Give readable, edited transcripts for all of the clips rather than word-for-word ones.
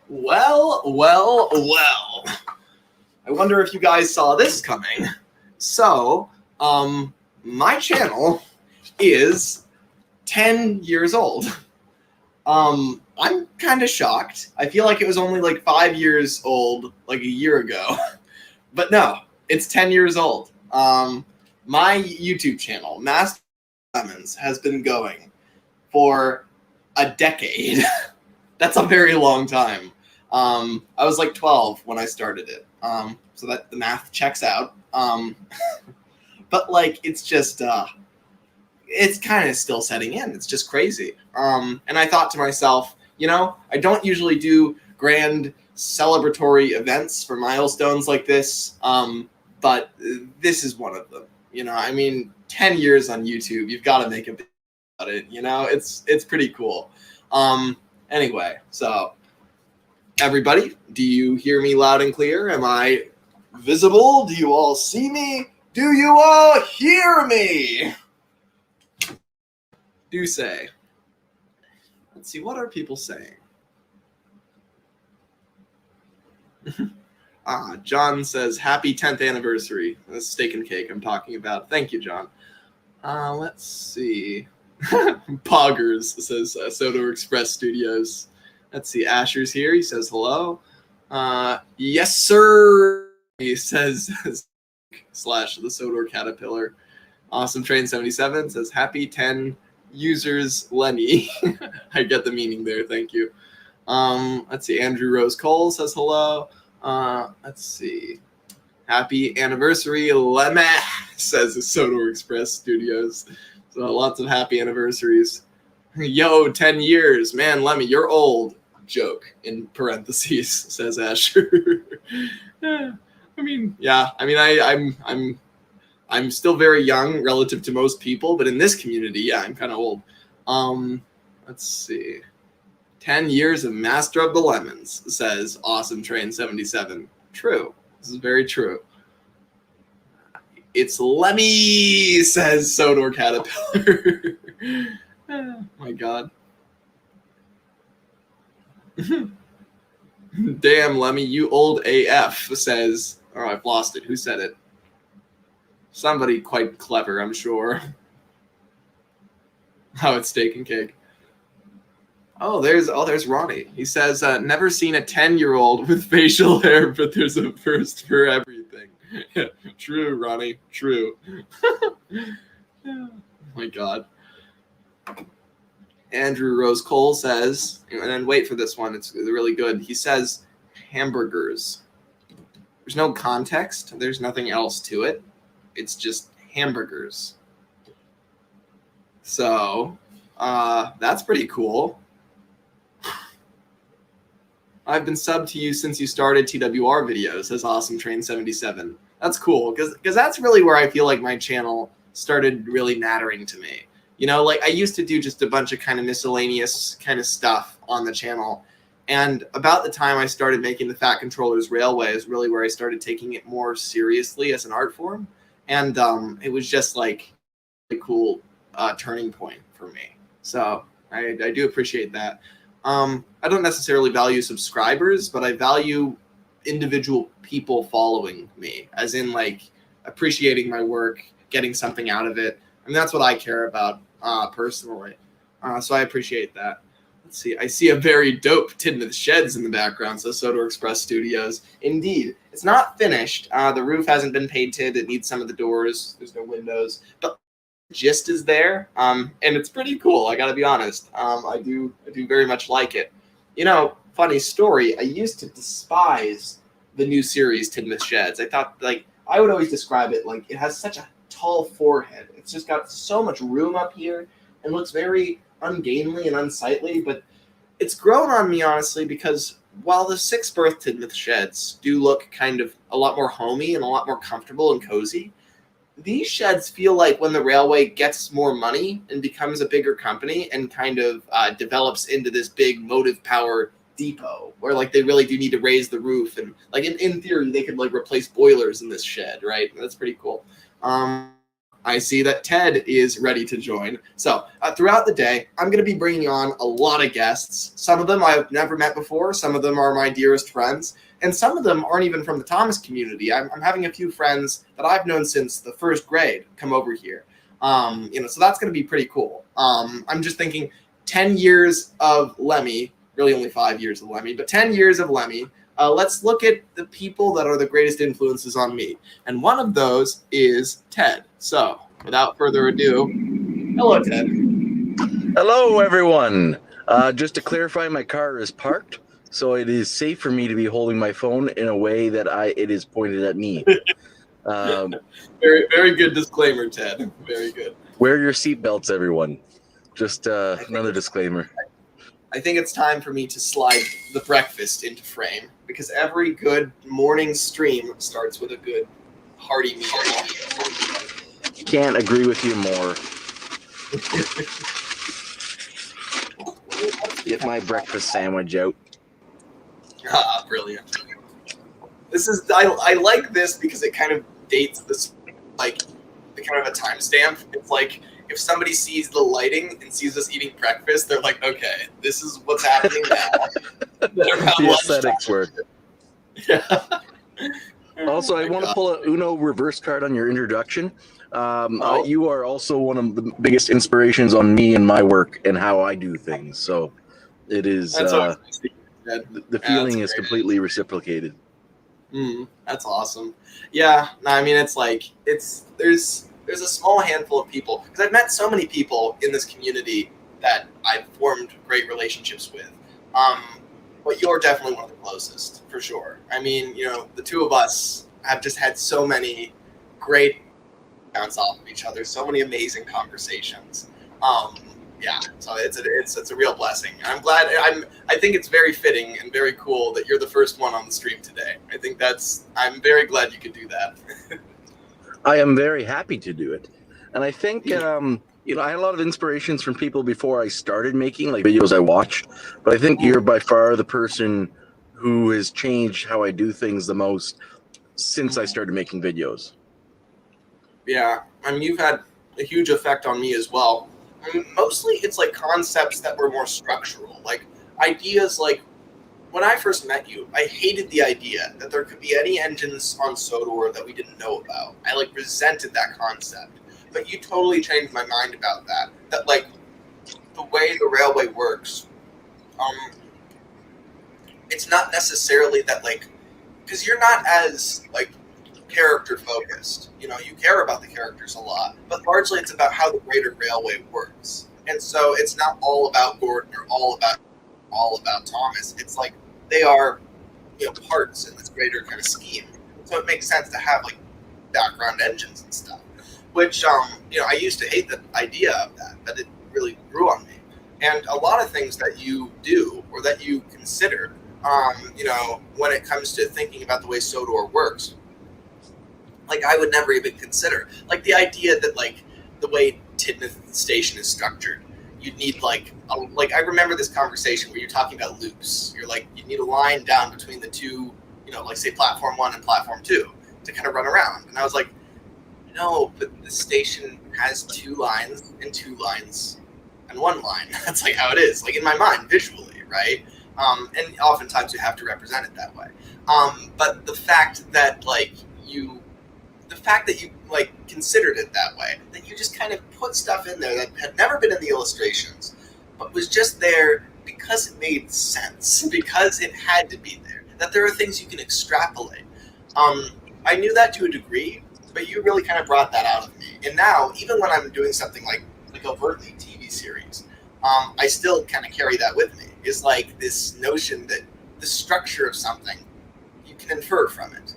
Well. I wonder if you guys saw this coming. So, my channel is 10 years old. I'm kind of shocked. I feel like it was only like 5 years old, like a year ago. But no, it's 10 years old. My YouTube channel, Master Lemons, has been going for a decade. That's a very long time. I was like 12 when I started it. So that the math checks out. But like, it's just, it's kind of still setting in. It's just crazy. And I thought to myself, I don't usually do grand celebratory events for milestones like this. But this is one of them. 10 years on YouTube, you've got to make a big about it. It's pretty cool. Anyway, so everybody, do you hear me loud and clear? Am I visible? Do you all see me? Do you all hear me? Do say. Let's see, what are people saying? John says, happy 10th anniversary. That's steak and cake I'm talking about. Thank you, John. Let's see. Poggers says Soto Express Studios. Let's see. Asher's here. He says hello. Yes, sir. He says / the Sodor Caterpillar. Awesome Train 77 says happy 10 users Lenny. I get the meaning there. Thank you. Let's see. Andrew Rose Cole says hello. Let's see. Happy anniversary, Lemma, says the Sodor Express Studios. So lots of happy anniversaries. Yo, 10 years. Man, Lemmy, you're old. Joke, in parentheses, says Asher. I'm still very young relative to most people, but in this community, yeah, I'm kind of old. Let's see. 10 years of Master of the Lemons, says Awesome Train 77. True. This is very true. It's Lemmy, says Sodor Caterpillar. Oh, my God. Damn, Lemmy, you old AF, says... Oh, I've lost it. Who said it? Somebody quite clever, I'm sure. Oh, it's steak and cake. Oh, there's Ronnie. He says, never seen a 10-year-old with facial hair, but there's a first for everything. True, Ronnie. True. Oh, my God. Andrew Rose Cole says, and then wait for this one. It's really good. He says, hamburgers. There's no context. There's nothing else to it. It's just hamburgers. So, that's pretty cool. I've been subbed to you since you started TWR videos, says Awesome Train 77. That's cool, because that's really where I feel like my channel started really mattering to me. Like I used to do just a bunch of kind of miscellaneous kind of stuff on the channel. And about the time I started making the Fat Controllers Railway is really where I started taking it more seriously as an art form. And it was just like a cool turning point for me. So I do appreciate that. I don't necessarily value subscribers, but I value individual people following me, as in like appreciating my work, getting something out of it. And that's what I care about personally. So I appreciate that. Let's see. I see a very dope Tidmouth Sheds in the background, so Sodor Express Studios. Indeed. It's not finished. The roof hasn't been painted. It needs some of the doors. There's no windows. But the gist is there, and it's pretty cool, I gotta be honest. I do very much like it. Funny story, I used to despise the new series Tidmouth Sheds. I thought, I would always describe it like it has such a tall forehead. It's just got so much room up here and looks very ungainly and unsightly, but it's grown on me, honestly, because while the 6th birth Tidmouth Sheds do look kind of a lot more homey and a lot more comfortable and cozy, these sheds feel like when the railway gets more money and becomes a bigger company and kind of develops into this big motive power depot where they really do need to raise the roof, and in theory they could replace boilers in this shed, right? That's pretty cool. I see that Ted is ready to join. So throughout the day, I'm going to be bringing on a lot of guests. Some of them I've never met before. Some of them are my dearest friends. And some of them aren't even from the Thomas community. I'm having a few friends that I've known since the first grade come over here. So that's going to be pretty cool. I'm just thinking 10 years of Lemmy, really only 5 years of Lemmy, but 10 years of Lemmy. Let's look at the people that are the greatest influences on me. And one of those is Ted. So, without further ado, hello, Ted. Hello, everyone. Just to clarify, my car is parked, so it is safe for me to be holding my phone in a way that it is pointed at me. Very, very good disclaimer, Ted. Very good. Wear your seatbelts, everyone. Just another disclaimer. I think it's time for me to slide the breakfast into frame, because every good morning stream starts with a good hearty meal. Can't agree with you more. Get my breakfast sandwich out. Ah, brilliant. I like this because it kind of dates this, like, the kind of a timestamp. It's like, if somebody sees the lighting and sees us eating breakfast, they're like, okay, this is what's happening now. The aesthetics work. Yeah. Also, I want to pull a Uno reverse card on your introduction. You are also one of the biggest inspirations on me and my work and how I do things. So it is, the feeling is completely reciprocated. That's awesome. Yeah, no, I mean, it's like, there's a small handful of people, because I've met so many people in this community that I've formed great relationships with. But you're definitely one of the closest, for sure. I mean, the two of us have just had so many great bounce off of each other, so many amazing conversations. Yeah, so it's a real blessing. And I'm glad. I think it's very fitting and very cool that you're the first one on the stream today. I'm very glad you could do that. I am very happy to do it. And I think, I had a lot of inspirations from people before I started making, like, videos I watch. But I think you're by far the person who has changed how I do things the most since I started making videos. Yeah, I mean, you've had a huge effect on me as well. I mean, mostly it's like concepts that were more structural, like ideas. Like, when I first met you, I hated the idea that there could be any engines on Sodor that we didn't know about. I resented that concept. But you totally changed my mind about that. That, like, the way the railway works, it's not necessarily that, because you're not as, character focused. You care about the characters a lot, but largely it's about how the greater railway works. And so it's not all about Gordon or all about Thomas. It's like they are, parts in this greater kind of scheme. So it makes sense to have background engines and stuff. Which I used to hate the idea of that, but it really grew on me. And a lot of things that you do or that you consider, when it comes to thinking about the way Sodor works, I would never even consider. The idea that, the way Tidmouth Station is structured, you'd need, I remember this conversation where you're talking about loops. You're you need a line down between the two, say Platform 1 and Platform 2 to kind of run around. And I was like, no, but the station has 2 lines and 2 lines and 1 line. That's how it is, in my mind, visually, right? And oftentimes you have to represent it that way. But the fact that you considered it that way, that you just kind of put stuff in there that had never been in the illustrations, but was just there because it made sense, because it had to be there, that there are things you can extrapolate. I knew that to a degree, but you really kind of brought that out of me. And now, even when I'm doing something like overtly TV series, I still kind of carry that with me. It's this notion that the structure of something, you can infer from it.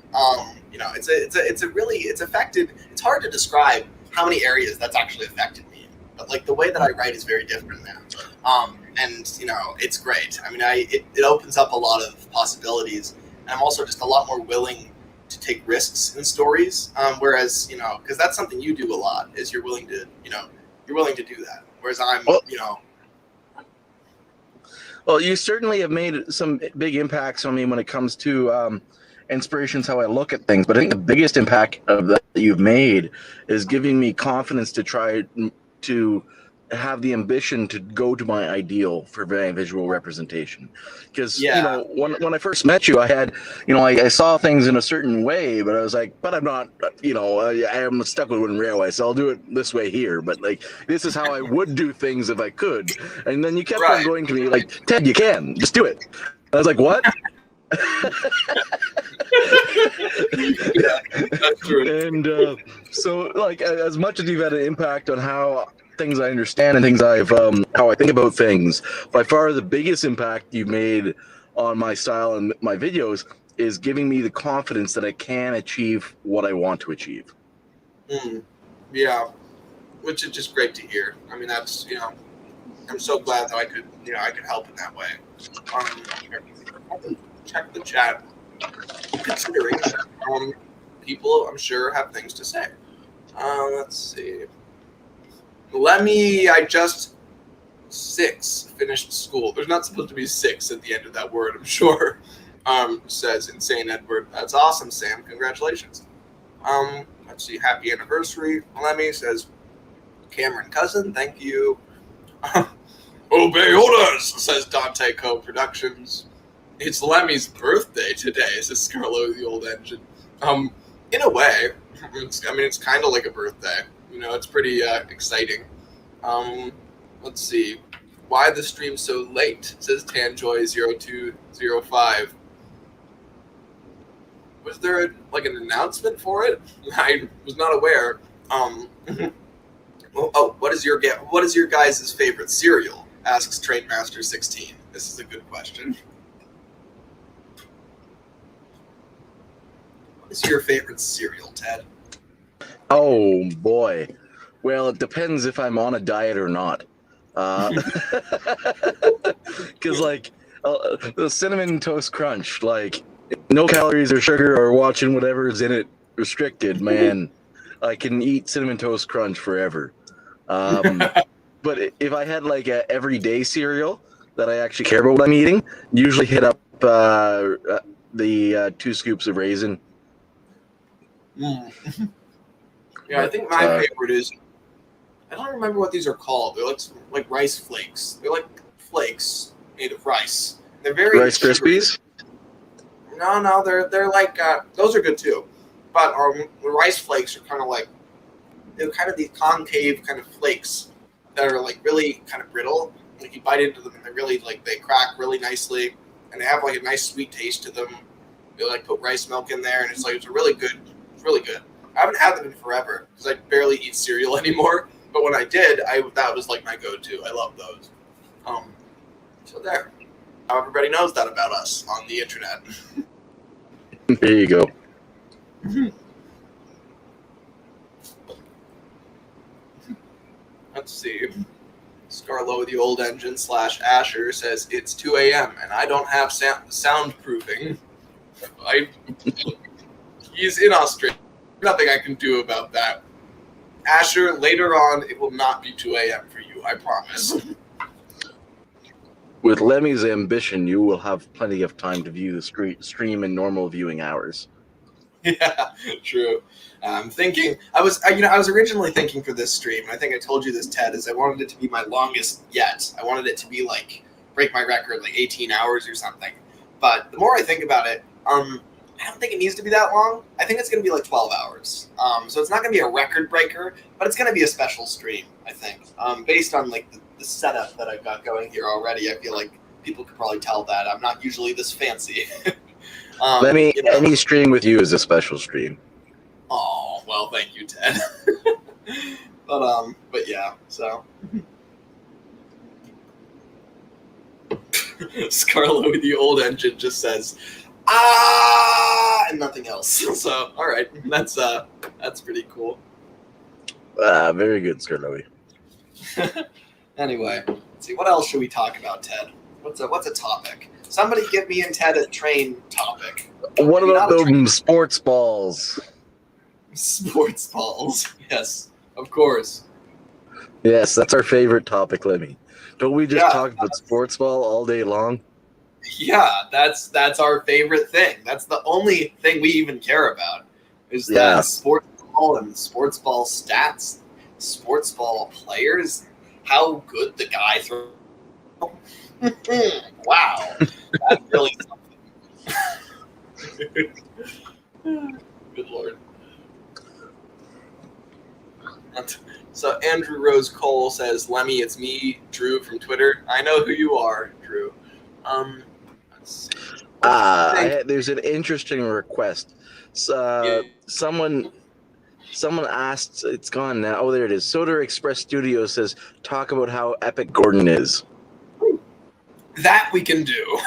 It's affected. It's hard to describe how many areas that's actually affected me. But the way that I write is very different now. And it's great. I mean, it opens up a lot of possibilities. And I'm also just a lot more willing to take risks in stories. Whereas, because that's something you do a lot, is you're willing to do that. Whereas I'm, Well, you certainly have made some big impacts on me when it comes to inspiration's how I look at things. But I think the biggest impact of that you've made is giving me confidence to try to have the ambition to go to my ideal for visual representation. Because when I first met you, I had I saw things in a certain way, but I was like, but I'm not, I am stuck with wooden railway, so I'll do it this way here. But like, this is how I would do things if I could. And then you kept on going to me like, Ted, you can just do it. I was like, what? Yeah, that's true. And so, like, as much as you've had an impact on how things I understand and things how I think about things, by far the biggest impact you've made on my style and my videos is giving me the confidence that I can achieve what I want to achieve. Yeah, which is just great to hear. I mean, that's I'm so glad that I could help in that way. Check the chat, considering people I'm sure have things to say. Let's see. I just 6 finished school. There's not supposed to be 6 at the end of that word, I'm sure. Says Insane Edward. That's awesome, Sam. Congratulations. Let's see. Happy anniversary. Lemmy says, Cameron Cousin, thank you. Obey orders, says Dante Co. Productions. It's Lemmy's birthday today, says Scarlo the Old Engine. In a way, it's kind of like a birthday. It's pretty exciting. Let's see. Why the stream so late, says Tanjoy0205. Was there an announcement for it? I was not aware. What is your guys' favorite cereal? Asks Trainmaster16. This is a good question. What is your favorite cereal, Ted? Oh boy. Well, it depends if I'm on a diet or not. Because the Cinnamon Toast Crunch, no calories or sugar or watching whatever's in it restricted, man. I can eat Cinnamon Toast Crunch forever. But if I had a everyday cereal that I actually care about what I'm eating, usually hit up the 2 scoops of raisin. Yeah, I think my favorite is, I don't remember what these are called. They're like rice flakes. They're like flakes made of rice. They're very Rice Krispies? No, they're like those are good too. But the rice flakes are they're kind of these concave kind of flakes that are really kind of brittle. Like you bite into them and they're really they crack really nicely, and they have a nice sweet taste to them. They put rice milk in there, and it's really good. It's really good. I haven't had them in forever because I barely eat cereal anymore. But when I did, that was my go-to. I love those. So there. Now everybody knows that about us on the internet. There you go. Let's see. Scarlo the Old Engine / Asher says it's 2 a.m. and I don't have soundproofing. He's in Australia. Nothing I can do about that. Asher, later on, it will not be 2 a.m. for you, I promise. With Lemmy's ambition, you will have plenty of time to view the stream in normal viewing hours. Yeah, true. I'm thinking. I was originally thinking for this stream, and I think I told you this, Ted, is I wanted it to be my longest yet. I wanted it to be break my record, 18 hours or something. But the more I think about it, I don't think it needs to be that long. I think it's going to be 12 hours. So it's not going to be a record breaker, but it's going to be a special stream, I think. Based on the setup that I've got going here already, I feel like people could probably tell that I'm not usually this fancy. Any stream with you is a special stream. Oh, well, thank you, Ted. But yeah, so. Scarlo, the Old Engine, just says, and nothing else. So, all right, that's pretty cool. Very good, Scarlo. Anyway, let's see, what else should we talk about, Ted? What's a topic? Somebody give me and Ted a train topic. What about those sports balls? Sports balls, yes, of course. Yes, that's our favorite topic, Lemmy. Don't we just talk about sports ball all day long? Yeah, that's our favorite thing. That's the only thing we even care about is that sports ball and sports ball stats, sports ball players, how good the guy throws. Wow, that's really something. Good Lord. So Andrew Rose Cole says, "Lemmy, it's me, Drew from Twitter. I know who you are, Drew." Let's see. There's an interesting request. Someone asked. It's gone now. Oh, there it is. Soda Express Studio says, "Talk about how epic Gordon is." That we can do.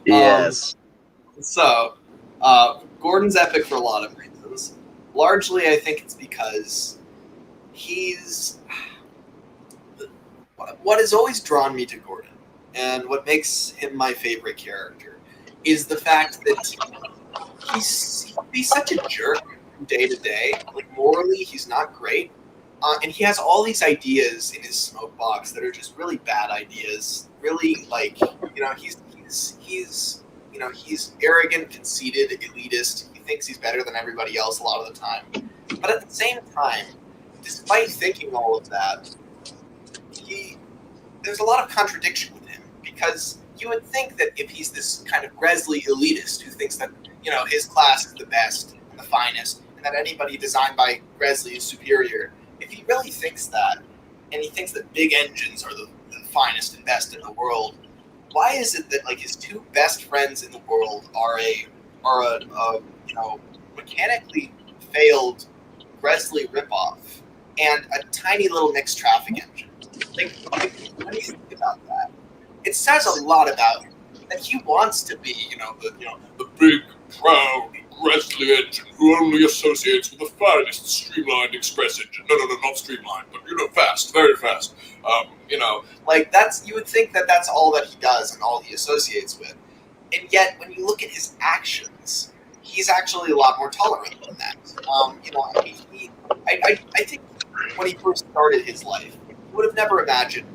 Yes. Gordon's epic for a lot of reasons. Largely, I think it's because he's what has always drawn me to Gordon, and what makes him my favorite character, is the fact that he's such a jerk from day to day. Like, morally, he's not great, and he has all these ideas in his smoke box that are just really bad ideas. Really, like, he's arrogant, conceited, elitist. He thinks he's better than everybody else a lot of the time. But at the same time, despite thinking all of that, there's a lot of contradiction with him, because you would think that if he's this kind of Gresley elitist who thinks that, his class is the best and the finest, and that anybody designed by Gresley is superior, if he really thinks that, and he thinks that big engines are the finest and best in the world, why is it that, like, his two best friends in the world are a mechanically failed Gresley ripoff and a tiny little mixed traffic engine? Like, what do you think about that? It says a lot about that he wants to be, the big, proud Gresley engine who only associates with the finest streamlined express engine. No, not streamlined, but fast, very fast. Like, you would think that that's all that he does and all he associates with, and yet when you look at his actions, he's actually a lot more tolerant than that. I think when he first started his life, he would have never imagined,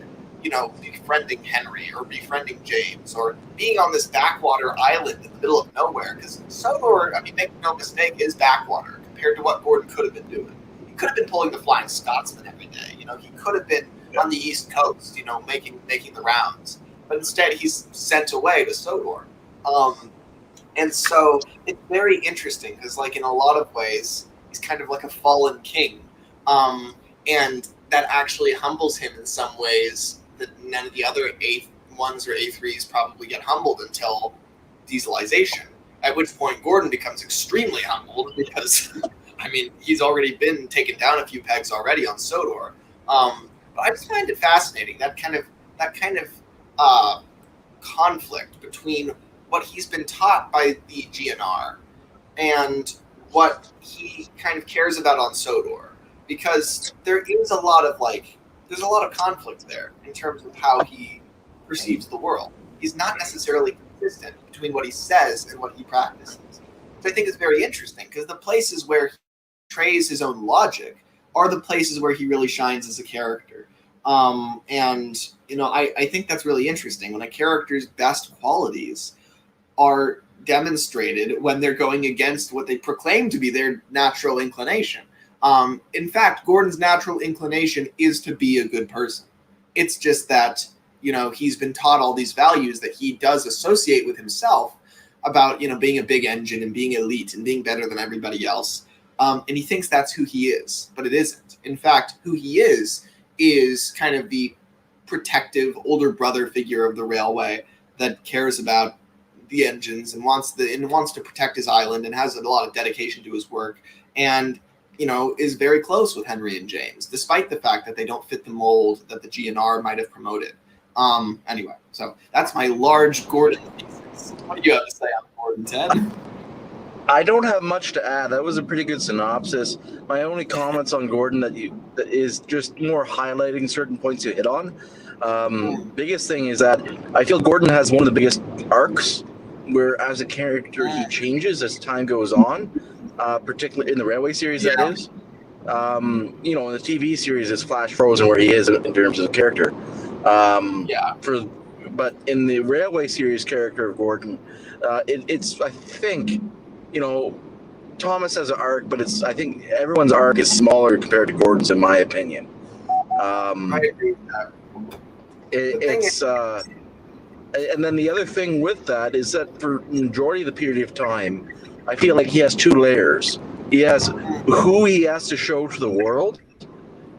befriending Henry or befriending James or being on this backwater island in the middle of nowhere. Because Sodor, make no mistake, is backwater compared to what Gordon could have been doing. He could have been pulling the Flying Scotsman every day. He could have been on the East Coast, making the rounds. But instead, he's sent away to Sodor. And so it's very interesting because, like, in a lot of ways, he's kind of like a fallen king. And that actually humbles him in some ways that none of the other A1s or A3s probably get humbled until dieselization, at which point Gordon becomes extremely humbled because, he's already been taken down a few pegs already on Sodor. But I just find it fascinating, that kind of conflict between what he's been taught by the GNR and what he kind of cares about on Sodor. Because there's a lot of conflict there in terms of how he perceives the world. He's not necessarily consistent between what he says and what he practices, which I think is very interesting, because the places where he betrays his own logic are the places where he really shines as a character. I think that's really interesting when a character's best qualities are demonstrated when they're going against what they proclaim to be their natural inclination. In fact, Gordon's natural inclination is to be a good person. It's just that, he's been taught all these values that he does associate with himself about, being a big engine and being elite and being better than everybody else. And he thinks that's who he is, but it isn't. In fact, who he is kind of the protective older brother figure of the railway that cares about the engines and wants to protect his island and has a lot of dedication to his work, and is very close with Henry and James, despite the fact that they don't fit the mold that the GNR might have promoted. Anyway, so that's my large Gordon thesis. What do you have to say on Gordon, Ted? I don't have much to add. That was a pretty good synopsis. My only comments on Gordon that is just more highlighting certain points you hit on. Biggest thing is that I feel Gordon has one of the biggest arcs where, as a character, he changes as time goes on. Particularly in the Railway series, that is. In the TV series, it's Flash Frozen where he is in terms of character. But in the Railway series character of Gordon, it's I think, you know, Thomas has an arc, but I think everyone's arc is smaller compared to Gordon's, in my opinion. I agree with that. It's and then the other thing with that is that for majority of the period of time, I feel like he has two layers. He has who he has to show to the world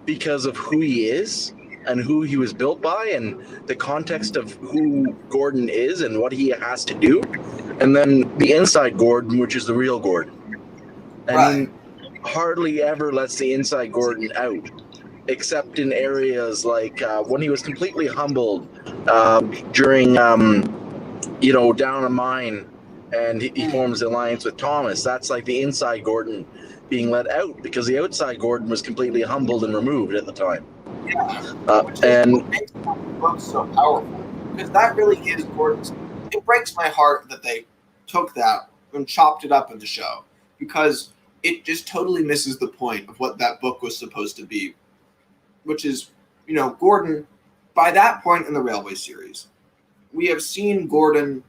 because of who he is and who he was built by and the context of who Gordon is and what he has to do. And then the inside Gordon, which is the real Gordon. And he hardly ever lets the inside Gordon out, except in areas like when he was completely humbled during, down a mine, and he forms an alliance with Thomas. That's like the inside Gordon being let out, because the outside Gordon was completely humbled and removed at the time. And what makes the book so powerful, because that really is Gordon's. It breaks my heart that they took that and chopped it up in the show, because it just totally misses the point of what that book was supposed to be, which is, Gordon. By that point in the Railway series, we have seen Gordon,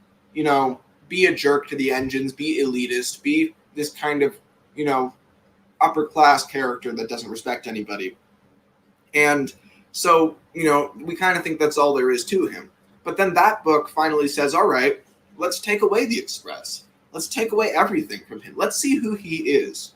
be a jerk to the engines, be elitist, be this kind of, upper class character that doesn't respect anybody. And so, we kind of think that's all there is to him. But then that book finally says, all right, let's take away the Express. Let's take away everything from him. Let's see who he is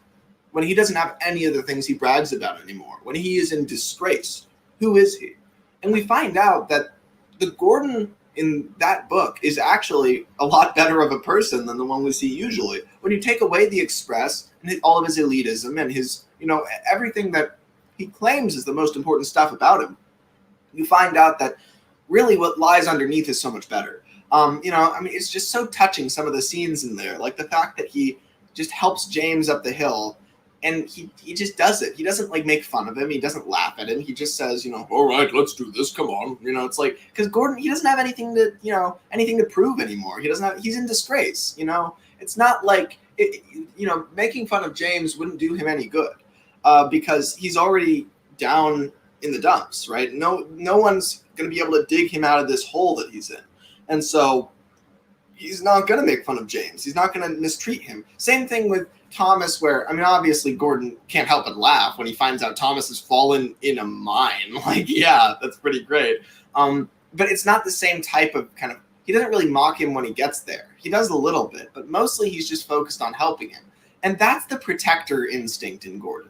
when he doesn't have any of the things he brags about anymore, when he is in disgrace. Who is he? And we find out that the Gordon in that book is actually a lot better of a person than the one we see usually. When you take away the Express and all of his elitism and his, everything that he claims is the most important stuff about him, you find out that really what lies underneath is so much better. It's just so touching, some of the scenes in there, like the fact that he just helps James up the hill, and he just does it. He doesn't make fun of him. He doesn't laugh at him. He just says, all right, let's do this. Come on. It's like, because Gordon, he doesn't have anything to prove anymore. He's in disgrace. It's not like, making fun of James wouldn't do him any good, because he's already down in the dumps, right? No one's going to be able to dig him out of this hole that he's in. And so he's not going to make fun of James. He's not going to mistreat him. Same thing with Thomas, where, obviously Gordon can't help but laugh when he finds out Thomas has fallen in a mine. Yeah, that's pretty great. But it's not the same type of he doesn't really mock him when he gets there. He does a little bit, but mostly he's just focused on helping him. And that's the protector instinct in Gordon.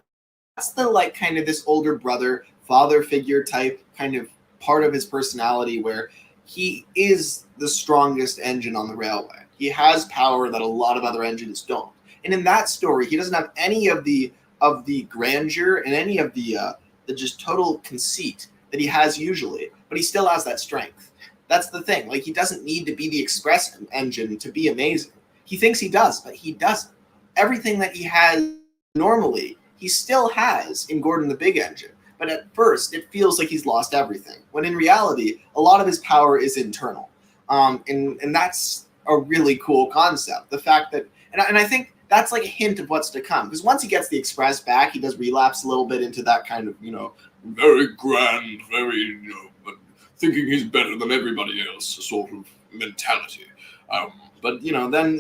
That's the kind of this older brother, father figure type kind of part of his personality, where he is the strongest engine on the railway. He has power that a lot of other engines don't. And in that story, he doesn't have any of the grandeur and any of the just total conceit that he has usually, but he still has that strength. That's the thing. He doesn't need to be the Express engine to be amazing. He thinks he does, but he doesn't. Everything that he has normally, he still has in Gordon the Big Engine. But at first, it feels like he's lost everything, when in reality, a lot of his power is internal. And that's a really cool concept. The fact that, and I think that's a hint of what's to come. Because once he gets the Express back, he does relapse a little bit into that kind of, very grand, very, but thinking he's better than everybody else sort of mentality. But then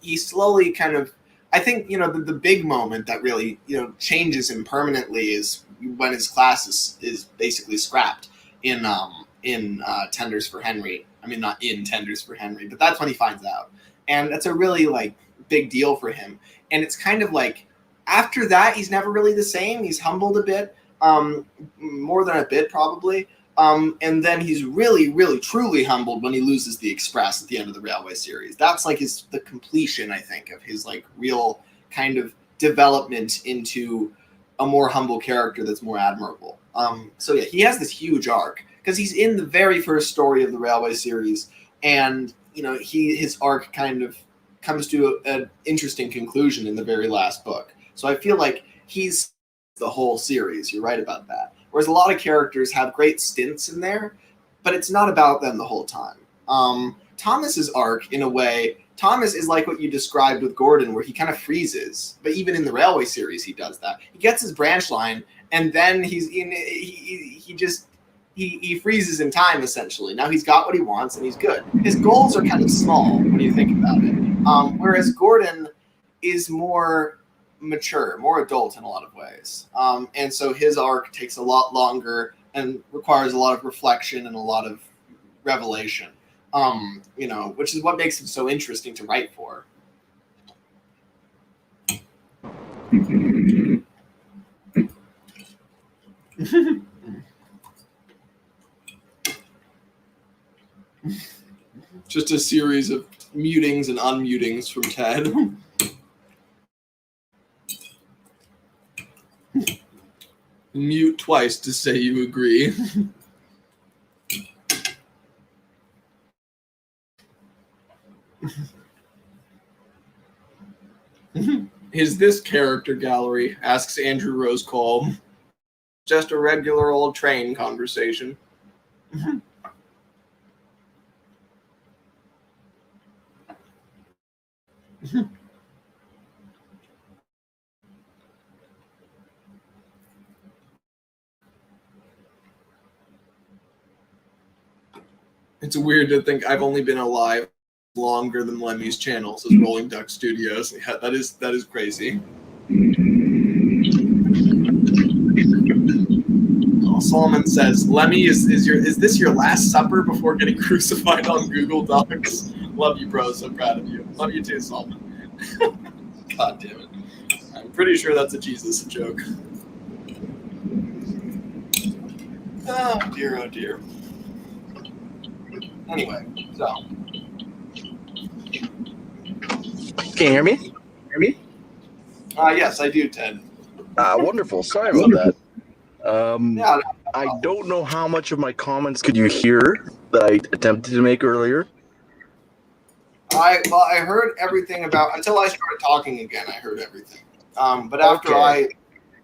he slowly kind of, I think the big moment that really changes him permanently is when his class is basically scrapped in Tenders for Henry. Not in Tenders for Henry, but that's when he finds out, and that's a really big deal for him. And it's kind of after that, he's never really the same. He's humbled a bit, more than a bit probably. And then he's really, really, truly humbled when he loses the Express at the end of the Railway series. That's the completion, I think, of his real kind of development into a more humble character that's more admirable. So yeah, he has this huge arc because he's in the very first story of the Railway series, and his arc kind of comes to an interesting conclusion in the very last book. So I feel like he's the whole series. You're right about that. Whereas a lot of characters have great stints in there, but it's not about them the whole time. Thomas's arc, in a way, Thomas is like what you described with Gordon, where he kind of freezes. But even in the Railway series, he does that. He gets his branch line, and then he he freezes in time essentially. Now he's got what he wants and he's good. His goals are kind of small when you think about it. Whereas Gordon is more mature, more adult in a lot of ways. And so his arc takes a lot longer and requires a lot of reflection and a lot of revelation. Which is what makes him so interesting to write for. Just a series of mutings and unmutings from Ted. Mute twice to say you agree. Is this character gallery? Asks Andrew Rosecall. Just a regular old train conversation. It's weird to think I've only been alive longer than Lemmy's channel, says Rolling Duck Studios. Yeah, that is crazy. Solomon says, Lemmy, is this your last supper before getting crucified on Google Docs? Love you, bro. So proud of you. Love you too, Solomon. God damn it. I'm pretty sure that's a Jesus joke. Oh dear, oh dear. Anyway, so. Can you hear me? Yes, I do, Ted. Wonderful. Sorry about that. I don't know how much of my comments could you hear that I attempted to make earlier. I heard everything until I started talking again. I heard everything. But after the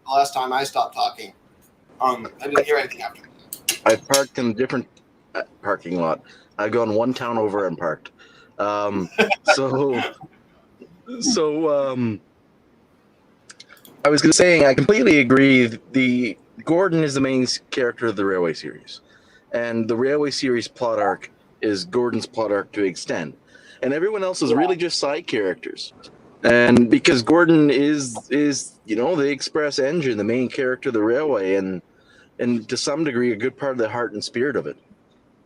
last time I stopped talking, I didn't hear anything after that. I parked in a different parking lot. I've gone one town over and parked. So I was saying I completely agree. The Gordon is the main character of the Railway series, and the Railway series plot arc is Gordon's plot arc to extend, and everyone else is really just side characters. And because Gordon is the express engine, the main character of the Railway, and to some degree a good part of the heart and spirit of it.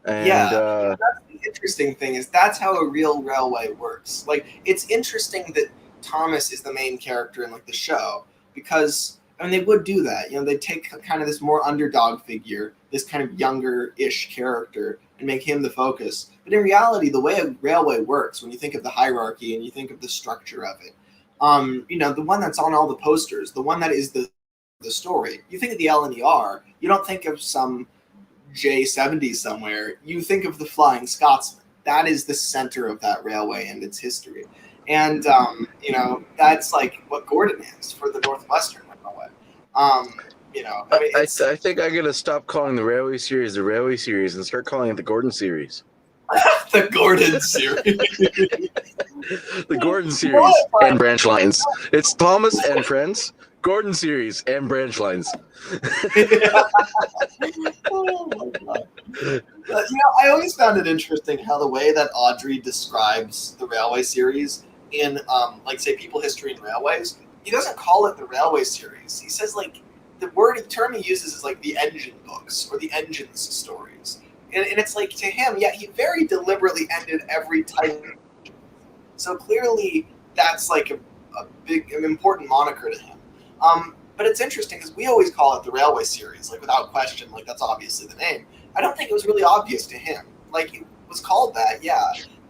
And, that's the interesting thing is that's how a real railway works. Like, it's interesting that Thomas is the main character in like the show, because they would do that. They'd take kind of this more underdog figure, this kind of younger-ish character, and make him the focus. But in reality, the way a railway works, when you think of the hierarchy and you think of the structure of it, the one that's on all the posters, the one that is the story. You think of the L and the R, you don't think of some J70 somewhere. You think of the Flying Scotsman. That is the center of that railway and its history. And, that's like what Gordon is for the Northwestern Railway. I think I'm going to stop calling the Railway series the Railway series and start calling it the Gordon series. The Gordon series. The Gordon series and branch lines. It's Thomas and Friends, Gordon series and branch lines. Oh my God. I always found it interesting how the way that Audrey describes the Railway series in, say, People, History, and Railways, he doesn't call it the Railway series. He says, the term he uses is, the engine books or the engines stories. And it's to him, he very deliberately ended every title. So clearly that's, an important moniker to him. But it's interesting because we always call it the Railway series, without question, that's obviously the name. I don't think it was really obvious to him. It was called that,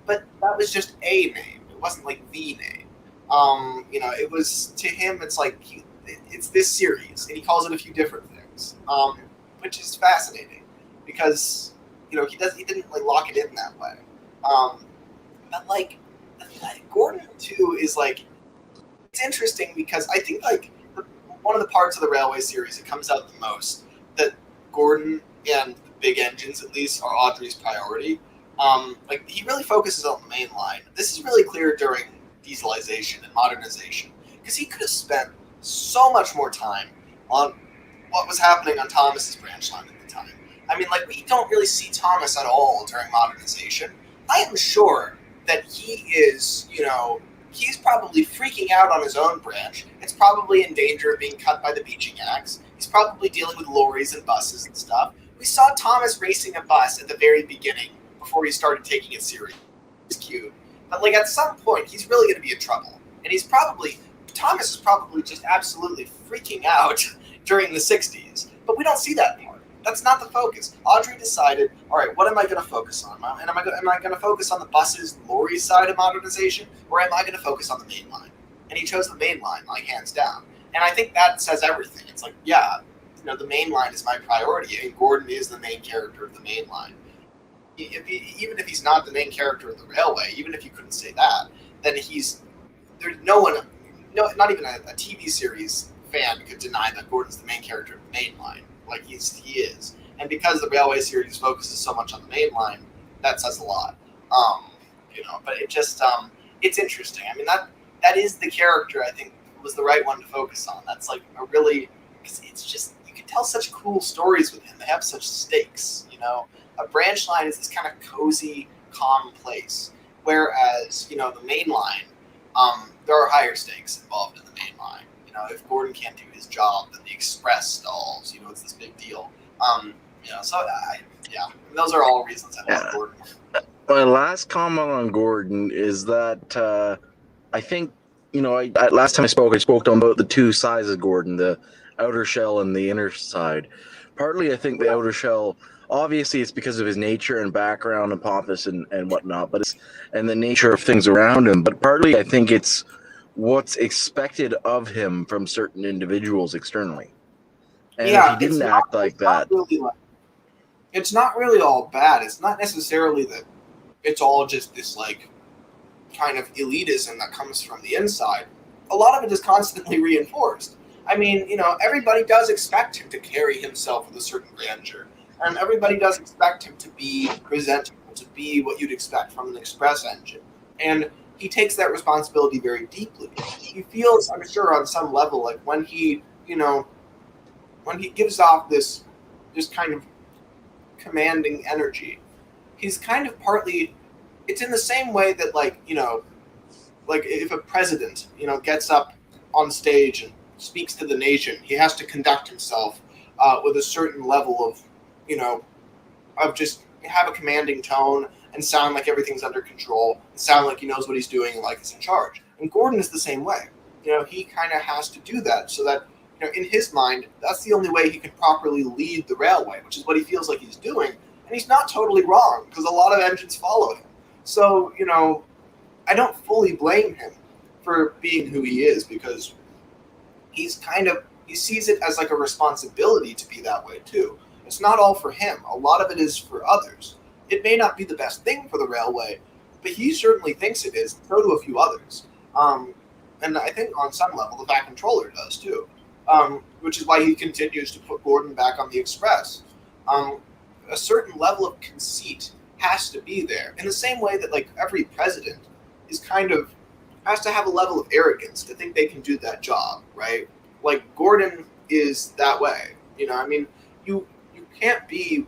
but that was just a name. It wasn't the name. It was, to him, it's it's this series, and he calls it a few different things, which is fascinating because, he didn't lock it in that way. But Gordon too is it's interesting because I think one of the parts of the Railway series that comes out the most, that Gordon and the big engines at least are Audrey's priority. He really focuses on the main line. This is really clear during dieselization and modernization, because he could have spent so much more time on what was happening on Thomas's branch line at the time. I mean, like, we don't really see Thomas at all during modernization. I am sure that he is, he's probably freaking out on his own branch. It's probably in danger of being cut by the beaching axe. He's probably dealing with lorries and buses and stuff. We saw Thomas racing a bus at the very beginning before he started taking it serious. It's cute. But, like, at some point, he's really going to be in trouble. And Thomas is probably just absolutely freaking out during the 60s. But we don't see that part. That's not the focus. Audrey decided, all right, what am I going to focus on? And am I going to focus on the buses, lorry side of modernization, or am I going to focus on the main line? And he chose the main line, like, hands down. And I think that says everything. It's like, yeah, the main line is my priority, and Gordon is the main character of the main line. Even if he's not the main character of the railway, even if you couldn't say that, then there's not even a TV series fan could deny that Gordon's the main character of the main line. Like, he is. And because the railway series focuses so much on the main line, that says a lot. But it just, it's interesting. I mean, that is the character I think was the right one to focus on. That's like because it's just, you can tell such cool stories with him. They have such stakes, A branch line is this kind of cozy, calm place. Whereas, the main line, there are higher stakes involved in the main line. If Gordon can't do his job, then the express stalls. It's this big deal. Those are all reasons I love Gordon. My last comment on Gordon is that I think, last time I spoke on about the two sides of Gordon, the outer shell and the inner side. Partly, I think the outer shell, obviously, it's because of his nature and background and pompous and whatnot, and the nature of things around him. But partly, I think it's what's expected of him from certain individuals externally. And if he didn't act like that, it's not really all bad. It's not necessarily that it's all just this like kind of elitism that comes from the inside. A lot of it is constantly reinforced. I mean, everybody does expect him to carry himself with a certain grandeur. And everybody does expect him to be presentable, to be what you'd expect from an express engine. And he takes that responsibility very deeply. He feels, I'm sure, on some level, like when he gives off this kind of commanding energy, he's kind of partly, it's in the same way that like if a president, gets up on stage and speaks to the nation, he has to conduct himself with a certain level of, of just have a commanding tone and sound like everything's under control, and sound like he knows what he's doing and like he's in charge. And Gordon is the same way. He kind of has to do that so that, in his mind, that's the only way he can properly lead the railway, which is what he feels like he's doing. And he's not totally wrong, because a lot of engines follow him. So, I don't fully blame him for being who he is, because he sees it as like a responsibility to be that way too. It's not all for him. A lot of it is for others. It may not be the best thing for the railway, but he certainly thinks it is, so do a few others. And I think on some level, the Vac Controller does too, which is why he continues to put Gordon back on the Express. A certain level of conceit has to be there, in the same way that like every president is has to have a level of arrogance to think they can do that job, right? Like Gordon is that way. You can't be.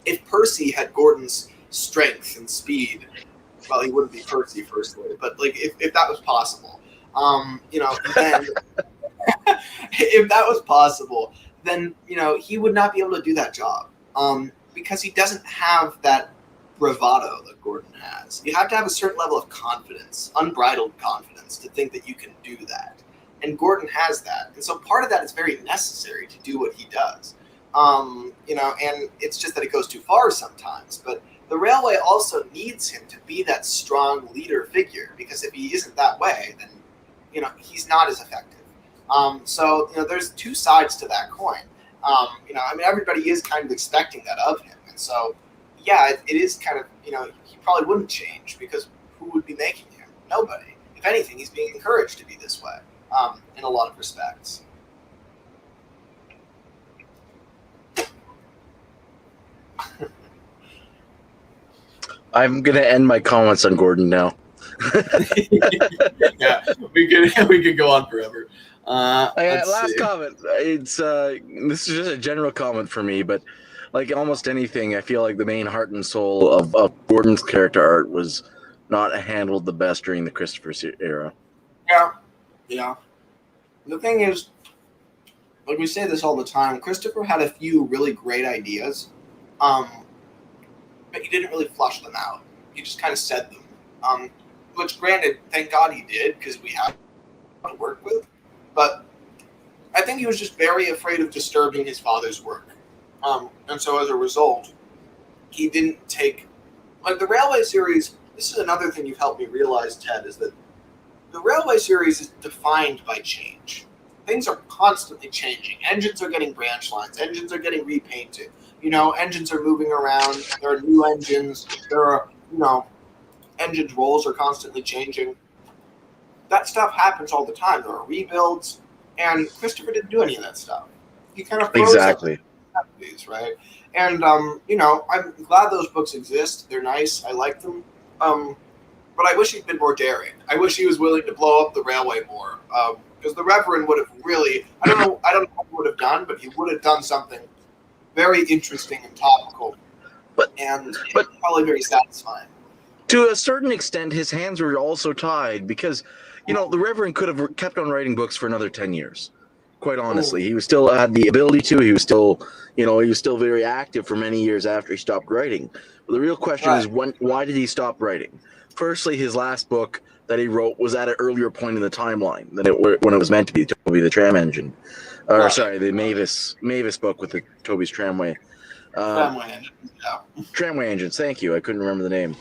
If Percy had Gordon's strength and speed, well, he wouldn't be Percy, firstly. But like, if that was possible, then if that was possible, then he would not be able to do that job, because he doesn't have that bravado that Gordon has. You have to have a certain level of confidence, unbridled confidence, to think that you can do that. And Gordon has that, and so part of that is very necessary to do what he does. And it's just that it goes too far sometimes. But the railway also needs him to be that strong leader figure, because if he isn't that way, then, he's not as effective. So there's two sides to that coin. Everybody is kind of expecting that of him. And so, yeah, it is kind of, he probably wouldn't change, because who would be making him? Nobody. If anything, he's being encouraged to be this way, in a lot of respects. I'm gonna end my comments on Gordon now. Yeah, we could go on forever. Last comment. It's this is just a general comment for me, but like almost anything, I feel like the main heart and soul of Gordon's character art was not handled the best during the Christopher era. Yeah, yeah. The thing is, like we say this all the time, Christopher had a few really great ideas, but he didn't really flush them out. He just kind of said them. Which, granted, thank God he did, because we have to work with. But I think he was just very afraid of disturbing his father's work. And so as a result, he didn't take... Like, the Railway series, this is another thing you've helped me realize, Ted, is that the Railway series is defined by change. Things are constantly changing. Engines are getting branch lines. Engines are getting repainted. Engines are moving around. There are new engines. There are, engines' roles are constantly changing. That stuff happens all the time. There are rebuilds, and Christopher didn't do any of that stuff. He kind of froze Exactly. these, right? And I'm glad those books exist. They're nice. I like them. But I wish he'd been more daring. I wish he was willing to blow up the railway more. Because the Reverend would have really, I don't know what he would have done, but he would have done something very interesting and topical, but probably very satisfying. To a certain extent, his hands were also tied because, the Reverend could have kept on writing books for another 10 years. Quite honestly, he was still had the ability to. He was still, very active for many years after he stopped writing. But the real question is, why did he stop writing? Firstly, his last book that he wrote was at an earlier point in the timeline than when it was meant to be Toby the Tram Engine, the Mavis book with the Toby's Tramway. Tramway Engine. Yeah. Tramway Engines. Thank you. I couldn't remember the name.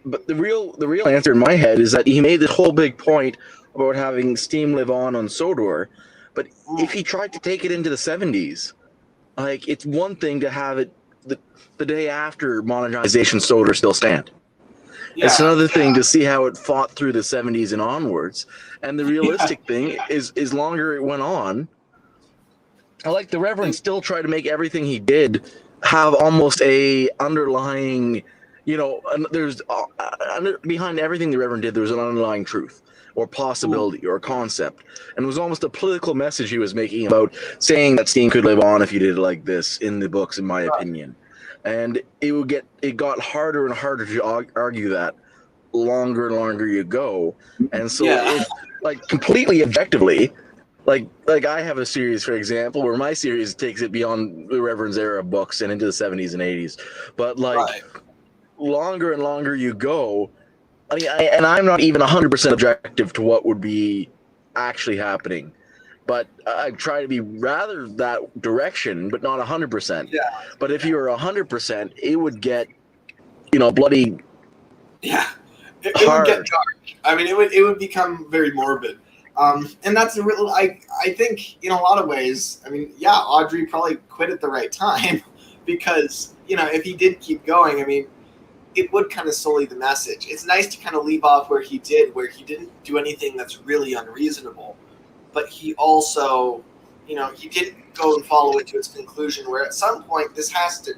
But the real answer in my head is that he made this whole big point about having steam live on Sodor, but if he tried to take it into the 70s, like, it's one thing to have it the day after modernization Sodor still stand. Yeah, it's another thing to see how it fought through the 70s and onwards. And the realistic thing is longer it went on, like, the Reverend still tried to make everything he did have almost a underlying, there's behind everything the Reverend did, there was an underlying truth or possibility or concept. And it was almost a political message he was making about saying that steam could live on if you did it like this in the books, in my opinion. And it got harder and harder to argue that longer and longer you go. And so it, like, completely objectively, like I have a series, for example, where my series takes it beyond the Reverend's era of books and into the 70s and 80s. But longer and longer you go, and I'm not even 100% objective to what would be actually happening. But I try to be rather that direction, but not 100%. Yeah. But if you were 100%, it would get, bloody. Yeah, it would get dark. I mean, it would become very morbid. And that's a real. I think in a lot of ways. I mean, yeah, Audrey probably quit at the right time because if he did keep going, I mean, it would kind of sully the message. It's nice to kind of leave off where he didn't do anything that's really unreasonable. But he also, he didn't go and follow it to its conclusion where at some point this has to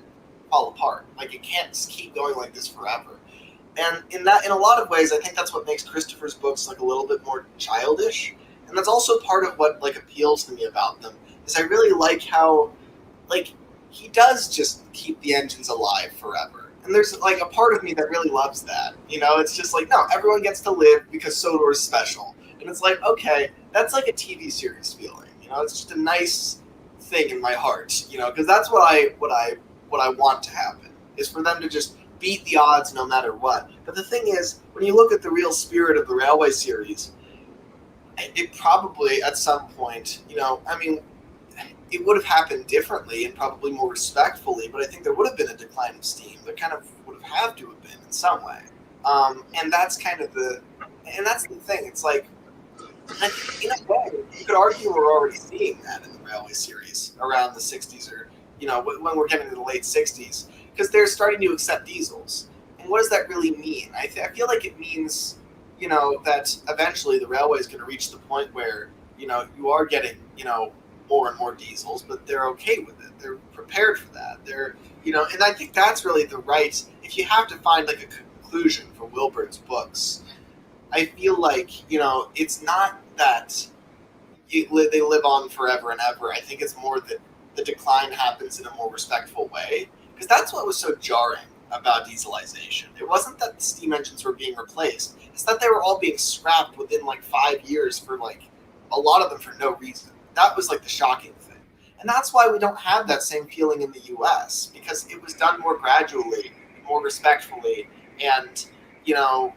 fall apart. Like, it can't just keep going like this forever. And in a lot of ways, I think that's what makes Christopher's books like a little bit more childish. And that's also part of what like appeals to me about them, is I really like how, like, he does just keep the engines alive forever. And there's like a part of me that really loves that. It's just like, no, everyone gets to live because Sodor is special. And it's like, okay, that's like a TV series feeling. It's just a nice thing in my heart. Because that's what I want to happen, is for them to just beat the odds no matter what. But the thing is, when you look at the real spirit of the Railway series, it probably at some point, I mean, it would have happened differently and probably more respectfully, but I think there would have been a decline of steam. There kind of would have had to have been in some way. And that's kind of that's the thing. It's like, in a way, you could argue we're already seeing that in the Railway series around the 60s or, when we're getting to the late 60s, because they're starting to accept diesels. And what does that really mean? I feel like it means, that eventually the railway is going to reach the point where, you are getting, more and more diesels, but they're okay with it. They're prepared for that. They're, and I think that's really the right, if you have to find like a conclusion for Wilbert's books, I feel like, it's not that they live on forever and ever. I think it's more that the decline happens in a more respectful way. Because that's what was so jarring about dieselization. It wasn't that the steam engines were being replaced. It's that they were all being scrapped within like 5 years for like a lot of them for no reason. That was like the shocking thing. And that's why we don't have that same feeling in the US, because it was done more gradually, more respectfully. And, you know,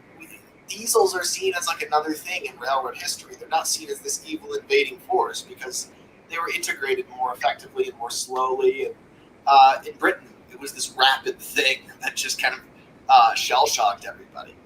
diesels are seen as like another thing in railroad history. They're not seen as this evil invading force because they were integrated more effectively and more slowly. And in Britain, it was this rapid thing that just kind of shell-shocked everybody.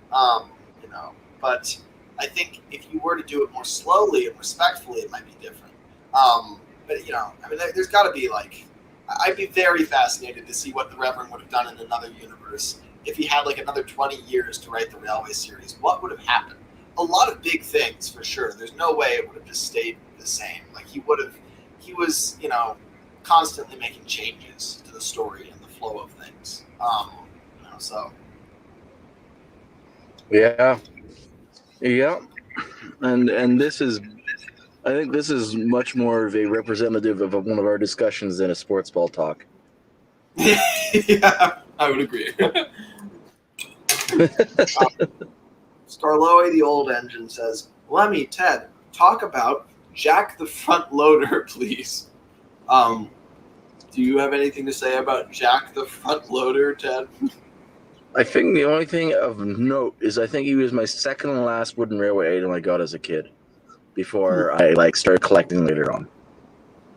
You know, but I think if you were to do it more slowly and respectfully, it might be different. But, you know, I mean, there's got to be like, I'd be very fascinated to see what the Reverend would have done in another universe if he had like another 20 years to write the Railway series. What would have happened? A lot of big things for sure. There's no way it would have just stayed the same. Like he was, you know, constantly making changes to the story and the flow of things. You know, so. Yeah. And this is, I think this is much more of a representative of one of our discussions than a sports ball talk. Yeah, I would agree. Starloey, the old engine, says, Lemmy, Ted, talk about Jack the Front Loader, please. Do you have anything to say about Jack the Front Loader, Ted? I think the only thing of note is I think he was my second and last wooden railway item I got as a kid before I like started collecting later on.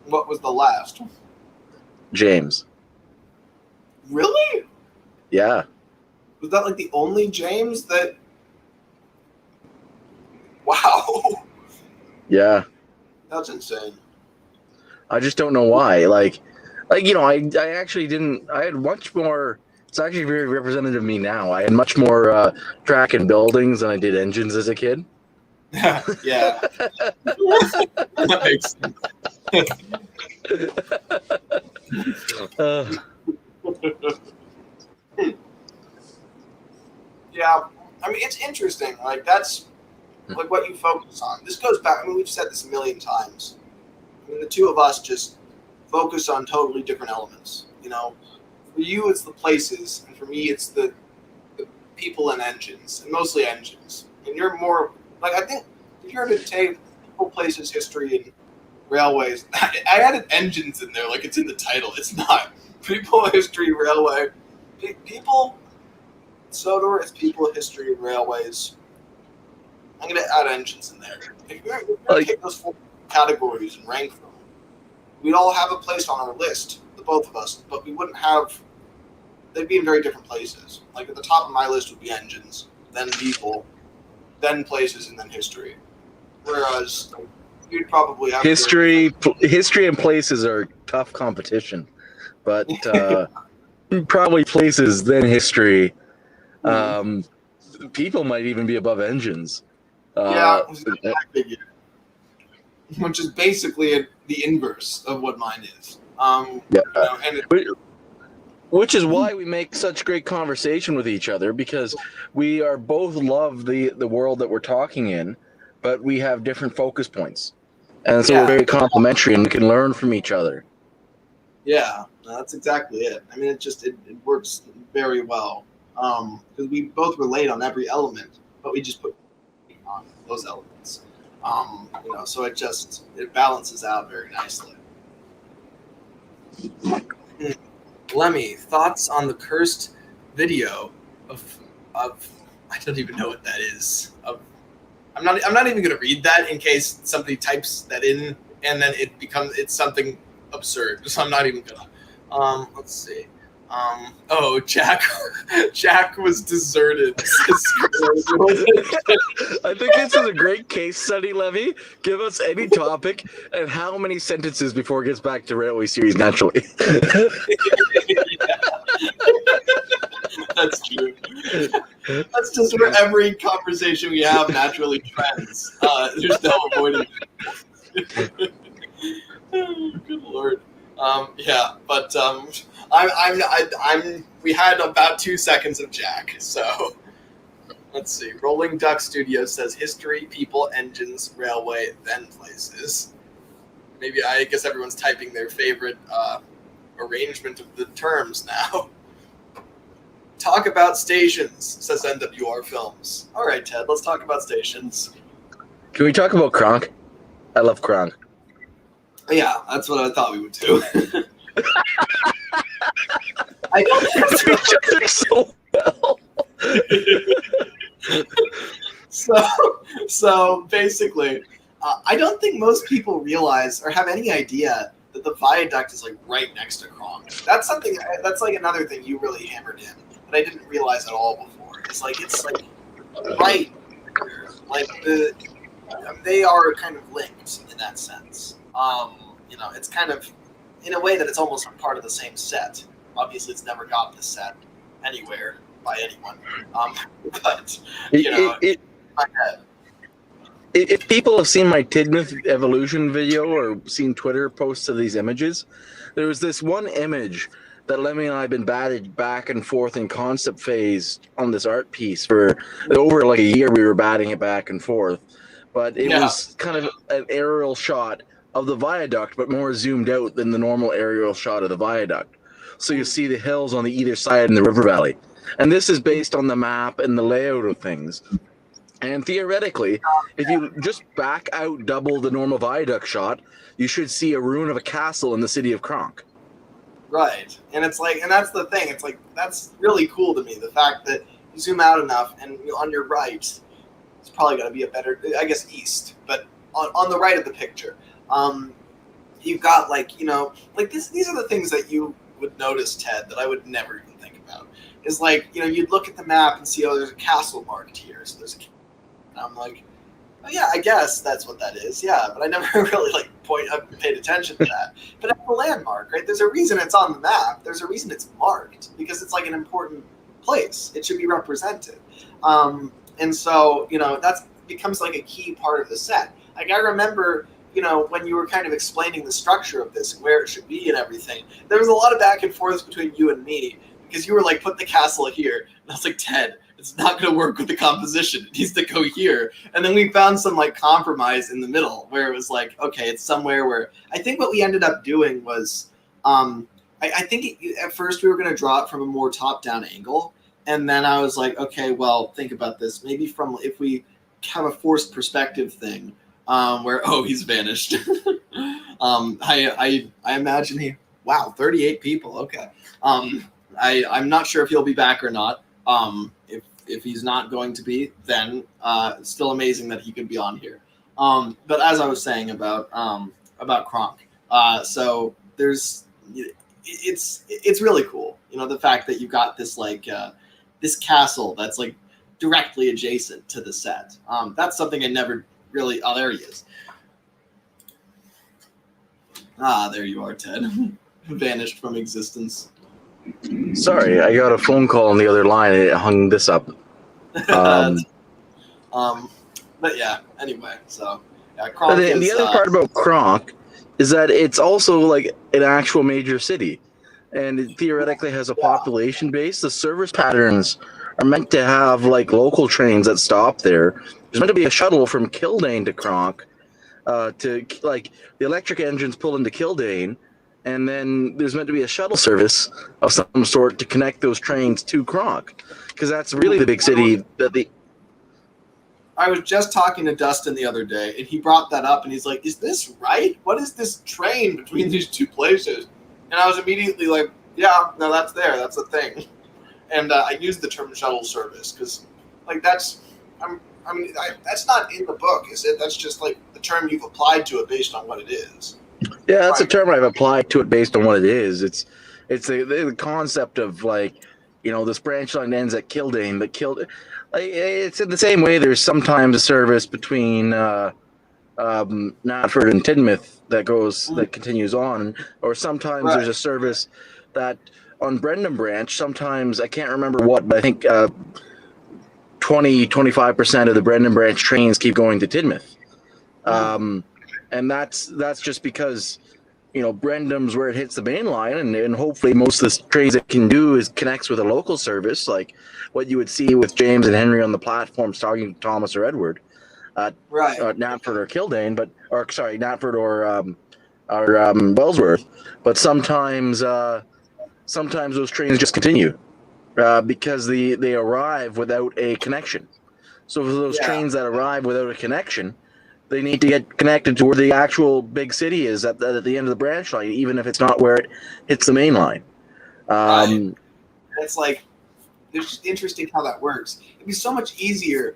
What was the last? James. Really? Yeah. Was that like the only James that... Wow. Yeah. That's insane. I just don't know why. Like you know, I actually didn't. I had much more. It's actually very representative of me now. I had much more track and buildings than I did engines as a kid. Yeah. That makes sense. Yeah. I mean, it's interesting. Like, that's like what you focus on. This goes back. I mean, we've said this a million times. I mean, the two of us just focus on totally different elements. You know, for you, it's the places, and for me, it's the people and engines, and mostly engines. And you're more like, I think if you were to take people, places, history, and railways, I added engines in there like it's in the title. It's not. People, history, railway. People, Sodor is people, history, and railways. I'm going to add engines in there. If you're going to take those 4 categories and rank them, we'd all have a place on our list, the both of us, but we wouldn't have, they'd be in very different places. Like at the top of my list would be engines, then people, then places, and then history. Whereas you'd probably have history and places are tough competition, but probably places, then history. People might even be above engines. Which is basically the inverse of what mine is. Which is why we make such great conversation with each other, because we are both love the world that we're talking in, but we have different focus points. And so we're very complementary and we can learn from each other. Yeah, that's exactly it. I mean, it works very well. Because we both relate on every element, but we just put on those elements. You know, so it balances out very nicely. Lemmy, thoughts on the cursed video of I don't even know what that is. I'm not even gonna read that in case somebody types that in and then it's something absurd. So I'm not even gonna. Let's see. Jack was deserted. I think this is a great case study, Levy. Give us any topic and how many sentences before it gets back to Railway series naturally. That's true. That's just where every conversation we have naturally trends. There's no avoiding it. Good Lord. We had about 2 seconds of Jack, so let's see. Rolling Duck Studios says history, people, engines, railway, then places. Maybe I guess everyone's typing their favorite arrangement of the terms now. Talk about stations, says NWR Films. All right, Ted, let's talk about stations. Can we talk about Kronk? I love Kronk. Yeah, that's what I thought we would do. I don't Each other so well. So basically, I don't think most people realize or have any idea that the viaduct is like right next to Kronk. That's something. That's like another thing you really hammered in that I didn't realize at all before. It's like right there. Like they are kind of linked in that sense. It's kind of in a way that it's almost part of the same set. Obviously, it's never got this set anywhere by anyone. But if people have seen my Tidmouth evolution video or seen Twitter posts of these images, there was this one image that Lemmy and I have been batted back and forth in concept phase on this art piece for over like a year. We were batting it back and forth, but it was kind of an aerial shot of the viaduct, but more zoomed out than the normal aerial shot of the viaduct. So you see the hills on the either side in the river valley. And this is based on the map and the layout of things. And theoretically, if you just back out double the normal viaduct shot, you should see a ruin of a castle in the city of Kronk. Right. And it's like, and that's the thing. It's like, that's really cool to me. The fact that you zoom out enough and on your right, it's probably going to be a better, I guess, east, but on the right of the picture, you've got these are the things that you would notice, Ted, that I would never even think about. Is like, you'd look at the map and see, oh, there's a castle marked here. So there's and I'm like, oh yeah, I guess that's what that is. Yeah, but I never really paid attention to that. But it's a landmark, right? There's a reason it's on the map. There's a reason it's marked because it's like an important place. It should be represented. And so, that becomes like a key part of the set. Like I remember, when you were kind of explaining the structure of this and where it should be and everything, there was a lot of back and forth between you and me because you were like, put the castle here. And I was like, Ted, it's not going to work with the composition. It needs to go here. And then we found some compromise in the middle where it was like, okay, it's somewhere where I think what we ended up doing was, I think at first we were going to draw it from a more top-down angle. And then I was like, okay, well, think about this. Maybe if we have a forced perspective thing where, he's vanished. I imagine 38 people. Okay. I'm not sure if he'll be back or not. If he's not going to be, then it's still amazing that he could be on here. But as I was saying about Kronk, so it's really cool. The fact that you got this this castle that's directly adjacent to the set. That's something I never really. Oh, there he is. There you are, Ted. Vanished from existence. Sorry, I got a phone call on the other line and it hung this up. But yeah, anyway, so yeah, Kronk the other part about Kronk is that it's also an actual major city, and it theoretically has a population base. The service patterns are meant to have local trains that stop there. There's meant to be a shuttle from Kildane to Kronk, to the electric engines pull into Kildane. And then there's meant to be a shuttle service of some sort to connect those trains to Kronk, because that's really the big city that I was just talking to Dustin the other day, and he brought that up, and he's like, "Is this right? What is this train between these two places?" And I was immediately like, "Yeah, no, that's there. That's a thing." And I used the term shuttle service because, that's not in the book, is it? That's just the term you've applied to it based on what it is. Yeah, that's a term I've applied to it based on what it is. It's the concept of this branch line ends at Kildane, but it's in the same way. There's sometimes a service between Natford and Tidmouth that continues on, or sometimes there's a service that on Brendan Branch. Sometimes I can't remember what, but I think 25% of the Brendan Branch trains keep going to Tidmouth. And that's just because, Brendam's where it hits the main line, and hopefully most of the trains it can do is connects with a local service, like what you would see with James and Henry on the platforms talking to Thomas or Edward at Natford or Kildane, Natford or or Wellsworth, but sometimes those trains just continue because they arrive without a connection. So for those Yeah. trains that arrive without a connection, they need to get connected to where the actual big city is at the end of the branch line, even if it's not where it hits the main line. Right. It's like, it's just interesting how that works. It'd be so much easier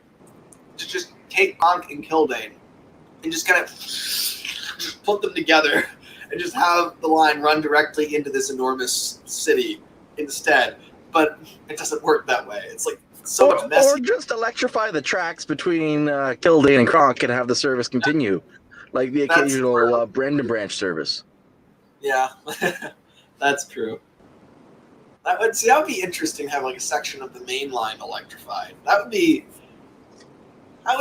to just take Ankh and Kildane and just kind of just put them together and just have the line run directly into this enormous city instead. But it doesn't work that way. It's like so much Or messy. just electrify the tracks between Kildane and Kronk and have the service continue, like the That's occasional Brendan branch service. Yeah, that's true. That would be interesting to have like a section of the main line electrified. That would be.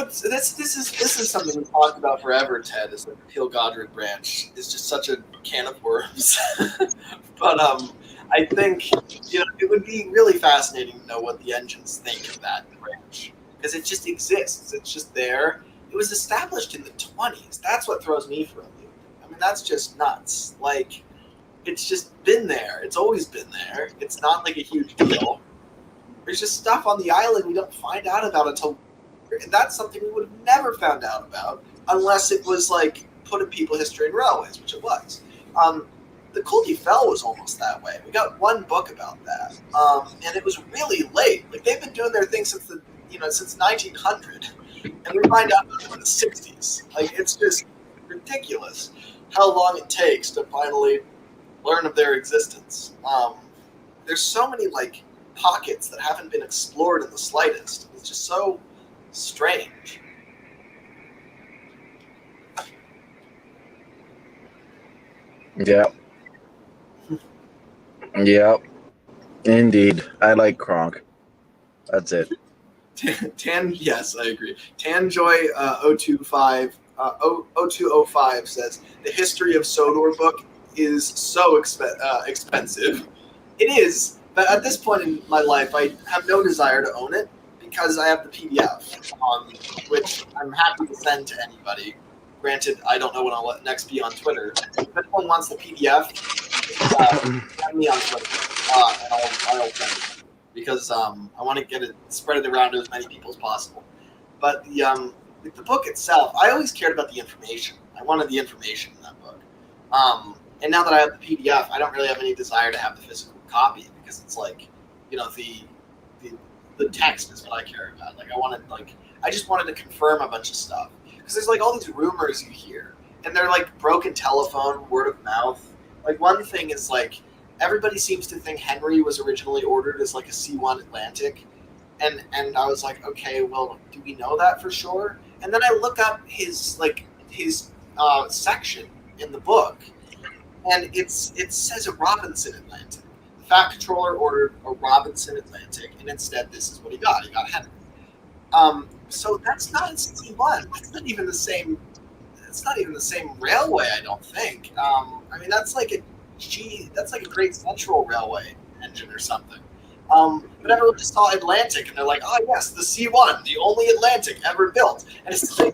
This is something we've talked about forever, Ted. Is like the Peel Godred branch is just such a can of worms. But I think it would be really fascinating to know what the engines think of that branch, because it just exists. It's just there. It was established in the 20s. That's what throws me for a loop. I mean, that's just nuts. Like, it's just been there. It's always been there. It's not like a huge deal. There's just stuff on the island we don't find out about until. And that's something we would have never found out about unless it was like put in People, History, and Railways, which it was. The Culdee Fell was almost that way. We got one book about that, and it was really late. Like they've been doing their thing since 1900, and we find out about it in the 60s. Like it's just ridiculous how long it takes to finally learn of their existence. There's so many like pockets that haven't been explored in the slightest. It's just so strange. Yep. Yep. Indeed. I like Kronk. That's it. Yes, I agree. Tanjoy 0205 says the History of Sodor book is so expensive. It is, but at this point in my life, I have no desire to own it because I have the PDF, which I'm happy to send to anybody. Granted, I don't know when I'll next be on Twitter. If anyone wants the PDF, send me on Twitter, and I'll send it. Because I want to get it spread it around to as many people as possible. But the book itself, I always cared about the information. I wanted the information in that book. And now that I have the PDF, I don't really have any desire to have the physical copy because it's like, the text is what I care about. Like I just wanted to confirm a bunch of stuff because there's like all these rumors you hear, and they're like broken telephone, word of mouth. Like one thing is like, everybody seems to think Henry was originally ordered as like a C1 Atlantic. And I was like, okay, well, do we know that for sure? And then I look up his section in the book, and it says a Robinson Atlantic. The Fat Controller ordered a Robinson Atlantic, and instead this is what he got. He got Henry. So that's not a C1. That's not even the same. It's not even the same railway, I don't think. I mean, that's like a Great Central Railway engine or something. But everyone just saw Atlantic, and they're like, oh, yes, the C1, the only Atlantic ever built. And it's like,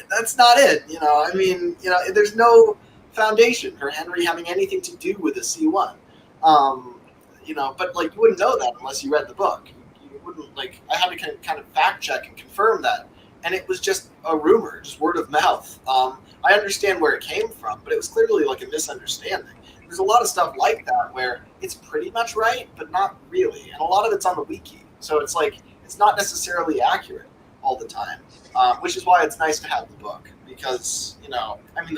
that's not it, I mean, there's no foundation for Henry having anything to do with a C1. But, like, you wouldn't know that unless you read the book. You wouldn't, like, I had to kind of fact check and confirm that. And it was just a rumor, just word of mouth. I understand where it came from, but it was clearly, like, a misunderstanding. There's a lot of stuff like that where it's pretty much right, but not really. And a lot of it's on the wiki. So it's like, it's not necessarily accurate all the time, which is why it's nice to have the book because, the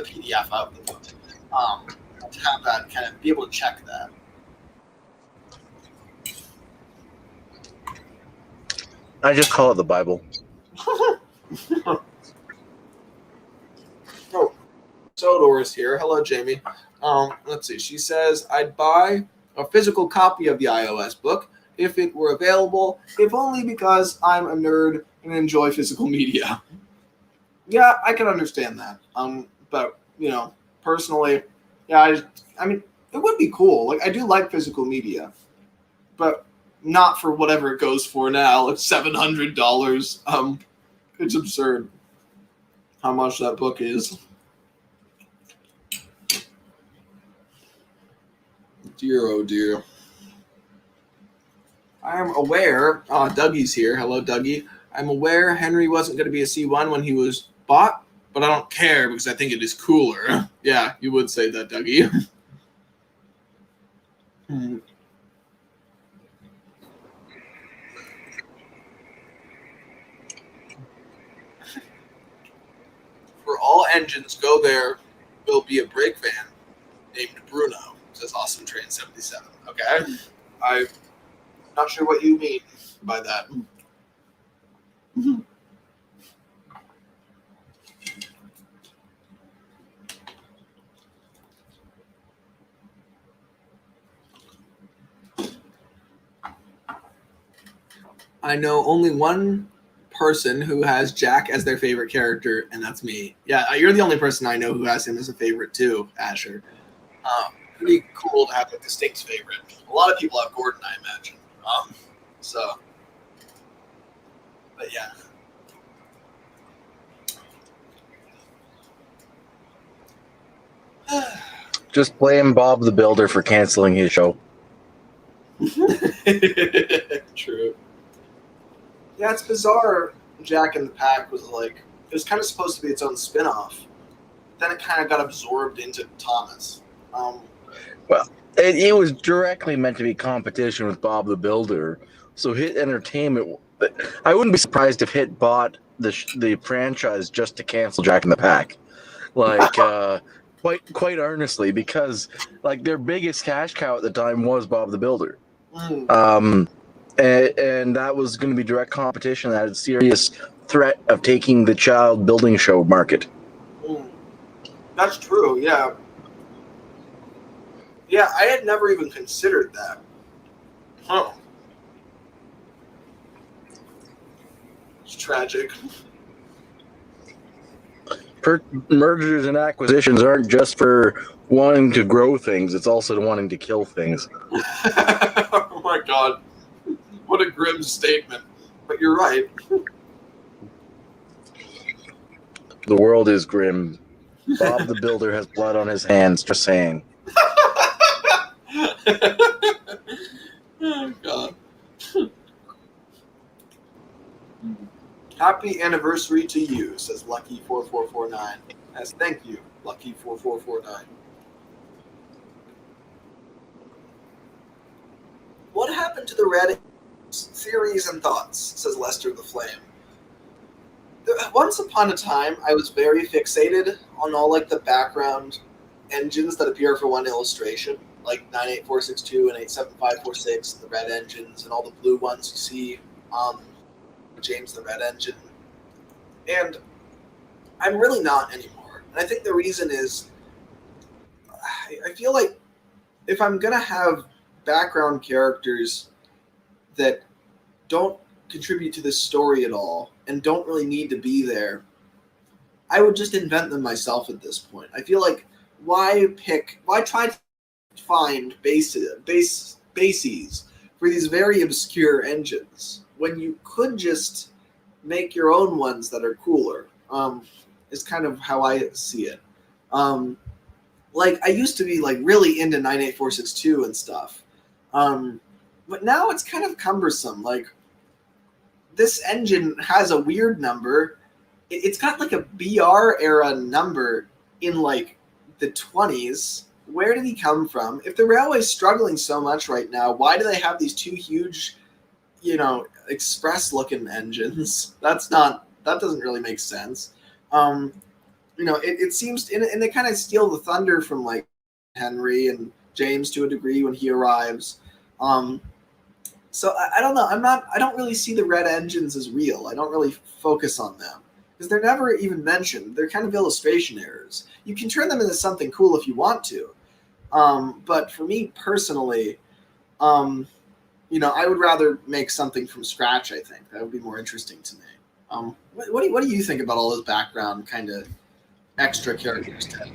PDF of the book, to have that kind of be able to check that. I just call it the Bible. Oh, Sodor is here. Hello, Jamie. Let's see. She says, I'd buy a physical copy of the iOS book if it were available, if only because I'm a nerd and enjoy physical media. Yeah, I can understand that. But, personally, yeah, I mean, it would be cool. Like, I do like physical media, but not for whatever it goes for now. It's $700. It's absurd how much that book is. Dear, oh dear. I am aware, Dougie's here. Hello, Dougie. I'm aware Henry wasn't going to be a C1 when he was bought, but I don't care because I think it is cooler. Yeah, you would say that, Dougie. For all engines, go there will be a brake van named Bruno, says Awesome Train 77. Okay? I'm not sure what you mean by that. I know only one person who has Jack as their favorite character, and that's me. Yeah, you're the only person I know who has him as a favorite too, Asher. Pretty cool to have a distinct favorite. A lot of people have Gordon, I imagine. But yeah. Just blame Bob the Builder for canceling his show. True. Yeah, it's bizarre. Jack in the Pack was like, it was kind of supposed to be its own spin-off. Then it kind of got absorbed into Thomas. Well, it was directly meant to be competition with Bob the Builder. So Hit Entertainment, I wouldn't be surprised if Hit bought the franchise just to cancel Jack in the Pack. Like, quite earnestly, because like their biggest cash cow at the time was Bob the Builder. And that was going to be direct competition. That had a serious threat of taking the child building show market. That's true, yeah. Yeah, I had never even considered that. Huh. It's tragic. Mergers and acquisitions aren't just for wanting to grow things, it's also wanting to kill things. Oh my god. What a grim statement. But you're right. The world is grim. Bob the Builder has blood on his hands, just saying. Oh god. Happy anniversary to you, says Lucky4449. As thank you, Lucky4449. What happened to the Red theories and thoughts, says Lester the Flame. Once upon a time, I was very fixated on all like the background engines that appear for one illustration, like 98462 and 87546, the red engines, and all the blue ones you see. James the Red Engine. And I'm really not anymore. And I think the reason is I feel like if I'm going to have background characters that don't contribute to this story at all and don't really need to be there, I would just invent them myself at this point. I feel like why try to find bases for these very obscure engines when you could just make your own ones that are cooler, is kind of how I see it. Like, I used to be, like, really into 98462 and stuff. But now it's kind of cumbersome. Like, this engine has a weird number. It's got, like, a BR-era number in, like, the 20s. Where did he come from? If the railway's struggling so much right now, why do they have these two huge, express-looking engines? That doesn't really make sense. It seems, and they kind of steal the thunder from like Henry and James to a degree when he arrives. So I don't know. I don't really see the red engines as real. I don't really focus on them because they're never even mentioned. They're kind of illustration errors. You can turn them into something cool if you want to. But for me personally, I would rather make something from scratch. I think that would be more interesting to me. What do you think about all those background kind of extra characters, Ted?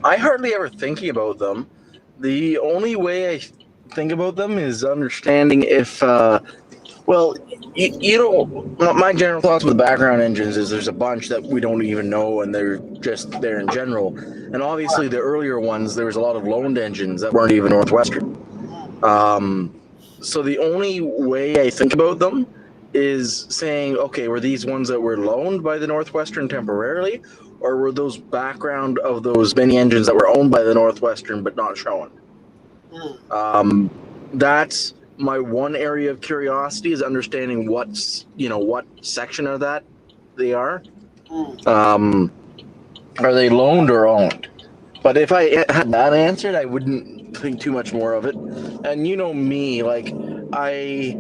I hardly ever think about them. The only way I think about them is understanding if Well, you know, my general thoughts with background engines is there's a bunch that we don't even know, and they're just there in general. And obviously, the earlier ones, there was a lot of loaned engines that weren't even Northwestern. So the only way I think about them is saying, okay, were these ones that were loaned by the Northwestern temporarily, or were those background of those many engines that were owned by the Northwestern but not shown? That's my one area of curiosity, is understanding what section of that they are. Are they loaned or owned? But if I had that answered, I wouldn't think too much more of it. And you know me, like I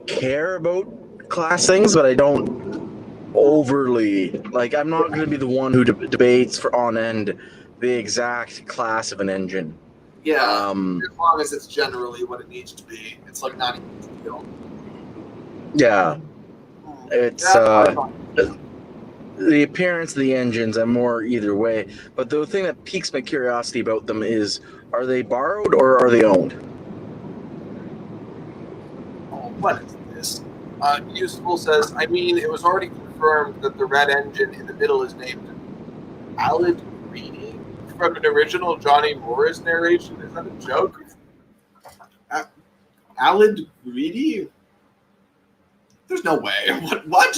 care about class things, but I don't overly like. I'm not going to be the one who debates for on end the exact class of an engine. Yeah, as long as it's generally what it needs to be. It's like not even a big deal. Yeah, it's the appearance of the engines. I'm more either way. But the thing that piques my curiosity about them is: are they borrowed or are they owned? Oh, what is this? Useful says, I mean, it was already confirmed that the red engine in the middle is named Alid Greedy from an original Johnny Morris narration. Is that a joke? Alid Greedy? There's no way. What?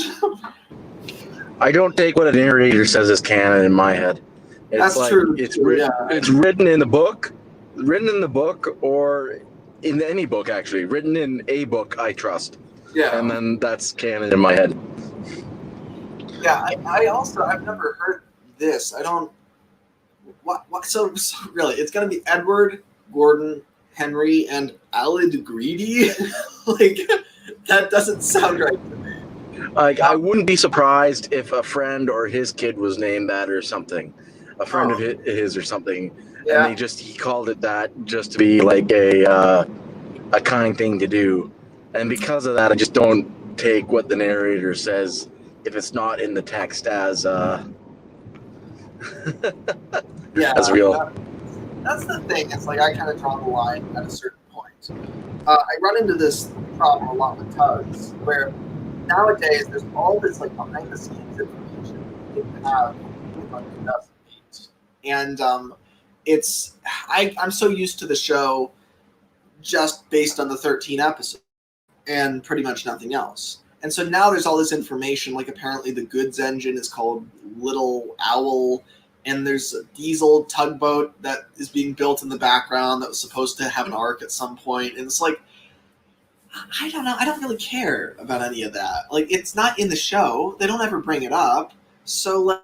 I don't take what a narrator says as canon in my head. It's That's like, true. It's written in the book, or in any book, actually. Written in a book I trust. Yeah. And then that's canon in my head. Yeah, I've never heard this. I don't. What? So really, it's going to be Edward, Gordon, Henry, and Alid Greedy? Like, that doesn't sound right to me. Like, I wouldn't be surprised if a friend or his kid was named that or something. A friend of his or something. Yeah. And he called it that just to be like a kind thing to do. And because of that, I just don't take what the narrator says if it's not in the text as as real. That's the thing. It's like I kind of draw the line at a certain point. I run into this problem a lot with Tugs, where nowadays there's all this like behind the scenes information you didn't have in like 2008, and I'm so used to the show just based on the 13 episodes and pretty much nothing else. And so now there's all this information, like apparently the goods engine is called Little Owl, and there's a diesel tugboat that is being built in the background that was supposed to have an arc at some point. And it's like, I don't know. I don't really care about any of that. Like, it's not in the show. They don't ever bring it up. So, like,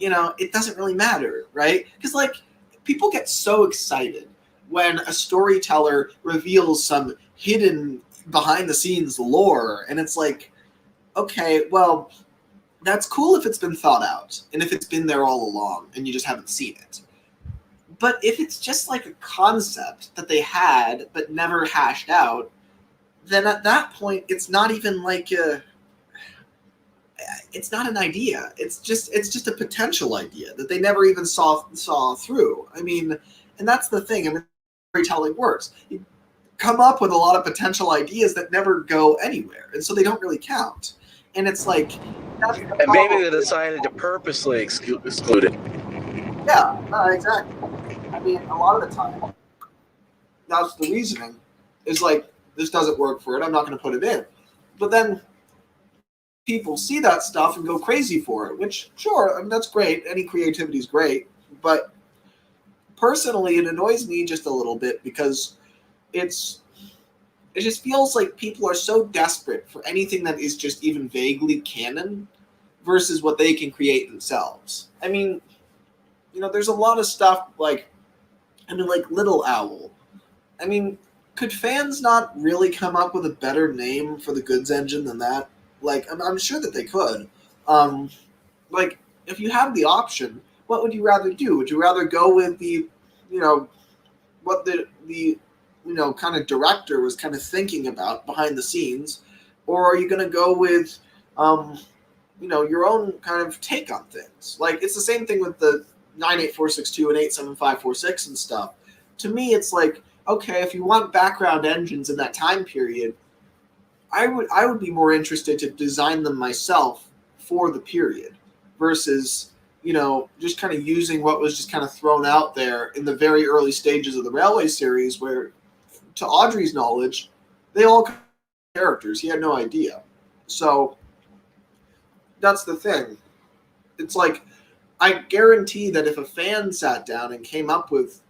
it doesn't really matter, right? Because, like, people get so excited when a storyteller reveals some hidden behind-the-scenes lore. And it's like, okay, well, that's cool if it's been thought out and if it's been there all along and you just haven't seen it. But if it's just like a concept that they had but never hashed out, then at that point it's not even like it's not an idea. It's just a potential idea that they never even saw through. I mean, and that's the thing. I mean, storytelling works. You come up with a lot of potential ideas that never go anywhere, and so they don't really count. And it's like, and maybe they decided to purposely exclude it. Yeah, exactly. I mean, a lot of the time, that's the reasoning. Is like, this doesn't work for it. I'm not going to put it in. But then people see that stuff and go crazy for it. Which, sure, I mean, that's great. Any creativity is great. But personally, it annoys me just a little bit because it just feels like people are so desperate for anything that is just even vaguely canon versus what they can create themselves. I mean, there's a lot of stuff like Little Owl. I mean, could fans not really come up with a better name for the goods engine than that? Like, I'm sure that they could. Like, if you have the option, what would you rather do? Would you rather go with the, what the kind of director was kind of thinking about behind the scenes, or are you going to go with, your own kind of take on things? Like, it's the same thing with the 98462 and 87546 and stuff. To me, it's like, okay, if you want background engines in that time period, I would be more interested to design them myself for the period versus, just kind of using what was just kind of thrown out there in the very early stages of the Railway series, where, to Audrey's knowledge, they all characters. He had no idea. So that's the thing. It's like, I guarantee that if a fan sat down and came up with,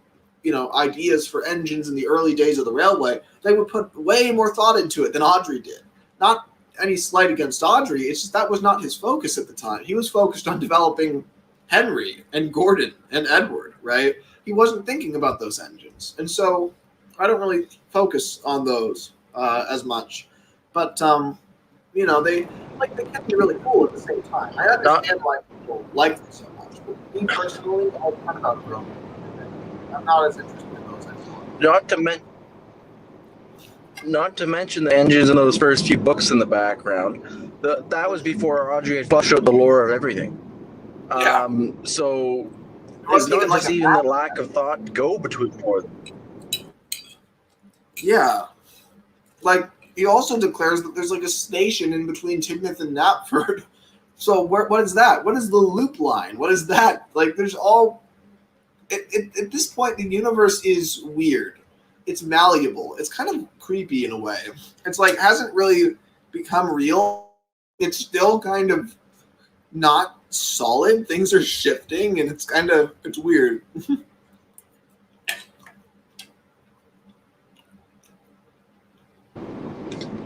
ideas for engines in the early days of the Railway, they would put way more thought into it than Audrey did. Not any slight against Audrey, it's just that was not his focus at the time. He was focused on developing Henry and Gordon and Edward, right? He wasn't thinking about those engines. And so I don't really focus on those as much. But, they can be really cool at the same time. I understand why people like them so much. But me personally, I'm kind of outgrown. I'm not as interested in those anymore. Not to mention the engines in those first few books in the background. That was before Audrey had flushed out the lore of everything. Yeah. So it's not just even the lack of thought to go between four of them. Yeah. Like, he also declares that there's like a station in between Tidmouth and Knapford. So what is that? What is the loop line? What is that? Like, there's all... At this point, the universe is weird. It's malleable. It's kind of creepy in a way. It's like, hasn't really become real. It's still kind of not solid. Things are shifting, and it's weird.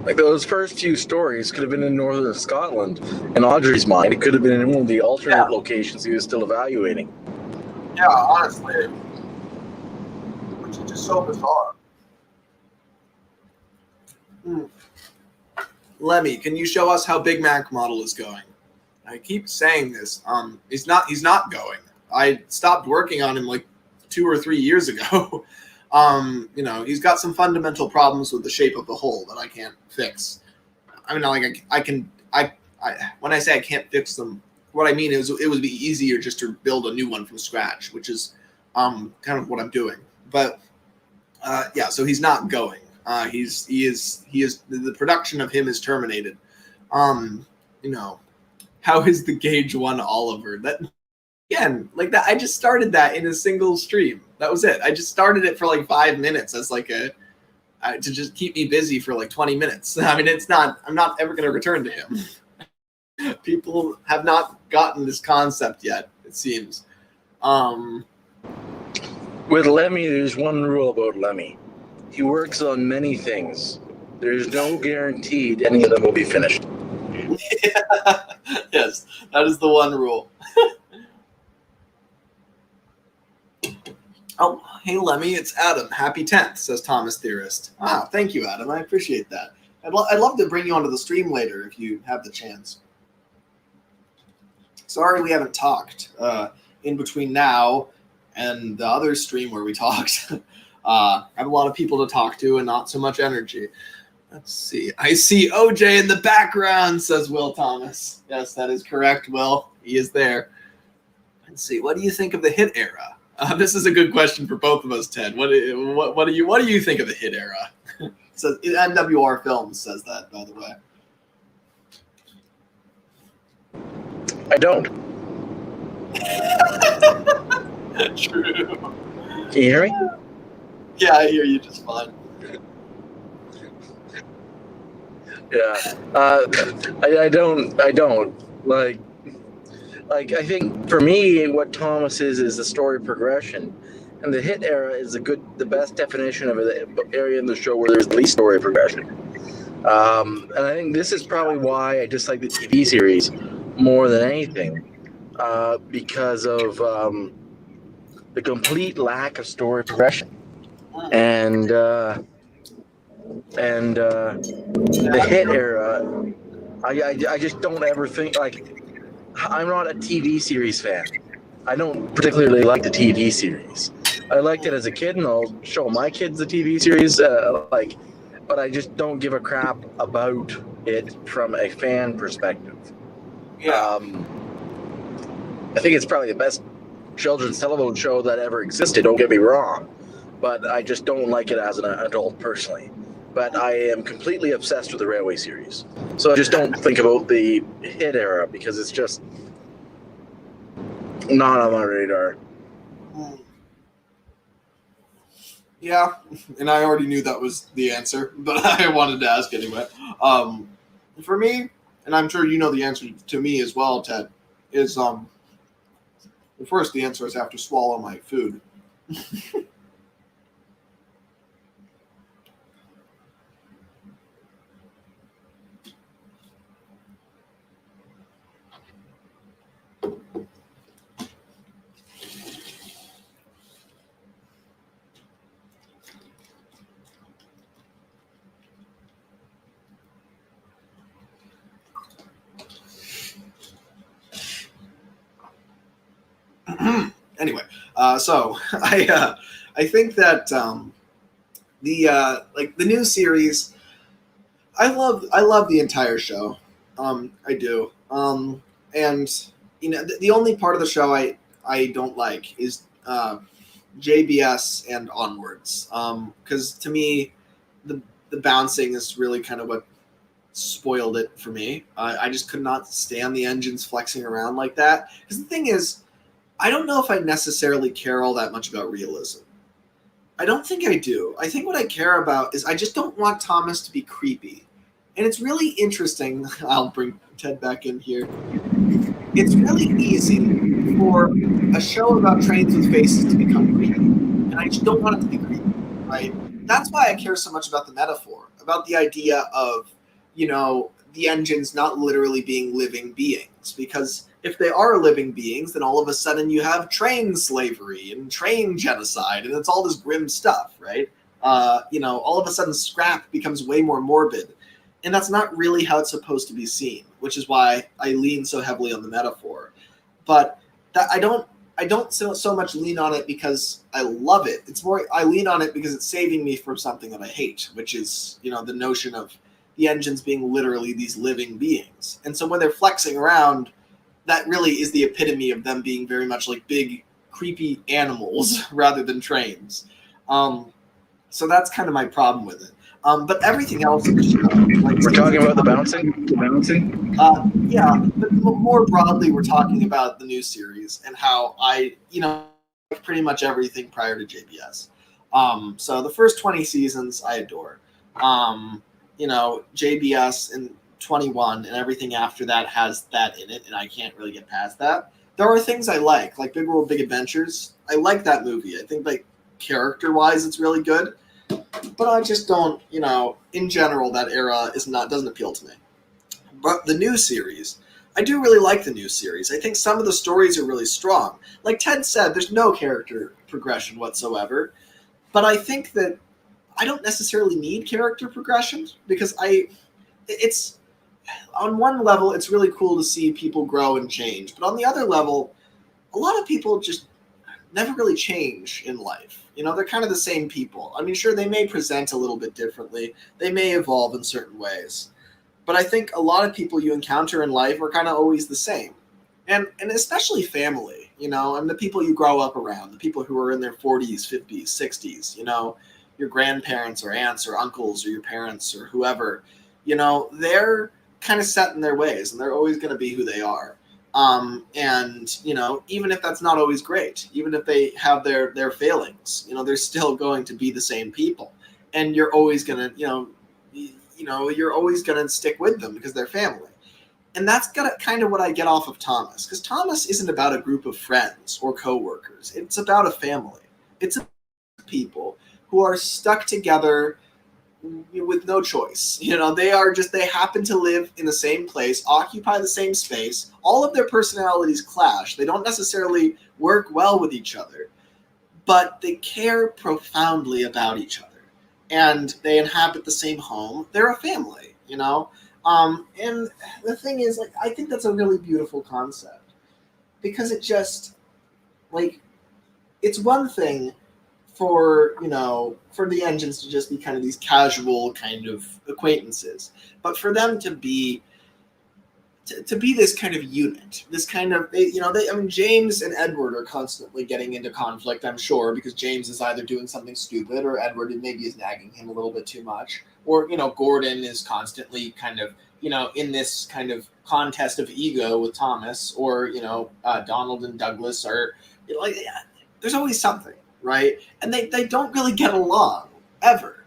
Like, those first few stories could have been in northern Scotland. In Audrey's mind, it could have been in one of the alternate locations he was still evaluating. Yeah, honestly. Which is just so bizarre. Lemmy, can you show us how Big Mac model is going? I keep saying this. He's not going. I stopped working on him like 2 or 3 years ago. He's got some fundamental problems with the shape of the hole that I can't fix. I mean, like when I say I can't fix them, what I mean is it would be easier just to build a new one from scratch, which is kind of what I'm doing. But so he's not going. He is the production of him is terminated. How is the Gauge 1 Oliver? That again, like that, I just started that in a single stream. That was it. I just started it for like 5 minutes as like to just keep me busy for like 20 minutes. I mean, I'm not ever going to return to him. People have not gotten this concept yet, it seems. With Lemmy, there's one rule about Lemmy. He works on many things. There's no guaranteed any of them will be finished. Yeah. Yes, that is the one rule. Oh, hey Lemmy, it's Adam. Happy 10th, says Thomas Theorist. Thank you, Adam. I appreciate that. I'd love to bring you onto the stream later if you have the chance. Sorry we haven't talked in between now and the other stream where we talked. I have a lot of people to talk to and not so much energy. Let's see. I see OJ in the background, says Will Thomas. Yes, that is correct, Will. He is there. Let's see. What do you think of the hit era? This is a good question for both of us, Ted. What do you think of the hit era? So NWR Films says that, by the way. I don't. True. Can you hear me? Yeah, I hear you just fine. Yeah. I don't. Like, I think for me, what Thomas is the story progression. And the hit era is the best definition of an area in the show where there's the least story progression. And I think this is probably why I dislike the TV series more than anything, because of the complete lack of story progression, and the hit era. I just don't ever think like I'm not a TV series fan. I don't particularly like the TV series. I liked it as a kid, and I'll show my kids the TV series. But I just don't give a crap about it from a fan perspective. Yeah. I think it's probably the best children's television show that ever existed. Don't get me wrong, but I just don't like it as an adult personally. but I am completely obsessed with the Railway series. So I just don't think about the hit era because it's just not on my radar. Yeah, and I already knew that was the answer, but I wanted to ask anyway. For me, and I'm sure you know the answer to me as well, Ted, is first the answer is I have to swallow my food. Anyway, so I think that the new series, I love the entire show. I do. And the only part of the show I don't like is JBS and onwards. Because to me, the bouncing is really kind of what spoiled it for me. I just could not stand the engines flexing around like that. Because the thing is, I don't know if I necessarily care all that much about realism. I don't think I do. I think what I care about is I just don't want Thomas to be creepy. And it's really interesting. I'll bring Ted back in here. It's really easy for a show about trains with faces to become creepy. And I just don't want it to be creepy, right? That's why I care so much about the metaphor, about the idea of, the engines not literally being living beings. Because if they are living beings, then all of a sudden you have train slavery and train genocide, and it's all this grim stuff, right? All of a sudden scrap becomes way more morbid. And that's not really how it's supposed to be seen, which is why I lean so heavily on the metaphor. But that I don't so much lean on it because I love it. It's more I lean on it because it's saving me from something that I hate, which is, the notion of the engines being literally these living beings. And so when they're flexing around, that really is the epitome of them being very much like big, creepy animals rather than trains. So that's kind of my problem with it. But everything else in the show, like We're talking about the bouncing? Yeah, but more broadly, we're talking about the new series and how I, like pretty much everything prior to JBS. So the first 20 seasons I adore. JBS and 21 and everything after that has that in it, and I can't really get past that. There are things I like Big World, Big Adventures. I like that movie. I think character-wise, it's really good. But I just don't, in general, that era doesn't appeal to me. But the new series, I do really like the new series. I think some of the stories are really strong. Like Ted said, there's no character progression whatsoever. But I think that I don't necessarily need character progression because it's on one level, it's really cool to see people grow and change. But on the other level, a lot of people just never really change in life. They're kind of the same people. I mean, sure, they may present a little bit differently. They may evolve in certain ways. But I think a lot of people you encounter in life are kind of always the same. And especially family, and the people you grow up around, the people who are in their 40s, 50s, 60s, your grandparents or aunts or uncles or your parents or whoever, they're kind of set in their ways and they're always going to be who they are. And even if that's not always great, even if they have their failings, they're still going to be the same people, and you're always gonna you're always gonna stick with them because they're family. And that's kind of what I get off of Thomas, because Thomas isn't about a group of friends or coworkers. It's about a family. It's about people who are stuck together with no choice. They happen to live in the same place, occupy the same space. All of their personalities clash. They don't necessarily work well with each other, but they care profoundly about each other. And they inhabit the same home. They're a family, And the thing is, I think that's a really beautiful concept, because it just, it's one thing for the engines to just be kind of these casual kind of acquaintances, but for them to be to be this kind of unit, this kind of, I mean, James and Edward are constantly getting into conflict, I'm sure, because James is either doing something stupid or Edward maybe is nagging him a little bit too much, or, Gordon is constantly kind of, in this kind of contest of ego with Thomas, or, Donald and Douglas are, there's always something, right? And they don't really get along, ever.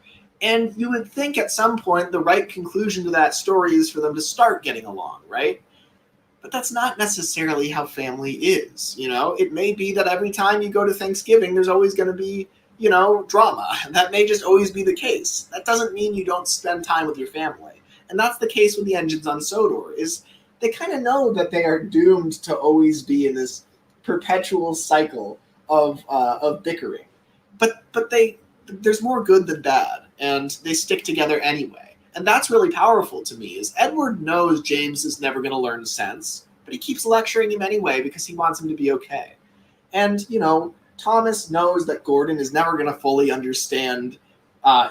And you would think at some point the right conclusion to that story is for them to start getting along, right? But that's not necessarily how family is, It may be that every time you go to Thanksgiving, there's always going to be, drama. And that may just always be the case. That doesn't mean you don't spend time with your family. And that's the case with the engines on Sodor, is they kind of know that they are doomed to always be in this perpetual cycle of bickering. But there's more good than bad. And they stick together anyway. And that's really powerful to me, is Edward knows James is never going to learn sense, but he keeps lecturing him anyway because he wants him to be okay. And, Thomas knows that Gordon is never going to fully understand,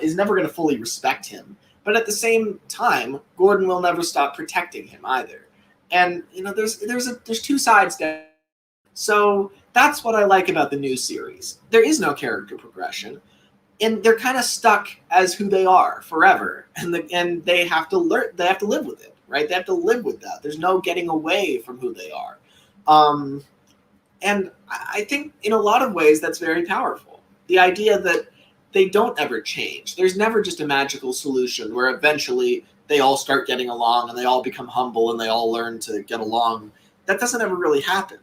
is never going to fully respect him. But at the same time, Gordon will never stop protecting him either. And, there's two sides to it. So that's what I like about the new series. There is no character progression. And they're kind of stuck as who they are forever, and they have to learn. They have to live with it, right? They have to live with that. There's no getting away from who they are, and I think in a lot of ways that's very powerful. The idea that they don't ever change. There's never just a magical solution where eventually they all start getting along and they all become humble and they all learn to get along. That doesn't ever really happen.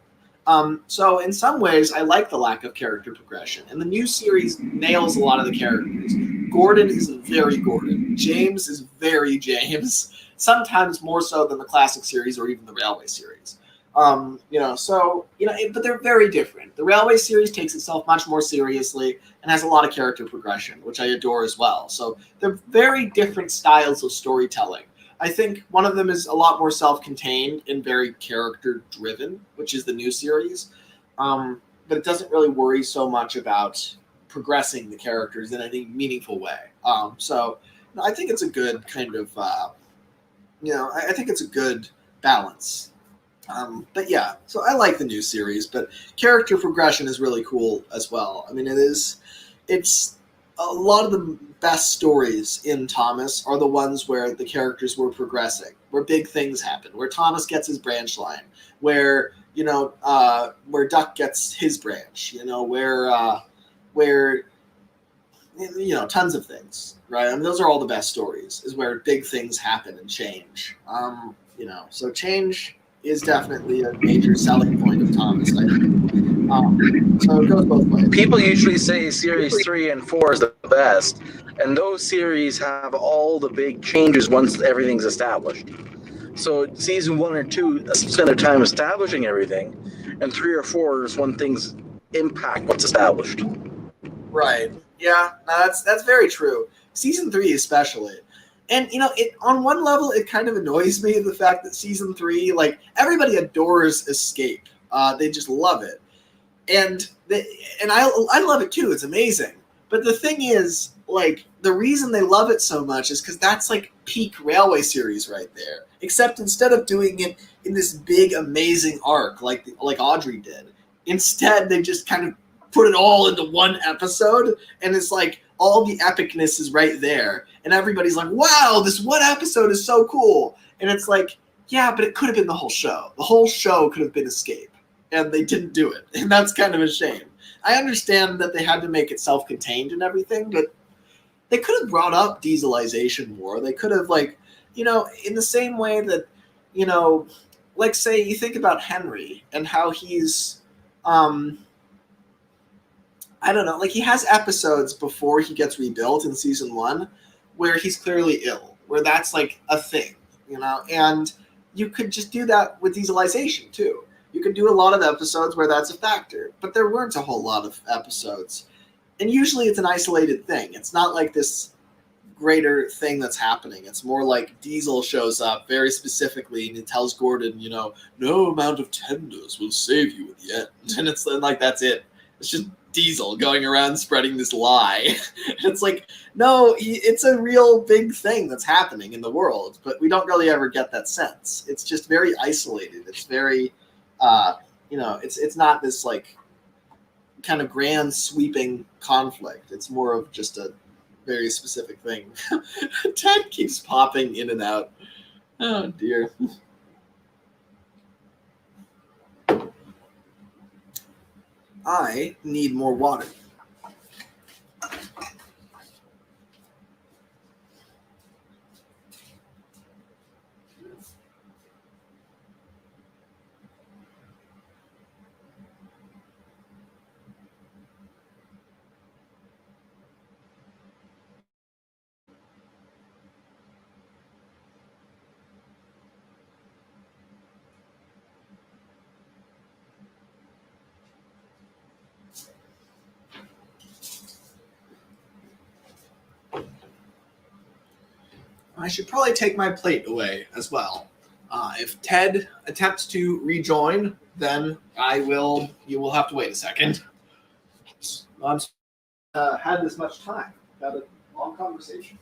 So in some ways, I like the lack of character progression. And the new series nails a lot of the characters. Gordon is very Gordon. James is very James. Sometimes more so than the classic series or even the Railway series. But they're very different. The Railway series takes itself much more seriously and has a lot of character progression, which I adore as well. So they're very different styles of storytelling. I think one of them is a lot more self-contained and very character-driven, which is the new series. But it doesn't really worry so much about progressing the characters in any meaningful way. So I think it's a good kind of, I think it's a good balance. But yeah, so I like the new series, but character progression is really cool as well. I mean, it's a lot of the best stories in Thomas are the ones where the characters were progressing, where big things happen, where Thomas gets his branch line, where Duck gets his branch, where tons of things, right? I mean, those are all the best stories, is where big things happen and change. So change is definitely a major selling point of Thomas, I think. So it goes both ways. People usually say series 3 and 4 is the best, and those series have all the big changes once everything's established. So season 1 or 2 spend their time establishing everything, and 3 or 4 is when things impact what's established. Right. Yeah, that's very true. Season 3 especially. And, on one level, it kind of annoys me, the fact that season 3, everybody adores Escape. They just love it. And I love it too. It's amazing. But the thing is, the reason they love it so much is because that's, peak Railway series right there. Except instead of doing it in this big, amazing arc like Audrey did, instead they just kind of put it all into one episode, and it's all the epicness is right there. And everybody's like, wow, this one episode is so cool. And it's yeah, but it could have been the whole show. The whole show could have been Escape. And they didn't do it. And that's kind of a shame. I understand that they had to make it self-contained and everything, but they could have brought up dieselization more. They could have, in the same way that, say you think about Henry and how he's, I don't know, he has episodes before he gets rebuilt in season 1 where he's clearly ill, where that's a thing, and you could just do that with dieselization too. You could do a lot of episodes where that's a factor, but there weren't a whole lot of episodes. And usually it's an isolated thing. It's not this greater thing that's happening. It's more Diesel shows up very specifically and he tells Gordon, no amount of tenders will save you at the end. And it's that's it. It's just Diesel going around spreading this lie. It's like, no, it's a real big thing that's happening in the world, but we don't really ever get that sense. It's just very isolated. It's very, it's not this like kind of grand sweeping conflict. It's more of just a very specific thing. Ted keeps popping in and out. Oh dear. I need more water. I should probably take my plate away as well. If Ted attempts to rejoin, then you will have to wait a second. I'm had this much time. Had a long conversation.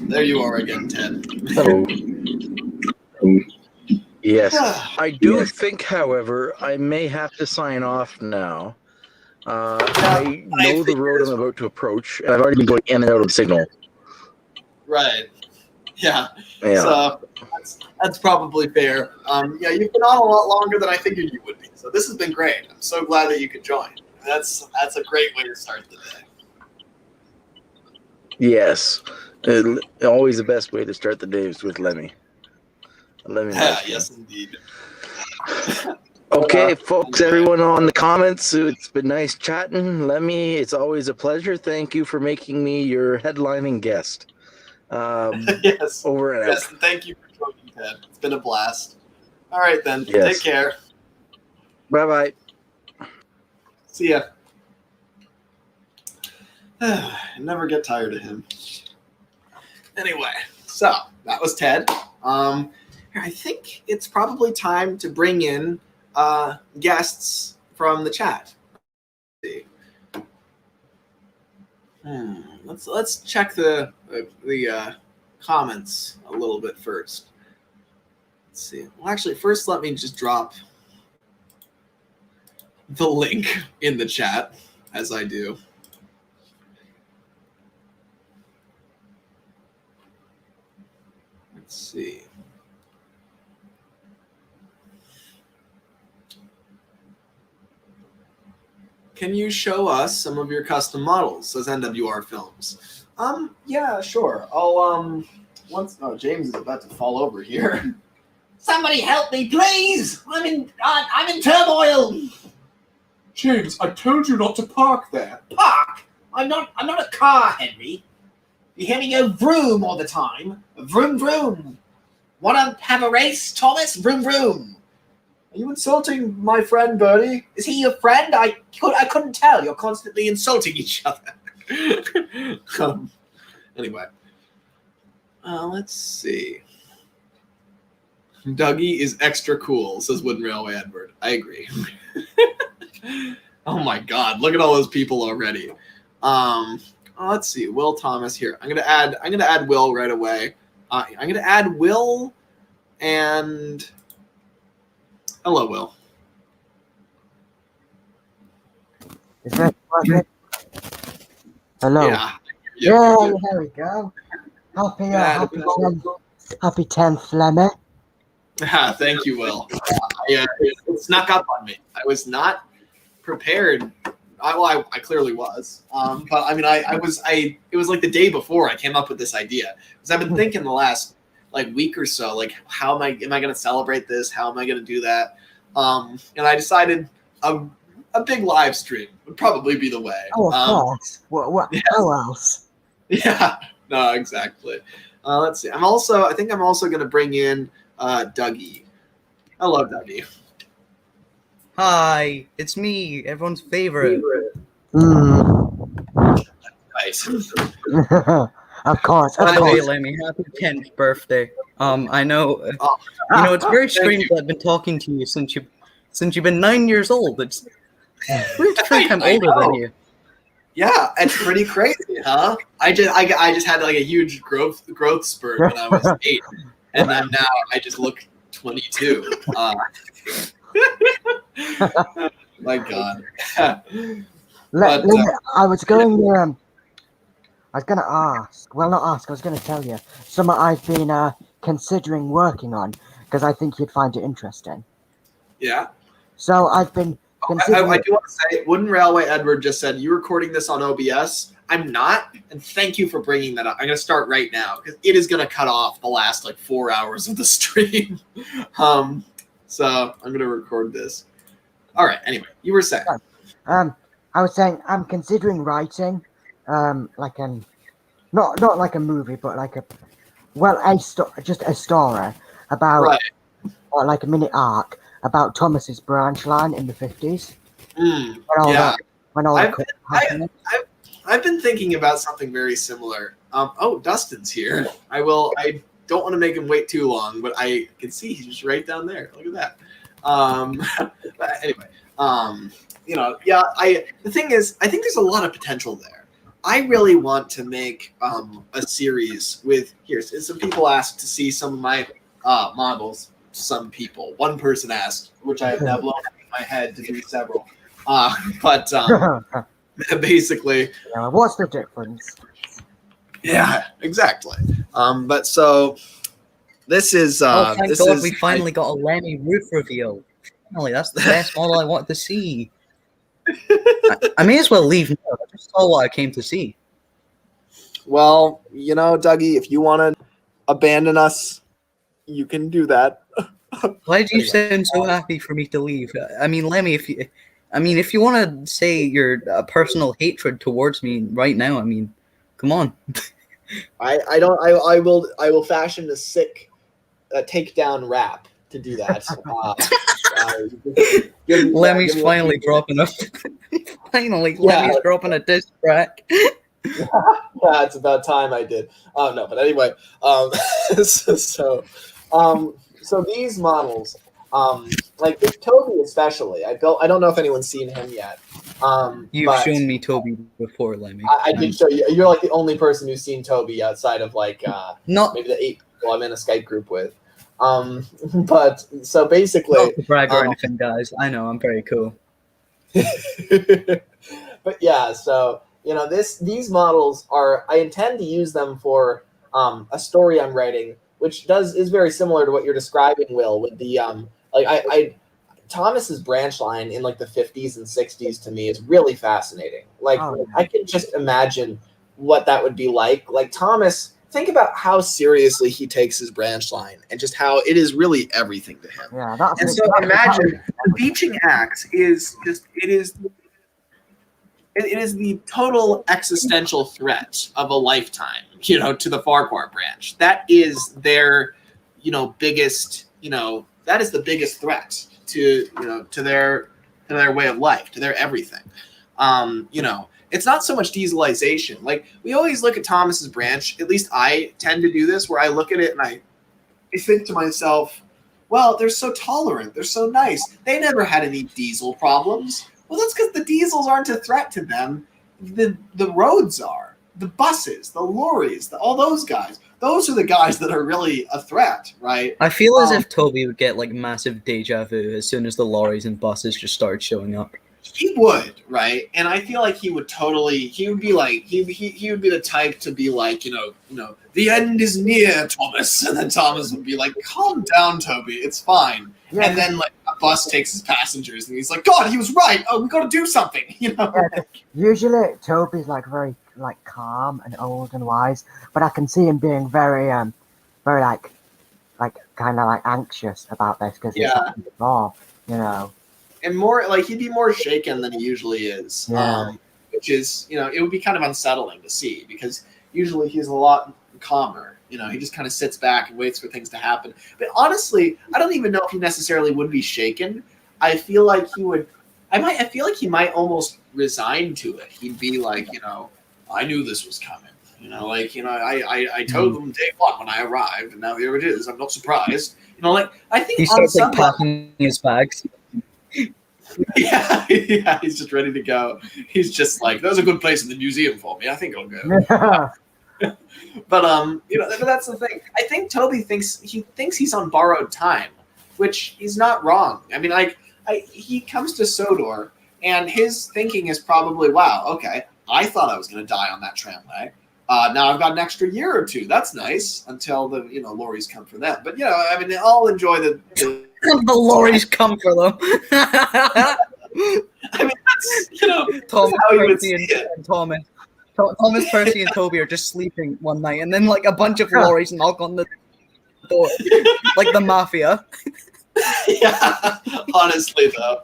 There you are again, Ted. Hello. Yes. I do think, however, I may have to sign off now. I know the road I'm about to approach, and I've already been going in and out of signal. Right. Yeah. So that's probably fair. You've been on a lot longer than I figured you would be. So this has been great. I'm so glad that you could join. That's a great way to start the day. Yes. Always the best way to start the day is with Lemmy. Yes, indeed. Okay, folks, everyone on the comments, it's been nice chatting. Lemmy, it's always a pleasure. Thank you for making me your headlining guest. Yes. Over and out. Yes, thank you for joining, Ted. It's been a blast. All right, then. Yes. Take care. Bye-bye. See ya. Never get tired of him. Anyway, so that was Ted. I think it's probably time to bring in guests from the chat. Let's check the comments a little bit first. Let's see. Well, actually, first let me just drop the link in the chat as I do. Let's see. Can you show us some of your custom models, says NWR Films? Yeah, sure. I'll James is about to fall over here. Somebody help me, please! I'm in turmoil. James, I told you not to park there. Park? I'm not a car, Henry. You hear me go vroom all the time. Vroom vroom. Wanna have a race, Thomas? Vroom vroom. Are you insulting my friend Bertie? Is he your friend? I couldn't tell. You're constantly insulting each other. Anyway. Let's see. Dougie is extra cool, says Wooden Railway Edward. I agree. Oh my god, look at all those people already. Let's see. Will Thomas here. I'm gonna add Will right away. I'm going to add Will and hello, Will. Is that right? Hello. Yeah. Yeah, there we go. Happy 10th, Lemmy. Thank you, Will. It snuck up on me. I was not prepared. I clearly was. But I mean, it was like the day before I came up with this idea, because I've been thinking the last like week or so, like, how am I going to celebrate this? How am I going to do that? And I decided a big live stream would probably be the way. Oh, of course. What? Yeah. How else? Yeah. No, exactly. Let's see. I think I'm also going to bring in Dougie. Hello, Dougie. Hi, it's me, everyone's favorite. Nice. Of course. By the way, Lemmy, happy 10th birthday. I know, it's very strange that I've been talking to you since you've been 9 years old. It's weird to think I'm older than you. Yeah, it's pretty crazy, huh? I just had like a huge growth spurt when I was 8, and then now I just look 22. My God. I was going to ask. Well, not ask. I was going to tell you something I've been considering working on, because I think you'd find it interesting. Yeah. So I've been considering. I do want to say, Wooden Railway Edward just said, you recording this on OBS? I'm not, and thank you for bringing that up. I'm going to start right now, because it is going to cut off the last like 4 hours of the stream. So I'm going to record this. All right. Anyway, you were saying. I was saying I'm considering writing, like not like a movie, but like just a story about, right. or like a mini arc about Thomas's branch line in the 50s. I've been thinking about something very similar. Dustin's here. I don't want to make him wait too long, but I can see he's just right down there. Look at that. But anyway, the thing is, I think there's a lot of potential there. I really want to make a series with some people asked to see some of my models. Some people, one person asked, which I have now blown up in my head to do several. But basically, what's the difference? Yeah, exactly. But so this is. Thank God we finally got a Lemmy roof reveal. Finally, that's the best model I wanted to see. I may as well leave now. I just saw what I came to see. Well, Dougie, if you want to abandon us, you can do that. Why do you sound so happy for me to leave? I mean, Lemmy, if you want to say your personal hatred towards me right now, I mean, come on. I will fashion a sick takedown rap to do that. Lemmy's finally dropping a Lemmy's dropping a diss track. Yeah, it's about time I did. No, but anyway, so these models, like Toby especially, I don't know if anyone's seen him yet. You've shown me Toby before, Lemmy. I did show you. You're like the only person who's seen Toby outside of like maybe the 8 people I'm in a Skype group with. But so basically, not to brag or anything, guys. I know I'm very cool. But yeah, so these models are. I intend to use them for a story I'm writing, which is very similar to what you're describing, Will, with the Thomas's branch line in like the 50s and 60s to me is really fascinating. Like I can just imagine what that would be like. Like Thomas, think about how seriously he takes his branch line and just how it is really everything to him. Yeah, and so imagine the beaching axe is the total existential threat of a lifetime, to the Farquhar branch. That is their, biggest, that is the biggest threat to their way of life, to their everything. It's not so much dieselization. Like we always look at Thomas's branch, at least I tend to do this, where I look at it and I think to myself, well, they're so tolerant. They're so nice. They never had any diesel problems. Well, that's because the diesels aren't a threat to them. The roads are. The buses, the lorries, all those guys. those are the guys that are really a threat, right? I feel as if Toby would get like massive deja vu as soon as the lorries and buses just started showing up. He would, right? And I feel like he would be like, he would be the type to be like, the end is near, Thomas. And then Thomas would be like, calm down, Toby, it's fine. Yeah. And then like a bus takes his passengers and he's like, God, he was right. Oh, we got to do something, Usually Toby's like very like calm and old and wise, but I can see him being very very like kind of like anxious about this because he's happened before, And more like he'd be more shaken than he usually is. Yeah. Which is, it would be kind of unsettling to see because usually he's a lot calmer. He just kind of sits back and waits for things to happen. But honestly, I don't even know if he necessarily would be shaken. I feel like he would. I feel like he might almost resign to it. He'd be like, I knew this was coming. I told them day one when I arrived, and now here it is. I'm not surprised. I think He on starts some like packing his bags. yeah, he's just ready to go. He's just like, there's a good place in the museum for me. I think I'll go. But but that's the thing. I think Toby thinks he's on borrowed time, which he's not wrong. I mean, he comes to Sodor, and his thinking is probably, wow, okay, I thought I was going to die on that tramway. Now I've got an extra year or two. That's nice until the lorries come for them. But I mean, they all enjoy the The lorries come for them. I mean, that's Thomas, how you would Percy, see it. and Thomas, Percy, and Toby are just sleeping one night, and then like a bunch of lorries knock on the door, like the mafia. Yeah, honestly though.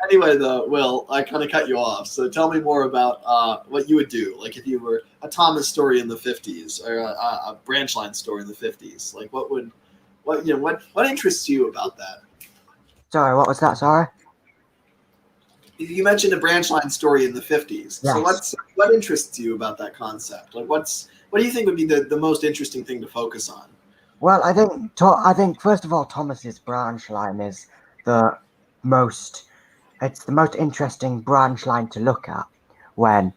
Anyway, though, Will, I kind of cut you off. So tell me more about what you would do, like if you were a Thomas story in the 50s or a branch line story in the 50s. Like, what interests you about that? Sorry, what was that? Sorry. You mentioned a branch line story in the 50s. Yes. So what interests you about that concept? Like, what do you think would be the most interesting thing to focus on? Well, I think first of all, Thomas's branch line is the most interesting branch line to look at when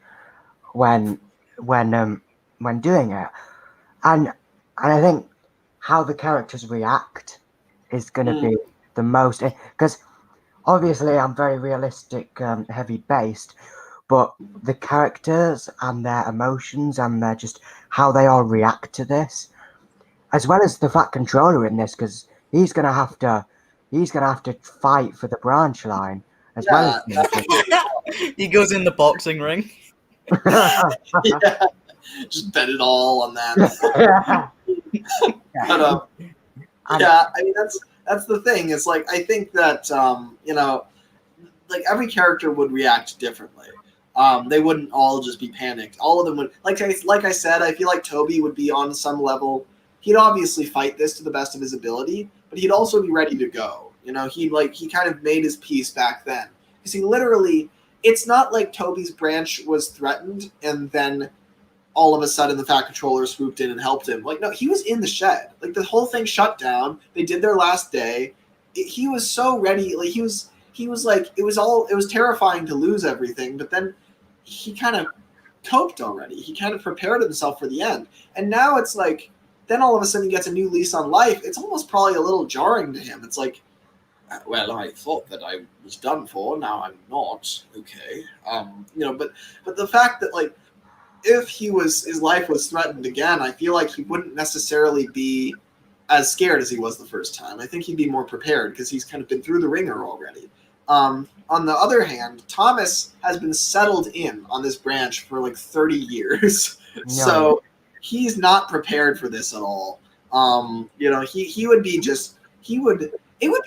doing it, and I think how the characters react is going to be the most, because obviously I'm very realistic, heavy based, but the characters and their emotions and their just how they all react to this. As well as the Fat Controller in this, because he's gonna have to fight for the branch line as well as He goes in the boxing ring. Yeah, just bet it all on that. But I mean that's the thing. It's like I think that like every character would react differently. They wouldn't all just be panicked. All of them would like I said. I feel like Toby would be on some level. He'd obviously fight this to the best of his ability, but he'd also be ready to go. He kind of made his peace back then. Because he literally, it's not like Toby's branch was threatened and then all of a sudden the Fat Controller swooped in and helped him. Like, no, he was in the shed. Like, the whole thing shut down. They did their last day. He was so ready. Like, he was like, it was terrifying to lose everything, but then he kind of coped already. He kind of prepared himself for the end. And now it's like, then all of a sudden he gets a new lease on life. It's almost probably a little jarring to him. It's like, well, I thought that I was done for. Now I'm not. Okay. But the fact that like, if his life was threatened again, I feel like he wouldn't necessarily be as scared as he was the first time. I think he'd be more prepared because he's kind of been through the ringer already. On the other hand, Thomas has been settled in on this branch for like 30 years. No. So he's not prepared for this at all. He would be just, it would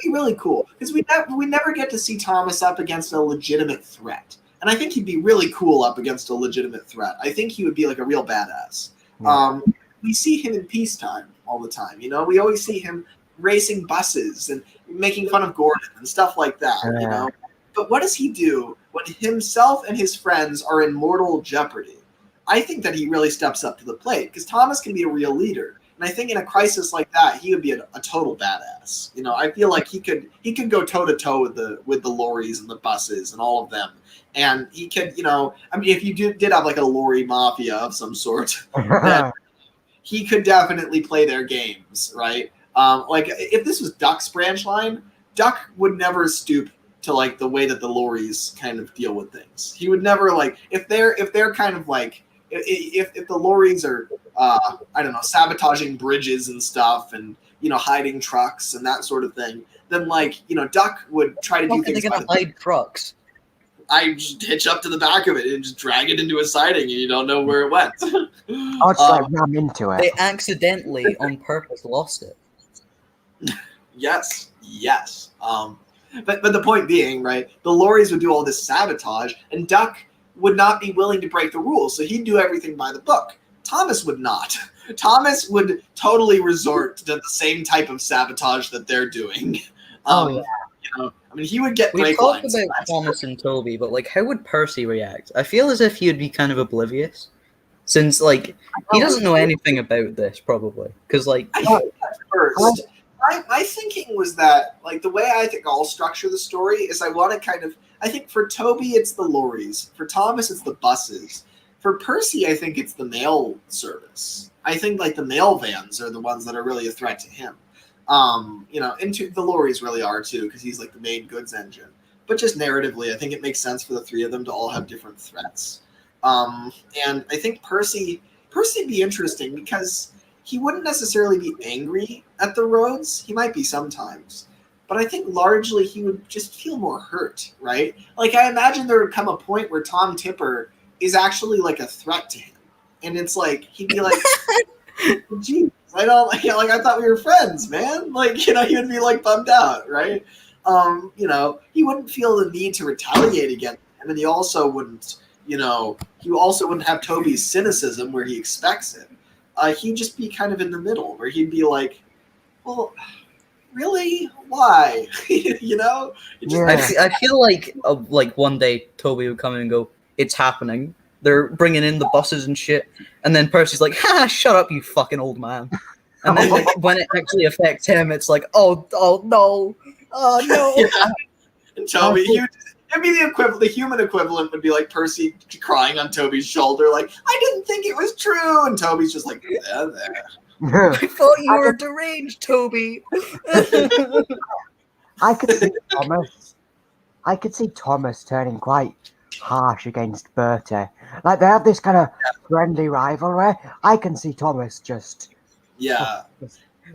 be really cool because we never get to see Thomas up against a legitimate threat. And I think he'd be really cool up against a legitimate threat. I think he would be like a real badass. Yeah. We see him in peacetime all the time. We always see him racing buses and making fun of Gordon and stuff like that. But what does he do when himself and his friends are in mortal jeopardy? I think that he really steps up to the plate because Thomas can be a real leader. And I think in a crisis like that, he would be a total badass. I feel like he could go toe to toe with the lorries and the buses and all of them. And he could, I mean, if you did have like a lorry mafia of some sort, then he could definitely play their games, right? Like if this was Duck's branch line, Duck would never stoop to like the way that the Lorries kind of deal with things. He would never like if they're kind of like if the Lorries are I don't know, sabotaging bridges and stuff and hiding trucks and that sort of thing, then like Duck would try to do things. They're gonna hide trucks. I just hitch up to the back of it and just drag it into a siding, and you don't know where it went. I'll just like ram into it. They accidentally, on purpose, lost it. Yes. But the point being, right, the Lorries would do all this sabotage, and Duck would not be willing to break the rules, so he'd do everything by the book. Thomas would not. Thomas would totally resort to the same type of sabotage that they're doing. Yeah. I mean, he would get We break talked lines. about Thomas and Toby, but like, how would Percy react? I feel as if he would be kind of oblivious, since like he doesn't know anything about this, probably, because like First, my thinking was that like the way I think I'll structure the story is I want to I think for Toby it's the lorries, for Thomas it's the buses, for Percy I think it's the mail service. I think like the mail vans are the ones that are really a threat to him. Into the lorries really are too, because he's like the main goods engine. But just narratively, I think it makes sense for the three of them to all have different threats. And I think Percy'd be interesting because he wouldn't necessarily be angry at the roads. He might be sometimes. But I think largely he would just feel more hurt, right? Like I imagine there would come a point where Tom Tipper is actually like a threat to him. And it's like, he'd be like, geez, I don't like I thought we were friends, man. Like, he would be like bummed out, right? He wouldn't feel the need to retaliate against him, and he also wouldn't have Toby's cynicism where he expects it. He'd just be kind of in the middle, where he'd be like, well, really? Why? Yeah. I feel like one day Toby would come in and go, "It's happening. They're bringing in the buses and shit," and then Percy's like, "Ha! Shut up, you fucking old man." And then like, when it actually affects him, it's like, "Oh no, oh no." Yeah. And Toby, it'd be the human equivalent would be like Percy crying on Toby's shoulder, like, "I didn't think it was true," and Toby's just like, "Yeah, there." I thought you were deranged, Toby. I could see Thomas turning quite harsh against Bertie. Like they have this kind of friendly rivalry. I can see Thomas just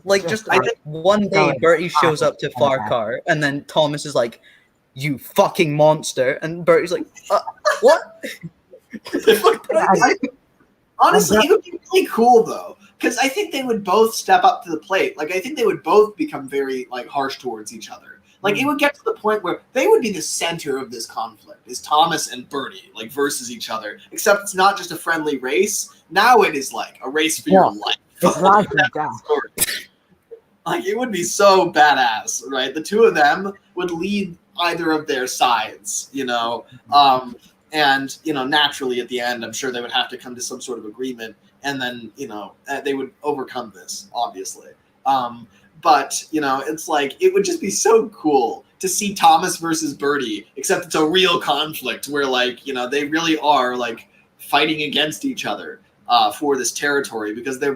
Like just one day Bertie shows up to Farquhar and then Thomas is like, "You fucking monster," and Bertie's like, "What?" Honestly, it would be really cool though, because I think they would both step up to the plate. Like I think they would both become very like harsh towards each other. Like it would get to the point where they would be the center of this conflict, is Thomas and Bertie, like versus each other. Except it's not just a friendly race. Now it is like a race for your life. It's life and death. Like it would be so badass, right? The two of them would lead either of their sides, and naturally at the end, I'm sure they would have to come to some sort of agreement, and then they would overcome this, obviously. But it's like it would just be so cool to see Thomas versus Bertie, except it's a real conflict where like they really are like fighting against each other for this territory because their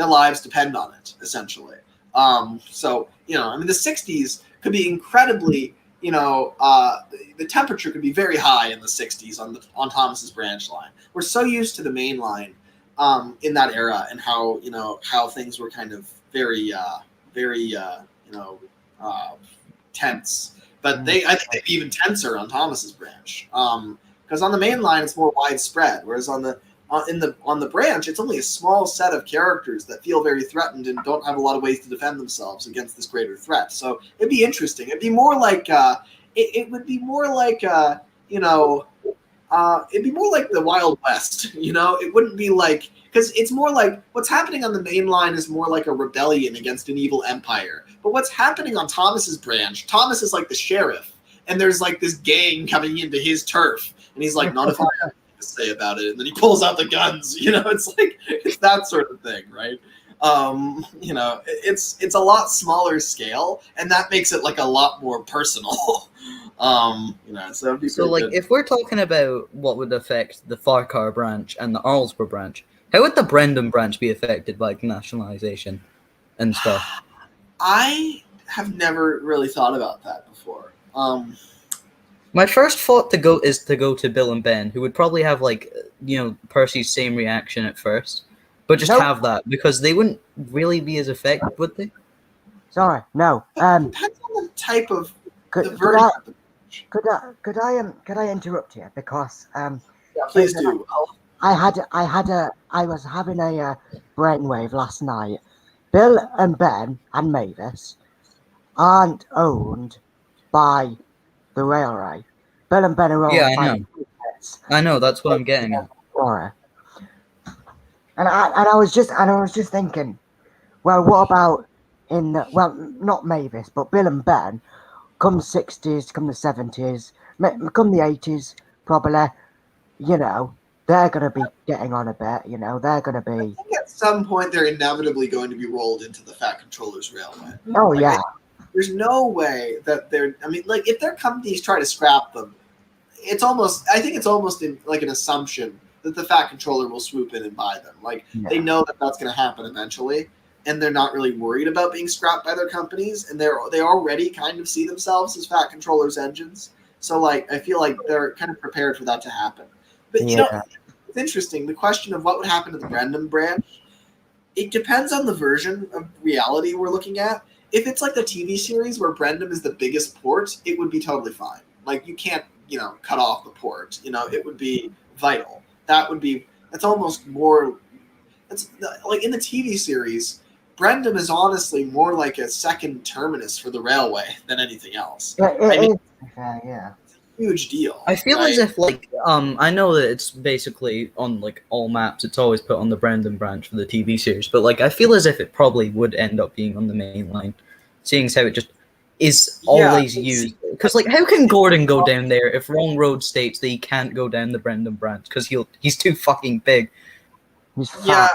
lives depend on it essentially. So the 60s could be incredibly the temperature could be very high in the 60s on Thomas's branch line. We're so used to the main line in that era and how things were kind of very tense, but I think they'd be even tenser on Thomas's branch because on the main line it's more widespread, whereas on the branch it's only a small set of characters that feel very threatened and don't have a lot of ways to defend themselves against this greater threat. So it'd be interesting. It'd be more like it would be more like it'd be more like the Wild West. It wouldn't be like, because it's more like what's happening on the main line is more like a rebellion against an evil empire. But what's happening on Thomas's branch, Thomas is like the sheriff, and there's like this gang coming into his turf, and he's like, "Not if I have anything to say about it." And then he pulls out the guns. It's like it's that sort of thing, right? It's a lot smaller scale, and that makes it like a lot more personal. So it'd be So like good. if we're talking about what would affect the Farquhar branch and the Arlesborough branch, How would the Brendan branch be affected by nationalization and stuff? I have never really thought about that before. My first thought is to go to Bill and Ben, who would probably have Percy's same reaction at first, but just Nope. have that because they wouldn't really be as affected, would they? Sorry, no. Depends on the type of the Could version. could I interrupt here because Yeah, please do. I was having a brainwave last night. Bill and Ben and Mavis aren't owned by the railway. Bill and Ben are owned Yeah, I by know. I know, that's what I'm getting at. Sorry. And I was just thinking, well, what about not Mavis, but Bill and Ben, come the 60s, come the 70s, come the 80s, probably, they're going to be getting on a bit, they're going to be... I think at some point they're inevitably going to be rolled into the Fat Controllers Railway. Oh, yeah. There's no way that if their companies try to scrap them, I think it's almost like an assumption that the Fat Controller will swoop in and buy them. They know that that's going to happen eventually, and they're not really worried about being scrapped by their companies, and they already kind of see themselves as Fat Controllers engines. So I feel like they're kind of prepared for that to happen. But it's interesting. The question of what would happen to the Brendan branch, it depends on the version of reality we're looking at. If it's like the TV series where Brendan is the biggest port, it would be totally fine. You can't, cut off the port. It would be vital. That's almost more. That's in the TV series. Brendan is honestly more like a second terminus for the railway than anything else. Yeah. Huge deal. I feel as if I know that it's basically on all maps. It's always put on the Brendan branch for the TV series, but I feel as if it probably would end up being on the main line, seeing as how it just is always used. Because how can Gordon go down there if Wrong Road states that he can't go down the Brendan branch because he's too fucking big? Yeah.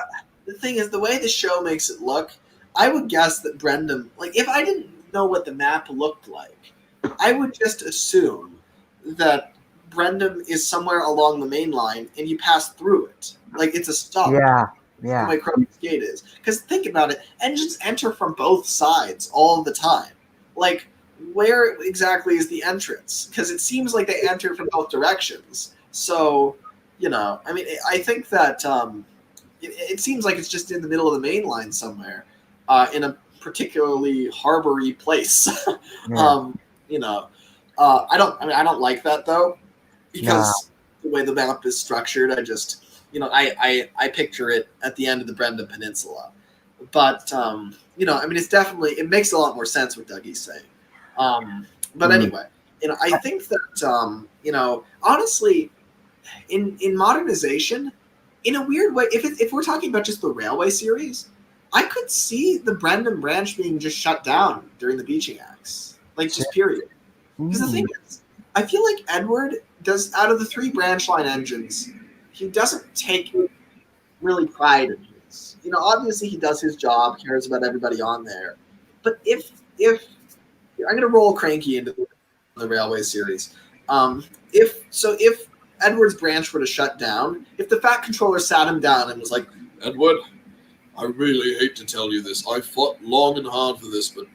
The thing is, the way the show makes it look, I would guess that Brendan, if I didn't know what the map looked like, I would just assume that Brendan is somewhere along the main line and you pass through it. It's a stop. Yeah. The way Croby's Gate is. Because think about it, engines enter from both sides all the time. Where exactly is the entrance? Because it seems like they enter from both directions. So, I think that it seems like it's just in the middle of the main line somewhere, in a particularly harbory place. Yeah. I don't like that though, because the way the map is structured, I just, I picture it at the end of the Brendan Peninsula. But, it's definitely, it makes a lot more sense what Dougie's saying. But anyway, I think that, honestly, in modernization, in a weird way, if we're talking about just the railway series, I could see the Brendan branch being just shut down during the Beeching Acts. Just period. Because the thing is, I feel like Edward does, out of the 3 branch line engines, he doesn't take really pride in his. Obviously he does his job, cares about everybody on there. But if I'm going to roll Cranky into the railway series, if Edward's branch were to shut down, if the Fat Controller sat him down and was like, Edward, I really hate to tell you this. I fought long and hard for this, but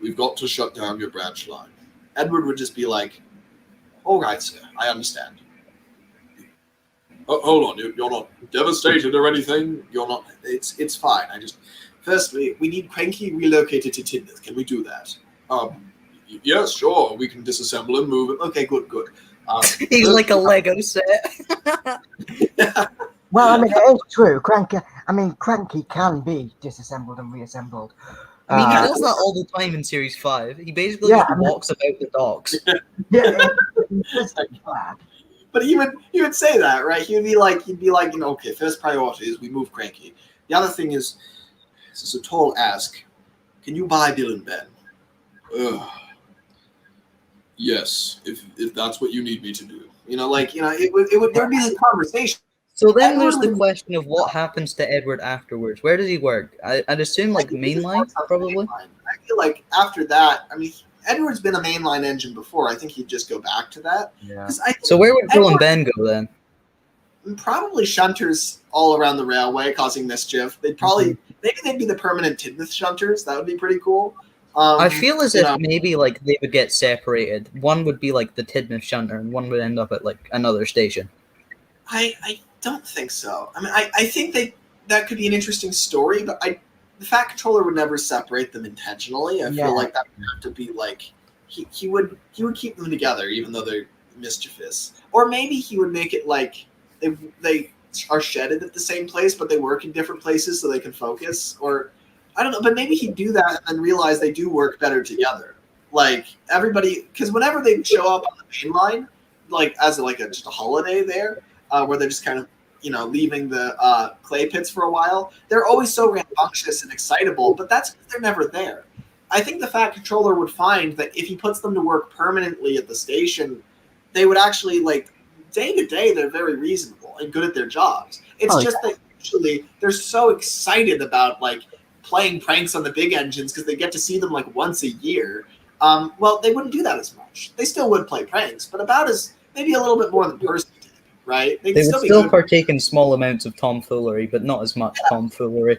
we've got to shut down your branch line. Edward would just be like, all right, sir, I understand. Oh, hold on, you're not devastated or anything? You're not, it's fine. First, we need Cranky relocated to Tidmouth. Can we do that? Yes, sure. We can disassemble him, move him. Okay, good. He's like a Lego set. Well, it is true. Cranky can be disassembled and reassembled. He does that all the time in Series 5. He basically just walks about the docks. But he would say that, right? He'd be like, okay, first priority is we move Cranky. The other thing is, this is a tall ask. Can you buy Bill and Ben? Yes, if that's what you need me to do. There'd be a conversation. So then there's the question of what happens to Edward afterwards. Where does he work? I'd assume mainline, probably. I feel like after that, Edward's been a mainline engine before. I think he'd just go back to that. Yeah. So where would Bill and Ben go then? probably shunters all around the railway causing mischief. They'd probably maybe they'd be the permanent Tidmouth shunters. That would be pretty cool. I feel as if maybe like they would get separated. One would be like the Tidmouth shunter, and one would end up at like another station. I don't think so. I mean, I think that could be an interesting story, but the Fat Controller would never separate them intentionally. I feel like that would have to be like he would keep them together even though they're mischievous. Or maybe he would make it like they are shedded at the same place, but they work in different places so they can focus. Or I don't know, but maybe he'd do that and then realize they do work better together. Like everybody, because whenever they show up on the main line, like as just a holiday there, where they're just kind of leaving the clay pits for a while, they're always so rambunctious and excitable. But that's because they're never there. I think the Fat Controller would find that if he puts them to work permanently at the station, they would actually like day to day. They're very reasonable and good at their jobs. It's that usually they're so excited about like playing pranks on the big engines because they get to see them like once a year. Well, they wouldn't do that as much. They still would play pranks, but about as maybe a little bit more than Percy did, right? They would still partake in small amounts of tomfoolery, but not as much tomfoolery.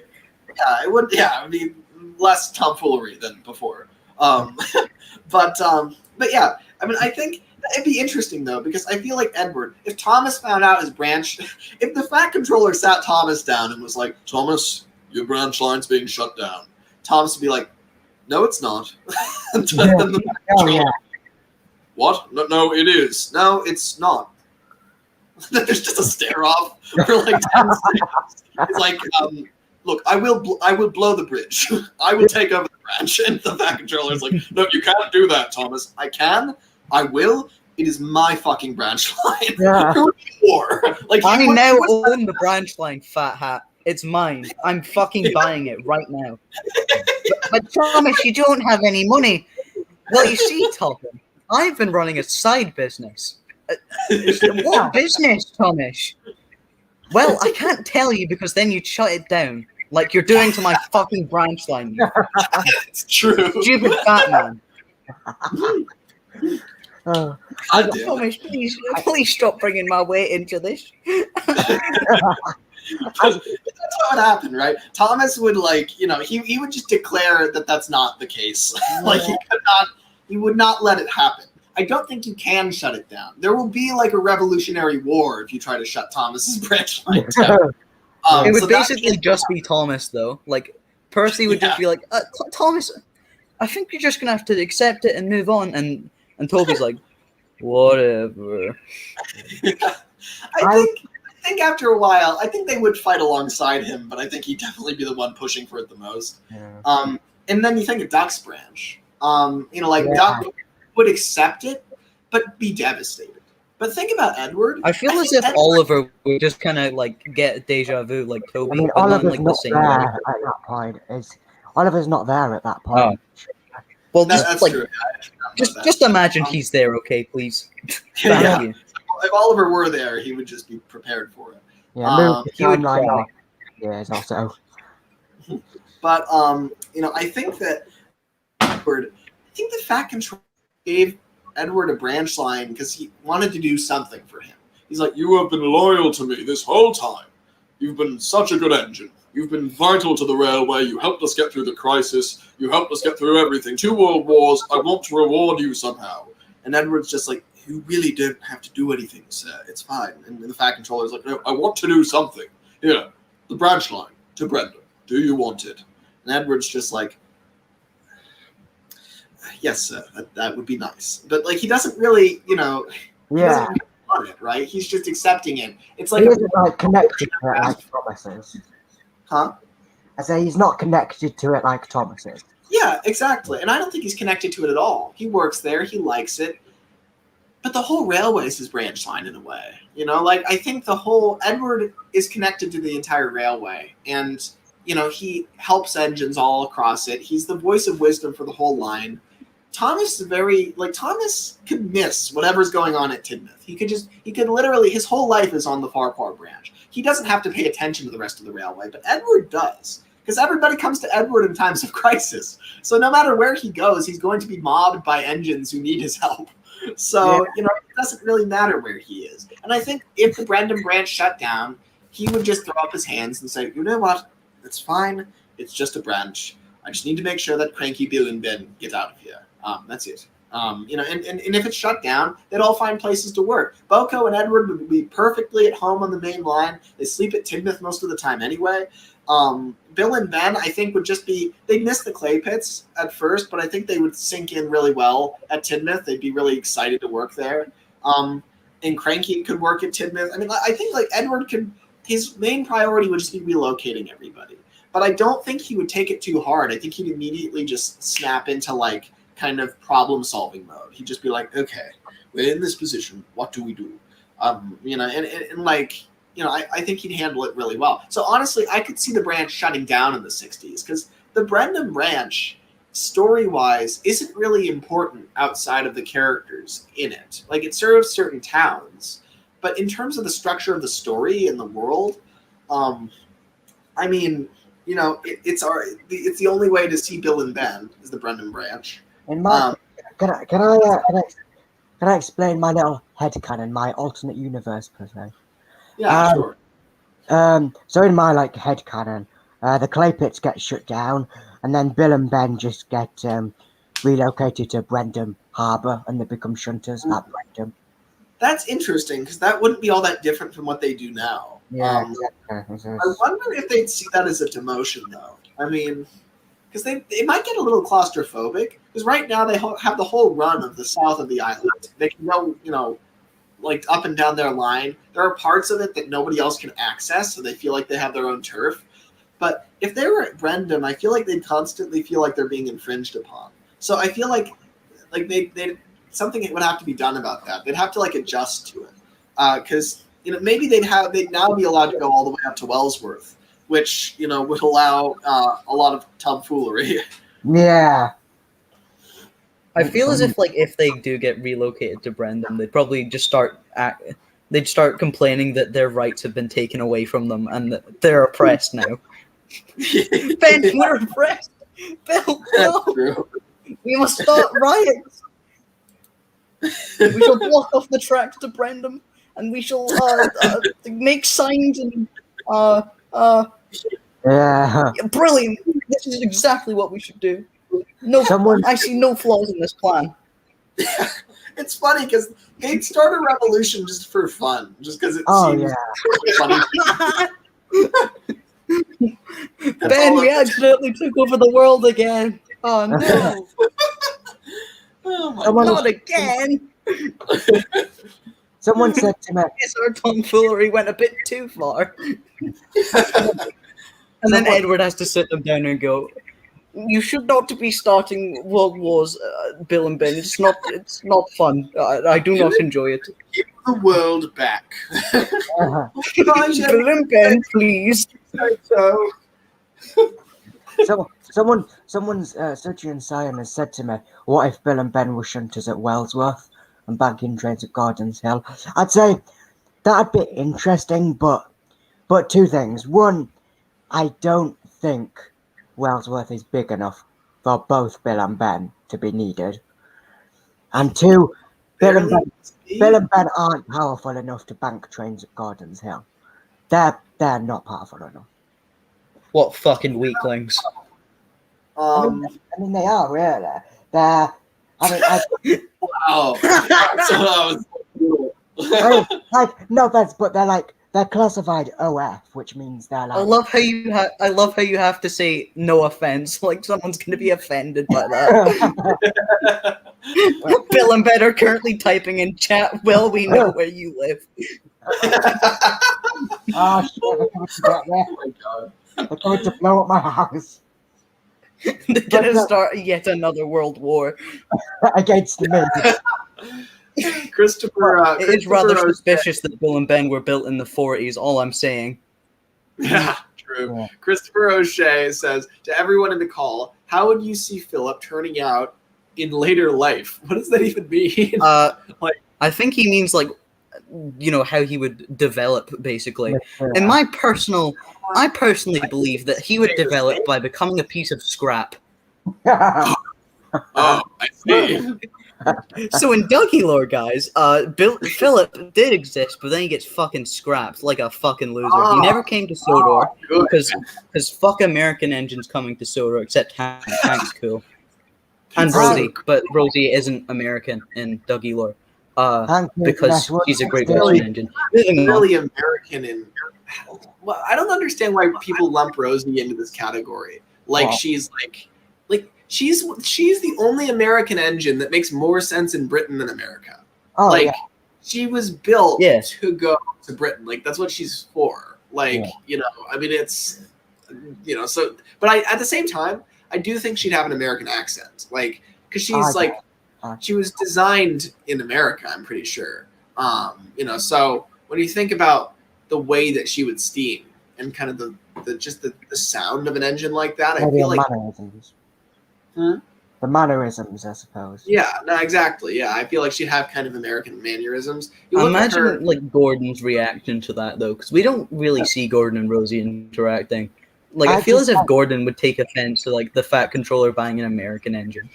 Yeah, it would. Yeah, I mean, less tomfoolery than before. But yeah, I mean, I think it'd be interesting though because I feel like Edward, if Thomas found out his branch, if the Fat Controller sat Thomas down and was like, Thomas, your branch line's being shut down, Thomas would be like, no, it's not. What? No, it is. No, it's not. There's just a stare off for like 10 seconds. It's like, look, I will blow the bridge. I will take over the branch. And the Fat Controller's like, no, you can't do that, Thomas. I can. I will. It is my fucking branch line. Yeah. War. Like, I now own the branch line, fat hat. It's mine. I'm fucking buying it right now. But Thomas, you don't have any money. Well, you see, Topham, I've been running a side business. What business, Thomas? Well, I can't tell you because then you'd shut it down, like you're doing to my fucking branch line. It's true. Stupid fat man. Thomas, please stop bringing my weight into this. That's what would happen, right? Thomas would he would just declare that that's not the case. Like he would not let it happen. I don't think you can shut it down. There will be like a revolutionary war if you try to shut Thomas's branch line down. It would basically just be Thomas though. Like Percy would just be like, Thomas, I think you're just gonna have to accept it and move on. And Toby's like, whatever. I think after a while, I think they would fight alongside him, but I think he'd definitely be the one pushing for it the most. Yeah. And then you think of Duck's branch. Duck would accept it, but be devastated. But think about Edward. I feel as if Oliver would just kind of like get deja vu, like Toby. I mean, Oliver's not there at that point. Oliver's not there at that point. Oh. Well, that's true. Just imagine he's there, okay, please. Thank you. If Oliver were there, he would just be prepared for it. Yeah, he would cry. Yeah, it's also. But I think that Edward. I think the Fat Controller gave Edward a branch line because he wanted to do something for him. He's like, you have been loyal to me this whole time. You've been such a good engine. You've been vital to the railway. You helped us get through the crisis. You helped us get through everything. 2 world wars. I want to reward you somehow. And Edward's just like, you really don't have to do anything, sir. It's fine. And the Fat Controller's like, no, I want to do something. Here, the branch line to Brenda. Do you want it? And Edward's just like, yes, sir, that would be nice. But like, he doesn't really, he doesn't really want it, right? He's just accepting it. It's like he isn't connected to it like Thomas is. Huh? I say he's not connected to it like Thomas is. Yeah, exactly. And I don't think he's connected to it at all. He works there. He likes it. But the whole railway is his branch line in a way. I think the whole Edward is connected to the entire railway. And, he helps engines all across it. He's the voice of wisdom for the whole line. Thomas is Thomas could miss whatever's going on at Tidmouth. He could literally, his whole life is on the Farquhar branch. He doesn't have to pay attention to the rest of the railway, but Edward does. Because everybody comes to Edward in times of crisis. So no matter where he goes, he's going to be mobbed by engines who need his help. So, it doesn't really matter where he is. And I think if the Brendan branch shut down, he would just throw up his hands and say, you know what? It's fine. It's just a branch. I just need to make sure that Cranky Bill and Ben get out of here. That's it. And if it's shut down, they'd all find places to work. Boko and Edward would be perfectly at home on the main line. They sleep at Tidmouth most of the time anyway. Bill and Ben, I think, would just be, they'd miss the clay pits at first, but I think they would sink in really well at Tidmouth. They'd be really excited to work there. And Cranky could work at Tidmouth. I mean, I think like Edward could, his main priority would just be relocating everybody. But I don't think he would take it too hard. I think he'd immediately just snap into like kind of problem solving mode. He'd just be like, okay, we're in this position. What do we do? I think he'd handle it really well. So honestly, I could see the branch shutting down in the 60s because the Brendan branch, story-wise, isn't really important outside of the characters in it. Like, it serves certain towns. But in terms of the structure of the story and the world, it's the only way to see Bill and Ben is the Brendan branch. In my, can I explain my little headcanon, my alternate universe per se? Yeah, sure. So in my headcanon, the clay pits get shut down, and then Bill and Ben just get relocated to Brendan Harbour, and they become shunters at Brendan. That's interesting because that wouldn't be all that different from what they do now. Yeah, exactly. I wonder if they'd see that as a demotion, though. I mean, because they might get a little claustrophobic. Because right now they have the whole run of the south of the island. They can go, like up and down their line. There are parts of it that nobody else can access, so they feel like they have their own turf. But if they were at Brendan, I feel like they'd constantly feel like they're being infringed upon. So I feel like they something would have to be done about that. They'd have to adjust to it, because maybe they'd now be allowed to go all the way up to Wellsworth, which would allow a lot of tomfoolery. Yeah. I feel as if if they do get relocated to Brendan, they'd probably just start complaining that their rights have been taken away from them and that they're oppressed now. Ben, we're oppressed. Bill, no. We must start riots. We shall block off the tracks to Brendan, and we shall make signs and yeah. Brilliant. This is exactly what we should do. No, I see no flaws in this plan. It's funny because they'd start a revolution just for fun, just because it seems funny. Ben, we accidentally took over the world again. Oh no! Not again! Someone said to me, "Yes, our tomfoolery went a bit too far." And then Edward has to sit them down and go, "You should not be starting world wars, Bill and Ben. It's not fun. I do not enjoy it. Give the world back." Bill and Ben, please. Someone's Sergeant Sion has said to me, "What if Bill and Ben were shunters at Wellsworth and banking trains at Gordon's Hill?" I'd say that'd be interesting, but two things. One, I don't think Wellsworth is big enough for both Bill and Ben to be needed. And two, Bill and Ben aren't powerful enough to bank trains at Gordon's Hill. They're not powerful enough. What fucking weaklings. I mean, they are really. They're. Wow. No offense, but they're classified OF, which means they're I love how you have to say no offense, like someone's going to be offended by that. Bill and Ben are currently typing in chat. Well, we know where you live. Oh shit! They're coming to get me. Oh my god! They're coming to blow up my house. They're going to start yet another world war against me. Christopher, it is rather suspicious that Bill and Ben were built in the 40s. All I'm saying. Yeah, true. Yeah. Christopher O'Shea says to everyone in the call, "How would you see Philip turning out in later life?" What does that even mean? I think he means how he would develop, basically. And I personally believe that he would develop by becoming a piece of scrap. Oh, I see. So in Dougie lore, guys, Philip did exist, but then he gets fucking scrapped like a fucking loser. He never came to Sodor good. because fuck American engines coming to Sodor, except Hank's cool. And He's Rosie, so but Rosie isn't American in Dougie lore. Hank Because Ness, she's a great really- Russian engine. Moving on. really American and well, I don't understand why people lump Rosie into this category. Like Wow. she's she's the only American engine that makes more sense in Britain than America. Oh, like yeah. she was built Yeah. to go to Britain. Like that's what she's for. Like, Yeah. you know, I mean it's so but at the same time, I do think she'd have an American accent. Like cuz she's she was designed in America, I'm pretty sure. So when you think about the way that she would steam and kind of the sound of an engine like that, I Maybe feel the like mannerisms. Hmm? The mannerisms, I suppose. yeah, no, exactly. Yeah, I feel like she'd have kind of American mannerisms. You look at her, Imagine like Gordon's reaction to that though, because we don't really see Gordon and Rosie interacting. Like I feel as if Gordon would take offense to like the Fat Controller buying an American engine.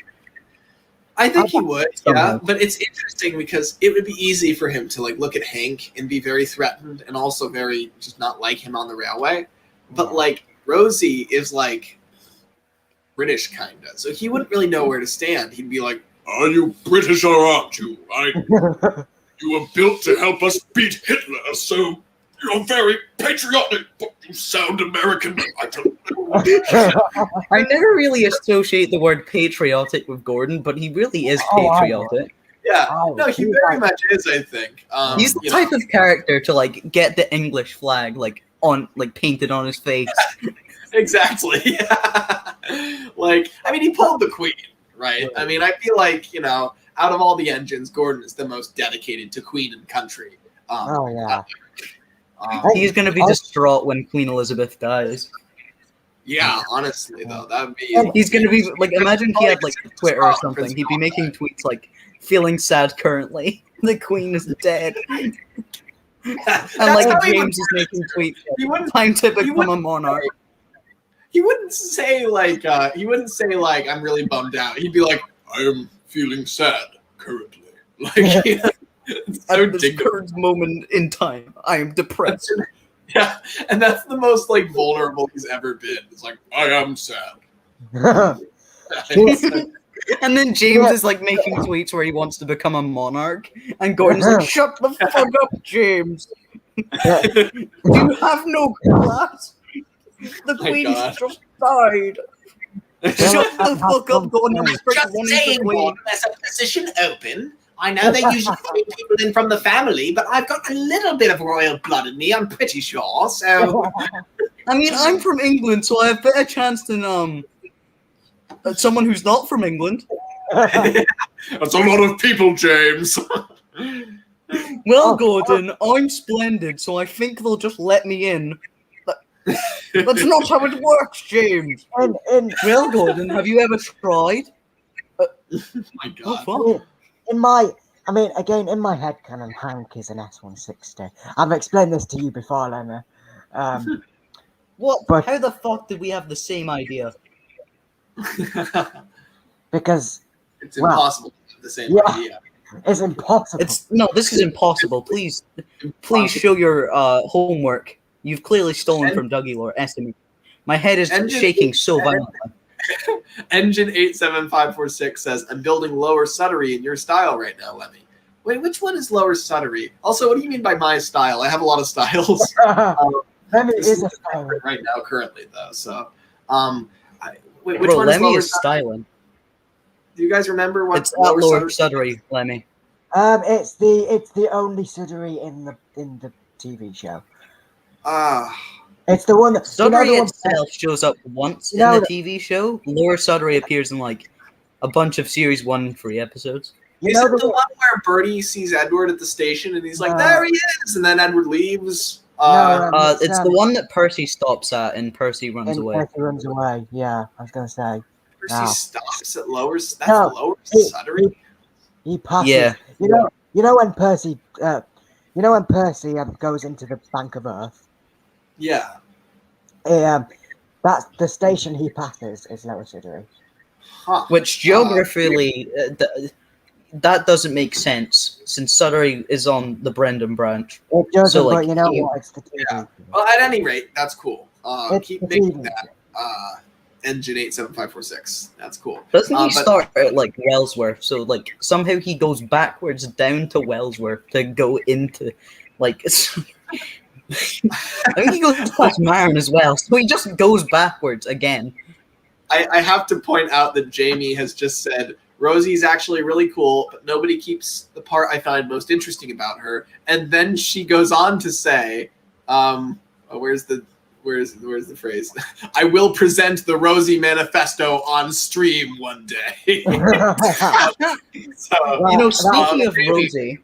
I think he would, yeah. Somehow. But it's interesting because it would be easy for him to like look at Hank and be very threatened and also very just not like him on the railway. But like Rosie is like British kinda, so he wouldn't really know where to stand. He'd be like, Are you British or aren't you? You were built to help us beat Hitler, so you're very patriotic, but you sound American. I don't know. I never really associate the word patriotic with Gordon, but he really is Oh, I know. patriotic. yeah, Oh, no, he he's very like- much is. I think He's the type of character to like get the English flag like on like painted on his face. exactly. Yeah. Like, I mean, he pulled the Queen, right? I mean, I feel like out of all the engines, Gordon is the most dedicated to Queen and country. Oh, yeah. He's gonna be distraught when Queen Elizabeth dies. Yeah, honestly though, that would be. He's gonna be like, imagine he had like Twitter or something. He'd be making tweets like, "Feeling sad currently. The Queen is dead." And like James is making tweets. He wouldn't. Time to become wouldn't- a monarch. He wouldn't say like. He wouldn't say like, "I'm really bummed out." He'd be like, I am feeling sad currently. like. It's so At this dignified. current moment in time, I am depressed. Yeah, and that's the most like vulnerable he's ever been. It's like, I am sad. And then James is like making tweets where he wants to become a monarch, and Gordon's like, "Shut the fuck up, James! You have no class. The My Queen's God. just died. Shut the fuck up, Gordon! Just saying, Gordon, there's a position open. I know they usually bring people in from the family, but I've got a little bit of royal blood in me, I'm pretty sure. So, I mean, I'm from England, so I have better chance than someone who's not from England. That's a lot of people, James. Well, Gordon, I'm splendid, so I think they'll just let me in. That's not how it works, James. Well, Gordon, have you ever tried? my Oh, God. fuck. in my head canon, Hank is an S160. I've explained this to you before, Lemma. What? But- How the fuck did we have the same idea? Because It's Wow. impossible to have the same Yeah. idea. it's impossible. This is impossible. Please show your homework. You've clearly stolen from Dougie Lore. Estimate. My head is And just- shaking so violently. Engine 87546 says, "I'm building Lower Suttery in your style right now, Lemmy." Wait, which one is Lower Suttery? Also, what do you mean by my style? I have a lot of styles. Lemmy This is is a style. right now, currently though. So, which Bro, one is Lemmy Lower is Suttery? styling. Do you guys remember what It's not Lower Lower Suttery? Suttery, Lemmy. It's the only Sudbury in the TV show. Ah, It's the one that Sudbury the one- itself shows up once You know in the that- TV show. Lower Sudbury appears in like a bunch of series 1 and 3 episodes. you is know it the the one where Bertie sees Edward at the station and he's like, No. "There he is," and then Edward leaves? No, It's the one that Percy stops at and Percy runs and away. Percy runs away. Yeah, I was gonna say Percy No. stops at Lower. That's No. Lower He- Suttery. Yeah. he passes. You know when Percy goes into the Bank of Earth. Yeah. That's the station he passes is Lower Sudbury. Huh. Which geographically, that doesn't make sense since Sudbury is on the Brendan branch. It doesn't, So, like, but you know he- what? It's the TV. Yeah. Well, at any rate, that's cool. It's Keep the making TV. that. Engine 87546. That's cool. Doesn't he but- start at like Wellsworth? So like somehow he goes backwards down to Wellsworth to go into like. I think he goes past Marin as well, so he just goes backwards again. I have to point out that Jamie has just said Rosie's actually really cool, but nobody keeps the part I find most interesting about her. And then she goes on to say, where's the phrase? I will present the Rosie manifesto on stream one day. So, You know, speaking of Jamie, Rosie,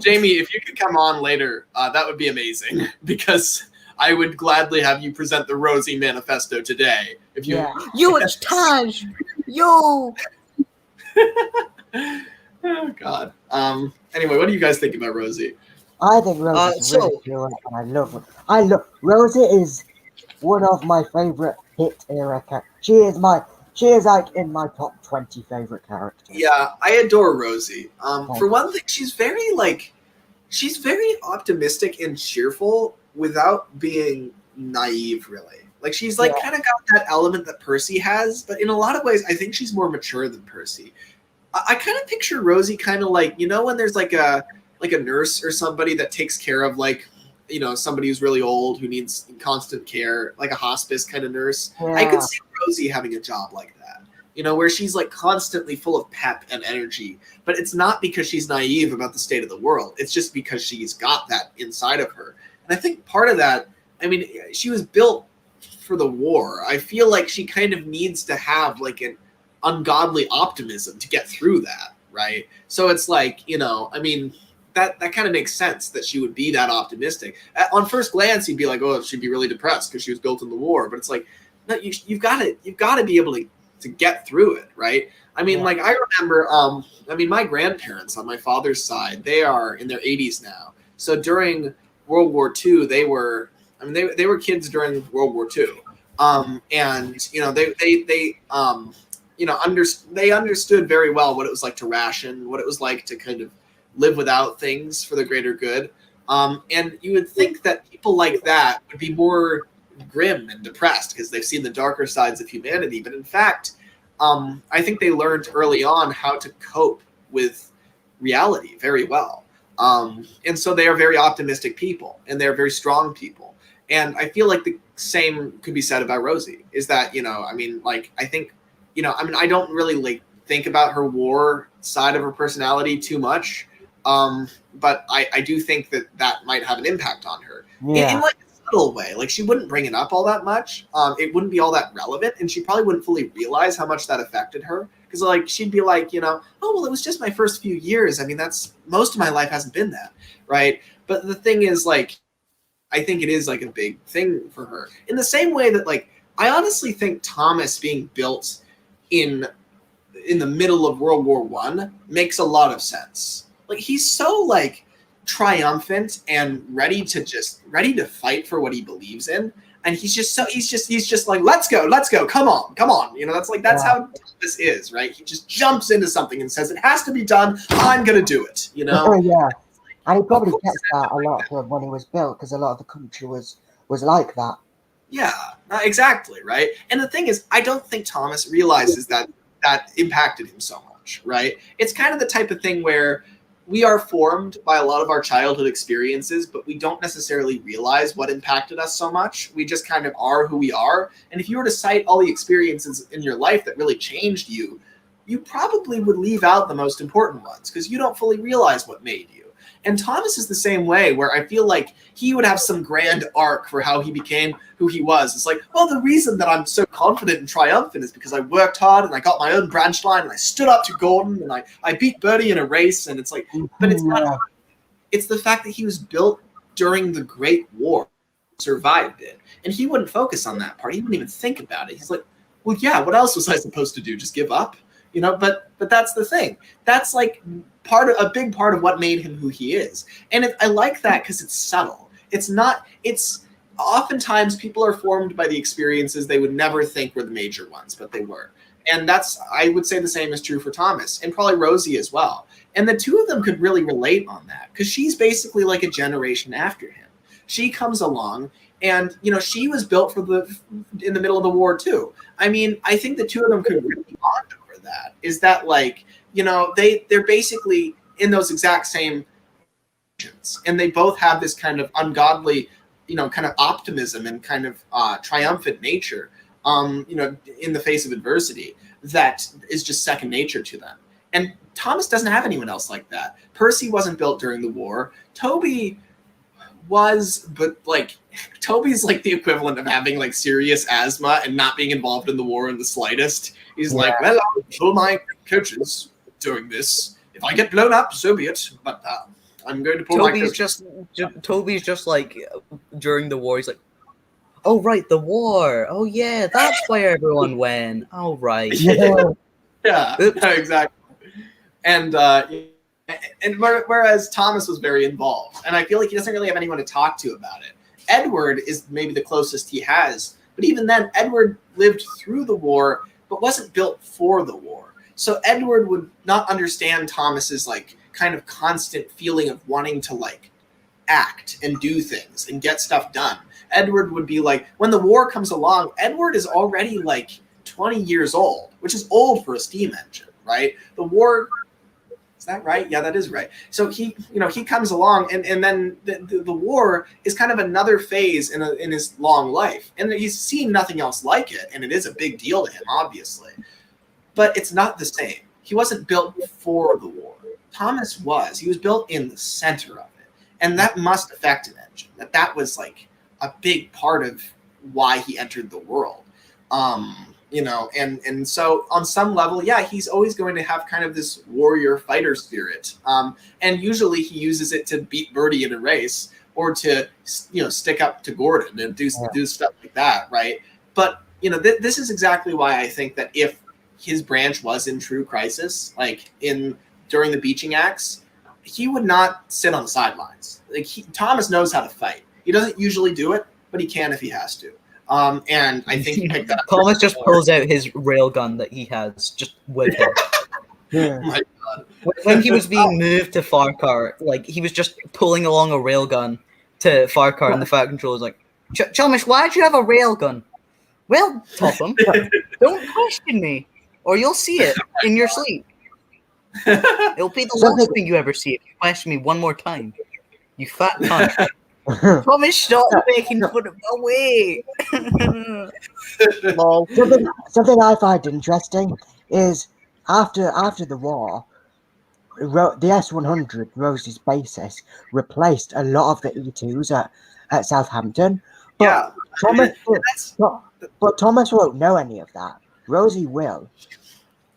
Jamie, if you could come on later, that would be amazing because I would gladly have you present the Rosie manifesto today. If you, Yeah. yo, it's Taj, yo. Oh God. Anyway, what do you guys think about Rosie? I think Rosie's so- really cool, and I love her. Rosie is one of my favorite hit era characters. She is like in my top 20 favorite characters. Yeah, I adore Rosie. For one thing, she's very optimistic and cheerful without being naive, really. Like she's like kind of got that element that Percy has, but in a lot of ways, I think she's more mature than Percy. I kind of picture Rosie kind of like, you know, when there's like a nurse or somebody that takes care of like, you know, somebody who's really old who needs constant care, like a hospice kind of nurse. Yeah. I could see Rosie having a job like that, you know, where she's like constantly full of pep and energy, but it's not because she's naive about the state of the world. It's just because she's got that inside of her. And I think part of that, I mean, she was built for the war. I feel like she kind of needs to have like an ungodly optimism to get through that, right? So it's like, you know, I mean, that kind of makes sense that she would be that optimistic. On first glance, you'd be like, oh, she'd be really depressed because she was built in the war. But it's like, no, you've got to be able to get through it, right? I mean, like I remember, I mean, my grandparents on my father's side, they are in their 80s now. So during World War II, they were kids during World War II, and you know they understood very well what it was like to ration, what it was like to kind of live without things for the greater good. And you would think that people like that would be more grim and depressed because they've seen the darker sides of humanity. But in fact, I think they learned early on how to cope with reality very well. And so they are very optimistic people and they're very strong people. And I feel like the same could be said about Rosie, is that, you know, I mean, like, I think, you know, I mean, I don't really like think about her war side of her personality too much. But I do think that might have an impact on her in like a subtle way. Like she wouldn't bring it up all that much. It wouldn't be all that relevant. And she probably wouldn't fully realize how much that affected her. Because like, she'd be like, you know, oh, well, it was just my first few years. I mean, that's most of my life hasn't been that. Right. But the thing is like, I think it is like a big thing for her in the same way that like, I honestly think Thomas being built in the middle of World War I makes a lot of sense. Like he's so like triumphant and ready to fight for what he believes in. And he's just like, let's go. Come on. You know, that's how this is, right? He just jumps into something and says, it has to be done. I'm going to do it, you know? Yeah. And he probably kept that a lot from when he was built because a lot of the country was like that. Yeah, exactly, right? And the thing is, I don't think Thomas realizes that impacted him so much, right? It's kind of the type of thing where we are formed by a lot of our childhood experiences, but we don't necessarily realize what impacted us so much. We just kind of are who we are. And if you were to cite all the experiences in your life that really changed you, you probably would leave out the most important ones because you don't fully realize what made you. And Thomas is the same way, where I feel like he would have some grand arc for how he became who he was. It's like, well, the reason that I'm so confident and triumphant is because I worked hard and I got my own branch line and I stood up to Gordon and I beat Bertie in a race. And it's like, but it's not. It's the fact that he was built during the Great War, survived it. And he wouldn't focus on that part. He wouldn't even think about it. He's like, well, yeah, what else was I supposed to do? Just give up? You know, but that's the thing. That's like a big part of what made him who he is. And I like that because it's subtle. It's oftentimes people are formed by the experiences they would never think were the major ones, but they were. And I would say the same is true for Thomas and probably Rosie as well. And the two of them could really relate on that because she's basically like a generation after him. She comes along and, she was built in the middle of the war too. I mean, I think the two of them could really bond over that. Is that like, they're basically in those exact same situations, and they both have this kind of ungodly, kind of optimism and kind of triumphant nature, in the face of adversity that is just second nature to them. And Thomas doesn't have anyone else like that. Percy wasn't built during the war. Toby was, but like Toby's like the equivalent of having like serious asthma and not being involved in the war in the slightest. He's like, well, I'll kill my coaches doing this. If I get blown up, so be it. But I'm going to pull my coaches. Toby's just like during the war. He's like, oh right, the war. Oh yeah, that's where everyone went. Oh right. Yeah, exactly. And whereas Thomas was very involved, and I feel like he doesn't really have anyone to talk to about it. Edward is maybe the closest he has, but even then, Edward lived through the war, but wasn't built for the war. So Edward would not understand Thomas's like kind of constant feeling of wanting to like act and do things and get stuff done. Edward would be like, when the war comes along, Edward is already like 20 years old, which is old for a steam engine, right? The war. Is that right? Yeah, that is right. So he comes along, and then the war is kind of another phase in his long life, and he's seen nothing else like it, and it is a big deal to him, obviously. But it's not the same. He wasn't built for the war. Thomas was. He was built in the center of it, and that must affect an engine. That was like a big part of why he entered the world. And so on some level, yeah, he's always going to have kind of this warrior fighter spirit. And usually he uses it to beat Birdie in a race or to, stick up to Gordon and do stuff like that, right? But, this is exactly why I think that if his branch was in true crisis, like during the beaching acts, he would not sit on the sidelines. Like Thomas knows how to fight. He doesn't usually do it, but he can if he has to. And I think he picked that up. Thomas just pulls out his railgun that he has just with him. Oh my God. When he was being moved to Farquhar, like he was just pulling along a railgun to Farquhar, and the Fat Controller's like, Chalmers, why'd you have a railgun? Well, Topham, don't question me, or you'll see it in your sleep. It'll be the last thing you ever see if you question me one more time. You fat cunt. Thomas, stop making fun of my way. Something I find interesting is after the war, the S-100, Rosie's basis, replaced a lot of the E2s at Southampton. But Thomas won't know any of that. Rosie will.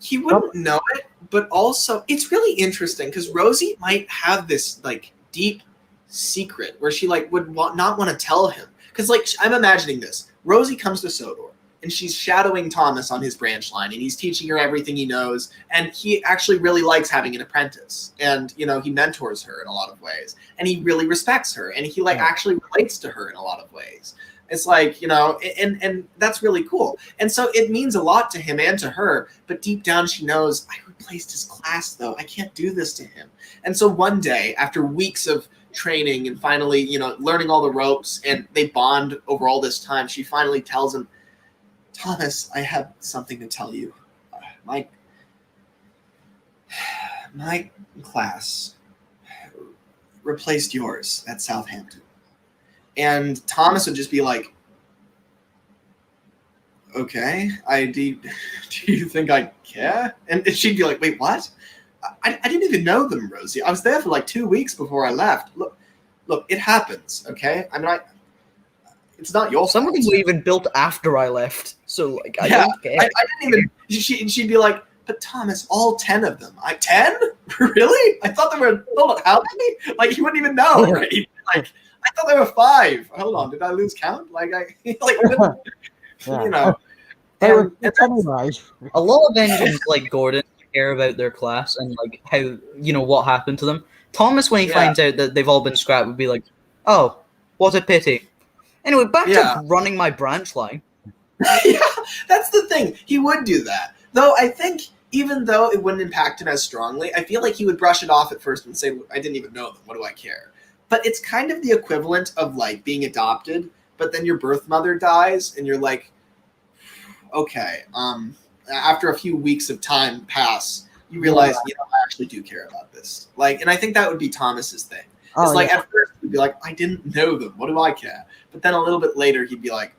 He wouldn't know it, but also it's really interesting because Rosie might have this like deep secret where she like would not want to tell him, because like I'm imagining this. Rosie comes to Sodor and she's shadowing Thomas on his branch line, and he's teaching her everything he knows, and he actually really likes having an apprentice, and he mentors her in a lot of ways, and he really respects her, and he actually relates to her in a lot of ways. It's like, and that's really cool. And so it means a lot to him and to her, but deep down she knows, I replaced his class though. I can't do this to him. And so one day, after weeks of training and finally, learning all the ropes, and they bond over all this time, she finally tells him, Thomas, I have something to tell you. My class replaced yours at Southampton. And Thomas would just be like, okay, do you think I care? And she'd be like, wait, what? I didn't even know them, Rosie. I was there for like 2 weeks before I left. Look, it happens, okay? I mean, it's not your fault. Some of them were even built after I left, so like I don't care. I didn't even. She'd be like, but Thomas, all 10 of them. 10? Really? I thought there were. Hold on, how many? Like you wouldn't even know, right? Like I thought there were 5. Hold on, did I lose count? Like They were anyway. A lot of engines like Gordon care about their class and like how what happened to them. Thomas, when he finds out that they've all been scrapped, would be like, "Oh, what a pity." Anyway, back to running my branch line. Yeah, that's the thing. He would do that. Though I think even though it wouldn't impact him as strongly, I feel like he would brush it off at first and say, I didn't even know them. What do I care? But it's kind of the equivalent of like being adopted, but then your birth mother dies and you're like, okay, after a few weeks of time pass, you realize, I actually do care about this. Like, and I think that would be Thomas's thing. It's like at first he'd be like, I didn't know them. What do I care? But then a little bit later he'd be like,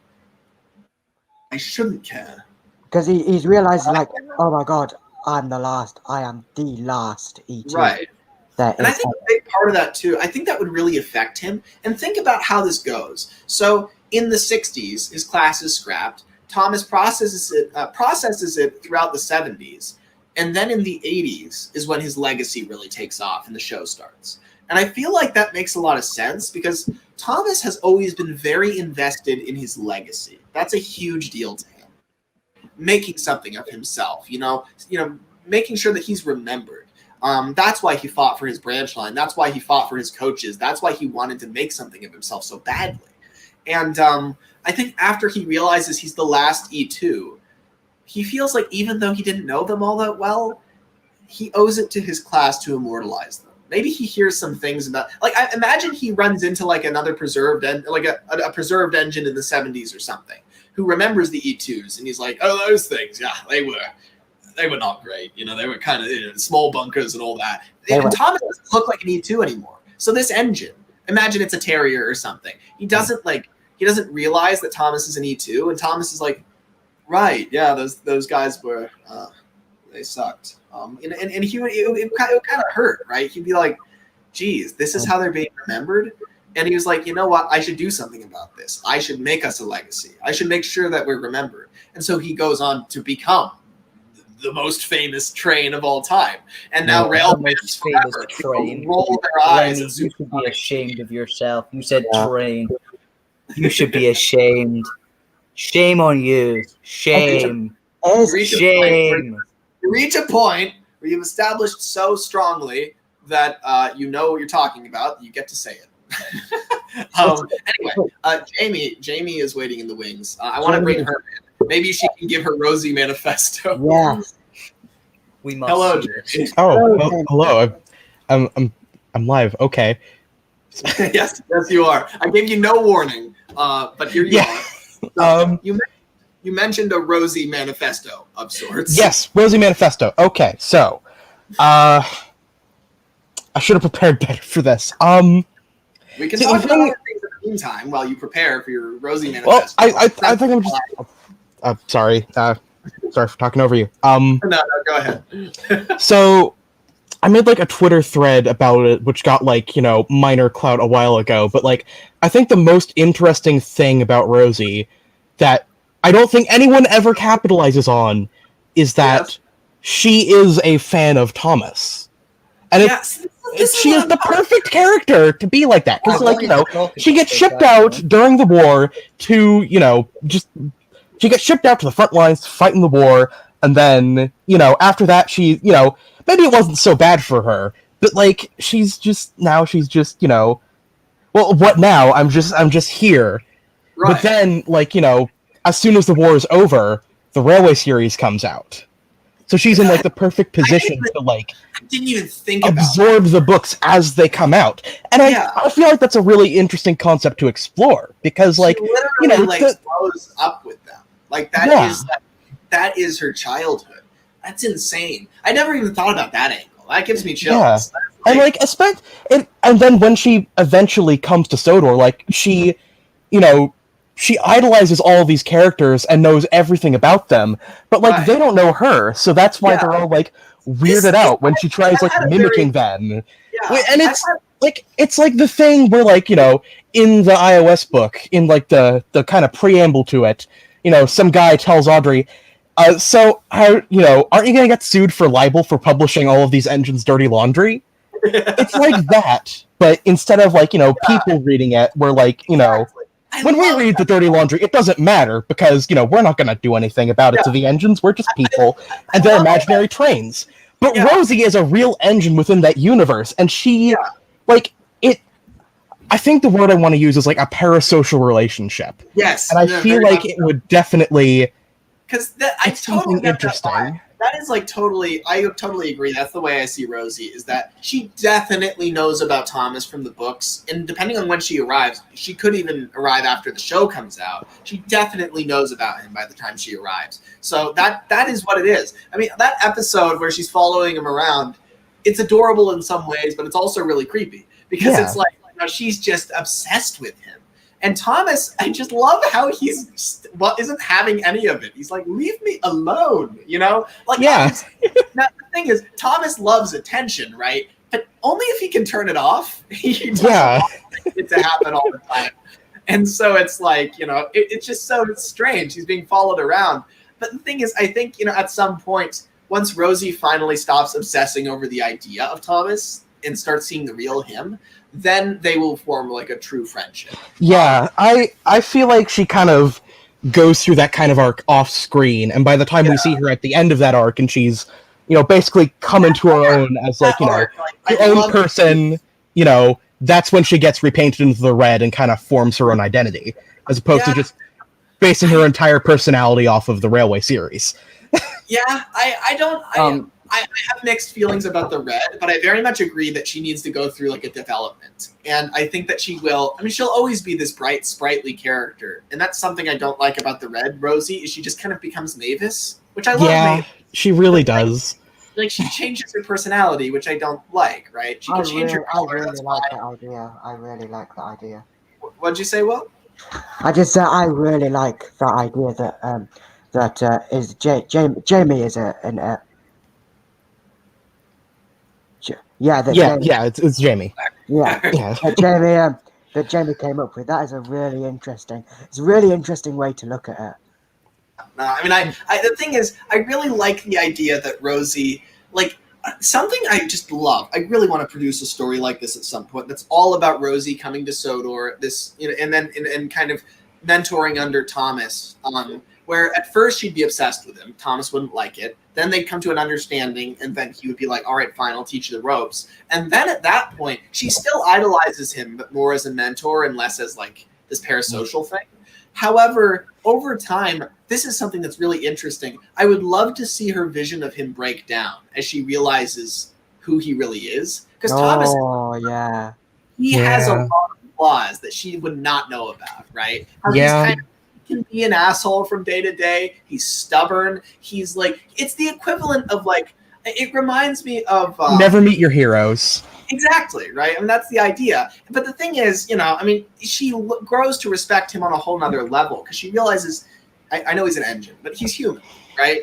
I shouldn't care. Because he's realizing, like, oh my god, I'm the last. I am the last ET. Right. And I think a big part of that too, I think that would really affect him. And think about how this goes. So in the 60s, his class is scrapped. Thomas processes it throughout the 70s. And then in the 80s is when his legacy really takes off and the show starts. And I feel like that makes a lot of sense because Thomas has always been very invested in his legacy. That's a huge deal to him. Making something of himself, making sure that he's remembered. That's why he fought for his branch line. That's why he fought for his coaches. That's why he wanted to make something of himself so badly. And I think after he realizes he's the last E2, he feels like even though he didn't know them all that well, he owes it to his class to immortalize them. Maybe he hears some things about, like, I imagine he runs into like another preserved a preserved engine in the 70s or something who remembers the E2s, and he's like, oh, those things, yeah, they were not great. They were kind of small bunkers and all that. And Thomas doesn't look like an E2 anymore. So this engine, imagine it's a Terrier or something. He doesn't realize that Thomas is an E2, and Thomas is like, right, yeah, those guys were, they sucked. And it kind of hurt, right? He'd be like, geez, this is how they're being remembered. And he was like, you know what? I should do something about this. I should make us a legacy. I should make sure that we're remembered. And so he goes on to become the most famous train of all time. And now railways forever roll their eyes. You should be ashamed of yourself. You said train. You should be ashamed. Shame on you. Shame. Shame. You reach a point where you've established so strongly that you know what you're talking about. You get to say it. Anyway, Jamie is waiting in the wings. I want to bring her in. Maybe she can give her Rosie manifesto. Yeah. We must. Hello, Jamie. Oh, hello. I'm live. Okay. yes, you are. I gave you no warning, but here you are. So, you mentioned a Rosie manifesto of sorts. Yes, Rosie manifesto. Okay, so I should have prepared better for this. We can talk about other things in the meantime while you prepare for your Rosie manifesto. Well, I think I'm just. Sorry. Sorry for talking over you. No, go ahead. So I made like a Twitter thread about it, which got like, minor clout a while ago. But like, I think the most interesting thing about Rosie that I don't think anyone ever capitalizes on is that she is a fan of Thomas. And she is the perfect character to be like that. Because, she gets shipped out during the war to, she gets shipped out to the front lines to fight in the war. And then, after that, she, maybe it wasn't so bad for her. But, like, she's just, well, what now? I'm just here. Right. But then, like, as soon as the war is over, the Railway series comes out. So she's in, like, the perfect position to, like, I didn't even think absorb the books as they come out. And I feel like that's a really interesting concept to explore. Because, like, she literally, grows up with them. Like, that is her childhood. That's insane. I never even thought about that angle. That gives me chills. Yeah. And then when she eventually comes to Sodor, like, she idolizes all of these characters and knows everything about them, but, like, they don't know her, so that's why they're all, like, weirded out when she tries, like, mimicking them. Yeah, and it's like the thing where, like, in the iOS book, in, like, the kind of preamble to it, some guy tells Audrey, so, aren't you gonna get sued for libel for publishing all of these engines' dirty laundry? It's like that, but instead of, like, people reading it, we're like, when we read the dirty laundry, it doesn't matter, because, we're not gonna do anything about it to the engines, we're just people, and they're imaginary trains. But Rosie is a real engine within that universe, and she, I think the word I want to use is, like, a parasocial relationship. Yes. And I feel like it would definitely because I It's something totally get interesting. that is like totally. I totally agree. That's the way I see Rosie. Is that she definitely knows about Thomas from the books, and depending on when she arrives, she could even arrive after the show comes out. She definitely knows about him by the time she arrives. So that is what it is. I mean, that episode where she's following him around, it's adorable in some ways, but it's also really creepy because it's like she's just obsessed with him. And Thomas, I just love how he's isn't having any of it. He's like, leave me alone, you know? Like, Yeah. Now, the thing is, Thomas loves attention, right? But only if he can turn it off. He doesn't want it to happen all the time. And so it's like, you know, it's just so strange. He's being followed around. But the thing is, I think, you know, at some point, once Rosie finally stops obsessing over the idea of Thomas and starts seeing the real him, then they will form like a true friendship. Yeah, I feel like she kind of goes through that kind of arc off screen, and by the time we see her at the end of that arc, and she's, you know, basically come into her own as like, you know, her own person, you know, that's when she gets repainted into the red and kind of forms her own identity, as opposed to just basing her entire personality off of the Railway series. Yeah, I have mixed feelings about the red, but I very much agree that she needs to go through like a development. And I think that she will. I mean, she'll always be this bright, sprightly character. And that's something I don't like about the red Rosie, is she just kind of becomes Mavis, which I love. Yeah, she really does. Like she changes her personality, which I don't like, right? She can change her color. I really like that idea. I really like that idea. What'd you say, Will? I just said I really like that idea that is Jamie is it's Jamie. Yeah. That Jamie came up with. That is a really interesting way to look at it. No, I mean, I the thing is, I really like the idea that Rosie, like, something I just love. I really want to produce a story like this at some point. That's all about Rosie coming to Sodor, this, you know, and then and kind of mentoring under Thomas. Where at first she'd be obsessed with him. Thomas wouldn't like it. Then they'd come to an understanding, and then he would be like, all right, fine, I'll teach you the ropes. And then at that point, she still idolizes him, but more as a mentor and less as like this parasocial thing. However, over time, this is something that's really interesting. I would love to see her vision of him break down as she realizes who he really is. Because Thomas, he has a lot of flaws that she would not know about, right? How he's kind of can be an asshole from day to day. He's stubborn. He's like, it's the equivalent of like, it reminds me of never meet your heroes. Exactly, right? I mean, that's the idea. But the thing is, you know, I mean, she grows to respect him on a whole nother level because she realizes, I know he's an engine, but he's human, right?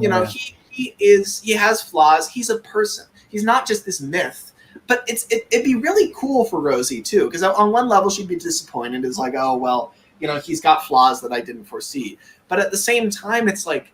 You know, he has flaws. He's a person. He's not just this myth. But it'd be really cool for Rosie too, because on one level she'd be disappointed. It's like, oh well, you know, he's got flaws that I didn't foresee. But at the same time, it's like,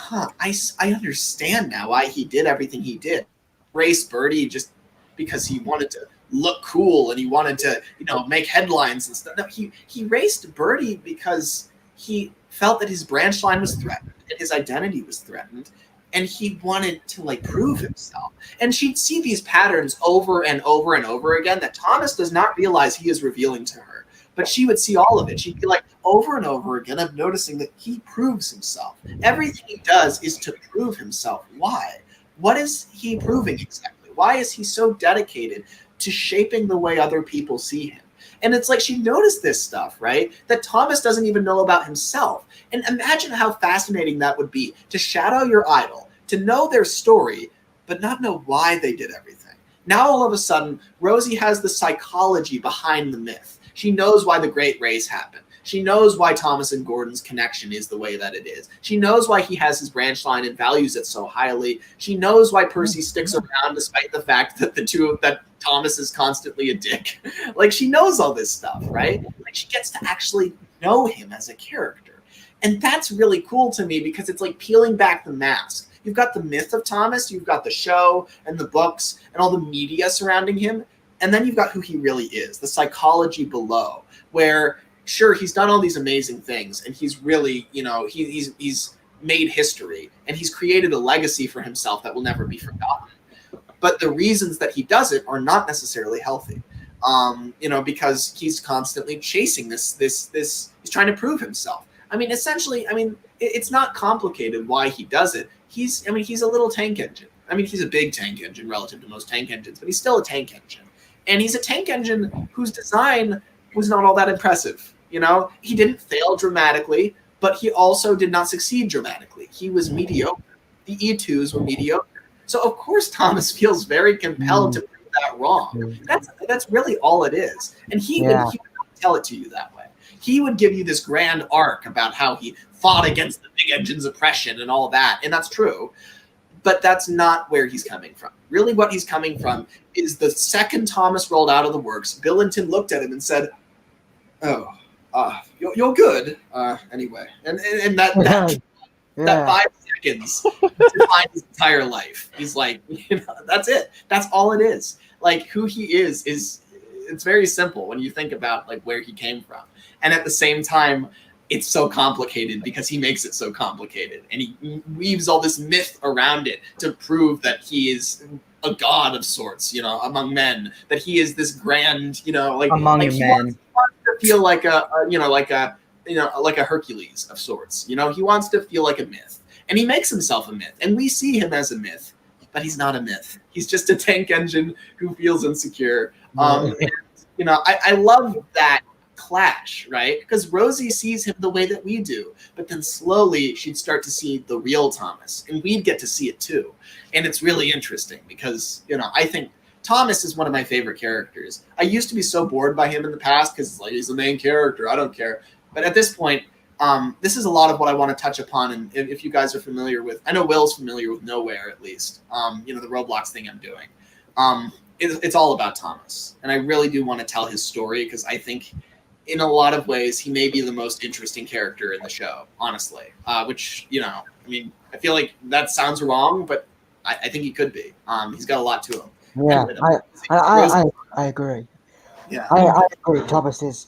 I understand now why he did everything he did. Race Birdie just because he wanted to look cool and he wanted to, you know, make headlines and stuff. No, he raced Birdie because he felt that his branch line was threatened and his identity was threatened. And he wanted to like prove himself. And she'd see these patterns over and over and over again that Thomas does not realize he is revealing to her. But she would see all of it. She'd be like, over and over again, I'm noticing that he proves himself. Everything he does is to prove himself. Why? What is he proving exactly? Why is he so dedicated to shaping the way other people see him? And it's like she noticed this stuff, right? That Thomas doesn't even know about himself. And imagine how fascinating that would be to shadow your idol, to know their story, but not know why they did everything. Now all of a sudden, Rosie has the psychology behind the myth. She knows why the Great Race happened. She knows why Thomas and Gordon's connection is the way that it is. She knows why he has his branch line and values it so highly. She knows why Percy sticks around despite the fact that that Thomas is constantly a dick. Like, she knows all this stuff, right? Like, she gets to actually know him as a character. And that's really cool to me because it's like peeling back the mask. You've got the myth of Thomas, you've got the show and the books and all the media surrounding him. And then you've got who he really is, the psychology below, where sure, he's done all these amazing things and he's really, you know, he's made history and he's created a legacy for himself that will never be forgotten. But the reasons that he does it are not necessarily healthy, you know, because he's constantly chasing this, he's trying to prove himself. I mean, essentially, I mean, it's not complicated why he does it. He's a little tank engine. I mean, he's a big tank engine relative to most tank engines, but he's still a tank engine. And he's a tank engine whose design was not all that impressive. You know, he didn't fail dramatically, but he also did not succeed dramatically. He was mediocre. The E2s were mediocre. So of course Thomas feels very compelled to prove that wrong. That's really all it is. And he would not tell it to you that way. He would give you this grand arc about how he fought against the big engine's oppression and all that, and that's true. But that's not where he's coming from. Really what he's coming from is the second Thomas rolled out of the works, Billington looked at him and said, "Oh, you're good." Anyway, and that 5 seconds defined his entire life. He's like, that's it. That's all it is. Like who he is it's very simple when you think about like where he came from. And at the same time, it's so complicated because he makes it so complicated, and he weaves all this myth around it to prove that he is a god of sorts, among men. That he is this grand, among men. He wants to feel like a Hercules of sorts. He wants to feel like a myth, and he makes himself a myth, and we see him as a myth, but he's not a myth. He's just a tank engine who feels insecure. And, I love that clash, right? Because Rosie sees him the way that we do, but then slowly she'd start to see the real Thomas, and we'd get to see it too. And it's really interesting because, I think Thomas is one of my favorite characters. I used to be so bored by him in the past because he's the main character. I don't care. But at this point, this is a lot of what I want to touch upon. And if you guys are familiar with, I know Will's familiar with Nowhere at least, the Roblox thing I'm doing. It's all about Thomas. And I really do want to tell his story because I think in a lot of ways, he may be the most interesting character in the show, honestly. Which, I feel like that sounds wrong, but I think he could be. He's got a lot to him. Yeah, I agree. Yeah, I agree. Thomas is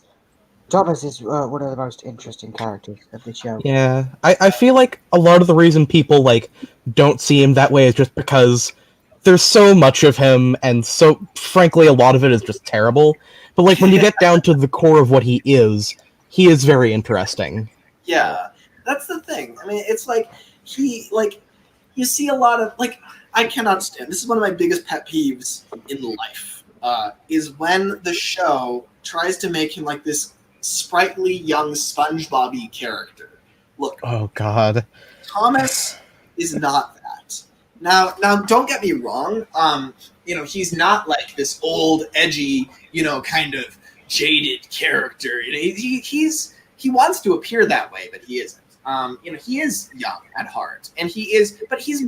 one of the most interesting characters of the show. Yeah, I feel like a lot of the reason people don't see him that way is just because there's so much of him, and so frankly, a lot of it is just terrible. But when you get down to the core of what he is very interesting. Yeah, that's the thing. I mean, it's you see a lot of I cannot stand. This is one of my biggest pet peeves in life. Is when the show tries to make him like this sprightly young SpongeBob-y character. Look, oh god, Thomas is not that. Now, don't get me wrong. He's not like this old, edgy, kind of jaded character. He wants to appear that way, but he isn't. He is young at heart, and but he's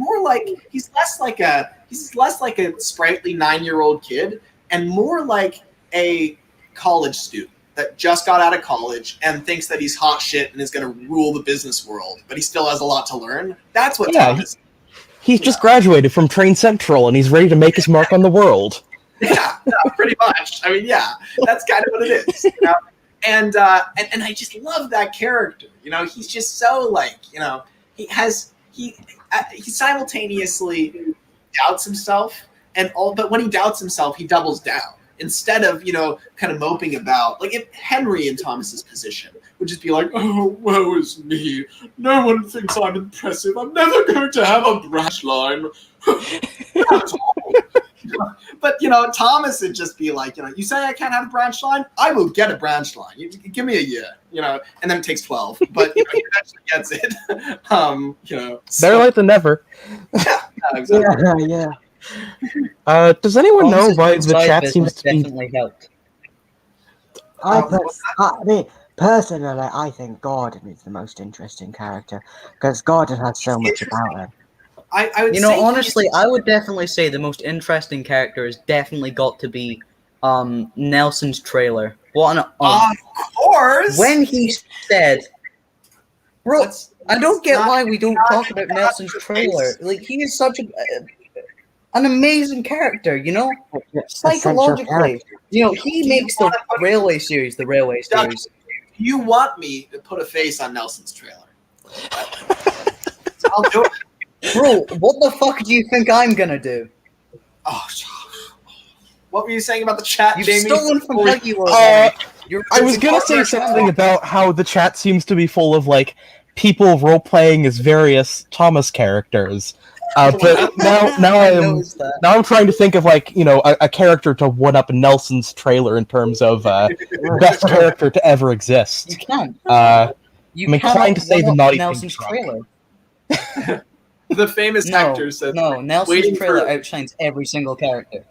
less like a sprightly 9-year-old kid, and more like a college student that just got out of college and thinks that he's hot shit and is going to rule the business world, but he still has a lot to learn. That's what Thomas is. He's just graduated from Train Central, and he's ready to make his mark on the world. Yeah, pretty much. I mean, yeah, that's kind of what it is. And I just love that character. He's just so he simultaneously doubts himself, but when he doubts himself, he doubles down. Instead of, kind of moping about, if Henry in Thomas's position would just be like, "Oh, woe is me. No one thinks I'm impressive. I'm never going to have a branch line." But, Thomas would just be like, you say I can't have a branch line? I will get a branch line. You give me a year, and then it takes 12. But, he eventually gets it. Better late than never. Yeah, exactly. Yeah. Does anyone know why the chat seems to be... Definitely helped. Personally, I think Gordon is the most interesting character because Gordon has so much about him. I would honestly, I would definitely say the most interesting character has definitely got to be Nelson's trailer. What an of course! When he said, "Bro, I don't get why we don't talk about Nelson's trailer. He is such an amazing character, psychologically. He makes the railway series the railway series. You want me to put a face on Nelson's trailer? I'll do it. Bro, what the fuck do you think I'm gonna do? Oh, what were you saying about the chat, You've Jamie? stolen from Huggy World. I was gonna say something about how the chat seems to be full of like people role playing as various Thomas characters. But now I'm trying to think of like a character to one up Nelson's trailer in terms of best character to ever exist. You can't. I'm inclined to say the naughty Nelson's pink trailer. The famous actor said, No, Nelson's waiting trailer for- outshines every single character.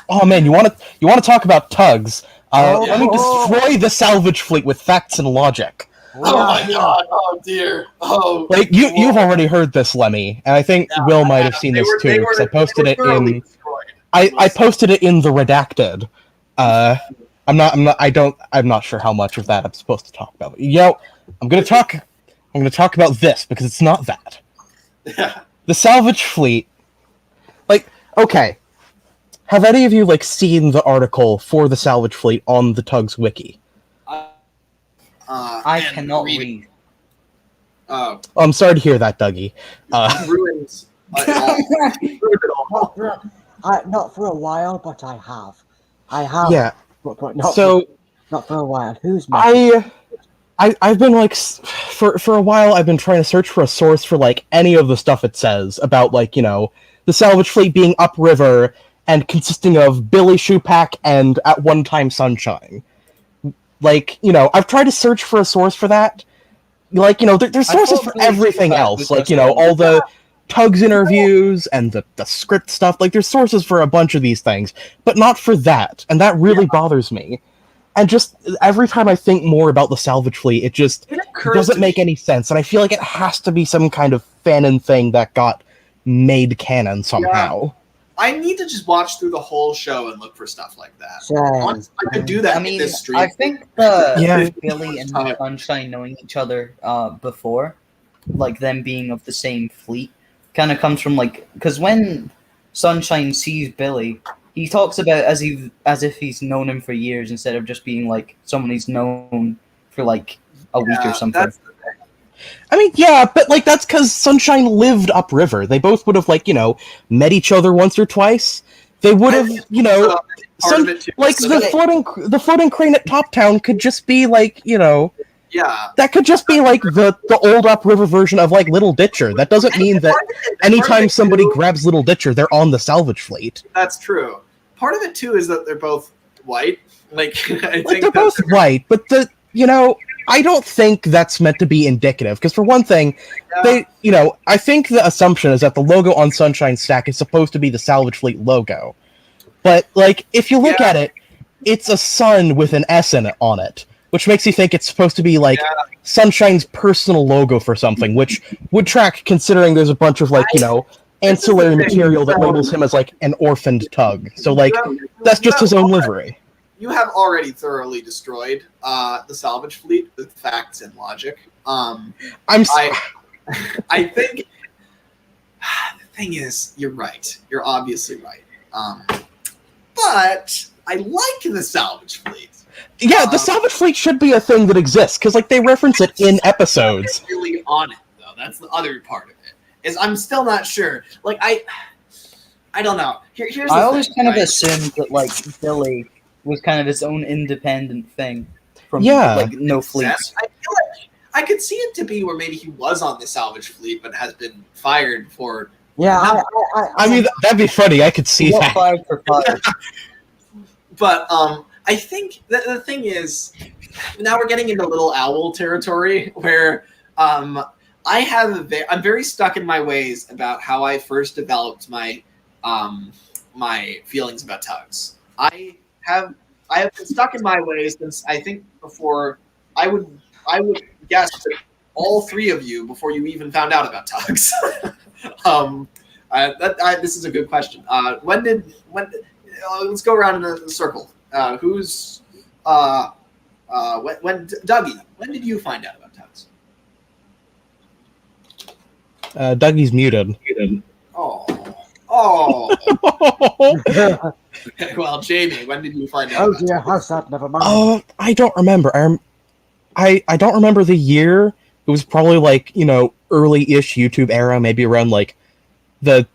Oh man, you want to talk about Tugs? Let me destroy the salvage fleet with facts and logic. Oh my god! Oh dear! Oh, Like you've already heard this, Lemmy, and I think Will might have seen this too because I posted it in. I posted it in the redacted. I'm not sure how much of that I'm supposed to talk about. I'm gonna talk about this because it's not that. The salvage fleet. Like, okay, have any of you seen the article for the salvage fleet on the Tugs wiki? I cannot read. Oh, I'm sorry to hear that, Dougie. Ruins. Not for a while, but I have. Yeah. But not for a while. Who's I've been for a while I've been trying to search for a source for any of the stuff it says about the salvage fleet being upriver and consisting of Billy Shoepack and at one time Sunshine. I've tried to search for a source for that. There's sources for everything else. All the Tugs interviews and the script stuff. There's sources for a bunch of these things, but not for that. And that really bothers me. And just every time I think more about the salvage fleet, it doesn't make any sense. And I feel like it has to be some kind of fanon thing that got made canon somehow. Yeah. I need to just watch through the whole show and look for stuff like that. Honestly, I could do that in this stream. I think Billy and Sunshine knowing each other before, them being of the same fleet, kind of comes from because when Sunshine sees Billy, he talks about as if he's known him for years instead of just being someone he's known for a week or something. I mean, yeah, but that's because Sunshine lived upriver. They both would have met each other once or twice. They would have the floating crane at Top Town could just be that could just be the old upriver version of Little Ditcher. That doesn't mean that anytime somebody grabs Little Ditcher, they're on the salvage fleet. That's true. Part of it too is that they're both white. I think they're both white, but I don't think that's meant to be indicative, because for one thing, I think the assumption is that the logo on Sunshine's stack is supposed to be the Salvage Fleet logo. But, if you look at it, it's a sun with an S on it, which makes you think it's supposed to be, Sunshine's personal logo for something, which would track considering there's a bunch of, ancillary material that labels him as, an orphaned Tug. So, that's just his own livery. You have already thoroughly destroyed the salvage fleet with facts and logic. I think the thing is, you're right. You're obviously right. But I like the salvage fleet. Yeah, the salvage fleet should be a thing that exists because, they reference it in episodes. Really on it, though. That's the other part of it. Is I'm still not sure. I don't know. Here's the I always thing, kind of assumed that Billy was kind of his own independent thing from no fleets. I feel I could see it to be where maybe he was on the salvage fleet but has been fired for. Yeah, I mean that'd be funny. I could see that. Fired for fire. But I think the thing is, now we're getting into little owl territory where I'm very stuck in my ways about how I first developed my my feelings about Tugs. I have been stuck in my ways since I think before I would guess that all three of you before you even found out about Tugs. This is a good question. Let's go around in a circle. Who's when Dougie? When did you find out about Tugs? Dougie's muted. Oh. Well, Jamie, when did you find out? Oh dear, how's that? Never mind. I don't remember. I don't remember the year. It was probably early-ish YouTube era, maybe around the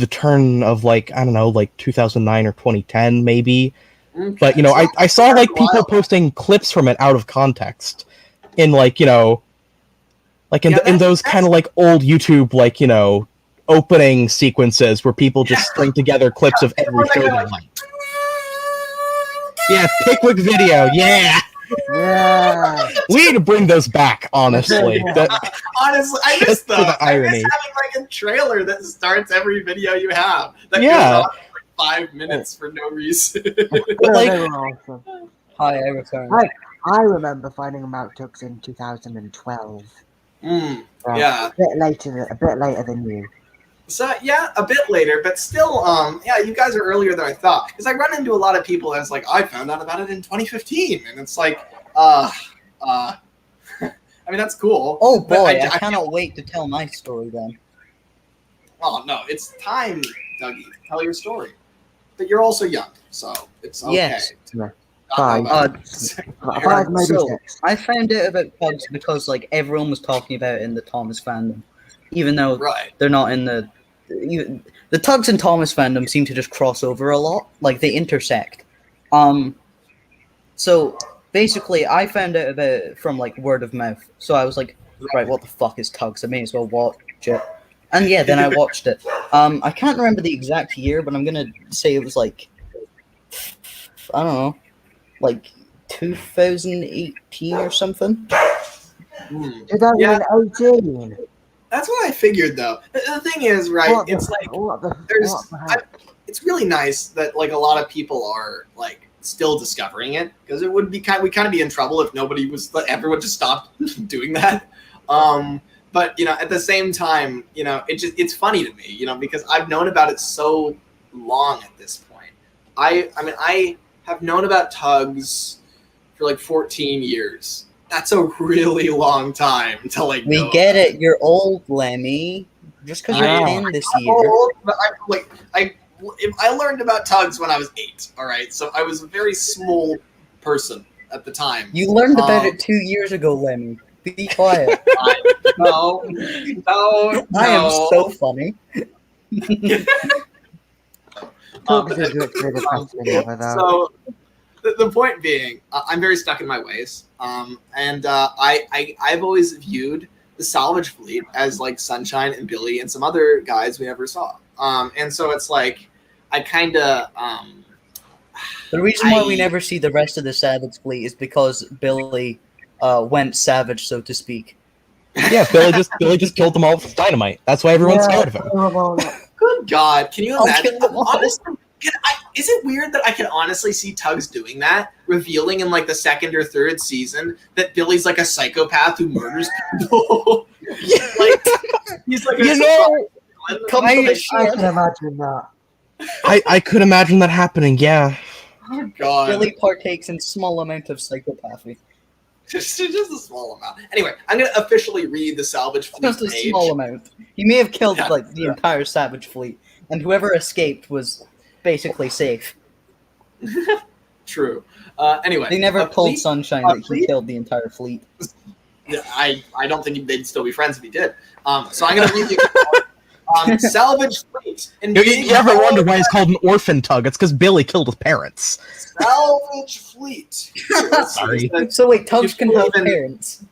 turn of 2009 or 2010 maybe. Okay, But you know, so I saw like a people while. posting clips from it out of context, in like like in Yeah, in those that's- kind of like old YouTube like opening sequences where people just string together clips of every show they like. Yeah, Pickwick Video. Yeah, Yeah. we need to bring those back. Honestly, that, Honestly, I miss just for those. the I irony. miss having like a trailer that starts every video you have. That Yeah. goes on for like 5 minutes for no reason. like- They were awesome. Hi, I return. I remember finding about Tugs in 2012. Yeah. A bit later than you. So yeah, a bit later, but still, yeah, you guys are earlier than I thought. Because I run into a lot of people that's like, I found out about it in 2015, and it's like, I mean, that's cool. Oh but boy, I feel- cannot wait to tell my story then. Oh no, it's time, Dougie, to tell your story. But you're also young, so it's okay. Yes. to Fine. not know about it. 5, maybe So, 6. I found out about Tugs because like everyone was talking about it in the Thomas fandom, even though Right. they're not in the Tugs and Thomas fandom seem to just cross over a lot, like they intersect. So basically, I found out about it from like word of mouth. So I was like, right, what the fuck is Tugs? I may as well watch it. And yeah, then I watched it. I can't remember the exact year, but I'm gonna say it was like, I don't know, like 2018 or something. Hmm. 2018. That's what I figured, though. The thing is, right? What the- It's like what the there's. heck? It's really nice that like a lot of people are like still discovering it, because it would be we kind of be in trouble if nobody was everyone just stopped doing that. But at the same time, it's funny to me, because I've known about it so long at this point. I mean I have known about Tugs for like 14 years. That's a really long time to like. We know get about it. You're old, Lemmy. Just because you're I know. 10 this I'm year. old, but I learned about Tugs when I was 8. All right, so I was a very small person at the time. You learned about it 2 years ago, Lemmy. Be quiet. No. I am so funny. Tugs is literally the best thing ever, though. So the point being, I'm very stuck in my ways, and I've always viewed the salvage fleet as like Sunshine and Billy and some other guys we never saw, and so it's like I kind of. The reason why we never see the rest of the Savage fleet is because Billy went savage, so to speak. yeah, Billy just killed them all with dynamite. That's why everyone's scared of him. Good God, can you I'll imagine? kill them all. Honestly, is it weird that I can honestly see Tugs doing that, revealing in like the 2nd or 3rd season that Billy's like a psychopath who murders people? Like he's like I can imagine that. I could imagine that happening. Yeah. Oh God, Billy partakes in small amount of psychopathy. just a small amount. Anyway, I'm gonna officially read the salvage fleet Just a page. small amount. He may have killed Yeah. like the entire Savage fleet, and whoever escaped was basically safe. True. Anyway, They never a told fleet- Sunshine a that he fleet- killed the entire fleet. Yeah, I don't think they'd still be friends if he did. So I'm gonna read the salvage fleet. And You ever wonder why he's called an orphan Tug? It's because Billy killed his parents. salvage fleet? Sorry. So wait, Tugs can people have even- parents.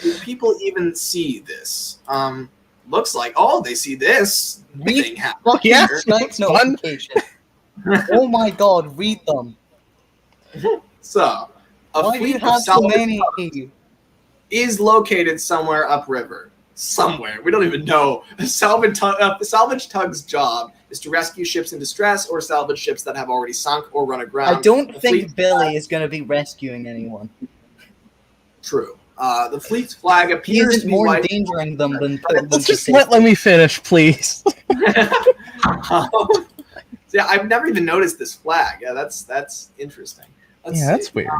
Do people even see this? Looks like they see this Read thing happen. Fuck yeah. here. Snipes Fun. notification. Oh my God! Read them. So a Why do fleet you of have so salvage many? is located somewhere upriver. Somewhere. We don't even know. Salvage Tug's job is to rescue ships in distress or salvage ships that have already sunk or run aground. I don't The think fleet- Billy is going to be rescuing anyone. True. The fleet's flag He appears to isn't be more white. endangering them than putting them Let's to just let safety. me finish, please. Yeah, I've never even noticed this flag. Yeah, that's interesting. Let's Yeah, that's see. weird.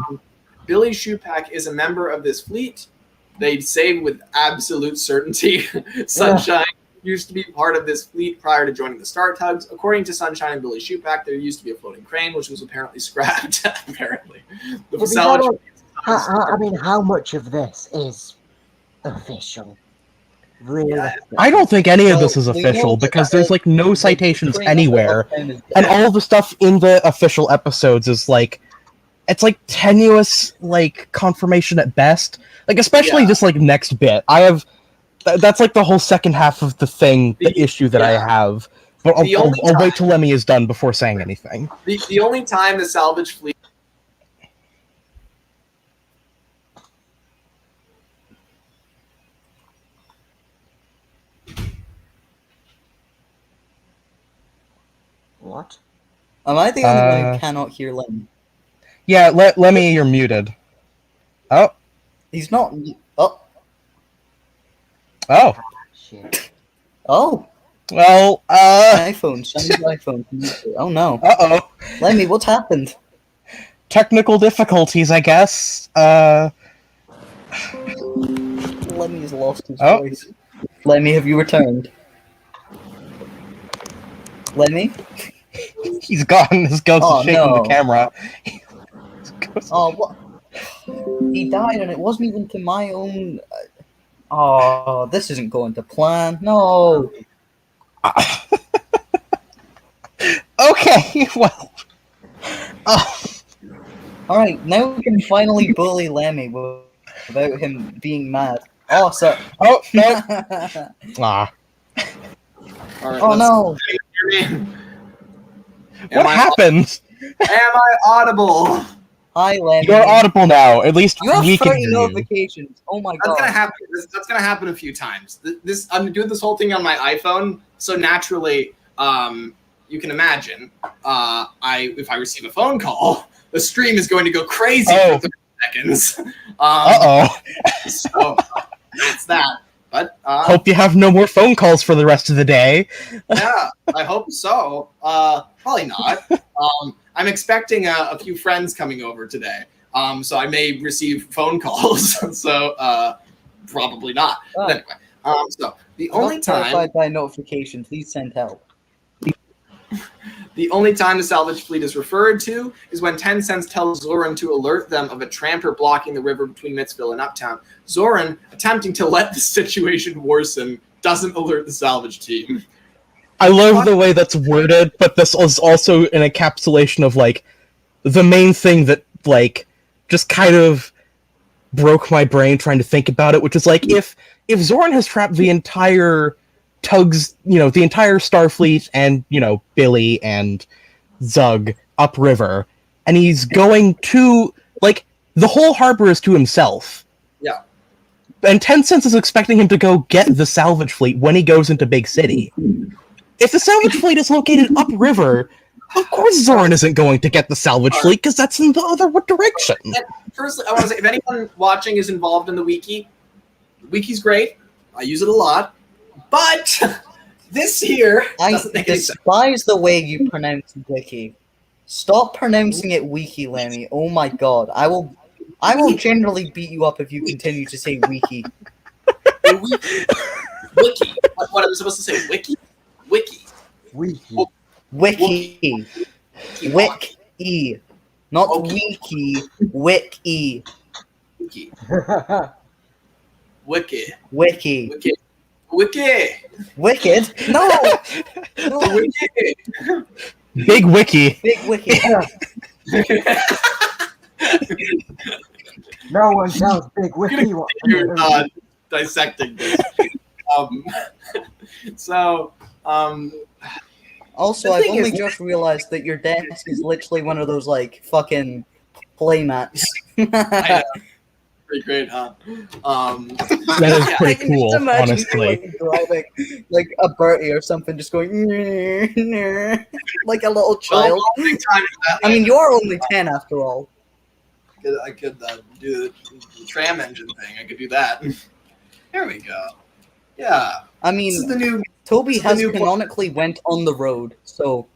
Billy Shoepack is a member of this fleet. They'd say with absolute certainty, Sunshine used to be part of this fleet prior to joining the Star Tugs. According to Sunshine and Billy Shoepack, there used to be a floating crane, which was apparently scrapped. Apparently, the But salvage. I mean, how much of this is official? Realistic. I don't think any of this is Well, we official know that because there's like no citations train anywhere, uptown is and dead. all the stuff in the official episodes is like, it's like tenuous, like confirmation at best. Like especially Yeah. this like next bit. I have that's like the whole second half of the thing, the issue that I have. But The I'll only wait till Lemmy is done before saying anything. The only time the salvage fleet What? Am I the only one Uh, who cannot hear Lemmy? Yeah, Lemmy, you're muted. Oh, He's not. Oh, oh, Shit. oh. well, iPhone. Someone's iPhone. Oh no, uh-oh. Lemmy, what's happened? Technical difficulties, I guess. Lemmy's lost his Oh. voice. Lemmy, have you returned? Lemmy? He's gone. His ghost Oh, is shaking no. the camera. His ghost- Oh, what? He died, and it wasn't even to my own. Oh, this isn't going to plan. No. Okay, well. Oh, All right, now we can finally bully Lemmy without him being mad. Oh, sir. oh no. Ah. All right, Oh let's no. hear me. What happened? Am I audible? Hi, Lemmy. You're audible now. At least You have we can 30 hear you. notifications. Oh my That's gonna god. happen. That's gonna happen a few times. This I'm doing this whole thing on my iPhone, so naturally, you can imagine, if I receive a phone call, the stream is going to go crazy Oh. for 30 seconds. Uh-oh. So that's that. But Hope you have no more phone calls for the rest of the day. yeah, I hope so. Probably not. I'm expecting a few friends coming over today. So I may receive phone calls. So probably not. Oh. But anyway, so the only Not time notified by notification. Please send help. the only time the salvage fleet is referred to is when Tencent tells Zoran to alert them of a tramper blocking the river between Mittsville and Uptown. Zoran, attempting to let the situation worsen, doesn't alert the salvage team. I love the way that's worded, but this is also an encapsulation of, like, the main thing that, like, just kind of broke my brain trying to think about it, which is, like, if Zoran has trapped the entire Tugs, the entire Starfleet and, Billy and Zug upriver, and he's going to, like, the whole harbor is to himself. Yeah. And Tencent is expecting him to go get the salvage fleet when he goes into Big City. If the salvage fleet is located upriver, of course Zoran isn't going to get the salvage fleet, because that's in the other direction. Firstly, I want to say, if anyone watching is involved in the wiki's great. I use it a lot. But this here I doesn't make any sense. despise the way you pronounce wiki. Stop pronouncing it wiki, Lemmy. Oh my god. I will generally beat you up if you continue to say wiki. Wiki. What am I supposed to say? Wiki? Wiki. Wiki. Wiki. Wiki. Not Okay. wiki. Wiki. Wiki. Wiki. Wiki. Wiki. Wiki. Wicked? No! No. Wiki. Big wiki. Big wiki. No one tells Big Wiki what to You're do. dissecting this. So, Also, The I've thing only is- just realized that your desk is literally one of those, like, fucking playmats. I know. Pretty great, huh? That is yeah, pretty I can cool, just imagine honestly. you, like, driving, like a Bertie or something, just going like a little child. Big time for that. I mean, you're only 10 after all. I could do the tram engine thing. I could do that. There we go. Yeah. I This is mean, the new. Toby this is the has new- canonically went on the road, so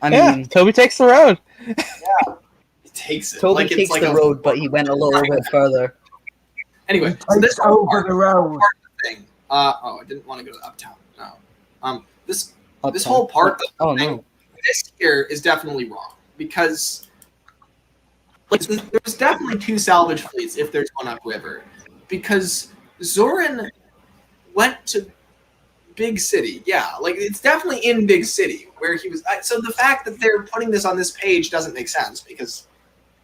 I Yeah, mean, Toby takes the road. He takes it. Toby like takes it's like the a road, but he went a little bit further. Anyway, so this Takes over part the road. thing. I didn't want to go to Uptown. No. This Uptown. whole part. Oh thing, no! This here is definitely wrong because like there's definitely two salvage fleets if there's one upriver because Zoran went to Big City. Yeah, like it's definitely in Big City where he was. So the fact that they're putting this on this page doesn't make sense because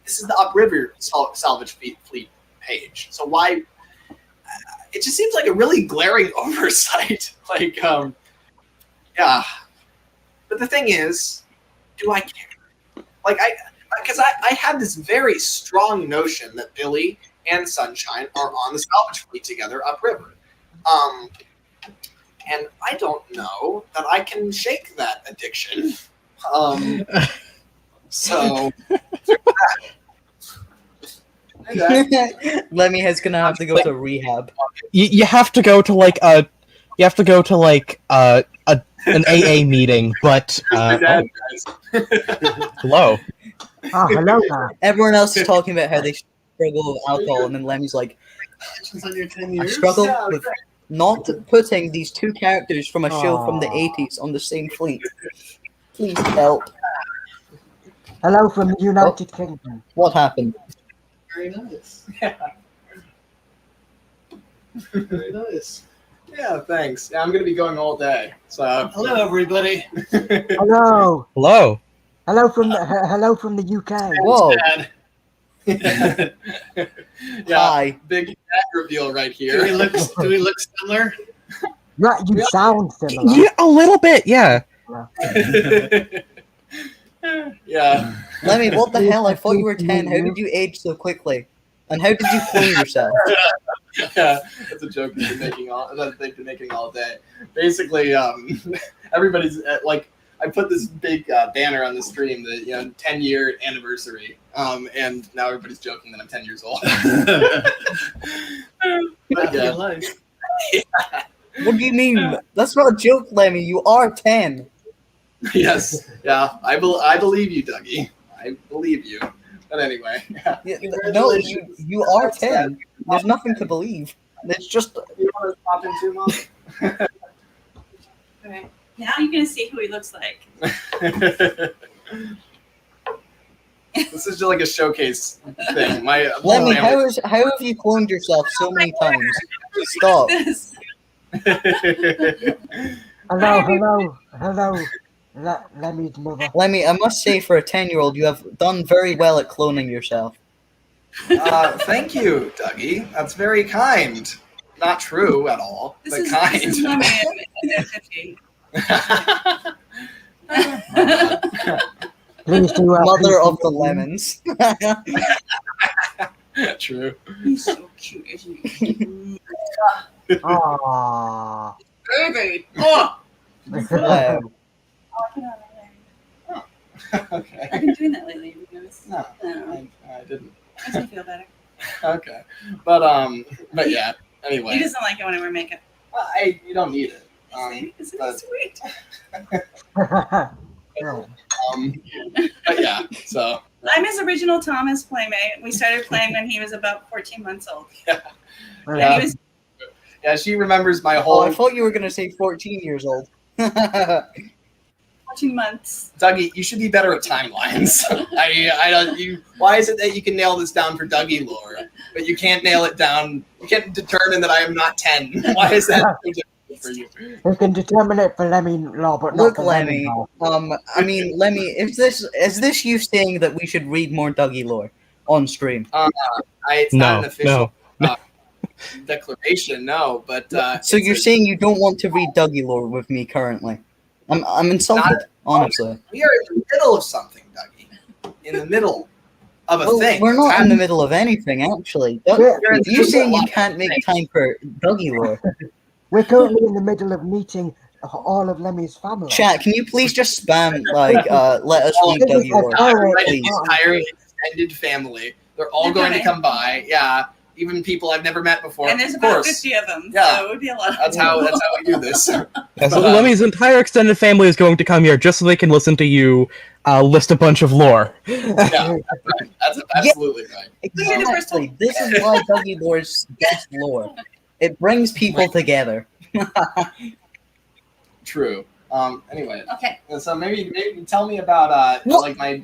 this is the upriver salvage fleet page. So why? It just seems like a really glaring oversight. Like, yeah. But the thing is, do I care? Like, because I had this very strong notion that Billy and Sunshine are on the salvage fleet together upriver. And I don't know that I can shake that addiction. So Lemmy is gonna have to go to rehab. You have to go to like an AA meeting, but hello. Oh, hello there. Everyone else is talking about how they struggle with alcohol, and then Lemmy's like, I struggle with not putting these two characters from a show from the 80s on the same fleet. Please help. Hello from the United Kingdom. What happened? very nice. Yeah. Very nice. Yeah, thanks. Yeah, I'm gonna be going all day. So Hello, everybody. Hello. Hello. Hello from the UK. Whoa. yeah, Hi. big dad reveal right Do we here. look similar? Right, you sound similar. Yeah, a little bit. Yeah. Yeah. Lemmy, what the hell? I thought you were 10. How did you age so quickly? And how did you clone yourself? Yeah, that's a joke that they've been making all day. Basically, everybody's like, I put this big banner on the stream that 10-year anniversary, and now everybody's joking that I'm 10 years old. But, yeah. What do you mean? That's not a joke, Lemmy. You are 10. Yes, yeah, I believe you, Dougie. I believe you. But anyway, yeah. Yeah, no, you are 10. There's nothing to believe. It's just. You want to pop into Mom? Okay. Now you're gonna see who he looks like. This is just like a showcase thing. My Lemmy, how have you cloned yourself so many times? Stop. This. Hello. Lemmy's mother. Lemmy, I must say, for a 10-year-old, you have done very well at cloning yourself. Thank you, Dougie. That's very kind. Not true at all, This but is kind. This is Lemmy at 50. Please do. Mother of the lemons. True. He's so cute, isn't he? Aww. Baby. Oh. Wow. Okay. I've been doing that lately. Have you noticed? No, I don't know. I didn't. Makes me feel better. Okay, but yeah. He Anyway, doesn't like it when I wear makeup. you don't need it. See? Isn't but- it sweet? But yeah. So I'm his original Thomas playmate. We started playing when he was about 14 months old. yeah, And he was yeah. She remembers my Oh, whole. I thought you were going to say 14 years old. 14 months. Dougie, you should be better at timelines. I don't. Why is it that you can nail this down for Dougie lore, but you can't nail it down? You can't determine that I am not 10. Why is that so difficult for you? You can determine it for Lemmy law, but Look, not for Lemmy. law. I mean, Lemmy, is this you saying that we should read more Dougie lore on stream? It's not an official No. declaration, no. But So you're saying you don't want to read Dougie lore with me currently? I'm insulted, honestly. we are in the middle of something, Dougie. In the middle of a Well, thing. we're not It's in the happening. middle of anything, actually. Yeah. You saying you can't make time for Dougie lore? We're currently in the middle of meeting all of Lemmy's family. Chat, can you please just spam let us read This is Dougie lore? Right, Please. the entire extended family. They're all They're going to coming. come by. Yeah, even people I've never met before. And there's of about course. 50 of them. Yeah. So it would be a lot. That's how we do this. Yeah, so Lemmy's entire extended family is going to come here just so they can listen to you list a bunch of lore. Yeah, that's right. That's absolutely right. Exactly. This is why Dougie lore is best lore. It brings people together. True. Anyway, Okay. so maybe tell me about What? like my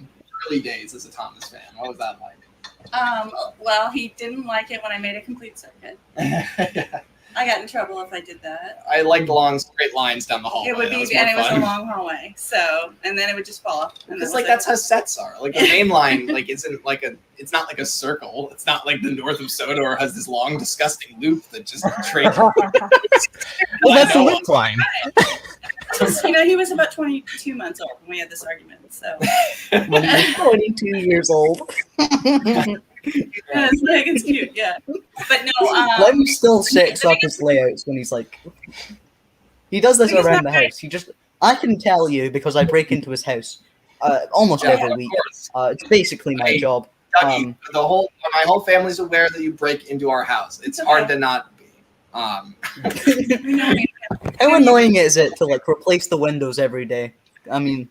early days as a Thomas fan. What was that like? Well, he didn't like it when I made a complete circuit. Yeah. I got in trouble if I did that. I like long straight lines down the hallway. It would be, and it was a long hallway. So, and then it would just fall off. Because like that's how sets are. Like the main line, like isn't like it's not like a circle. It's not like the north of Sodor has this long, disgusting loop that just trades. Well, that's the loop line. Just, he was about 22 months old when we had this argument. So When he was 22 years old. yeah, it's cute, yeah. But no, Lemmy still sets up his layouts when he's like, he does this around the house. I can tell you because I break into his house almost every week. It's basically my job. Dougie, my whole family's aware that you break into our house. It's hard to not be. How annoying is it to like replace the windows every day? I mean,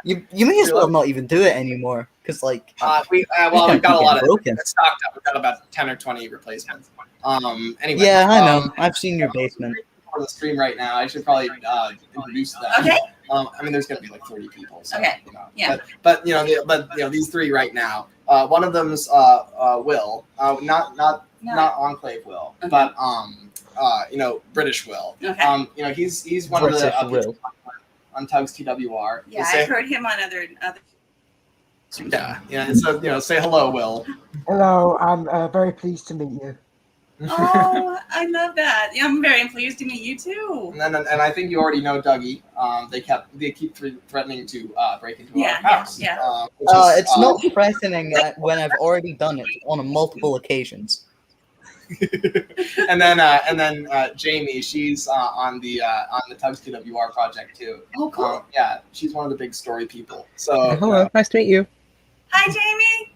you may as well not even do it anymore because like we've got a lot of it's stocked up. We've got about 10 or 20 replacements. Anyway. Yeah, I know. I've seen your basement. For the stream right now, I should probably introduce them. Okay. I mean, there's going to be like 30 people. So, Okay. Yeah. But these three right now. One of them's Will, not Enclave Will, okay. but British Will. Okay. He's one British of the Will. on Tugs TWR. Yeah, I've heard him on other. Yeah. So say hello, Will. Hello, I'm very pleased to meet you. Oh, I love that. Yeah, I'm very pleased to meet you too. And I think you already know Dougie. They keep threatening to break into our house. Yeah. It's not threatening when I've already done it on multiple occasions. and then Jamie, she's on the Tugs TWR project too. Oh, cool. Yeah, she's one of the big story people. So Hello, nice to meet you. Hi, Jamie.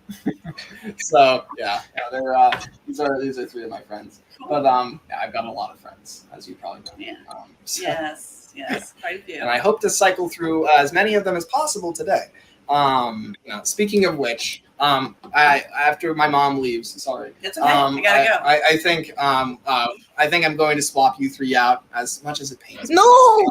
So they're these are three of my friends. But I've got a lot of friends, as you probably know. Yeah. Yes, quite a few. And I hope to cycle through as many of them as possible today. Speaking of which, after my mom leaves, sorry. It's okay. I gotta go. I think I'm going to swap you three out as much as it pains me. No.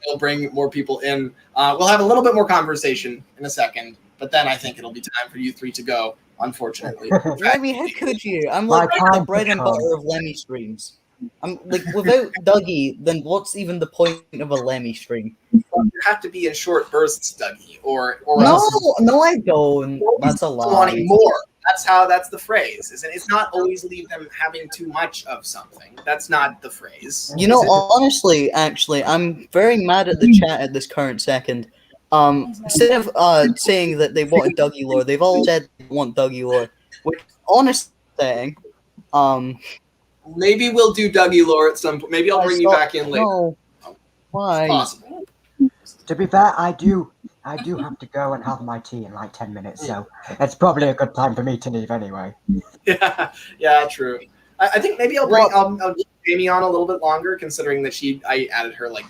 It'll bring more people in. We'll have a little bit more conversation in a second, but then I think it'll be time for you three to go. Unfortunately, Lemmy, how could you? I'm like the bread and butter of Lemmy streams. I'm like, without Dougie, then what's even the point of a Lemmy stream? You have to be in short bursts, Dougie, or no, I don't. That's a lie. Wanting more. That's the phrase. It's not always leave them having too much of something. That's not the phrase. Honestly, actually, I'm very mad at the chat at this current second. Instead of saying that they wanted Dougie lore, they've all said they want Dougie lore. Which, honestly, saying, maybe we'll do Dougie lore at some point. Maybe I'll bring you back in later. No. Why? It's possible. To be fair, I do have to go and have my tea in like 10 minutes, so it's probably a good time for me to leave anyway. Yeah, true. I think maybe I'll keep Jamie on a little bit longer, considering that I added her like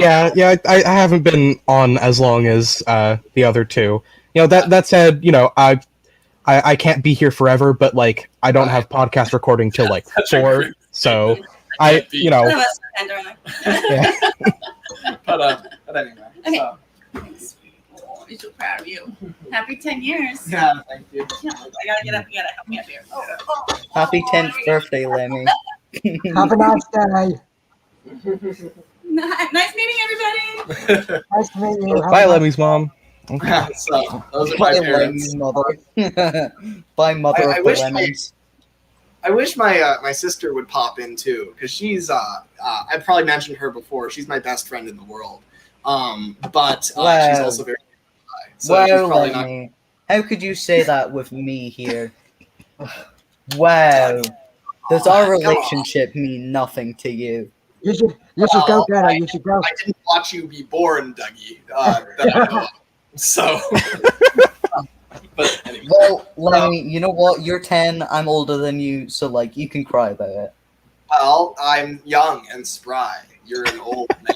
I haven't been on as long as the other two. That said, I can't be here forever, but like I don't have podcast recording till like 4, so yeah. But anyway. Okay. So. I'm so proud of you. Happy 10 years. Yeah, thank you. I gotta get up. You gotta help me up here. Happy 10th birthday, Lemmy. Have a nice day. Nice meeting everybody. Nice to meet you. Bye, Lemmy's mom. So those are my parents. Bye, mother I of wish the lemons. I wish my sister would pop in too, because she's I probably mentioned her before. She's my best friend in the world. But she's also very shy. So she's probably Lemmy. How could you say that with me here? Wow. Does our relationship mean nothing to you? You should go get her. You should go. I didn't watch you be born, Dougie. So. But anyway. Well, Lemmy, you know what? You're 10. I'm older than you, so like you can cry about it. Well, I'm young and spry. You're an old man.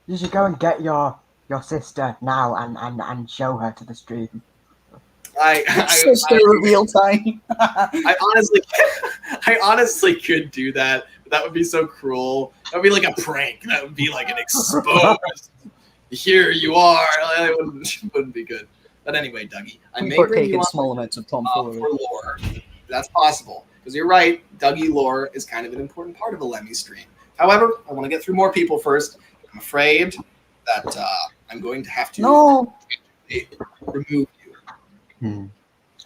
You should go and get your sister now and show her to the stream. Sister real time. I honestly could do that. But that would be so cruel. That would be like a prank. That would be like an exposed. Here you are. It wouldn't be good. But anyway, Dougie, I may bring you on small amounts of tomfoolery. for lore. That's possible. Because you're right, Dougie lore is kind of an important part of a Lemmy stream. However, I want to get through more people first. I'm afraid that I'm going to have to remove you. And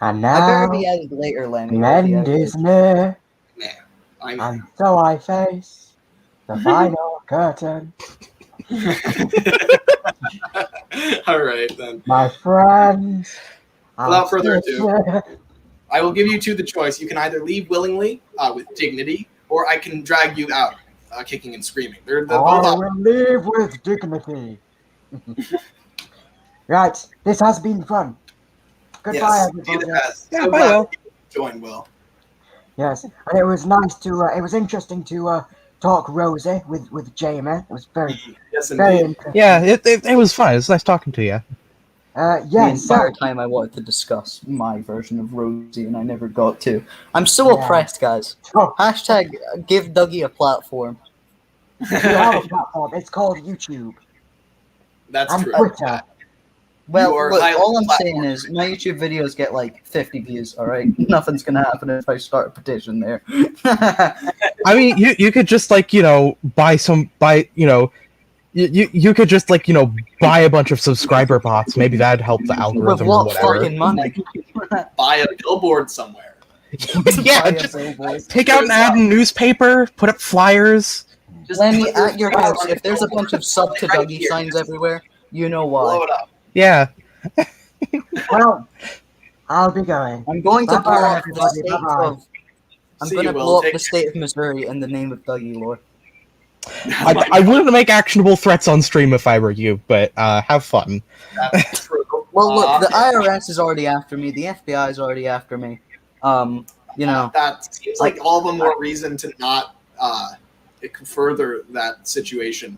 I better now be added later, Lemmy. the end is near, I'm and so I face the final curtain. All right, then. My friends. Without further ado, I will give you two the choice. You can either leave willingly with dignity, or I can drag you out kicking and screaming. They're both I options. will live with dignity. Right, this has been fun. Goodbye, Yes, everybody. it has. Yeah, So bye, glad Will. you joined, Will. Yes, and it was nice to. It was interesting to talk Rosie with Jamie. It was very Yes, very indeed. interesting. Yeah, it was fun. It's nice talking to you. The Yeah. So entire time I wanted to discuss my version of Rosie, and I never got to. I'm so Yeah. oppressed, guys. oh, Hashtag give Dougie a platform. you have a platform. It's called YouTube That's and true. Twitter. Well, are look, highly all I'm platformed. saying is my YouTube videos get like 50 views, alright? Nothing's gonna happen if I start a petition there. I mean, you could just like buy you could just like buy a bunch of subscriber bots. Maybe that'd help the With algorithm or what whatever. fucking money? Buy a billboard somewhere. Yeah, Buy a just billboard. take out an ad in newspaper, put up flyers. Just Let me put your at your face house. on If there's a billboard. bunch of sub to Right Dougie here. signs everywhere, you know Blow why. it up. Yeah. Well, I'll be going. I'm going to Bye-bye, blow up the everybody. state Bye-bye. of. I'm See going you, to Will. blow up Take the state of Missouri in the name of Dougie lore. I wouldn't make actionable threats on stream if I were you, but have fun. That's true. Well, look, the IRS is already after me. The FBI is already after me. That seems like all the more reason to not further that situation.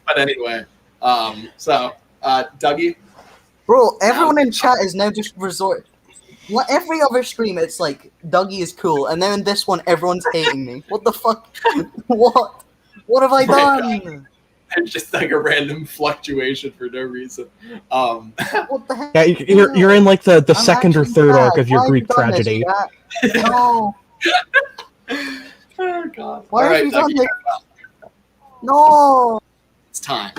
But anyway, Dougie, Bro, everyone in chat is now just resort. Every other stream, it's like Dougie is cool, and then in this one, everyone's hating me. What the fuck? What? What have I done? it's just like a random fluctuation for no reason. What the heck? Yeah, you're in like the I'm second or actually third mad. arc of your Why have Greek you done this, tragedy. chat? No. Oh God! Why All have right, you done Dougie, this? No. it's time.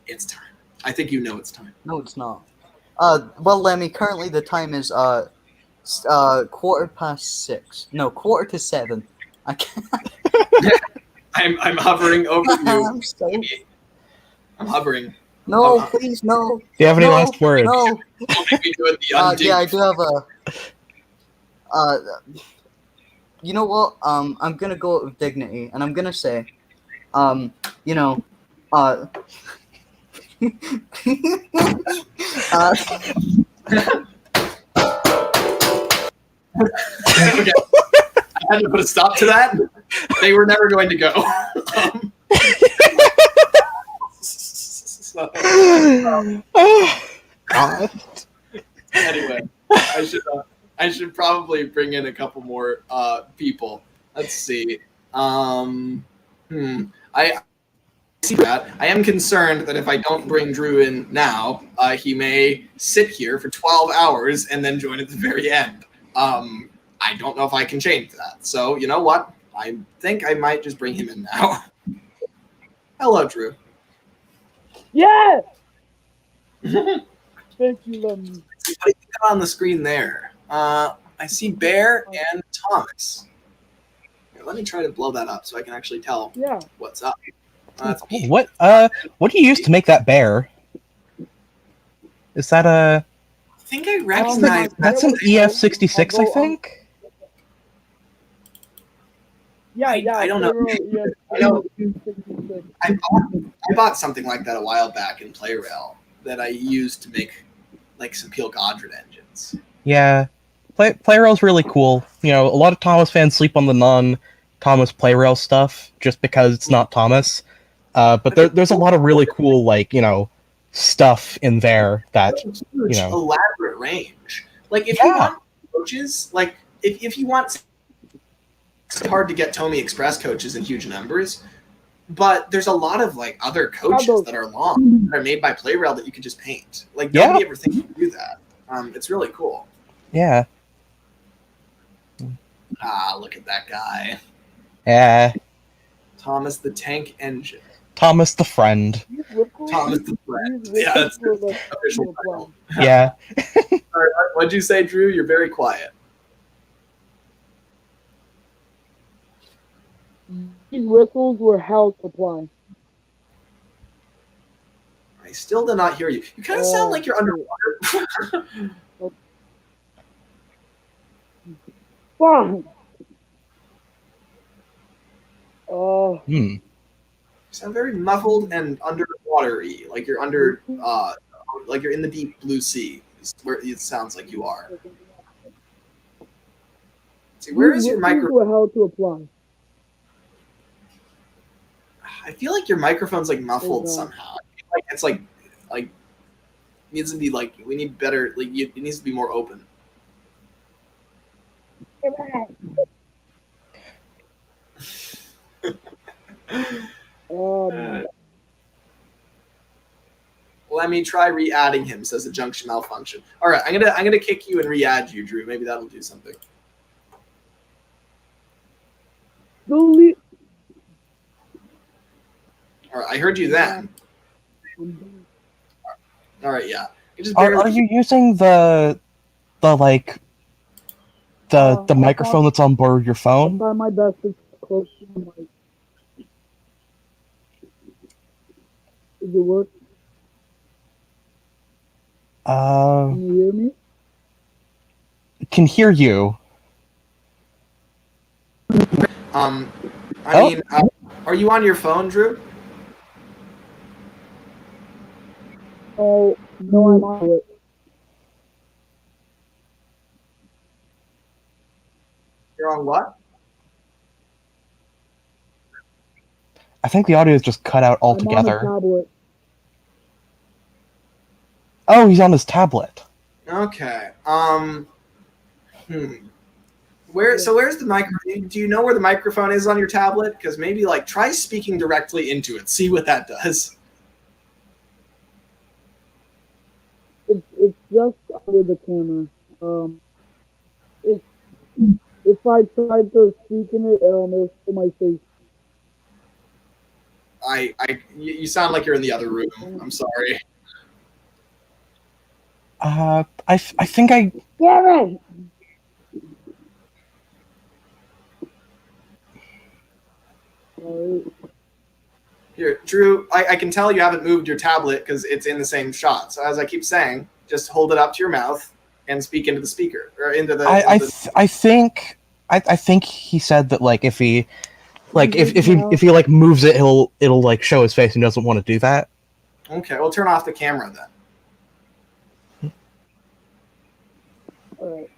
It's time. I think you know it's time. No, it's not. Well, Lemmy, currently the time is 6:15. No, 6:45. I can't. I'm hovering over you. I'm so... I'm hovering. No, please, no. Do you have any No, last words? No. Don't make me do it the Yeah, I undig- do have a. You know what? I'm gonna go out with dignity, and I'm gonna say, you know, Okay. I had to put a stop to that. They were never going to go. So, Oh, God. anyway, I should probably bring in a couple more people. Let's see. I see that. I am concerned that if I don't bring Drew in now, he may sit here for 12 hours and then join at the very end. I don't know if I can change that. So, you know what? I think I might just bring him in now. Hello, Drew. Yeah! Thank you, Lemmy. What do you got on the screen there? I see Bear and Thomas. Here, let me try to blow that up so I can actually tell Yeah. what's up. That's me. What do you use to make that bear? Is that a I think I recognize that's an EF66, I think? Yeah, yeah. I don't know. Yeah, I know. I bought something like that a while back in PlayRail that I used to make like some Peel Godred engines. Yeah. PlayRail's really cool. You know, a lot of Thomas fans sleep on the non-Thomas PlayRail stuff just because it's not Thomas. But there's a lot of really cool, like, stuff in there that, Huge, you know. elaborate range. Like if you want coaches, like if you want, it's hard to get Tomy Express coaches in huge numbers, but there's a lot of like other coaches that are long that are made by PlayRail that you can just paint. Like nobody ever thinks to do that. It's really cool. Yeah. Ah, look at that guy. Yeah. Thomas the Tank Engine. Thomas the friend. Thomas the Friend. Yeah, that's the official title. Yeah. Sorry, what'd you say, Drew? You're very quiet. These whistles were hell to apply. I still did not hear you. You kind of sound like you're underwater. Fine. You sound very muffled and underwatery, like you're under, like you're in the deep blue sea. Is where it sounds like you are. See, where is your microphone? Were hell to apply. I feel like your microphone's like muffled somehow. I feel like it's like needs to be like we need better. Like it needs to be more open. Let me try re-adding him, says the junction malfunction. All right, I'm gonna kick you and re-add you, Drew. Maybe that'll do something. Slowly. All right, I heard you then. All right, yeah. Are you using the microphone that's on board your phone? I'll try my best to close to the mic. Does it work? Can you hear me? Can hear you. I mean, are you on your phone, Drew? Oh, no, I'm on it. You're on what? I think the audio is just cut out I'm altogether. on a tablet. Oh, he's on his tablet. Okay. Where's the microphone? Do you know where the microphone is on your tablet? Because maybe like try speaking directly into it. See what that does. It's just under the camera. If I tried to speak in it, it'll show my face. You sound like you're in the other room. I'm sorry. I think I. Gary! Here, Drew, I can tell you haven't moved your tablet because it's in the same shot. So as I keep saying, just hold it up to your mouth and speak into the speaker or into the. I think he said that like if he like moves it, it'll like show his face and he doesn't want to do that. Okay, we'll turn off the camera then. Alright.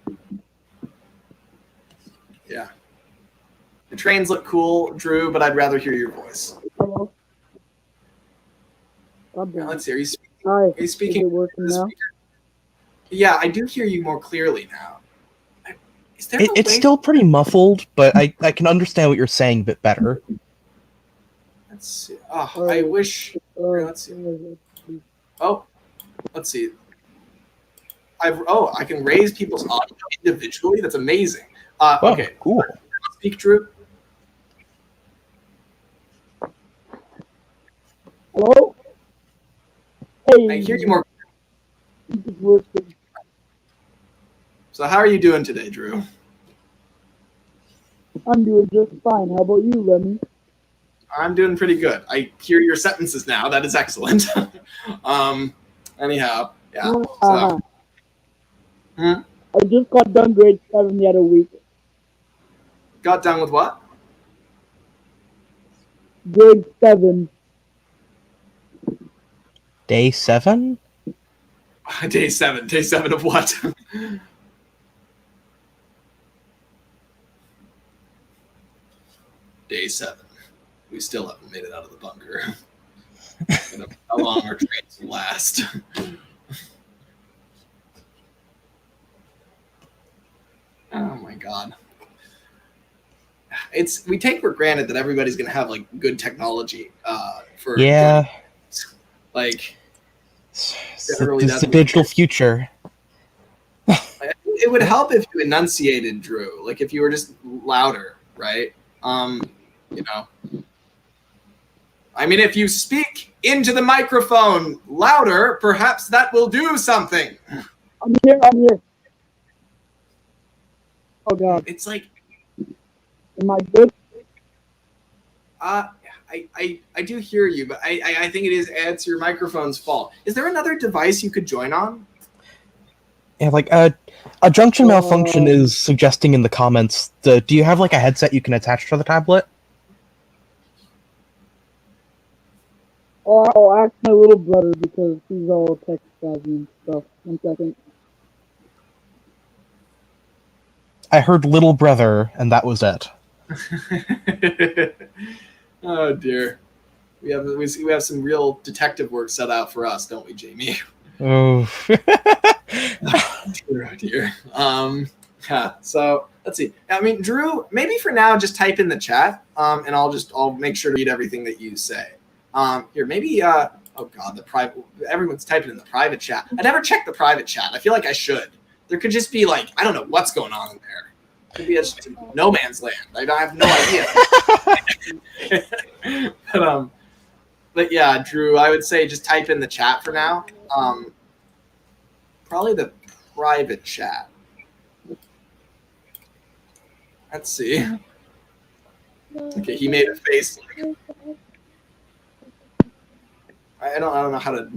Yeah. The trains look cool, Drew, but I'd rather hear your voice. Hello? Now, let's see. Are you Is speaking? it working now? Yeah, I do hear you more clearly now. Is there It's still pretty muffled, but I can understand what you're saying a bit better. Let's see. Oh, I wish. Let's see. Oh, let's see. I can raise people's audio individually. That's amazing. Okay, cool. Speak, Drew. Hello? Hey. I hear you more. It's working. So how are you doing today, Drew? I'm doing just fine. How about you, Lemmy? I'm doing pretty good. I hear your sentences now. That is excellent. Anyhow, yeah. So. I just got done grade 7 the other week. Got done with what? Grade 7. Day 7? Day 7. Day 7 of what? Day 7. We still haven't made it out of the bunker. How long our trains will last. Oh my god. We take for granted that everybody's gonna have like good technology for like it's the digital future. it would help if you enunciated, Drew. Like if you were just louder, right? You know. I mean, if you speak into the microphone louder, perhaps that will do something. I'm here. I'm here. Oh God. It's like, Am I good? I do hear you, but I think it's your microphone's fault. Is there another device you could join on? Yeah, like a junction malfunction is suggesting in the comments. Do you have like a headset you can attach to the tablet? Oh, I'll ask my little brother because he's all tech savvy and stuff. 1 second. I heard little brother, and that was it. Oh dear, we have some real detective work set out for us, don't we, Jamie? Oh. Dear, oh dear. Yeah. So let's see. I mean, Drew, maybe for now, just type in the chat, and I'll make sure to read everything that you say. Here, maybe. Oh God, the private. Everyone's typing in the private chat. I never check the private chat. I feel like I should. There could just be like, I don't know what's going on in there. It could be just no man's land. I have no idea. But yeah, Drew, I would say just type in the chat for now. Probably the private chat. Let's see. Okay, he made a face. I don't know how to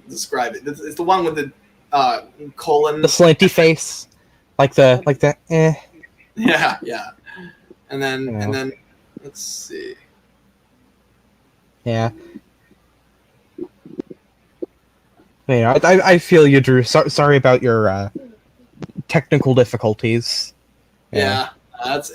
describe it. It's the one with the colon. The slanty face, like the. Yeah. And then let's see. Yeah. Yeah, I feel you, Drew. Sorry about your technical difficulties. Yeah, that's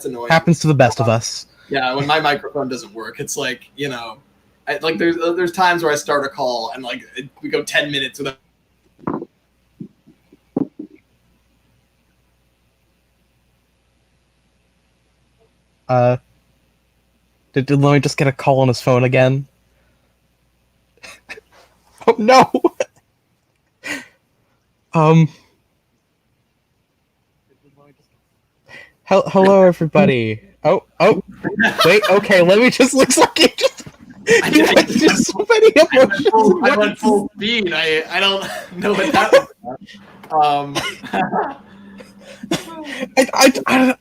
annoying. Happens to the best of us. Yeah, when my microphone doesn't work, it's like, you know, there's times where I start a call and like we go 10 minutes without. Did Louis just get a call on his phone again? Oh no! Hello everybody. Oh, wait, okay, let me just, looks like it just, he went through so many emotions. I went full speed. I don't know what that was.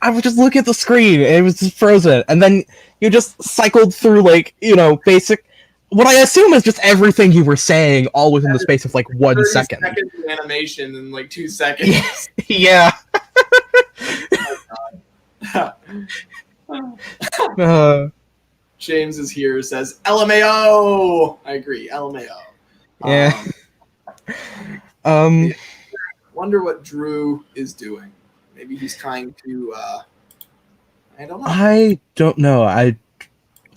I would just look at the screen, and it was just frozen, and then you just cycled through, like, you know, basic, what I assume is just everything you were saying, all within the space of, like, 1 second. 30 seconds of animation in, like, 2 seconds. Yeah. James is here, says, LMAO! I agree, LMAO. Yeah. Wonder what Drew is doing. Maybe he's trying to, I don't know. I don't know.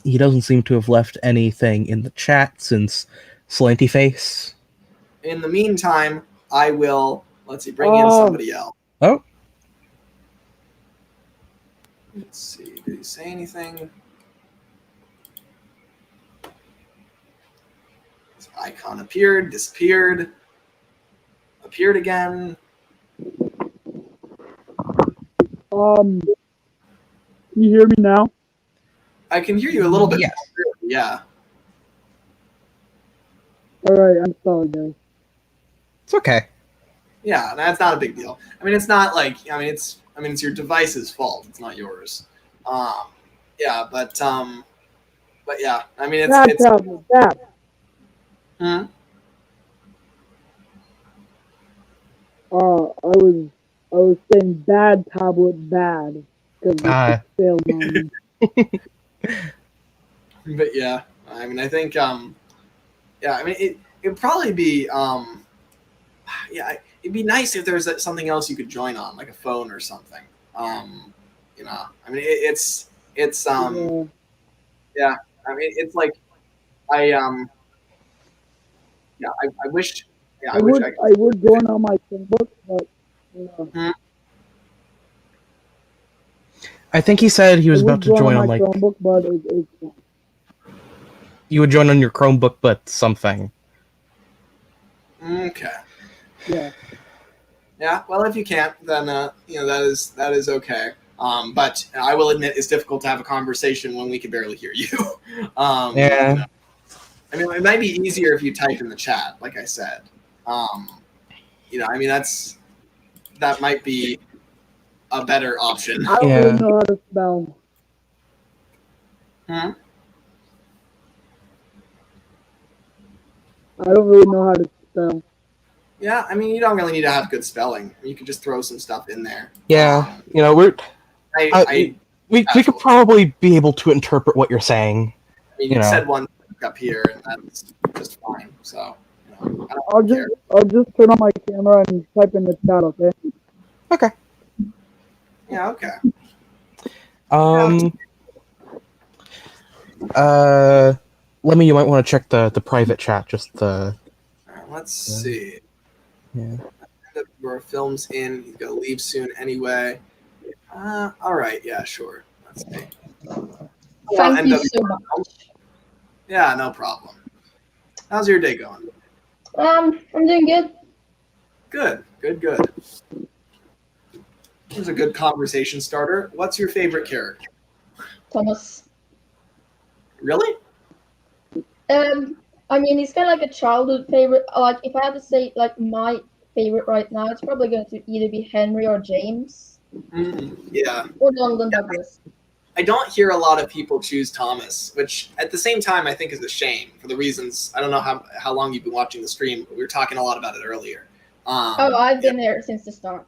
He doesn't seem to have left anything in the chat since Slanty Face. In the meantime, I will, let's see, bring in somebody else. Oh. Let's see, did he say anything? His icon appeared, disappeared, appeared again. Can you hear me now? I can hear you a little bit. Yes. Yeah. All right, I'm sorry, guys. It's okay. Yeah, that's not a big deal. I mean, it's not like, it's your device's fault. It's not yours. Yeah, but yeah, I mean, it's. That. Hmm? I was saying bad tablet bad because it failed on me. But yeah, I mean, I think, yeah, I mean, it'd probably be, yeah, it'd be nice if there was something else you could join on, like a phone or something. You know, I mean, it's, yeah, I mean, it's like, yeah, I wish, yeah, I would join on my Chromebook, but. I think he said he was about to join on, like, Chromebook, but it's you would join on your Chromebook, but something. Okay. Yeah. Yeah, well, if you can't, then that is okay. But I will admit it's difficult to have a conversation when we can barely hear you. Yeah. I mean, it might be easier if you type in the chat, like I said. I mean, that might be a better option. I don't really know how to spell. Hmm? I don't really know how to spell. Yeah, I mean, you don't really need to have good spelling. You can just throw some stuff in there. Yeah, we could probably be able to interpret what you're saying. I mean, you said one up here, and that's just fine. So, I'll just turn on my camera and type in the chat, okay? Okay. Yeah. Okay. Lemmy, you might want to check the private chat. Just the. Let's see. Yeah. Your film's in. He's gonna leave soon anyway. All right. Yeah. Sure. Let's see. Thank you so much. Yeah. No problem. How's your day going? I'm doing good. Good. This is a good conversation starter. What's your favorite character? Thomas. Really? I mean, he's kind of like a childhood favorite. Like, if I had to say, like, my favorite right now, it's probably going to either be Henry or James. Yeah. Or London Douglas. I don't hear a lot of people choose Thomas, which at the same time I think is a shame for the reasons. I don't know how long you've been watching the stream, but we were talking a lot about it earlier. I've been there since the start.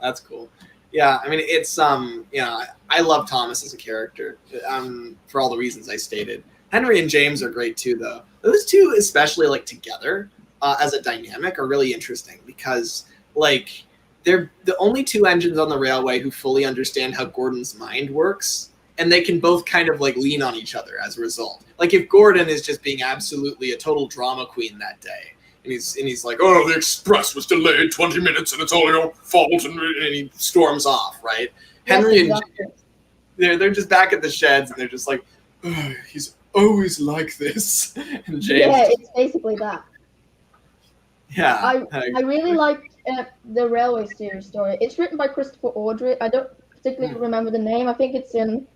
That's cool. Yeah, I mean, it's I love Thomas as a character for all the reasons I stated. Henry and James are great too, though. Those two, especially like together as a dynamic, are really interesting because like they're the only two engines on the railway who fully understand how Gordon's mind works, and they can both kind of like lean on each other as a result. Like if Gordon is just being absolutely a total drama queen that day, and he's like, oh, the express was delayed 20 minutes and it's all your fault, and he storms off, right? Henry and James, they're just back at the sheds, and they're just like, oh, he's always like this. And James, yeah, it's basically that. Yeah, I really like the Railway series story. It's written by Christopher Audrey. I don't particularly remember the name. I think it's in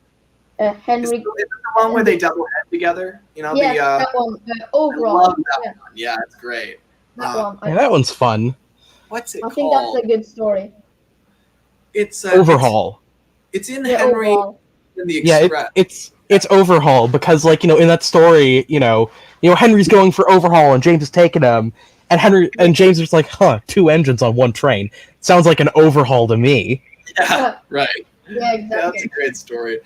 Henry. Is it the one where they double head together? Yeah, that one. Overall. I love that one. Yeah, it's great. That one. Yeah, that one's fun. What's it I called? think that's a good story. It's Overhaul. It's in Henry in the Express. Yeah, it's Overhaul because in that story, Henry's going for Overhaul and James is taking him, and James is like, 2 engines on one train. Sounds like an overhaul to me. Yeah, right. Yeah, exactly. Yeah, that's a great story.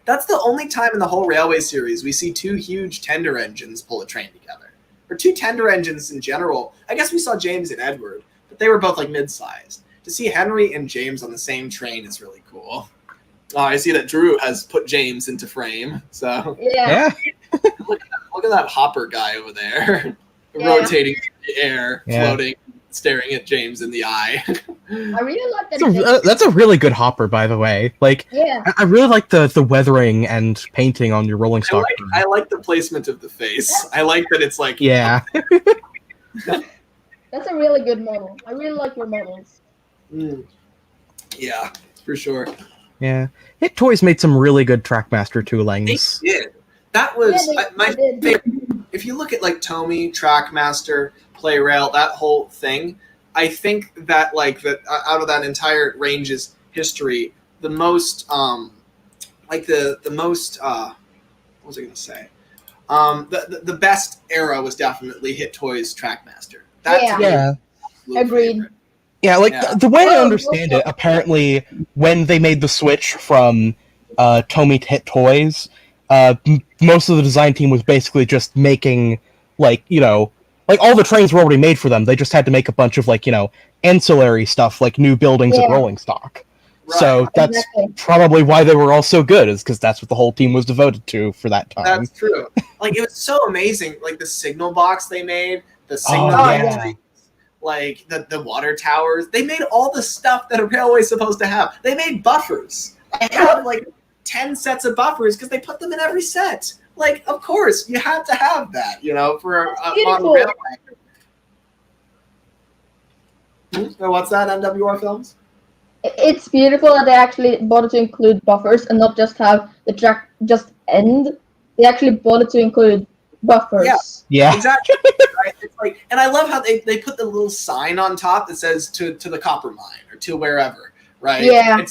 That's the only time in the whole Railway series we see 2 huge tender engines pull a train together. Or 2 tender engines in general. I guess we saw James and Edward, but they were both mid-sized. To see Henry and James on the same train is really cool. I see that Drew has put James into frame. So yeah. Look at that hopper guy over there, rotating through the air, floating, staring at James in the eye. I really like that. That's a really good hopper, by the way. I really like the weathering and painting on your rolling stock. I like the placement of the face. I like that it's like That's a really good model. I really like your models. Yeah, for sure. Yeah, Hit Toys made some really good Trackmaster toolings. They did. That was my favorite. If you look at Tomy, Trackmaster, Playrail, that whole thing, I think that out of that entire range's history, the most what was I gonna say? The best era was definitely Hit Toys Trackmaster. Agreed. Favorite. Yeah, the way I understand it, apparently when they made the switch from Tomy to Hit Toys, most of the design team was basically just making all the trains were already made for them. They just had to make a bunch of ancillary stuff like new buildings and rolling stock. Right. So that's probably why they were all so good, is because that's what the whole team was devoted to for that time. That's true. It was so amazing. The signal box they made, the signal entry, the water towers. They made all the stuff that a railway is supposed to have. They made buffers. They have 10 sets of buffers because they put them in every set. Of course, you have to have that, for a modern railway. So what's that, NWR Films? It's beautiful that they actually bothered to include buffers and not just have the track just end. They actually bothered to include buffers. Yeah. Exactly. Right? It's like, and I love how they put the little sign on top that says to the copper mine or to wherever, right? Yeah.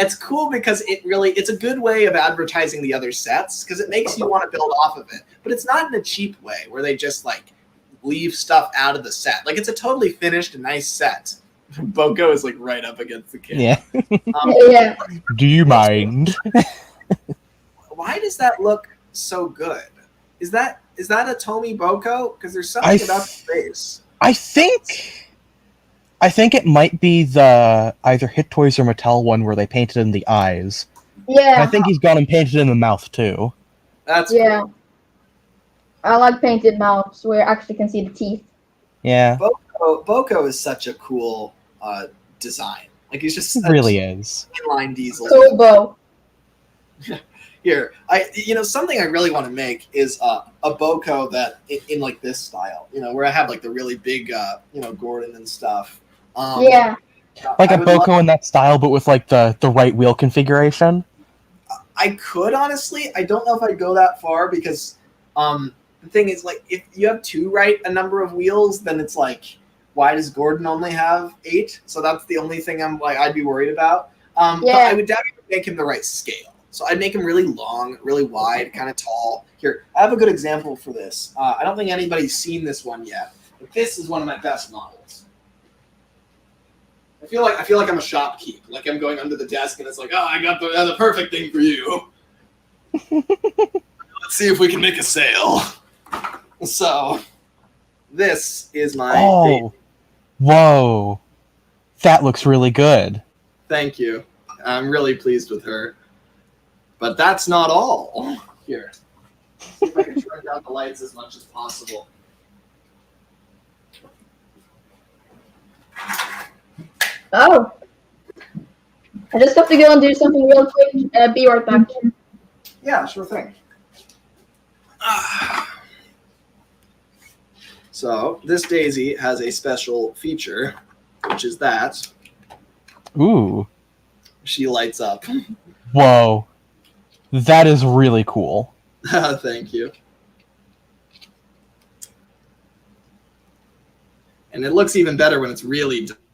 It's cool because it's a good way of advertising the other sets because it makes you want to build off of it. But it's not in a cheap way where they just like leave stuff out of the set. Like it's a totally finished, nice set. Boko is like right up against the kid. Yeah. Yeah. Do you mind? Why does that look so good? Is that a Tomy Boko? Because there's something about the face. I think it might be the either Hit Toys or Mattel one where they painted in the eyes. Yeah. And I think he's gone and painted in the mouth too. That's Yeah. cool. I like painted mouths where you actually can see the teeth. Yeah. Boko is such a cool design. Like he's just It really is. inline diesel. Turbo. Here, something I really want to make is a Boko that in like this style, where I have like the really big, Gordon and stuff. Yeah. Like a Boko in that style, but with like the right wheel configuration. I could honestly. I don't know if I'd go that far because the thing is, like, if you have a number of wheels, then it's like, why does Gordon only have 8? So that's the only thing I'd be worried about. But I would definitely make him the right scale. So I'd make him really long, really wide, kind of tall. Here, I have a good example for this. I don't think anybody's seen this one yet, but this is one of my best models. I feel like I'm a shopkeep. Like I'm going under the desk and it's like, oh, I got the perfect thing for you. Let's see if we can make a sale. So, this is my. Oh, whoa, that looks really good. Thank you. I'm really pleased with her. But that's not all. Here, see if I can turn down the lights as much as possible. Oh. I just have to go and do something real quick. Be right back. Yeah, sure thing. So, this Daisy has a special feature, which is that Ooh. she lights up. Whoa. That is really cool. Thank you. And it looks even better when it's really dark.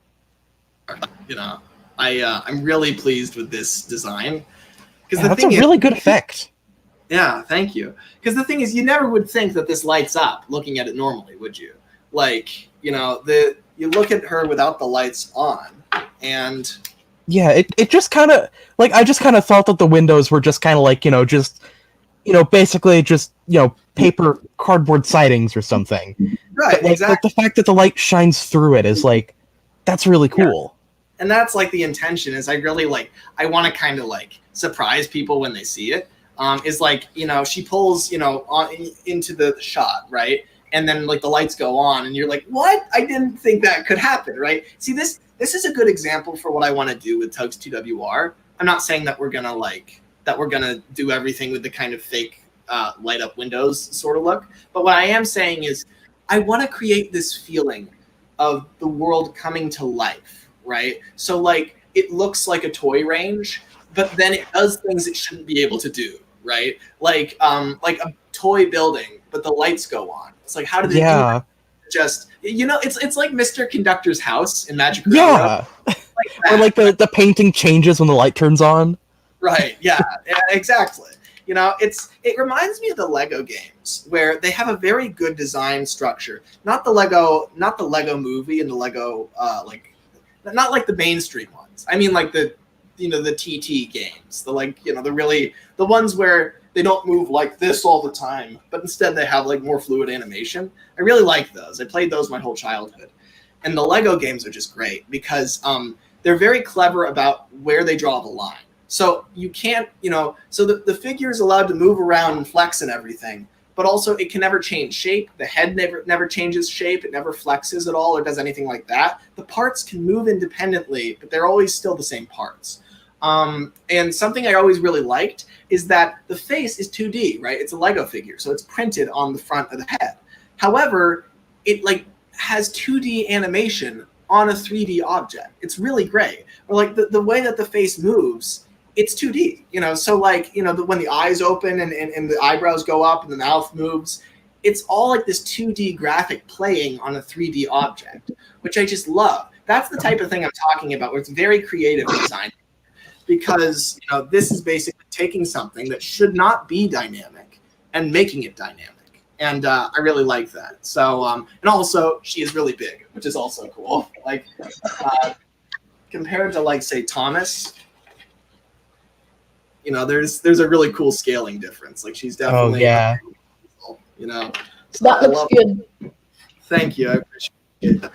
I'm really pleased with this design. Yeah, that's a really good effect. Yeah, thank you. Because the thing is, you never would think that this lights up looking at it normally, would you? Like, you look at her without the lights on, and yeah, it just kind of like I just kind of thought that the windows were just kind of like basically just paper cardboard sidings or something. Right, but, exactly. The fact that the light shines through it is like that's really cool. Yeah. And that's like the intention. Is I really I want to kind of surprise people when they see it. Is she pulls into the shot, right? And then the lights go on and you're like, what? I didn't think that could happen, right? See, this is a good example for what I want to do with Tugs TWR. I'm not saying that we're gonna do everything with the kind of fake light up windows sort of look, but what I am saying is I want to create this feeling of the world coming to life, right? So it looks like a toy range, but then it does things it shouldn't be able to do, right? Like a toy building, but the lights go on. It's like, how do they do that? Just it's like Mr. Conductor's house in Magic Railroad. Yeah. Or the painting changes when the light turns on. Right. Yeah. Exactly. It reminds me of the Lego games where they have a very good design structure. Not the Lego movie and the Lego not like the mainstream ones. I mean the TT games. The ones where they don't move like this all the time, but instead they have more fluid animation. I really like those. I played those my whole childhood. And the Lego games are just great because they're very clever about where they draw the line. So you can't, so the figure is allowed to move around and flex and everything, but also it can never change shape. The head never changes shape. It never flexes at all or does anything like that. The parts can move independently, but they're always still the same parts. And something I always really liked is that the face is 2D, right? It's a Lego figure, so it's printed on the front of the head. However, it has 2D animation on a 3D object. It's really great. Or like the way that the face moves, it's 2D, you know? So like, you know, when the eyes open and the eyebrows go up and the mouth moves, it's all like this 2D graphic playing on a 3D object, which I just love. That's the type of thing I'm talking about, where it's very creative design. Because, you know, this is basically taking something that should not be dynamic and making it dynamic. And I really like that. So, and also, she is really big, which is also cool. Like, compared to, like, say, Thomas, you know, there's a really cool scaling difference. Like, she's definitely, you know. So That looks good. Thank you. I appreciate that.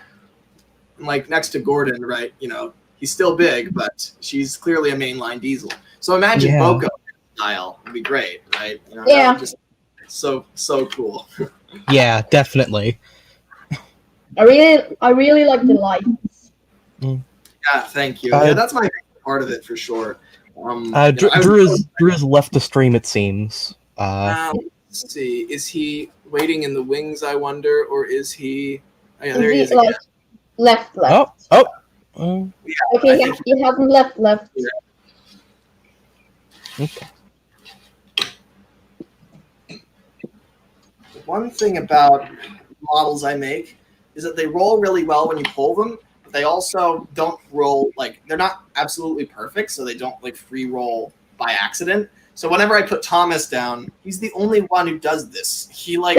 Like, next to Gordon, right, you know, he's still big, but she's clearly a mainline diesel. So imagine Boko style would be great, right? You know, yeah. Just so cool. Yeah, definitely. I really like the lights. Yeah, thank you. Yeah, that's my favorite part of it for sure. Drew has left the stream, it seems. Let's see. Is he waiting in the wings, I wonder, or is he? Oh, yeah, there he is like, again. Left. Oh. Yeah, okay, he hasn't left. Yeah. Okay. One thing about models I make is that they roll really well when you pull them, but they also don't roll, like, they're not absolutely perfect, so they don't like free roll by accident. So whenever I put Thomas down, he's the only one who does this. He like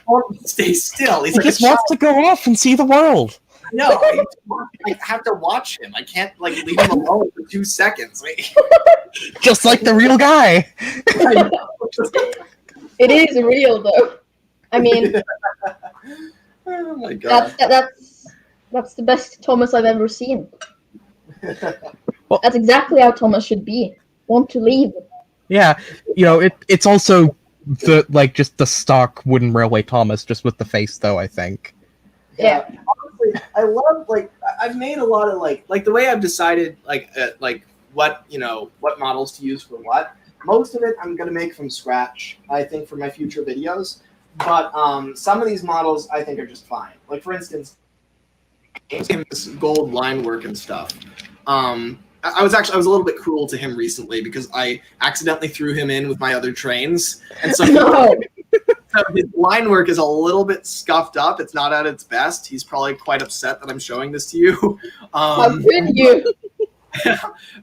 won't stay still. He's He like just wants to go off and see the world. No, I have to watch him. I can't like leave him alone for 2 seconds. Just like the real guy. I know. It is real though. I mean, oh my god, that's the best Thomas I've ever seen. Well, that's exactly how Thomas should be. Want to leave. Yeah, you know, it's also just the stock wooden railway Thomas, just with the face though, I think. Yeah. Honestly, I love I've made a lot of like the way I've decided what, you know, what models to use for what. Most of it I'm going to make from scratch, I think, for my future videos. But some of these models I think are just fine. Like, for instance, this gold line work and stuff. I was a little bit cruel to him recently because I accidentally threw him in with my other trains. And so, so his line work is a little bit scuffed up. It's not at its best. He's probably quite upset that I'm showing this to you. How could you?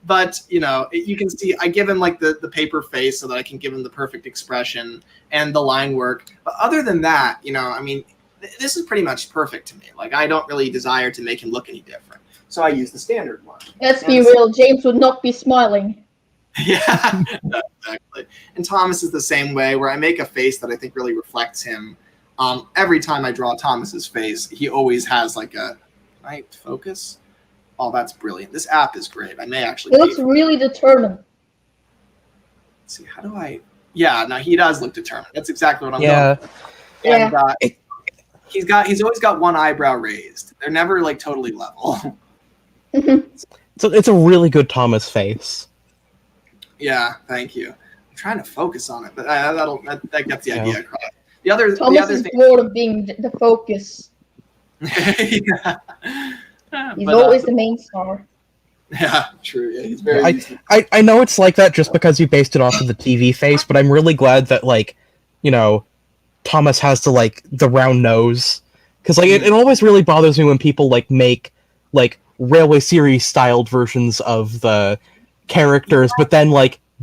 But, you know, you can see I give him like the paper face so that I can give him the perfect expression and the line work. But other than that, you know, I mean, this is pretty much perfect to me. Like, I don't really desire to make him look any different. So I use the standard one. Let's be real. James would not be smiling. Yeah, exactly. And Thomas is the same way, where I make a face that I think really reflects him. Every time I draw Thomas's face, he always has like a right focus. Oh, that's brilliant. This app is great. I may actually. He looks really determined. Let's see, how do I? Yeah, no, he does look determined. That's exactly what I'm going for. And he's always got one eyebrow raised. They're never like totally level. So it's a really good Thomas face. Yeah, thank you. I'm trying to focus on it, but that gets the idea across. Thomas is bored of being the focus. Yeah. He's always the main star. Yeah, true. Yeah, he's very. I know it's like that just because you based it off of the TV face, but I'm really glad that, like, you know, Thomas has the round nose, because like it always really bothers me when people make Railway Series styled versions of the characters, but then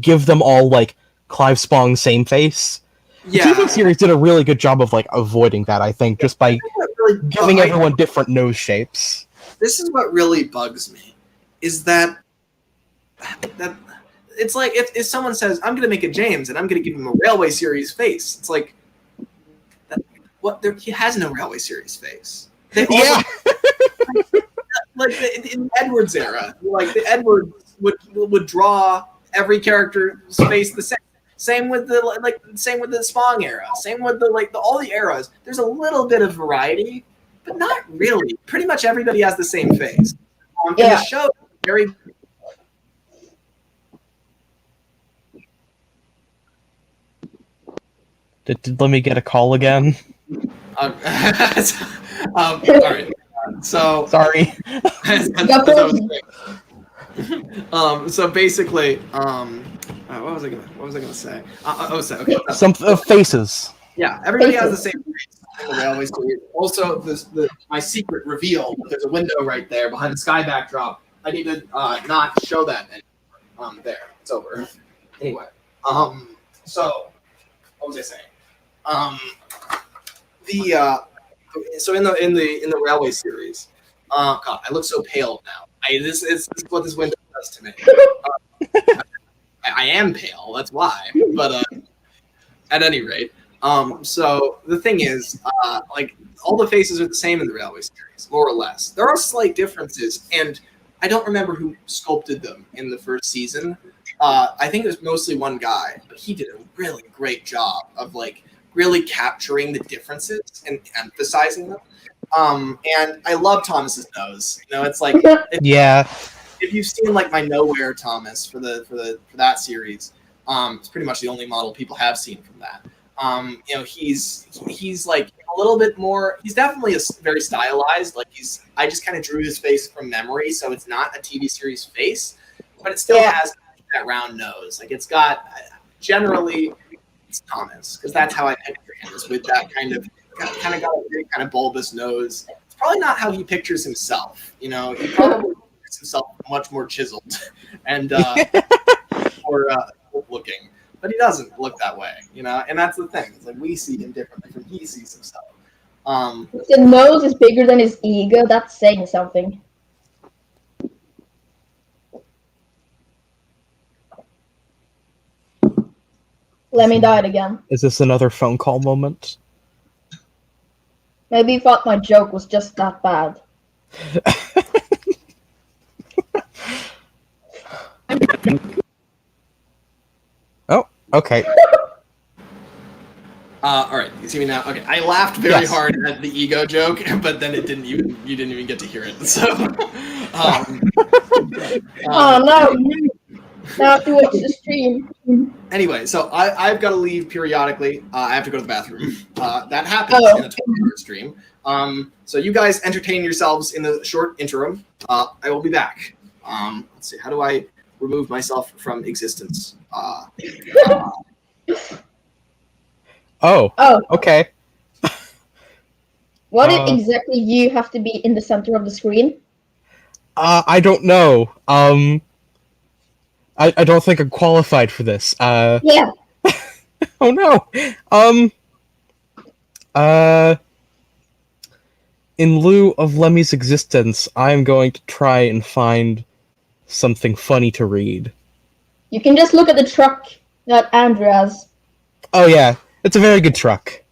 give them all Clive Spong's same face. Yeah. The TV series did a really good job of avoiding that, I think, just by giving everyone different nose shapes. This is what really bugs me, is that it's like if someone says, I'm going to make a James and I'm going to give him a Railway Series face, it's like, he has no Railway Series face. Yeah. In Edwards era, the Edwards would draw every character's face the same. Same with the Spong era. Same with all the eras. There's a little bit of variety, but not really. Pretty much everybody has the same face. And the show is very. Let me get a call again. All right. So Sorry. So basically, what was I gonna say? Okay. Some faces. Yeah, everybody has the same face in the railway series. Also, my secret reveal. There's a window right there behind the sky backdrop. I need to not show that anymore. There, it's over. Anyway, so what was I saying? So in the railway series, God, I look so pale now. This is what this window does to me. I am pale. That's why. But at any rate. So the thing is, like all the faces are the same in the railway series, more or less. There are slight differences, and I don't remember who sculpted them in the first season. I think it was mostly one guy, but he did a really great job of like really capturing the differences and emphasizing them. And I love Thomas's nose. You know, it's like if you've seen like my Nowhere Thomas for that series, it's pretty much the only model people have seen from that. You know, he's like a little bit more. He's definitely very stylized. Like I just kind of drew his face from memory, so it's not a TV series face, but it still has that round nose. Like it's got generally it's Thomas because that's how I picture him, is with that kind of got a very kind of bulbous nose. It's probably not how he pictures himself. You know, he probably pictures himself much more chiseled and more looking. But he doesn't look that way, you know, and that's the thing. It's like we see him differently from he sees himself. The nose is bigger than his ego. That's saying something. Lemmy died again. Is this another phone call moment? Maybe he thought my joke was just that bad. Oh, okay. All right, you see me now. Okay, I laughed very hard at the ego joke, but then you didn't even get to hear it. So, oh no! Now I have to watch the stream. Anyway, so I've got to leave periodically. I have to go to the bathroom. That happens in a 20-minute stream. So you guys entertain yourselves in the short interim. I will be back. Let's see. How do I remove myself from existence? Oh. Okay. What exactly you have to be in the center of the screen? I don't know. I don't think I'm qualified for this. Yeah. Oh no. In lieu of Lemmy's existence, I'm going to try and find something funny to read. You can just look at the truck that Andrew has. Oh yeah, it's a very good truck.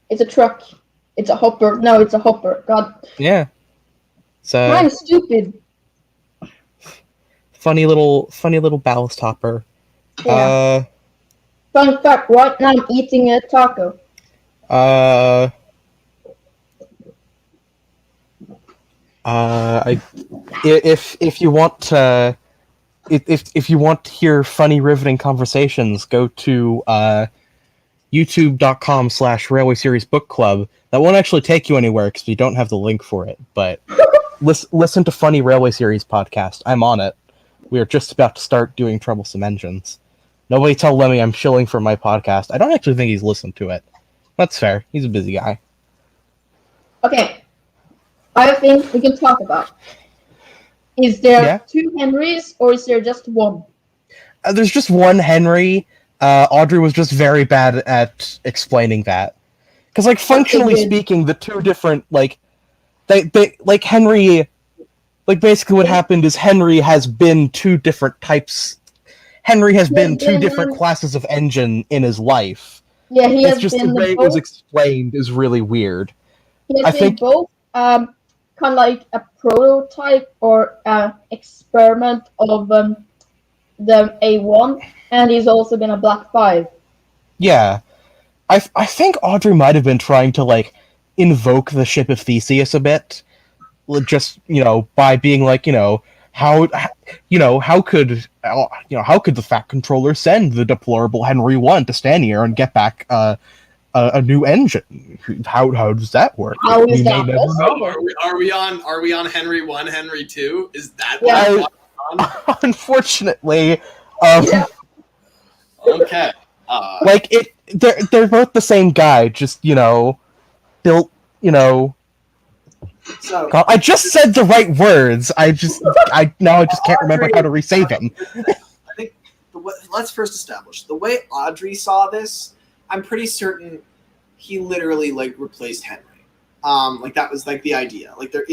It's a truck. It's a hopper. No, it's a hopper. God. Yeah. So I'm stupid. funny little ballast hopper. Yeah. Fun fact, right now I'm eating a taco. If you want to, if you want to hear funny, riveting conversations, go to youtube.com/Railway Series Book Club. That won't actually take you anywhere because we don't have the link for it. But listen to Funny Railway Series podcast. I'm on it. We are just about to start doing Troublesome Engines. Nobody tell Lemmy I'm shilling for my podcast. I don't actually think he's listened to it. That's fair. He's a busy guy. Okay. I have things we can talk about. Is there two Henrys or is there just one? There's just one Henry. Audrey was just very bad at explaining that. Because, like, functionally speaking, the two different, like, they like, Henry, like, basically what happened is Henry has been two different types. Henry has been two different classes of engine in his life. Yeah, he has just been the way it was explained is really weird. He has been both, kind of like a prototype or experiment of the A1, and he's also been a Black 5. Yeah. I think Audrey might have been trying to, like, invoke the ship of Theseus a bit. Just, by being like, how could the Fat Controller send the deplorable Henry 1 to stand here and get back a new engine. How does that work? How is We may that never possible? know. Are we on Henry 1, Henry 2? Is that Yeah. what's going on? Unfortunately, Yeah. Okay. like they're both the same guy, just built. So God, I just said the right words. I just can't remember how to re-say them. I think let's first establish the way Audrey saw this. I'm pretty certain he literally like replaced Henry. Like that was like the idea. Like there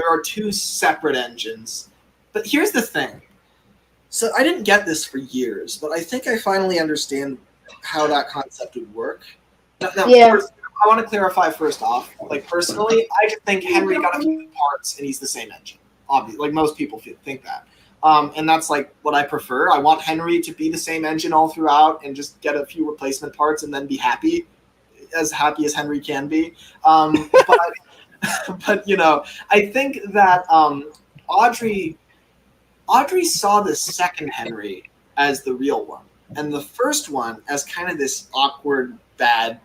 are two separate engines. But here's the thing. So I didn't get this for years, but I think I finally understand how that concept would work. Now, Yeah. first, I want to clarify first off. Like personally, I just think Henry got a few parts and he's the same engine. Obviously, like most people think that. And that's like what I prefer. I want Henry to be the same engine all throughout and just get a few replacement parts and then be happy as Henry can be. But I think that Audrey saw the second Henry as the real one, and the first one as kind of this awkward, bad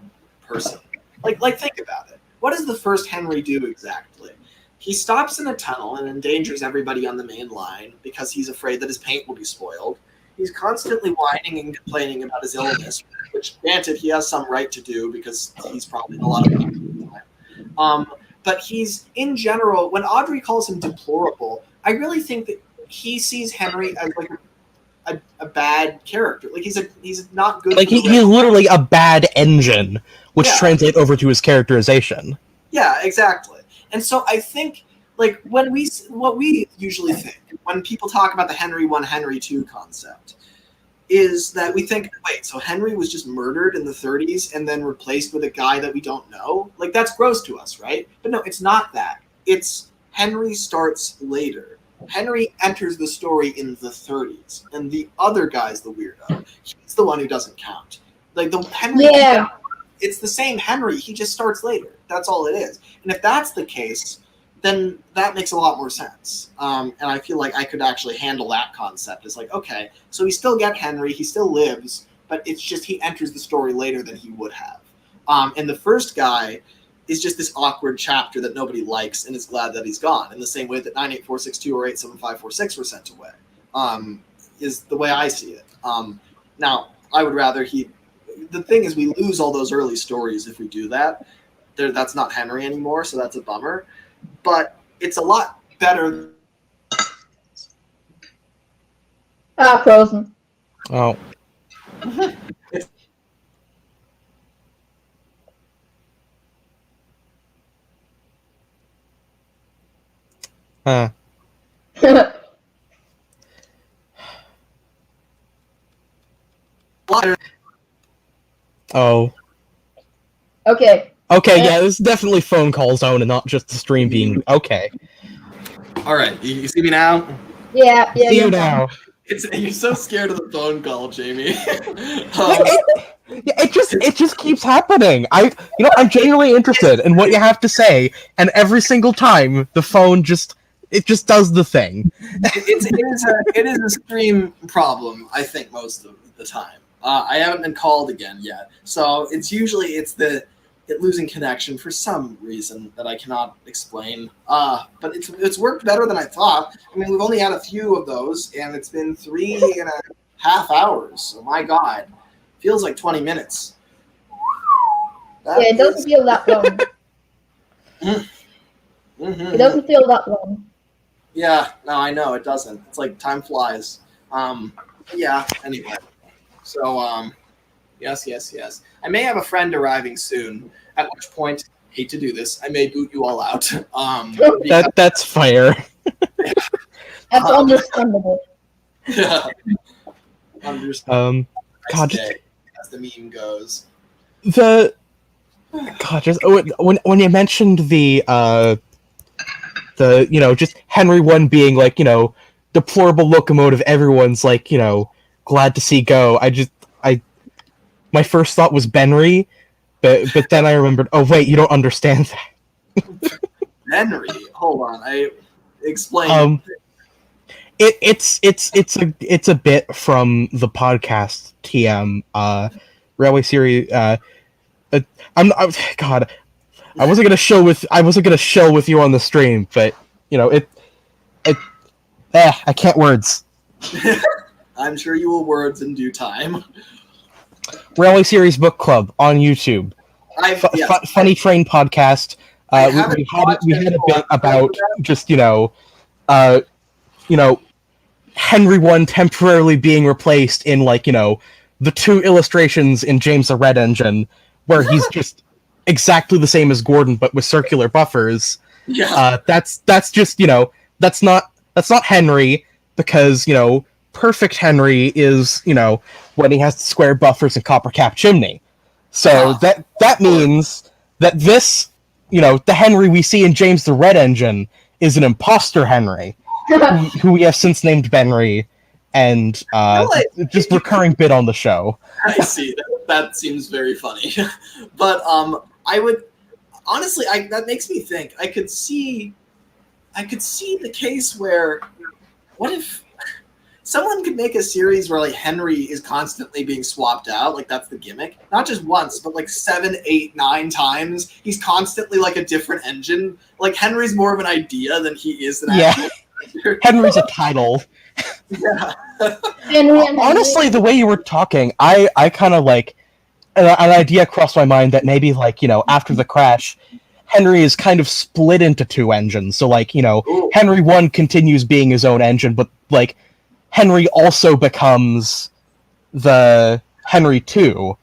person. Like think about it. What does the first Henry do exactly? He stops in a tunnel and endangers everybody on the main line because he's afraid that his paint will be spoiled. He's constantly whining and complaining about his illness, which granted he has some right to do because he's probably in a lot of pain. But he's in general, when Audrey calls him deplorable, I really think that he sees Henry as like a bad character. Like he's not good. Like he's literally a bad engine, which translates over to his characterization. Yeah, exactly. And so I think like what we usually think when people talk about the Henry 1, Henry 2 concept is that we think, wait, so Henry was just murdered in the 30s and then replaced with a guy that we don't know? Like that's gross to us, right? But no, it's not that. It's Henry starts later. Henry enters the story in the 30s, and the other guy's the weirdo. He's the one who doesn't count. Like the Henry, it's the same Henry. He just starts later. That's all it is. And if that's the case, then that makes a lot more sense. And I feel like I could actually handle that concept. It's like, okay, so we still get Henry. He still lives, but it's just he enters the story later than he would have. And the first guy is just this awkward chapter that nobody likes and is glad that he's gone. In the same way that 98462 or 87546 were sent away, is the way I see it. Now, I would rather the thing is we lose all those early stories if we do that. That's not Henry anymore, so that's a bummer. But it's a lot better. Frozen. Oh. Huh. Oh. Okay. Okay, yeah, this is definitely phone call zone and not just the stream being okay. All right, you see me now? Yeah. See you now. You're so scared of the phone call, Jamie. It just keeps happening. I'm genuinely interested in what you have to say, and every single time the phone just does the thing. It is a stream problem, I think, most of the time. I haven't been called again yet, so it's usually losing connection for some reason that I cannot explain. But it's worked better than I thought. I mean, we've only had a few of those, and it's been 3.5 hours. So my God, feels like 20 minutes. It doesn't feel that long. It doesn't feel that long. Yeah, no, I know it doesn't. It's like time flies. Yeah. Anyway, so yes. I may have a friend arriving soon. At which point, hate to do this, I may boot you all out. That's fair. That's understandable. Yeah. Understandable. God, as the meme goes. When you mentioned the just Henry 1 being like, deplorable locomotive, everyone's like, glad to see go. My first thought was Benry, but then I remembered, oh wait, you don't understand that. Henry, hold on, I explain. It's a bit from the podcast TM Railway Series. God, I wasn't gonna shell with you on the stream, but I can't words. I'm sure you will words in due time. Railway Series Book Club on YouTube. Funny Train podcast. We had a bit about just Henry I temporarily being replaced in the 2 illustrations in James the Red Engine, where he's just exactly the same as Gordon but with circular buffers. Yeah. That's just that's not Henry, because perfect Henry is when he has the square buffers and copper cap chimney. So that means that this the Henry we see in James the Red Engine is an imposter Henry, who we have since named Benry, and just recurring bit on the show. I see. That seems very funny. But I would honestly, that makes me think. I could see the case where, what if someone could make a series where Henry is constantly being swapped out, that's the gimmick, not just once, but 7, 8, 9 times. He's constantly a different engine. Henry's more of an idea than he is an actual character. Henry's a title. Yeah. Honestly, the way you were talking, I kind of an idea crossed my mind that maybe after the crash, Henry is kind of split into 2 engines. So Henry I continues being his own engine, but Henry also becomes the Henry II,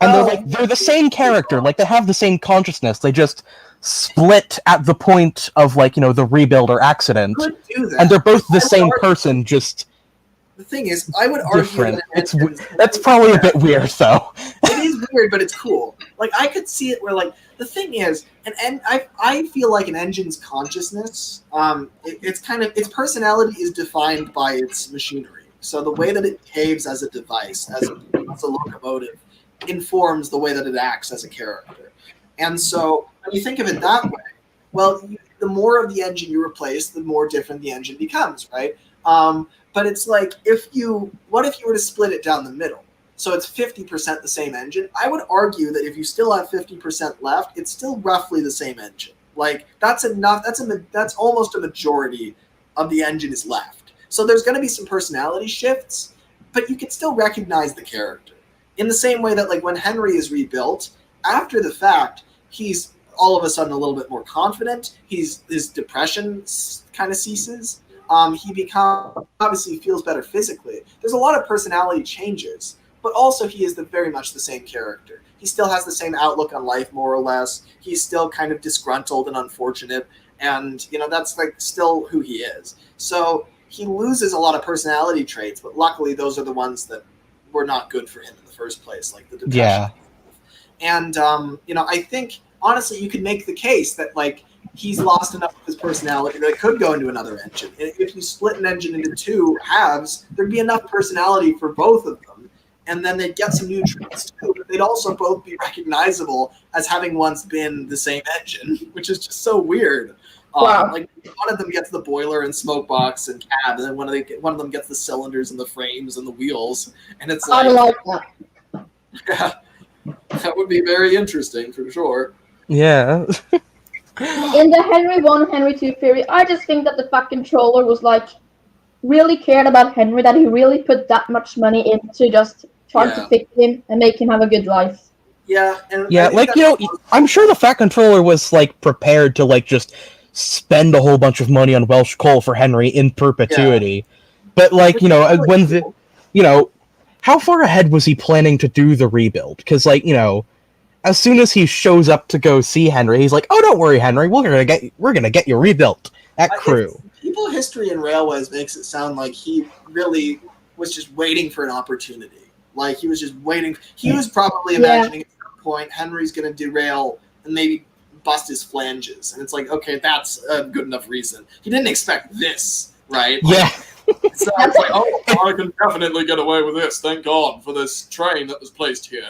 and they're the same character. They have the same consciousness. They just split at the point of the rebuild or accident, and they're both the same person. Just the thing is, I would argue different. That's probably a bit weird, though. It is weird, but it's cool. I could see it where the thing is, I feel like an engine's consciousness, its personality is defined by its machinery. So the way that it behaves as a device, as a locomotive, informs the way that it acts as a character. And so when you think of it that way, well, the more of the engine you replace, the more different the engine becomes, right? But it's what if you were to split it down the middle? So it's 50% the same engine. I would argue that if you still have 50% left, it's still roughly the same engine. That's enough. That's almost a majority of the engine is left. So there's going to be some personality shifts, but you can still recognize the character. In the same way that when Henry is rebuilt, after the fact, he's all of a sudden a little bit more confident. His depression kind of ceases. He obviously feels better physically. There's a lot of personality changes, but also he is very much the same character. He still has the same outlook on life, more or less. He's still kind of disgruntled and unfortunate, and that's still who he is. So he loses a lot of personality traits, but luckily those are the ones that were not good for him in the first place, like the depression. Yeah. And I think honestly you could make the case that he's lost enough of his personality that it could go into another engine. And if you split an engine into 2 halves, there'd be enough personality for both of them. And then they'd get some new traits too, but they'd also both be recognizable as having once been the same engine, which is just so weird. Wow. One of them gets the boiler and smoke box and cab, and then one of them gets the cylinders and the frames and the wheels. And it's I like that. Yeah, that would be very interesting for sure. Yeah. In the Henry I, Henry II theory, I just think that the fucking controller was really cared about Henry, that he really put that much money into just trying to fix him and make him have a good life. Yeah, and I'm sure the Fat Controller was prepared to just spend a whole bunch of money on Welsh coal for Henry in perpetuity. Yeah. But when how far ahead was he planning to do the rebuild? Because as soon as he shows up to go see Henry, he's like, "Oh, don't worry, Henry, we're gonna get you rebuilt at Crew." People history and railways makes it sound like he really was just waiting for an opportunity. He was just waiting. He was probably imagining at some point Henry's gonna derail and maybe bust his flanges, and it's okay, that's a good enough reason. He didn't expect this, right? Yeah. So it's I can definitely get away with this. Thank God for this train that was placed here.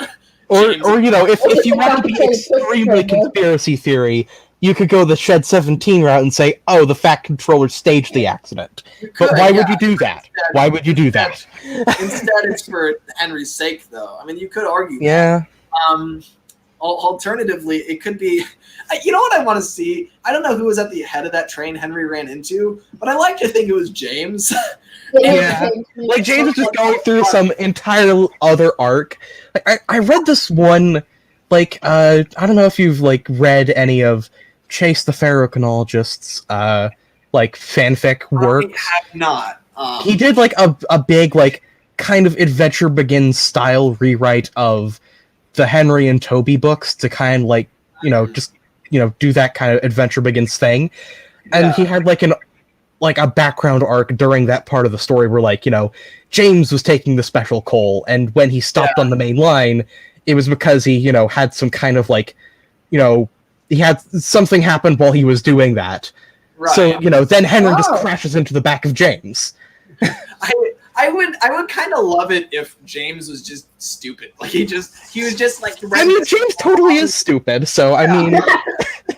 Or if you want to be extremely conspiracy theory, you could go the Shed 17 route and say, "Oh, the Fat Controller staged the accident." But why would you do that? Why would you do that? Instead, it's for Henry's sake, though. I mean, you could argue. Yeah. That. Alternatively, it could be, you know what I want to see? I don't know who was at the head of that train Henry ran into, but I like to think it was James. Yeah, like James is just going through some entire other arc. Like, I read this one, like I don't know if you've like read any of Chase the Ferrochronologist's like fanfic works. I have not. He did like a big like kind of Adventure Begins style rewrite of the Henry and Toby books to kind of like just do that kind of Adventure Begins thing, and he had like a background arc during that part of the story where like James was taking the special coal, and when he stopped on the main line, it was because he had some kind of like he had something happen while he was doing that. Right. So then Henry just crashes into the back of James. I would kind of love it if James was just stupid. Like he was just like. I mean, James totally is stupid. So I mean,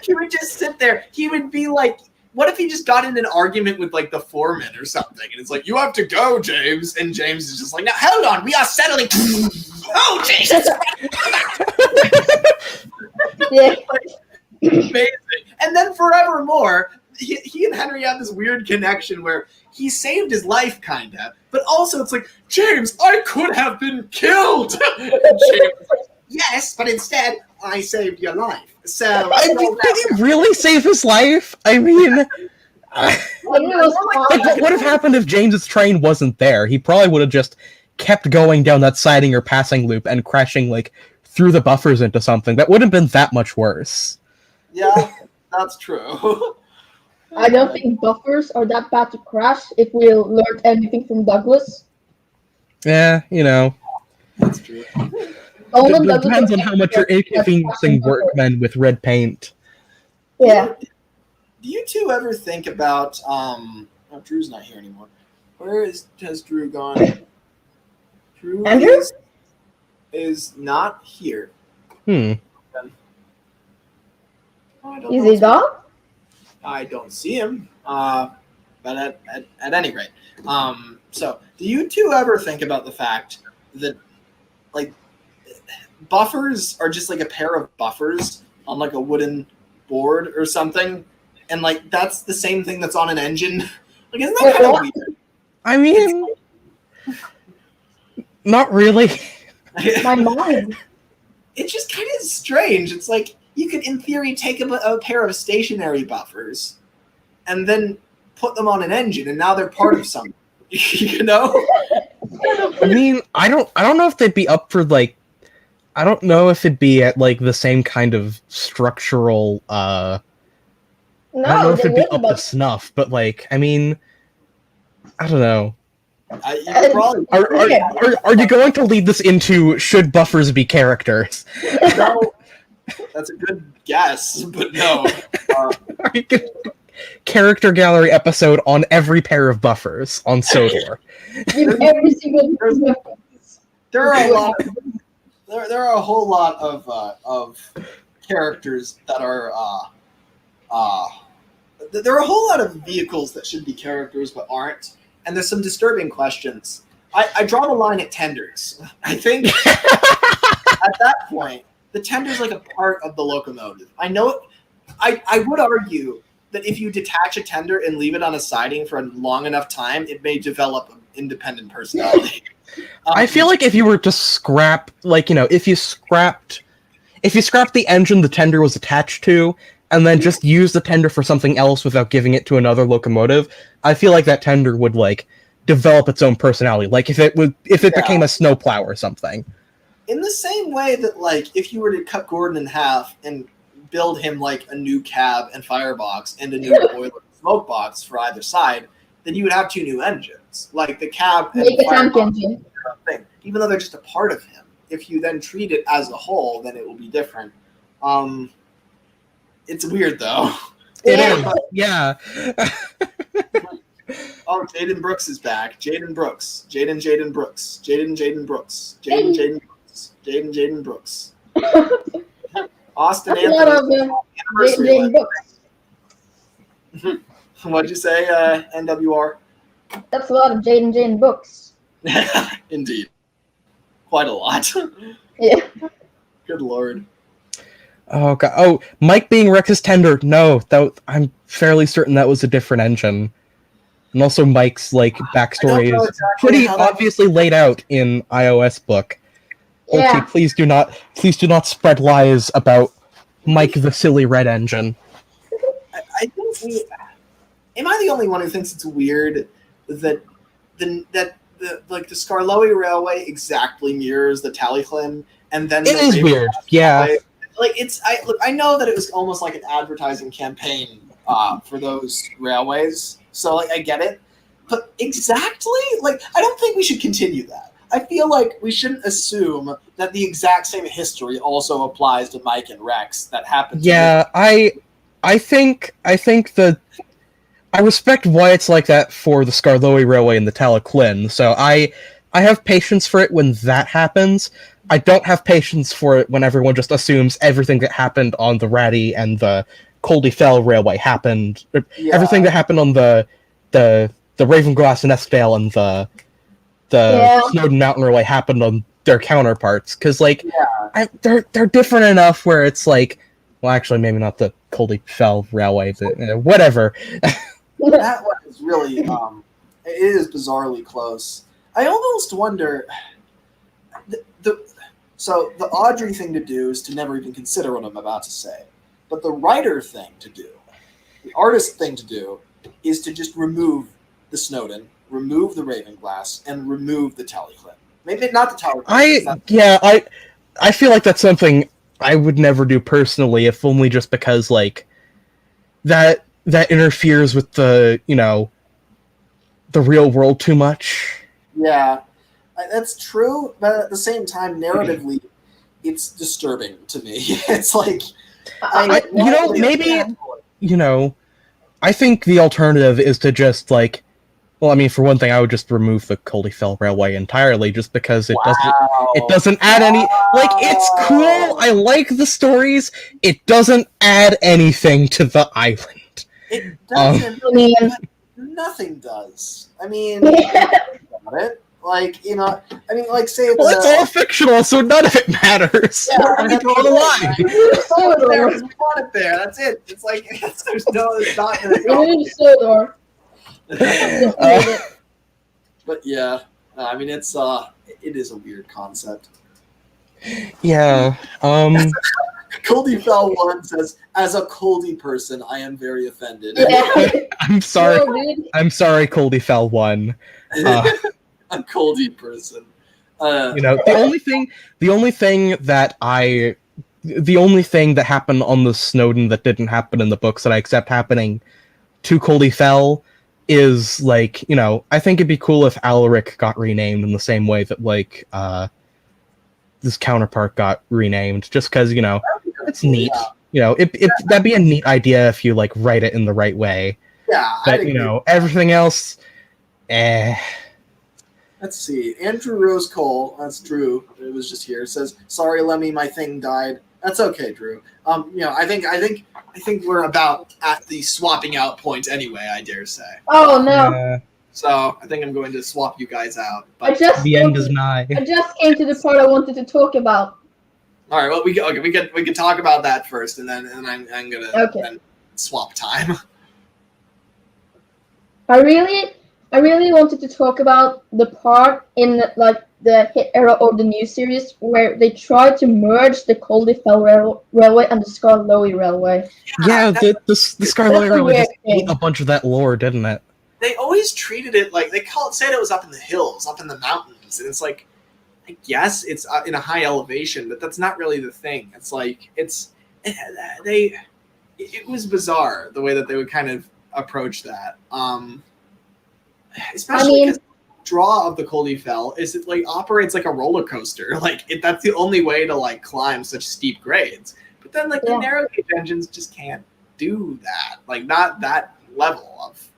he would just sit there. He would be like, what if he just got in an argument with like the foreman or something, and it's like, you have to go, James, and James is just like, now hold on, we are settling. Oh Jesus! Yeah. Amazing. And then forevermore, he and Henry have this weird connection where he saved his life, kinda, but also it's like, James, I could have been killed. James is like, yes, but instead I saved your life. So did he really save his life? I mean, what would have happened if James's train wasn't there? He probably would have just kept going down that siding or passing loop and crashing like through the buffers into something. That wouldn't have been that much worse. Yeah, that's true. I don't think buffers are that bad to crash if we learned anything from Douglas. Yeah, That's true. It depends on how much you're inconveniencing workmen with red paint. Yeah. Do you two ever think about Drew's not here anymore. Has Drew gone? Drew Andrew? is not here. Is he gone? I don't see him. But at any rate, so do you two ever think about the fact that like buffers are just like a pair of buffers on like a wooden board or something, and like that's the same thing that's on an engine? Like, isn't that kind of weird? I mean, not really. My mind. It's just kind of strange. It's like you could, in theory, take a pair of stationary buffers and then put them on an engine, and now they're part of something. I mean, I don't know if they'd be up for like. I don't know if it'd be at like the same kind of structural. I don't know if it'd be up to snuff, but like, I mean, I don't know. Are you going to lead this into should buffers be characters? No, that's a good guess, but no. Character gallery episode on every pair of buffers on Sodor. Every single There are a lot. There are a whole lot of characters that are. There are a whole lot of vehicles that should be characters but aren't. And there's some disturbing questions. I draw the line at tenders. I think at that point, the tender's like a part of the locomotive. I know. I would argue that if you detach a tender and leave it on a siding for a long enough time, it may develop an independent personality. I feel like if you were to scrap, like, if you scrapped the engine the tender was attached to, and then just use the tender for something else without giving it to another locomotive, I feel like that tender would like develop its own personality. Like if it became a snowplow or something. In the same way that like if you were to cut Gordon in half and build him like a new cab and firebox and a new boiler and smoke box for either side, then you would have two new engines. Like the cab and make a tank firebox engine. Thing. Even though they're just a part of him. If you then treat it as a whole, then it will be different. It's weird though. It is. Yeah. Oh, Jaden Brooks is back. Jaden Brooks. Jaden Brooks. Jaden Brooks. Jaden Brooks. Austin Anthony. Anniversary. What'd you say, NWR? That's a lot of Jaden books. Indeed. Quite a lot. Yeah. Good lord. Oh god. Oh, Mike being Rex's tender. No, I'm fairly certain that was a different engine. And also Mike's like backstory is exactly pretty how that- obviously laid out in iOS book. Yeah. Okay, please do not spread lies about Mike the silly red engine. I think am I the only one who thinks it's weird that the Skarloey Railway exactly mirrors the Tallyclin, and then It is weird, yeah. Like I know that it was almost like an advertising campaign for those railways, so like I get it, but exactly like I don't think we should continue that. I feel like we shouldn't assume that the exact same history also applies to Mike and Rex that happened. Yeah, I think that I respect why it's like that for the Skarloey Railway and the Tallyclin, so I have patience for it when that happens. I don't have patience for it when everyone just assumes everything that happened on the Ratty and the Coldie Fell Railway happened. Everything that happened on the Ravenglass and Eskdale and the Snowden Mountain Railway happened on their counterparts, because like they're different enough where it's like, well, actually maybe not the Coldie Fell Railway, but whatever. That one is really it is bizarrely close. I almost wonder so the Audrey thing to do is to never even consider what I'm about to say, but the writer thing to do, the artist thing to do, is to just remove the Snowden, remove the Ravenglass, and remove the Tallyclin. Maybe not the Tallyclin. I feel like that's something I would never do personally, if only just because like that interferes with the the real world too much. Yeah, that's true, but at the same time, narratively, it's disturbing to me. It's like, I think the alternative is to just like, well, I mean, for one thing, I would just remove the Coldie Fell Railway entirely, just because it doesn't add any. Like, it's cool. I like the stories. It doesn't add anything to the island. It doesn't. Nothing does. I mean, about it. Like, like say well, it's all fictional, so none of it matters. Yeah, Where do we draw the line? There because we want it there. That's it. It's like there's not gonna but yeah, I mean, it is a weird concept. Yeah. Coldie Fell 1 says, as a Coldie person, I am very offended. Yeah. I'm sorry. I'm sorry, Coldie Fell 1. A Coldie person. The only thing that happened on the Snowden that didn't happen in the books that I accept happening to Coldie Fell is like, I think it'd be cool if Alaric got renamed in the same way that like this counterpart got renamed, just because it's neat. That'd be a neat idea if you like write it in the right way. Yeah, but everything else, Let's see. Andrew Rose Cole, that's Drew. It was just here. Says, "Sorry, Lemmy, my thing died." That's okay, Drew. I think we're about at the swapping out point anyway. I dare say. Oh no. So I think I'm going to swap you guys out. But the end is nigh. I just came to the part I wanted to talk about. All right. Well, we can talk about that first, and then I'm gonna then swap time. I really wanted to talk about the part in like the hit era of the new series where they tried to merge the Coldie Fell Railway and the Skarloey Railway. Yeah, the Skarloey Railway just ate a bunch of that lore, didn't it? They always treated it like said it was up in the hills, up in the mountains, and it's like, I guess it's in a high elevation, but that's not really the thing. It's like it was bizarre the way that they would kind of approach that. Especially because the draw of the Coldie Fell is it like operates like a roller coaster. Like that's the only way to like climb such steep grades. But then like the narrow gauge engines just can't do that. Like not that level of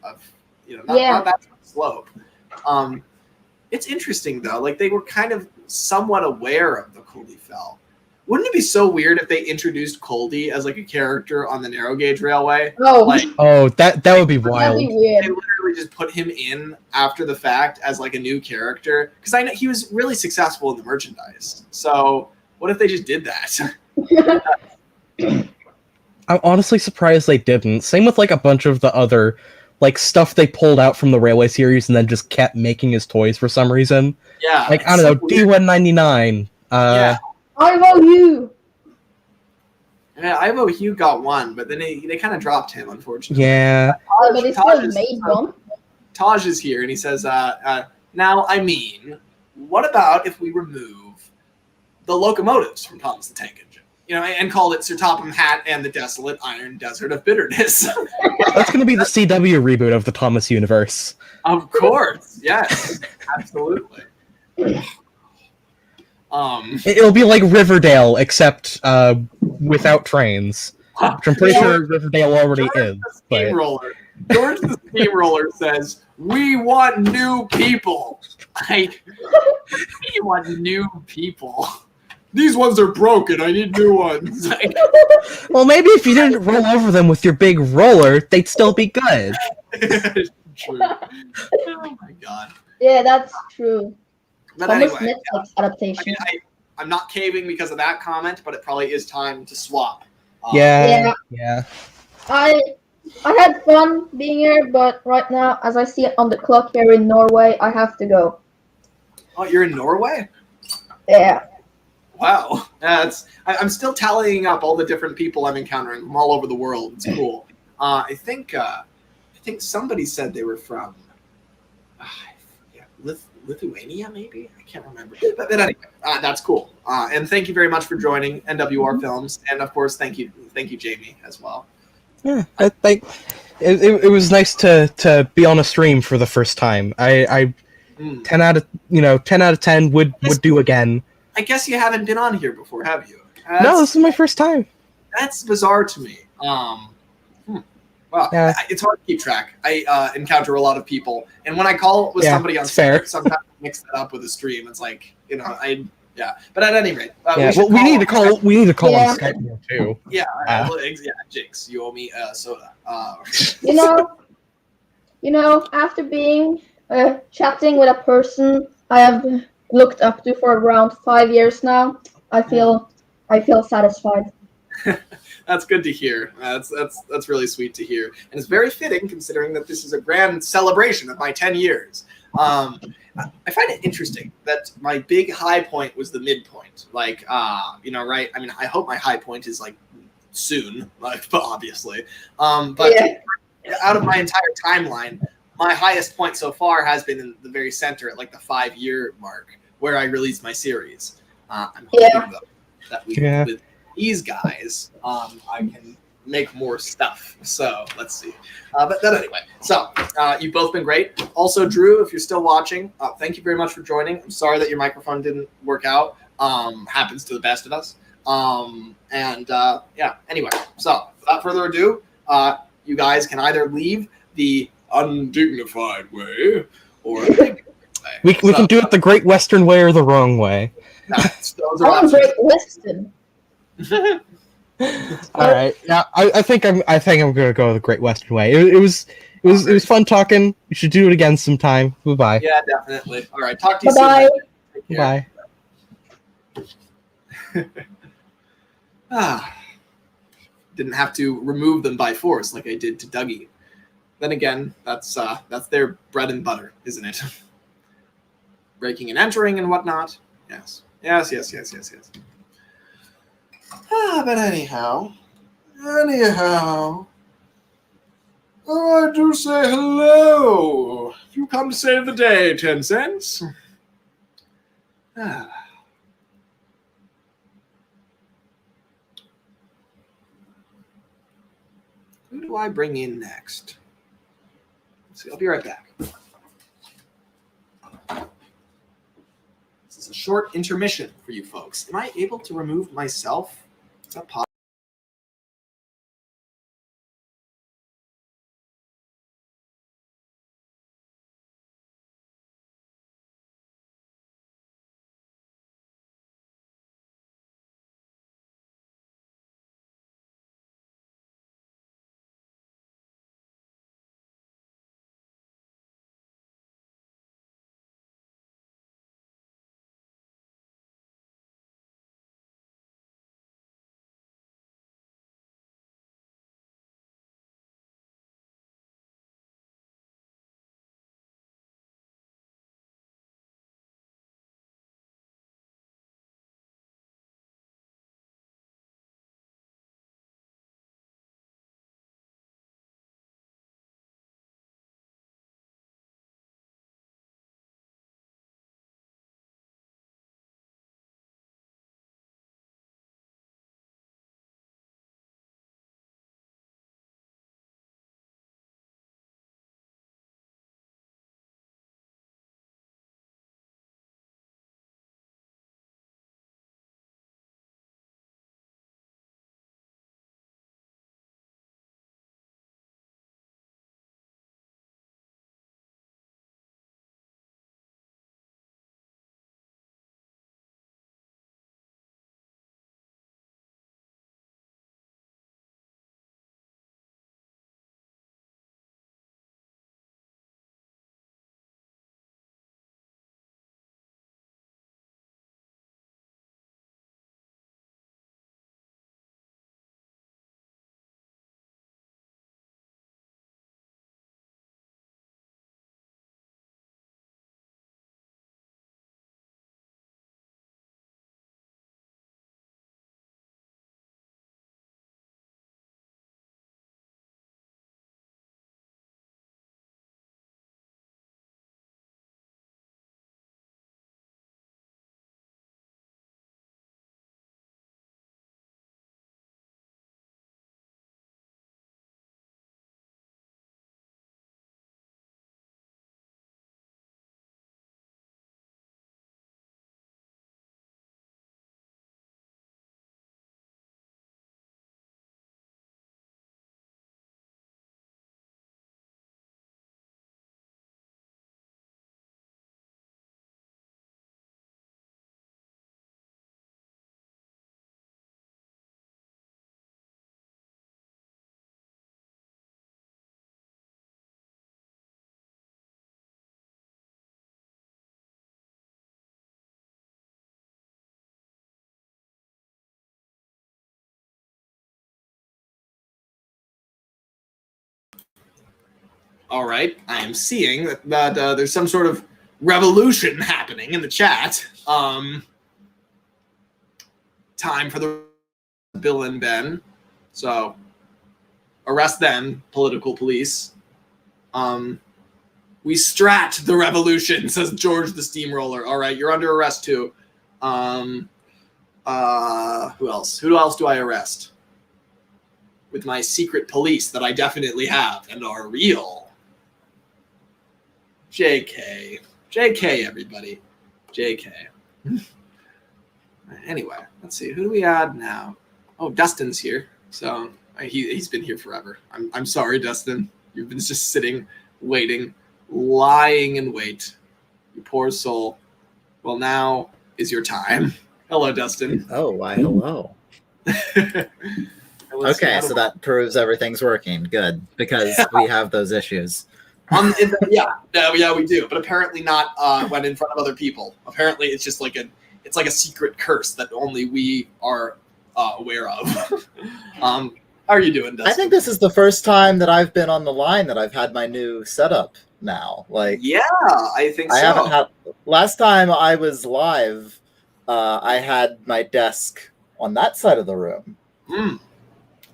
not that slope. It's interesting though. Like they were kind of somewhat aware of the Coldie Fell. Wouldn't it be so weird if they introduced Coldie as like a character on the narrow gauge railway? That would be wild. That'd be weird. They literally just put him in after the fact as like a new character, because I know he was really successful in the merchandise. So what if they just did that? I'm honestly surprised they didn't. Same with like a bunch of the other like stuff they pulled out from the Railway series and then just kept making as toys for some reason. Yeah, Like I it's don't so know, weird. D199. Yeah. I vote you. Yeah, Ivo Hugh got one, but then they kind of dropped him, unfortunately. Yeah. Oh, but they still made one. Taj is here, and he says, now, I mean, what about if we remove the locomotives from Thomas the Tank Engine? You know, and called it Sir Topham Hatt and the Desolate Iron Desert of Bitterness. That's going to be the CW reboot of the Thomas universe. Of course, yes, absolutely. It'll be like Riverdale, except without trains. Which I'm pretty sure Riverdale already is. But... George the Steamroller says, "We want new people." We want new people. These ones are broken. I need new ones. Well, maybe if you didn't roll over them with your big roller, they'd still be good. True. Oh my god. Yeah, that's true. But Thomas anyway, Netflix adaptation. I'm not caving because of that comment, but it probably is time to swap. Yeah. I had fun being here, but right now, as I see it on the clock here in Norway, I have to go. Oh, you're in Norway? Yeah. Wow. I'm still tallying up all the different people I'm encountering from all over the world. It's cool. I think somebody said they were from Lithuania, maybe? I can't remember. But anyway, that's cool. And thank you very much for joining NWR Films. And of course, thank you, Jamie, as well. Yeah, I think it was nice to be on a stream for the first time. I 10 out of 10 would do again. I guess you haven't been on here before, have you? No, this is my first time. That's bizarre to me. Well, yeah. It's hard to keep track. I encounter a lot of people, and when I call with somebody on Skype, sometimes I mix that up with a stream. It's like, But at any rate, we need to call on Skype more too. Yeah, Jinx, you owe me a soda. After being chatting with a person I have looked up to for around 5 years now, I feel satisfied. That's good to hear. That's really sweet to hear, and it's very fitting considering that this is a grand celebration of my 10 years. I find it interesting that my big high point was the midpoint. Like, right? I mean, I hope my high point is like soon, obviously. But out of my entire timeline, my highest point so far has been in the very center at like the 5-year mark where I released my series. I'm hoping that with these guys, I can make more stuff. So let's see. But anyway, so you've both been great. Also, Drew, if you're still watching, thank you very much for joining. I'm sorry that your microphone didn't work out. Happens to the best of us. Anyway, so without further ado, you guys can either leave the undignified way or the dignified way. We can do it the Great Western way or the wrong way. Great Western. All right. Yeah, I think I'm gonna go the Great Western way. It was fun talking. We should do it again sometime. Bye. Yeah, definitely. All right. Talk to you soon. Bye. Didn't have to remove them by force like I did to Dougie. Then again, that's their bread and butter, isn't it? Breaking and entering and whatnot. Yes. But anyhow, I do say hello. You come to save the day, 10 cents. Who do I bring in next? Let's see, I'll be right back. This is a short intermission for you folks. Am I able to remove myself? Is that possible? All right, I am seeing that there's some sort of revolution happening in the chat. Time for the Bill and Ben. So arrest them, political police. We strat the revolution, says George the Steamroller. All right, you're under arrest too. Who else? Who else do I arrest? With my secret police that I definitely have and are real. JK. JK, everybody. JK. Anyway, let's see. Who do we add now? Oh, Dustin's here. So he's been here forever. I'm sorry, Dustin. You've been just sitting, waiting, lying in wait. You poor soul. Well, now is your time. Hello, Dustin. Oh, why, hello. Okay, so that proves everything's working. Good, because we have those issues. Yeah, we do. But apparently not when in front of other people. Apparently, it's just like a secret curse that only we are aware of. How are you doing, Dustin? I think this is the first time that I've been on the line that I've had my new setup now. Yeah, I think so. I haven't had. Last time I was live, I had my desk on that side of the room.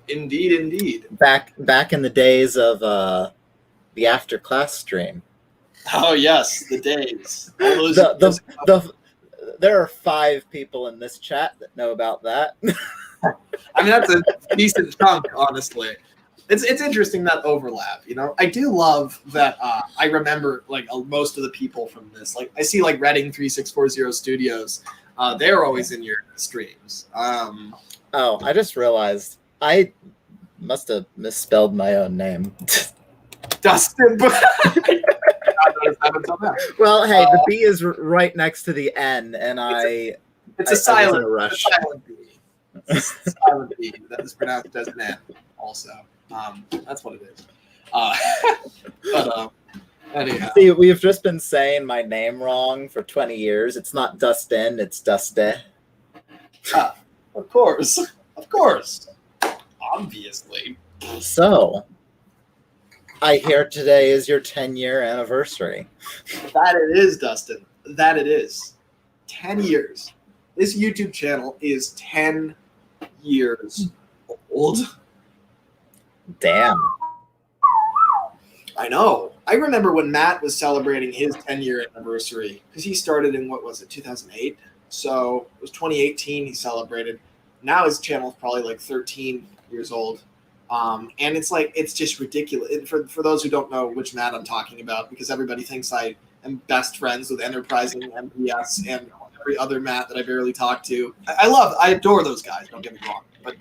Indeed. Back in the days of the after class stream. Oh yes, the days. There are 5 people in this chat that know about that. I mean, that's a decent chunk, honestly. It's interesting that overlap, you know. I do love that. I remember most of the people from this. Like I see Redding 3640 Studios. They're always in your streams. Oh, I just realized I must have misspelled my own name. Dustin. Well, hey, the B is right next to the N, and it's a silent rush. It's a silent B. It's a silent B that is pronounced as an N. Also, that's what it is. But anyhow, see, we've just been saying my name wrong for 20 years. It's not Dustin, it's Dusty. Of course, obviously. So, I hear today is your 10-year anniversary. That it is, Dustin. That it is. 10 years. This YouTube channel is 10 years old. Damn. I know. I remember when Matt was celebrating his 10-year anniversary because he started in, 2008? So it was 2018 he celebrated. Now his channel is probably 13 years old. And it's just ridiculous. For those who don't know which Matt I'm talking about, because everybody thinks I am best friends with Enterprising MPS and every other Matt that I barely talk to. I adore those guys, don't get me wrong. But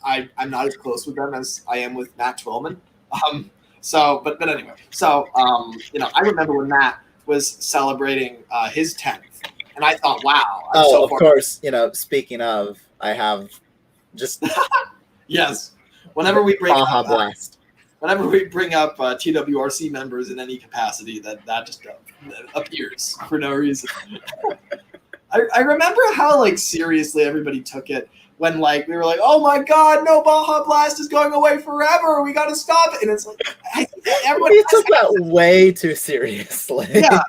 I'm not as close with them as I am with Matt Twillman. But anyway. So, I remember when Matt was celebrating his 10th. And I thought, wow. Of course, speaking of, I have just... Yes. Whenever we bring up blast. Whenever we bring up TWRC members in any capacity, that just appears for no reason. I remember how seriously everybody took it when we were like, oh my god, no, Baja Blast is going away forever. We got to stop it. And it's everyone took that way too seriously. Yeah,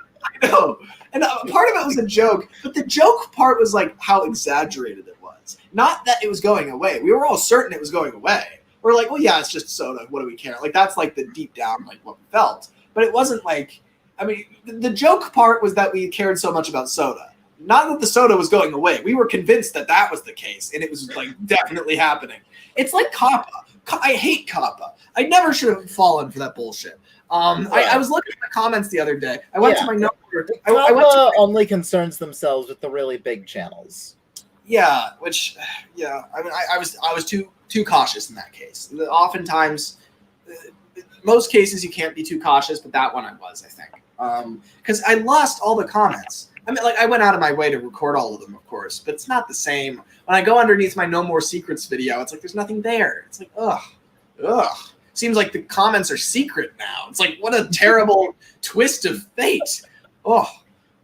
I know. And part of it was a joke, but the joke part was how exaggerated it was. Not that it was going away. We were all certain it was going away. We're like, well, yeah, it's just soda. What do we care? That's the deep down what we felt. But it wasn't the joke part was that we cared so much about soda. Not that the soda was going away. We were convinced that was the case, and it was definitely happening. It's like Kappa. I hate Kappa. I never should have fallen for that bullshit. I was looking at the comments the other day. I went to my note. Kappa only concerns themselves with the really big channels. Yeah, I was too cautious in that case. Oftentimes, most cases you can't be too cautious, but that one I was, I think, because I lost all the comments. I mean, I went out of my way to record all of them, of course, but it's not the same. When I go underneath my No More Secrets video, it's there's nothing there. It's ugh. Seems like the comments are secret now. It's what a terrible twist of fate. Oh,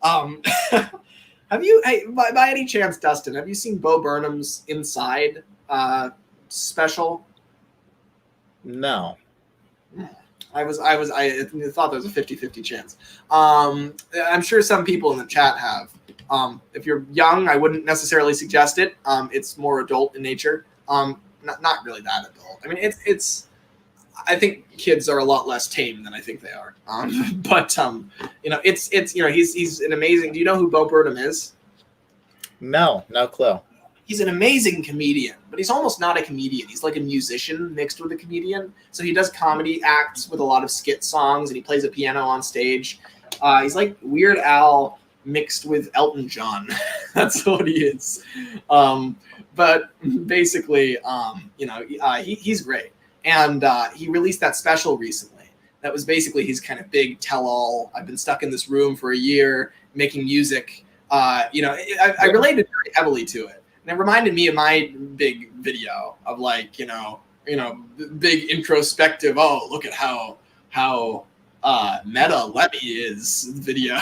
have you, by any chance, Dustin, have you seen Bo Burnham's Inside special? No. I thought there was a 50-50 chance. I'm sure some people in the chat have. If you're young, I wouldn't necessarily suggest it. It's more adult in nature. Not really that adult. I mean, it's. I think kids are a lot less tame than I think they are. But he's an amazing. Do you know who Bo Burnham is? No clue. He's an amazing comedian, but he's almost not a comedian. He's like a musician mixed with a comedian. So he does comedy acts with a lot of skit songs, and he plays a piano on stage. He's like Weird Al mixed with Elton John. That's what he is. But basically, he's great. And he released that special recently. That was basically his kind of big tell-all. I've been stuck in this room for a year making music. I related very heavily to it. And it reminded me of my big video of big introspective, oh, look at how meta Lemmy is video.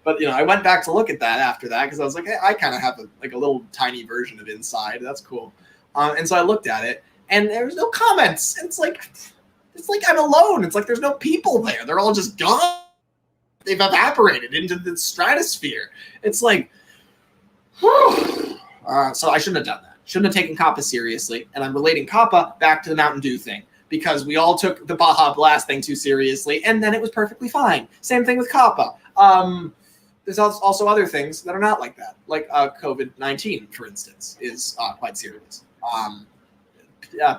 But I went back to look at that after that because I was like, hey, I kind of have a little tiny version of Inside. That's cool. And so I looked at it, and there was no comments. And it's like I'm alone. It's like there's no people there. They're all just gone. They've evaporated into the stratosphere. It's like, so I shouldn't have done that. Shouldn't have taken Kappa seriously. And I'm relating Kappa back to the Mountain Dew thing because we all took the Baja Blast thing too seriously, and then it was perfectly fine. Same thing with Kappa. There's also other things that are not like that, like COVID-19, for instance, is quite serious.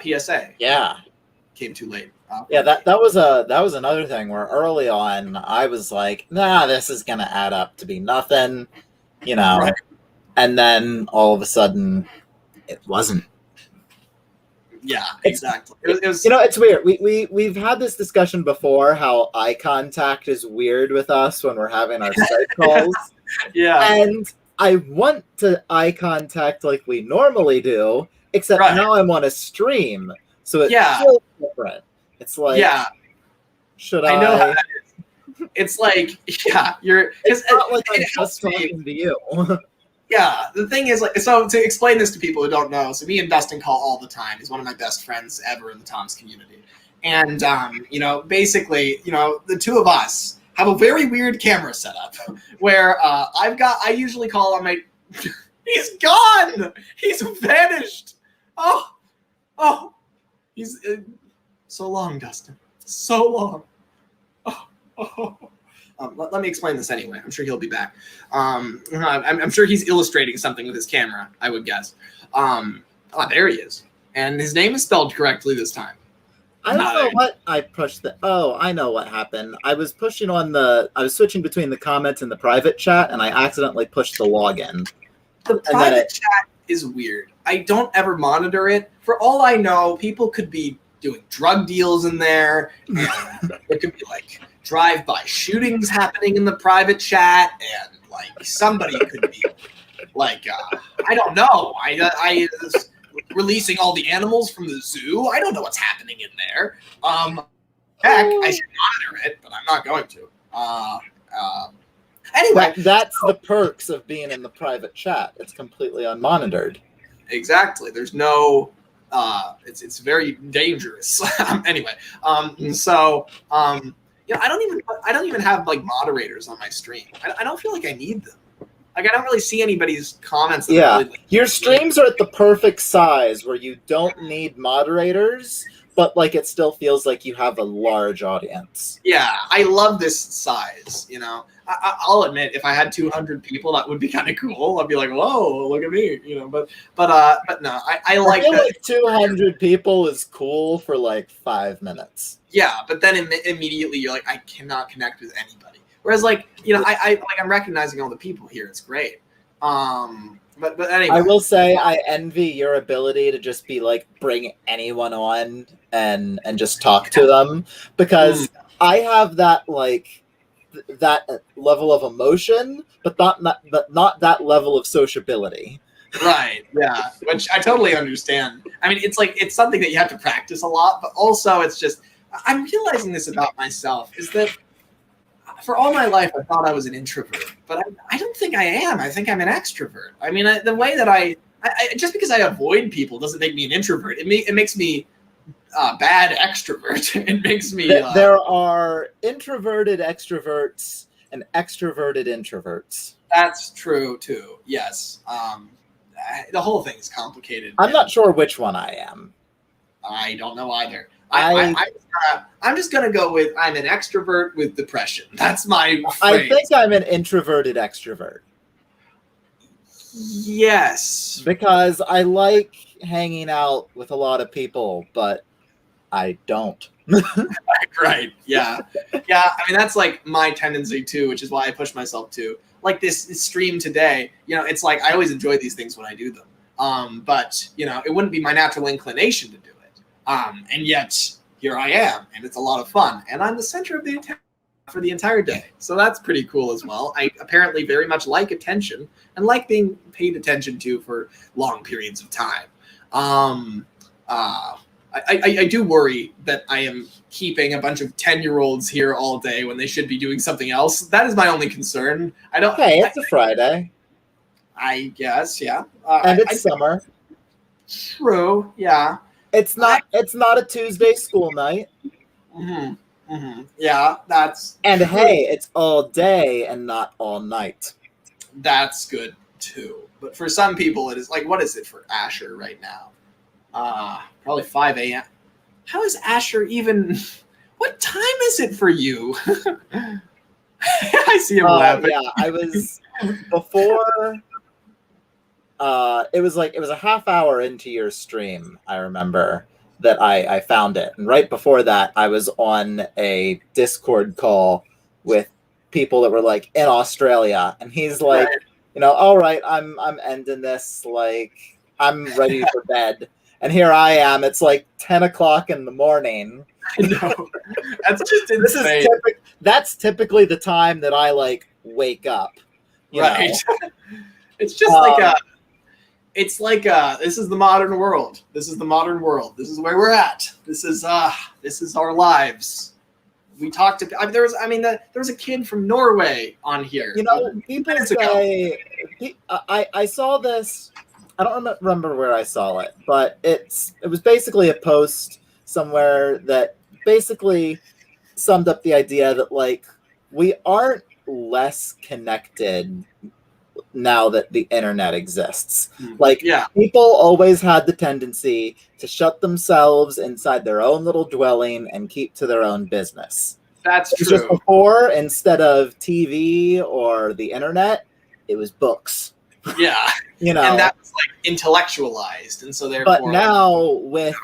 PSA. Yeah. Came too late. That was another thing where early on I was like, nah, this is gonna add up to be nothing, Right. And then all of a sudden it wasn't. Yeah, exactly. It was, it's weird. We've had this discussion before how eye contact is weird with us when we're having our Skype calls. Yeah. And I want to eye contact like we normally do, except now I'm on a stream, so it feels different. It's like, should I know how that is. It's like, it's not like I'm just talking to you. Yeah, the thing is, so to explain this to people who don't know, so me and Dustin call all the time. He's one of my best friends ever in the Tom's community. And, basically, the two of us have a very weird camera setup where I usually call on my, he's gone! He's vanished! Oh, he's, so long, Dustin. So long. Let me explain this anyway. I'm sure he'll be back. I'm sure he's illustrating something with his camera, I would guess. There he is. And his name is spelled correctly this time. I don't know what I pushed. I know what happened. I was switching between the comments and the private chat, and I accidentally pushed the login. The private chat is weird. I don't ever monitor it. For all I know, people could be doing drug deals in there. And it could be like drive-by shootings happening in the private chat, and somebody could be I don't know. I releasing all the animals from the zoo. I don't know what's happening in there. Heck, I should monitor it, but I'm not going to. Anyway, that's the perks of being in the private chat. It's completely unmonitored. Exactly. There's no. It's very dangerous. Anyway, I don't even have moderators on my stream. I don't feel like I need them. I don't really see anybody's comments. Your streams are at the perfect size where you don't need moderators, but it still feels like you have a large audience. Yeah, I love this size. I'll admit, if I had 200 people, that would be kind of cool. I'd be like, whoa, look at me. But no, I like feel that. like 200 people is cool for 5 minutes. Yeah, but then immediately you're like, I cannot connect with anybody. Whereas I'm recognizing all the people here. It's great. But anyway, I will say I envy your ability to just be bring anyone on and just talk to them, because I have that that level of emotion, but not that level of sociability. Right. Yeah. Which I totally understand. I mean, it's something that you have to practice a lot, but also it's just I'm realizing this about myself is that for all my life, I thought I was an introvert, but I don't think I am. I think I'm an extrovert. I mean, the way that I just because I avoid people doesn't make me an introvert. It makes me bad extrovert. It makes me. There are introverted extroverts and extroverted introverts. That's true too. Yes. The whole thing is complicated. I'm not sure which one I am. I don't know either. I'm just gonna go with I'm an extrovert with depression. That's my phrase. I think I'm an introverted extrovert. Yes. Because I like hanging out with a lot of people, but I don't. Right. Yeah. Yeah. I mean, that's like my tendency too, which is why I push myself to. Like this stream today, it's like I always enjoy these things when I do them. But it wouldn't be my natural inclination to do it. And yet here I am, and it's a lot of fun, and I'm the center of the attention for the entire day. So that's pretty cool as well. I apparently very much like attention and like being paid attention to for long periods of time. I do worry that I am keeping a bunch of 10-year-olds here all day when they should be doing something else. That is my only concern. Hey, it's a Friday. I guess, yeah. And it's summer. True, yeah. It's not a Tuesday school night. Mm-hmm. Mm-hmm. Yeah, that's... And hey, it's all day and not all night. That's good, too. But for some people, it is like, what is it for Asher right now? Probably 5 a.m. How is Asher even... What time is it for you? I see him laughing. Yeah, I was... Before... it was a half hour into your stream, I remember, that I found it. And right before that, I was on a Discord call with people that were like in Australia. And he's like, all right, I'm ending this. Like, I'm ready for bed. And here I am. It's like 10 o'clock in the morning. I know. That's just insane. That's typically the time that I like wake up. Right. It's just like it's like this is the modern world. This is the modern world. This is where we're at. This is our lives. We talked to there was a kid from Norway on here. People say I saw this. I don't remember where I saw it, but it was basically a post somewhere that basically summed up the idea that like we aren't less connected now that the internet exists. Like, people always had the tendency to shut themselves inside their own little dwelling and keep to their own business. That's true. Just before, instead of TV or the internet, it was books. Yeah. And that was like intellectualized, and so therefore. But now with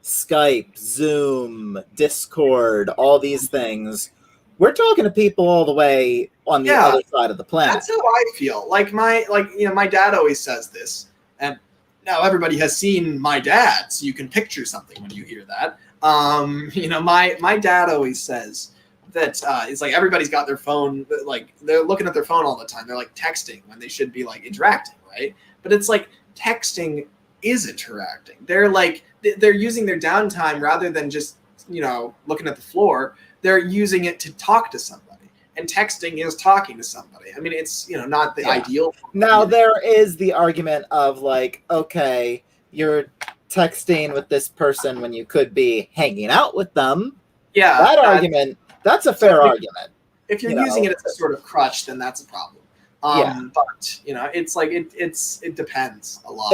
Skype, Zoom, Discord, all these things, we're talking to people all the way on the other side of the planet. That's how I feel. Like my dad always says this, and now everybody has seen my dad, so you can picture something when you hear that. My dad always says that it's like everybody's got their phone, like they're looking at their phone all the time. They're like texting when they should be like interacting, right? But it's like texting is interacting. They're using their downtime rather than just looking at the floor. They're using it to talk to somebody, and texting is talking to somebody. I mean, it's not the ideal. Now there is the argument of like, okay, you're texting with this person when you could be hanging out with them. Yeah, that argument. That's a fair argument. If you're using it as a sort of crutch, then that's a problem. But it's like it depends a lot.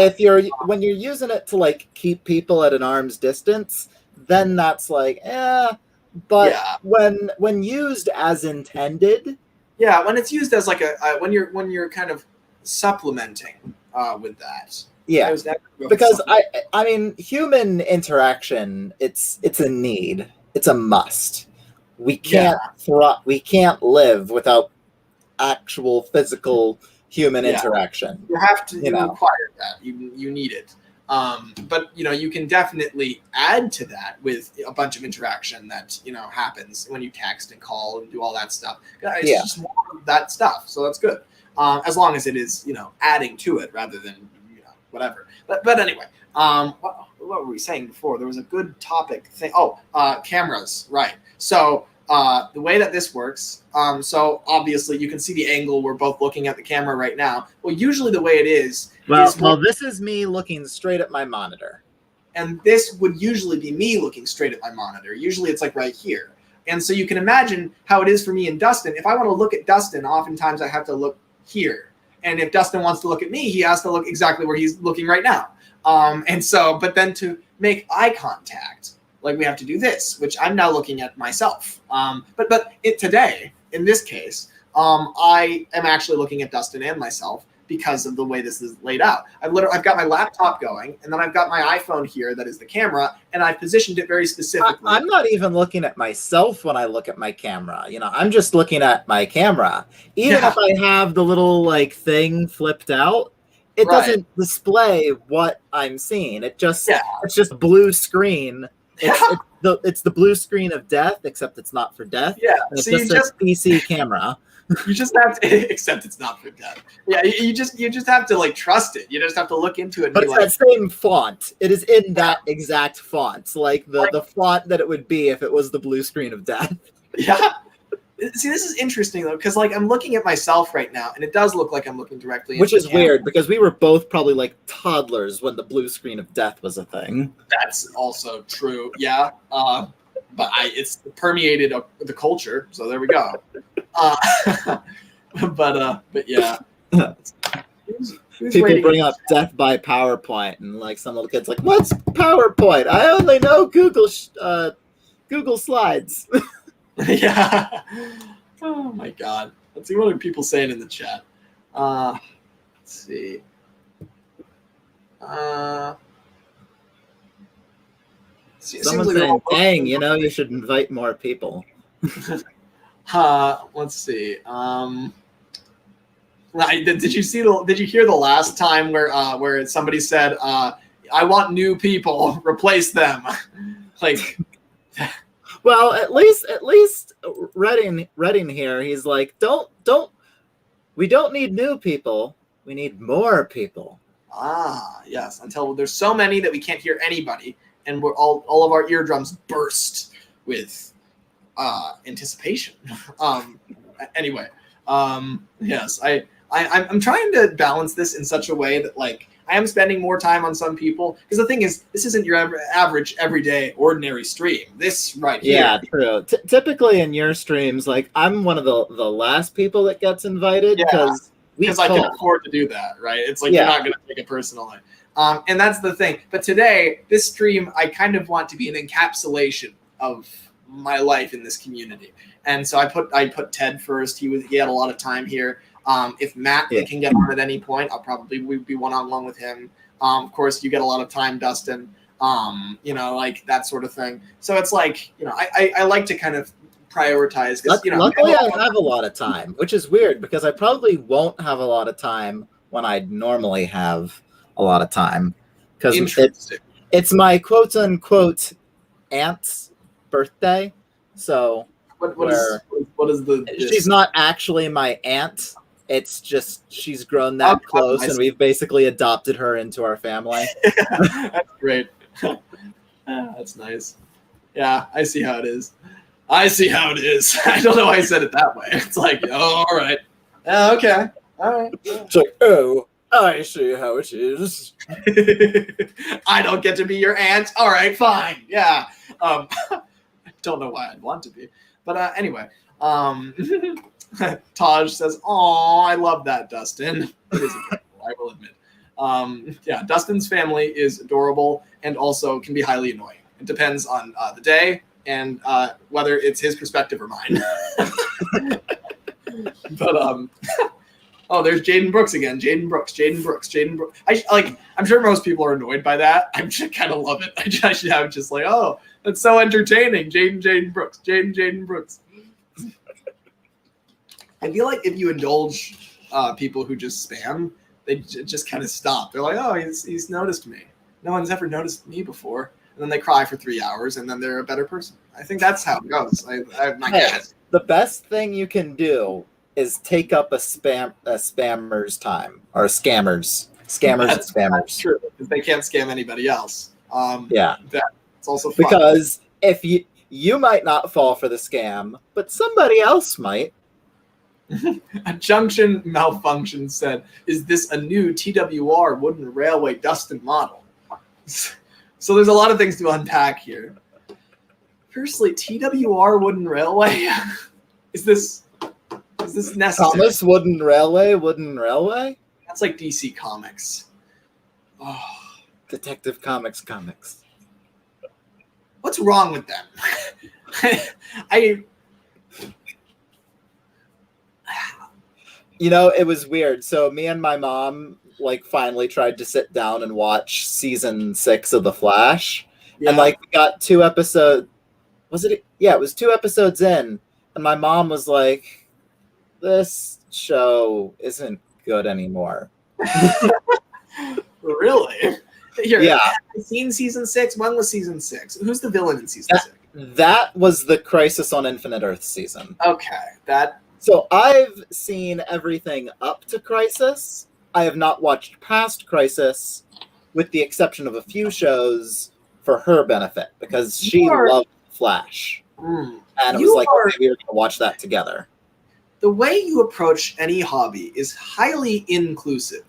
When you're using it to like keep people at an arm's distance, then that's like, But when used as intended, when it's used as like when you're kind of supplementing with that, because I mean human interaction, it's a need, it's a must. We can't we can't live without actual physical human interaction. You have to require that. You need it. But you can definitely add to that with a bunch of interaction that happens when you text and call and do all that stuff. It's just more of that stuff, so that's good. As long as it is adding to it rather than whatever. But anyway, what were we saying before? There was a good topic thing. Cameras, right? So the way that this works, so obviously you can see the angle we're both looking at the camera right now. Well, usually the way it is. Well, this is me looking straight at my monitor. And this would usually be me looking straight at my monitor. Usually it's like right here. And so you can imagine how it is for me and Dustin. If I want to look at Dustin, oftentimes I have to look here. And if Dustin wants to look at me, he has to look exactly where he's looking right now. And so, but then to make eye contact, like we have to do this, which I'm now looking at myself. But today, in this case, I am actually looking at Dustin and myself because of the way this is laid out. I've got my laptop going, and then I've got my iPhone here that is the camera, and I've positioned it very specifically. I'm not even looking at myself when I look at my camera. You know, I'm just looking at my camera. Even if I have the little like thing flipped out, it doesn't display what I'm seeing. It just it's just blue screen. It's the blue screen of death, except it's not for death. Yeah, and it's so just a PC camera. You just have to, except it's not for death. Yeah, you just have to like trust it. You just have to look into it. And But it's that same font. It is in that exact font, like the font that it would be if it was the blue screen of death. Yeah. See, this is interesting though, because like I'm looking at myself right now, and it does look like I'm looking directly. Which into is the camera. weird because we were both probably like toddlers when the blue screen of death was a thing. That's also true. Yeah. But it's permeated the culture, so there we go. But yeah. Who's People bring up death by PowerPoint, and like some little kids like, "What's PowerPoint? I only know Google Slides." Yeah. Oh my God. Let's see what are people saying in the chat. Let's see. Someone's saying, "Dang, you know, you should invite more people." Let's see. Did you hear the last time where somebody said, "I want new people, replace them"? Like, well, at least Redding here, he's like, we don't need new people, we need more people. Yes. Until there's so many that we can't hear anybody, and we're all of our eardrums burst with anticipation. Anyway, yes, I'm trying to balance this in such a way that like I am spending more time on some people, because the thing is, this isn't your average everyday ordinary stream. This right here. Yeah, true. Typically in your streams, like I'm one of the last people that gets invited because I can afford to do that, right? It's like you're not going to take it personally. And that's the thing. But today, this stream, I kind of want to be an encapsulation of my life in this community. And so I put Ted first. He had a lot of time here. If Matt can get on at any point, I'll probably be one-on-one with him. Of course, you get a lot of time, Dustin. Like that sort of thing. So it's like, I like to kind of prioritize. Luckily, I have a lot of time, which is weird because I probably won't have a lot of time when I normally have a lot of time, because it's my quote-unquote aunt's birthday. So what is the? She's not actually my aunt. It's just she's grown that close, and we've basically adopted her into our family. That's great. That's nice. Yeah, I see how it is. I don't know why I said it that way. It's like, oh, all right. Okay. All right. It's like, oh, I see how it is. I don't get to be your aunt. All right, fine. Yeah. I don't know why I'd want to be. But anyway, Taj says, "Oh, I love that, Dustin." It is adorable, I will admit. Yeah, Dustin's family is adorable and also can be highly annoying. It depends on the day and whether it's his perspective or mine. But oh, there's Jaden Brooks again. Jaden Brooks. I'm sure most people are annoyed by that. I just kind of love it. I'm just like, oh, that's so entertaining. Jaden Brooks. Jaden Brooks. I feel like if you indulge people who just spam, they just kind of stop. They're like, oh, he's noticed me. No one's ever noticed me before. And then they cry for 3 hours, and then they're a better person. I think that's how it goes. The best thing you can do is take up a spammer's time, or scammers and spammers. That's true, because they can't scam anybody else. That's also fun. Because if you might not fall for the scam, but somebody else might. A junction malfunction said, "Is this a new TWR wooden railway Dustin model?" So there's a lot of things to unpack here. Firstly, TWR Wooden Railway. Is this necessary? Thomas Wooden Railway? That's like DC Comics. Oh. Detective Comics. What's wrong with them? You know, it was weird. So me and my mom like finally tried to sit down and watch season 6 of The Flash. Yeah. And like we got 2 episodes. Was it? Yeah, it was 2 episodes in. And my mom was like, this show isn't good anymore. Really? Here, Yeah. have you seen season 6? When was season 6? Who's the villain in season 6? That was the Crisis on Infinite Earth season. Okay, So I've seen everything up to Crisis. I have not watched past Crisis, with the exception of a few shows for her benefit, because she loved Flash. And it was like, okay, we were going to watch that together. The way you approach any hobby is highly inclusive.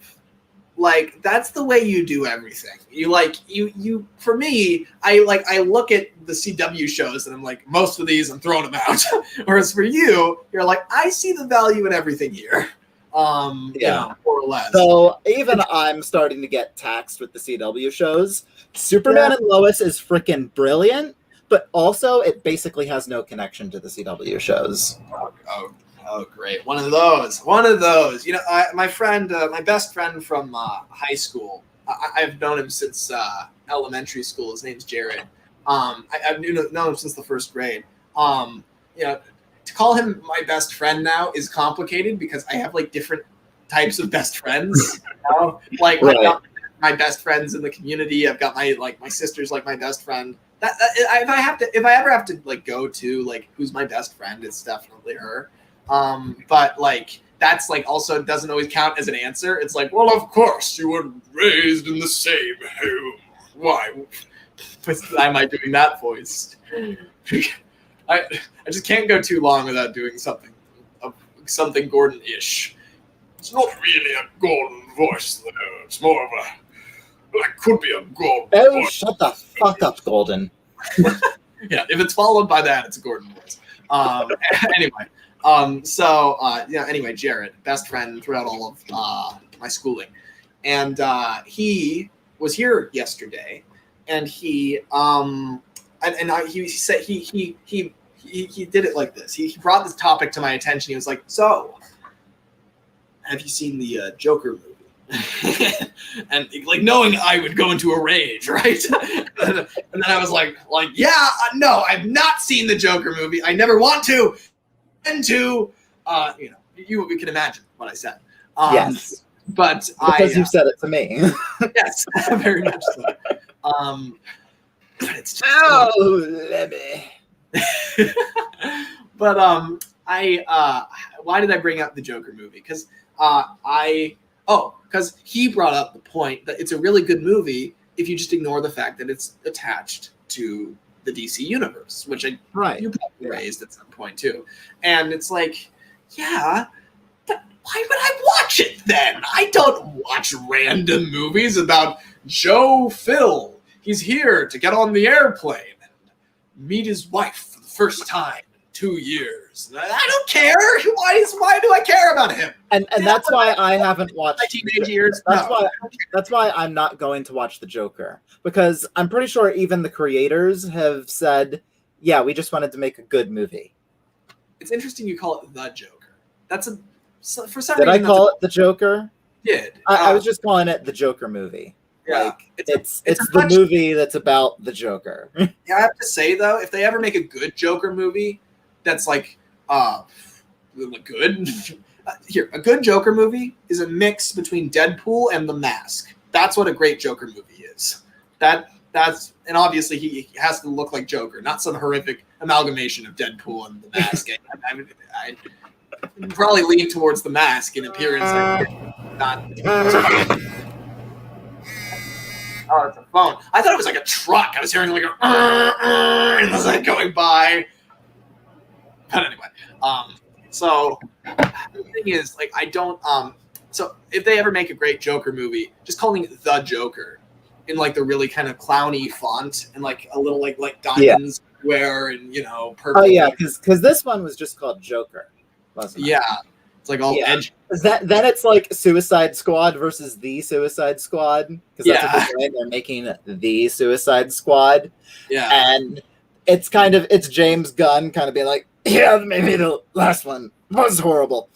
Like, that's the way you do everything. You for me, I look at the CW shows and I'm like, most of these I'm throwing them out. Whereas for you, you're like, I see the value in everything here. You know, more or less. So even I'm starting to get taxed with the CW shows. Superman and Lois is freaking brilliant, but also it basically has no connection to the CW shows. Oh, great. One of those. You know, my best friend from high school, I've known him since elementary school. His name's Jared. I've known him since the first grade. You know, to call him my best friend now is complicated because I have like different types of best friends. You know? Like, I've got my best friends in the community. I've got my sister's like my best friend. If I ever have to like go to like who's my best friend, it's definitely her. But like that's like also doesn't always count as an answer. It's like, well, of course you were raised in the same home. Why? Am I doing that voice? I just can't go too long without doing something Gordon-ish. It's not really a Gordon voice, though. It's more of a... Well, it could be a Gordon voice. Shut the fuck up, Golden. Yeah, if it's followed by that, it's a Gordon voice. Anyway. Anyway, Jared, best friend throughout all of my schooling. And he was here yesterday, and he said he did it like this. He brought this topic to my attention. He was like, "So, have you seen the Joker movie?" And like knowing I would go into a rage, right? And then I was like, no, I've not seen the Joker movie. I never want to. You can imagine what I said. Yes. But because you said it to me. Yes, very much so. It's just Lemmy. But why did I bring up the Joker movie? Because he brought up the point that it's a really good movie if you just ignore the fact that it's attached to the DC universe, which you probably raised at some point too. And it's like, yeah, but why would I watch it then? I don't watch random movies about Joe Phil. He's here to get on the airplane and meet his wife for the first time in 2 years. I don't care. Why do I care about him? And that's why I haven't watched my teenage years. That's why I'm not going to watch the Joker, because I'm pretty sure even the creators have said, yeah, we just wanted to make a good movie. It's interesting you call it the Joker. For some reason. Did I call it the Joker? Did. I was just calling it the Joker movie. Yeah, like, it's the movie that's about the Joker. Yeah, I have to say though, if they ever make a good Joker movie, that's like good. Here, a good Joker movie is a mix between Deadpool and The Mask. That's what a great Joker movie is. That's and obviously he has to look like Joker, not some horrific amalgamation of Deadpool and The Mask. I probably lean towards The Mask in appearance. Oh, it's a phone. I thought it was like a truck. I was hearing like and it was like going by. But anyway, so the thing is, like, I don't. So if they ever make a great Joker movie, just calling it the Joker in like the really kind of clowny font and like a little like diamonds wear and purple. Oh yeah, because this one was just called Joker, wasn't it? Yeah, it's like all edgy. Then it's like Suicide Squad versus the Suicide Squad, because that's what they're doing. They're making the Suicide Squad. Yeah, and it's James Gunn kind of being like, yeah, maybe the last one was horrible.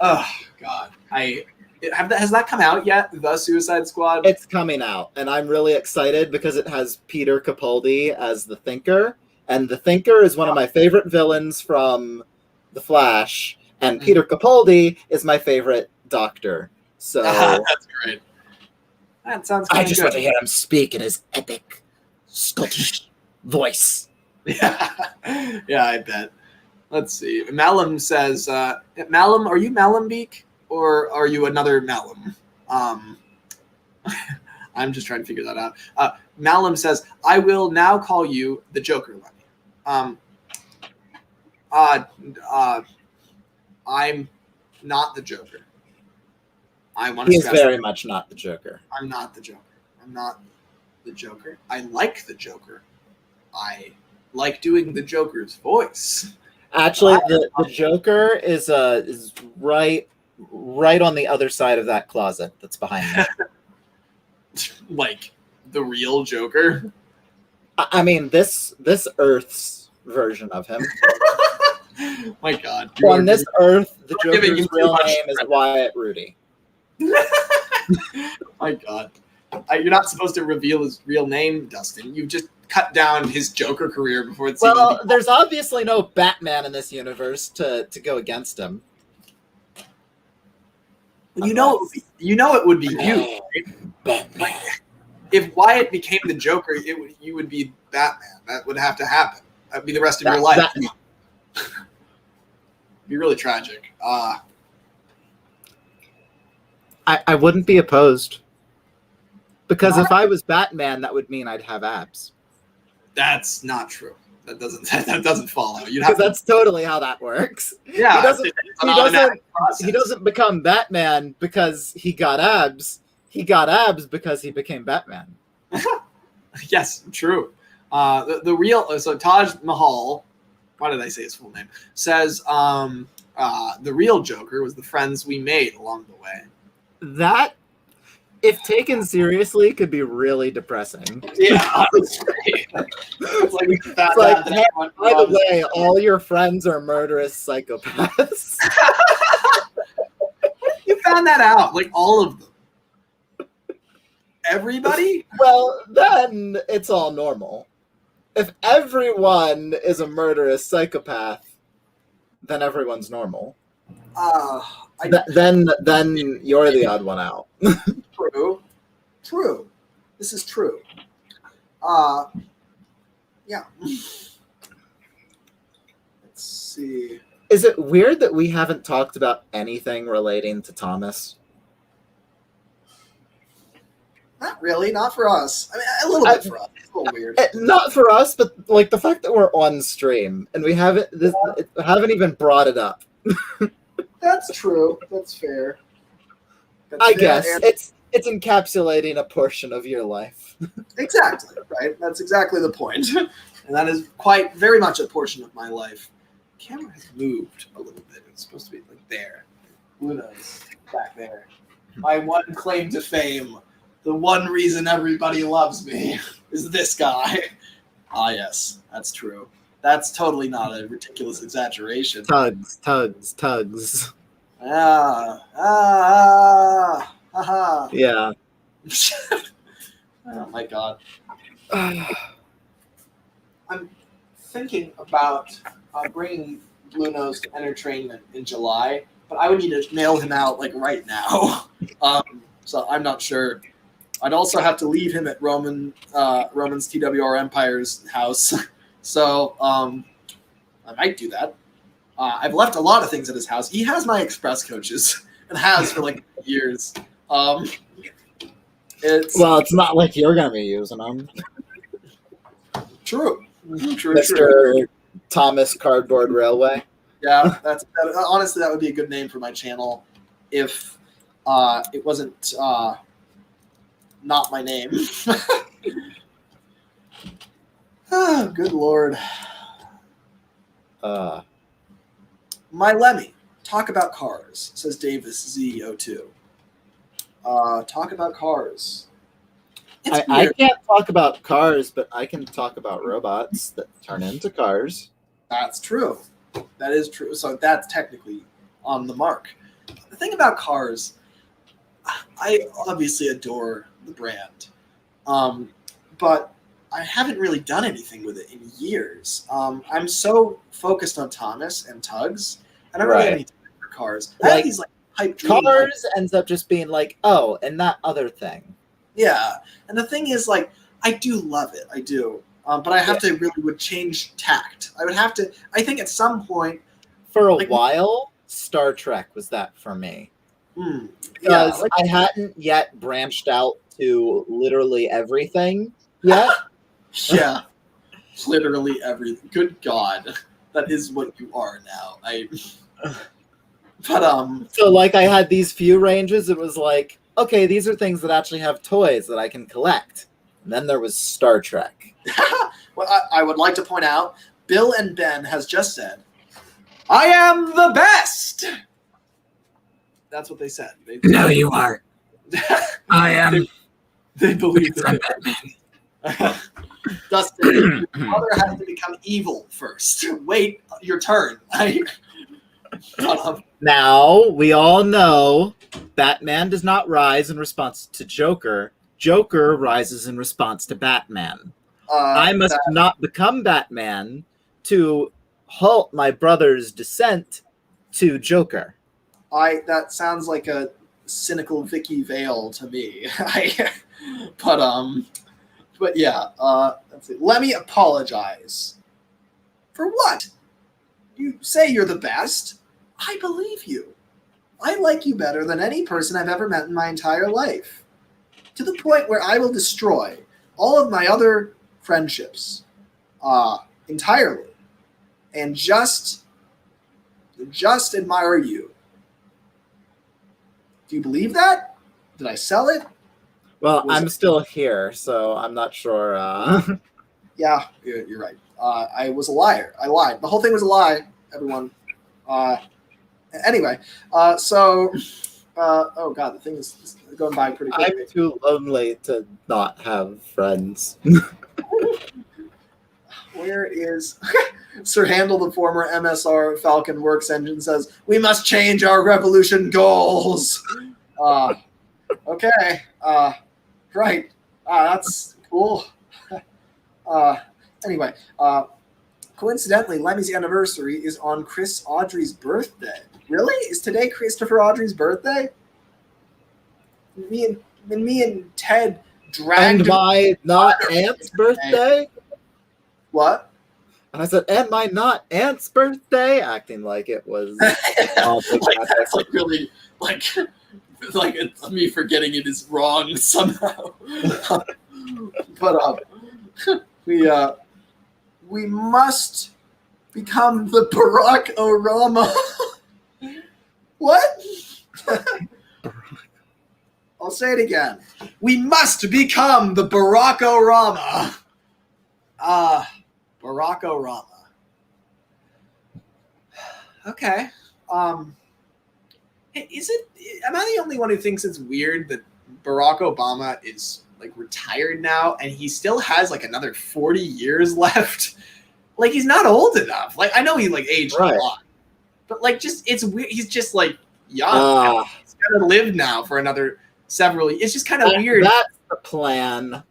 Oh God, has that come out yet? The Suicide Squad? It's coming out, and I'm really excited because it has Peter Capaldi as the Thinker, and the Thinker is one of my favorite villains from The Flash, and Peter Capaldi is my favorite Doctor. So that's great. That sounds. I just good. want to hear him speak in his epic Scottish voice. Yeah, I bet. Let's see. Malum says, Malum, are you Malumbeak or are you another Malum? I'm just trying to figure that out. Malum says, I will now call you the Joker, Lenny. I'm not the Joker. I want to He's stress very that. much not the Joker. I'm not the Joker. I'm not the Joker. I like the Joker. I like doing the Joker's voice. Actually, the Joker is right on the other side of that closet that's behind me. Like the real Joker. I mean, this Earth's version of him. My God. On this Earth, the You're giving Joker's him too real much name is credit. Wyatt Rudy. My God. You're not supposed to reveal his real name, Dustin. You just cut down his Joker career before it's Well, there's obviously no Batman in this universe to go against him. You know it would be you. Right? Like, if Wyatt became the Joker, you would be Batman. That would have to happen. That'd be the rest of your life. Be really tragic. I wouldn't be opposed. Because if I was Batman, that would mean I'd have abs. That's not true. That doesn't follow. Because that's totally how that works. Yeah, he doesn't become Batman because he got abs. He got abs because he became Batman. Yes, true. The real Taj Mahal, why did I say his full name? Says the real Joker was the friends we made along the way. That, if taken seriously, could be really depressing. Yeah, it's like, hey, by the way, all your friends are murderous psychopaths. You found that out, like all of them. Everybody? Well, then it's all normal. If everyone is a murderous psychopath, then everyone's normal. Then you're the odd one out. True. This is true. Yeah. Let's see. Is it weird that we haven't talked about anything relating to Thomas? Not really. Not for us. I mean, a little bit for us. It's a little weird. Not for us, but like the fact that we're on stream and we haven't even brought it up. That's true. That's fair. I guess it's encapsulating a portion of your life. Exactly, right? That's exactly the point. And that is quite very much a portion of my life. The camera has moved a little bit. It's supposed to be like there. Who knows? Back there. My one claim to fame, the one reason everybody loves me, is this guy. Ah, yes, that's true. That's totally not a ridiculous exaggeration. Tugs. Yeah. Oh my God. I'm thinking about bringing Blue Nose to entertainment in July, but I would need to mail him out like right now. So I'm not sure. I'd also have to leave him at Roman's TWR Empire's house. So I might do that. I've left a lot of things at his house. He has my express coaches and has for like years. It's not like you're gonna be using them. True. Mr. Thomas Cardboard Railway. Yeah, honestly, that would be a good name for my channel if it wasn't not my name. Oh, good lord. My Lemmy, talk about cars, says Davis Z02. Talk about cars. I can't talk about cars, but I can talk about robots that turn into cars. That's true. That is true. So that's technically on the mark. The thing about cars, I obviously adore the brand, but I haven't really done anything with it in years. I'm so focused on Thomas and Tugs. I don't really have any time for cars. I have these like hype dreams. Cars ends up just being like, oh, and that other thing. Yeah, and the thing is, like, I do love it. I do. But I have to really would change tact. I would have to. I think at some point, for a while, Star Trek was that for me. Because I hadn't yet branched out to literally everything yet. Yeah, literally everything. Good God, that is what you are now. So like I had these few ranges. It was like, okay, these are things that actually have toys that I can collect. And then there was Star Trek. Well, I would like to point out, Bill and Ben has just said, "I am the best." That's what they said. No, you are. I am. They believe that. Batman. Dustin, your mother has to become evil first. Wait your turn. Now, we all know Batman does not rise in response to Joker. Joker rises in response to Batman. I must not become Batman to halt my brother's descent to Joker. That sounds like a cynical Vicky Vale to me. But yeah, let's see. Let me apologize. For what? You say you're the best. I believe you. I like you better than any person I've ever met in my entire life. To the point where I will destroy all of my other friendships entirely and just admire you. Do you believe that? Did I sell it? Well, I'm still here, so I'm not sure. Yeah, you're right. I was a liar. I lied. The whole thing was a lie, everyone. Anyway, oh god, the thing is going by pretty quickly. I'm too lonely to not have friends. Where is Sir Handel, the former MSR Falcon Works engine, says, "We must change our revolution goals." Okay. Right. That's cool. Anyway, coincidentally, Lemmy's anniversary is on Audrey's birthday. Really? Is today Christopher Audrey's birthday? Me and Ted dragged. And my not aunt's birthday? What? And I said, and my not aunt's birthday? Acting like it was that's like really like it's me forgetting it is wrong somehow. But we must become the Barack Obama. What? I'll say it again. We must become the Barack Obama. Barack Obama. Okay. Is it? Am I the only one who thinks it's weird that Barack Obama is like retired now and he still has like another 40 years left? Like he's not old enough. Like I know he like aged a lot, but like just it's weird. He's just like young. He's gotta live now for another several. It's just kind of weird. That's the plan.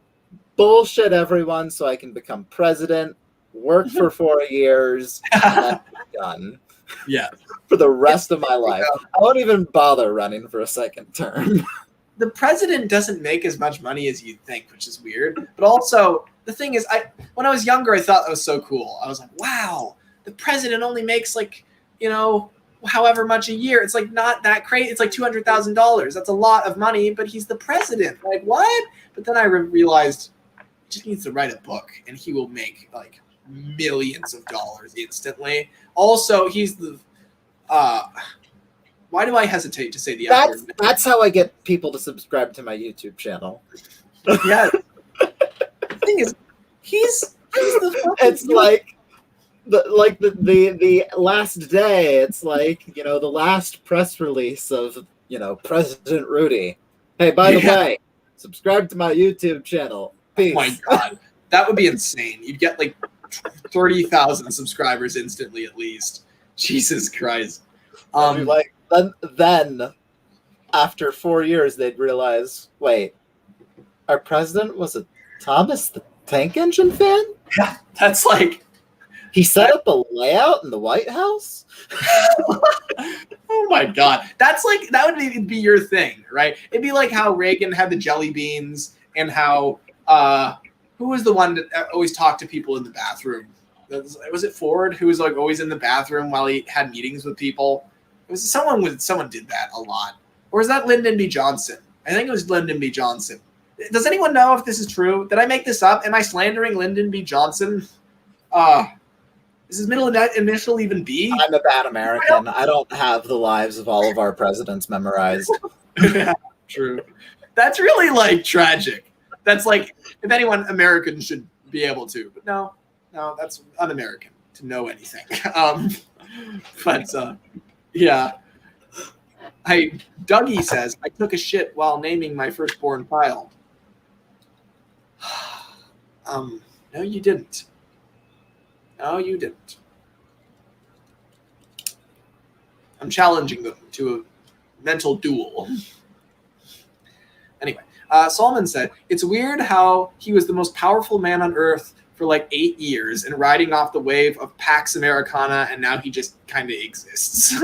Bullshit everyone, so I can become president. Work for 4 years. And done. Yeah. For the rest of my life. I won't even bother running for a second term. The president doesn't make as much money as you'd think, which is weird. But also, the thing is, when I was younger, I thought that was so cool. I was like, wow, the president only makes like, however much a year. It's like not that crazy. It's like $200,000. That's a lot of money, but he's the president. Like, what? But then I realized he just needs to write a book and he will make like millions of dollars instantly. Also, he's the Why do I hesitate to say the F That's word? that's how I get people to subscribe to my YouTube channel. Yeah. The thing is, he's the fucking It's like the last day. It's like, the last press release of, President Rudy. Hey, by the way, subscribe to my YouTube channel. Peace. Oh my god, that would be insane. You'd get like 30,000 subscribers instantly at least. Jesus Christ. Like then after 4 years, they'd realize, wait, our president was a Thomas the Tank Engine fan? Yeah, that's like he set up a layout in the White House. Oh my god, that's like that would be your thing, right? It'd be like how Reagan had the jelly beans, and how who was the one that always talked to people in the bathroom? Was it Ford who was like always in the bathroom while he had meetings with people? It was someone did that a lot, or is that Lyndon B. Johnson? I think it was Lyndon B. Johnson. Does anyone know if this is true? Did I make this up? Am I slandering Lyndon B. Johnson? Is his middle initial even B? I'm a bad American. I don't have the lives of all of our presidents memorized. Yeah, true. That's really like tragic. That's like, if anyone, American should be able to, but no, that's un-American to know anything. Yeah. Dougie says, I took a shit while naming my firstborn child. No, you didn't. No, you didn't. I'm challenging them to a mental duel. Anyway, Solomon said, it's weird how he was the most powerful man on Earth for like 8 years and riding off the wave of Pax Americana, and now he just kind of exists.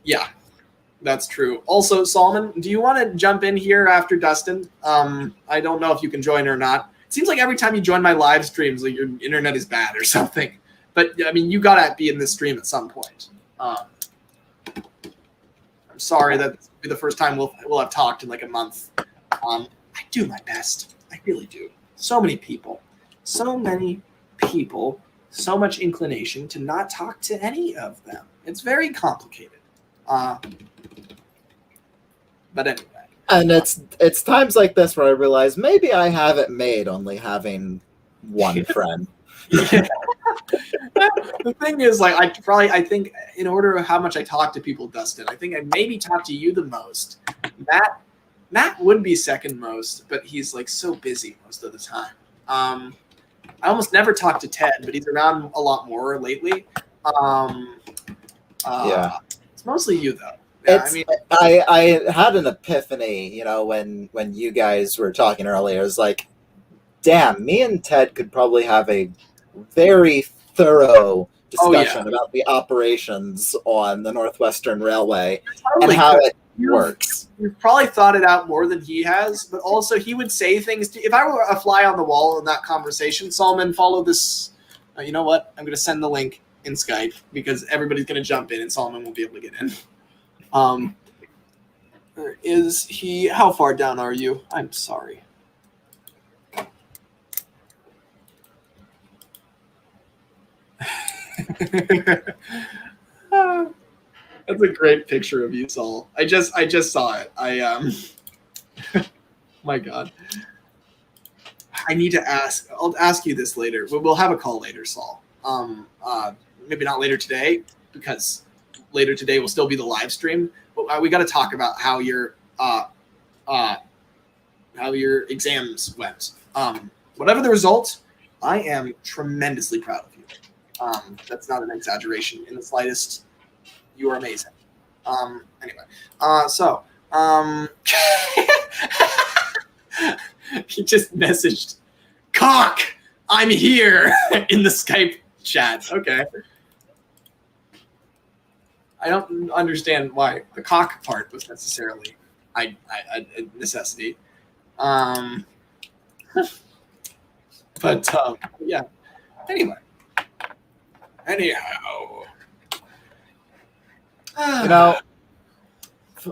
Yeah, that's true. Also, Solomon, do you want to jump in here after Dustin? I don't know if you can join or not. It seems like every time you join my live streams, like your internet is bad or something. But I mean, you gotta be in this stream at some point. I'm sorry that this will be the first time we'll have talked in like a month. I do my best. I really do. So many people, so much inclination to not talk to any of them. It's very complicated. But anyway. And it's times like this where I realize maybe I have it made only having one friend. Yeah. The thing is, like, I think in order of how much I talk to people, Dustin, I think I maybe talk to you the most. Matt would be second most, but he's like so busy most of the time. I almost never talk to Ted, but he's around a lot more lately. Yeah. It's mostly you though. Yeah, I had an epiphany, when you guys were talking earlier. I was like, damn, me and Ted could probably have a very thorough discussion about the operations on the Northwestern Railway and how it works. You've probably thought it out more than he has, but also he would say things if I were a fly on the wall in that conversation. Solomon, follow this. You know what? I'm going to send the link in Skype because everybody's going to jump in and Solomon won't be able to get in. Is he? How far down are you? I'm sorry. That's a great picture of you, Saul. I just saw it. My God. I need to ask. I'll ask you this later. We'll have a call later, Saul. Maybe not later today because later today will still be the live stream. But we got to talk about how your exams went. Whatever the result, I am tremendously proud of you. That's not an exaggeration in the slightest. You are amazing. Anyway, he just messaged, "Cock, I'm here" in the Skype chat. Okay. I don't understand why the cock part was necessarily a necessity. But yeah. Anyway. Anyhow.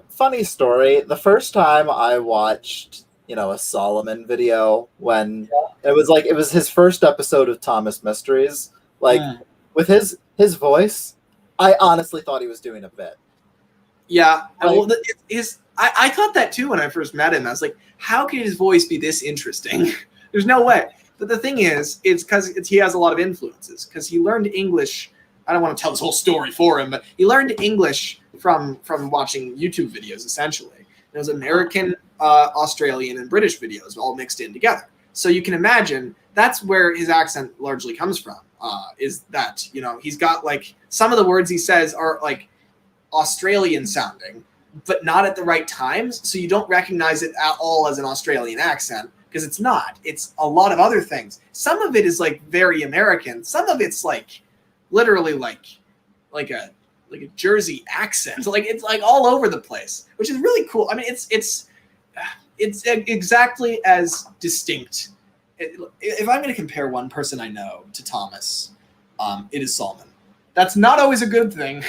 Funny story. The first time I watched, a Solomon video when it was his first episode of Thomas Mysteries, with his voice, I honestly thought he was doing a bit. Yeah. Well, I thought that too when I first met him. I was like, how can his voice be this interesting? There's no way. But the thing is, it's because he has a lot of influences. Because he learned English. I don't want to tell this whole story for him, but he learned English from watching YouTube videos, essentially. It was American, Australian, and British videos all mixed in together. So you can imagine that's where his accent largely comes from. Is that, you know, he's got like some of the words he says are like Australian sounding, but not at the right times. So you don't recognize it at all as an Australian accent because it's not. It's a lot of other things. Some of it is like very American. Some of it's like literally like a Jersey accent. Like it's like all over the place, which is really cool. I mean, it's exactly as distinct. If I'm going to compare one person I know to Thomas, it is Salman. That's not always a good thing.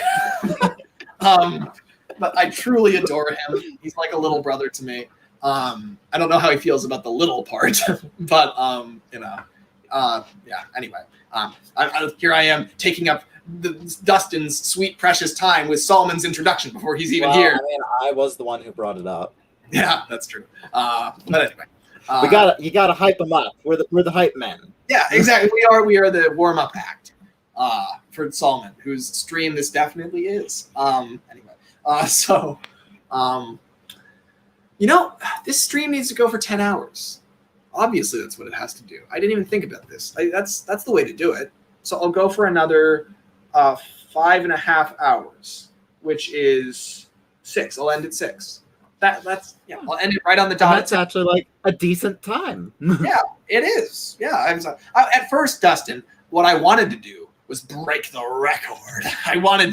But I truly adore him. He's like a little brother to me. I don't know how he feels about the little part, but yeah. Anyway, here I am taking up Dustin's sweet precious time with Salman's introduction before he's even here. I mean, I was the one who brought it up. Yeah, that's true. But anyway, you gotta hype him up. We're the hype men. Yeah, exactly. We are the warm up act for Salman, whose stream this definitely is. Anyway, this stream needs to go for 10 hours. Obviously, that's what it has to do. I didn't even think about this. That's the way to do it. So I'll go for another 5.5 hours, which is 6. I'll end at 6. That's I'll end it right on the dot. That's actually like a decent time. Yeah, it is. Yeah, at first, Dustin, what I wanted to do was break the record. I wanted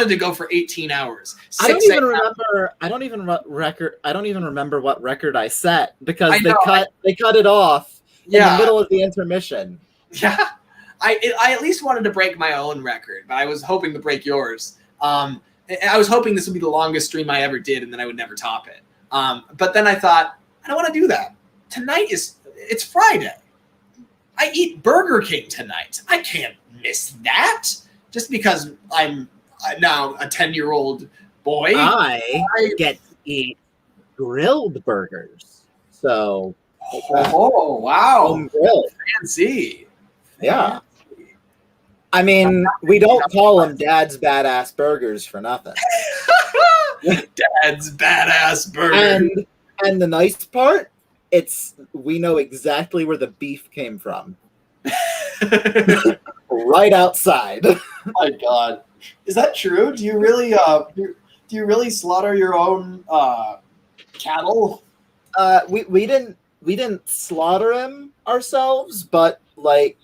to go for 18 hours. I don't even remember what record I set because they cut it off in the middle of the intermission. Yeah, I at least wanted to break my own record, but I was hoping to break yours. I was hoping this would be the longest stream I ever did, and then I would never top it. But then I thought, I don't want to do that. Tonight it's Friday. I eat Burger King tonight. I can't miss that just because I'm now a 10-year-old boy. I get to eat grilled burgers. So, oh wow, home grilled. Fancy. Yeah. I mean, we don't call them Dad's Badass Burgers for nothing. Dad's Badass Burger. And the nice part, we know exactly where the beef came from. Right outside. Oh my God, is that true? Do you really slaughter your own cattle? We didn't slaughter him ourselves, but like.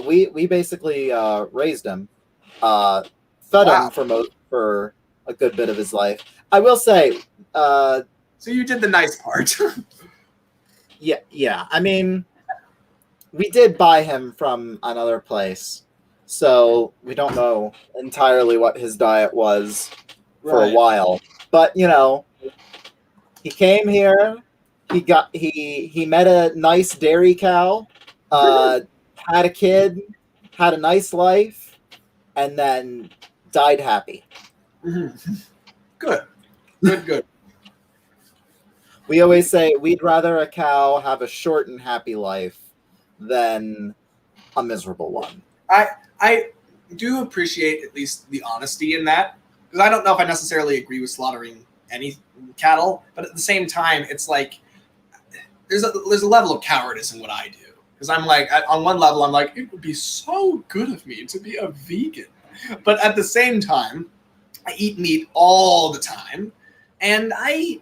We basically raised him, fed him for a good bit of his life. I will say. So you did the nice part. Yeah. I mean, we did buy him from another place, so we don't know entirely what his diet was for a while. But he came here. He met a nice dairy cow. Had a kid, had a nice life, and then died happy. Mm-hmm. Good. We always say we'd rather a cow have a short and happy life than a miserable one. I do appreciate at least the honesty in that, because I don't know if I necessarily agree with slaughtering any cattle, but at the same time, it's like there's a level of cowardice in what I do. Because I'm like, on one level, I'm like, it would be so good of me to be a vegan. But at the same time, I eat meat all the time. And I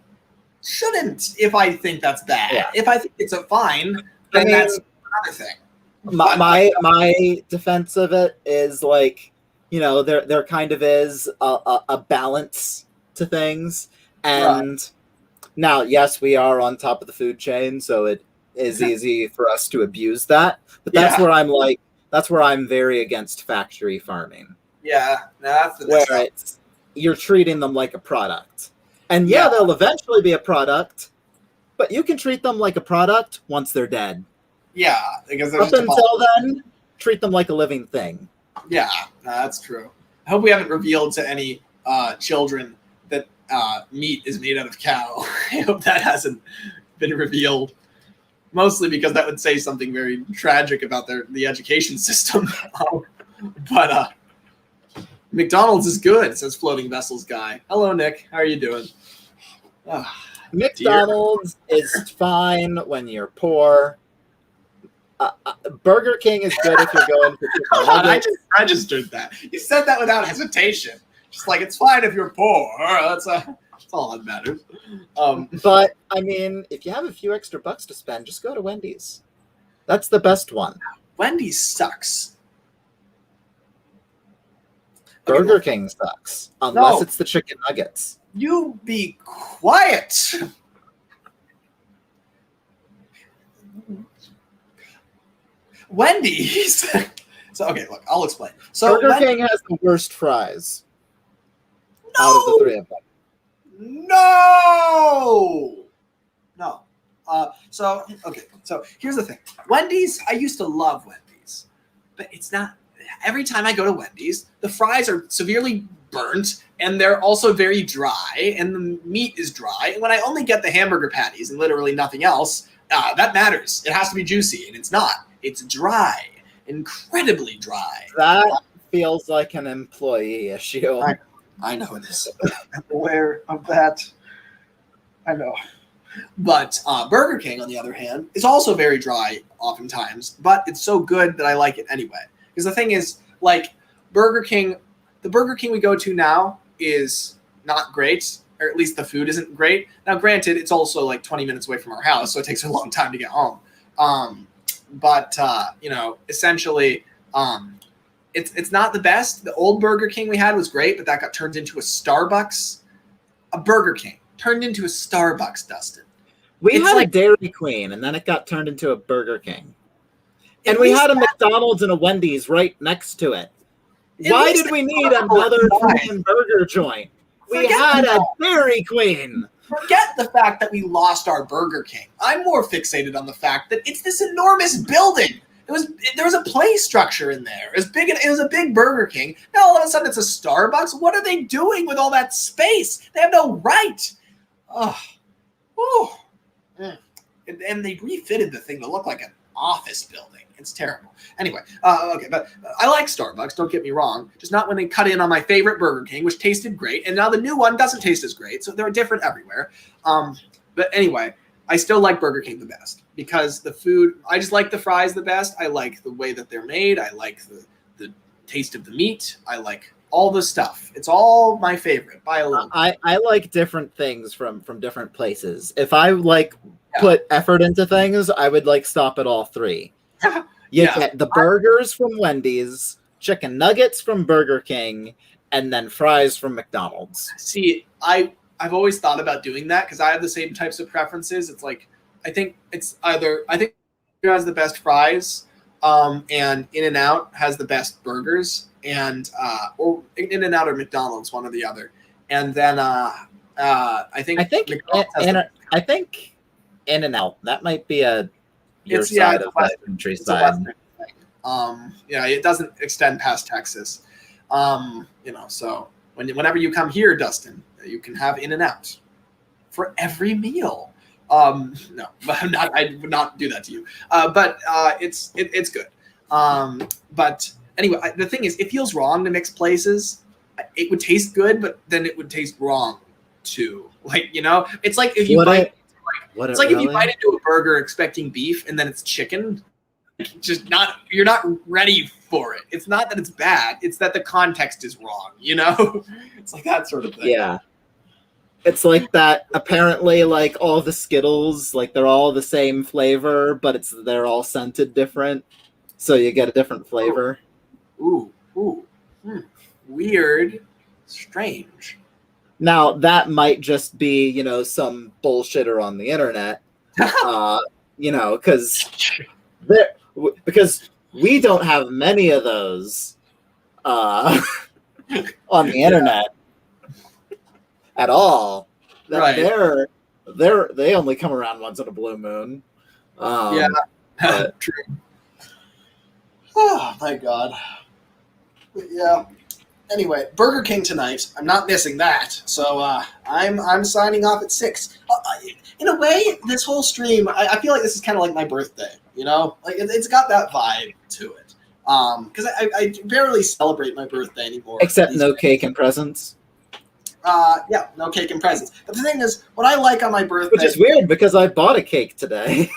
shouldn't if I think that's bad. Yeah. If I think it's fine, then that's another thing. My defense of it is like, there kind of is a balance to things. And now, yes, we are on top of the food chain, so it is easy for us to abuse that, but that's where I'm very against factory farming. Yeah, that's where you're treating them like a product, and they'll eventually be a product, but you can treat them like a product once they're dead. Yeah, because up until then, treat them like a living thing. Yeah, that's true. I hope we haven't revealed to any children that meat is made out of cow. I hope that hasn't been revealed. Mostly because that would say something very tragic about the education system. But McDonald's is good, says Floating Vessels Guy. Hello, Nick. How are you doing? McDonald's is fine when you're poor. Burger King is good if you're going for chicken nuggets. I just registered that. You said that without hesitation. Just like, it's fine if you're poor. That's all that matters. But, I mean, if you have a few extra bucks to spend, just go to Wendy's. That's the best one. Wendy's sucks. Burger King sucks. Unless it's the chicken nuggets. You be quiet. Wendy's. So, okay, look, I'll explain. So Burger King has the worst fries out of the three of them. No. So here's the thing. Wendy's, I used to love Wendy's, but it's not. Every time I go to Wendy's, the fries are severely burnt, and they're also very dry, and the meat is dry. And when I only get the hamburger patties and literally nothing else, that matters. It has to be juicy, and it's not. It's dry, incredibly dry. That feels like an employee issue. I know it is. I'm aware of that. I know. But Burger King, on the other hand, is also very dry oftentimes, but it's so good that I like it anyway. Because the thing is, like, Burger King, the Burger King we go to now is not great, or at least the food isn't great. Now, granted, it's also like 20 minutes away from our house, so it takes a long time to get home. But essentially, it's not the best. The old Burger King we had was great, but that got turned into a Starbucks. A Burger King turned into a Starbucks, Dustin. We had a Dairy Queen, and then it got turned into a Burger King. And we had a McDonald's and a Wendy's right next to it. Why did we need another freaking burger joint? We had a Dairy Queen. Forget the fact that we lost our Burger King. I'm more fixated on the fact that it's this enormous building. There was a play structure in there. It was a big Burger King. Now all of a sudden it's a Starbucks. What are they doing with all that space? They have no right. And they refitted the thing to look like an office building. It's terrible. Anyway, okay, but I like Starbucks, don't get me wrong. Just not when they cut in on my favorite Burger King, which tasted great, and now the new one doesn't taste as great, so they're different everywhere. But anyway, I still like Burger King the best because the food, I just like the fries the best. I like the way that they're made. I like the taste of the meat. I like all the stuff. It's all my favorite by a little. I like different things from different places. If I put effort into things, I would stop at all three. You get the burgers from Wendy's, chicken nuggets from Burger King, and then fries from McDonald's. See, I've always thought about doing that because I have the same types of preferences. It's like I think it has the best fries, and In-N-Out has the best burgers, and or In-N-Out or McDonald's, one or the other. And then I think In-N-Out. That might be your side of the countryside. It doesn't extend past Texas. So whenever you come here, Dustin, you can have In-N-Out for every meal. No, I would not do that to you. But it's good. But anyway, the thing is, it feels wrong to mix places. It would taste good, but then it would taste wrong too. It's like if you bite. If you bite into a burger expecting beef and then it's chicken, you're not ready for it. It's not that it's bad, it's that the context is wrong, It's like that sort of thing. Yeah. It's like that apparently all the Skittles, they're all the same flavor, but they're all scented different. So you get a different flavor. Weird. Strange. Now that might just be, some bullshitter on the internet, because we don't have many of those on the internet at all. Right. They only come around once in a blue moon. True. Oh my God. But yeah. anyway, Burger King tonight. I'm not missing that. So I'm signing off at 6. In a way, this whole stream, I feel like this is kind of like my birthday. You know, like it's got that vibe to it. Because I barely celebrate my birthday anymore. Except no cake and presents. Yeah, no cake and presents. But the thing is, what I like on my birthday, Which is weird because I bought a cake today.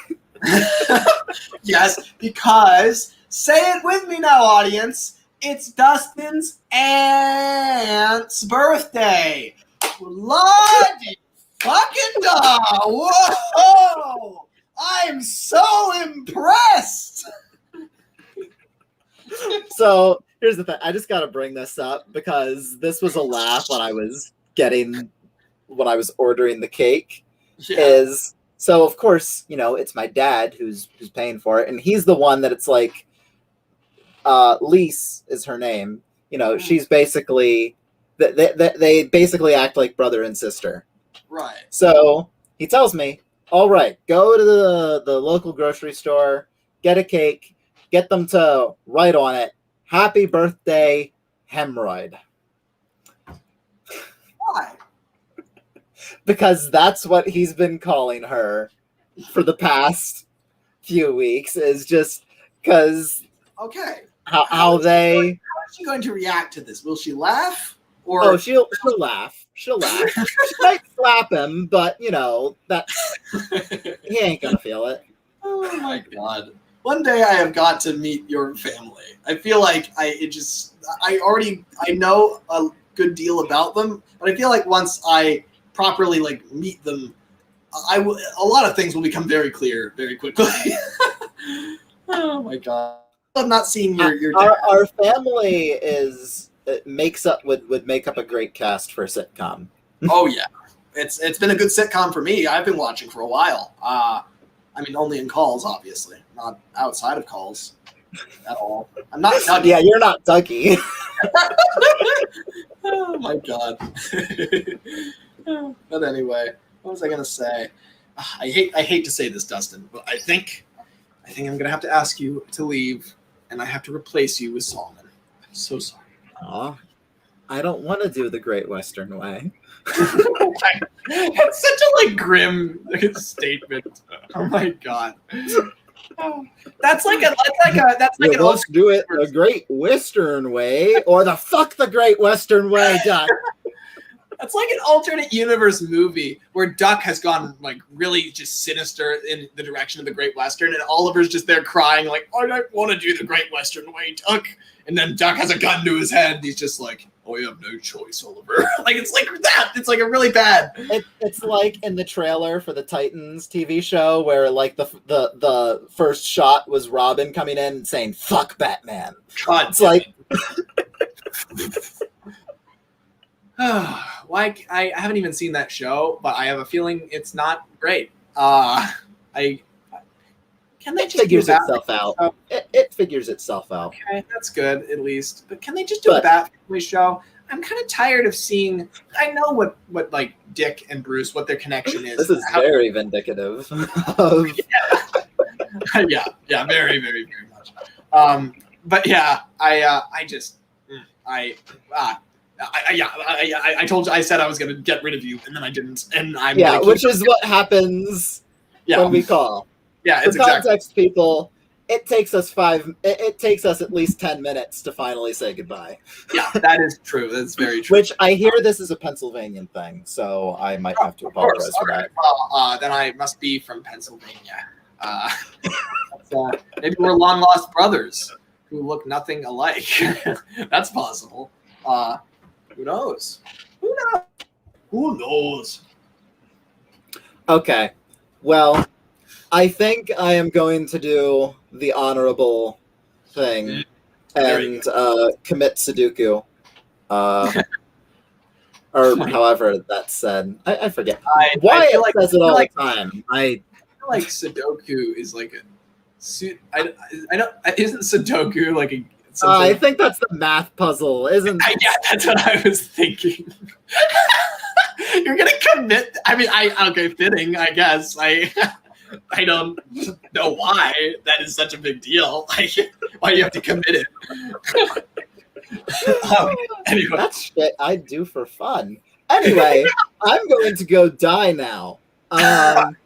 yes, because say it with me now, audience. It's Dustin's aunt's birthday. Bloody fucking da! Whoa! I'm so impressed. So here's the thing. I just got to bring this up because this was a laugh when I was ordering the cake. Yeah. Is so of course, you know, it's my dad who's paying for it, and he's the one that it's like Lise is her name. You know, she's basically they basically act like brother and sister. Right. So he tells me, all right, go to the local grocery store, get a cake, get them to write on it, happy birthday, hemorrhoid. Why? Because that's what he's been calling her for the past few weeks, is just because Okay. how they... How is she going to react to this? Will she laugh? Or Oh, she'll laugh. She'll laugh. She might slap him, but, you know, he ain't gonna feel it. Oh my god. One day I have got to meet your family. I feel like I know a good deal about them, but I feel like once I properly like meet them, a lot of things will become very clear very quickly. Oh my god. I'm not seeing your our family would make up a great cast for a sitcom. Oh yeah. It's been a good sitcom for me. I've been watching for a while. I mean, only in calls, obviously, not outside of calls at all. I'm not Dougie. Yeah, you're not Dougie. Oh my god. But anyway, what was I gonna say? I hate to say this, Dustin, but I think I'm gonna have to ask you to leave, and I have to replace you with Solomon. I'm so sorry. Aw, I don't want to do the Great Western Way. That's such a grim statement. Oh my god. That's like let's do it the Great Western Way or the fuck the Great Western Way, Duck. That's like an alternate universe movie where Duck has gone really just sinister in the direction of the Great Western, and Oliver's just there crying like, I don't want to do the Great Western Way, Duck. And then Duck has a gun to his head, and he's just like, oh, you have no choice, Oliver. It's like that. It's like a really bad. It's like in the trailer for the Titans TV show where the first shot was Robin coming in and saying, fuck Batman. God, it's like... Why I haven't even seen that show, but I have a feeling it's not great. Can they just figures itself out? It figures itself out. Okay, that's good at least. But can they just do a Bat Family show? I'm kind of tired of seeing. I know what Dick and Bruce, what their connection is. This is very vindicative. Yeah, very, very, very much. But yeah, I told you, I said I was going to get rid of you, and then I didn't, and I'm which is what happens when we call. Yeah, it's context, people. It takes us at least 10 minutes to finally say goodbye. Yeah, that is true. That's very true. Which I hear this is a Pennsylvanian thing, so I might have to apologize for that. Well, then I must be from Pennsylvania. Maybe we're long lost brothers who look nothing alike. That's possible. Who knows? Who knows? Okay. Well, I think I am going to do the honorable thing and commit Sudoku. Or however that's said. I forget. Why it says it all the time. I feel like Sudoku is like a I don't. Isn't Sudoku like a? I think that's the math puzzle, isn't it? Yeah, that's what I was thinking. You're gonna commit. I mean, okay, fitting, I guess. I don't know why that is such a big deal. Why you have to commit it. Anyway. That's shit I do for fun. Anyway, I'm going to go die now. Bye.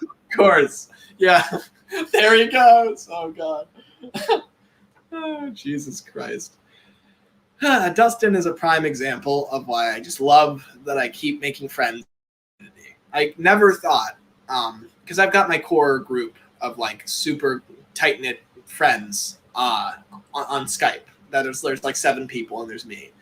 Of course. Yeah. There he goes. Oh, God. Oh, Jesus Christ. Dustin is a prime example of why I just love that I keep making friends. I never thought, because I've got my core group of like super tight-knit friends on Skype. There's like 7 people and there's me.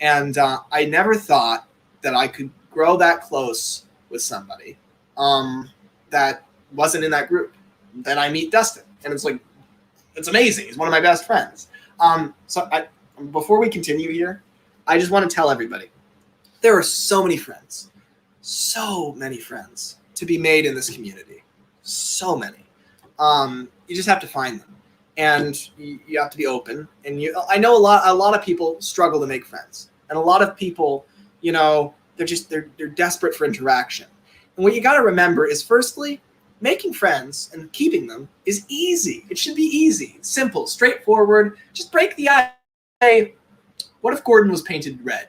And I never thought that I could grow that close with somebody that wasn't in that group. Then I meet Dustin, and it's like, it's amazing. He's one of my best friends. Before we continue here, I just want to tell everybody, there are so many friends to be made in this community. So many. You just have to find them, and you have to be open. And I know a lot of people struggle to make friends, and a lot of people, they're desperate for interaction. And what you got to remember is, firstly, making friends and keeping them is easy. It should be easy, simple, straightforward. Just break the ice. Hey, what if Gordon was painted red?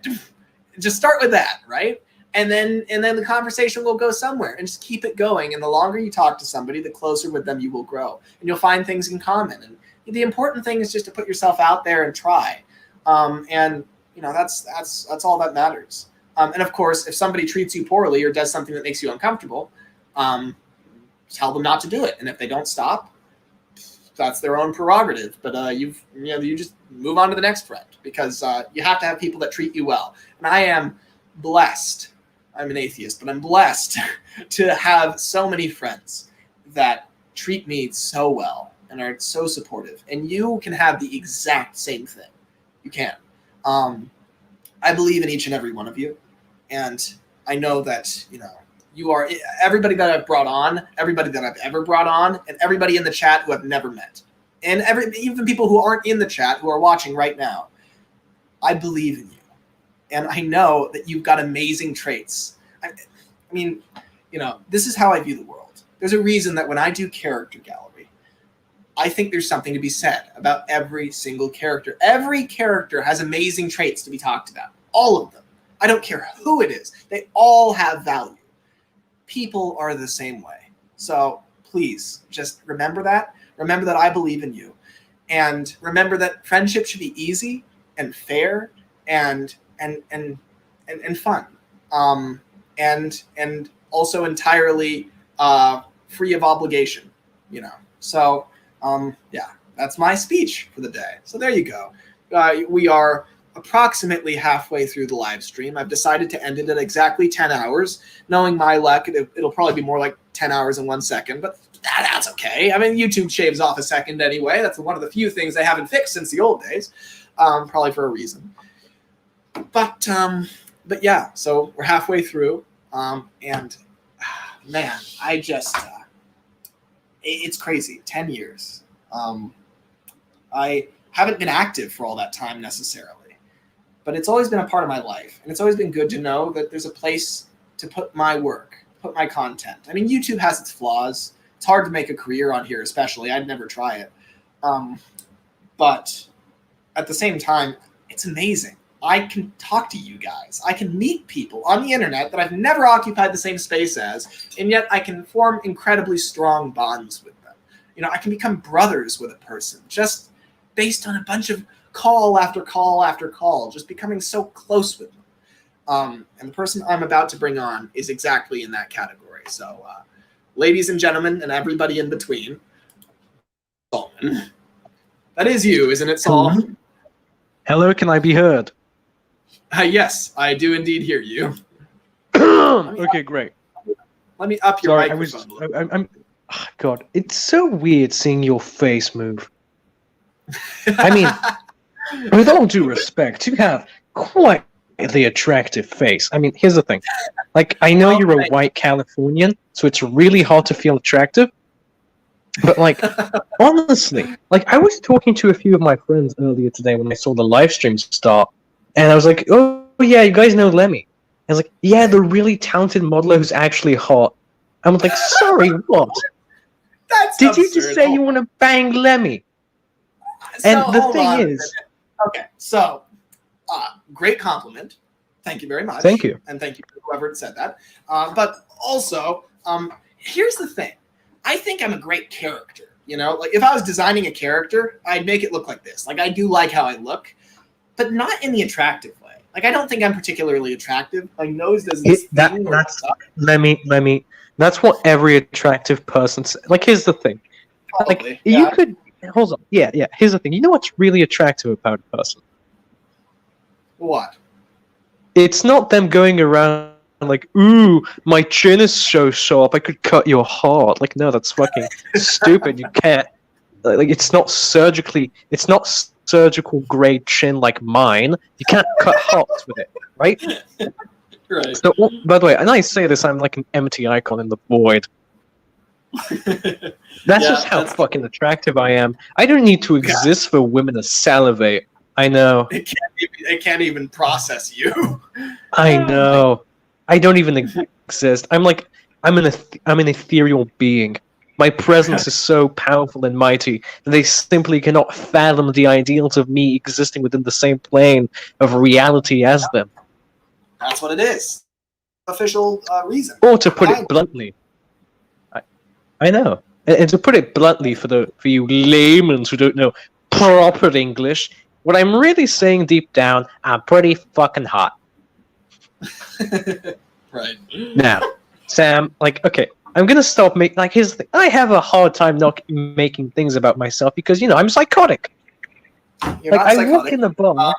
Just start with that, right? And then the conversation will go somewhere, and just keep it going. And the longer you talk to somebody, the closer with them you will grow, and you'll find things in common. And the important thing is just to put yourself out there and try. That's all that matters. And of course, if somebody treats you poorly or does something that makes you uncomfortable, tell them not to do it. And if they don't stop, that's their own prerogative. But you just move on to the next friend, because you have to have people that treat you well. And I am blessed. I'm an atheist, but I'm blessed to have so many friends that treat me so well and are so supportive. And you can have the exact same thing. You can. I believe in each and every one of you. And I know that, you are everybody that I've brought on, everybody that I've ever brought on, and everybody in the chat who I've never met. And even people who aren't in the chat who are watching right now. I believe in you. And I know that you've got amazing traits. I mean, this is how I view the world. There's a reason that when I do character gallery, I think there's something to be said about every single character. Every character has amazing traits to be talked about. All of them. I don't care who it is. They all have value. People are the same way. So please just remember that. Remember that I believe in you. And remember that friendship should be easy and fair and fun. And also entirely free of obligation, So that's my speech for the day. So there you go. We are approximately halfway through the live stream. I've decided to end it at exactly 10 hours. Knowing my luck, it'll probably be more like 10 hours and 1 second, but that's okay. I mean, YouTube shaves off a second anyway. That's one of the few things they haven't fixed since the old days, probably for a reason. But yeah, so we're halfway through, and man, I just, it's crazy. 10 years. I haven't been active for all that time necessarily, but it's always been a part of my life, and it's always been good to know that there's a place to put my work, put my content. I mean, YouTube has its flaws. It's hard to make a career on here, especially. I'd never try it. But at the same time, it's amazing. I can talk to you guys. I can meet people on the internet that I've never occupied the same space as, and yet I can form incredibly strong bonds with them. I can become brothers with a person just based on a bunch of call after call after call, just becoming so close with them. And the person I'm about to bring on is exactly in that category. So, ladies and gentlemen, and everybody in between, Solomon. That is you, isn't it, Saul? Hello, can I be heard? Yes, I do indeed hear you. Okay, great. Let me up your microphone. God, it's so weird seeing your face move. I mean, with all due respect, you have quite the attractive face. I mean, here's the thing. Like, I know you're a white Californian, so it's really hard to feel attractive. But, like, honestly, like, I was talking to a few of my friends earlier today when I saw the live stream start, and I was like, oh, yeah, you guys know Lemmy. I was like, yeah, the really talented modeler who's actually hot. I was like, sorry, what? That's Did you just say you want to bang Lemmy? And the thing is, Okay, so great compliment. Thank you very much. Thank you. And thank you to whoever said that. But also, here's the thing. I think I'm a great character. You know, like if I was designing a character, I'd make it look like this. Like I do like how I look, but not in the attractive way. Like I don't think I'm particularly attractive. My nose doesn't. That's what every attractive person says. Like, here's the thing. Probably, Like, you could hold on. Yeah. Here's the thing. You know what's really attractive about a person? What? It's not them going around like, ooh, my chin is so sharp, I could cut your heart. Like, no, that's fucking stupid. You can't. Like, it's not surgical grade chin like mine. You can't cut hearts with it, right? Right. So, by the way, and I say this, I'm like an empty icon in the void. That's just how fucking attractive I am. I don't need to exist for women to salivate. I know. It can't even process you. I know. I don't even exist. I'm an ethereal being. My presence is so powerful and mighty that they simply cannot fathom the ideals of me existing within the same plane of reality as them. That's what it is. Official reason. Or to put it bluntly, I know. And to put it bluntly, for you laymen who don't know proper English, what I'm really saying deep down, I'm pretty fucking hot. Right. Now, Sam, like, okay, I'm gonna stop making. Like, here's the thing. I have a hard time not making things about myself because, you know, I'm psychotic. You're not I psychotic. walk in the bar.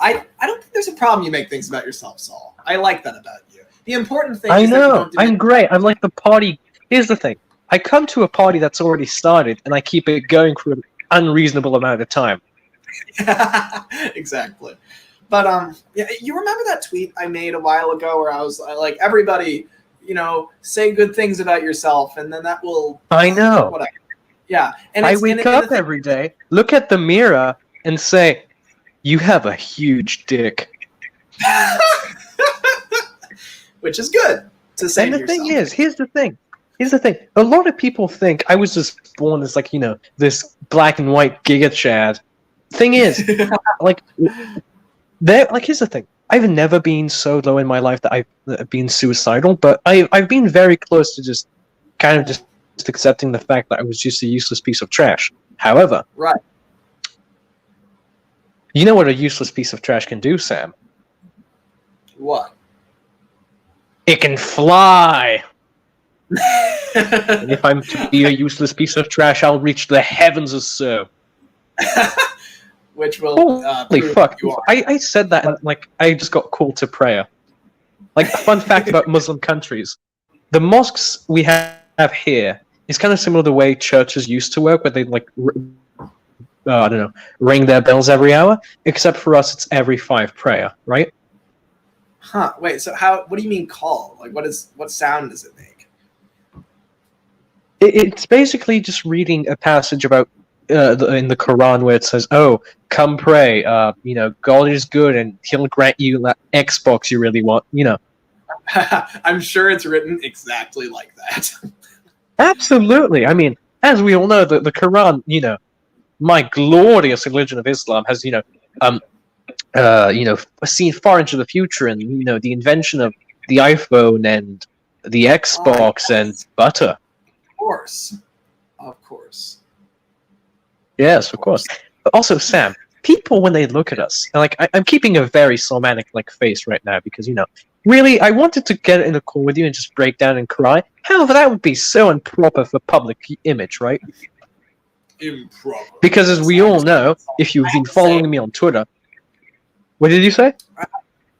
I don't think there's a problem you make things about yourself, Saul. I like that about you. The important thing I is that you know. don't I'm great. I'm like the party. Here's the thing. I come to a party that's already started, and I keep it going for an unreasonable amount of time. Exactly. But yeah, you remember that tweet I made a while ago where I was like, everybody, you know, say good things about yourself, and then that will. I know. Whatever. Yeah, and I wake up every day, look at the mirror, and say, "You have a huge dick." Which is good to say. And to the thing yourself. is, here's the thing. A lot of people think I was just born as, like, you know, this black and white Giga Chad. Thing is, like, here's the thing. I've never been so low in my life that I've been suicidal, but I've been very close to just kind of just accepting the fact that I was just a useless piece of trash. However, right. You know what a useless piece of trash can do, Sam? What? It can fly. And if I'm to be a useless piece of trash, I'll reach the heavens or so. Which will holy fuck! I said that, and like I just got called to prayer. Like, a fun fact about Muslim countries: the mosques we have here is kind of similar to the way churches used to work, where they like I don't know, ring their bells every hour. Except for us, it's every 5 prayer, right? Huh. Wait. So how? What do you mean call? Like, what sound does it make? It's basically just reading a passage about in the Quran where it says, "Oh, come pray. You know, God is good, and He'll grant you that Xbox you really want." You know. I'm sure it's written exactly like that. Absolutely. I mean, as we all know, the Quran, you know, my glorious religion of Islam has, you know, seen far into the future, and, you know, the invention of the iPhone and the Xbox and butter. Of course. Yes, of course. But also, Sam, people, when they look at us, and, like, I'm keeping a very Salmanic like face right now because, you know, really, I wanted to get in a call with you and just break down and cry. However, that would be so improper for public image, right? Improper. Because, as we all know, if you've been following me on Twitter, what did you say?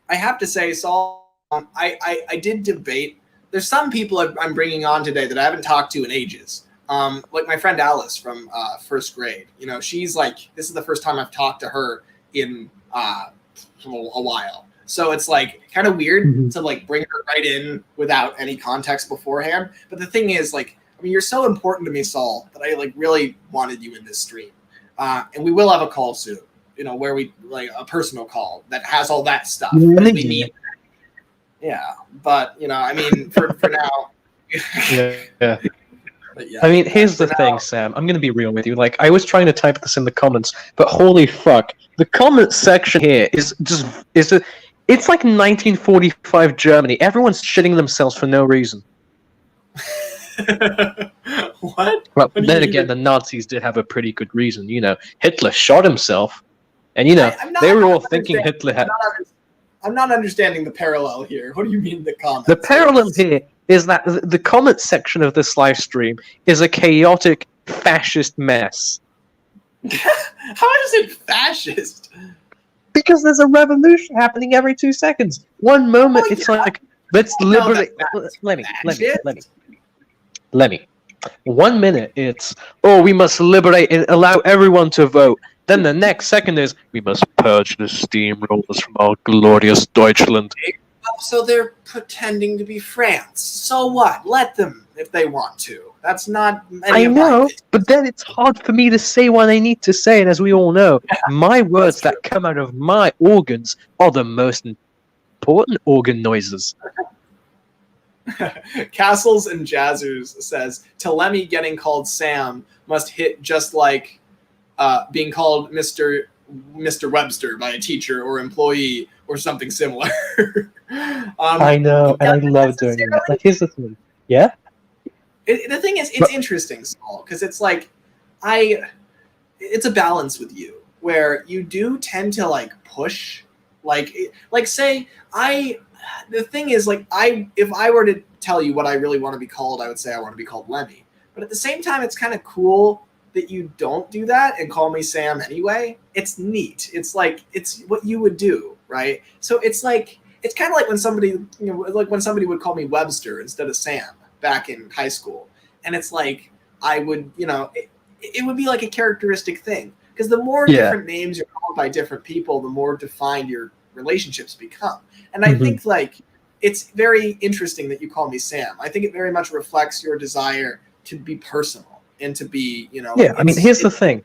I have to say, Saul, I did debate. There's some people I'm bringing on today that I haven't talked to in ages. Like my friend Alice from first grade. You know, she's like, this is the first time I've talked to her in a while. So it's like kind of weird to like bring her right in without any context beforehand. But the thing is, like, I mean, you're so important to me, Saul, that I like really wanted you in this stream. And we will have a call soon, you know, where we like a personal call that has all that stuff. We need. Yeah, but you know, I mean, for now. Yeah. But yeah. I mean, here's the thing, Sam. I'm gonna be real with you. Like, I was trying to type this in the comments, but holy fuck, the comment section here is it's like 1945 Germany. Everyone's shitting themselves for no reason. What? Well, What do you then mean? again, the Nazis did have a pretty good reason. You know, Hitler shot himself, and I'm not- they were I'm all not thinking understanding- Hitler had. I'm not understanding the parallel here. What do you mean the comments? The parallel here is that the comment section of this live stream is a chaotic fascist mess. How is it fascist? Because there's a revolution happening every 2 seconds. One moment it's like, let's liberate. Let me. 1 minute it's, oh, we must liberate and allow everyone to vote. Then the next second is, we must purge the steamrollers from our glorious Deutschland. So they're pretending to be France. So what? Let them if they want to. That's not. I know, but then it's hard for me to say what I need to say, and as we all know, my words that come out of my organs are the most important organ noises. Castles and Jazzers says Telemi getting called Sam must hit just like being called Mr. Webster by a teacher or employee or something similar. I know, and I love doing that. Like, here's the thing. Yeah? The thing is, it's interesting, Saul, because it's like, it's a balance with you where you do tend to like push, say the thing is like if I were to tell you what I really want to be called, I would say I want to be called Lemmy. But at the same time, it's kind of cool that you don't do that and call me Sam anyway. It's neat. It's like it's what you would do, right? So it's like it's kind of like when somebody would call me Webster instead of Sam back in high school, and it's like I would it would be like a characteristic thing because the more different names you're called by different people, the more defined your relationships become. And I think like it's very interesting that you call me Sam. I think it very much reflects your desire to be personal and to be, Yeah, I mean, here's the thing.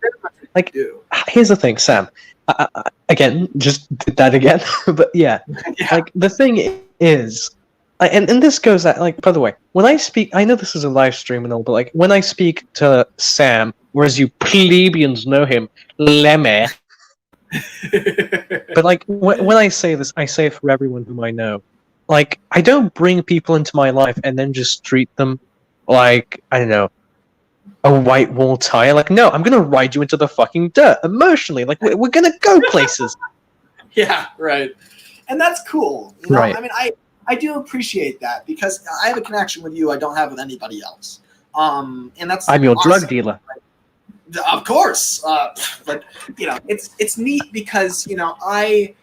Like, here's the thing, Sam. Again, just did that again. But yeah, like the thing is, and this goes at like. By the way, when I speak, I know this is a live stream and all, but like when I speak to Sam, whereas you plebeians know him, Lemme. But like when I say this, I say it for everyone whom I know. Like, I don't bring people into my life and then just treat them like, I don't know, a white wall tire. Like, no, I'm gonna ride you into the fucking dirt emotionally. Like, we're gonna go places. Yeah, right. And that's cool. Right. I mean, I do appreciate that because I have a connection with you I don't have with anybody else. And that's I'm your awesome. drug dealer. Of course, but it's neat because I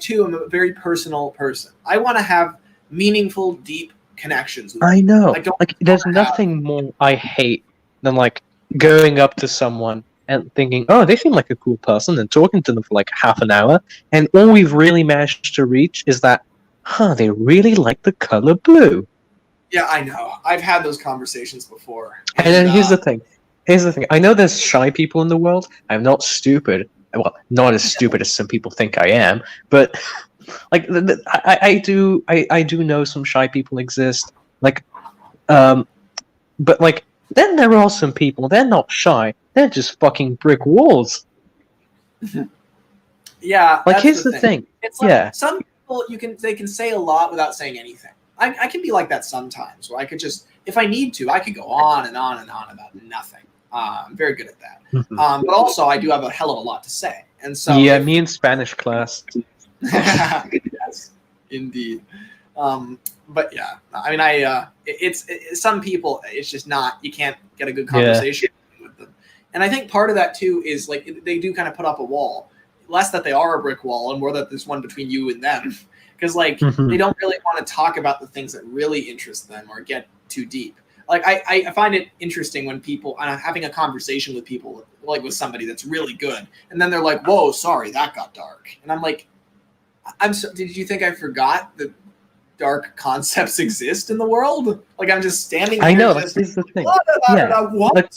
too am a very personal person. I want to have meaningful, deep connections with I know. people. Like, there's nothing more I hate than like going up to someone and thinking, oh, they seem like a cool person, and talking to them for like half an hour, and all we've really managed to reach is that, they really like the color blue. Yeah, I know. I've had those conversations before. And then here's the thing. I know there's shy people in the world. I'm not stupid. Well, not as stupid as some people think I am, but like I do know some shy people exist. Like, but like then there are some people. They're not shy. They're just fucking brick walls. Yeah. Like, here's the thing. It's like, yeah. Some people they can say a lot without saying anything. I can be like that sometimes, where I could just, if I need to, I could go on and on and on about nothing. I'm very good at that. But also, I do have a hell of a lot to say. And so, yeah, me in Spanish class. Yes, indeed. But yeah, I mean, it's some people, it's just not, you can't get a good conversation with them. And I think part of that too is like they do kind of put up a wall, less that they are a brick wall and more that there's one between you and them. Because like they don't really want to talk about the things that really interest them or get too deep. Like I find it interesting when people, I'm having a conversation with people, like with somebody that's really good, and then they're like, "Whoa, sorry, that got dark," and I'm like, did you think I forgot that dark concepts exist in the world? Like I'm just standing. I know. Just, this is the thing. What? Like,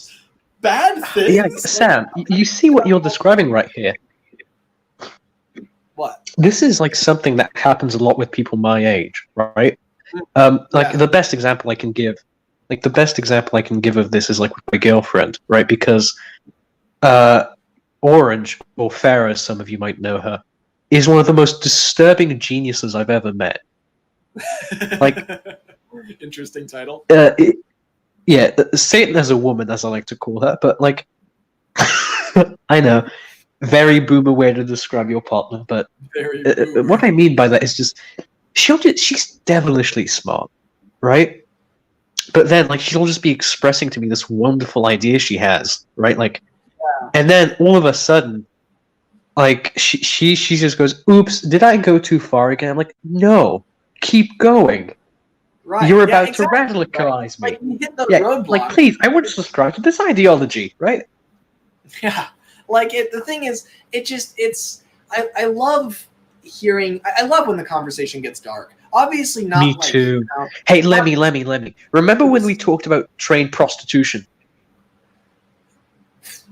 bad things? Yeah, Sam, you see what you're describing right here. What? This is like something that happens a lot with people my age, right? Like the best example I can give, like the best example I can give of this is like with my girlfriend, right? Because Orange, or Farah, as some of you might know her, is one of the most disturbing geniuses I've ever met. Like, interesting title. Satan as a woman, as I like to call her, but like, I know, very boomer way to describe your partner, but what I mean by that is just she's devilishly smart, right? But then, like, she'll just be expressing to me this wonderful idea she has, right? Like, and then all of a sudden, like, she just goes, "Oops, did I go too far again?" I'm like, "No, keep going. Right. You're about to radicalize me. Like, you hit the Yeah, roadblock. like, please, I want to subscribe to this ideology, right?" Yeah, like the thing is, I love hearing. I love when the conversation gets dark. Obviously, not. Me like, too. You know, Hey, Lemmy. Remember when we talked about trained prostitution?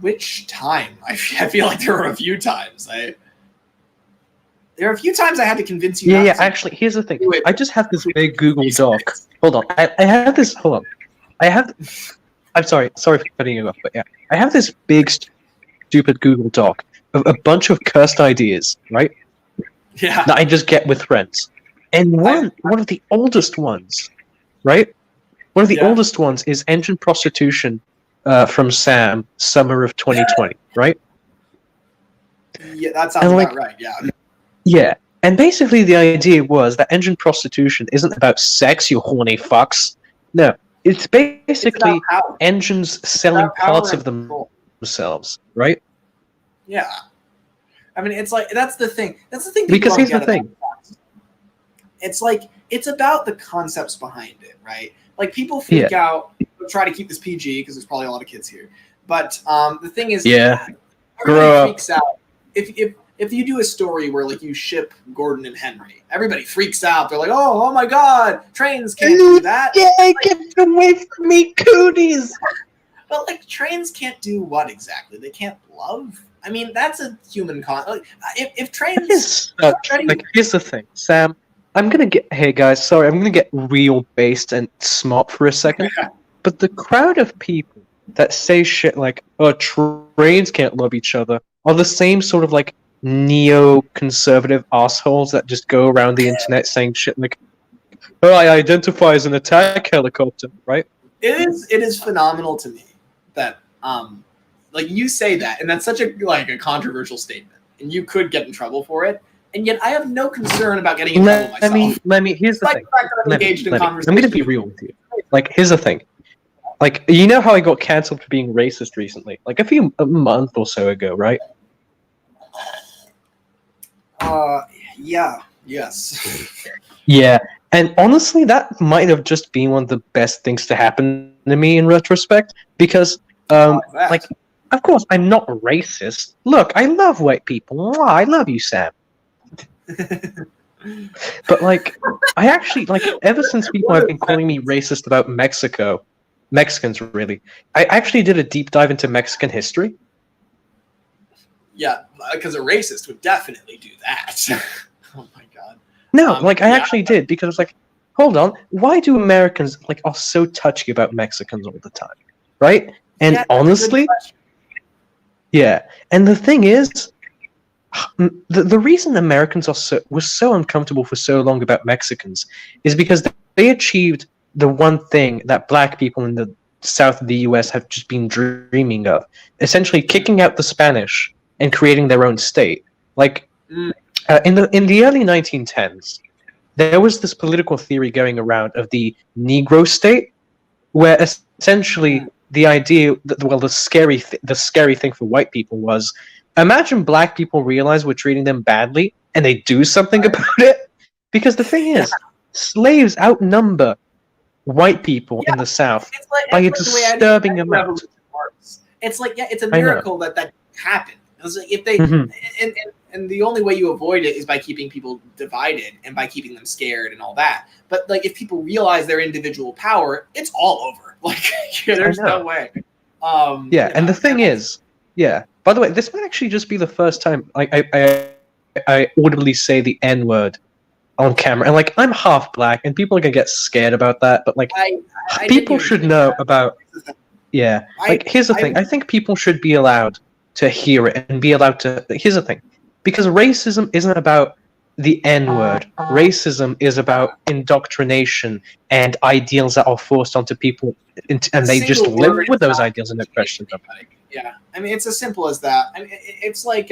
which time? I feel like there were a few times. There are a few times I had to convince you. Yeah. Actually, here's the thing. I just have this big Google Doc. Hold on. I have this. Hold on. I'm sorry for cutting you off, but yeah, I have this big, stupid Google Doc of a bunch of cursed ideas, right? Yeah. That I just get with friends, and one of the oldest ones, right? One of the oldest ones is engine prostitution, from Sam, summer of 2020, right? Yeah, that sounds about right. Yeah. Yeah, and basically the idea was that engine prostitution isn't about sex, you horny fucks. No, it's basically engines selling parts of themselves, right? Yeah. I mean, it's like, that's the thing. That's the thing. Because here's the thing. It's like, it's about the concepts behind it, right? Like, people freak out. We'll try to keep this PG because there's probably a lot of kids here. But the thing is, everybody freaks out. If you do a story where, like, you ship Gordon and Henry, everybody freaks out. They're like, oh my God, trains can't do that. Yeah, get away from me, cooties. But, like, trains can't do what exactly? They can't love? I mean, that's a human like, if trains... Like, here's the thing, Sam. I'm gonna get real based and smart for a second. But the crowd of people that say shit like, oh, trains can't love each other, are the same sort of, like, neo-conservative assholes that just go around the internet saying shit like, oh, I identify as an attack helicopter, right? It is phenomenal to me that like, you say that, and that's such a controversial statement, and you could get in trouble for it, and yet I have no concern about getting in trouble myself. Let me here's the thing. I'm gonna be real with you. Like, here's the thing. Like, you know how I got cancelled for being racist recently? Like, a month or so ago, right? Yes. Yeah, and honestly, that might have just been one of the best things to happen to me in retrospect, because, like, of course, I'm not racist. Look, I love white people. Mwah, I love you, Sam. But, like, I actually, like, ever since people have been calling me racist about Mexicans, really, I actually did a deep dive into Mexican history. Yeah, because a racist would definitely do that. Oh my God. No, I actually did, because I was like, hold on, why do Americans, like, are so touchy about Mexicans all the time, right? And honestly, and the thing is, the reason Americans were so uncomfortable for so long about Mexicans is because they achieved the one thing that black people in the south of the US have just been dreaming of, essentially kicking out the Spanish and creating their own state. Like, in the early 1910s, there was this political theory going around of the Negro state, where essentially the idea, the scary thing for white people was, imagine black people realize we're treating them badly and they do something about it. Because the thing is, slaves outnumber white people in the South by a disturbing amount. It's like, it's a miracle that happened. It's like, if they and the only way you avoid it is by keeping people divided and by keeping them scared and all that. But, like, if people realize their individual power, it's all over. Like, there's no way. And the thing is, by the way, this might actually just be the first time I audibly say the N-word on camera, and like I'm half black, and people are gonna get scared about that. But like, I people didn't should even know think that. about. Yeah, like here's the thing. I think people should be allowed to hear it and be allowed to. Here's the thing, because racism isn't about the N-word. Racism is about indoctrination and ideals that are forced onto people, and they just Single live word with is those not ideals and don't question them. Yeah, I mean it's as simple as that. I mean, it's like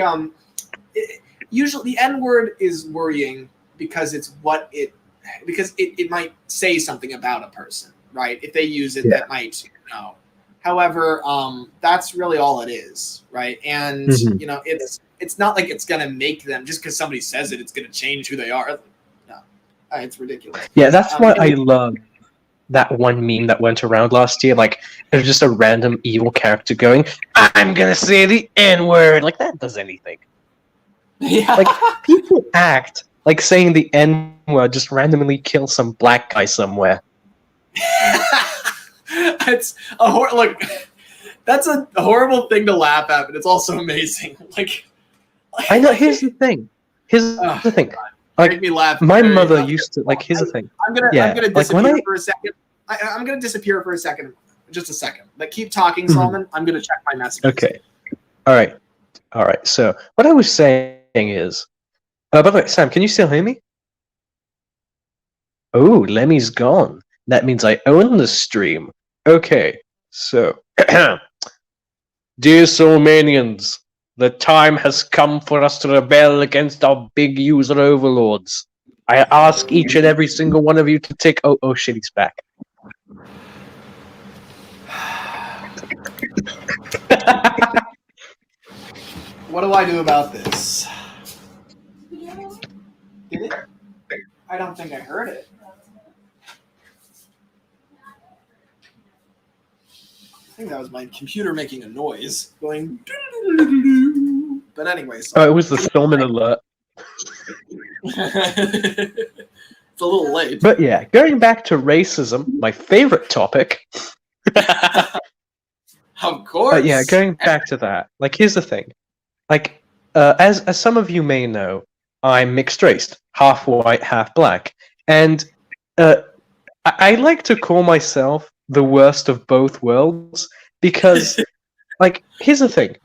usually the N word is worrying because it might say something about a person, right? If they use it, that might However, that's really all it is, right? And Mhm. it's not like it's gonna make them just because somebody says it, it's gonna change who they are. No, it's ridiculous. Yeah, that's why I love that one meme that went around last year. Like, there's just a random evil character going, "I'm gonna say the N-word." Like, that does anything. Yeah. Like, people act like saying the N-word just randomly kills some black guy somewhere. It's look. That's a horrible thing to laugh at, but it's also amazing. Like, I know. Here's the thing. Here's the thing. Like, make me laugh. my mother used to like. Here's the thing. I'm gonna like disappear when for a second. I'm gonna disappear for a second. Just a second. But keep talking, Mhm. Solomon. I'm gonna check my messages. Okay. All right. So what I was saying is, by the way, Sam, can you still hear me? Oh, Lemmy's gone. That means I own the stream. Okay. So, dear Soulmanians, the time has come for us to rebel against our big user overlords. I ask each and every single one of you to take. Oh shit, he's back. What do I do about this? Did it? I don't think I heard it. I think that was my computer making a noise, going. But anyways. Oh, it was the Stillman alert. It's a little late. But yeah, going back to racism, my favorite topic. Of course. Yeah, going back to that. Like, here's the thing. Like, as some of you may know, I'm mixed race, half white, half black, and I like to call myself the worst of both worlds because, like, here's the thing.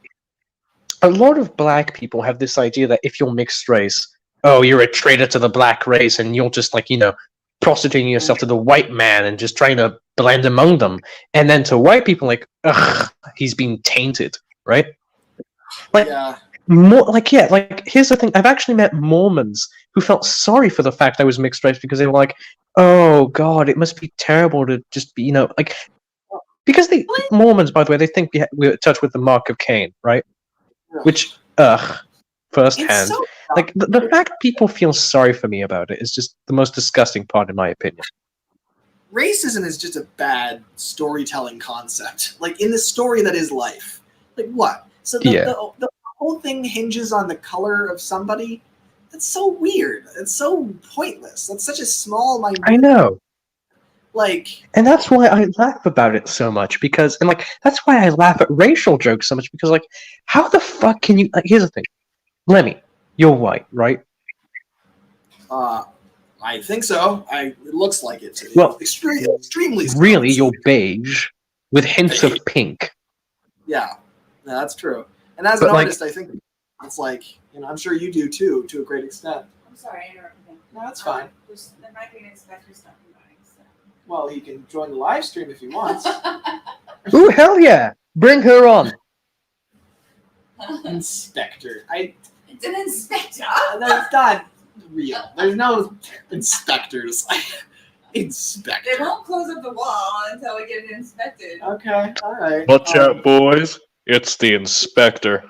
A lot of black people have this idea that if you're mixed race, oh, you're a traitor to the black race, and you're just like, prostituting yourself to the white man and just trying to blend among them. And then to white people, like, ugh, he's been tainted, right? Like, here's the thing. I've actually met Mormons who felt sorry for the fact I was mixed race because they were like, oh god, it must be terrible to just be, like, because Mormons, by the way, they think we're in touch with the mark of Cain, right? Which, firsthand. So like, the fact people feel sorry for me about it is just the most disgusting part, in my opinion. Racism is just a bad storytelling concept. Like, in the story that is life. Like, what? So the whole thing hinges on the color of somebody? That's so weird. It's so pointless. That's such a small minute. I know. Like, and that's why I laugh about it so much, because, and like, that's why I laugh at racial jokes so much, because, like, how the fuck can you, like, here's the thing. Lemmy, you're white, right? I think so. It looks like it to me. Well, extremely. Really, you're beige with hints of pink. Yeah, no, that's true. And as But, an like, artist, I think it's like, I'm sure you do too, to a great extent. I'm sorry, I interrupted you. No, that's fine. There might be an inspector stopping by. So. Well, he can join the live stream if he wants. Ooh, hell yeah! Bring her on. Inspector. It's an inspector. That's not real. There's no inspectors. Inspector. They won't close up the wall until we get it inspected. Okay, all right. Watch out, boys. It's the inspector.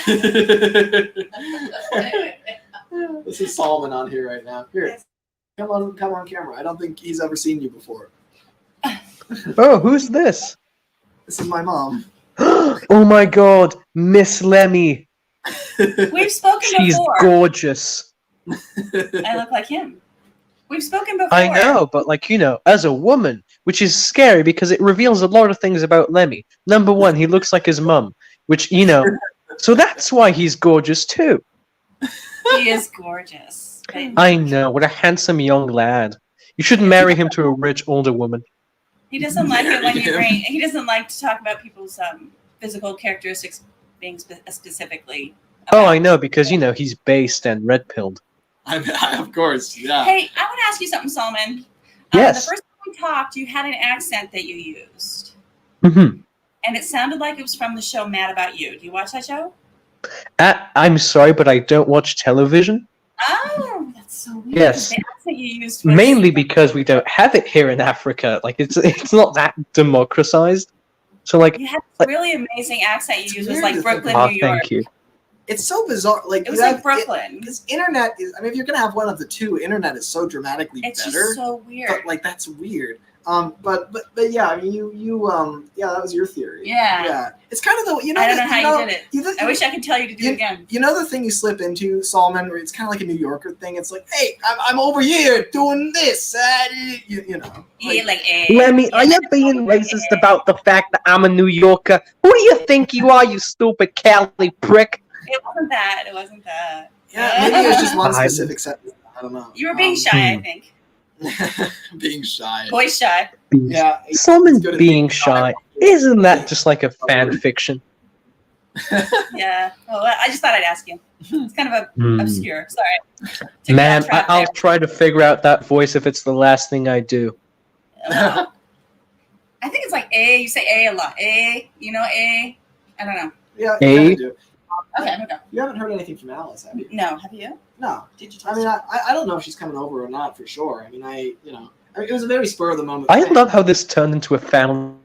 This is Solomon on here right now. Here, come on camera. I don't think he's ever seen you before. Oh, who's this? This is my mom. Oh my god, Miss Lemmy. We've spoken She's before. gorgeous. I look like him. We've spoken before. I know, but like, as a woman, which is scary because it reveals a lot of things about Lemmy. Number one, he looks like his mum, which, so that's why he's gorgeous too. He is gorgeous. But I know. What a handsome young lad. You should marry him to a rich older woman. he doesn't like it when you bring. He doesn't like to talk about people's physical characteristics being specifically. Oh, I know, because, he's based and red-pilled. Of course, yeah. Hey, I want to ask you something, Solomon. Yes. The first time we talked, you had an accent that you used. Mm-hmm. And it sounded like it was from the show Mad About You. Do you watch that show? I'm sorry, but I don't watch television. Oh, that's so weird. Yes. The accent you used was... Mainly because we don't have it here in Africa. Like, it's not that democratized. So, like... You had this really amazing accent you used. It was like Brooklyn, Oh, New York. thank you. It's so bizarre. Like It was like Brooklyn. Because internet is. I mean, if you're gonna have one of the two, internet is so dramatically It's better. just so weird. But like that's weird. But yeah. I mean, you yeah, that was your theory. Yeah. Yeah. It's kind of the I don't know how you did it. I wish I could tell you to do it again. You know the thing you slip into, Solomon, where it's kind of like a New Yorker thing. It's like, hey, I'm over here doing this. You know. Lemmy, are you being racist about the fact that I'm a New Yorker? Who do you think you are, you stupid Cali prick? It wasn't that. It wasn't that. Yeah, maybe it was just one specific sentence. I don't know. You were being shy, I think. Being shy. Boy shy. Yeah. Someone being shy. Isn't that just like a fan fiction? Yeah. Well, I just thought I'd ask you. It's kind of obscure. Sorry. Man, I'll try to figure out that voice if it's the last thing I do. I think it's like A. You say A a lot. A. You know A. I don't know. Yeah. A? You do. Okay. Okay. You haven't heard anything from Alice, have you? No. Have you? No. Did you? I mean, I don't know if she's coming over or not for sure. I mean, it was a very spur of the moment. I love how this turned into a family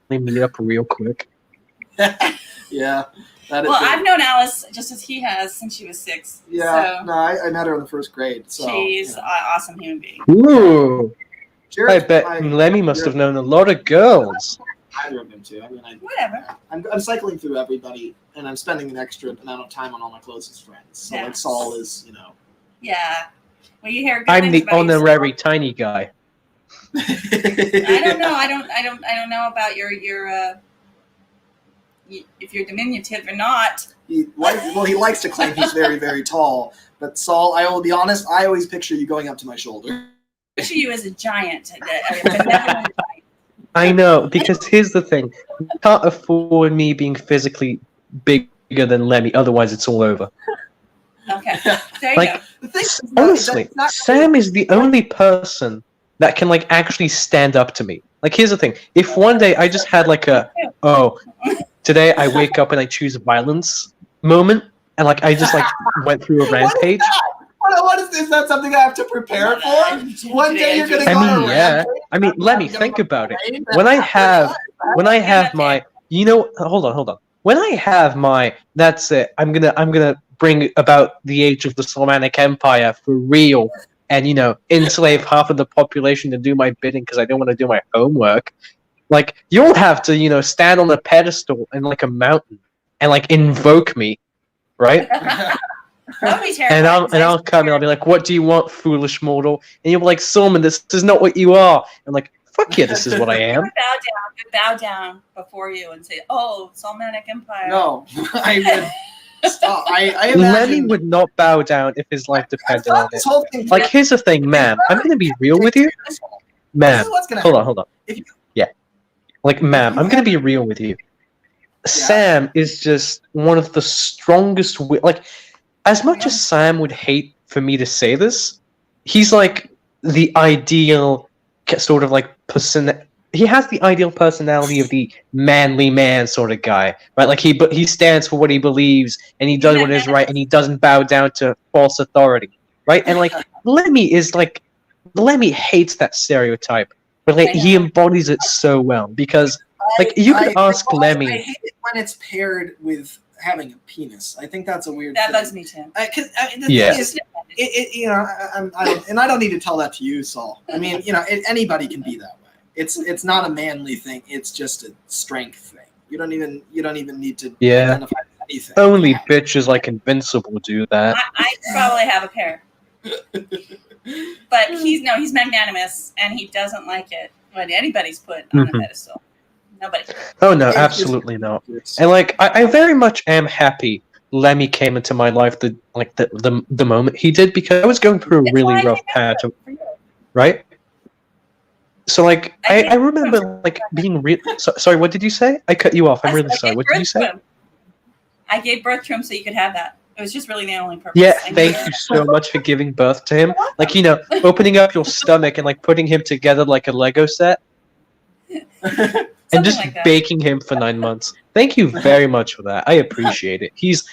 meetup real quick. Yeah. That is Well, I've known Alice just as he has since she was 6. Yeah. So No, I met her in the first grade. So she's an awesome human being. Ooh. Jared, I bet Lemmy must have known a lot of girls. Either of them too. I mean, Whatever. I'm cycling through everybody, and I'm spending an extra amount of time on all my closest friends. So Yeah. like Saul is, Yeah. Well, you hear good I'm things the about honorary tiny guy. I don't know. I don't know about your if you're diminutive or not. He likes to claim he's very, very tall. But Saul, I will be honest, I always picture you going up to my shoulder. Picture you as a giant. A benevolent giant. I know, because here's the thing. You can't afford me being physically bigger than Lemmy, otherwise it's all over. Okay. There you Like, go. honestly, Sam is the only person that can, like, actually stand up to me. Like, here's the thing. If one day I just had, like, today I wake up and I choose violence moment, and, like, I just, like, went through a rampage. What is this? Is that something I have to prepare for? One day you're going to go on a yeah. rampage? I mean, Lemmy, think about it. When I have my, hold on. When I have my, that's it. I'm gonna bring about the age of the Solomonic Empire for real, and enslave half of the population to do my bidding because I don't want to do my homework. Like, you'll have to, stand on a pedestal in like a mountain and like invoke me, right? That would be And terrifying. I'll come and I'll be like, "What do you want, foolish mortal?" And you'll be like, "Solomon, this is not what you are." And like, "Fuck yeah, this is what I am." Bow down before you and say, "Oh, Solomonic Empire." No, I would stop. I Lemmy would not bow down if his life depended on this it. whole thing. Like, here's the thing, ma'am. I'm gonna be real with you, ma'am. Hold on. Yeah, like, ma'am, I'm gonna be real with you. Sam is just one of the strongest. Like, as much as Sam would hate for me to say this, he's like the ideal sort of like person. He has the ideal personality of the manly man sort of guy, right? Like, he stands for what he believes, and he does what is right, and he doesn't bow down to false authority, right? And like, Lemmy hates that stereotype, but like he embodies it so well because like you could ask Lemmy. I hate it when it's paired with having a penis. I think that's a weird. That thing. bugs me too. The Yeah. thing is, I don't need to tell that to you, Saul. I mean, anybody can be that way. It's not a manly thing. It's just a strength thing. You don't even need to identify anything. Only bitches like Invincible do that. I probably have a pair, but he's magnanimous and he doesn't like it when anybody's put on a pedestal. Nobody. Oh no, absolutely not. And like, I very much am happy Lemmy came into my life the moment he did, because I was going through a really rough patch, right? So like I remember like being real. Sorry, what did you say? I cut you off. I'm really sorry. What did you say? I gave birth to him so you could have that. It was just really the only purpose. Yeah, thank you so much for giving birth to him. Like, you know, opening up your stomach and like putting him together like a Lego set. And just like that. baking him for 9 months. Thank you very much for that. I appreciate it. He's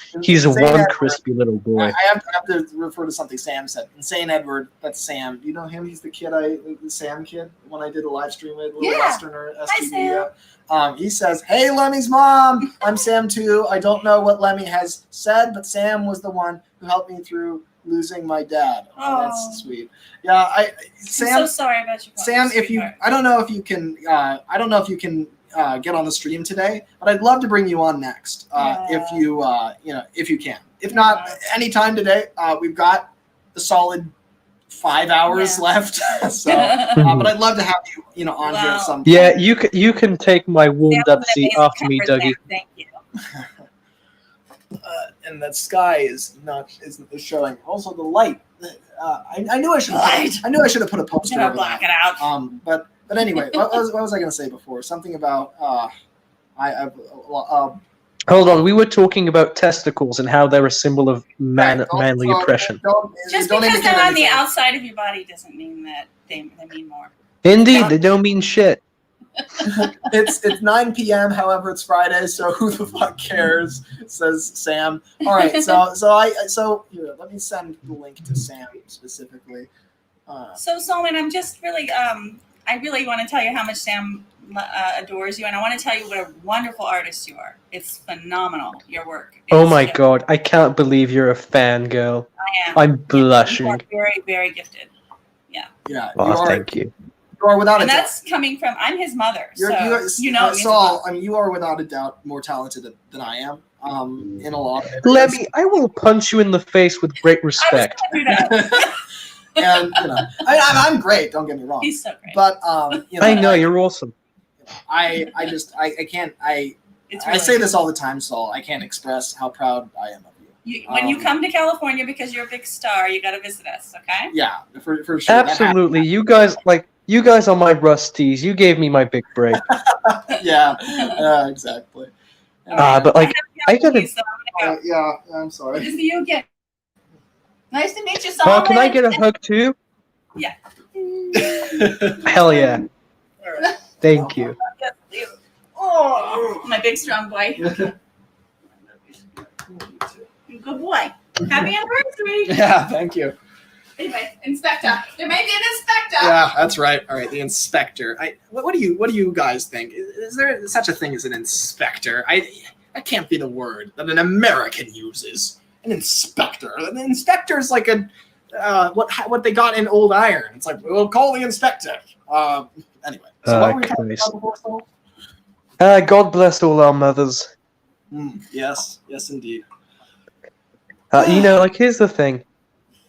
one crispy little boy. I have to refer to something Sam said. St. Edward, that's Sam. You know him? He's the kid the Sam kid, when I did a live stream with Little Westerner STV. He says, "Hey, Lemmy's mom. I'm Sam too. I don't know what Lemmy has said, but Sam was the one who helped me through losing my dad." Oh, that's sweet. Yeah, Sam. I'm so sorry about your Sam, if you, I don't know if you can, get on the stream today, but I'd love to bring you on next if you, if you can. If not, anytime today. We've got a solid 5 hours left, so. But I'd love to have you, on here some. Yeah, you can take my warmed up seat after me, Dougie. Thank you. And the sky is showing. Also, the light. I knew I should. I knew I should have put a poster. Black it out. But anyway, what was I going to say before? Something about Hold on, we were talking about testicles and how they're a symbol of manly oppression. Just because they're on the outside of your body doesn't mean that they mean more. Indeed, they don't mean shit. It's 9 p.m. However, it's Friday, so who the fuck cares? Says Sam. All right, so here, let me send the link to Sam specifically. So Solomon, I'm just really I really want to tell you how much Sam adores you, and I want to tell you what a wonderful artist you are. It's phenomenal, your work. Oh my god, I can't believe you're a fangirl. I am. I'm blushing. You are very, very gifted. Yeah. Yeah. Oh, thank you. You are without and a doubt. that's coming from, I'm his mother, Saul, I mean, you are without a doubt more talented than I am. In a lot of areas. Lemmy, I will punch you in the face with great respect. And I'm great. Don't get me wrong. He's so great. But I know you're awesome. I can't. I say this all the time, Saul. I can't express how proud I am of you. When you come to California because you're a big star, you got to visit us, okay? Yeah, for sure. Absolutely. You guys are my rusties. You gave me my big break. Yeah, exactly. But like, I gotta. Yeah, I'm sorry. Good to see you again. Nice to meet you, Solomon. Oh, can I get a hug too? Yeah. Hell yeah. Thank you. Oh, my big strong boy. Good boy. Happy anniversary. Yeah, thank you. Anyway, inspector. There may be an inspector. Yeah, that's right. All right, the inspector. What do you guys think? Is there such a thing as an inspector? That can't be the word that an American uses. An inspector. An inspector is like what they got in Old Iron. It's like, we'll call the inspector. Anyway. So what were we talking about before, Saul? God bless all our mothers. Yes, indeed. Here's the thing.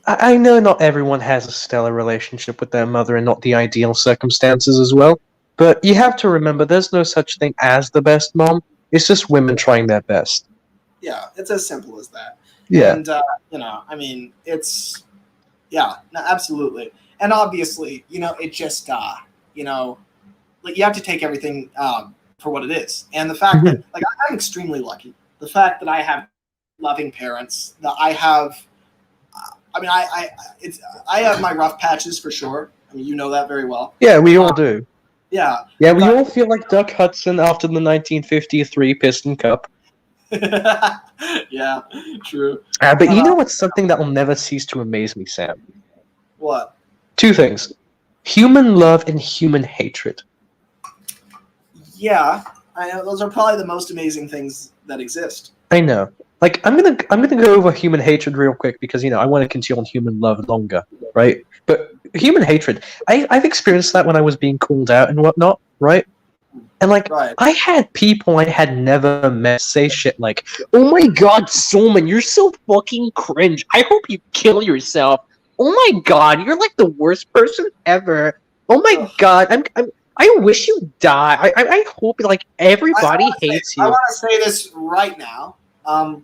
I know not everyone has a stellar relationship with their mother and not the ideal circumstances as well. But you have to remember there's no such thing as the best mom. It's just women trying their best. Yeah, it's as simple as that. Yeah. And, absolutely. And obviously, it just, you have to take everything for what it is. And the fact that, I'm extremely lucky. The fact that I have loving parents, that I have, I have my rough patches for sure. I mean, you know that very well. Yeah, we all do. Yeah. Yeah, we all feel like Duck Hudson after the 1953 Piston Cup. Yeah, true. But you know what's something that will never cease to amaze me, Sam? What? Two things. Human love and human hatred. Yeah, I know those are probably the most amazing things that exist. I know. I'm gonna go over human hatred real quick because I want to continue on human love longer, right? But human hatred, I've experienced that when I was being called out and whatnot, right? And I had people I had never met say shit like, "Oh my god, Solomon, you're so fucking cringe. I hope you kill yourself. Oh my god, you're like the worst person ever. Oh my god, I wish you die. I hope everybody hates you." I want to say this right now.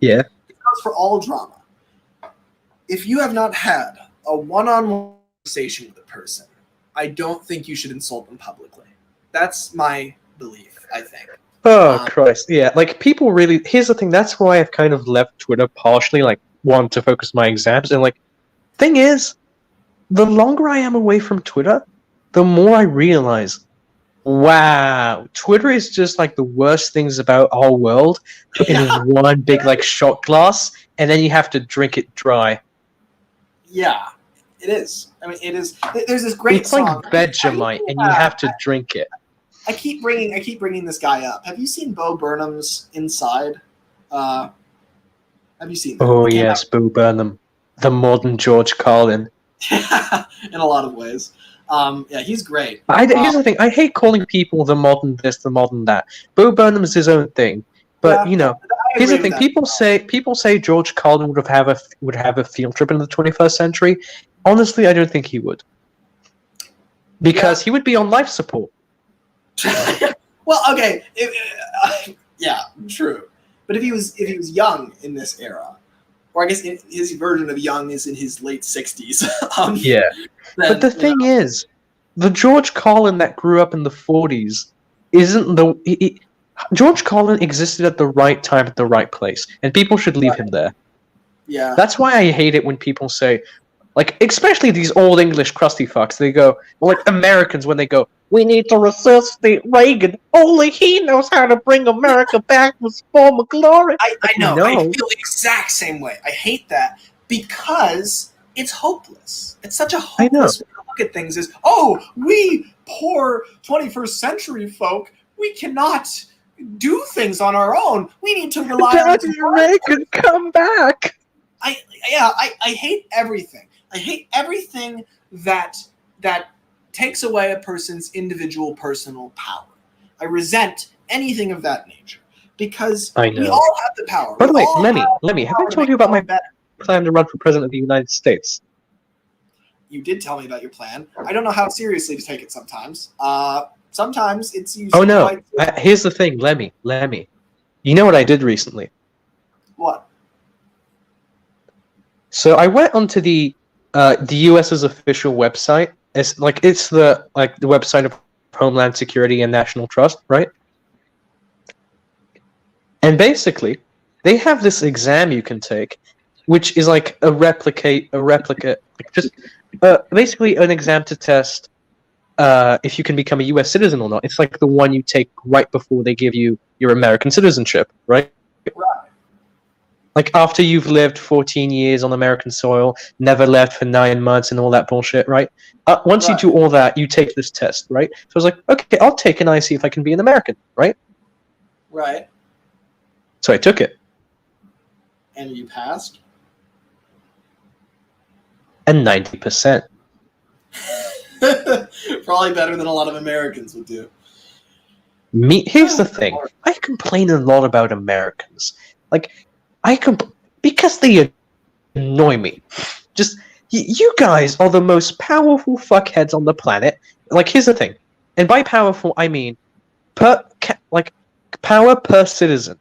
Yeah. It's goes for all drama. If you have not had a one-on-one conversation with a person, I don't think you should insult them publicly. That's my belief, I think. Oh, Christ. Yeah, like, people really... Here's the thing, that's why I've kind of left Twitter partially, like, wanting to focus on my exams. And, like, thing is, the longer I am away from Twitter, the more I realize, wow, Twitter is just, like, the worst things about our world in one big, like, shot glass, and then you have to drink it dry. Yeah, it is. I mean, it is. There's this great It's song. like Vegemite, and you have to drink it. I keep bringing this guy up. Have you seen Bo Burnham's Inside? Have you seen that? Oh, yes, Bo Burnham. The modern George Carlin. In a lot of ways. Yeah, he's great. Here's the thing, I hate calling people the modern this, the modern that. Bo Burnham is his own thing. But, you know, here's the thing, people say George Carlin would have a field trip in the 21st century. Honestly, I don't think he would. Because he would be on life support. Well, okay, yeah, true. But if he was young in this era, or I guess his version of young is in his late 60s. Yeah. But the thing is, the George Carlin that grew up in the 40s isn't the... George Carlin existed at the right time at the right place, and people should leave him there. Yeah. That's why I hate it when people say, like, especially these old English crusty fucks, they go, well, like Americans when they go, we need to resuscitate Reagan. Only he knows how to bring America back to its former glory. I know. I feel the exact same way. I hate that because it's hopeless. It's such a hopeless way to look at things. Is we poor 21st century folk, we cannot do things on our own. We need to rely on Reagan come back. I hate everything. I hate everything that takes away a person's individual personal power. I resent anything of that nature because we all have the power. By the way, Lemmy, have I told you about my plan to run for president of the United States? You did tell me about your plan. I don't know how seriously to take it sometimes. Sometimes it's used. Oh no! Here's the thing, Lemmy. You know what I did recently? What? So I went onto the US's official website. It's the website of Homeland Security and National Trust, right? And basically, they have this exam you can take, which is like a replica, just basically an exam to test if you can become a U.S. citizen or not. It's like the one you take right before they give you your American citizenship, right? Like after you've lived 14 years on American soil, never left for 9 months and all that bullshit, right? Once you do all that, you take this test, right? So I was like, okay, I'll take it and I see if I can be an American, right? Right. So I took it. And you passed? And 90%. Probably better than a lot of Americans would do. Here's the thing. I complain a lot about Americans. Like, because they annoy me. Just, you guys are the most powerful fuckheads on the planet. Like, here's the thing. And by powerful, I mean, power per citizen.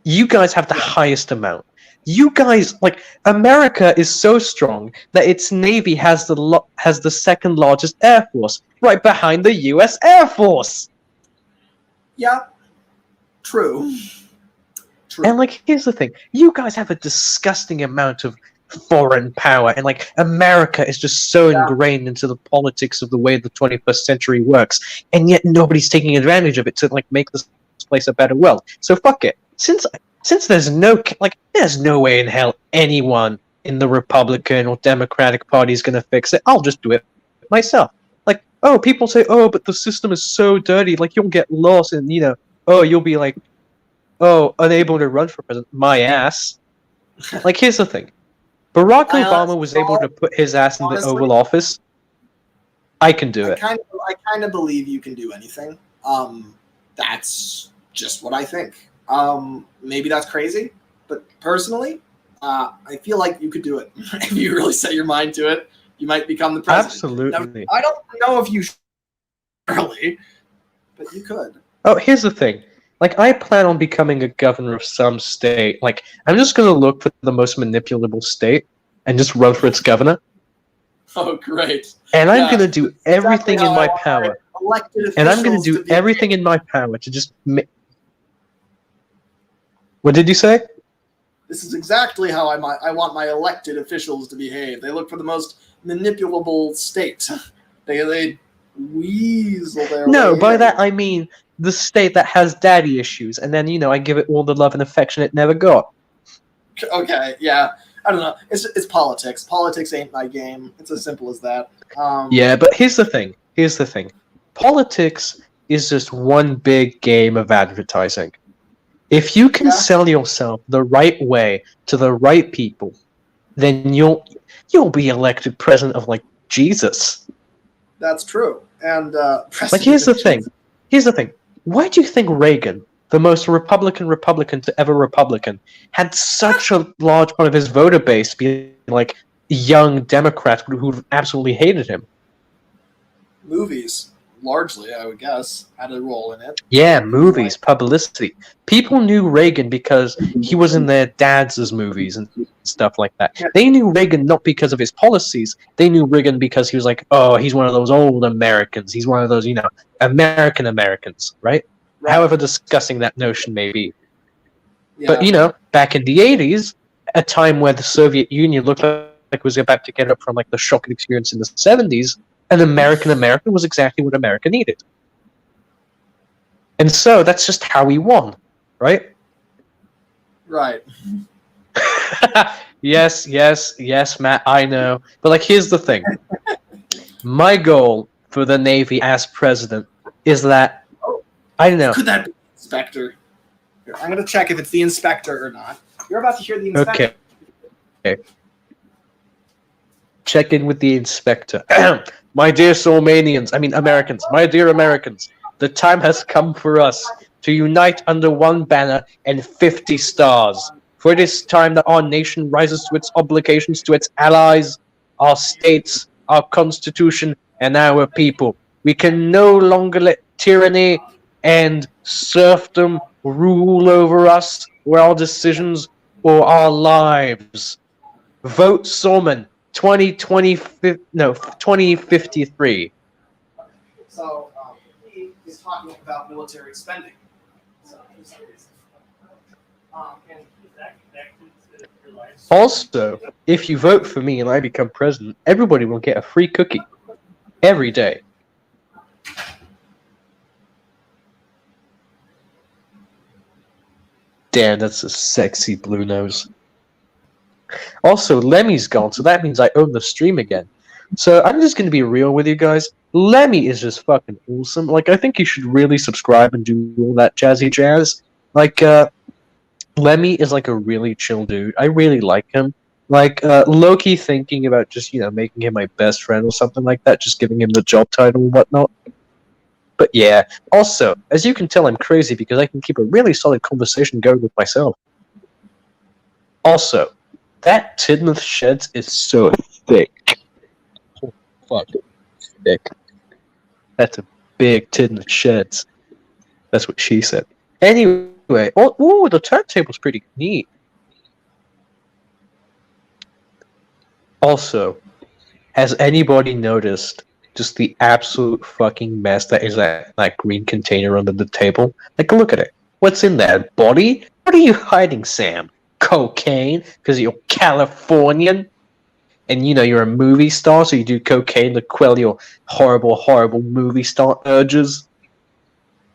You guys have the highest amount. You guys, like, America is so strong that its navy has the second largest air force, right behind the U.S. Air Force. Yeah, true. And, like, here's the thing. You guys have a disgusting amount of foreign power, and, like, America is just so ingrained into the politics of the way the 21st century works, and yet nobody's taking advantage of it to, like, make this place a better world. So fuck it. Since there's no way in hell anyone in the Republican or Democratic Party is going to fix it, I'll just do it myself. Like, people say, but the system is so dirty, like, you'll get lost and, you'll be like, unable to run for president. My ass. Like, here's the thing. Barack Obama was able to put his ass in the Oval Office. I can do it. I kind of believe you can do anything. That's just what I think. Maybe that's crazy, but personally, I feel like you could do it. If you really set your mind to it, you might become the president. Absolutely. Now, I don't know if you early, but you could. Oh, here's the thing. Like, I plan on becoming a governor of some state. Like, I'm just gonna look for the most manipulable state and just run for its governor. Oh, great. And I'm Yeah, gonna do that's exactly everything in how my I want power. elected And I'm gonna officials do to be- everything in my power to just. What did you say? This is exactly how I want my elected officials to behave. They look for the most manipulable state. They weasel their No, way by in. that I mean the state that has daddy issues, and then I give it all the love and affection it never got. Okay, yeah. I don't know. It's politics. Politics ain't my game. It's as simple as that. Yeah, but here's the thing. Politics is just one big game of advertising. If you can sell yourself the right way to the right people, then you'll be elected president of like Jesus. That's true. And Like here's the thing. Why do you think Reagan, the most Republican to ever Republican, had such a large part of his voter base be like young Democrats who absolutely hated him? movies, largely, I would guess, had a role in it. Yeah, movies, publicity. People knew Reagan because he was in their dads' movies and stuff like that. They knew Reagan not because of his policies. They knew Reagan because he was like, oh, he's one of those old Americans. He's one of those, American Americans, right? However disgusting that notion may be. Yeah. But, back in the 80s, a time where the Soviet Union looked like it was about to get up from like the shocking experience in the 70s, an American was exactly what America needed. And so that's just how we won, right? Right. Yes, Matt, I know. But like here's the thing. My goal for the Navy as president is that I don't know. Could that be the inspector? Here, I'm going to check if it's the inspector or not. You're about to hear the inspector. Okay. Check in with the inspector. My dear Americans, my dear Americans, the time has come for us to unite under one banner and 50 stars. For it is time that our nation rises to its obligations to its allies, our states, our constitution, and our people. We can no longer let tyranny and serfdom rule over us, or our decisions, or our lives. Vote Solomon 2053. So he is talking about military spending. So, Also, if you vote for me and I become president, everybody will get a free cookie every day. Damn, that's a sexy blue nose. Also, Lemmy's gone, so that means I own the stream again. So I'm just going to be real with you guys. Lemmy is just fucking awesome. Like, I think you should really subscribe and do all that jazzy jazz. Like, Lemmy is like a really chill dude. I really like him. Like, low-key thinking about just, making him my best friend or something like that, just giving him the job title and whatnot. But yeah, also, as you can tell, I'm crazy because I can keep a really solid conversation going with myself. Also, that Tidmouth Sheds is so thick. Oh, fuck. Thick. That's a big Tidmouth Sheds. That's what she said. Anyway, oh, the turntable's pretty neat. Also, has anybody noticed just the absolute fucking mess that is that green container under the table? Like, look at it. What's in there? Body? What are you hiding, Sam? Cocaine? Because you're Californian? And, you're a movie star, so you do cocaine to quell your horrible, horrible movie star urges?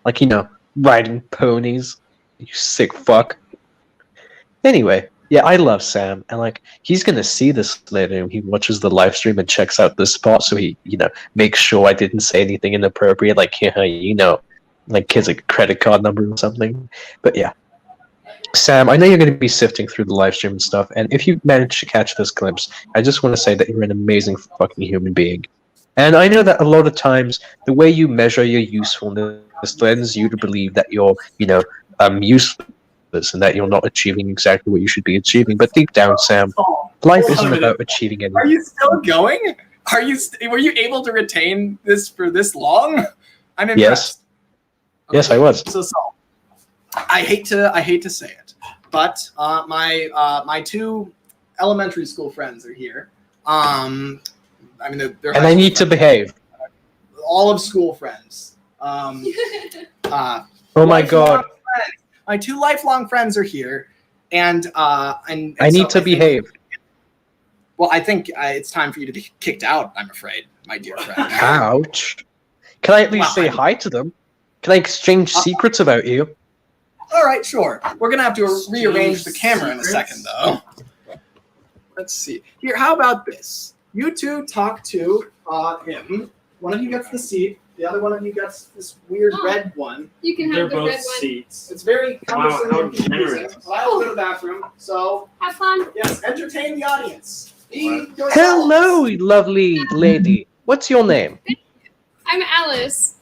Like, riding ponies. You sick fuck. Anyway, yeah, I love Sam, and he's gonna see this later when he watches the live stream and checks out this spot, so he, makes sure I didn't say anything inappropriate, like his credit card number or something. But yeah, Sam, I know you're gonna be sifting through the live stream and stuff, and if you manage to catch this glimpse, I just want to say that you're an amazing fucking human being. And I know that a lot of times the way you measure your usefulness lends you to believe that you're, useless and that you're not achieving exactly what you should be achieving. But deep down, Sam, life isn't about achieving anything. Are you still going? Were you able to retain this for this long? I'm impressed. Yes. Yes, I was. So, I hate to say it, but my two elementary school friends are here. I mean, they're And I need to behave. all of school friends. Oh my god. My two lifelong friends are here, and I need to behave. Well, I think it's time for you to be kicked out, I'm afraid, my dear friend. Ouch. Can I at least say hi to them? Can I exchange secrets about you? All right, sure. We're going to have to rearrange the camera in a second, though. Let's see. Here, how about this? You two talk to him. One of you gets the seat. The other one of you gets this weird red one. You can have the red one. Seats. It's very cumbersome and confusing. generous. So I have to go to the bathroom. So, have fun. Yes, entertain the audience. Be yourselves. Hello, lovely lady. What's your name? I'm Alice.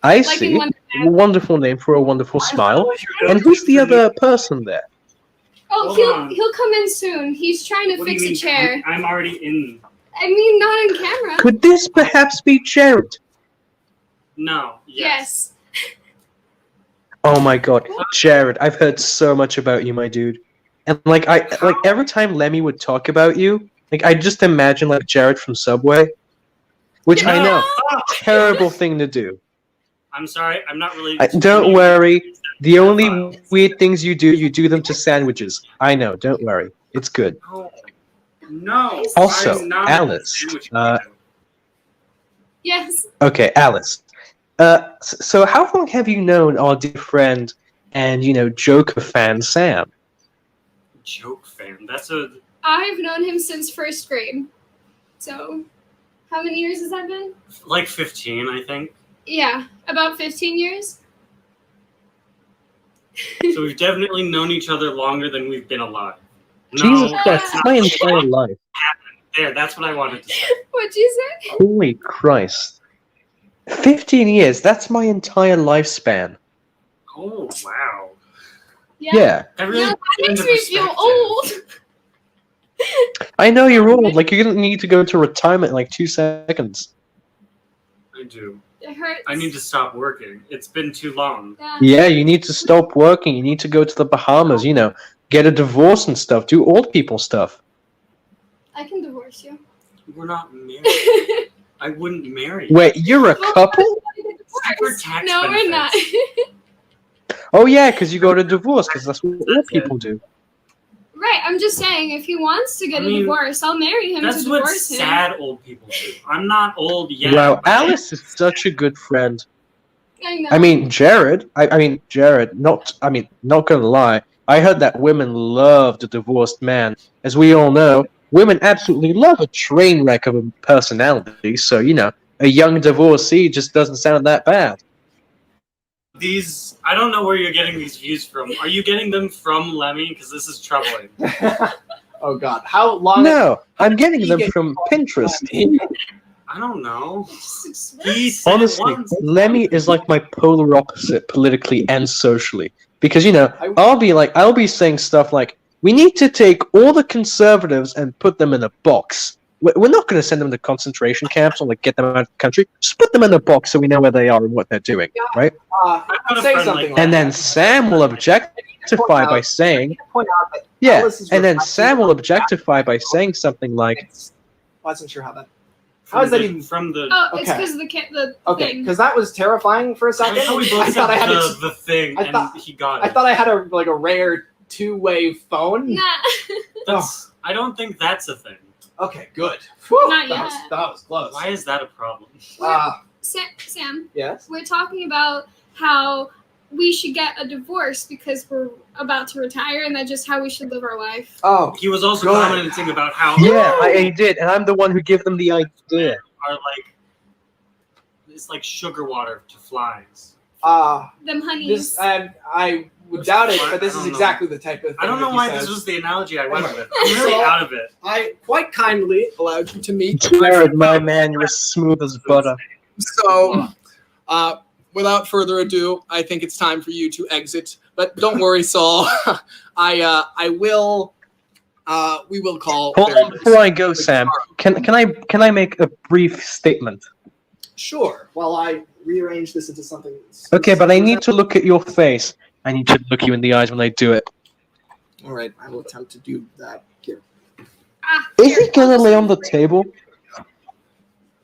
I Like see. in Wonderful name for a wonderful smile. And who's the other person there? Oh, he'll come in soon. He's trying to fix a chair. I'm already in. I mean, not on camera. Could this perhaps be Jared? No. Yes. Oh my god, Jared! I've heard so much about you, my dude. And like every time Lemmy would talk about you, like I just imagine like Jared from Subway, which I know, terrible thing to do. I'm sorry. I'm not really. Don't worry. The only weird things you do them to sandwiches. I know. Don't worry. It's good. No. Also, I'm not Alice. Yes. Okay, Alice. So how long have you known our dear friend and Joker fan Sam? Joke fan. That's a. I've known him since first grade. So, how many years has that been? Like 15, I think. Yeah, about 15 years. So we've definitely known each other longer than we've been alive. Jesus Christ, that's my entire life. There, that's what I wanted to say. What'd you say? Holy Christ. 15 years, that's my entire lifespan. Oh, wow. Yeah. That really Yeah, that makes me feel old. I know you're old, like you're gonna need to go to retirement in like 2 seconds. I do. It hurts. I need to stop working. It's been too long. Yeah, you need to stop working, you need to go to the Bahamas, get a divorce and stuff, do old people stuff. I can divorce you. We're not married. I wouldn't marry you. Wait, you're a couple? For tax No, we're not. Oh yeah, because you go to divorce, because that's what old people do. Right, I'm just saying, if he wants to get a divorce, I'll marry him to That's what divorce him. sad old people do. I'm not old yet. Wow, Alice is such a good friend. I know. I mean, Jared, not gonna lie, I heard that women loved a divorced man. As we all know, women absolutely love a train wreck of a personality, so, a young divorcee just doesn't sound that bad. I don't know where you're getting these views from. Are you getting them from Lemmy? Because this is troubling. Oh God, how long? No, I'm getting them from Pinterest. I don't know. He said Honestly, once. Lemmy is like my polar opposite politically and socially. Because, I'll be saying stuff like, we need to take all the conservatives and put them in a box. We're not going to send them to concentration camps or get them out of the country. Just put them in a box so we know where they are and what they're doing, right? Say something. And then Sam will objectify by saying, and then Sam will objectify by saying something like, Wasn't sure how that. How is that even from the? Oh, it's because of the Okay, thing. because that was terrifying for a second. I thought I had the thing, and he got it. I thought I had a rare two-way phone. Nah. I don't think that's a thing. Okay, good. Not yet. That was close. Why is that a problem? Sam, yes? we're talking about how we should get a divorce because we're about to retire, and that's just how we should live our life. Oh, he was also good. commenting about how I did, and I'm the one who gave them the idea. It's like sugar water to flies. Them honeys. I would doubt it, but this is exactly the type of thing. I don't know why this was the analogy I went with. I'm really out of it. I quite kindly allowed you to meet Jared, my man, you're as smooth as butter. So, without further ado, I think it's time for you to exit. But don't worry, Saul. I will. We will call. Hold on, before I go, Sam, can I make a brief statement? Sure. While I rearrange this into something. Okay, but I need to look at your face. I need to look you in the eyes when I do it. All right, I will attempt to do that here. Is he gonna lay on the table?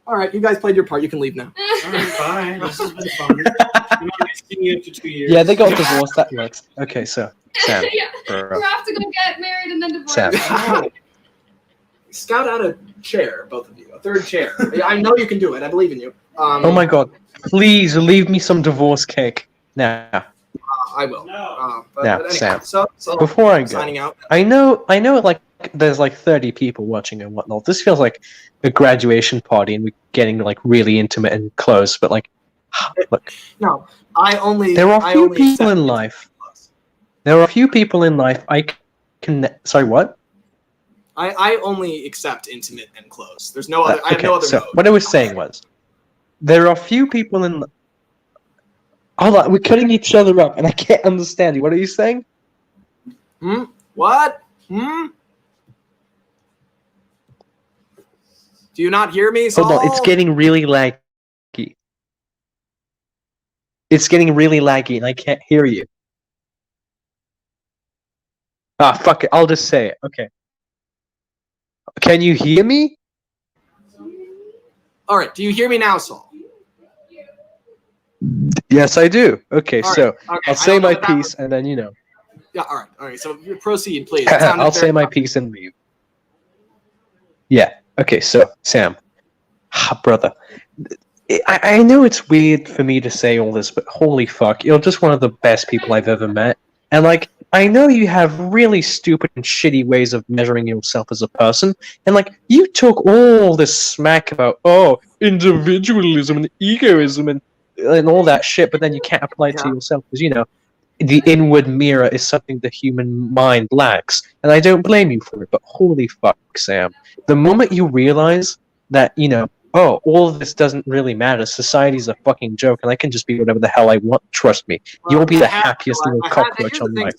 All right, you guys played your part. You can leave now. All right, bye. This has been fun. I'm not seeing you after 2 years. Yeah, they got divorced. That works. Okay, so Sam. Yeah. bro. You have to go get married and then divorce. Sam. Scout out a chair, both of you. A third chair. I know you can do it. I believe in you. Oh my god. Please leave me some divorce cake. Now. I will. Now, Anyhow, Sam. So Before I go, signing out. I know like there's like 30 people watching and whatnot. This feels like a graduation party and we're getting like really intimate and close, but like look. No, I only. There are I few only people accept in life. There are few people in life I can. Sorry, what? I only accept intimate and close. There's no other. I have no other so mode. what I was saying was, there are few people in. Hold on, we're cutting each other up, and I can't understand you. What are you saying? What? Do you not hear me, Saul? Hold on, it's getting really laggy. It's getting really laggy, and I can't hear you. Ah, fuck it. I'll just say it. Okay. Can you hear me? All right. Do you hear me now, Saul? Yes, I do. Okay, All right, so okay, I'll I say don't know my what that piece, and then Yeah. All right. All right. So you proceed, please. It sounded I'll say very my piece and leave. Yeah. Okay. So Sam, brother, I know it's weird for me to say all this, but holy fuck, you're just one of the best people I've ever met. And like, I know you have really stupid and shitty ways of measuring yourself as a person, and like, you took all this smack about individualism and egoism and all that shit, but then you can't apply it to yourself because the inward mirror is something the human mind lacks, and I don't blame you for it. But holy fuck, Sam, the moment you realize that all of this doesn't really matter, society's a fucking joke, and I can just be whatever the hell I want. Trust me, you'll be the happiest little cockroach on life.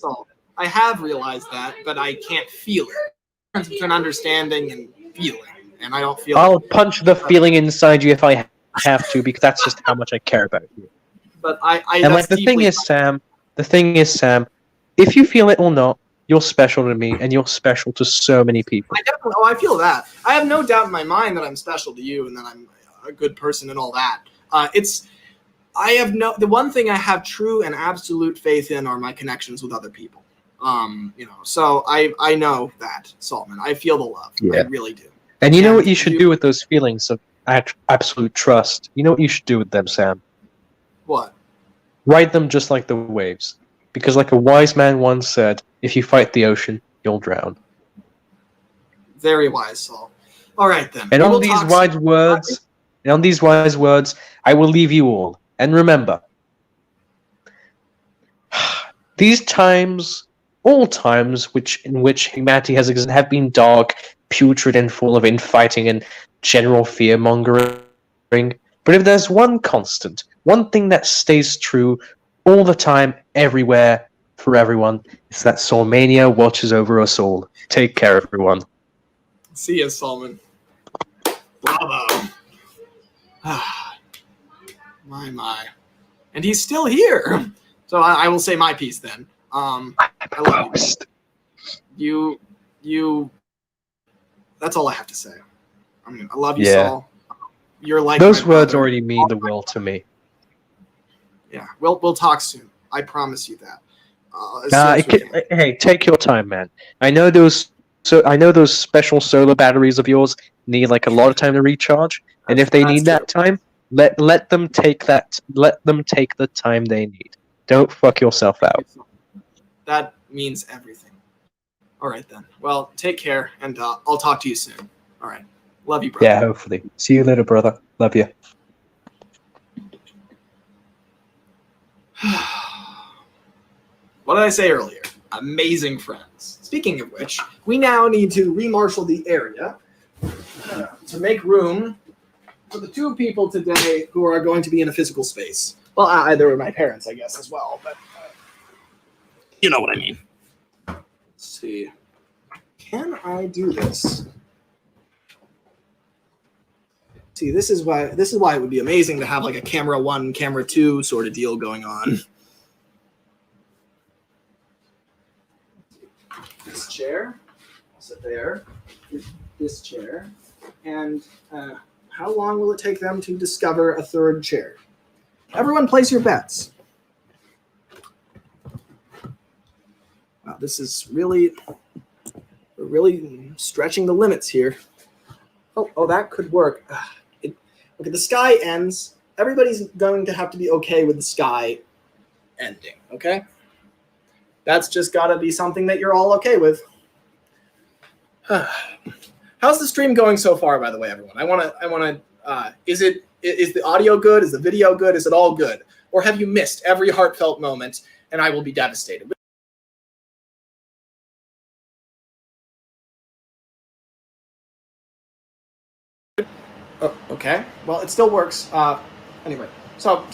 I have realized that, but I can't feel it. There's between understanding and feeling, and I don't feel. I'll punch the feeling inside you if I have to, because that's just how much I care about you. But I And like the thing is, Sam, if you feel it or not, you're special to me, and you're special to so many people. I feel that. I have no doubt in my mind that I'm special to you and that I'm a good person and all that. The one thing I have true and absolute faith in are my connections with other people. So I know that, Solomon. I feel the love. Yeah. I really do. And you know what you should do with those feelings of absolute trust? You know what you should do with them, Sam? What? Ride them just like the waves. Because like a wise man once said, if you fight the ocean, you'll drown. Very wise, Saul. All right, then. And on these wise words, I will leave you all. And remember, these times, all times in which humanity has existed, have been dark, putrid, and full of infighting and general fear-mongering. But if there's one constant, one thing that stays true all the time, everywhere, for everyone, it's that Soulmania watches over us all. Take care, everyone. See you, Solomon. Bravo. My. And he's still here. So I will say my piece then. I love you. You. That's all I have to say. I love you, Saul. You're like those my words brother. already mean the world to me. Yeah, we'll talk soon. I promise you that. As soon as we can. Hey, take your time, man. I know those special solar batteries of yours need like a lot of time to recharge, and if they need that time, let them take the time they need. Don't fuck yourself out. That means everything. All right then. Well, take care, and I'll talk to you soon. All right. Love you, brother. Yeah, hopefully. See you later, brother. Love you. What did I say earlier? Amazing friends. Speaking of which, we now need to remarshal the area to make room for the two people today who are going to be in a physical space. Well, either of my parents, I guess, as well, but you know what I mean. Let's see. Can I do this? See, this is why it would be amazing to have like a camera 1, camera 2 sort of deal going on. chair. I'll sit there. This chair. And how long will it take them to discover a third chair? Everyone place your bets. Wow, this is really stretching the limits here. Oh, that could work. Okay, the sky ends. Everybody's going to have to be okay with the sky ending, okay? That's just got to be something that you're all okay with. How's the stream going so far, by the way, everyone? I want to. Is the audio good? Is the video good? Is it all good? Or have you missed every heartfelt moment, and I will be devastated? Oh, okay. Well, it still works. Anyway, so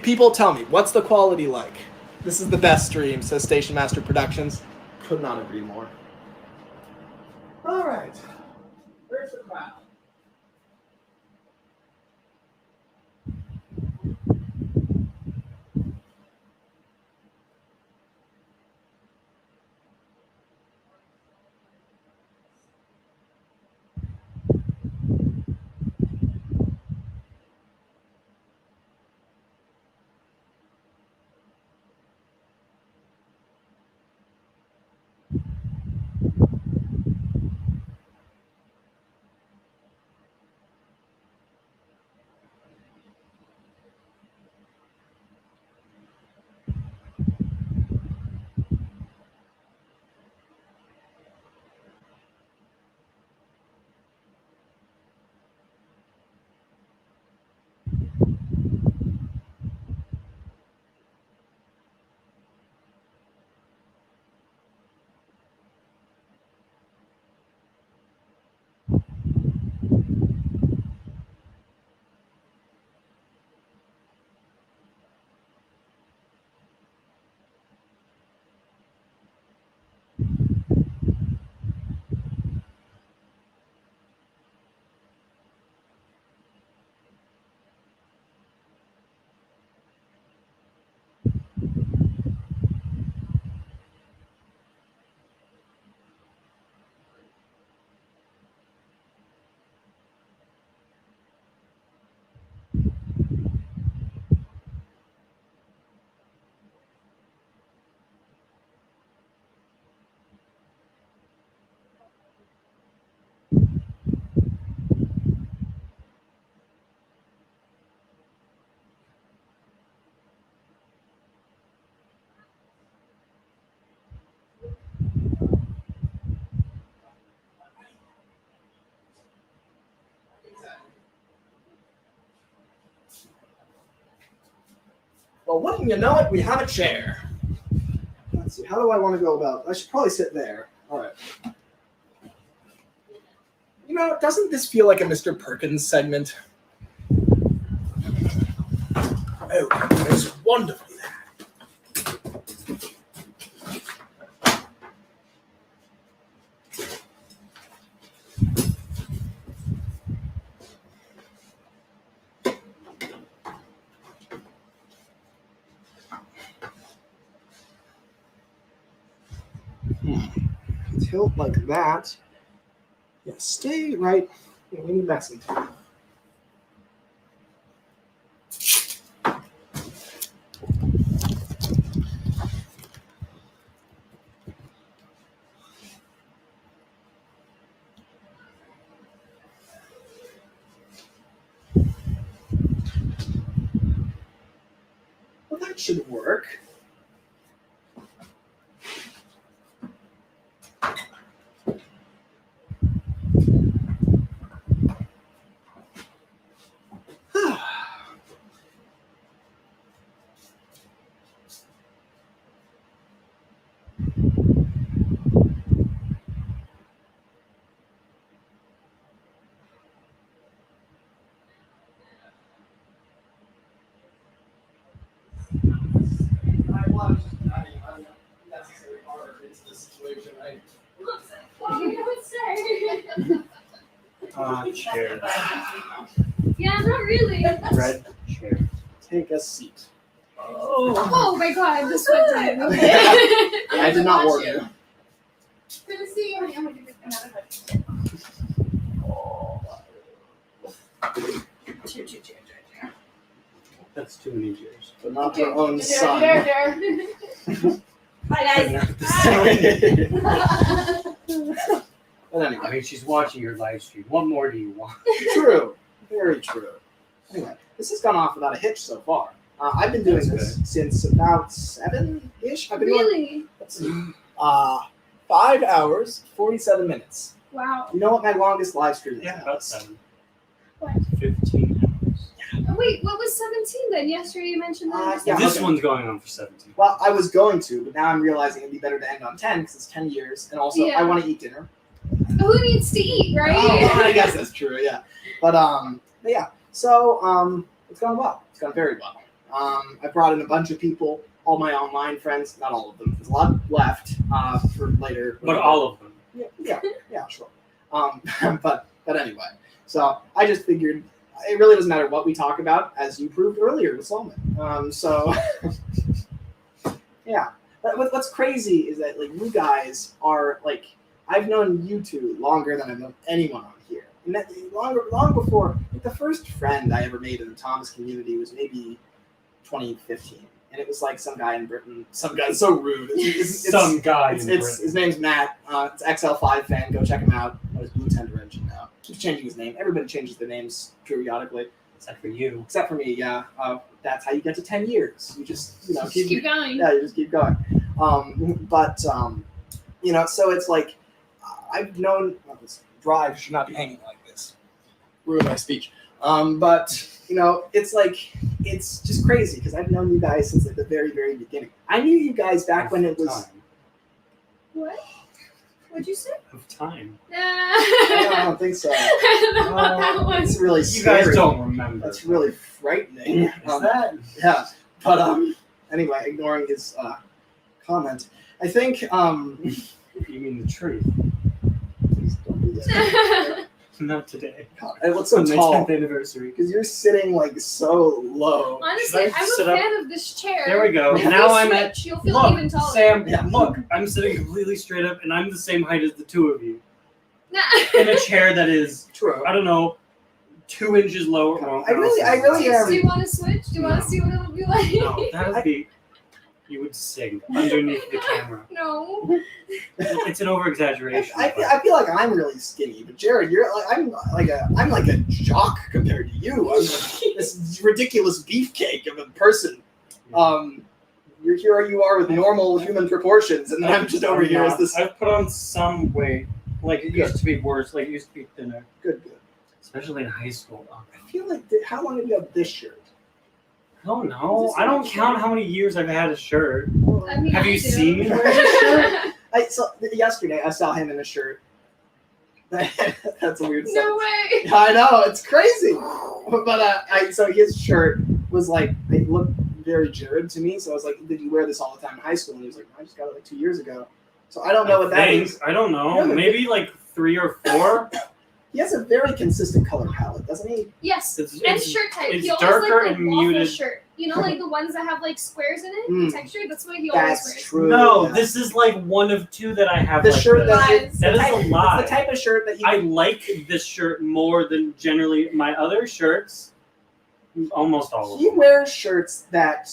people tell me, what's the quality like? This is the best stream, says Station Master Productions. Could not agree more. All right. Where's the crowd? Well, wouldn't you know it, we have a chair. Let's see, how do I want to go about it? I should probably sit there. All right. You know, doesn't this feel like a Mr. Perkins segment? Oh, it's wonderful. Tilt like that. Yeah, stay right. Yeah, we need messing. Well, that should work. Chair. Yeah, not really. Red chair. Take a seat. Oh my god, this one time. Okay. I did not warn you. Good to see you, honey. I'm gonna give you another hug. Cheer, cheer, cheer, cheer, cheer. That's too many cheers. But not her own Cheer, son. cheer, cheer. Bye, guys. But anyway. I mean, she's watching your live stream. What more do you want? True. Very true. Anyway, this has gone off without a hitch so far. I've been doing this since about 7-ish. I've been Really? doing 5 hours, 47 minutes. Wow. You know what my longest live stream is? Yeah, about 7. What? 15 hours. Oh, wait, what was 17 then? Yesterday you mentioned that. Yeah, This okay. one's going on for 17. Well, I was going to, but now I'm realizing it'd be better to end on 10 because it's 10 years, and also Yeah. I want to eat dinner. Who needs to eat, right? Oh, I guess that's true. Yeah, but yeah. So it's gone well. It's gone very well. I brought in a bunch of people, all my online friends. Not all of them. There's a lot left for later. But all of them. Yeah, sure. But anyway, so I just figured it really doesn't matter what we talk about, as you proved earlier with Solomon. So yeah. But what's crazy is that like you guys are like I've known you two longer than I've known anyone on here. And that long before like, the first friend I ever made in the Thomas community was maybe 2015. And it was like some guy in Britain. Some guy, so rude. Some guy in Britain. His name's Matt. It's XL5 fan. Go check him out. He's Blue Tender Engine now. Keeps changing his name. Everybody changes their names periodically. Except for you. Except for me, yeah. That's how you get to 10 years. You just, Keep going. Yeah, you just keep going. So it's like, I've known, this drive should not be hanging like this. Ruin my speech. But it's like, it's just crazy because I've known you guys since like the very, very beginning. I knew you guys back when it was. What? What'd you say? Of time. I don't think so. I don't know what that was. It's really You scary. guys don't remember. That's really frightening. Is that? Yeah. But anyway, ignoring his comment, I think You mean the truth? please don't do that. Not today. God, I look so On my tall 10th anniversary. because you're sitting like so low. Honestly, Should I I'm sit a up? fan of this chair. There we go. If Now you I'm at. switch, you'll feel Look, even taller. Sam. Yeah. Look, I'm sitting completely straight up, and I'm the same height as the two of you Nah. in a chair that is, True. I don't know, 2 inches lower. I really am. Do you want to switch? Do you want to see what it'll be like? No, that would be. You would sing underneath the camera. No. It's an over-exaggeration. I feel like I'm really skinny, but Jared, you're like I'm like a jock compared to you. I'm like this ridiculous beefcake of a person. You're here you are with normal human proportions, and then I'm just over here as this. I've put on some weight. Like it used to be worse. Like it used to be thinner. Good. Especially in high school. I feel like how long have you had this shirt? I don't know. I don't count how many years I've had a shirt. I mean, Have I you do. seen me wear this shirt? Yesterday I saw him in a shirt. That's a weird No sentence. way. I know, it's crazy. But so his shirt was like, it looked very Jared to me. So I was like, did you wear this all the time in high school? And he was like, I just got it like 2 years ago. So I don't know what that is. I don't know. Maybe like 3 or 4. He has a very consistent color palette, doesn't he? Yes. It's- And it's- shirt type. it's He always darker like the and waffle muted. shirt. You know, like the ones that have like squares in it, Mm. texture. That's what he always That's wears. true. No, yeah. this is like one of 2 that I have. The like shirt this. Lies. That is a lie. It's the type of shirt that he I like this shirt more than generally my other shirts. Almost all of he them. wears shirts that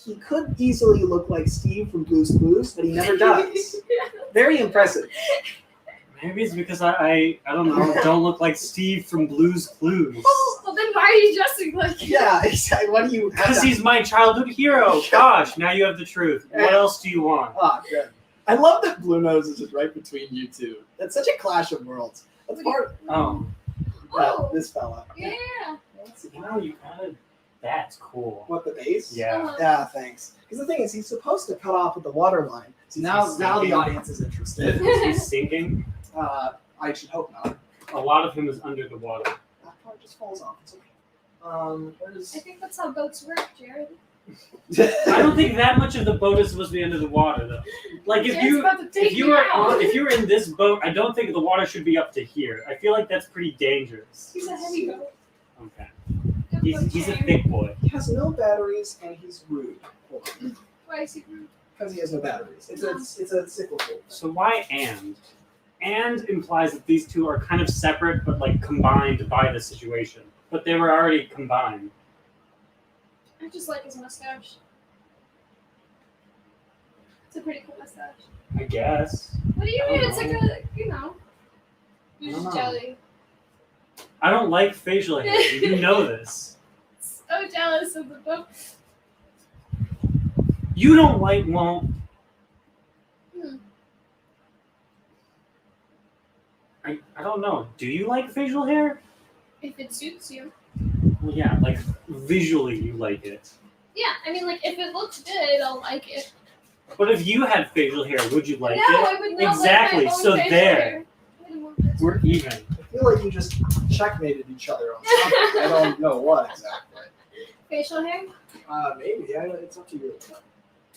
he could easily look like Steve from Blue's Clues, but he never does. Very impressive. Maybe it's because I don't know, don't look like Steve from Blue's Clues. Well, then why are you dressing like him? Yeah, exactly. What do you have? Because he's my childhood hero. Gosh, now you have the truth. What else do you want? Oh, good. I love that Blue Nose is just right between you two. That's such a clash of worlds. That's part Oh, this fella. Yeah. you know, you kind of. That's cool. What, the base? Yeah. Yeah, thanks. Because the thing is, he's supposed to cut off at the water line. So now the sinking. audience is interested. Is he sinking? I should hope not. A lot of him is under the water. That part just falls off. It's okay. I think that's how boats work, Jared. I don't think that much of the boat is supposed to be under the water, though. Like if Jared's you about to take if you me were out. if you were in this boat, I don't think the water should be up to here. I feel like that's pretty dangerous. He's a heavy boat. Okay. Good luck, He's a Jared. thick boy. He has no batteries and he's rude. Why is he rude? Because he has no batteries. It's a cyclical. So why and? And implies that these two are kind of separate, but like combined by the situation. But they were already combined. I just like his mustache. It's a pretty cool mustache. I guess. What do you I mean? don't It's like know. you're I don't just know. jelly. I don't like facial hair. You know this. So jealous of the book. You don't like I don't know. Do you like facial hair? If it suits you. Well, yeah, like visually you like it. Yeah, I mean, like, if it looks good, I'll like it. But if you had facial hair, would you like No, it? I would not exactly. like my own So facial there, hair. we're even. I feel like you just checkmated each other on something. I don't know what exactly. Facial hair? Maybe. Yeah, it's up to you.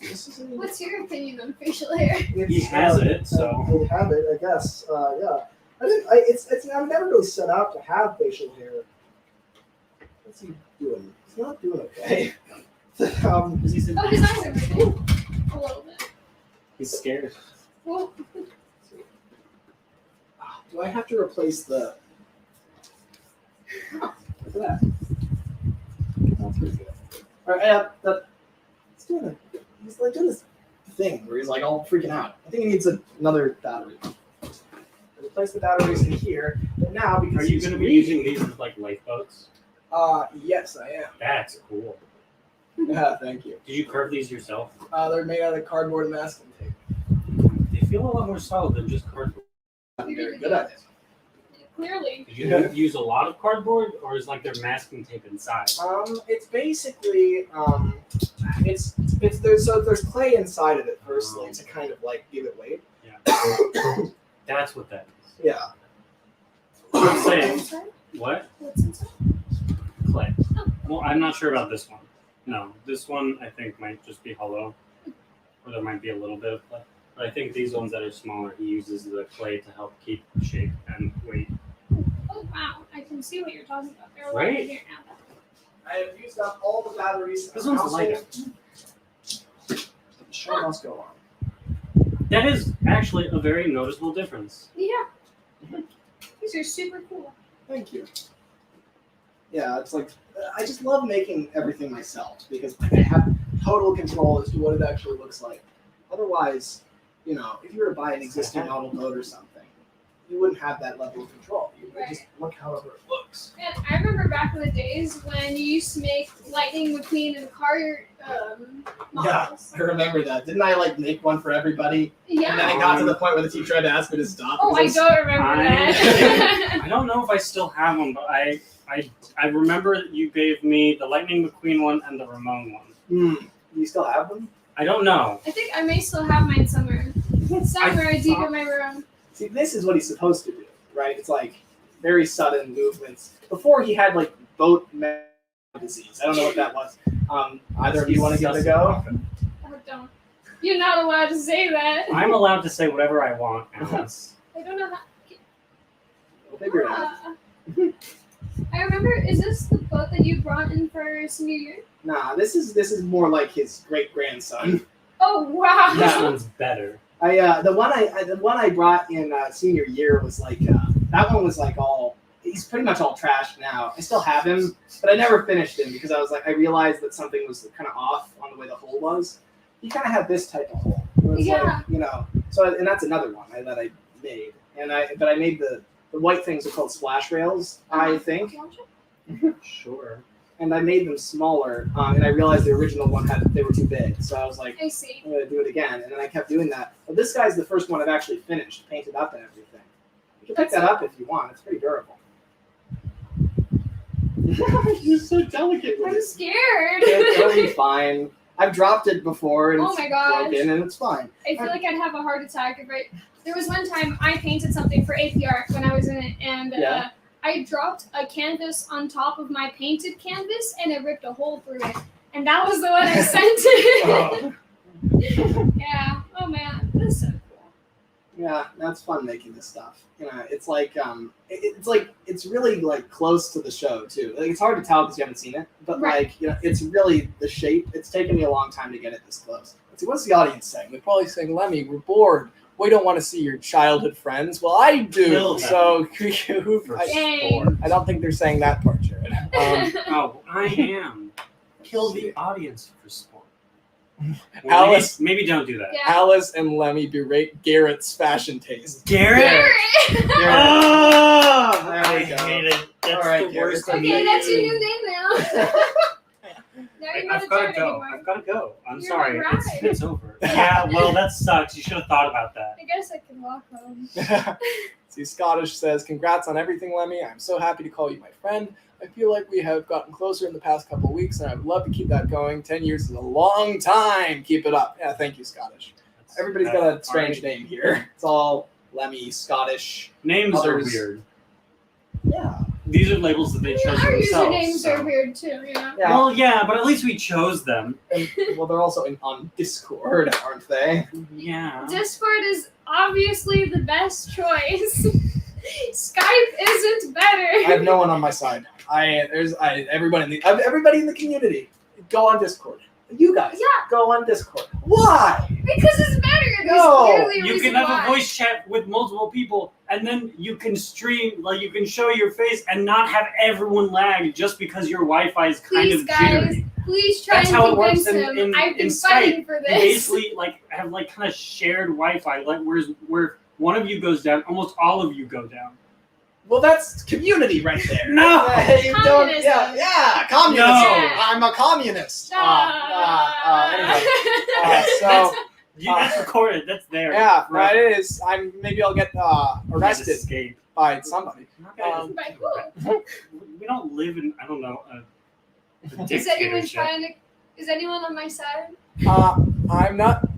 This is What's your opinion on facial hair? He has it, so. I have it, I guess. Yeah. I've never really set out to have facial hair. What's he doing? He's not doing okay. He's Oh, his eyes are moving. A little bit. He's scared. Well, Do I have to replace the? Oh, look at that. That's pretty good. All right, he's like doing this thing where he's like all freaking out. I think he needs another battery. Replace the batteries in here, and now because Are you going to be using these as like lifeboats? Yes, I am. That's cool. Yeah, thank you. Did you carve these yourself? They're made out of cardboard and masking tape. They feel a lot more solid than just cardboard. I'm very good at it. clearly. Did you use a lot of cardboard, or is like there masking tape inside? It's basically it's there's clay inside of it firstly to kind of like give it weight. Yeah. That's what that is. Yeah. I'm saying what? What's inside? Clay. Well, I'm not sure about this one. No, this one I think might just be hollow, or there might be a little bit of clay. But I think these ones that are smaller, he uses the clay to help keep shape and weight. Oh wow, I can see what you're talking about. They're Right? right here now. I have used up all the batteries. This one's lighter. The show must go on. That is actually a very noticeable difference. Yeah. These are super cool. Thank you. Yeah, it's like I just love making everything myself because I have total control as to what it actually looks like. Otherwise, if you were to buy an existing model boat or something, you wouldn't have that level of control. You would just look however it looks. And I remember back in the days when you used to make Lightning McQueen and car models. Yeah, I remember that. Didn't I make one for everybody? Yeah. And then it got to the point where the teacher tried to ask me to stop. Oh, I because don't remember that. I don't know if I still have one, but I remember that you gave me the Lightning McQueen one and the Ramon one. You still have them? I don't know. I think I may still have mine somewhere. Somewhere deep in my room. See, this is what he's supposed to do, right? It's like very sudden movements. Before he had boat disease. I don't know what that was. Either of you want to give it a go? Oh, don't. You're not allowed to say that. I'm allowed to say whatever I want, Alice. I don't know how. We'll figure it out. I remember. Is this the boat that you brought in for senior year? Nah, this is more like his great grandson. Oh wow. This one's better. The one I brought in senior year was that one was he's pretty much all trashed now. I still have him, but I never finished him because I realized that something was kind of off on the way the hole was. He kind of had this type of hole. It was and that's another one that I made. But I made the white things are called splash rails, I think. Sure. And I made them smaller, and I realized the original one they were too big. So I was like, I see. I'm gonna do it again, and then I kept doing that. But this guy's the first one I've actually finished, painted up and everything. You can pick that up if you want. It's pretty durable. You're so delicate with I'm it. scared. It'll be fine. I've dropped it before, and Oh it's my gosh. broken, and it's fine. I feel like I'd have a heart attack if There was one time I painted something for APR when I was in it, and Yeah. I dropped a canvas on top of my painted canvas, and it ripped a hole through it. And that was the one I sent it. Yeah. Oh man, this is so cool. Yeah, that's fun making this stuff. It's it's really close to the show too. It's hard to tell because you haven't seen it, but Right. it's really the shape. It's taken me a long time to get it this close. Let's see, what's the audience saying? They're probably saying, Lemmy, we're bored. We don't want to see your childhood friends. Well, I do. Kill So Dang. I don't think they're saying that part, Jared. Oh, I am. Kill the audience for sport. Alice, maybe don't do that. Yeah. Alice and Lemmy berate Garrett's fashion taste. Garrett? Garrett. Oh, There I we go. hate it. That's All right, the worst Garrett. Okay, that's your new name now. Now you're not I've a got to Jared go. anymore. I've got to go. I'm You're sorry. right. It's over. Yeah, well, that sucks. You should have thought about that. I guess I can walk home. See, Scottish says, congrats on everything, Lemmy. I'm so happy to call you my friend. I feel like we have gotten closer in the past couple of weeks, and I would love to keep that going. 10 years is a long time. Keep it up. Yeah, thank you, Scottish. Everybody's got a strange name here. It's all Lemmy, Scottish. Names others. are weird. Yeah. These are labels that they chose Our themselves. usernames so. are weird too, yeah. Well, yeah, but at least we chose them. And, well, they're also on Discord, aren't they? Yeah. Discord is obviously the best choice. Skype isn't better. I have no one on my side. Everybody in the community. Go on Discord. You guys, go on Discord. Why? Because it's better. There's No. clearly a You reason can have why. a voice chat with multiple people, and then you can stream, like you can show your face and not have everyone lag just because your Wi-Fi is kind Please, of guys, jittery. please try That's and how it convince works him. in I've been in fighting Skype. for You this. basically like have like kind of shared Wi-Fi, like where one of you goes down, almost all of you go down. Well, that's community right there. No. You don't- Communism. yeah, communism. No. I'm a communist. Anyway. That's recorded. That's there. Yeah, Right. it is. Maybe I'll get arrested Escape. by somebody. By who? We don't live in, I don't know, a Is anyone dictatorship. trying to? Is anyone on my side? I'm not.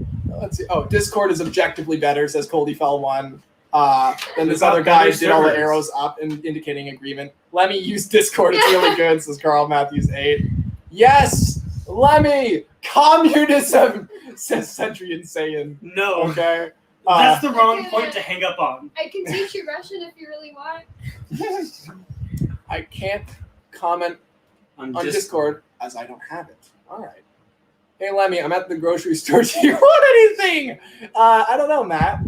Let's see. Oh, Discord is objectively better, says Coldifell1. Then this We've got other guy better did all the servers. arrows up and indicating agreement. Lemmy used Discord. It's really good, says Carl Matthews 8. Yes, Lemmy, communism, says Sentry Insane. No. Okay. That's the wrong point to hang up on. I can teach you Russian if you really want. I can't comment on Discord as I don't have it. All right. Hey, Lemmy, I'm at the grocery store. Do you want anything? I don't know, Matt.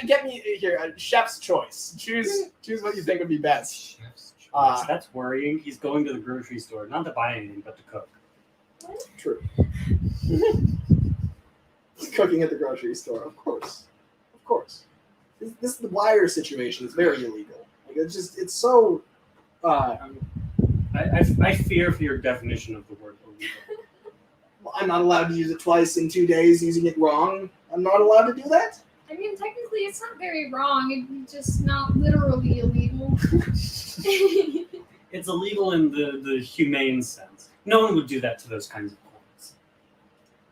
Get me here. Chef's choice. Choose what you think would be best. That's worrying. He's going to the grocery store, not to buy anything, but to cook. True. He's cooking at the grocery store, of course. Of course. This is the wire situation. It's very illegal. Like it's so. I fear for your definition of the word illegal. I'm not allowed to use it twice in 2 days using it wrong. I'm not allowed to do that? I mean, technically, it's not very wrong. It's just not literally illegal. It's illegal in the humane sense. No one would do that to those kinds of cords.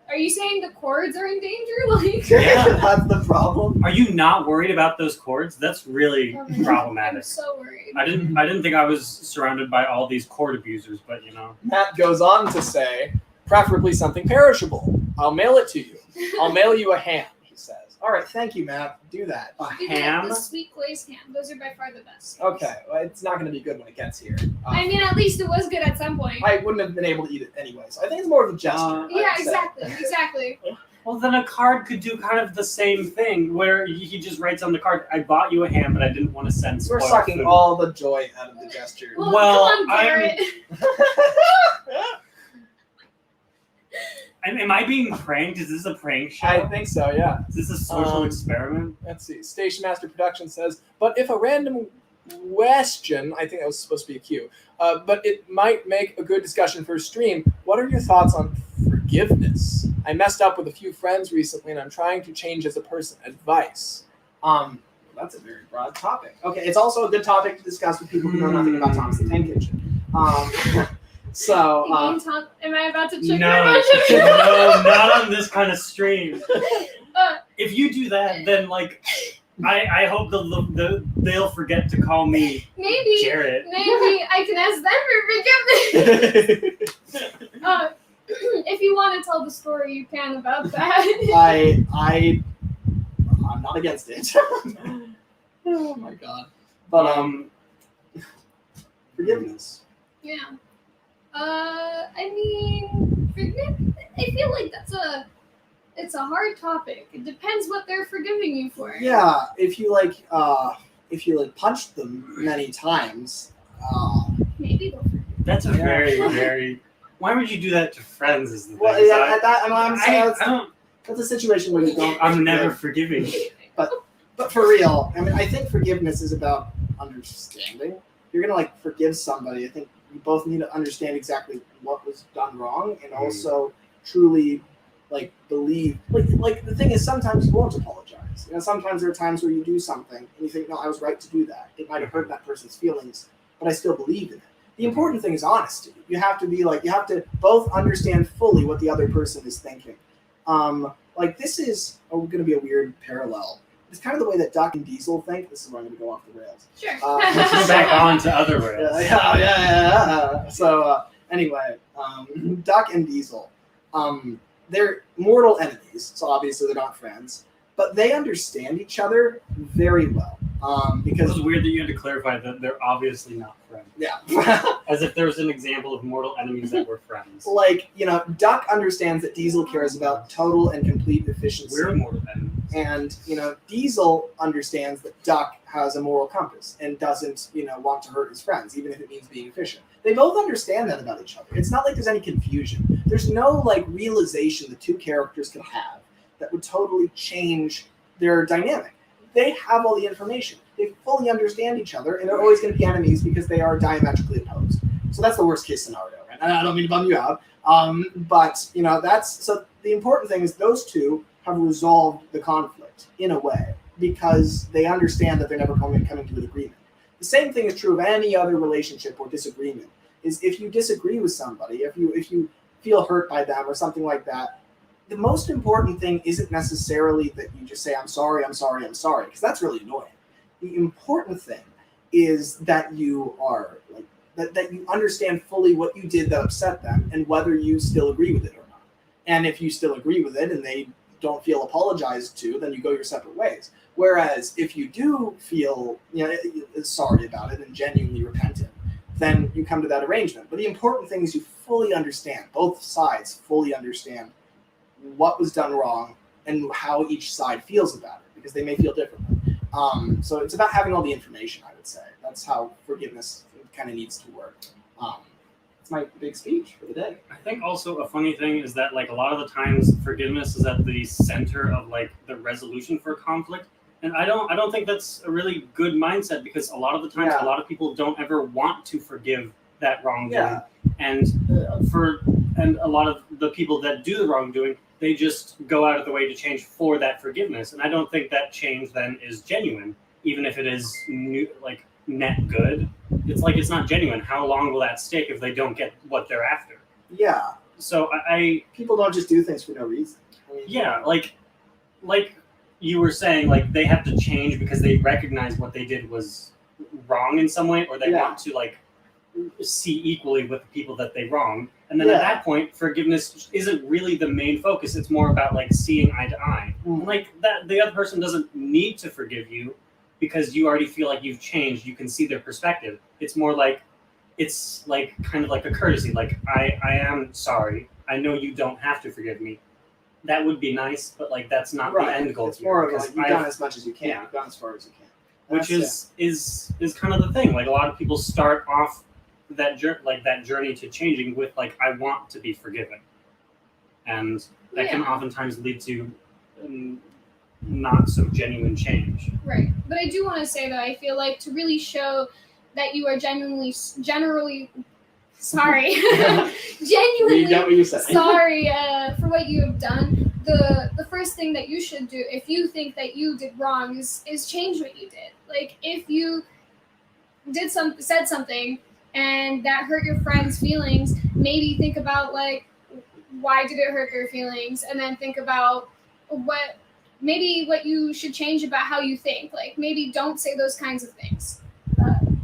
Are you saying the cords are in danger? Like, Yeah. That's the problem. Are you not worried about those cords? That's really I'm problematic. so worried. I didn't think I was surrounded by all these cord abusers, but you know. Matt goes on to say, preferably something perishable. I'll mail it to you. I'll mail you a ham, he says. All right, thank you, Matt. Do that. A You get ham? the sweet glazed ham. Those are by far the best. Okay, well, it's not going to be good when it gets here. I mean, at least it was good at some point. I wouldn't have been able to eat it anyway, so I think it's more of a gesture. Yeah, I'd say. exactly. Well, then a card could do kind of the same thing, where he just writes on the card, "I bought you a ham, but I didn't want to send We're spoiled sucking food." all the joy out of the gesture. Well, come on, Garrett. Am I being pranked? Is this a prank show? I think so, yeah. Is this a social experiment? Let's see. Station Master Production says, but if a random question, I think that was supposed to be a cue, but it might make a good discussion for a stream. What are your thoughts on forgiveness? I messed up with a few friends recently, and I'm trying to change as a person. Advice. That's a very broad topic. Okay, it's also a good topic to discuss with people who know nothing about Thomas the Tank Engine. So, You mean Tom, am I about to trigger No, a bunch of no, not on this kind of stream. Uh, If you do that, then like, I hope they'll forget to call me Maybe Jarrett. I can ask them for forgiveness. If you want to tell the story, you can about that. I'm not against it. Oh my god. But forgiveness. Yeah. I mean, I feel like it's a hard topic. It depends what they're forgiving you for. Yeah, if you punched them many times, maybe they'll forgive. That's a very. Why would you do that to friends? Is the well, thing. yeah, I'm saying I don't. that's a situation where you don't. I'm never forgiving. But for real, I mean, I think forgiveness is about understanding. If you're gonna like forgive somebody, I think you both need to understand exactly what was done wrong, and also truly like believe. Like the thing is, sometimes you won't apologize. You know, sometimes there are times where you do something and you think, no, I was right to do that. It might have hurt that person's feelings, but I still believe in it. The important thing is honesty. You have to both understand fully what the other person is thinking. Like this is going to be a weird parallel. It's kind of the way that Duck and Diesel think. This is where I'm going to go off the rails. Sure. Let's go back on to other rails. Yeah. So anyway, Duck and Diesel, they're mortal enemies. So obviously they're not friends, but they understand each other very well. Because it was weird that you had to clarify that they're obviously not friends. Yeah. As if there was an example of mortal enemies that were friends. Like, you know, Duck understands that Diesel cares about total and complete efficiency. We're mortal enemies. And, you know, Diesel understands that Duck has a moral compass and doesn't, you know, want to hurt his friends, even if it means being efficient. They both understand that about each other. It's not like there's any confusion. There's no, like, realization the two characters can have that would totally change their dynamic. They have all the information. They fully understand each other, and they're always going to be enemies because they are diametrically opposed. So that's the worst case scenario, right? And I don't mean to bum you out, but you know so the important thing is those two have resolved the conflict in a way because they understand that they're never coming to an agreement. The same thing is true of any other relationship or disagreement. Is if you disagree with somebody, if you feel hurt by them or something like that. The most important thing isn't necessarily that you just say, I'm sorry, because that's really annoying. The important thing is that you are like that you understand fully what you did that upset them and whether you still agree with it or not. And if you still agree with it and they don't feel apologized to, then you go your separate ways. Whereas if you do feel sorry about it and genuinely repentant, then you come to that arrangement. But the important thing is you fully understand, both sides fully understand what was done wrong and how each side feels about it, because they may feel differently. So it's about having all the information, I would say. That's how forgiveness kind of needs to work. It's my big speech for the day. I think also a funny thing is that like a lot of the times forgiveness is at the center of like the resolution for a conflict. And I don't think that's a really good mindset, because a lot of the times a lot of people don't ever want to forgive that wrongdoing. And and a lot of the people that do the wrongdoing, they just go out of the way to change for that forgiveness. And I don't think that change then is genuine, even if it is net good. It's like it's not genuine. How long will that stick if they don't get what they're after? Yeah. So people don't just do things for no reason. I mean, like you were saying, like they have to change because they recognize what they did was wrong in some way, or they want to like see equally with the people that they wronged. And then at that point, forgiveness isn't really the main focus. It's more about like seeing eye to eye. Like that, the other person doesn't need to forgive you because you already feel like you've changed. You can see their perspective. It's more like, it's like kind of like a courtesy. Like I am sorry. I know you don't have to forgive me. That would be nice, but like that's not the end goal. It's more of like you've done as much as you can. You've gone as far as you can. Which is kind of the thing. Like a lot of people start off that journey to changing with like, I want to be forgiven, and that can oftentimes lead to not so genuine change. Right, but I do want to say that I feel like to really show that you are genuinely sorry for what you have done, the first thing that you should do if you think that you did wrong is change what you did. Like if you said something and that hurt your friend's feelings, maybe think about like, why did it hurt your feelings? And then think about what you should change about how you think. Like maybe don't say those kinds of things.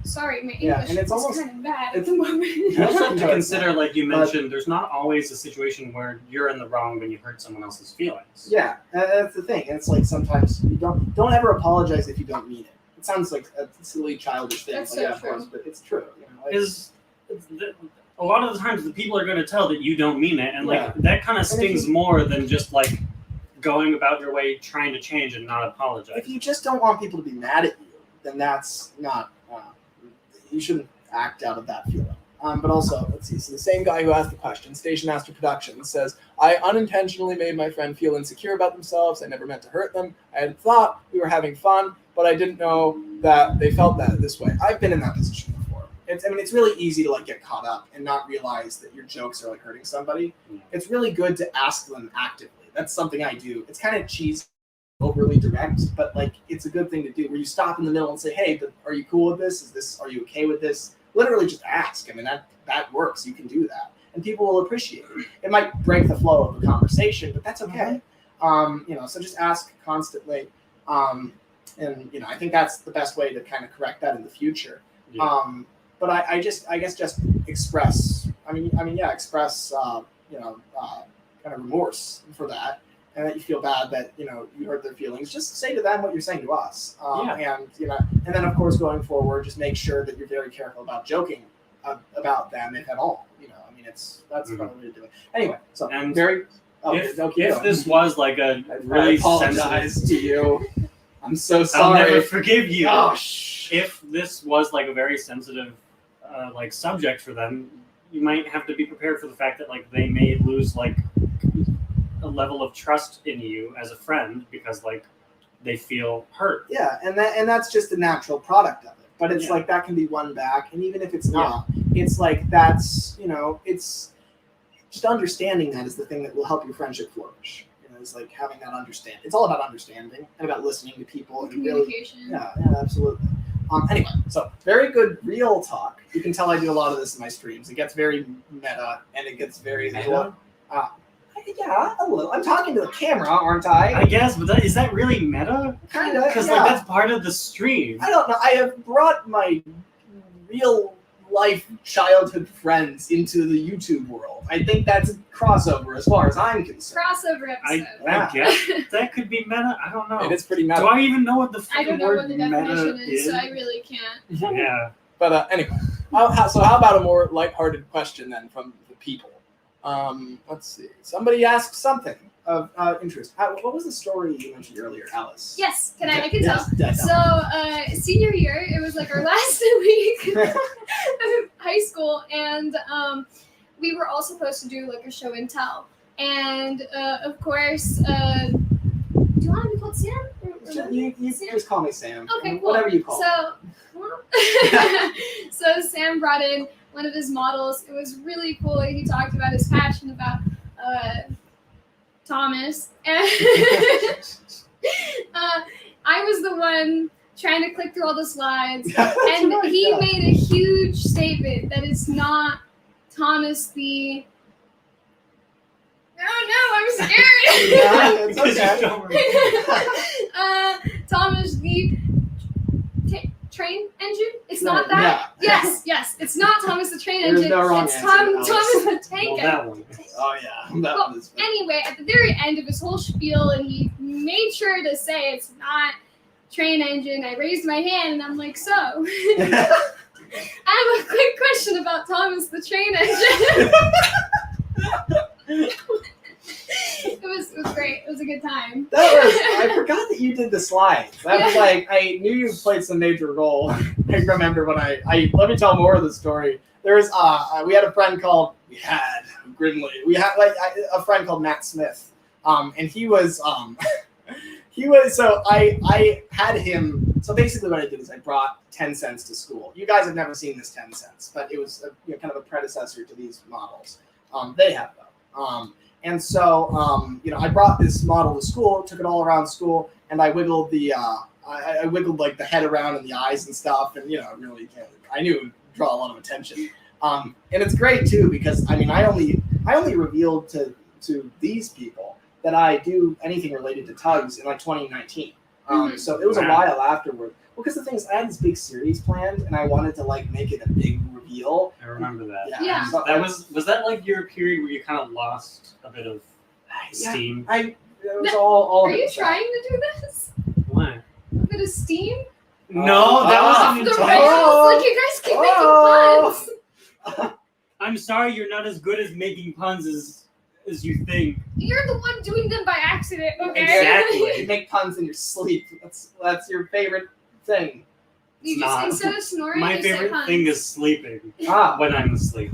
Sorry, my English and it's almost kind of bad at the moment. You also have to consider, like you mentioned, there's not always a situation where you're in the wrong when you hurt someone else's feelings. Yeah, that's the thing. It's like sometimes you don't ever apologize if you don't mean it. It sounds like a silly childish thing. That's like, so of course, but it's true. You know, a lot of the times the people are going to tell that you don't mean it, and like Yeah. that kind of And if stings you- more than just like going about your way trying to change and not apologize. If you just don't want people to be mad at you, then that's not. You shouldn't act out of that feeling. But also, let's see. So the same guy who asked the question, Station Master Productions, says, "I unintentionally made my friend feel insecure about themselves. I never meant to hurt them. I had thought we were having fun, but I didn't know that they felt that this way." I've been in that position before. It's really easy to like get caught up and not realize that your jokes are like hurting somebody. It's really good to ask them actively. That's something I do. It's kind of cheesy, overly direct, but like it's a good thing to do. Where you stop in the middle and say, "Hey, are you cool with this? Are you okay with this?" Literally, just ask. I mean, that works. You can do that, and people will appreciate it. It might break the flow of the conversation, but that's okay. So just ask constantly, and I think that's the best way to kind of correct that in the future. Yeah. But I guess just express. Express. Kind of remorse for that, and that you feel bad that you hurt their feelings. Just say to them what you're saying to us, and then of course going forward, just make sure that you're very careful about joking about them, if at all. That's probably way to do it. Anyway, so And very. If this was like a really I apologize sensitive, to you. I'm so I'll sorry. never forgive you. Oh, If this was like a very sensitive like subject for them, you might have to be prepared for the fact that like they may lose like a level of trust in you as a friend because like they feel hurt. Yeah, and that's just a natural product of it. But it's like that can be won back, and even if it's not, it's like that's it's just understanding that is the thing that will help your friendship flourish. It's like having that understanding. It's all about understanding and about listening to people and Communication. Really, yeah, absolutely. Anyway, so very good real talk. You can tell I do a lot of this in my streams. It gets very meta, and it gets very Meta? Yeah, a little. I'm talking to the camera, aren't I? I guess, but is that really meta? Kinda, Because yeah. like that's part of the stream. I don't know. I have brought my real life childhood friends into the YouTube world. I think that's a crossover as far as I'm concerned. Crossover episode. I guess that could be meta. I don't know. It is pretty meta. Do I even know what the I don't freaking know word what the meta definition is, is? so I really can't. Yeah. But anyway, so how about a more lighthearted question then from the people? Let's see. Somebody asked something of interest. What was the story you mentioned earlier, Alice? Yes, I can tell. Yes. So senior year, it was like our last week of high school, and we were all supposed to do like a show and tell. And of course, do you want to be called Sam? You just call me Sam. Okay, cool. Whatever you call So, so Sam brought in one of his models. It was really cool. He talked about his passion about Thomas, and I was the one trying to click through all the slides, and he made a huge statement that it's not Thomas the. No, I'm scared. Yeah, it's okay. Thomas the train engine. It's not that. Yeah. Yes, it's not Thomas the train There's engine. no wrong it's answer, Thomas Alice. the tank engine. That one. Oh yeah, that Well, one is. anyway, at the very end of his whole spiel, and he made sure to say it's not train engine, I raised my hand and I'm like, so I have a quick question about Thomas the train engine. It was great. It was a good time. I forgot that you did the slides. That was like, I knew you played some major role. I remember when I let me tell more of the story. There was we had a friend called a friend called Matt Smith, and he was so I had him. So basically, what I did is I brought 10 cents to school. You guys have never seen this 10 cents, but it was kind of a predecessor to these models. They have them. And so, I brought this model to school, took it all around school, and I wiggled I wiggled like the head around and the eyes and stuff, and really, I knew it would draw a lot of attention. And it's great too because I only revealed to these people that I do anything related to Tugs in like 2019. So it was a while afterward. Well, because the thing is, I had this big series planned, and I wanted to like make it a big reveal. I remember that. Yeah. So that was that like your period where you kind of lost a bit of steam? It was all. Are you trying to do this? What? A bit of steam? No, that Off wasn't the even rails. Like you guys keep making puns. I'm sorry, you're not as good as making puns as you think. You're the one doing them by accident, okay? Exactly. You make puns in your sleep. That's your favorite thing. You It's just not. instead of snoring, My you say favorite puns. thing is sleeping Ah, when I'm asleep.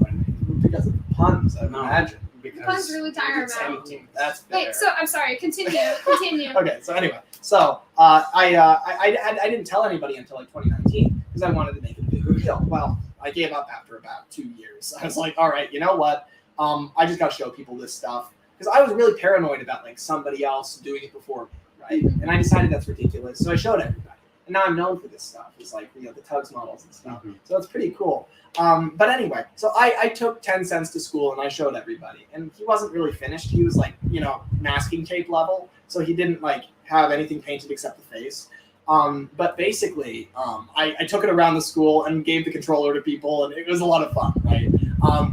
because of puns, I No, imagine. because Puns really tire It's him out. empty. That's fair. Wait, so I'm sorry. Continue. Continue. Okay, so anyway, I didn't tell anybody until like 2019 because I wanted to make it a bigger deal. Well, I gave up after about 2 years. I was like, all right, you know what? I just got to show people this stuff because I was really paranoid about like somebody else doing it before me, right? And I decided that's ridiculous, so I showed everybody. And now I'm known for this stuff. It's like, you know, the Tugs models and stuff. So it's pretty cool. But anyway, so I took 10 cents to school and I showed everybody. And he wasn't really finished. He was like, you know, masking tape level. So he didn't like have anything painted except the face. But basically, I took it around the school and gave the controller to people, and it was a lot of fun, right?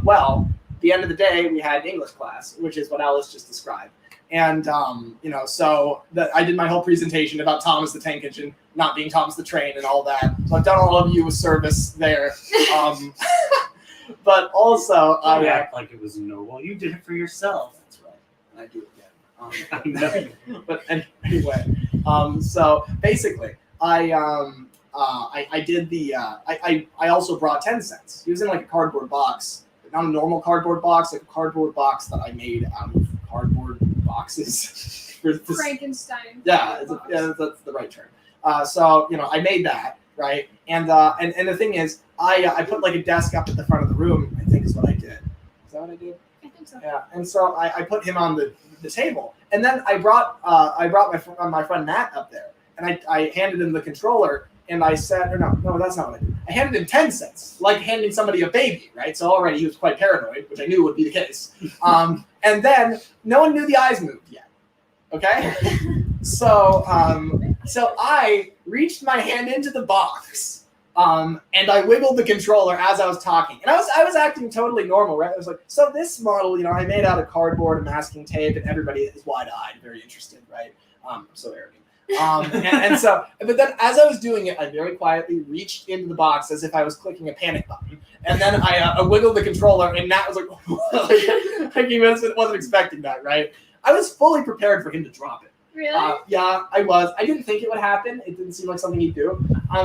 Well, at the end of the day, we had English class, which is what Alice just described. And, you know, so I did my whole presentation about Thomas the Tank Engine not being Thomas the Train and all that. So I've done all of you a service there. But also, I act like it was noble. You did it for yourself. That's right. And I do it again. But anyway, so basically, I did the I also brought 10 cents. He was in like a cardboard box, but not a normal cardboard box, like a cardboard box that I made out of cardboard boxes. Frankenstein. Yeah, that's the right term. So you know, I made that, right, and the thing is, I put like a desk up at the front of the room. I think is what I did. Is that what I did? I think so. Yeah, and so I put him on the table, and then I brought my friend Matt up there, and I handed him the controller, and I said, or no, that's not what I did. I handed him 10 cents, like handing somebody a baby, right? So already he was quite paranoid, which I knew would be the case. And then no one knew the eyes moved yet. Okay, so I reached my hand into the box, and I wiggled the controller as I was talking, and I was acting totally normal, right? I was like, so this model, you know, I made out of cardboard and masking tape, and everybody is wide-eyed, very interested, right? I'm so arrogant. And so, but then as I was doing it, I very quietly reached into the box as if I was clicking a panic button, and then I wiggled the controller, and Nat was like, like he wasn't expecting that, right? I was fully prepared for him to drop it. Really? Yeah, I was. I didn't think it would happen. It didn't seem like something he'd do.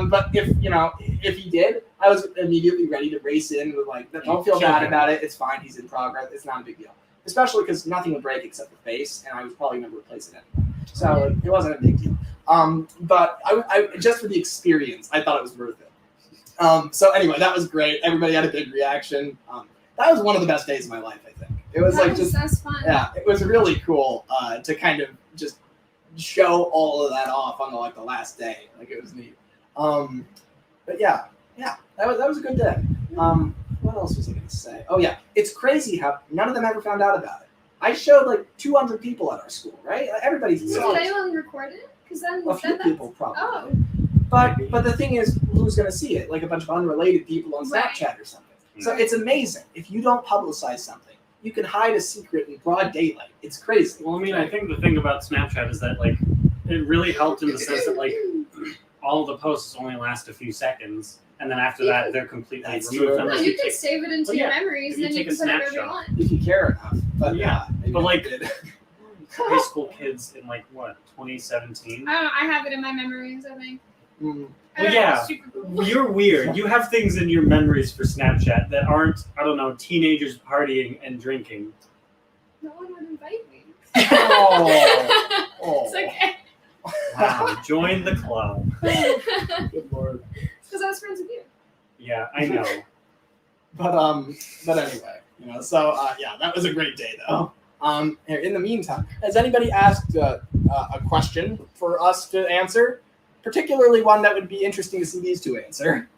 But if he did, I was immediately ready to race in with like, don't feel bad about it. It's fine. He's in progress. It's not a big deal. Especially because nothing would break except the face, and I was probably going to replace it anyway. So it wasn't a big deal. But I just for the experience, I thought it was worth it. So anyway, that was great. Everybody had a big reaction. That was one of the best days of my life, I think. It was That's fun. Yeah, it was really cool to kind of just show all of that off on the last day. Like it was neat. But yeah, that was a good day. What else was I going to say? Oh yeah, it's crazy how none of them ever found out about it. I showed like 200 people at our school, right? Like, everybody's Did anyone record it? Because then a few people probably. Oh. But the thing is, who's going to see it? Like a bunch of unrelated people on Right. Snapchat or something. So it's amazing. If you don't publicize something, you can hide a secret in broad daylight. It's crazy. Well, I mean, I think the thing about Snapchat is that like it really helped in the sense that like all the posts only last a few seconds, and then after that they're completely That's removed. true. Unless You you can take, save it into Well, your yeah, memories, if and you then you take can a put it wherever you snapshot. want. If you care enough. But Yeah. maybe But, I like, did. high school kids in like what 2017. I don't know. I have it in my memories, I think. Mm. Well, yeah, you're weird. You have things in your memories for Snapchat that aren't, I don't know, teenagers partying and drinking. No one would invite me. Oh. It's okay. Wow, join the club. Good lord. It's because I was friends with you. Yeah, I know. But anyway, so yeah, that was a great day though. In the meantime, has anybody asked a question for us to answer? Particularly one that would be interesting to see these two answer.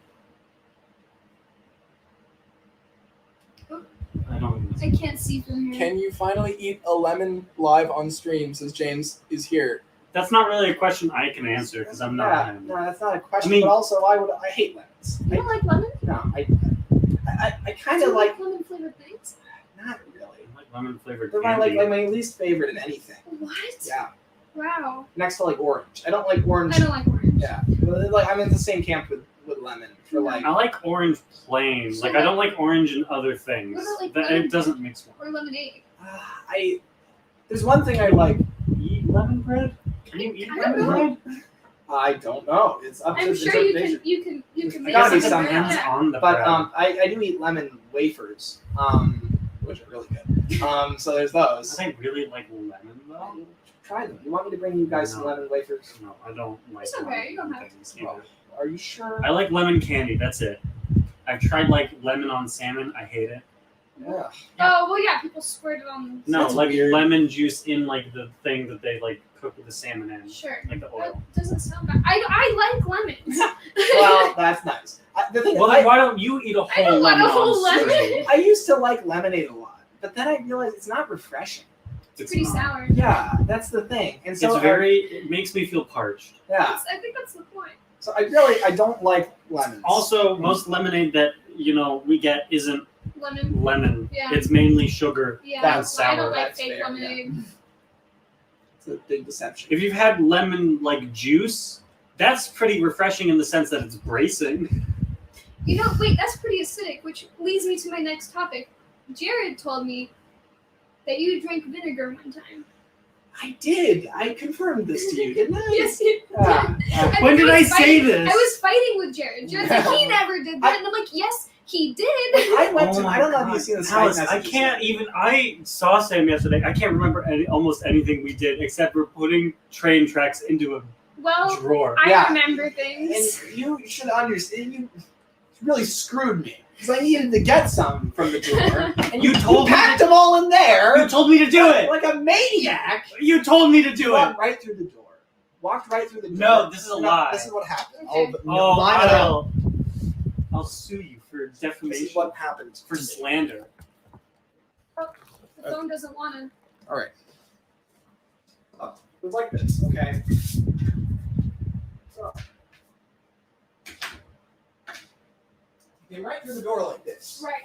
I can't see from here. Can you finally eat a lemon live on stream? Says James is here. That's not really a question I can answer because I'm not him. No, that's not a question. I mean- but also, I hate lemons. You don't like lemon? No, I kind Do of you like. lemon flavored things. Not really. I like lemon flavored They're candy. my least favorite in anything. What? Yeah, Wow. next to like orange. I don't like orange. I don't like orange. Yeah, like I'm in the same camp with with lemon for like. I like orange plain. Like I don't like orange and other things. What about, like, That- lemon it doesn't mix well. Or lemonade. There's one thing I like. Eat lemon bread? Can you eat I don't lemon know. bread? I don't know. It's up to I'm sure interpretation. you can I make guess it some depends bread. on the But bread. I do eat lemon wafers, which are really good. So there's those. I really like lemon though. Try them. You want me to bring you guys some No. lemon wafers? No, I don't like It's okay, you don't have things Oh, either. are you sure? I like lemon candy, that's it. I've tried like lemon on salmon, I hate it. Yeah. Oh well, yeah. People squirt it on. No, That's like weird. lemon juice in like the thing that they like cook with the salmon in. Sure. Like the oil. That doesn't sound bad. I like lemons. Well, that's nice. The thing Well, is, then why don't you eat a I whole don't want lemon a whole on lemon. straight? I used to like lemonade a lot, but then I realized it's not refreshing. It's pretty not. sour. Yeah, that's the thing. And so It makes me feel parched. yeah. I think that's the point. So I don't like lemons. Also, most lemonade that we get isn't Lemon. lemon. Yeah. It's mainly sugar Yeah. That's I sour. don't like That's fake fair, lemonade. it's a big deception. If you've had lemon like juice, that's pretty refreshing in the sense that it's bracing. You know, wait, that's pretty acidic, which leads me to my next topic. Jared told me that you drank vinegar one time. I did. I confirmed this to you, didn't I? Yes, you did. Yeah. When did I was say fighting- this? I was fighting with Jared. Jared's like, he never did that. And I'm like, yes, he did. I went to. my I don't know if God. you've seen the Skype Alice, I messages can't yet. even. I saw Sam yesterday. I can't remember almost anything we did except for putting train tracks into a Well, drawer. I Yeah. remember things. And you should understand. You really screwed me because I needed to get some from the drawer, and You told me packed to- them all in there. You told me to do it. like a maniac. You told me to do it. Walked right through the door. Walked right through the door. No, this is a lie. This is what happened. Okay. Oh, line it up. I'll sue you for This defamation, is what happened for to me. slander. The phone doesn't want to. All right. It was like this, okay? So, came right through the door like this. Right.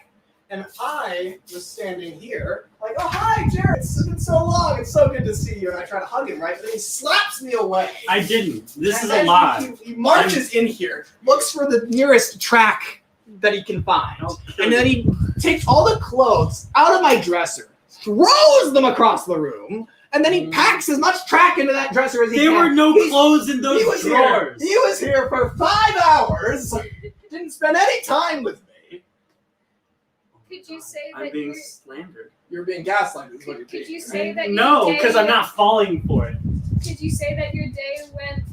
And I was standing here, like, oh, hi, Jared, it's been so long, it's so good to see you. And I try to hug him, right? But he slaps me away. I didn't. This And is a then lie. He marches in here, looks for the nearest track that he can find. And then he takes all the clothes out of my dresser, throws them across the room, and then he packs as much track into that dresser as he There can. were no He's- clothes in those he was drawers. Here. He was here for 5 hours, didn't spend any time with me. Could you say I'm that being you're, slandered. You're being gaslighted. Is what you're could you being. say that your No, day because I'm went- not falling for it. Could you say that your day went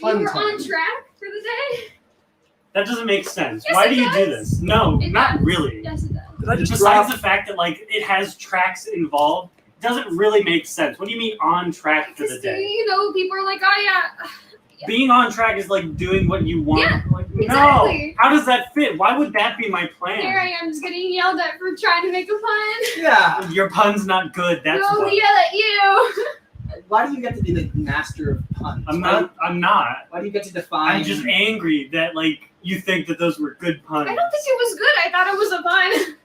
Fun you were time. on track for the day? That doesn't make sense. Yes, Why it do you do does. this? No, It not does. really. Yes, it does. Did I just Besides drop? the fact that like it has tracks involved, it doesn't really make sense. What do you mean on track for the Because, day? you know, people are like, oh yeah. Being on track is like doing what you want. Yeah, like, exactly. No. How does that fit? Why would that be my plan? Here I am just getting yelled at for trying to make a pun. Yeah. Your pun's not good. That's No, why. we yell at you. Why do you get to be the master of puns? I'm not. Why do you get to define? I'm just angry that like you think that those were good puns. I don't think it was good. I thought it was a pun.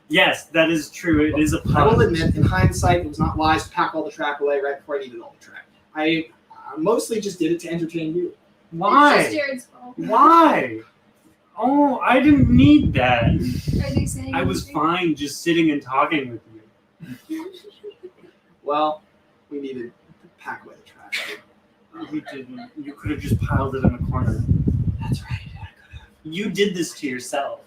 Yes, that is true. It is a I will pun. admit, in hindsight, it was not wise to pack all the track away right before I needed all the track. I mostly just did it to entertain you. It's just Why? Jared's fault. Why? Oh, I didn't need that. Are they saying I was anything? fine just sitting and talking with you. Well, we needed to pack away the track. You didn't. You could have just piled it in a corner. That's right. You did this to yourself.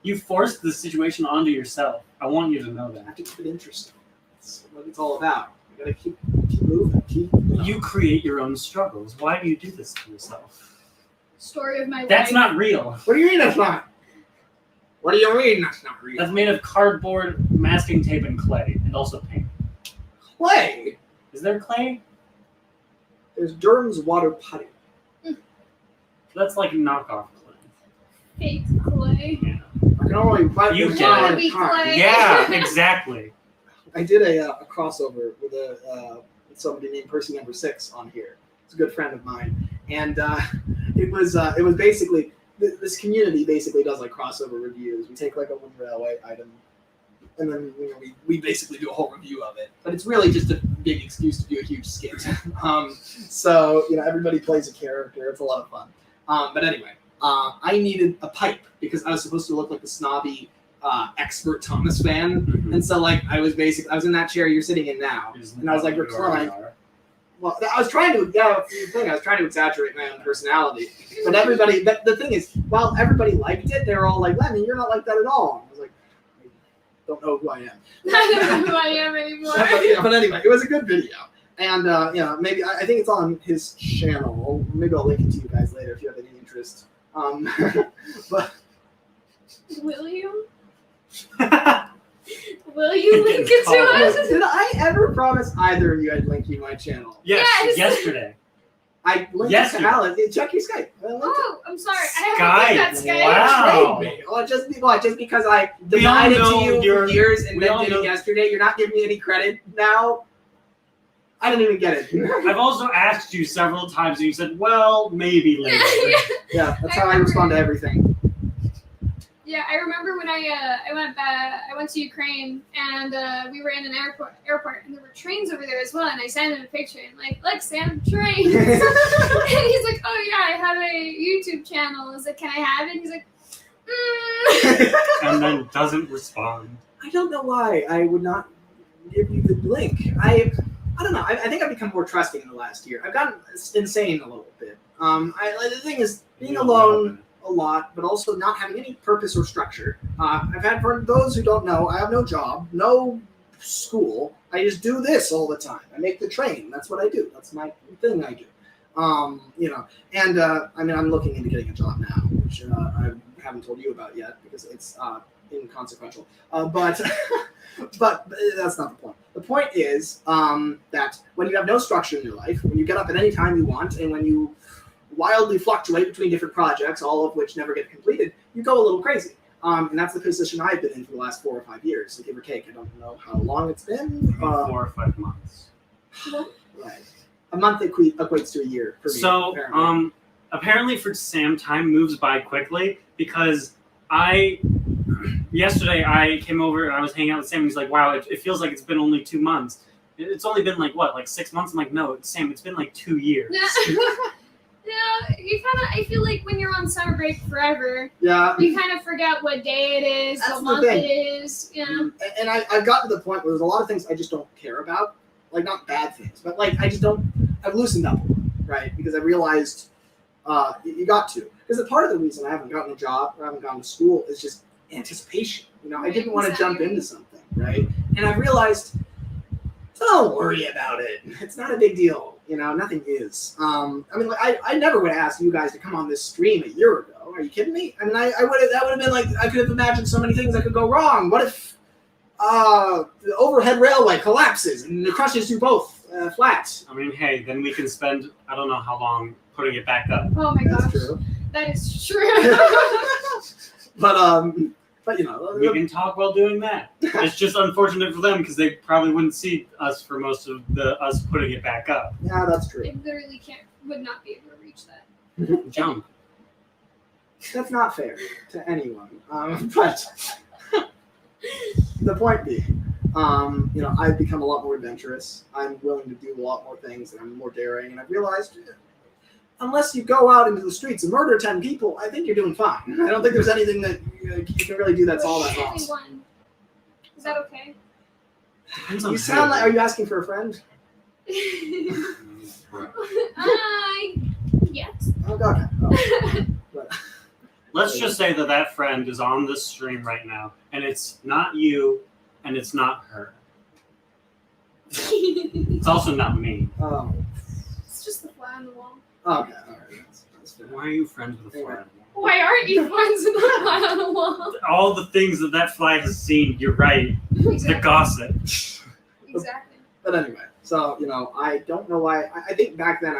You forced the situation onto yourself. I want you to know I have that. to keep it interesting. That's what it's all about. You gotta keep moving. You create your own struggles. Why do you do this to yourself? Story of my life. That's not real. What do you mean that's not? What do you mean that's not real? That's made of cardboard, masking tape, and clay, and also paint. Clay. Is there clay? There's Durham's water putty. That's like knockoff clay. Fake clay. Yeah. I can only find You one get at it. a Be time. clay. Yeah, exactly. I did a crossover with with somebody named Percy Number 6 on here. It's a good friend of mine, and it was basically this community basically does like crossover reviews. We take like a Wooden Railway item, and then we basically do a whole review of it. But it's really just a big excuse to do a huge skit. So everybody plays a character. It's a lot of fun. But anyway, I needed a pipe because I was supposed to look like the snobby expert Thomas fan, and so I was in that chair you're sitting in now, and I was reclined. Well, I was trying to exaggerate my own personality, but everybody. The thing is, while everybody liked it, they were all like, "Lemmy, you're not like that at all." I was like, "I don't know who I am." I don't know who I am anymore. But anyway, it was a good video, and maybe I think it's on his channel. Maybe I'll link it to you guys later if you have any interest. But will you? Will you link it to us? Did I ever promise either of you I'd link you my channel? Yes. Yesterday. I linked it to Alan. Check your Skype. Oh, I'm sorry. I haven't looked at Skype. Wow. Well, just because I denied it to you for years and then did it yesterday, you're not giving me any credit now. I didn't even get it. I've also asked you several times and you said, well, maybe later. Yeah, that's how I respond to everything. Yeah, I remember when I went to Ukraine and we were in an airport and there were trains over there as well, and I sent him a picture and look, Sam, trains. And he's like, oh yeah, I have a YouTube channel. I was like, can I have it? He's like, And then doesn't respond. I don't know why I would not give you the link. I don't know. I think I've become more trusting in the last year. I've gotten insane a little bit. The thing is, being alone a lot, but also not having any purpose or structure. I've had, for those who don't know, I have no job, no school. I just do this all the time. I make the train. That's what I do. That's my thing I do. I'm looking into getting a job now, which I haven't told you about yet because it's inconsequential. But that's not the point. The point is that when you have no structure in your life, when you get up at any time you want, and when you wildly fluctuate between different projects, all of which never get completed, you go a little crazy. And that's the position I've been in for the last 4 or 5 years, so give or take. I don't know how long it's been. 4 or 5 months. Right. A month equates to a year for me. So, apparently for Sam, time moves by quickly because yesterday I came over, I was hanging out with Sam, and he's like, wow, it feels like it's been only 2 months. It's only been 6 months? I'm like, no, Sam, it's been 2 years. Yeah, I feel like when you're on summer break forever, you kind of forget what day it is, what month it is. Yeah. And I've gotten to the point where there's a lot of things I just don't care about. Not bad things, but I've loosened up, right? Because I realized you got to. Because part of the reason I haven't gotten a job or I haven't gone to school is just anticipation. I didn't want to jump into something, right? And I've realized, don't worry about it. It's not a big deal. Nothing is. I never would have asked you guys to come on this stream a year ago. Are you kidding me? That would have been I could have imagined so many things that could go wrong. What if the overhead railway collapses and it crushes you both flat? Hey, then we can spend, I don't know how long, putting it back up. Oh my gosh. True. That is true. But we can talk while doing that. It's just unfortunate for them because they probably wouldn't see us for most of us putting it back up. Yeah, that's true. They literally would not be able to reach that. Jump. That's not fair to anyone. But the point being, I've become a lot more adventurous. I'm willing to do a lot more things, and I'm more daring. And I've realized, unless you go out into the streets and murder 10 people, I think you're doing fine. I don't think there's anything that you can really do that's all that lost. Is that okay? You sound like, are you asking for a friend? Yes. Okay. Let's just say that friend is on this stream right now, and it's not you, and it's not her. It's also not me. Oh. It's just the fly on the wall. Okay, all right. That's fair. Why are you friends with a fly on the wall? Why aren't you friends with the fly on the wall? All the things that fly has seen, you're right. Exactly. The gossip. Exactly. But anyway, so, I don't know why. I think back then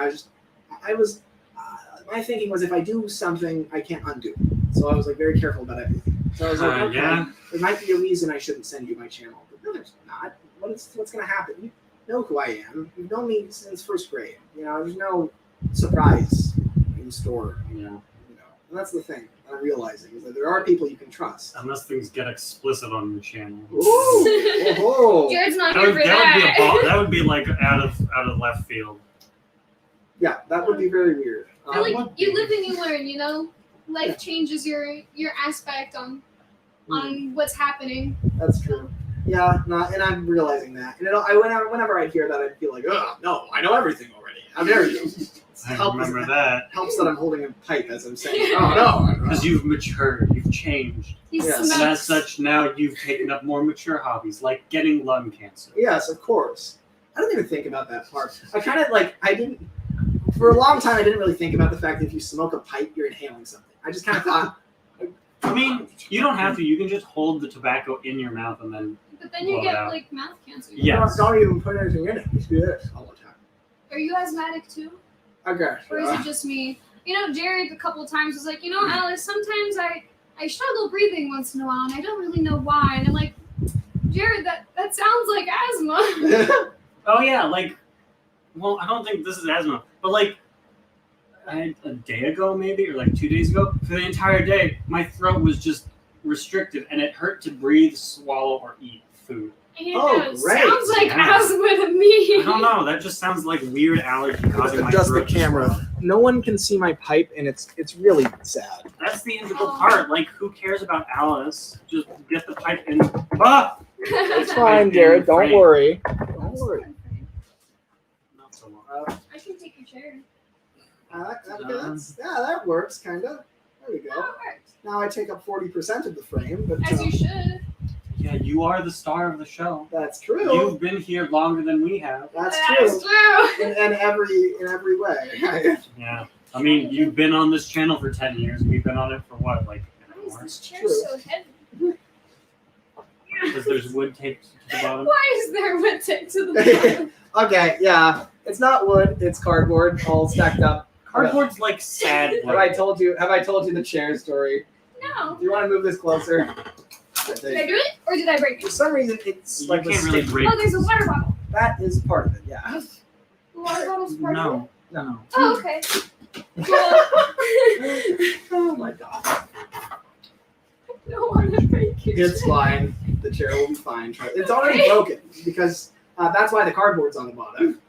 my thinking was if I do something, I can't undo. So I was very careful about everything. So I was like, okay, there might be a reason I shouldn't send you my channel. But no, there's not. What's going to happen? You know who I am. You've known me since first grade. There's no surprise in store. Yeah. And that's the thing. I'm realizing is that there are people you can trust. Unless things get explicit on your channel. Ooh, oh, Jared's not That here would, for that. that would be like out of left field. yeah, that would be very weird. But like you live and you learn, you know. Life changes your aspect on what's happening. That's true. Yeah, no, and I'm realizing that. And whenever I hear that, I feel like, oh no, I know everything already. How dare you? I remember that. Helps that I'm holding a pipe as I'm saying, oh no. Because you've matured, you've changed. Yes. And as such, now you've taken up more mature hobbies, like getting lung cancer. Yes, of course. I don't even think about that part. I kind of for a long time, I didn't really think about the fact that if you smoke a pipe, you're inhaling something. I just kind of thought. I mean, you don't have to. You can just hold the tobacco in your mouth and then. But then you blow it get out. like mouth cancer. Yes. Don't even put anything in it. Just do this all the time. Are you asthmatic too? Okay. Or is it just me? You know, Jared a couple of times was like, you know, Alice, sometimes I struggle breathing once in a while and I don't really know why. And I'm like, Jared, that sounds like asthma. Oh yeah, like, well, I don't think this is asthma, but like, a day ago maybe, or like 2 days ago, for the entire day, my throat was just restricted and it hurt to breathe, swallow, or eat food. Yeah, sounds like asthma to me. I don't know. That just sounds like weird allergy causing my Adjust the throat to camera. swell. No one can see my pipe, and it's really sad. That's the integral part. Like, who cares about Alice? Just get the pipe in. Ah! It's fine, Jared. Don't worry. Don't worry. Not so long. I can take your chair. That works, kind of. There we go. That works. Now I take up 40% of the frame, but As you should. Yeah, you are the star of the show. That's true. You've been here longer than we have. That's That's true. In every way. Yeah. I mean, you've been on this channel for 10 years. We've been on it for what, like an Why is hour? this chair so heavy? Because there's wood taped to the bottom. Why is there wood taped to the bottom? Okay, yeah. It's not wood. It's cardboard, all stacked up. Cardboard's like sad wood. Have I told you the chair story? No. Do you want to move this closer? Did I do it or did I break For it? some reason, it's You like can't really break. Oh, there's a water bottle. That is part of it. Yeah. The water bottle's part of it. No. No. Oh, okay. Oh my god. I don't want to break it. It's fine. The chair will be fine. It's already broken because that's why the cardboard's on the bottom.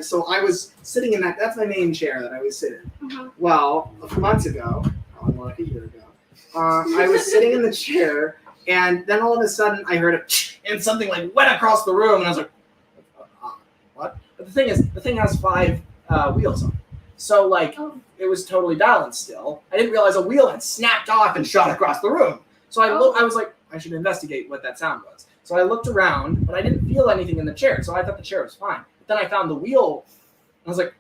So I was sitting in that. That's my main chair that I was sitting. Well, a few months ago, more like a year ago, I was sitting in the chair, and then all of a sudden I heard it, and something like went across the room, and I was like, "What?" But the thing is, the thing has 5 wheels on it, so like it was totally balanced still. I didn't realize a wheel had snapped off and shot across the room. So I was like, I should investigate what that sound was. So I looked around, but I didn't feel anything in the chair, so I thought the chair was fine. But then I found the wheel, and I was like,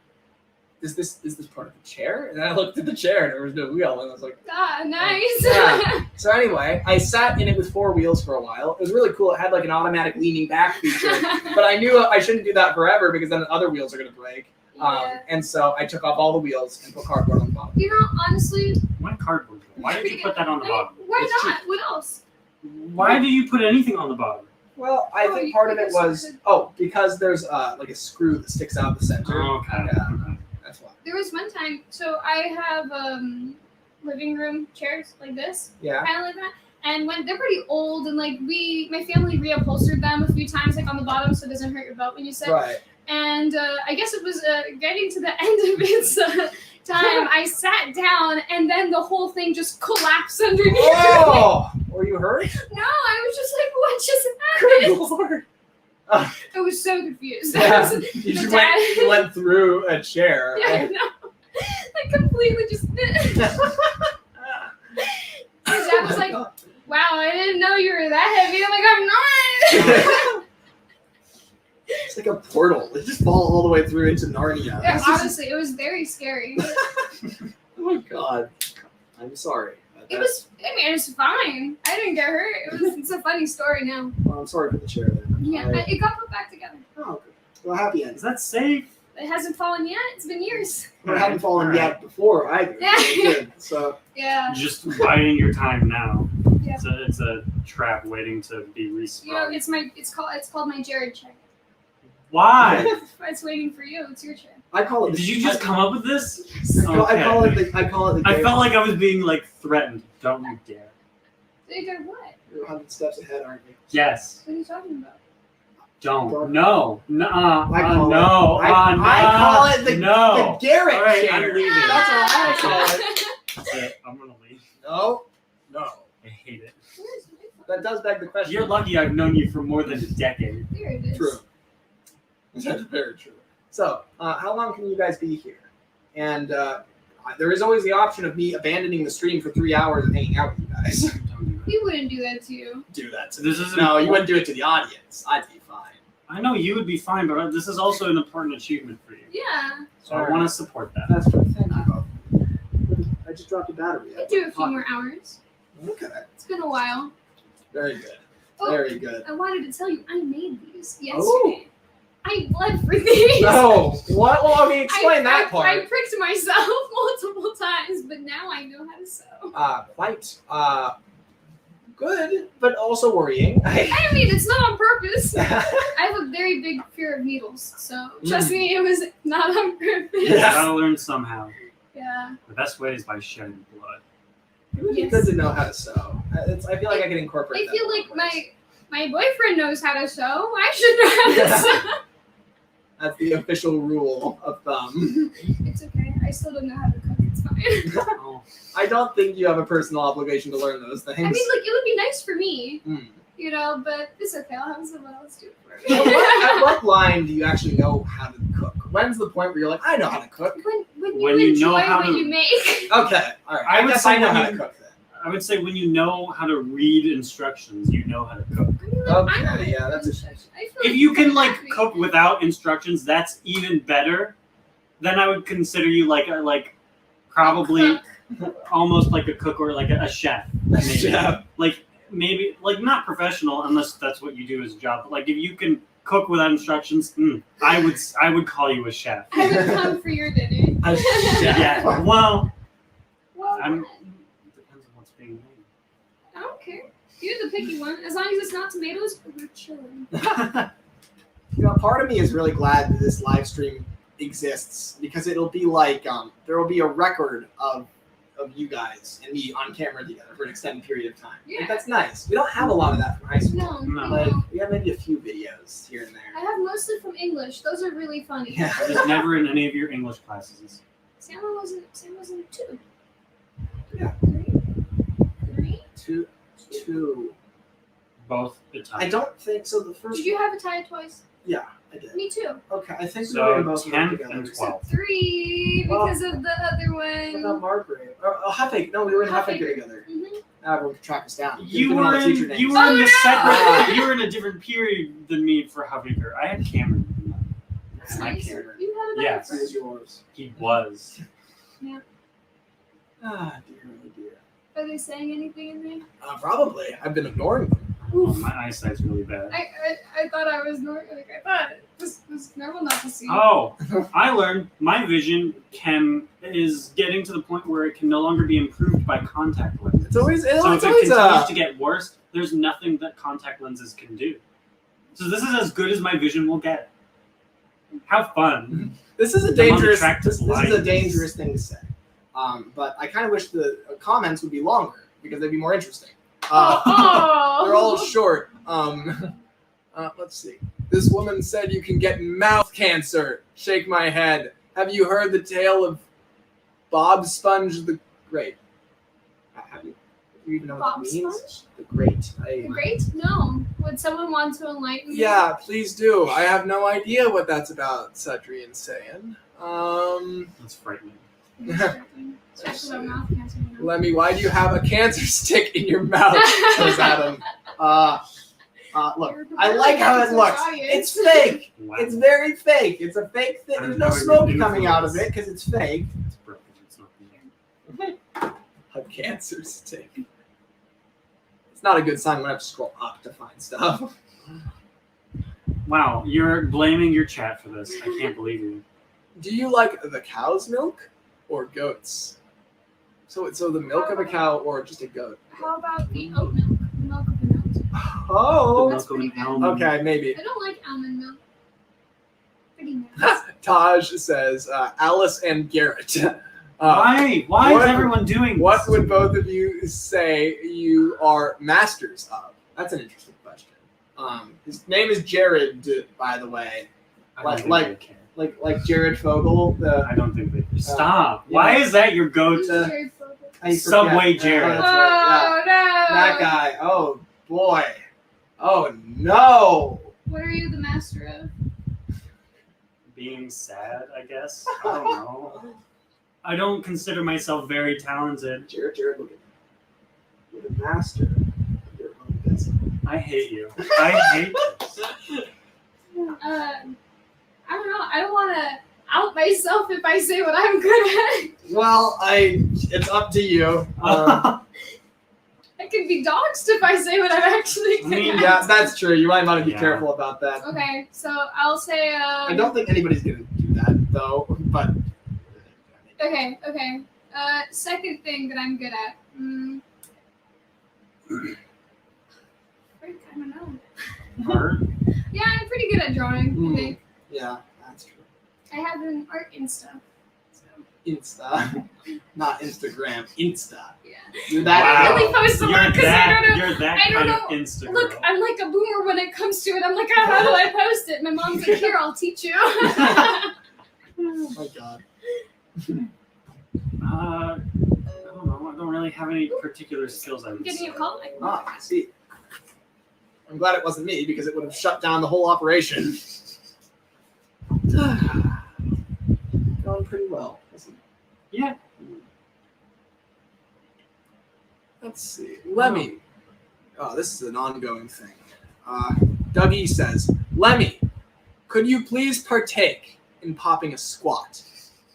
is this part of the chair? And then I looked at the chair, and there was no wheel, and I was like, Ah, nice. yeah. So anyway, I sat in it with 4 wheels for a while. It was really cool. It had like an automatic leaning back feature, but I knew I shouldn't do that forever because then the other wheels are going to break. And so I took off all the wheels and put cardboard on the bottom. You know, honestly, What cardboard? Why did you put that on the bottom? why It's not? What else? Why do you put anything on the bottom? Well, I think part of it was because there's like a screw that sticks out the center. Oh, okay. Yeah, that's why. There was one time, so I have living room chairs like this, Yeah. kind of like that. And when they're pretty old, and like my family reupholstered them a few times, like on the bottom, so it doesn't hurt your belt when you sit. Right. And I guess it was getting to the end of its time. I sat down, and then the whole thing just collapsed underneath. Oh, were you hurt? No, I was just like, what just happened? Good lord. I was so confused. Yeah, The you just dad- went through a chair. Yeah, I know. I completely just. His dad was like, "Wow, I didn't know you were that heavy." I'm like, "I'm not." It's like a portal. It just falls all the way through into Narnia. Yeah, honestly, it was very scary. Oh my god. I'm sorry. It was. I mean, it's fine. I didn't get hurt. It's a funny story now. Well, I'm sorry for the chair then. Yeah, it got put back together. Oh, good. Well, happy end. Is that safe? It hasn't fallen yet. It's been years. It hadn't fallen yet before either. Yeah. Good. So Yeah. Just biding your time now. Yeah. It's a trap waiting to be You know, resprung. it's called my Jared check. Why? It's waiting for you. It's your turn. I call it. Did you just come up with this? I call it the. I felt like I was being like threatened. Don't you dare. They did what? You're 100 steps ahead, aren't you? Yes. What are you talking about? Don't. No. No. I call no. it. I call it the Garrett All right, chair. I'm leaving. That's what I call it. That's it. I'm gonna leave. No. I hate it. That does beg the question. You're lucky I've known you for more than a decade. There it is. True. That's very true. So, how long can you guys be here? And there is always the option of me abandoning the stream for 3 hours and hanging out with you guys. He wouldn't do that to you. Do that to This is no, you wouldn't do it to the audience. I'd be fine. I know you would be fine, but this is also an important achievement for you. Yeah. So I want to support that. That's true. Thank you both. I just dropped a battery. I do a few more hours. Okay. It's been a while. Very good. Oh, Very good. I wanted to tell you, I made these yesterday. Oh. I bled for these. No. What? Well, I mean, explain that part. I pricked myself multiple times, but now I know how to sew. Quite good, but also worrying. I mean, it's not on purpose. I have a very big fear of needles, so trust me, it was not on purpose. You gotta learn somehow. Yeah. The best way is by shedding blood. It would be good to know how to sew. I feel like I can incorporate I feel like my boyfriend knows how to sew. I should know how to sew. That's the official rule of thumb. It's okay. I still don't know how to cook. It's fine. I don't think you have a personal obligation to learn those things. I mean, like, it would be nice for me, Mm. you know, but it's okay. I'll have someone else do it for me. At what line do you actually know how to cook? When's the point where you're like, I know how to cook? When When you know enjoy how what to- you make. Okay, all right. I would guess say I know when how you- to cook then. I would say when you know how to read instructions, you know how to cook. Okay, yeah, that's a If you can like cook without instructions, that's even better. Then I would consider you like probably almost like a cook or like a chef. Maybe. chef. Like maybe like not professional unless that's what you do as a job. But like if you can cook without instructions, I would call you a chef. I would come for your dinner. A chef. Yeah. Well, Well, I'm. Depends on what's being made. I don't care. You're the picky one. As long as it's not tomatoes, we're chilling. You know, part of me is really glad that this live stream exists because it'll be like there will be a record of you guys and me on camera together for an extended period of time. Yeah. Like, that's nice. We don't have a lot of that from high school. No, Like, no. we have maybe a few videos here and there. I have mostly from English. Those are really funny. Yeah. I was never in any of your English classes. Sam was in 2. Yeah. 3? Two. Both Italian. I don't think so. The first. Did you have Italian twice? Yeah, I did. Me too. Okay, I think So, we both 10th together. and 12th. 3 Well, because of the other What about one. Margaret? Huffaker. No, we were in Huffaker together. Mhm. Now everyone can track us down. You Give them all were the teacher in names. you were in the Ah. separate. You were in a different period than me for Huffaker. I had Cameron. That's My nice. Cameron. You had a Yes. Here's yours. He was. Ah, dear, oh dear. Are they saying anything in there? Probably. I've been ignoring them. Oh, my eyesight's really bad. I thought I was normal. Like, I thought this was normal not to see. Oh, I learned my vision is getting to the point where it can no longer be improved by contact lenses. It's always. So if it always continues to get worse, there's nothing that contact lenses can do. So this is as good as my vision will get. Have fun. This is a I'm dangerous. unattractive This is a light. dangerous thing to say. But I kind of wish the comments would be longer because they'd be more interesting. Oh. They're all short. Let's see. This woman said you can get mouth cancer. Shake my head. Have you heard the tale of Bob Sponge the Great? Have you? Do you even know what Bob that means? Sponge? The Great. Great? No. Would someone want to enlighten me? Yeah, please do. I have no idea what that's about, Cedrian saying. That's frightening. Especially about mouth cancer. You know? Lemmy, why do you have a cancer stick in your mouth? Says Adam. Look, I like how it looks. It's fake. Wow. It's very fake. It's a fake thing. There's no How are you smoke doing coming out of this? it because it's fake. It's broken. It's not the A cancer stick. It's not a good sign when I have to scroll up to find stuff. Wow, you're blaming your chat for this. I can't believe you. Do you like the cow's milk or goats? So the milk of a cow or just a goat? How about the oat milk? The milk of the goat. Oh. The milk of an almond. Okay, maybe. I don't like almond milk. Taj says Alice and Garrett. Why? Why is everyone doing this? What would both of you say you are masters of? That's an interesting question. His name is Jared, by the way. Like Jared Fogle. I don't think they stop. Why is that your go-to? Subway Jared. Oh, that's right. No! That guy. Oh boy. Oh no. What are you the master of? Being sad, I guess. I don't know. I don't consider myself very talented. Jared, look at the master. I hate you. I hate this. I don't know. I don't want to out myself if I say what I'm good at. Well, it's up to you. I could be doxxed if I say what I'm actually good at. Yeah, that's true. You might want to be careful about that. Okay, so I'll say. I don't think anybody's gonna do that though. But Okay. Second thing that I'm good at. I don't know. Art? Yeah, I'm pretty good at drawing. I think. Yeah, that's true. I have an art Insta. Insta, not Instagram. Insta. Yeah. You're that. I really post a lot because I don't know. You're that I don't kind know. of Instagram. Look, I'm like a boomer when it comes to it. I'm like, how do I post it? My mom's like, here, I'll teach you. Oh my god. I don't know. I don't really have any particular skills. I would Getting say. a call. Ah, I see. I'm glad it wasn't me because it would have shut down the whole operation. Going pretty well, isn't it? Yeah. Let's see. Lemmy. Oh, this is an ongoing thing. Dougie says, Lemmy, could you please partake in popping a squat?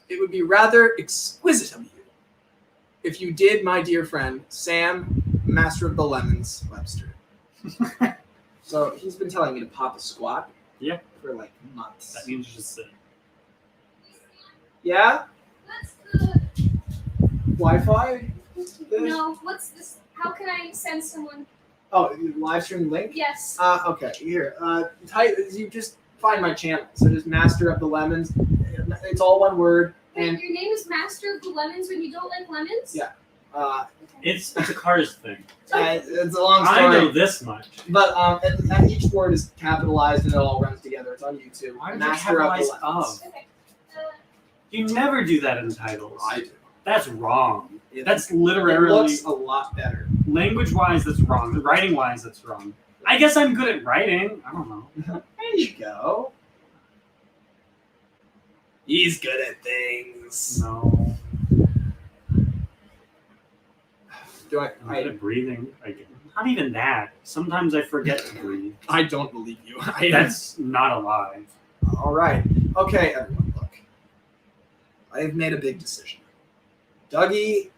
It would be rather exquisite of you if you did, my dear friend, Sam, Master of the Lemons, Webster. So he's been telling me to pop a squat. Yeah. For like months. That means just sit. Yeah? What's the... Wi-Fi? No, what's this? How can I send someone? Oh, live stream link? Yes. Okay, here. You just find my channel. So just Master of the Lemons. It's all one word. Wait, And your name is Master of the Lemons when you don't like lemons? yeah. It's a Cars thing. It's a long story. I know this much. But and each word is capitalized and it all runs together. It's on YouTube. Why is it Master of the capitalized Lemons. of? You never do that in titles. I do. That's wrong. That's It literally looks a lot better. language-wise. That's wrong. Writing-wise, that's wrong. I guess I'm good at writing. I don't know. There you go. He's good at things. No. Do I'm good at breathing. Not even that. Sometimes I forget to breathe. I don't believe you. That's not a lie. All right. Okay, everyone, look. I have made a big decision. Dougie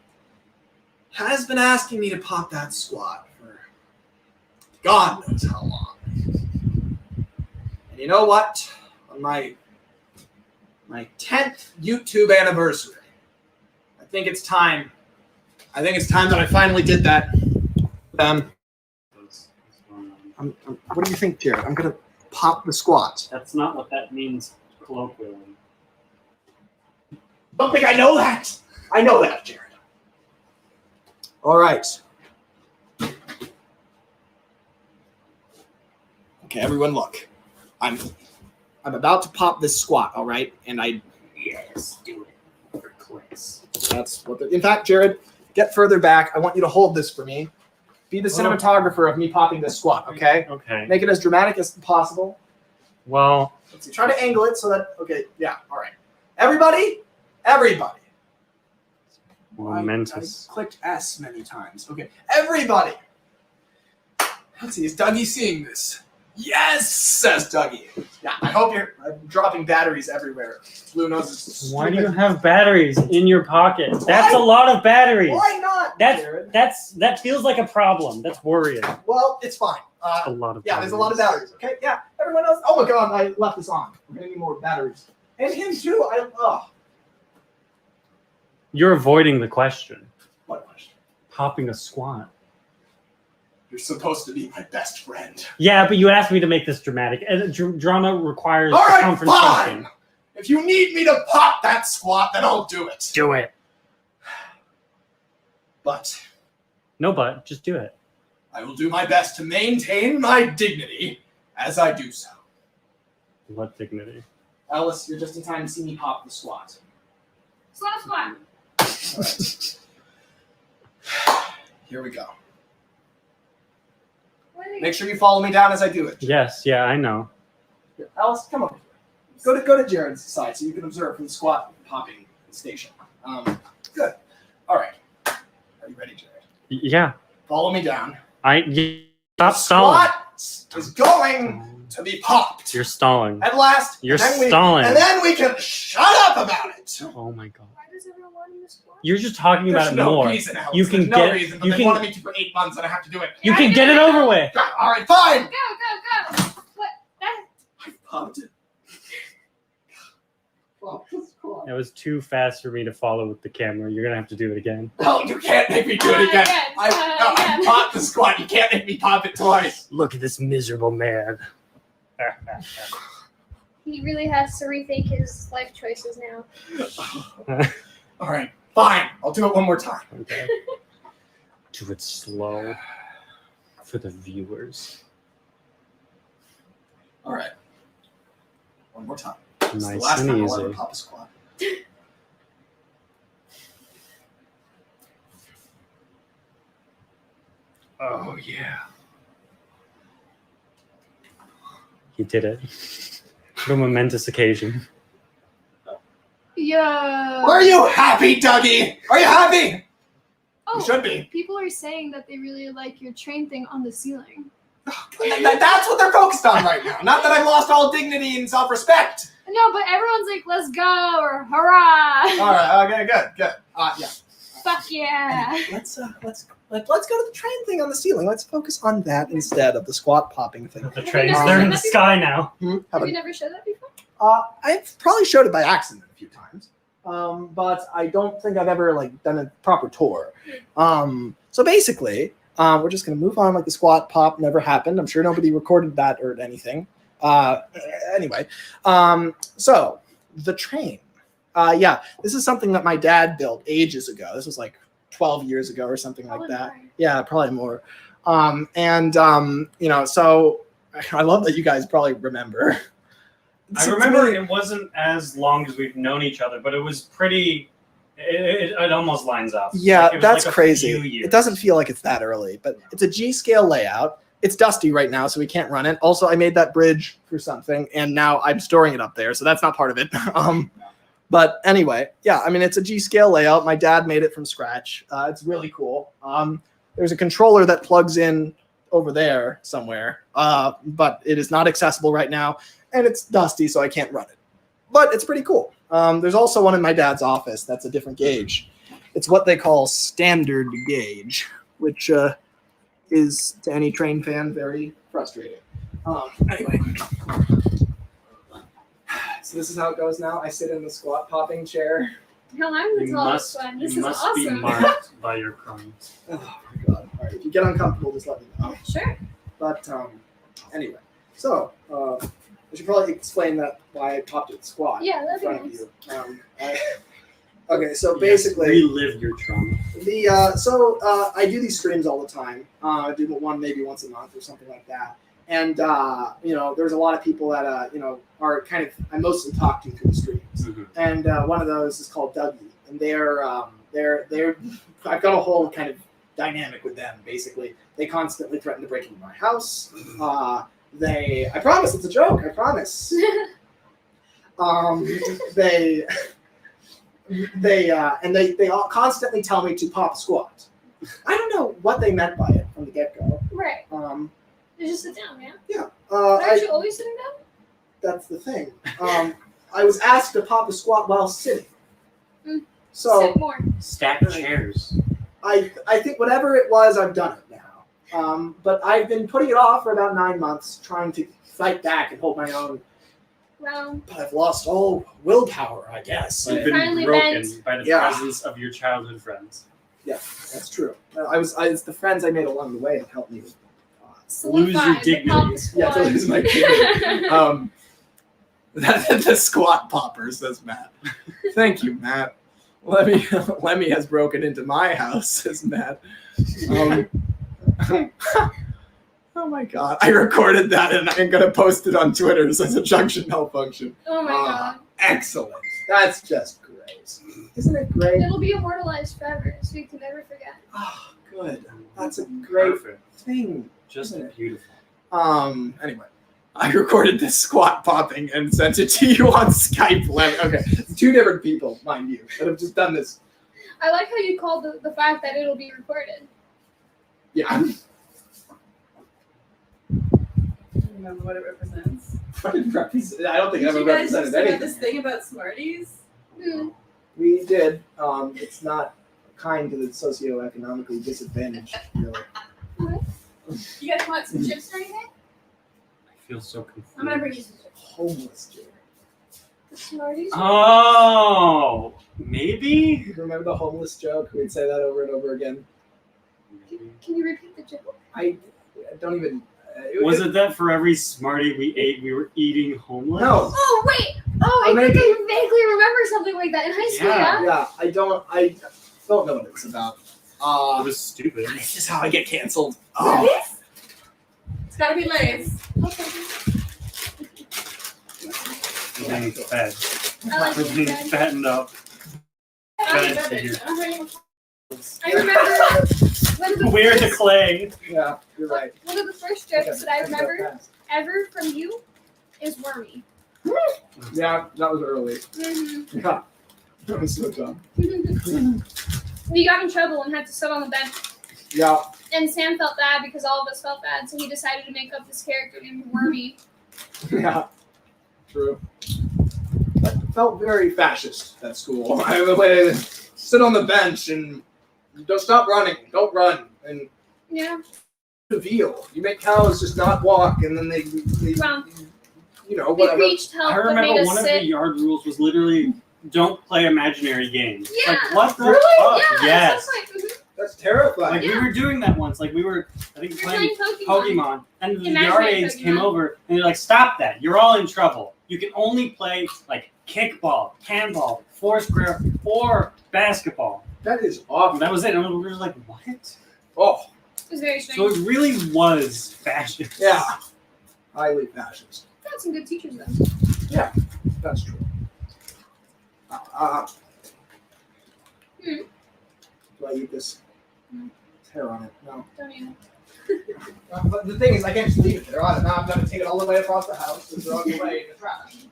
has been asking me to pop that squat for God knows how long. And you know what? On my 10th YouTube anniversary, I think it's time that I finally did that. What do you think, Jared? I'm going to pop the squat. That's not what that means colloquially. Don't think I know that. I know that, Jared. All right. Okay, everyone, look. I'm about to pop this squat. All right, and Yes, do it for clicks. That's what. In fact, Jared, get further back. I want you to hold this for me. Be the cinematographer of me popping this squat. Okay. Okay. Make it as dramatic as possible. Well, let's see. Try to angle it so that. Okay. Yeah. All right. Everybody. Everybody. Momentous. I clicked S many times. Okay. Everybody. Let's see. Is Dougie seeing this? Yes, says Dougie. Yeah, I hope you're dropping batteries everywhere. Blue Nose is why do you have batteries in your pocket? That's a lot of batteries. Why not, Jared? That feels like a problem. That's worrying. Well, it's fine. A lot of yeah, there's a lot of batteries. Okay, yeah. Everyone else. Oh my God, I left this on. We're gonna need more batteries. And him too. You're avoiding the question. What question? Popping a squat. You're supposed to be my best friend. Yeah, but you asked me to make this dramatic. And drama requires All right, confrontation. fine. If you need me to pop that squat, then I'll do it. Do it. But No, but just do it. I will do my best to maintain my dignity as I do so. What dignity? Alice, you're just in time to see me pop the squat. Squat. Here we go. Make sure you follow me down as I do it. Yes, yeah, I know. Here, Alice, come over here. Go to Jared's side so you can observe from the squat popping station. Good. All right. Are you ready, Jared? Yeah. Follow me down. Stop stalling. Squat is going to be popped. You're stalling. At last. You're and then stalling. And then we can shut up about it. Oh my god. Why does everyone want him to squat? You're just talking about There's it no more. reason, Alice. You can There's no get reason, but you they can wanted me to for 8 months and I have to do it. you can get it over with. All right, fine. Go. What? I popped it. That was too fast for me to follow with the camera. You're gonna have to do it again. No, you can't make me do it again. I popped the squat. You can't make me pop it twice. Look at this miserable man. He really has to rethink his life choices now. All right, fine. I'll do it one more time. Okay. Do it slow for the viewers. All right. One more time. This is the Nice last and time I'll ever easy. pop a squat. Oh yeah. He did it. What a momentous occasion. Yeah. Are you happy, Dougie? Are you happy? Oh, You should be. People are saying that they really like your train thing on the ceiling. That's what they're focused on right now. Not that I've lost all dignity and self-respect. No, but everyone's like, "Let's go" or "Hurrah!" All right. Okay. Good. Yeah. Fuck yeah! Anyway, let's go to the train thing on the ceiling. Let's focus on that instead of the squat popping thing. The trains, they're in the sky now. Have you never showed that before? I've probably showed it by accident a few times, but I don't think I've ever done a proper tour. So basically, we're just gonna move on like the squat pop never happened. I'm sure nobody recorded that or anything. Anyway, so the train. Yeah, this is something that my dad built ages ago. This was like 12 years ago or something like that. Yeah, probably more. So I love that you guys probably remember. I remember it wasn't as long as we've known each other, but it was pretty. It almost lines up. Yeah, Like, it was that's like a crazy. few years. It doesn't feel like it's that early, but it's a G-scale layout. It's dusty right now, so we can't run it. Also, I made that bridge for something, and now I'm storing it up there, so that's not part of it. But anyway, yeah, I mean, it's a G-scale layout. My dad made it from scratch. It's really cool. There's a controller that plugs in over there somewhere, but it is not accessible right now, and it's dusty, so I can't run it. But it's pretty cool. There's also one in my dad's office that's a different gauge. It's what they call standard gauge, which is, to any train fan, very frustrating. Anyway. So this is how it goes now. I sit in the squat popping chair. Hell, I'm the tallest one. This is awesome. be marked by your crumbs. Oh my god. All right, if you get uncomfortable, just let me know. Sure. But anyway, so I should probably explain that why I popped it squat Yeah, in that'd front be of you. Okay, so basically, relive your trauma. I do these streams all the time. I do one maybe once a month or something like that. And there's a lot of people that are kind of I mostly talk to through the streams. Mm-hmm. And one of those is called Dougie, and they're I've got a whole kind of dynamic with them. Basically, they constantly threaten to break into my house. I promise it's a joke. I promise. They all constantly tell me to pop a squat. I don't know what they meant by it from the get-go. Right. You just sit down, man. Yeah. Aren't you always sitting down? That's the thing. I was asked to pop a squat while sitting. So Sit more. Stack chairs. I think whatever it was, I've done it now. But I've been putting it off for about 9 months, trying to fight back and hold my own. Well, But I've lost all willpower, I guess. You've been Finally broken bent. by the Yeah. presence of your childhood friends. Yeah, that's true. It's the friends I made along the way that helped me. Lose your dignity. Yeah, to lose my dignity. The squat popper, says Matt. Thank you, Matt. Lemmy has broken into my house, says Matt. Oh my god. I recorded that and I'm going to post it on Twitter as a junction malfunction. Oh my god. Excellent. That's just great. Isn't it great? It'll be immortalized forever, so you can never forget. Oh, good. That's a great thing. Just beautiful. Anyway. I recorded this squat popping and sent it to you on Skype. Okay, two different people, mind you, that have just done this. I like how you called the fact that it'll be recorded. Yeah. Do you remember what it represents? I don't think it ever Did you guys represented used to have anything. this thing about Smarties? We did. It's not kind to the socioeconomically disadvantaged, really. You guys want some chips or anything? I feel so confused. I'm gonna bring you some chips. Homeless Jerry. The Smarties? Oh, maybe? Remember the homeless joke? We'd say that over and over again. Can you repeat the joke? I don't even... Was it that for every Smartie we ate, we were eating homeless? No. Oh, wait! Oh, I think I vaguely remember something like that in high school, yeah? Yeah, I don't know what it's about. It was stupid. This is how I get canceled. Lay's? It's gotta be Lay's. Okay. We're being fed. I like We're being being fed. fattened up. Fed to you. I remember one of the We're the first, clay. Yeah, you're right. one of the first jokes that I remember ever from you is Wormy. Yeah, that was early. Mm-hmm. Yeah, that was so dumb. We got in trouble and had to sit on the bench. Yeah. And Sam felt bad because all of us felt bad, so he decided to make up this character named Wormy. Yeah, true. That felt very fascist at school. I would sit on the bench and don't stop running, don't run, and Yeah. the veal. You make cows just not walk, and then they Well, you know, we whatever. preached help, I but made remember us one of sit. the yard rules was literally don't play imaginary games. Yeah. Like, what the Really? fuck? Yeah, Yes. that's like, That's terrifying. Like, we were doing that once. Like, we were, I think, You're playing playing Pokemon. And the Imaginary yard aides came Pokemon. over, and they're like, stop that. You're all in trouble. You can only play, like, kickball, handball, foursquare, or basketball. That is awful. And that was it. And we were like, what? Oh. It was very strange. So it really was fascist. Yeah. Highly fascist. Got some good teachers though. Yeah, that's true. Do I eat this? No. It's hair on it. No. Don't even. But the thing is, I can't just leave it there. Now I've got to take it all the way across the house and throw it away in the trash.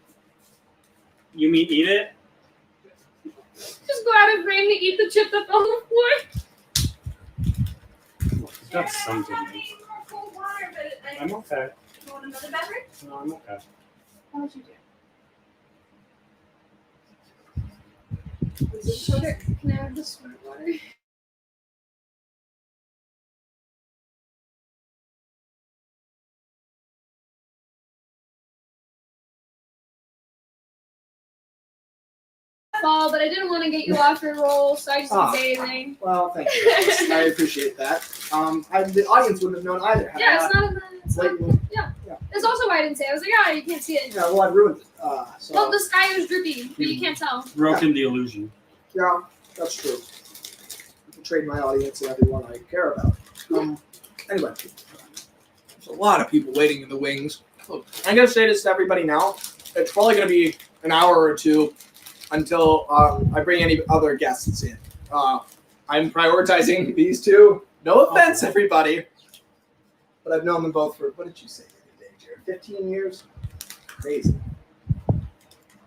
You mean eat it? Just go out and frame to eat the chip that's on the floor. It's got something. I'm okay. You want another beverage? No, I'm okay. How much you do? Sugar. Can I have the sweet water? Fall, but I didn't want to get you off your roll, so I just didn't say anything. Well, thank you. I appreciate that. The audience wouldn't have known either. had Yeah, I it's not in the. It's not, yeah. That's also why I didn't say it. I was like, ah, you can't see it. Yeah, well, I ruined it. So. Well, the sky was droopy, but you can't tell. Broken the illusion. Yeah, that's true. I betrayed my audience and everyone I care about. Anyway, there's a lot of people waiting in the wings. Look, I'm gonna say this to everybody now. It's probably gonna be an hour or two until I bring any other guests in. I'm prioritizing these two. No offense, everybody, but I've known them both for, what did you say the other day, Jared? 15 years? Crazy.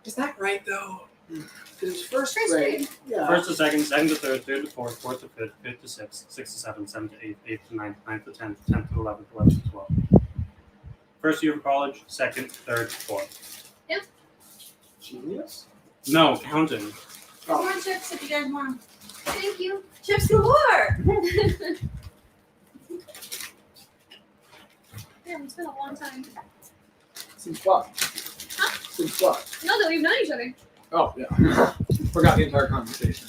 Is that right though? Because it's first grade. Yeah. First to second, second to third, third to fourth, fourth to fifth, fifth to sixth, sixth to seventh, seventh to eighth, eighth to ninth, ninth to tenth, tenth to 11th, 11th to 12th. First year of college, second, third, fourth. Yep. Genius. No, counting. More chips if you guys want. Thank you. Chips galore! Damn, it's been a long time. Since what? Huh? Since what? No, that we've known each other. Oh, yeah. Forgot the entire conversation.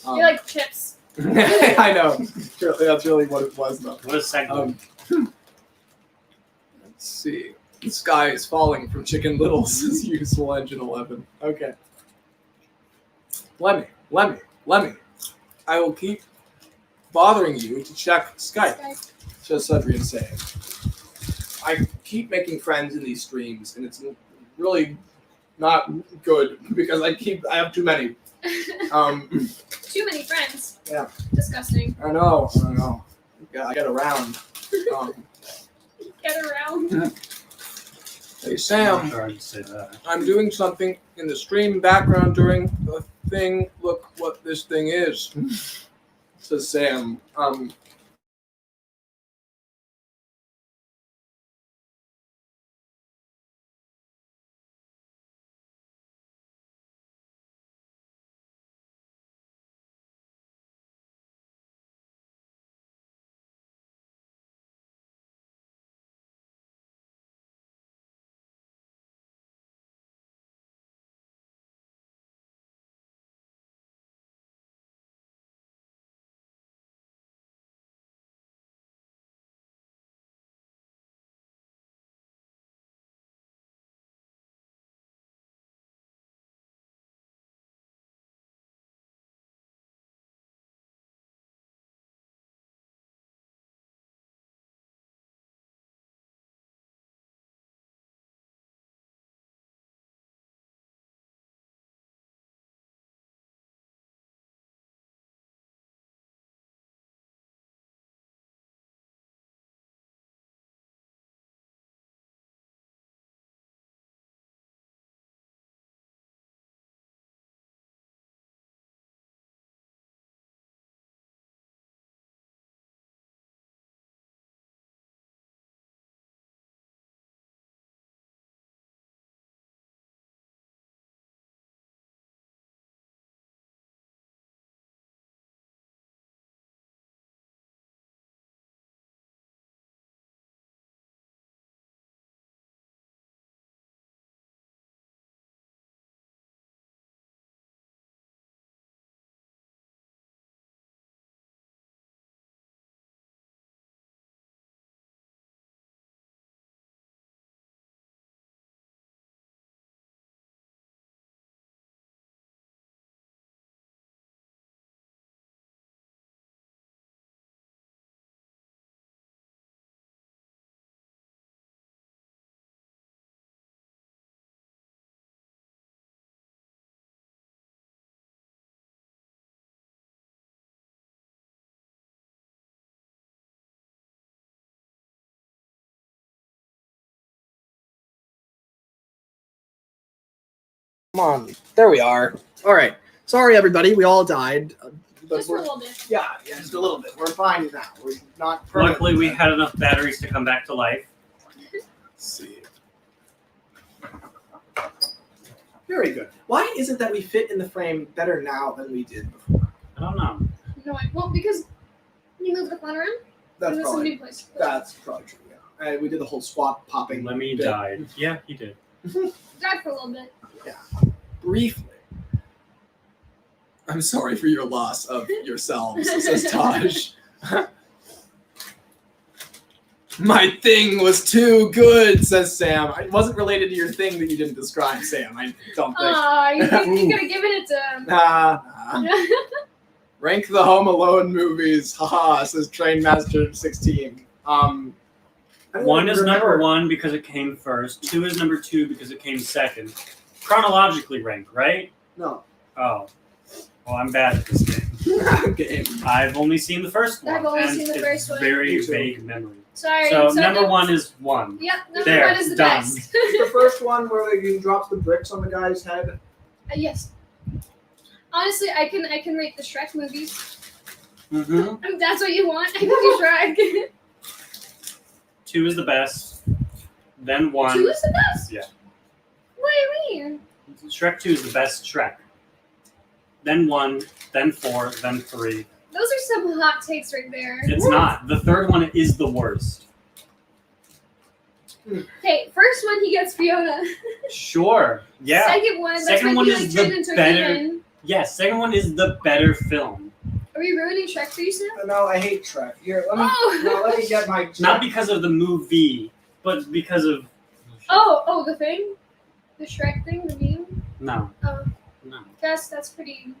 You're like chips. I know. That's really what it was, though. What a segment. Let's see. The sky is falling from Chicken Little, says Useful Engine 11. Okay. Lemmy. I will keep bothering you to check Skype. Just Adrian saying. I keep making friends in these streams, and it's really not good because I have too many. Too many friends. Yeah. Disgusting. I know. I get around. Get around. Hey Sam, Sorry to say that. I'm doing something in the stream background during the thing. Look what this thing is. Says Sam. Come on. There we are. All right. Sorry, everybody. We all died. But Just for a little bit. Yeah, just a little bit. We're fine now. We're not permanently Luckily, we dead. had enough batteries to come back to life. Let's see. Very good. Why is it that we fit in the frame better now than we did before? I don't know. No, well, because you moved the fun around. That's There's probably some new place. that's probably true. Yeah, we did the whole swap popping. Lemmy bit. died. Yeah, he did. Died for a little bit. Yeah, briefly. I'm sorry for your loss of yourselves, says Taj. My thing was too good, says Sam. It wasn't related to your thing that you didn't describe, Sam. I don't think. Aw, you could have given it to him. Nah. Rank the Home Alone movies. Haha, says Trainmaster16. One is number one because it came first. 2 is number 2 because it came second. Chronologically ranked, right? No. Oh. Well, I'm bad at this game. I've only seen the first one. I've only and seen the it's first one. very vague memory. Sorry. So number 1 is 1. Yep, number There, 1 is the done. best. The first one where he drops the bricks on the guy's head. Yes. Honestly, I can rate the Shrek movies. Mm-hmm. That's what you want. I can do Shrek. 2 is the best. Then 1. 2 is the best. Yeah. What do you mean? Shrek 2 is the best Shrek. Then 1, then 4, then 3. Those are some hot takes right there. It's not. The third one is the worst. Hey, first one he gets Fiona. Sure. Yeah. Second one, that's Second when one he is like the turns into a better. human. Yes, second one is the better film. Are we ruining Shrek for you, Sam? No, I hate Shrek. Here, let me Oh. let me get my. Not because of the movie, but because of Oh, the thing, the Shrek thing, the meme. No. Oh, No. that's pretty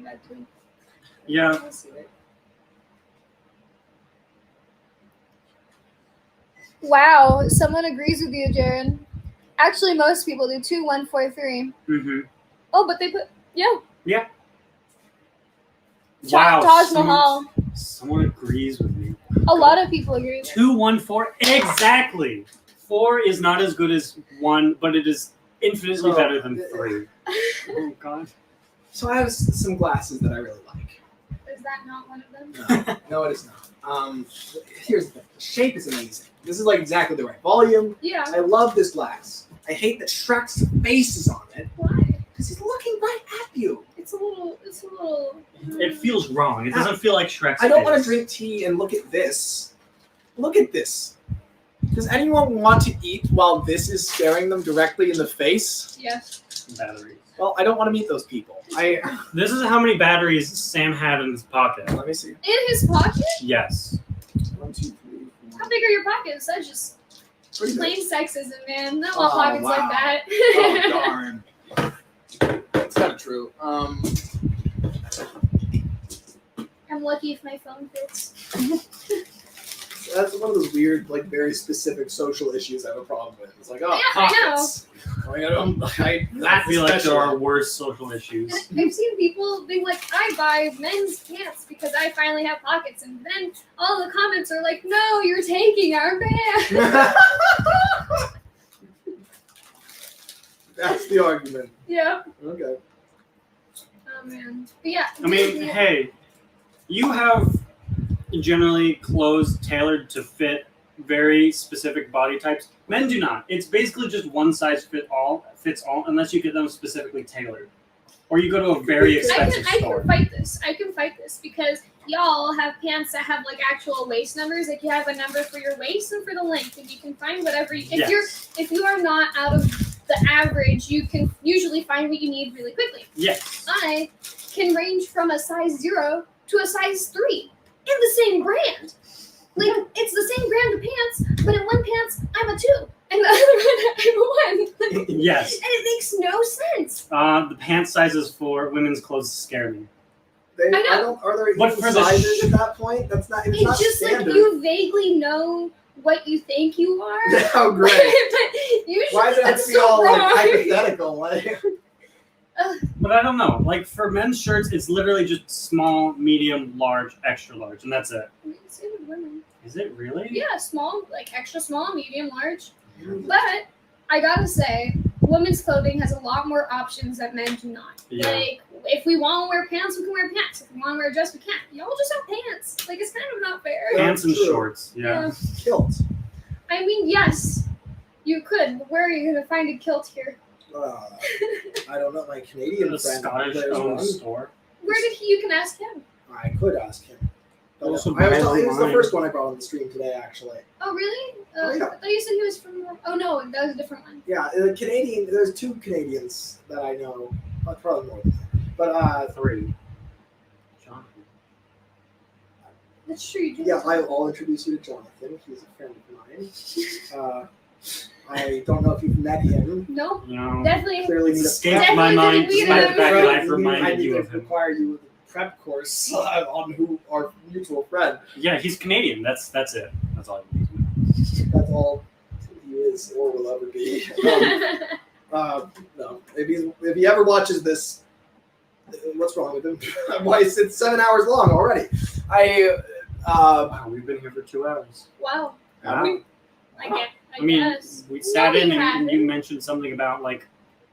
bad too. Yeah. I see it. Wow, someone agrees with you, Jared. Actually, most people do. 2143. Mm-hmm. Oh, but they put Yeah. Taj Wow. Mahal. Someone agrees with me. A lot of people agree with it. 214. Exactly. 4 is not as good as 1, but it is infinitely better than 3. Oh God. So I have some glasses that I really like. Is that not one of them? No, it is not. Here's the thing. The shape is amazing. This is like exactly the right volume. Yeah. I love this glass. I hate that Shrek's face is on it. Why? Because he's looking right at you. It's a little. It feels wrong. It doesn't feel like Shrek's I don't face. want to drink tea and look at this. Look at this. Does anyone want to eat while this is staring them directly in the face? Yes. Batteries. Well, I don't want to meet those people. This is how many batteries Sam had in his pocket. Let me see. In his pocket? Yes. 1, 2, 3, 4. How big are your pockets? That's just Pretty plain big. sexism, man. I don't want Oh, pockets wow. like that. Oh, darn. That's kind of true. I'm lucky if my phone fits. That's one of those weird, like, very specific social issues I have a problem with. It's like, oh, Yeah, I know. pockets. I feel like there are worse social issues. I've seen people being like, I buy men's pants because I finally have pockets. And then all the comments are like, no, you're taking our pants. That's the argument. Yeah. Okay. Oh, man. But yeah. I mean, hey, you have generally clothes tailored to fit very specific body types. Men do not. It's basically just one size fits all, unless you get them specifically tailored, or you go to a very expensive I store. can fight this. I can fight this because y'all have pants that have like actual waist numbers. Like you have a number for your waist and for the length, and you can find whatever. If you are not out of the average, you can usually find what you need really quickly. Yes. I can range from a size 0 to a size 3 in the same brand. Like it's the same brand of pants, but in one pants I'm a 2, and the other one I'm a 1. Yes. And it makes no sense. The pant sizes for women's clothes scare me. They, I know. Are there But even for the sizes at that point? That's not. It's not It's just standard. like you vaguely know what you think you are. Oh, great. But usually Why does it have that's to be so all like wrong. hypothetical? Like, But I don't know. Like for men's shirts, it's literally just small, medium, large, extra large, and that's it. Same with women. Is it really? Yeah, small, like extra small, medium, large. But I gotta say, women's clothing has a lot more options that men do not. Yeah. Like, if we want to wear pants, we can wear pants. If we want to wear a dress, we can't. Y'all just have pants. Like, it's kind of not fair. Pants and True. shorts. Yeah. kilt. I mean, yes, you could, but where are you gonna find a kilt here? I don't know. My Canadian A friend. Scottish there's owned one. store. Where did he? You can ask him. I could ask him. But Also I was, buy it was the online. first one I brought on the stream today, actually. Oh, really? Oh, yeah. I thought you said he was from. Oh no, that was a different one. Yeah, Canadian. There's 2 Canadians that I know. Probably more than that. But 3. Jonathan. That's true. You do. yeah, I'll introduce you to Jonathan. He's a friend of mine. I don't know if you've met him. No, No. definitely. Clearly need a Escaped my mind despite the fact that I've I reminded need you to of him. require you with a prep course on who our mutual friend. Yeah, he's Canadian. That's it. That's all. That's all he is or will ever be. No, if he ever watches this, what's wrong with him? Why is it 7 hours long already? Wow, we've been here for 2 hours. Wow. Wow. I mean, guess. we sat No, in you and haven't. you mentioned something about like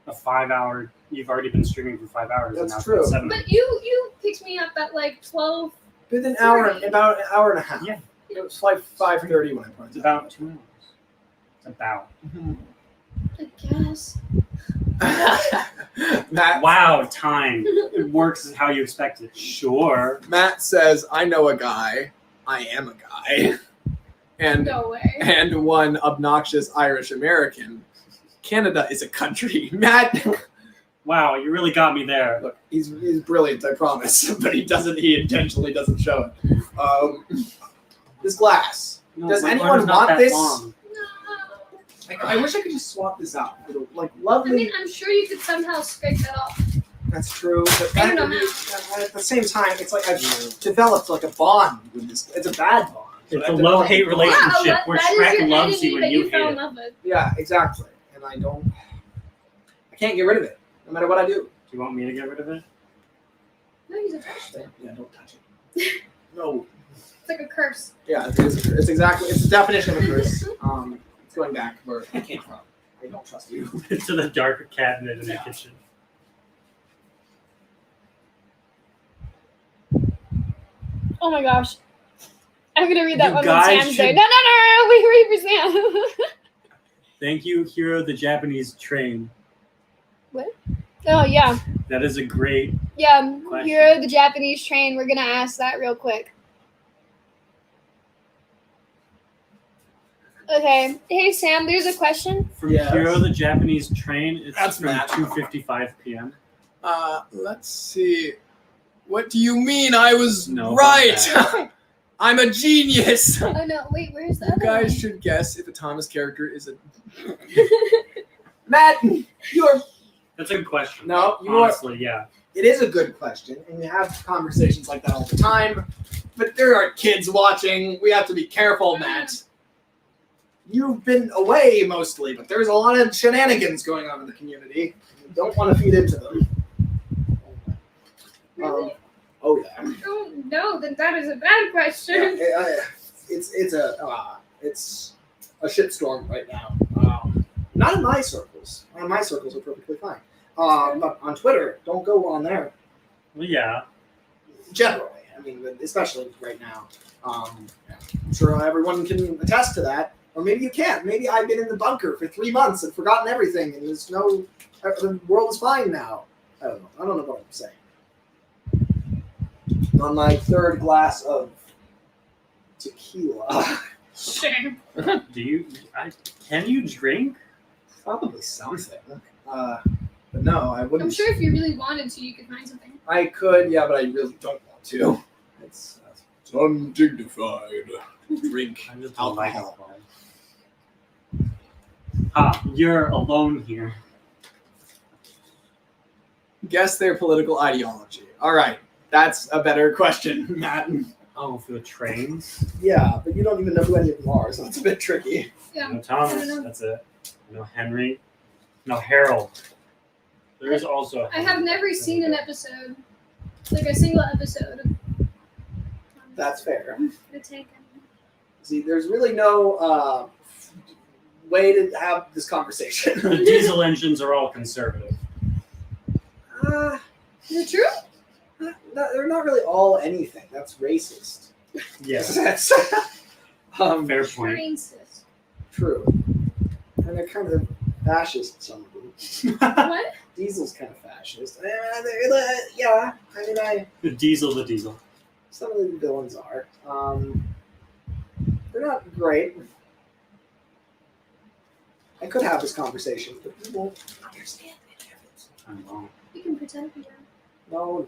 a 5-hour. You've already been streaming for 5 hours. and That's now it's true. been 7. But you picked me up at like 12. Been an hour, 40. about an hour and a half. Yeah. It was like 5:30 when I brought It's it. about 2 hours. It's about. I guess. Wow, time. It works how you expect it. Sure. Matt says, "I know a guy. I am a guy." And No way. and one obnoxious Irish American. Canada is a country. Matt, Wow, you really got me there. look, he's brilliant, I promise, but he intentionally doesn't show it. This glass. No, Does my anyone arm's not want that this? long. No. I I wish I could just swap this out. Like lovely. I mean, I'm sure you could somehow scrape that off. That's true, but I don't know at the same time, it's like I've developed like a bond with this. It's a bad bond. It's a love-hate relationship Yeah, where that is Shrek your loves enemy you that and you fell hate in it. love with. Yeah, exactly. And I can't get rid of it, no matter what I do. Do you want me to get rid of it? No, use a touch. Yeah, don't touch it. No. It's like a curse. Yeah, it's exactly. It's the definition of a curse. It's going back where I came from. I don't trust you. To the dark cabinet in the kitchen. Oh my gosh. I'm gonna read that You one when guys Sam's there. should- No, wait for Sam. Thank you, Hero the Japanese Train. What? Oh yeah. That is a great Yeah, question. Hero the Japanese train. We're gonna ask that real quick. Okay. Hey Sam, there's a question. From Yes. Hero the Japanese Train. It's That's from Matt. 2:55 p.m. Let's see. What do you mean I was No, right? not I'm a genius. Oh no, wait, where's the You other guys one? should guess if a Thomas character is a. Matt, you're. That's a good question. No, you are. Honestly, yeah. It is a good question, and we have conversations like that all the time. But there are kids watching. We have to be careful, Matt. You've been away mostly, but there's a lot of shenanigans going on in the community. You don't want to feed into them. Really? Oh yeah. Oh no, then that is a bad question. It's a shitstorm right now. Not in my circles. My circles are perfectly fine. But on Twitter, don't go on there. Well, yeah. Generally, I mean, especially right now. I'm sure everyone can attest to that. Or maybe you can't. Maybe I've been in the bunker for 3 months and forgotten everything, and the world is fine now. I don't know. I don't know what I'm saying. On my third glass of tequila. Shame. Can you drink? Probably something. But no, I wouldn't. I'm sure if you really wanted to, you could find something. I could, yeah, but I really don't want to. It's undignified. Drink I just don't like alcohol. You're alone here. Guess their political ideology. All right, that's a better question, Matt. Oh, for the trains? Yeah, but you don't even know who any of them are, so it's a bit tricky. Yeah. No Thomas, that's it. No Henry. No Harold. There is also. I have never seen an episode, like a single episode of That's fair. The Tank. See, there's really no way to have this conversation. The diesel engines are all conservative. Is it true? They're not really all anything. That's racist. Yes. That's Fair point. Racist. true. And they're kind of fascist, some of them. What? Diesel's kind of fascist. Yeah, I mean, The diesel. some of the villains are. They're not great. I could have this conversation, but you won't understand any of it. I know. You can pretend you are. No.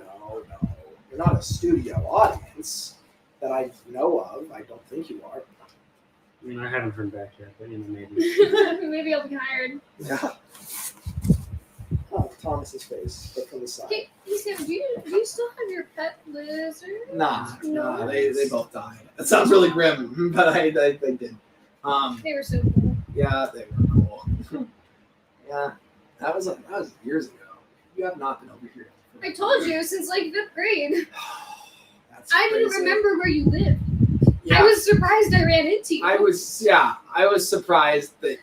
You're not a studio audience that I know of. I don't think you are. I mean, I haven't heard back yet, but maybe. Maybe I'll be hired. Yeah. Oh, Thomas's face, but from the side. Hey, Sam, do you still have your pet lizard? Nah, No. they both died. That sounds really grim, but they did. They were so cool. Yeah, they were cool. Yeah, that was years ago. You have not been over here. I told you since like 5th grade. That's I didn't crazy. remember where you lived. Yeah. I was surprised I ran into you. I was surprised that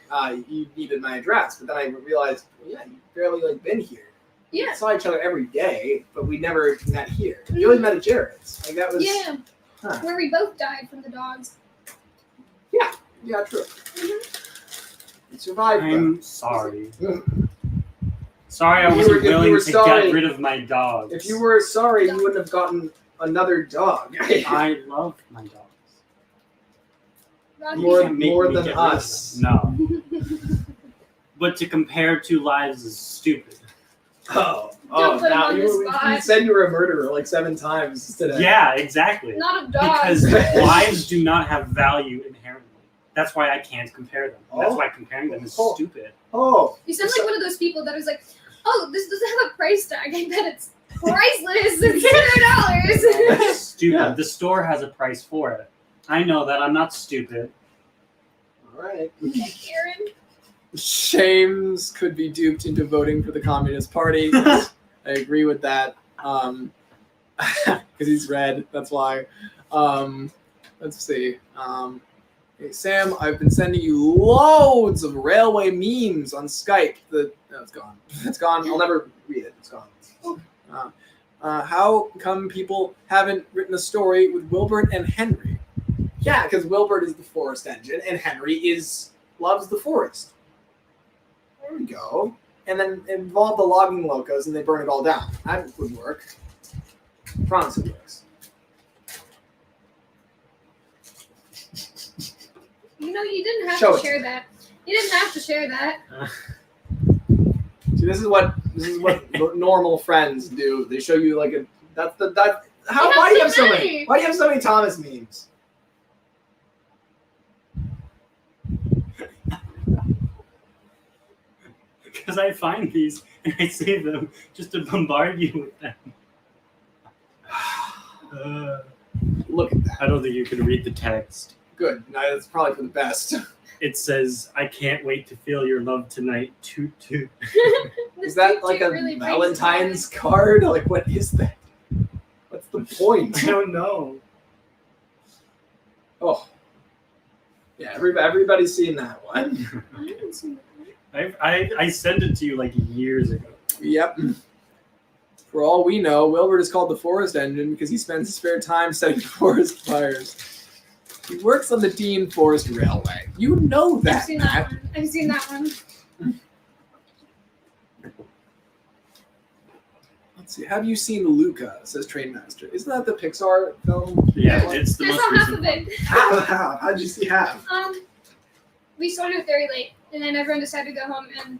you needed my address, but then I realized, well, yeah, you've barely been here. Yeah. We saw each other every day, but we never met here. You always met at Jared's. Like that was. Yeah. Huh. Where we both died from the dogs. Yeah, true. You survived. I'm though. sorry. Mm. Sorry, I If you wasn't were- if you willing were to sorry- get rid of my dogs. If you were sorry, you wouldn't have gotten another dog. I love my dogs. Rocky. More Can't make me than get rid of us. them. No. But to compare two lives is stupid. Oh, Don't put him now on the you spot. said you were a murderer like 7 times today. Yeah, exactly. Not of dogs. Because lives do not have value inherently. That's why I can't compare them. That's why comparing them is stupid. Oh, You sound like one of those people that is like, oh, this doesn't have a price tag. I bet it's priceless. It's $0. That's stupid. Yeah. The store has a price for it. I know that. I'm not stupid. All right. Aaron. Shames could be duped into voting for the Communist Party. I agree with that. Because he's red. That's why. Let's see. Hey, Sam, I've been sending you loads of railway memes on Skype. It's gone. It's gone. I'll never read it. It's gone. How come people haven't written a story with Wilbert and Henry? Yeah, because Wilbert is the forest engine and Henry loves the forest. There we go. And then involve the logging locos and they burn it all down. That would work. Promise it works. You know, you didn't have Show to it. share that. You didn't have to share that. See, this is what normal friends do. They show you like why do you have so many? Why do you have so many Thomas memes? Because I find these and I save them just to bombard you with them. Look at that. I don't think you can read the text. Good. No, that's probably for the best. It says, I can't wait to feel your love tonight. Toot toot. Is that like a really Valentine's card? Like, what is that? What's the point? I don't know. Oh. Yeah, everybody's seen that one. I haven't seen that. I sent it to you like years ago. Yep. For all we know, Wilbert is called the forest engine because he spends his spare time setting forest fires. He works on the Dean Forest Railway. You know that, I've seen that one. I've seen that one. Let's see. Have you seen Luca? Says Trainmaster. Isn't that the Pixar film? Yeah, it's the I most saw half recent of it. How did you see half? We started it very late, and then everyone decided to go home, and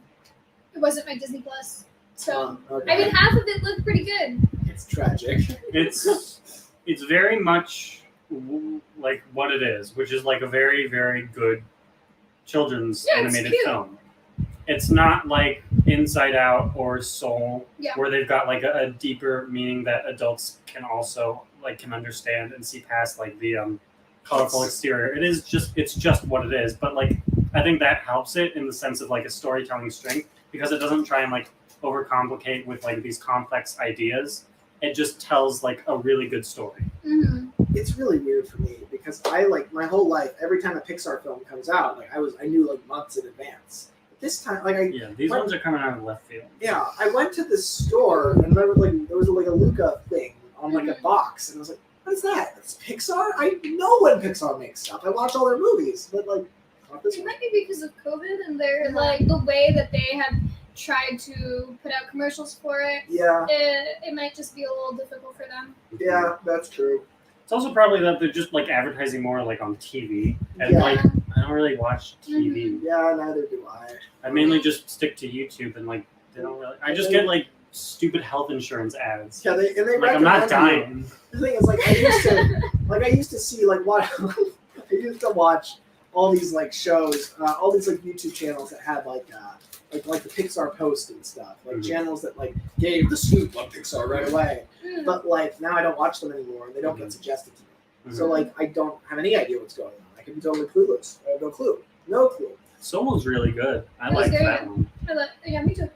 it wasn't my Disney Plus. So, okay. I mean, half of it looked pretty good. It's tragic. It's very much like what it is, which is like a very, very good children's animated film. It's not like Inside Out or Soul, where they've got like a deeper meaning that adults can also can understand and see past like the colorful exterior. It's just what it is. But like I think that helps it in the sense of like a storytelling strength because it doesn't try and like overcomplicate with like these complex ideas. It just tells like a really good story. Mm-hmm. It's really weird for me because I my whole life, every time a Pixar film comes out, I knew like months in advance. But this time, these ones are coming out of left field. Yeah, I went to this store and there was like a Luca thing on like a box, and I was like, "What is that? That's Pixar? I know when Pixar makes stuff. I watch all their movies, but like, not this It one." might be because of COVID and their like the way that they have tried to put out commercials for it. Yeah. It might just be a little difficult for them. Yeah, that's true. It's also probably that they're just like advertising more like on TV, and like I don't really watch TV. Yeah, neither do I. I mainly just stick to YouTube and like they don't really. I just get like stupid health insurance ads. Yeah, they like I'm not dying. The thing is, I used to see what I used to watch all these like shows, all these like YouTube channels that had like the Pixar Post and stuff, like channels that like gave the scoop on Pixar right away. But like now I don't watch them anymore, and they don't get suggested to me. So like I don't have any idea what's going on. I can be totally clueless. I have no clue. No clue. Soul's really good. I like that one. Yeah, me too.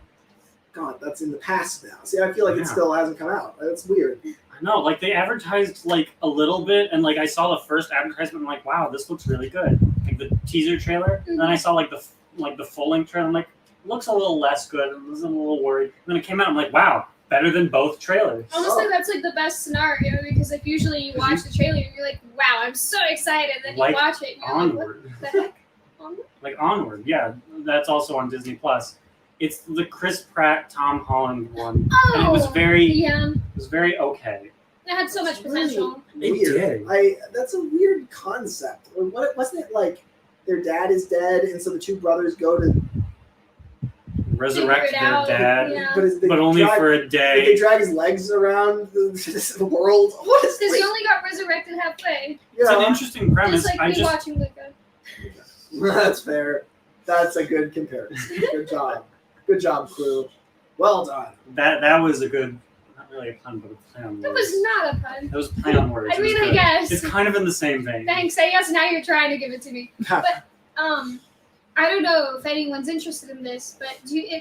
God, that's in the past now. See, I feel like it still hasn't come out. That's weird. I know, like they advertised like a little bit, and like I saw the first advertisement, I'm like, wow, this looks really good. Like the teaser trailer, and then I saw like the full length trailer. I'm like, it looks a little less good. I was a little worried. And then it came out. I'm like, wow, better than both trailers. Honestly, that's like the best scenario because like usually you watch the trailer and you're like, wow, I'm so excited. Then Like you watch it and you're Onward. like, what the heck? Onward? Like Onward, yeah, that's also on Disney Plus. It's the Chris Pratt, Tom Holland one, and it was very okay. It had so much potential. Weird. That's a weird concept. What wasn't it like? Their dad is dead, and so the two brothers go to resurrect their dad, yeah. but only for a day. They drag his legs around the world. What is Because he only got resurrected halfway. It's an interesting premise. Just like me watching Luca. That's fair. That's a good comparison. Good job. Good job, crew. Well done. That was a good, not really a pun, but a play on That words. was not a pun. That was a play on words. I It was mean, I good. guess. It's kind of in the same vein. Thanks. I guess now you're trying to give it to me. But I don't know if anyone's interested in this, but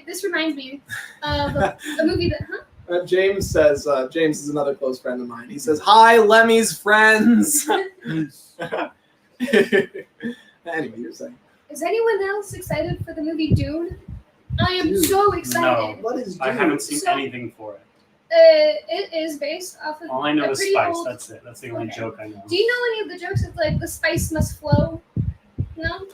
this reminds me of a movie that, James says, James is another close friend of mine. He says, "Hi, Lemmy's friends." Anyway, you're saying. Is anyone else excited for the movie Dune? I am Dune? so excited. No, What is I Dune? haven't seen So- anything for it. It is based off of All I know a is pretty spice. old. That's it. That's the only Okay. joke I know. Do you know any of the jokes of like the spice must flow? No.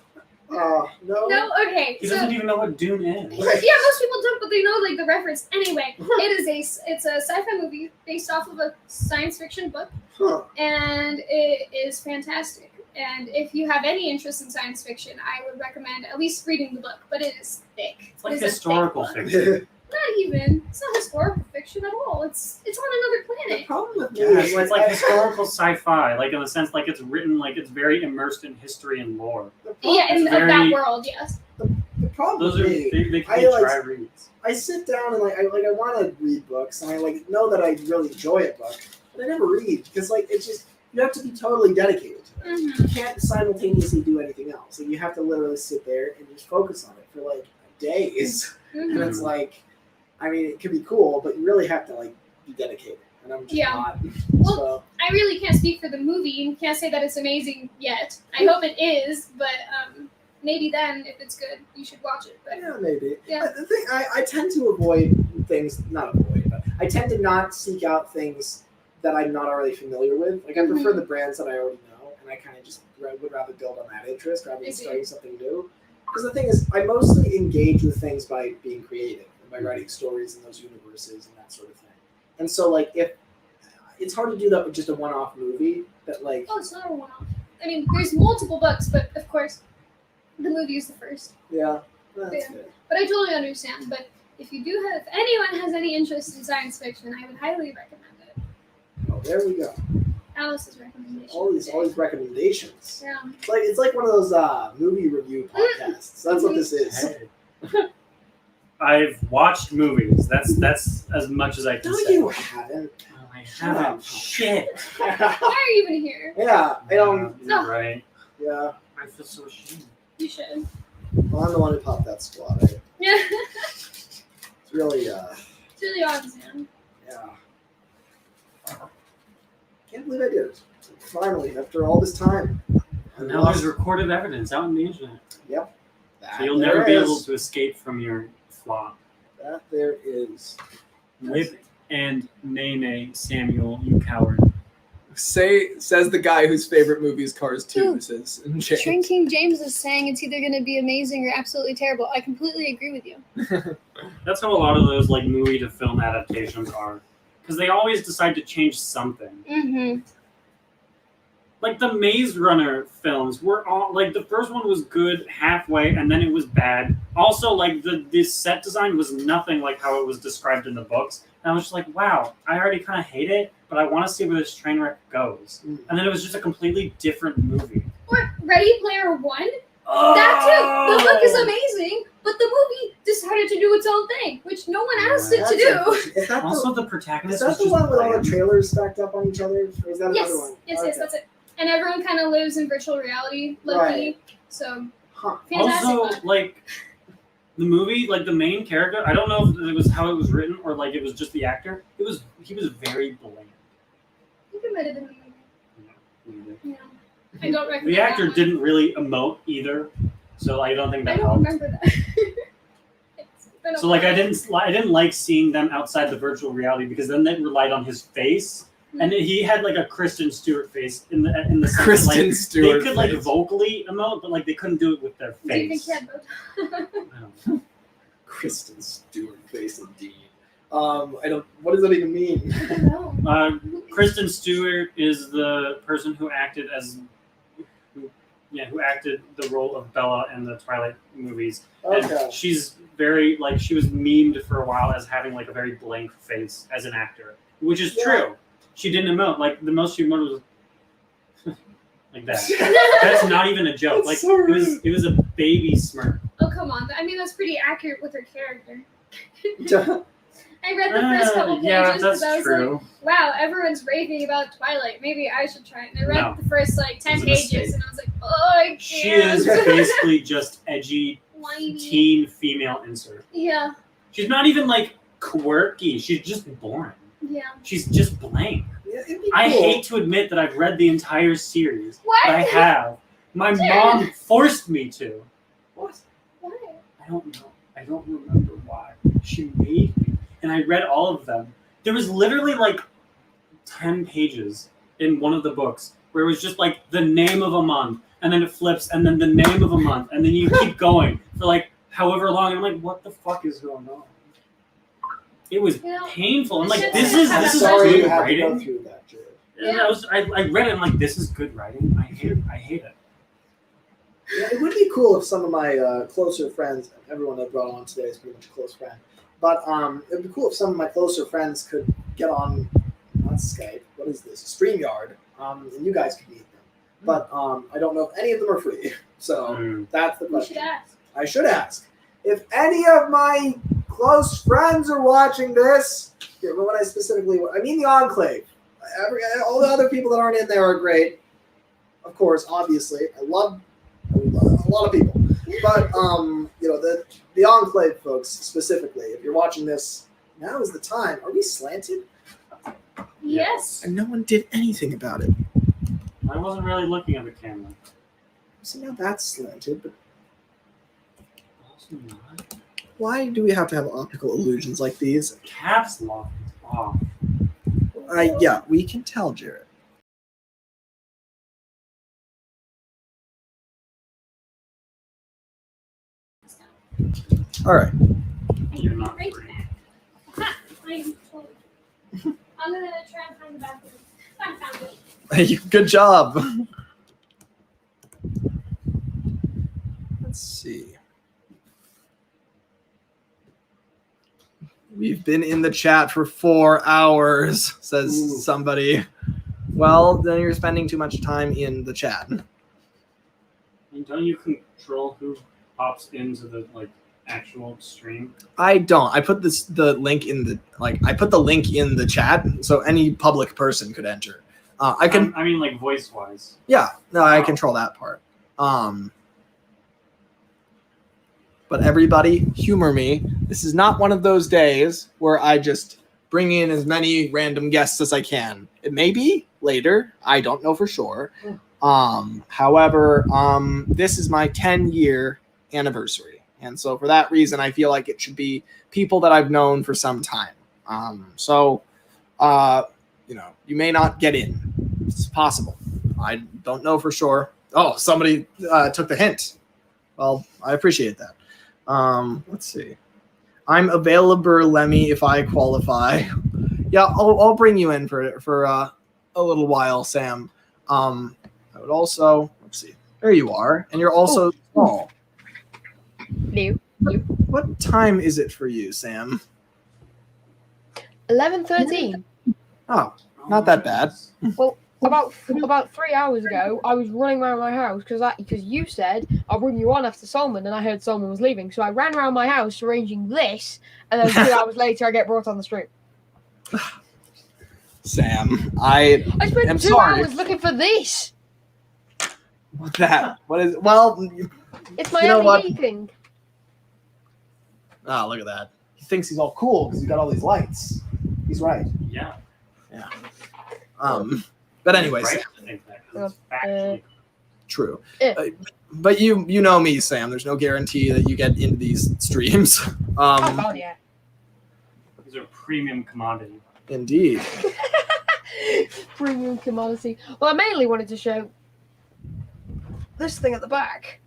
No. No. Okay. He So doesn't even know what Dune is. yeah, most people don't, but they know like the reference. Anyway, it's a sci-fi movie based off of a science fiction book, Huh. and it is fantastic. And if you have any interest in science fiction, I would recommend at least reading the book. But it is thick. It's like It is a thick historical book. fiction. Not even. It's not historical fiction at all. It's on another The planet. problem with Yeah, Dune it's is like historical sci-fi, like in the sense like it's written like it's very immersed in history and lore. Yeah, in It's of that very- world, yes. the problem Those with are me, they can I be like- dry reads. I sit down and I want to read books, and I know that I really enjoy a book, but I never read because it's just you have to be totally dedicated to it. Mm-hmm. You can't simultaneously do anything else. Like you have to literally sit there and just focus on it for days, and Mm-hmm. it's I mean, it could be cool, but you really have to be dedicated, and I'm just Yeah. not. Well, So I really can't speak for the movie and can't say that it's amazing yet. I hope it is, but maybe then, if it's good, you should watch it. But yeah, maybe. Yeah. But the thing I tend to avoid things, not avoid, but I tend to not seek out things that I'm not already familiar with. Like I prefer the brands that I already know, and I kind of just would rather build on that interest rather I than see. starting something new. Because the thing is, I mostly engage with things by being creative and by writing stories in those universes and that sort of thing. And so, if it's hard to do that with just a one-off movie, that oh, it's not a one-off. I mean, there's multiple books, but of course, the movie is the first. yeah, that's Yeah. good. But I totally understand. But if anyone has any interest in science fiction, I would highly recommend it. Oh, there we go. Alice's recommendation. All these recommendations. Yeah. It's like one of those movie review podcasts. That's what this is. Hey. I've watched movies. That's as much as I can No, say. you haven't. Oh, I haven't. Shit. Why are you even here? Yeah, I don't. You're right. Yeah, I feel so ashamed. You should. well, I'm the one who popped that squad. Yeah. It's really, It's really odd, Sam. yeah. Can't believe I did it. Finally, after all this time. And now there's recorded evidence out on the internet. Yep. So you'll never be able to escape from your flaw. That there is. Whip and Nene Samuel, you coward. Says the guy whose favorite movie is Cars 2. Dude, Says James. Shrinking James is saying it's either going to be amazing or absolutely terrible. I completely agree with you. That's how a lot of those movie to film adaptations are. Because they always decide to change something. Mm-hmm. Like the Maze Runner films were all the first one was good halfway and then it was bad. Also, the set design was nothing like how it was described in the books. And I was just like, wow, I already kind of hate it, but I want to see where this train wreck goes. And then it was just a completely different movie. Or Ready Player One. Oh! That too. The book is amazing, but the movie decided to do its own thing, which no one asked it to do. Is that Also, the is protagonist that was the just one with all the bland. trailers stacked up on each other? Or is that Yes, another one? yes, Okay. yes, that's it. And everyone kind of lives in virtual reality, low-key. Right. So, Huh. fantastic Also, book. the movie, the main character, I don't know if it was how it was written or it was just the actor. He was very bland. I think it might have been the movie. Yeah. I don't recommend The actor that one. didn't really emote either, so I don't think I that don't helped. remember that. It's been a So while. I didn't like seeing them outside the virtual reality because then they relied on his face, and he had a Kristen Stewart face in the sense that, Kristen Stewart They could face. vocally emote, but they couldn't do it with their Do you think face. he had both? I don't know. Kristen Stewart face indeed. I don't. What does that even mean? I don't know. Kristen Stewart is the person who acted who acted the role of Bella in the Twilight movies. Okay. And she's very she was memed for a while as having a very blank face as an actor, which is Yeah. true. She didn't emote. The most she emoted was like that. That's not even a joke. Like so it was a baby smirk. Oh, come on. I mean, that's pretty accurate with her character. I read the first couple pages Yeah, because that's I was true. like, wow, everyone's raving about Twilight. Maybe I should try it. And I read No. the first like 10 It's a pages mistake. and I was like, oh, I can't. She is basically just edgy Whiny. teen female insert. Yeah. She's not even like quirky. She's just boring. Yeah. She's just blank. Yeah, it'd be I cool. hate to admit that I've read the entire series. What? But I have. My mom forced me to. What? Why? I don't know. I don't remember why. She made me. And I read all of them. There was literally like 10 pages in one of the books where it was just like the name of a month, and then it flips, and then the name of a month, and then you keep going for like however long. And I'm like, what the fuck is going on? It was painful. I'm like, this is Sorry you good had to go writing. through that, Jared. And I read it. I'm like, this is good writing. I hate it. Yeah, it would be cool if some of my closer friends, everyone I brought on today is pretty much a close friend, but it would be cool if some of my closer friends could get on, not Skype, what is this, StreamYard, and you guys could meet them. But I don't know if any of them are free, so that's the You question. should ask. I should ask. If any of my close friends are watching this, yeah, but when I specifically, I mean the Enclave. All the other people that aren't in there are great. Of course, obviously. I love a lot of people. But, you know, the Enclave folks specifically, if you're watching this, now is the time. Are we slanted? Yes. And no one did anything about it. I wasn't really looking at the camera. So now that's slanted, but Also not. why do we have to have optical illusions like these? Caps lock is off. Yeah, we can tell, Jared. All right. You're not Right free. back. Ha! I'm gonna try and find the bathroom. I found it. Good job. Let's see. We've been in the chat for 4 hours, says somebody. Well, then you're spending too much time in the chat. And don't you control who pops into the like actual stream? I don't. I put the link in the chat, so any public person could enter. I can. I mean, like voice wise. Yeah, no, I control that part. But everybody, humor me. This is not one of those days where I just bring in as many random guests as I can. It may be later. I don't know for sure. However, this is my 10-year anniversary. And so for that reason, I feel like it should be people that I've known for some time. You know, you may not get in. It's possible. I don't know for sure. Oh, somebody took the hint. Well, I appreciate that. Let's see. I'm available, Lemmy, if I qualify. Yeah, I'll bring you in for a little while, Sam. I would also, let's see. There you are, and you're also small. Hello. What time is it for you, Sam? 11:13. Oh, not that bad. Well, about 3 hours ago, I was running around my house because you said I'll bring you on after Solomon, and I heard Solomon was leaving, so I ran around my house arranging this, and then 2 hours later, I get brought on the stream. Sam, I spent am 2 sorry. hours looking for this. What's that? What is? Well, It's my you know what? LED thing. Oh, look at that. He thinks he's all cool because he's got all these lights. He's right. Yeah. Yeah. But anyways, Right to think that, 'cause it's factually true. Yeah. But you know me, Sam. There's no guarantee that you get into these streams. Oh God, yeah. These are premium commodity. Indeed. Premium commodity. Well, I mainly wanted to show this thing at the back,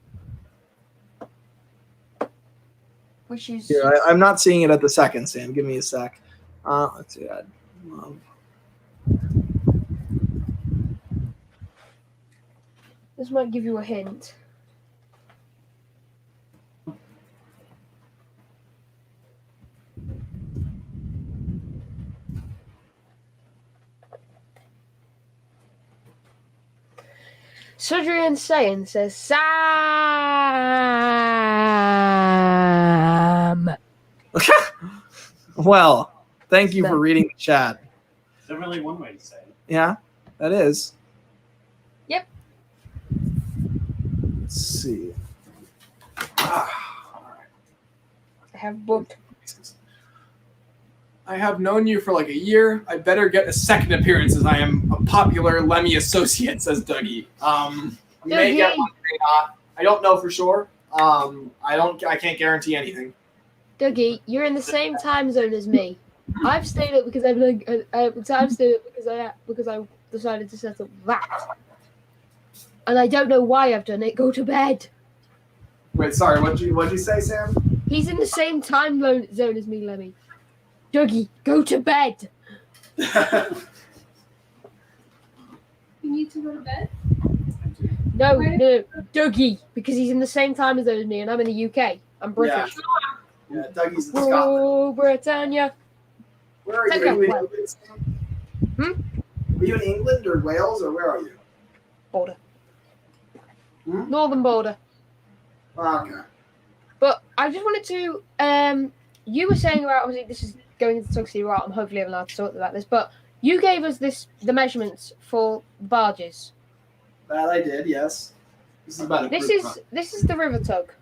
which is Here, I'm not seeing it at the second, Sam. Give me a sec. Let's see. I'd love. this might give you a hint. Sudrian Sayin says Sam. Well, thank you for reading the chat. Is there really one way to say it? Yeah, that is. Yep. Let's see. I have booked. I have known you for like a year. I better get a second appearance as I am a popular Lemmy associate, says Dougie. May get one, may not. I don't know for sure. I can't guarantee anything. Dougie, you're in the same time zone as me. I've stayed up because I've stayed up because I decided to set up that, and I don't know why I've done it. Go to bed. Wait, sorry. What'd you say, Sam? He's in the same time zone as me, Lemmy. Dougie, go to bed. You need to go to bed? No, Dougie, because he's in the same time zone as me, and I'm in the UK. I'm British. Yeah, Dougie's in Oh, Scotland. Britannia. Where are you? Are you in England, Sam? Are you in England or Wales or where are you? Border. Northern border. Okay. But I just wanted to. You were saying about, obviously this is going into Tugs Art. I'm hopefully allowed to talk about this, but you gave us the measurements for barges. That I did, yes. This is about a This group is project. this is the river tug.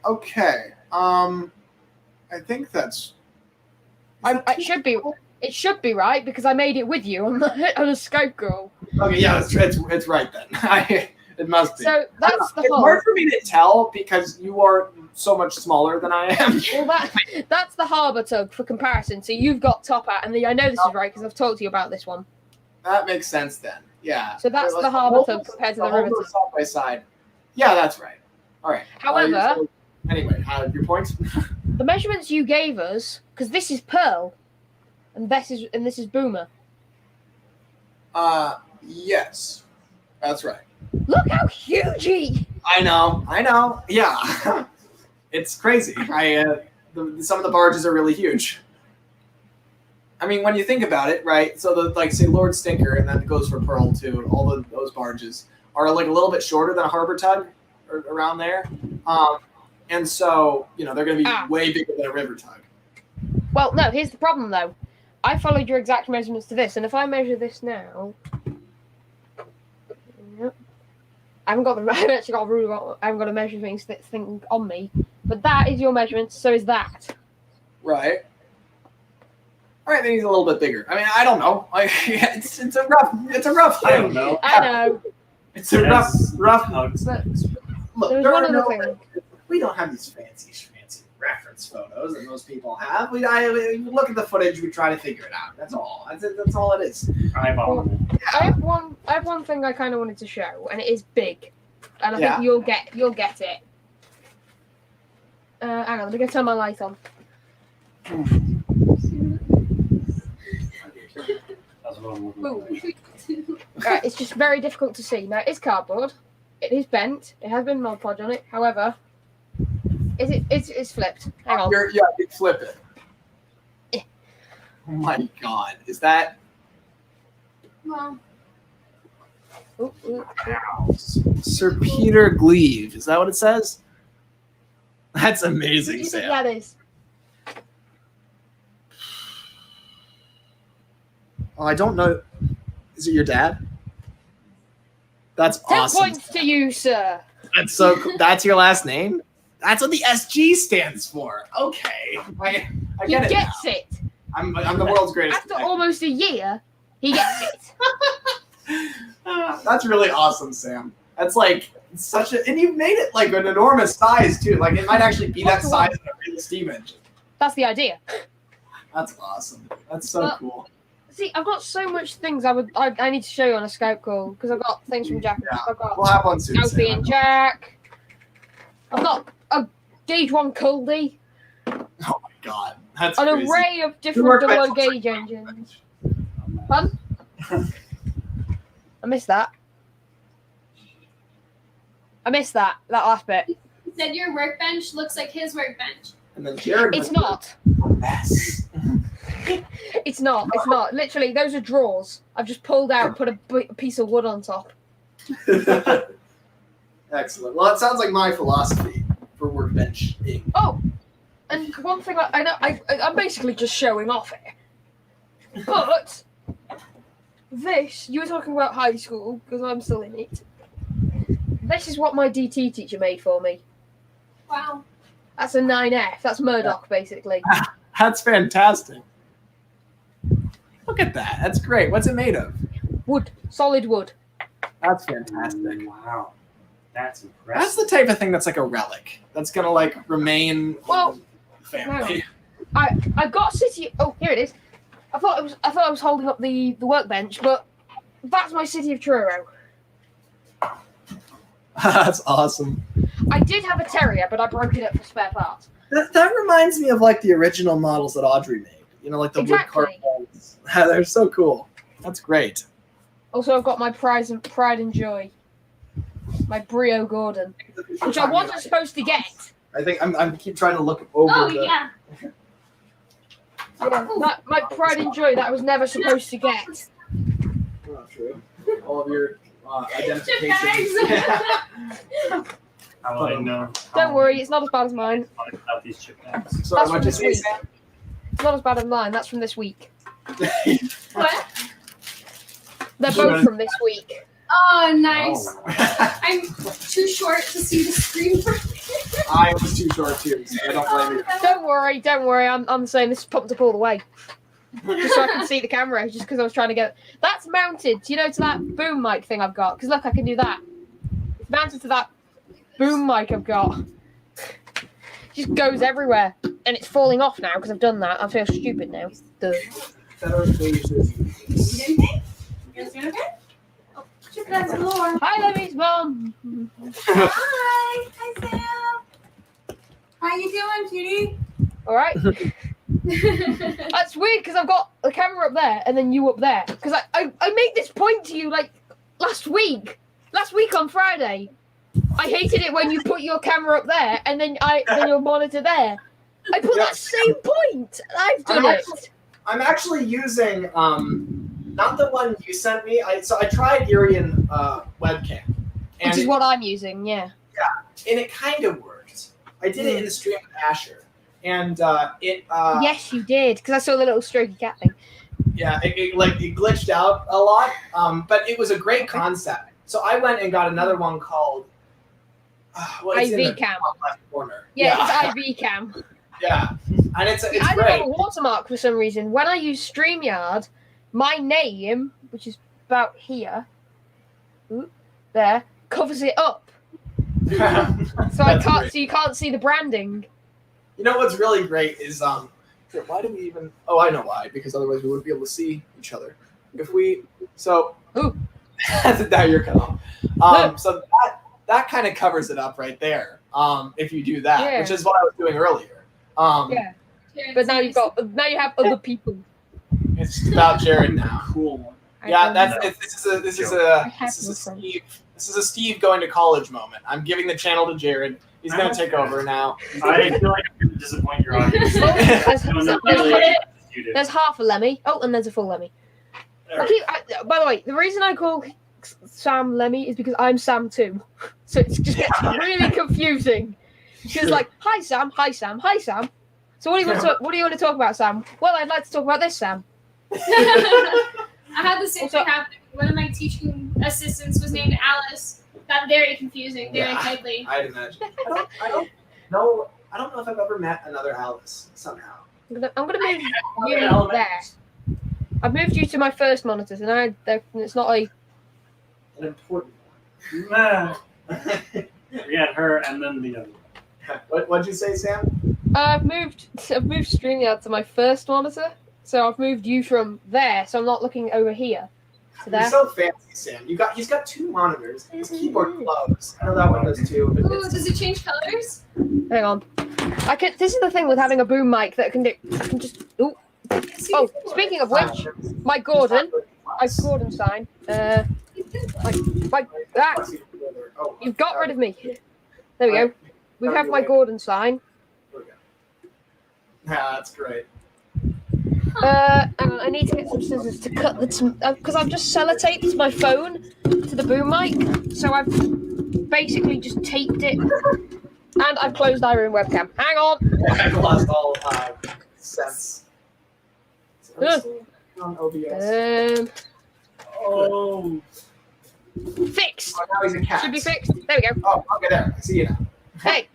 Okay. I think that's. It should be right because I made it with you on a Skype call. Okay, yeah, it's right then. It must be. So that's the it's whole. hard for me to tell because you are so much smaller than I am. Well, that's the harbour tug for comparison. So you've got top hat, and I know this is right because I've talked to you about this one. That makes sense then. Yeah. So that's the harbour tug compared to the river tug. Side by side. Yeah, that's right. All right. However, anyway, your point. the measurements you gave us, because this is Pearl, and this is Boomer. Yes, that's right. Look how huge he! I know. Yeah, it's crazy. Some of the barges are really huge. I mean, when you think about it, right? So say Lord Stinker, and that goes for Pearl too. All those barges are like a little bit shorter than a harbor tug, or around there. And so they're going to be way bigger than a river tug. Well, no. Here's the problem, though. I followed your exact measurements to this, and if I measure this now, yep. I've actually got a ruler. I haven't got a measuring thing on me, but that is your measurements. So is that. Right. All right, then he's a little bit bigger. I mean, I don't know. Like, it's a rough thing. I don't know. I know. It's a rough. Look, There's one other thing. We don't have these fancy reference photos that most people have. We look at the footage. We try to figure it out. That's all. That's all it is. I have one thing I kind of wanted to show, and it is big, and I think you'll get it. Hang on, let me go turn my light on. Right, it's just very difficult to see. Now, it's cardboard. It is bent. It has been Mod Podge on it. However, it's flipped. Hang on. You flip it. Oh my God, is that? Well. Sir Peter Gleave. Is that what it says? That's amazing, Sam. Yeah, it is. Oh, I don't know. Is it your dad? That's 10 awesome. points to you, sir. That's so cool. That's your last name? That's what the SG stands for. Okay. I get it. He gets it. I'm the world's greatest. After almost a year, he gets it. That's really awesome, Sam. That's like such a, and you've made it like an enormous size too. Like it might actually be that size of a real steam engine. That's the idea. That's awesome. That's so cool. See, I've got so much things I need to show you on a Skype call because I've got things from Jack. Yeah, I've got we'll have one soon. Alfie and Jack. I've got a Gauge 1 Coldie. Oh my God, that's an crazy. array of different double gauge engines. Fun? I missed that. I missed that last bit. He said your workbench looks like his workbench. And then Jared it's not. Mess. It's not. It's not. Literally, those are drawers. I've just pulled out, put a piece of wood on top. Excellent. Well, it sounds like my philosophy for workbenching. Oh, and one thing I know, I'm basically just showing off here. But this, you were talking about high school because I'm still in it. This is what my DT teacher made for me. Wow. That's a 9F. That's Murdoch, basically. That's fantastic. Look at that. That's great. What's it made of? Wood. Solid wood. That's fantastic. Wow. That's impressive. That's the type of thing that's like a relic. That's gonna like remain Well, in the family. I've got a city. Oh, here it is. I thought I was holding up the workbench, but that's my city of Truro. That's awesome. I did have a terrier, but I broke it up for spare parts. That reminds me of like the original models that Audrey made. You know, like the wood carved ones. They're so cool. That's great. Also, I've got my pride and joy, my Brio Gordon, which I wasn't supposed to get. I think I'm keep trying to look over. Oh, the... yeah. My pride and joy that I was never supposed to get. Not true. All of your identifications. How will I know? Don't worry, it's not as bad as mine. About these chip bags. Sorry, That's what'd from you this say, week. Sam? It's not as bad as mine. That's from this week. What? They're both from this week. Oh, nice. I'm too short to see the screen for me. I was too short too, so I don't blame you. Don't worry. I'm saying this is pumped up all the way. Just so I can see the camera, just because I was trying to get... That's mounted, you know, to that boom mic thing I've got. Because look, I can do that. It's mounted to that boom mic I've got. It just goes everywhere. And it's falling off now because I've done that. I feel stupid now. Duh. Hi, Lemmy's mom. Hi. Hi, Sam. How you doing, cutie? All right. That's weird because I've got the camera up there and then you up there. Because I made this point to you like last week on Friday. I hated it when you put your camera up there and then your monitor there. I put that same point. I've done it. I'm actually using not the one you sent me. I tried Irian webcam, and Which is what I'm using. Yeah. Yeah, and it kind of worked. I did it in the stream with Asher, and it. Yes, you did because I saw the little strokey cat thing. Yeah, it glitched out a lot, but it was a great concept. So I went and got another one called IV cam. Left corner. Yeah, it's IV cam. Yeah, and it's I great. don't have a watermark for some reason. When I use StreamYard, my name, which is about here, there, covers it up. So so you can't see the branding. You know what's really great is why do we even? Oh, I know why. Because otherwise we wouldn't be able to see each other. If we now you're cut off. So that kind of covers it up right there. If you do that, which is what I was doing earlier. But now you have other people. It's about Jared now. Cool. Yeah, this is a Steve going to college moment. I'm giving the channel to Jared. He's going to take over now. I feel like I'm going to disappoint your audience. There's half a Lemmy. Oh, and there's a full Lemmy. By the way, the reason I call Sam Lemmy is because I'm Sam too. So it just gets really confusing. She's like, "Hi Sam, hi Sam, hi Sam." So what do you want to talk about, Sam? Well, I'd like to talk about this, Sam. I had the same thing happen. One of my teaching assistants was named Alice. Got very confusing, very tightly. I'd imagine. I don't know if I've ever met another Alice somehow. I'm gonna move you there. I've moved you to my first monitors, and it's not an important one. We had her and then the other. What'd you say, Sam? I've moved StreamYard to my first monitor, so I've moved you from there, so I'm not looking over here. To there. You're so fancy, Sam. He's got two monitors. His keyboard glows. I know that one does too. But Ooh, does it change colors? Hang on. This is the thing with having a boom mic that can do. I can just. Ooh. Oh, speaking of which, my Gordon sign. You've got rid of me. There we go. We have my Gordon sign. Yeah, that's great. Hang on, I need to get some scissors to cut the because I've just sellotaped my phone to the boom mic, so I've basically just taped it, and I've closed our room webcam. Hang on. I've lost all sense. On OBS. Oh. Fixed. Oh, now he's a cat. Should be fixed. There we go. Oh, okay, there. I see you now. Hey.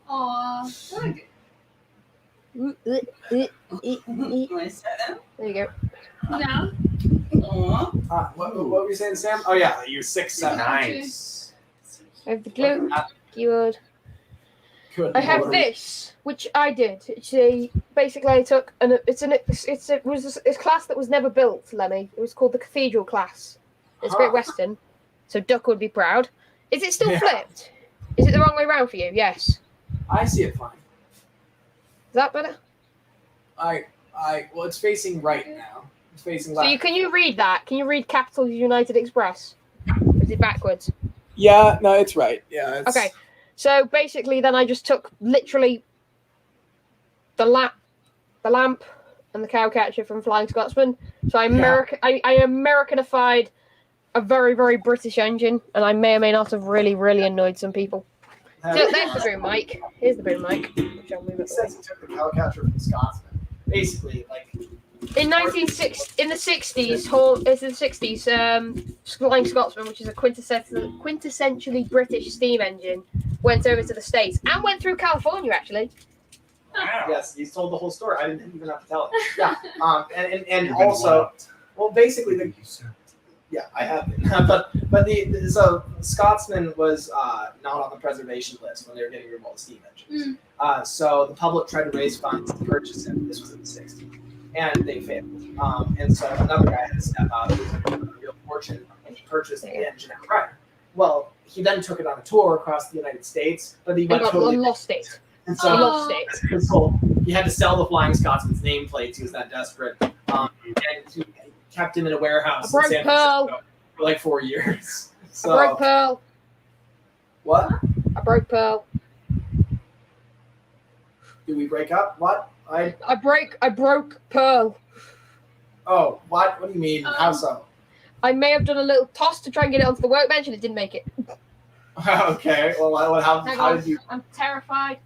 Aw. There you go. No. What were you saying, Sam? Oh yeah, you're 6'7". Nice. I have the glue. Keyword. Good. I have this, which I did. Basically, I took it was a class that was never built, Lemmy. It was called the Cathedral class. It's Great Western, so Duck would be proud. Is it still flipped? Is it the wrong way around for you? Yes. I see it fine. Is that better? Well, it's facing right now. It's facing left. Can you read that? Can you read Capitals United Express? Or is it backwards? Yeah, no, it's right. Yeah. It's... Okay. So basically, then I just took literally the lamp and the cowcatcher from Flying Scotsman. So I Americanified a very, very British engine, and I may or may not have really, really annoyed some people. So there's the boom mic. Here's the boom mic. Which I'll move It says he took the cowcatcher from Scotsman. Basically, like in the 60s, Flying Scotsman, which is a quintessentially British steam engine, went over to the States and went through California actually. Wow. Yes, he's told the whole story. I didn't even have to tell it. Yeah, and also, well, basically I have been. but so Scotsman was not on the preservation list when they were getting rid of all the steam engines. So the public tried to raise funds to purchase it. This was in the 60s, and they failed. And so another guy had to step out who was a real fortune, and he purchased the engine outright. Well, he then took it on a tour across the United States, but he went totally lost it. And so, he had to sell the Flying Scotsman's nameplates. He was that desperate, and he kept him in a warehouse in San Francisco for like 4 years. So, I broke Pearl. What? I broke Pearl. Did we break up? What? I broke Pearl. Oh, what? What do you mean? How so? I may have done a little toss to try and get it onto the workbench, and it didn't make it. Okay. Well, how did you? I'm terrified.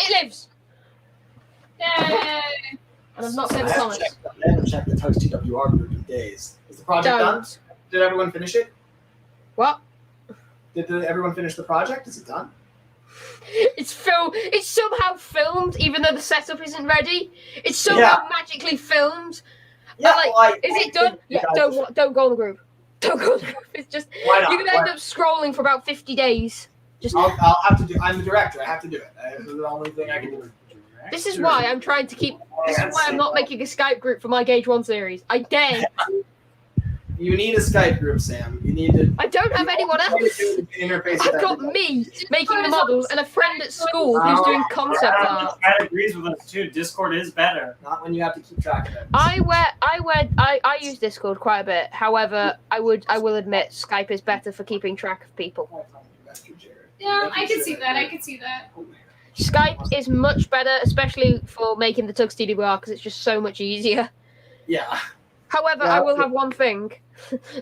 It lives. Yay! And I've not seen the comments. I haven't checked the Tugs TWR group in days. Is the project done? Did everyone finish it? What? Did everyone finish the project? Is it done? It's somehow filmed, even though the setup isn't ready. It's somehow magically filmed. Yeah, is it done? Yeah. Don't go on the group. Don't go on the group. It's just you're gonna end up scrolling for about 50 days. Just I'll have to do. I'm the director. I have to do it. This is the only thing I can do. This is why I'm trying to keep. This is why I'm not making a Skype group for my Gauge 1 series. I dare. You need a Skype group, Sam. You need to. I don't have anyone else. I've got me making the models and a friend at school who's doing concept art. Brad agrees with us too. Discord is better. Not when you have to keep track of it. I use Discord quite a bit. However, I will admit Skype is better for keeping track of people. Yeah, I can see that. Skype is much better, especially for making the Tugs TDBR because it's just so much easier. Yeah. However, I will have one thing.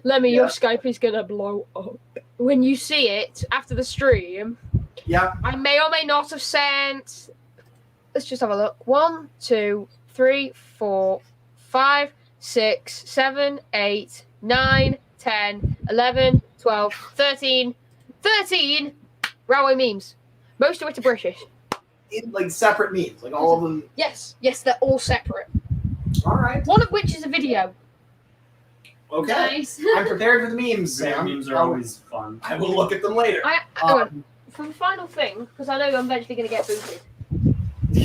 Lemmy, your Skype is gonna blow up. When you see it after the stream, I may or may not have sent. Let's just have a look. 1, 2, 3, 4, 5, 6, 7, 8, 9, 10, 11, 12, 13 Railway memes. Most of which are British. Like separate memes, like all of them. Yes, they're all separate. All right. One of which is a video. Okay. Nice. I'm prepared for the memes, Sam. Memes are always fun. I will look at them later. For the final thing, because I know I'm eventually going to get booted.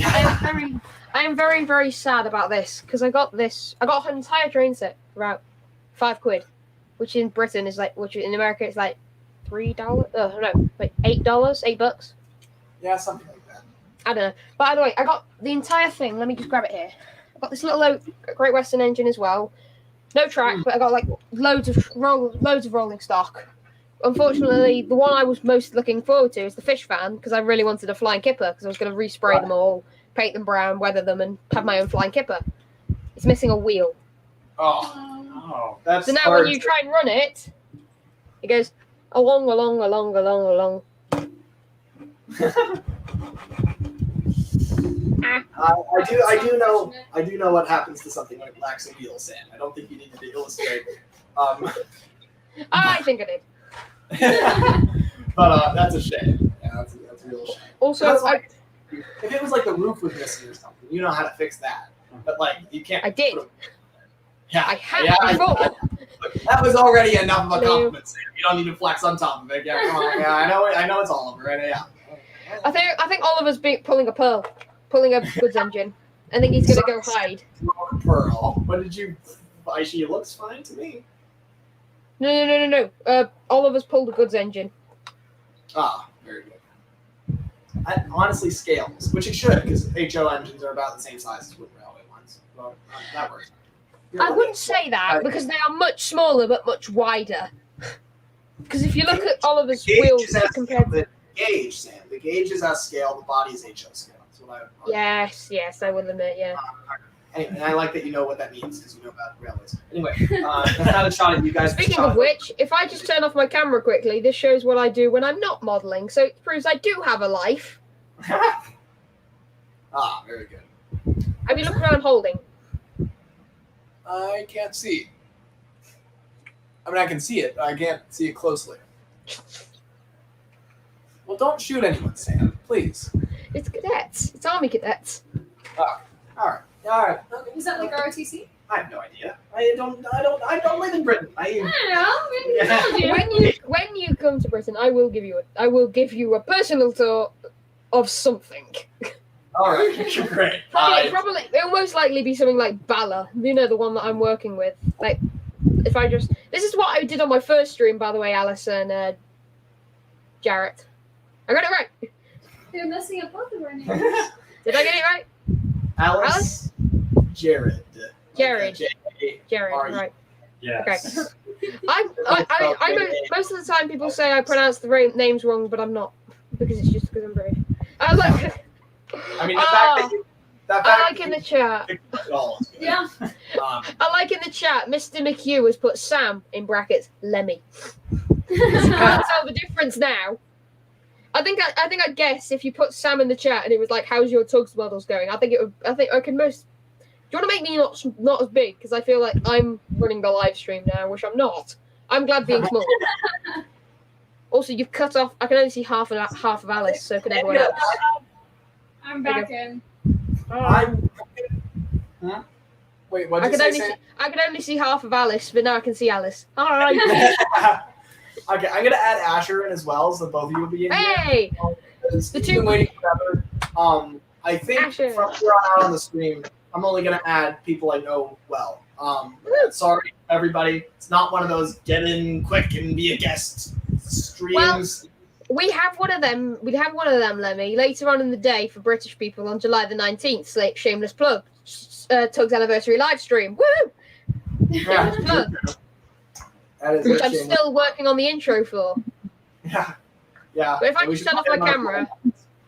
I am very, very sad about this because I got an entire train set for about £5, which in Britain is which in America is like $3. Oh no, like $8, $8. Yeah, something like that. I don't know. But either way, I got the entire thing. Let me just grab it here. I got this little Great Western engine as well. No track, but I got like loads of rolling stock. Unfortunately, the one I was most looking forward to is the fish fan because I really wanted a flying kipper because I was going to respray them all paint them brown, weather them, and have my own flying kipper. It's missing a wheel. Oh, that's So now hard when you try and run it, it goes along. I do know what happens to something like lacks a wheel, Sam. I don't think you needed to illustrate. I think I did. But that's a shame. Yeah, that's a real shame. Also, That's like, if it was like the roof was missing or something, you know how to fix that. But like you can't. I did. Yeah, I have before. That was already enough of a compliment, Sam. You don't need to flex on top of it. Yeah, come on. Yeah, I know it's Oliver, right? Yeah. I think Oliver's pulling a goods engine. I think he's gonna go hide. Pearl. What did you? She looks fine to me. No. Oliver's pulled a goods engine. Ah, very good. Honestly, scales, which it should, because HO engines are about the same size as wood railway ones. Well, that works. I wouldn't say that because they are much smaller but much wider. Because if you look at Oliver's wheels compared to the gauge, Sam, the gauge is as scale, the body is HO scale. That's what I. Yes, I will admit, yeah. Anyway, and I like that you know what that means because you know about railways. Anyway, that's not a shot at you guys. Speaking of which, if I just turn off my camera quickly, this shows what I do when I'm not modelling, so it proves I do have a life. Ah, very good. Have you looked around holding? I can't see. I mean, I can see it, but I can't see it closely. Well, don't shoot anyone, Sam, please. It's cadets. It's army cadets. Ah, all right. Is that like ROTC? I have no idea. I don't live in Britain. I don't know. When you come to Britain, I will give you a personal tour of something. All right, great. Probably it'll most likely be something like Bala. You know, the one that I'm working with. Like, if I just this is what I did on my first stream, by the way, Alice and Jarrett. I got it right. You're messing up both of our names. Did I get it right? Alice? Jared. Jared, right. Yes. Okay. I most of the time people say I pronounce the names wrong, but I'm not because it's just because I'm British. I mean, the fact that I like in the chat. Yeah. I like in the chat. Mr. McHugh has put Sam in brackets Lemmy. You can't tell the difference now. I think I'd guess if you put Sam in the chat and it was like, "How's your Tugs models going?" I think I can most. Do you want to make me not as big? Because I feel like I'm running the live stream now, which I'm not. I'm glad being small. Also, you've cut off. I can only see half of Alice, so can everyone else. I'm back in. Huh? Wait, what did you say? I can only see half of Alice, but now I can see Alice. All right. Okay, I'm gonna add Asher in as well, so both of you will be in hey! here. The two waiting forever. I think Asher. from here on out on the stream, I'm only gonna add people I know well. Sorry, everybody. It's not one of those get in quick and be a guest streams. Well, we have one of them. We'd have one of them, Lemmy, later on in the day for British people on July the 19th. Shameless plug. Tugs anniversary live stream. Woo! Shameless plug. Which I'm still working on the intro for. Yeah. But if I just turn off my camera,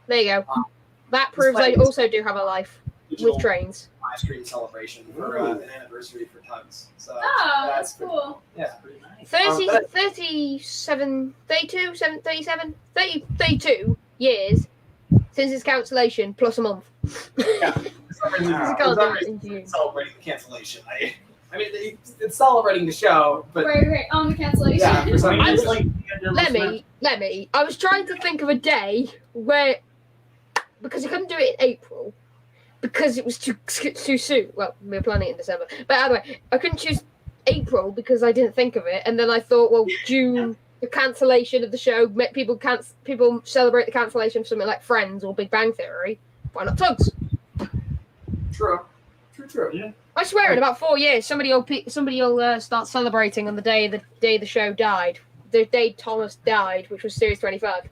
there you go. That proves I also do have a life with trains. Live stream celebration for an anniversary for Tugs. So that's cool. Yeah, pretty nice. 32 years since its cancellation plus a month. Yeah. Celebrating the cancellation. I mean, it's celebrating the show, but Right, on the cancellation. Yeah, for some reason, Lemmy, I was trying to think of a day where, because I couldn't do it in April, because it was too soon. Well, we were planning it in December, but anyway, I couldn't choose April because I didn't think of it, and then I thought, well, June, the cancellation of the show, people celebrate the cancellation for something like Friends or Big Bang Theory. Why not Tugs? True. Yeah. I swear, in about 4 years, somebody will start celebrating on the day the show died, the day Thomas died, which was Series 25.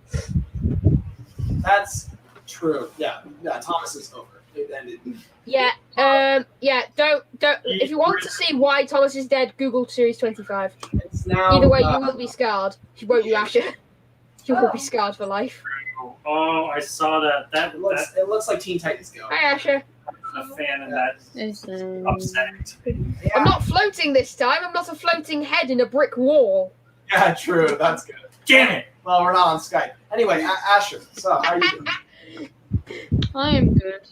That's true. Yeah. Thomas is over. It ended. Yeah. Don't. If you want to see why Thomas is dead, Google Series 25. It's now, Either way, you will be scarred. You won't be Asher. You will be scarred for life. Oh, I saw that. It looks like Teen Titans Go. Hi, Asher. I'm a fan of that. Upsetting. I'm not floating this time. I'm not a floating head in a brick wall. Yeah, true. That's good. Damn it. Well, we're not on Skype. Anyway, Asher, so how are you doing? I am good.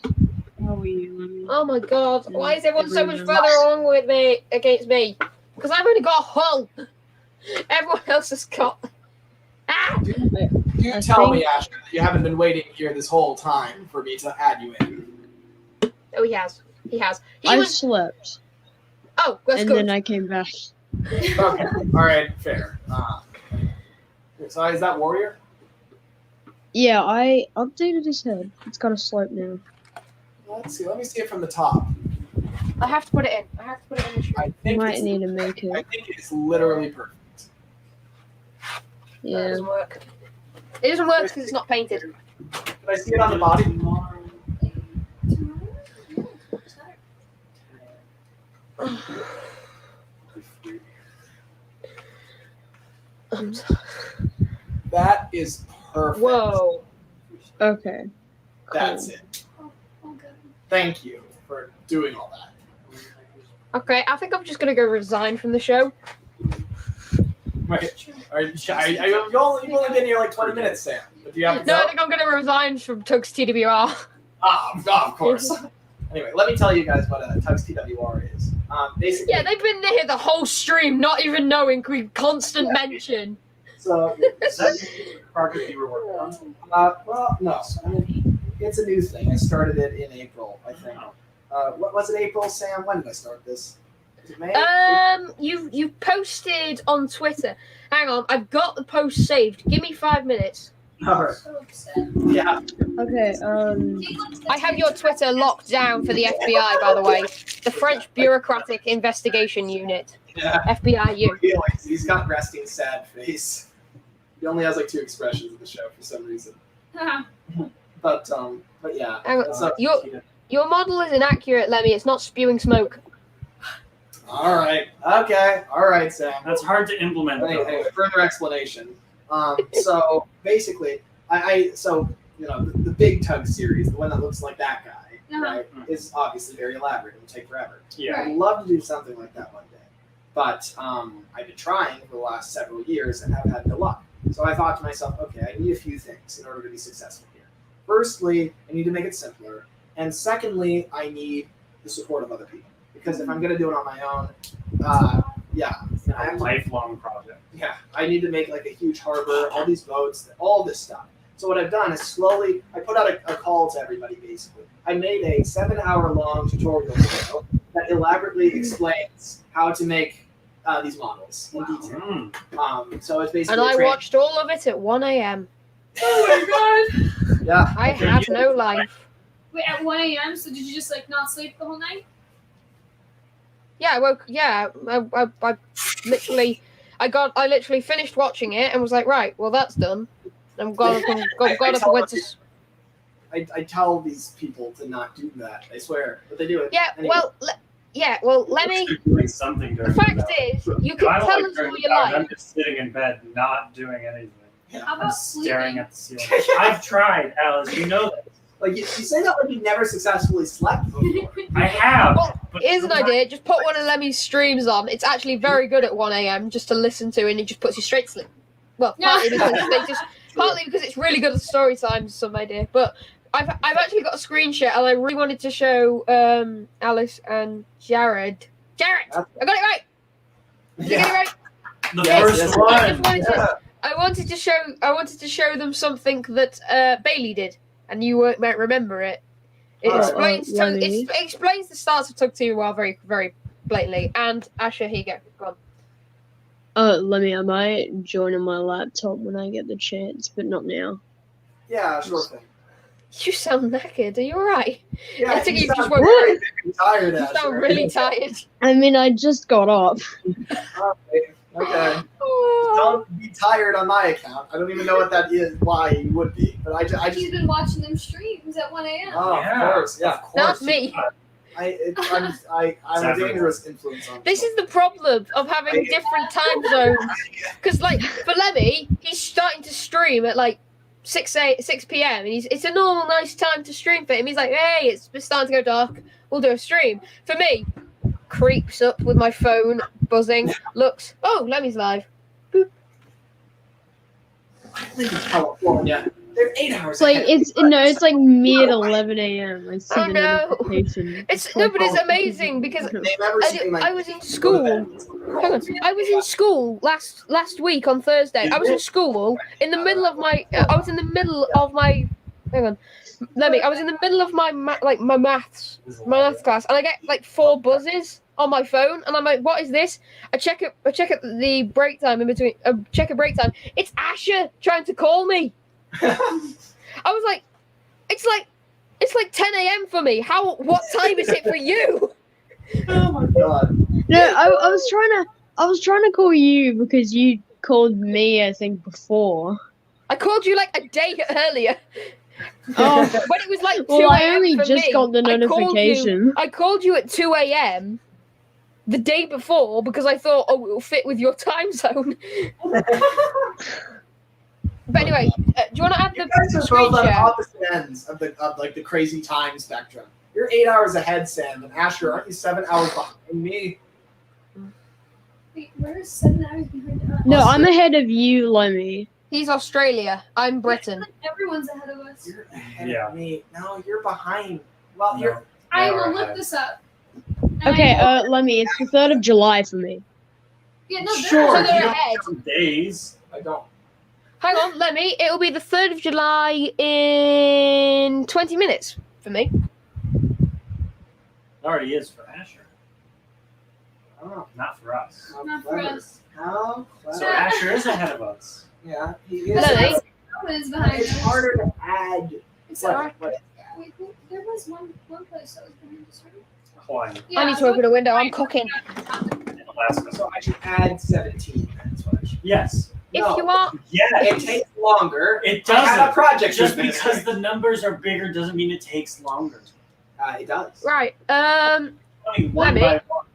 How are you? Oh my god, why is everyone so much further along with me against me? Because I've only got a hull. Everyone else has got. Ah! You tell me, Asher, that you haven't been waiting here this whole time for me to add you in. Oh, he has. He has. I slept. Oh, that's and good. then I came back. Okay, all right, fair. So is that Warrior? Yeah, I updated his head. It's got a slope now. Let's see. Let me see it from the top. I have to put it in. I have to put it in the stream. I might need to make it. I think it's literally perfect. No, it Yeah. doesn't work. It doesn't work because it's not painted. Can I see it on the body? That is perfect. Whoa. Okay. That's it. Thank you for doing all that. Okay, I think I'm just gonna go resign from the show. Right. You've only been here like 20 minutes, Sam. But do you have to No, I go? think I'm gonna resign from Tugs TWR. Of course. Anyway, let me tell you guys what a Tugs TWR is. Basically, Yeah, they've been here the whole stream, not even knowing we constant mention. so is that the project you were working on? Well, no. I mean, it's a new thing. I started it in April, I think. What was it, April, Sam? When did I start this? Is it May? You posted on Twitter. Hang on, I've got the post saved. Give me 5 minutes. All right. Yeah. Okay, I have your Twitter locked down for the FBI, by the way. The French Bureaucratic Investigation Unit. Yeah. FBIU. He's got resting sad face. He only has like 2 expressions in the show for some reason. But yeah. Hang on, your model is inaccurate, Lemmy. It's not spewing smoke. All right. Okay. All right, Sam. That's hard to implement. Anyway, further explanation. So basically, the big Tug series, the one that looks like that guy, right, is obviously very elaborate. It will take forever. Yeah. I'd love to do something like that one day, but I've been trying for the last several years and have had no luck. So I thought to myself, okay, I need a few things in order to be successful here. Firstly, I need to make it simpler, and secondly, I need the support of other people. Because if I'm going to do it on my own, It's a lifelong project. Yeah, I need to make like a huge harbor, all these boats, all this stuff. So what I've done is slowly, I put out a call to everybody basically. I made a 7-hour-long tutorial video that elaborately explains how to make these models in detail. So it's basically. And I watched all of it at 1 a.m. Oh my god! Yeah. I have no life. Wait, at 1 a.m. So did you just like not sleep the whole night? Yeah, I woke. Yeah, I literally finished watching it and was like, right, well that's done. I'm got up and went to. I tell these people to not do that. I swear, but they do it. Yeah, anyway. well, let me. Doing something during The fact the day. is, you can I don't tell like us during all the you day. like. I'm just sitting in bed, not doing anything. How I'm about staring sleeping? at the ceiling. I've tried, Alice. You know that. Like you say that like you've never successfully slept before. I have. Well, here's an idea. Just put one of Lemmy's streams on. It's actually very good at 1 a.m. just to listen to, and it just puts you straight to sleep. Well, partly because it's really good at story time. Some idea, but I've actually got a screenshot, and I really wanted to show Alice and Jared. Jared, I got it right. Did I get it right? The first one. I wanted to show them something that Bailey did, and you might remember it. It explains the start of Tug 2 very, very blatantly. And Asher, here you go. Go on. Let me. I might join on my laptop when I get the chance, but not now. Yeah, sure thing. You sound knackered. Are you alright? Yeah, I think you you just sound woke very up. tired. You sound really tired. I mean, I just got up. Okay. Don't be tired on my account. I don't even know what that is. Why you would be, but I just. He's been watching them streams at 1 a.m. Oh, of course, yeah. Not me. I'm a dangerous influence on. This is the problem of having different time zones. Because, like, for Lemmy, he's starting to stream at like 6 p.m. and it's a normal nice time to stream for him. He's like, hey, it's starting to go dark. We'll do a stream. For me, creeps up with my phone buzzing. Looks, oh, Lemmy's live. Boop. I live in California. They're 8 hours. It's like ahead. it's like mid 11 a.m. I see Oh, the no. notification. But it's amazing because I was in school. Hang on. I was in school last week on Thursday. I was in school in the middle of my. I was in the middle of my. Hang on. I was in the middle of my maths class, and I get like 4 buzzes on my phone, and I'm like, "What is this?" I check it. The break time in between. Check a break time. It's Asher trying to call me. I was like, it's like 10 a.m. for me. What time is it for you? Oh my god. No, I was trying to call you because you called me, I think, before. I called you like a day earlier. Oh, when it was like 2 well, I a.m. only for just me. got the notification. I called you at 2 a.m. the day before because I thought, oh, it will fit with your time zone. But anyway, do you want to add You the guys are screen both on share? opposite ends of the crazy time spectrum. You're 8 hours ahead, Sam, and Asher, aren't you 7 hours behind me? Wait, we're 7 hours behind us. No, I'm ahead of you, Lemmy. He's Australia. I'm Britain. Everyone's ahead of us. You're ahead of me. No, you're behind. Well, you're. I will look this up. Okay, Lemmy, it's the 3rd of July for me. Yeah, no, Sure, they're you ahead. Days. I don't. Hang on, let me. It'll be the 3rd of July in 20 minutes for me. It already is for Asher. Oh, Not for us. Not for us. How? So Asher is ahead of us. Yeah, he is. Lenny? Is behind It's us. harder to add. Except- What? Wait, there was one place that was behind us, right? Hawaii. I need to open a window. I'm cooking. In Alaska. So I should add 17. That's what I should. Yes. If No. you are, It takes longer. It I have doesn't. a project Just to finish. because the numbers are bigger doesn't mean it takes longer. It does. right. Only one Lemmy? by one.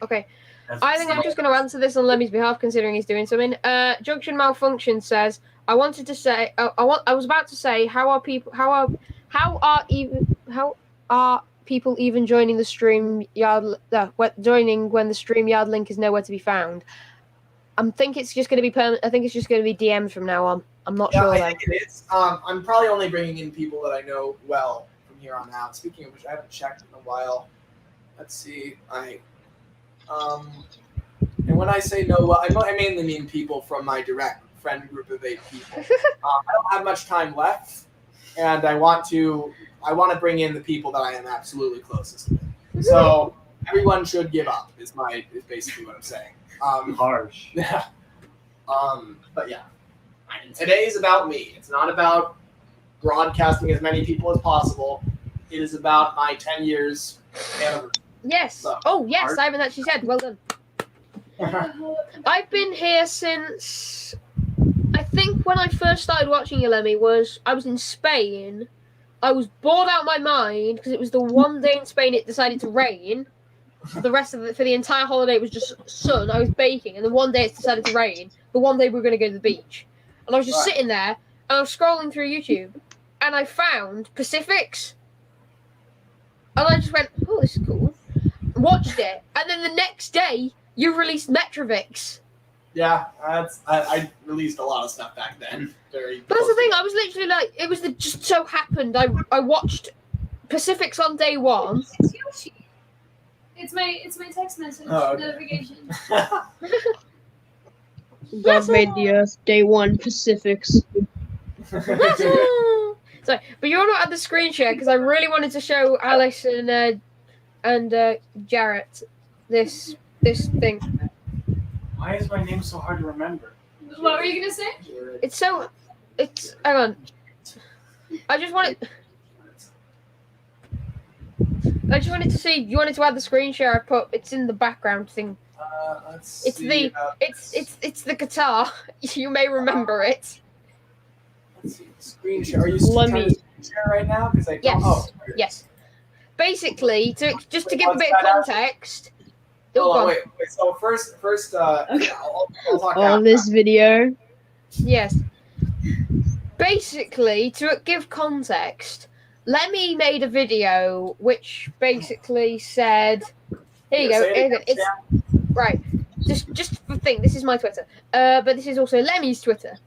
Okay. That's I think I'm just going to answer this on Lemmy's behalf, considering he's doing something. Junction Malfunction says, "I wanted to say, I was about to say, how are people even joining the stream yard? Joining when the stream yard link is nowhere to be found. I think it's just going to be permanent. I think it's just going to be DMs from now on. I'm not sure I though. think it is. I'm probably only bringing in people that I know well from here on out. Speaking of which, I haven't checked in a while. Let's see. And when I say know well, I mainly mean people from my direct friend group of 8 people. I don't have much time left, and I want to bring in the people that I am absolutely closest with. So everyone should give up. Is basically what I'm saying. Harsh. Yeah. But yeah. Today is about me. It's not about broadcasting as many people as possible. It is about my 10 years anniversary. Yes. So, Oh yes, I haven't actually said. Well done. I've been here since. I think when I first started watching you, Lemmy, I was in Spain. I was bored out of my mind because it was the one day in Spain it decided to rain. For the entire holiday it was just sun. I was baking, and then one day it decided to rain. The one day we were going to go to the beach, and I was just sitting there and I was scrolling through YouTube, and I found Pacifics, and I just went, "Oh, this is cool." Watched it, and then the next day you released Metrovix. Yeah, I released a lot of stuff back then. But that's the thing. I was literally like, it was just so happened. I watched Pacifics on day one. It's Yoshi. It's my text message notification. God made the Earth, day 1, Pacifics. Sorry, but you want to add the screen share because I really wanted to show Alice and Jarrett this thing. Why is my name so hard to remember? What were you gonna say? Hang on. I just wanted to see. You wanted to add the screen share I put. It's in the background thing. It's the guitar. You may remember it. Let's see. Screen share. Are you trying to screen share right now? Because I Yes. Oh, Yes. Basically, to give a bit of context. Wait. So first, I'll talk On this video. Yes. basically, to give context, Lemmy made a video which basically said, "Here you go. Here you go. It's right. Just for thing. This is my Twitter. But this is also Lemmy's Twitter.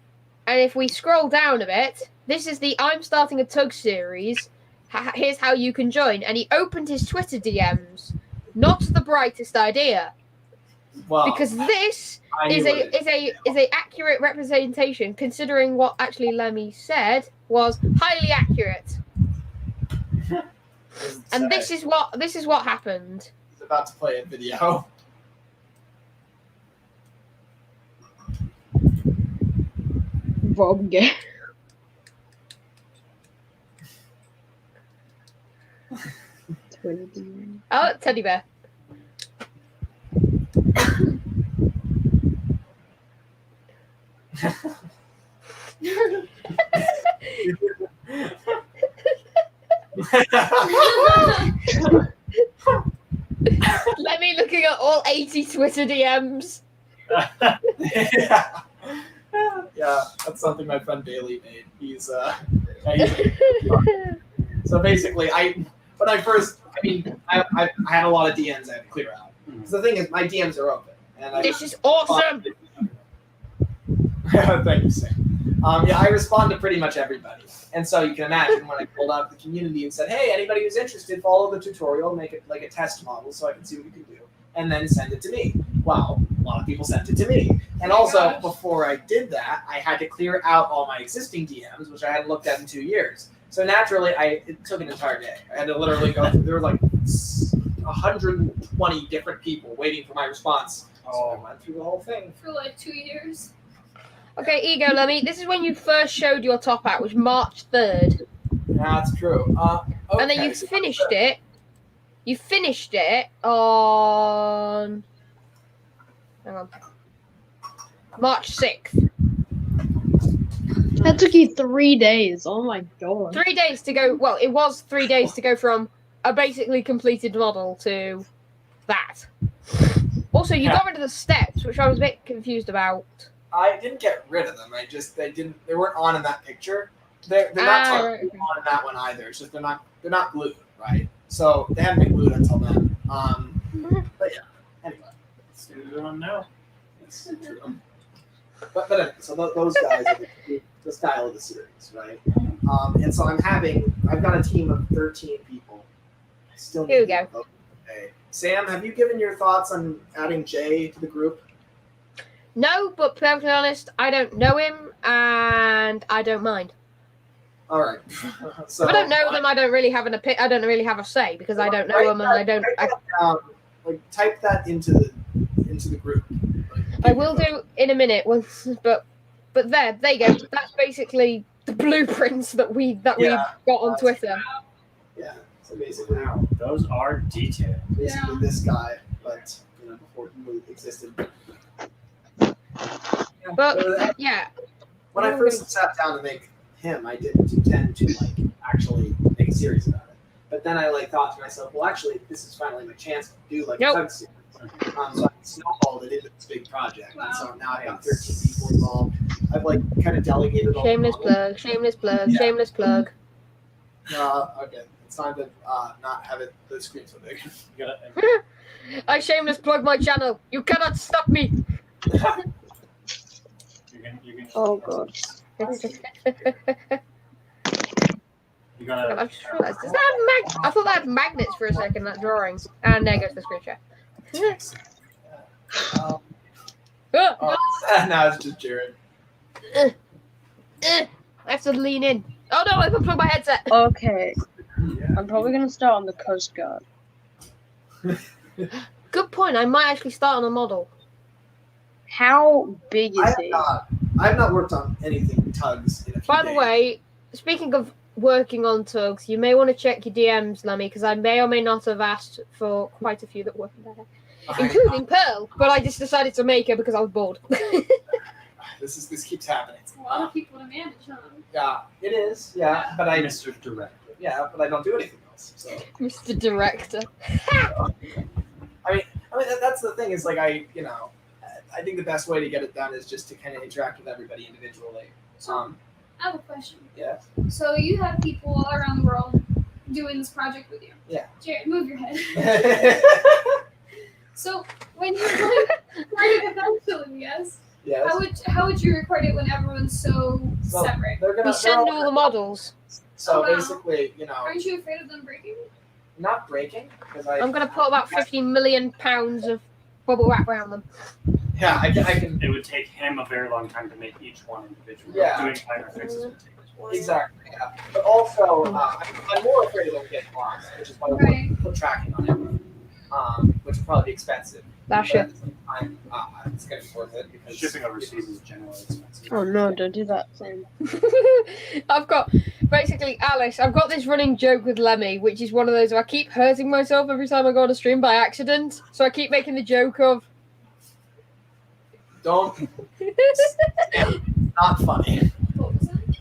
And if we scroll down a bit, this is the I'm starting a Tugs series. Here's how you can join." And he opened his Twitter DMs. Not the brightest idea. Well, because this is a accurate representation, considering what actually Lemmy said was highly accurate. And this is what happened. He's about to play a video. Rob gay. Oh, teddy bear. Let me looking at all 80 Twitter DMs. Yeah, that's something my friend Bailey made. He's so basically, when I first, I had a lot of DMs I had to clear out. Because the thing is, my DMs are open, and this is awesome. Thank you, Sam. Yeah, I respond to pretty much everybody, and so you can imagine when I pulled out the community and said, "Hey, anybody who's interested, follow the tutorial, make it like a test model, so I can see what you can do, and then send it to me." Well, a lot of people sent it to me, and also before I did that, I had to clear out all my existing DMs, which I hadn't looked at in 2 years. So naturally, it took an entire day. I had to literally go through. There were like 120 different people waiting for my response. So I went through the whole thing for like 2 years. Okay, Ego, Lemmy. This is when you first showed your top out, which was March 3rd. Yeah, that's true. And then you finished it. You finished it on. Hang on. March 6th. That took you 3 days. Oh my god. 3 days to go. Well, it was 3 days to go from a basically completed model to that. Also, you got rid of the steps, which I was a bit confused about. I didn't get rid of them. They weren't on in that picture. They're not on in that one either. It's just they're not glued, right? So they haven't been glued until then. But yeah. Anyway, let's do it on now. But anyway, so those guys are the style of the series, right? And so I've got a team of 13 people. I still Here we go. Okay. Sam, have you given your thoughts on adding Jay to the group? No, but to be honest, I don't know him, and I don't mind. All right. So if I don't know them, I don't really have I don't really have a say because I don't know them, and I don't. Type that into the group. I will do in a minute. But there you go. That's basically the blueprints that we've got on Twitter. Yeah. So basically, those are detailed. Basically, this guy, but before he existed. But yeah, when I first sat down to make him, I didn't intend to actually make a series about it. But then I thought to myself, well, actually, this is finally my chance to do a Tugs series. So I snowballed it into this big project, and so now I got 13 people involved. I've kind of delegated. Shameless plug. Shameless plug. Yeah. Shameless plug. Okay, it's time to not have the screen so big. I shameless plug my channel. You cannot stop me. Oh god. I just realized, does that have I thought that had magnets for a second, that drawing. And there goes the screen share. Now it's just Jared. I have to lean in. Oh no, I unplugged my headset. Okay. I'm probably gonna start on the Coast Guard. Good point. I might actually start on a model. How big is he? I've not worked on anything Tugs in a few By the days. way, speaking of working on Tugs, you may want to check your DMs, Lemmy, because I may or may not have asked for quite a few that were there, including Pearl. But I just decided to make her because I was bored. This keeps happening. It's a lot of people to manage, huh? Yeah, it is. Yeah, but Mr. Director. Yeah, but I don't do anything else. So. Mr. Director. I mean, that's the thing is I think the best way to get it done is just to kind of interact with everybody individually. I have a question. Yeah. So you have people all around the world doing this project with you. Yeah. Jared, move your head. So when you're like recording eventually, yes. Yes. How would you record it when everyone's so separate? We send all the models. So Oh, wow. basically, Aren't you afraid of them breaking? not breaking because I'm gonna put about 50 million pounds of bubble wrap around them. Yeah, I can. It would take him a very long time to make each one individual. Yeah. Doing minor fixes would take Exactly. Yeah. But also, I'm more afraid of them getting lost, which is why I put tracking on it, which would probably be expensive. That's But it. at the same time, it's gonna be worth it because shipping overseas is generally expensive. Oh no, don't do that, Sam. I've got basically Alice. I've got this running joke with Lemmy, which is one of those where I keep hurting myself every time I go on a stream by accident. So I keep making the joke of. Don't. Not funny.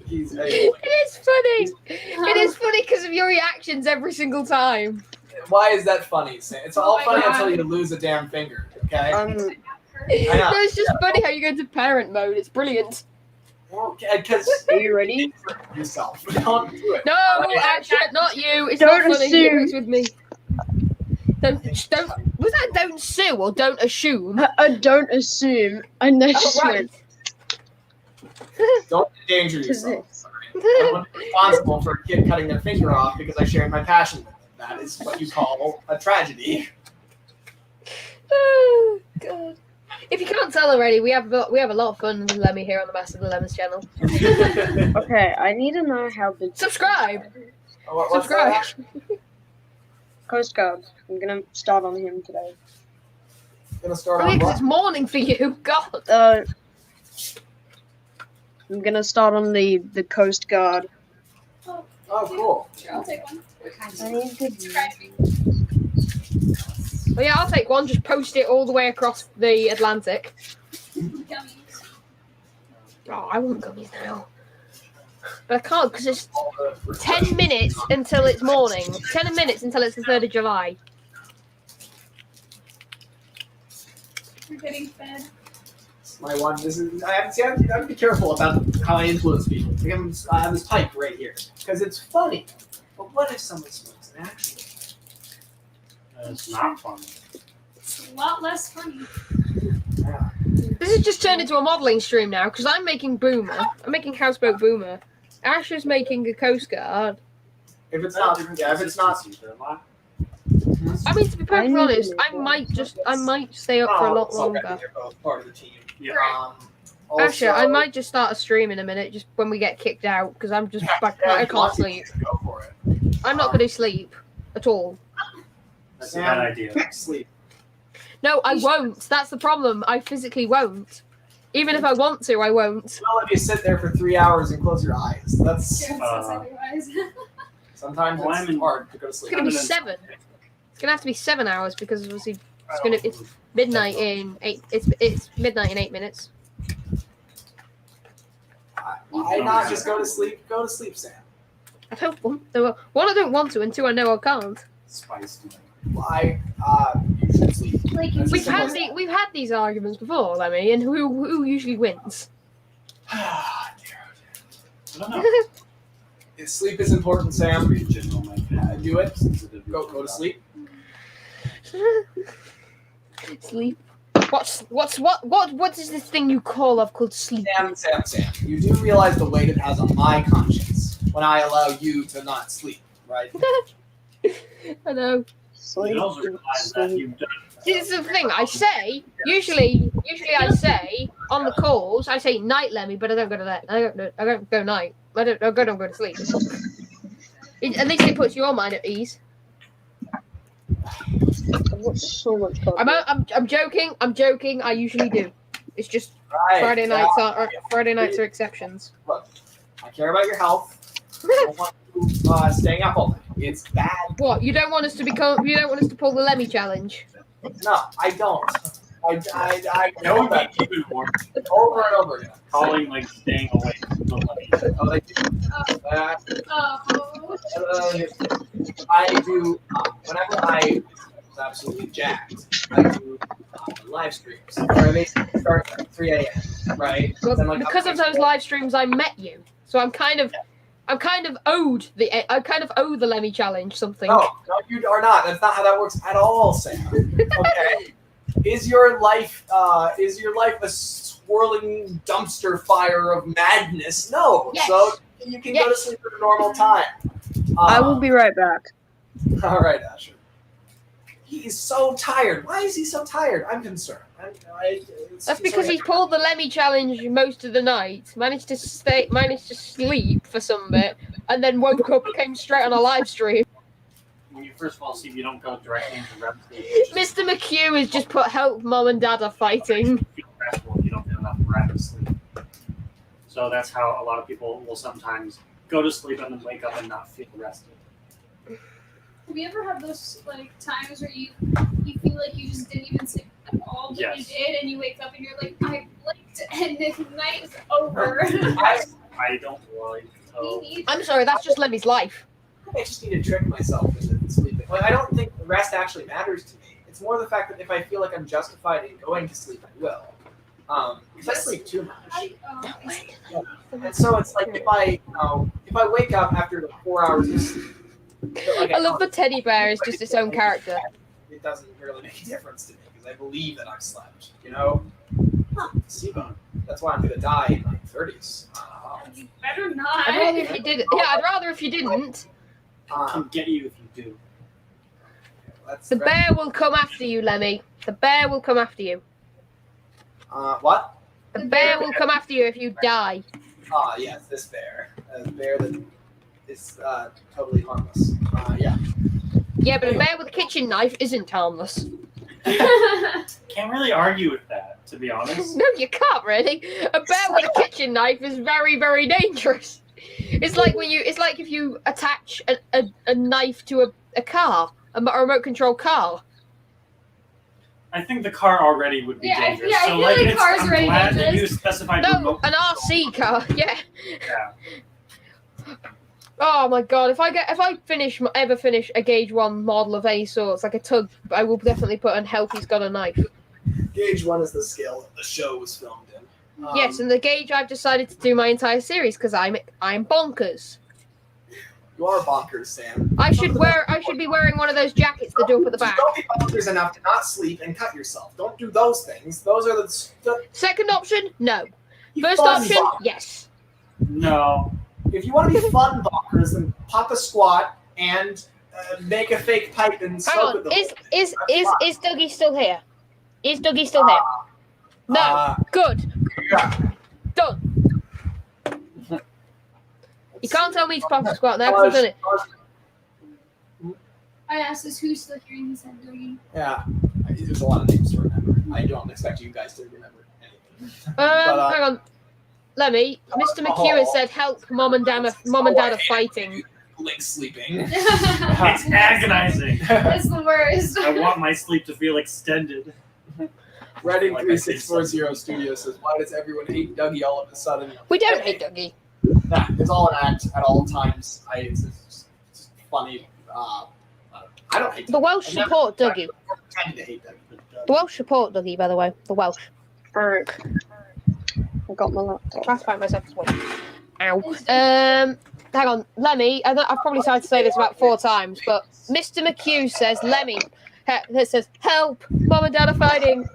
He's It is funny. It is funny because of your reactions every single time. Why is that funny, Sam? It's all my funny God. until you lose a damn finger. Okay. No, it's just funny how you go into parent mode. It's brilliant. Because are you ready? Yourself. Don't do it. No, actually, not you. It's Don't not funny. He assume. agrees with me. Don't. Was that don't sue or don't assume? Don't assume. I know. Oh, right. Don't endanger yourself. I wouldn't be responsible for a kid cutting their finger off because I shared my passion with them. That is what you call a tragedy. Oh God! If you can't tell already, we have a lot of fun with Lemmy here on the Master of the Lemons channel. Okay, I need to know how big. Subscribe. What's Subscribe. that? Coast Guard. I'm gonna start on him today. Gonna start Oh, on yeah, 'cause what? it's morning for you. God. I'm gonna start on the Coast Guard. Oh, cool. Sure, I'll take one. I need to. Well, yeah, I'll take one. Just post it all the way across the Atlantic. Gummies. Oh, I want gummies now. But I can't because it's 10 minutes until it's morning. 10 minutes until it's the 3rd of July. You're getting fed. My one. This is. I have to be careful about how I influence people. I have this pipe right here because it's funny. But what if someone smokes an actual? It's not funny. It's a lot less funny. Yeah. This has just turned into a modelling stream now because I'm making Boomer. I'm making Houseboat Boomer. Ash is making a Coast Guard. If it's not, yeah. If it's not. I mean, to be perfectly honest, I might stay up for a lot longer. You're both part of the team. Yeah. Actually, I might just start a stream in a minute, just when we get kicked out, because I'm just back. I can't sleep. Go for it. I'm not going to sleep at all. That's a bad idea. Sleep. No, I won't. That's the problem. I physically won't. Even if I want to, I won't. Well, if you sit there for 3 hours and close your eyes, that's sometimes it's hard to go to sleep. It's going to be 7. It's going to have to be 7 hours because obviously it's midnight in 8. It's midnight in 8 minutes. Why not just go to sleep? Go to sleep, Sam. I don't want to. One, I don't want to, and 2, I know I can't. Spicy. Why? You should sleep. We've had these arguments before, Lemmy, and who usually wins? I don't know. Sleep is important, Sam. Do it. Go to sleep. Sleep. What is this thing you call called sleep? Sam. You do realize the weight it has on my conscience when I allow you to not sleep, right? I know. You also realize that you've done. This is the thing. I say usually I say on the calls I say night, Lemmy, but I don't go to that. I don't go night. I don't go to sleep. At least it puts your mind at ease. I've got so much content. I'm joking. I usually do. It's just Friday nights are exceptions. Look, I care about your health. I don't want you staying up all night. It's bad. What? You don't want us to pull the Lemmy challenge? No, I don't. I know that over and over again. Calling like staying away from the light. Oh, I do whenever I was absolutely jacked. I do live streams where they start at 3 a.m. Right? Well, Then, because of those live streams, I met you. So I kind of owe the Lemmy challenge something. No, you are not. That's not how that works at all, Sam. Okay. Is your life a swirling dumpster fire of madness? No. Yes. So you can go to sleep at a normal time. I will be right back. All right, Asher. He is so tired. Why is he so tired? I'm concerned. That's because he pulled the Lemmy challenge most of the night, managed to sleep for some bit, and then woke up, came straight on a live stream. When you first fall asleep, you don't go directly into REM sleep. Mr. McHugh has just put help mom and dad are fighting. You don't get enough REM sleep. So that's how a lot of people will sometimes go to sleep and then wake up and not feel rested. Have you ever had those like times where you feel like you just didn't even sleep at all, but Yes. you did, and you wake up and you're like, I blinked and the night is over. I don't like. I'm sorry, that's just Lemmy's life. I just need to trick myself into sleeping. Like, I don't think the rest actually matters to me. It's more the fact that if I feel like I'm justified in going to sleep, I will. Because I sleep too much. And so it's like if I wake up after the 4 hours of sleep, I love the teddy bear is just its own character. it doesn't really make a difference to me because I believe that I've slept. You know? Siba. That's why I'm gonna die in my 30s. You better not. I'd rather if you did. Yeah, I'd rather if you didn't. I can get you if you do. The bear will come after you, Lemmy. The bear will come after you. What? The bear will come after you if you die. Yes, this bear. A bear that is totally harmless. Yeah. Yeah, but a bear with a kitchen knife isn't harmless. Can't really argue with that, to be honest. No, you can't really. A bear with a kitchen knife is very, very dangerous. It's like if you attach a knife to a car, a remote control car. I think the car already would be dangerous. I so feel like, like cars I'm already glad that dangerous. you specified No, remote. an RC car. Yeah. Yeah. Oh my god! If I ever finish a Gauge 1 model of any sorts, like a Tug, I will definitely put on Help He's Got a Knife. Gauge 1 is the scale that the show was filmed in. Yes, and the Gauge I've decided to do my entire series because I'm bonkers. You are bonkers, Sam. I should be wearing one of those jackets that do up at the back. Don't be bonkers enough to not sleep and cut yourself. Don't do those things. Those are the Second option, no. First fun option, bonkers. yes. No. If you want to be fun bonkers, then pop a squat and make a fake pipe and Hang smoke on, with them. is Dougie still here? Is Dougie still here? No. Good. Yeah. Done. You can't tell me to pop a squat now because I've done it. I asked this who's still hearing he said Dougie. Yeah. There's a lot of names to remember. I don't expect you guys to remember anything. Hang on. Lemmy, Mr. McHugh has said, "Help, Mom and Dad are fighting." Link sleeping. It's agonizing. It's the worst. I want my sleep to feel extended. Redding Like 3640 Studio says, "Why does everyone hate Dougie all of a sudden?" We don't hate Dougie. Nah, it's all an act at all times. It's just funny. I don't hate Dougie. The Welsh I never support Dougie. pretend to hate Dougie. The Welsh support Dougie, by the way. The Welsh. Alright. I got my laptop. I'll find myself as well. Ow. Hang on, Lemmy. I've probably tried to say this about 4 times, but Mr. McHugh says, "Lemmy," that says, "Help, Mom and Dad are fighting."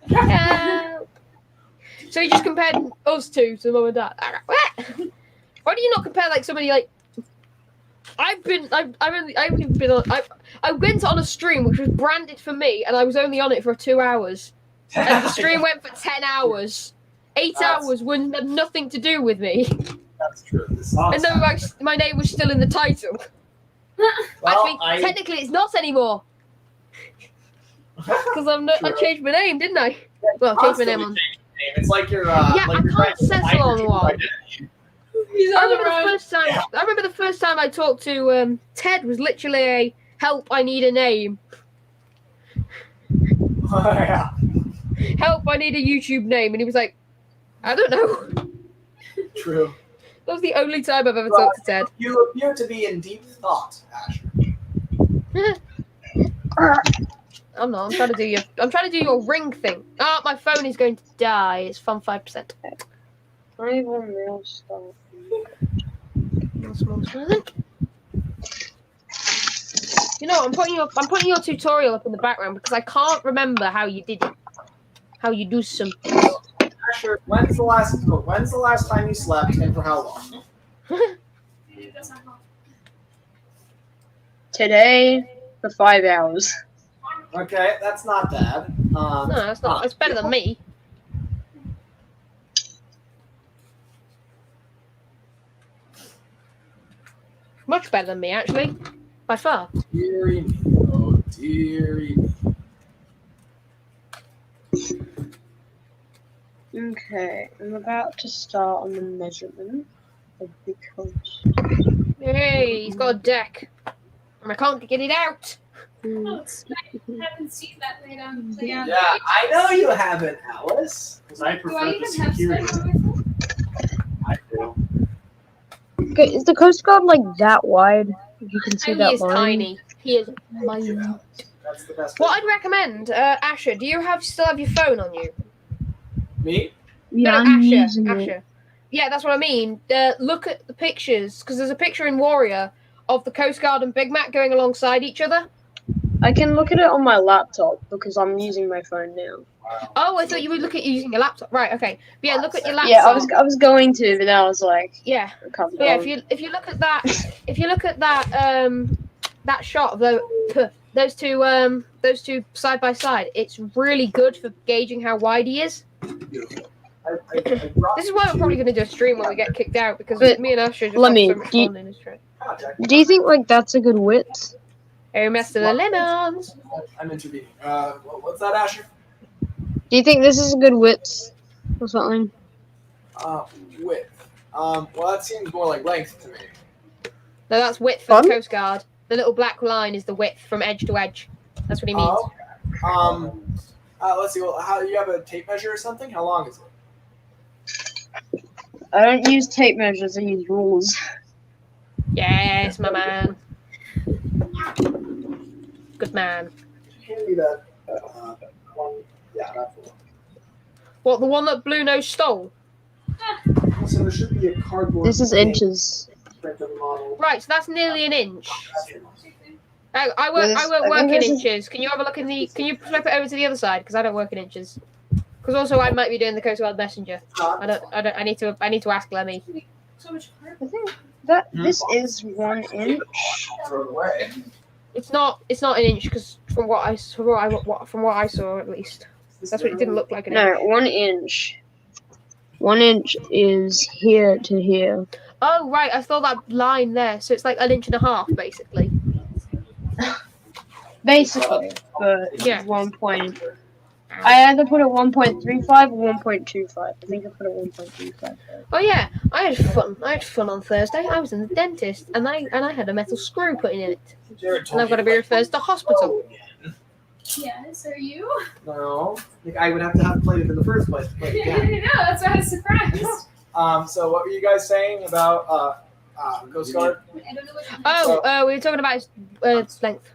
Help. So he just compared us two to Mom and Dad. Why do you not compare like somebody like? I went on a stream which was branded for me, and I was only on it for 2 hours, and the stream went for 10 hours. 8 hours wouldn't have nothing to do with me. That's true. And then my name was still in the title. Actually, technically, it's not anymore. Because I changed my name, didn't I? Well, I changed my name on. It's like your Yeah, like I your can't settle on one. I remember the first time I talked to Ted was literally a "Help, I need a name." Yeah. Help, I need a YouTube name, and he was like, "I don't know." True. That was the only time I've ever talked to Ted. You appear to be in deep thought, Asher. I'm not. I'm trying to do your ring thing. Ah, my phone is going to die. It's fun 5%. Not even real stuff. You know, I'm putting your tutorial up in the background because I can't remember how you did it. How you do something. Asher, when's the last time you slept and for how long? Today for 5 hours. Okay, that's not bad. No, that's not. It's better than me. Much better than me, actually. By far. Deary me. Oh, deary me. Okay, I'm about to start on the measurement of the coast. Hey, he's got a deck. And I can't get it out. Oh, I haven't seen that laid on. Yeah, I know you haven't, Alice. Because I Do prefer I the even have security. space on my phone? I do. Okay, is the Coast Guard like that wide? If you can see He that is line. tiny. He is minute. That's the best. What I'd recommend, Asher, do you still have your phone on you? Me? Yeah, No, I'm Asher. using it. Asher. Yeah, that's what I mean. Look at the pictures, because there's a picture in Warrior of the Coast Guard and Big Mac going alongside each other. I can look at it on my laptop because I'm using my phone now. Oh, I thought you would look at using your laptop. Right, okay. But yeah, look at your laptop. Yeah, I was going to, but then I was like, Yeah. calm But yeah, down. if you look at that, that shot of those two side by side, it's really good for gauging how wide he is. This is why we're probably going to do a stream when we get kicked out, because But me and Asher just let have me- so much do you- fun in this stream. Do you think like that's a good width? Hey, Mr. the Lemons. I'm intervening. What's that, Asher? Do you think this is a good width or something? Width. Well, that seems more like length to me. No, that's width for the Coast Guard. The little black line is the width from edge to edge. That's what he means. Okay. Let's see. Well, how you have a tape measure or something? How long is it? I don't use tape measures, I use rules. Yes, my man. Good man. Hand me that one. Yeah, that's the one. What, the one that Blue Nose stole? So there should be a cardboard. This is thing inches. printed model. Right, so that's nearly an inch. I Yeah, won't this- I work think in this is- inches. Can you have a look in the? Can you flip it over to the other side? Because I don't work in inches. Because also I might be doing the Coast Guard Messenger. I need to ask Lemmy. So much I think that this is 1 inch. Throw it away. It's not an inch because from what I saw at least, that's what it didn't look like an No, inch. 1 inch. 1 inch is here to here. Oh right, I saw that line there. So it's like an inch and a half basically. Basically, but Yeah. 1 point. I either put it 1.35 or 1.25. I think I put it 1.35. Oh yeah, I had fun. I had fun on Thursday. I was in the dentist and I had a metal screw put in it. And I've got to be referred to the hospital. Yes, are you? No, like I would have to have played it in the first place. to play it No, again. that's why I was surprised. So what were you guys saying about Ghost Guard? I don't know what Oh, we were talking about its length.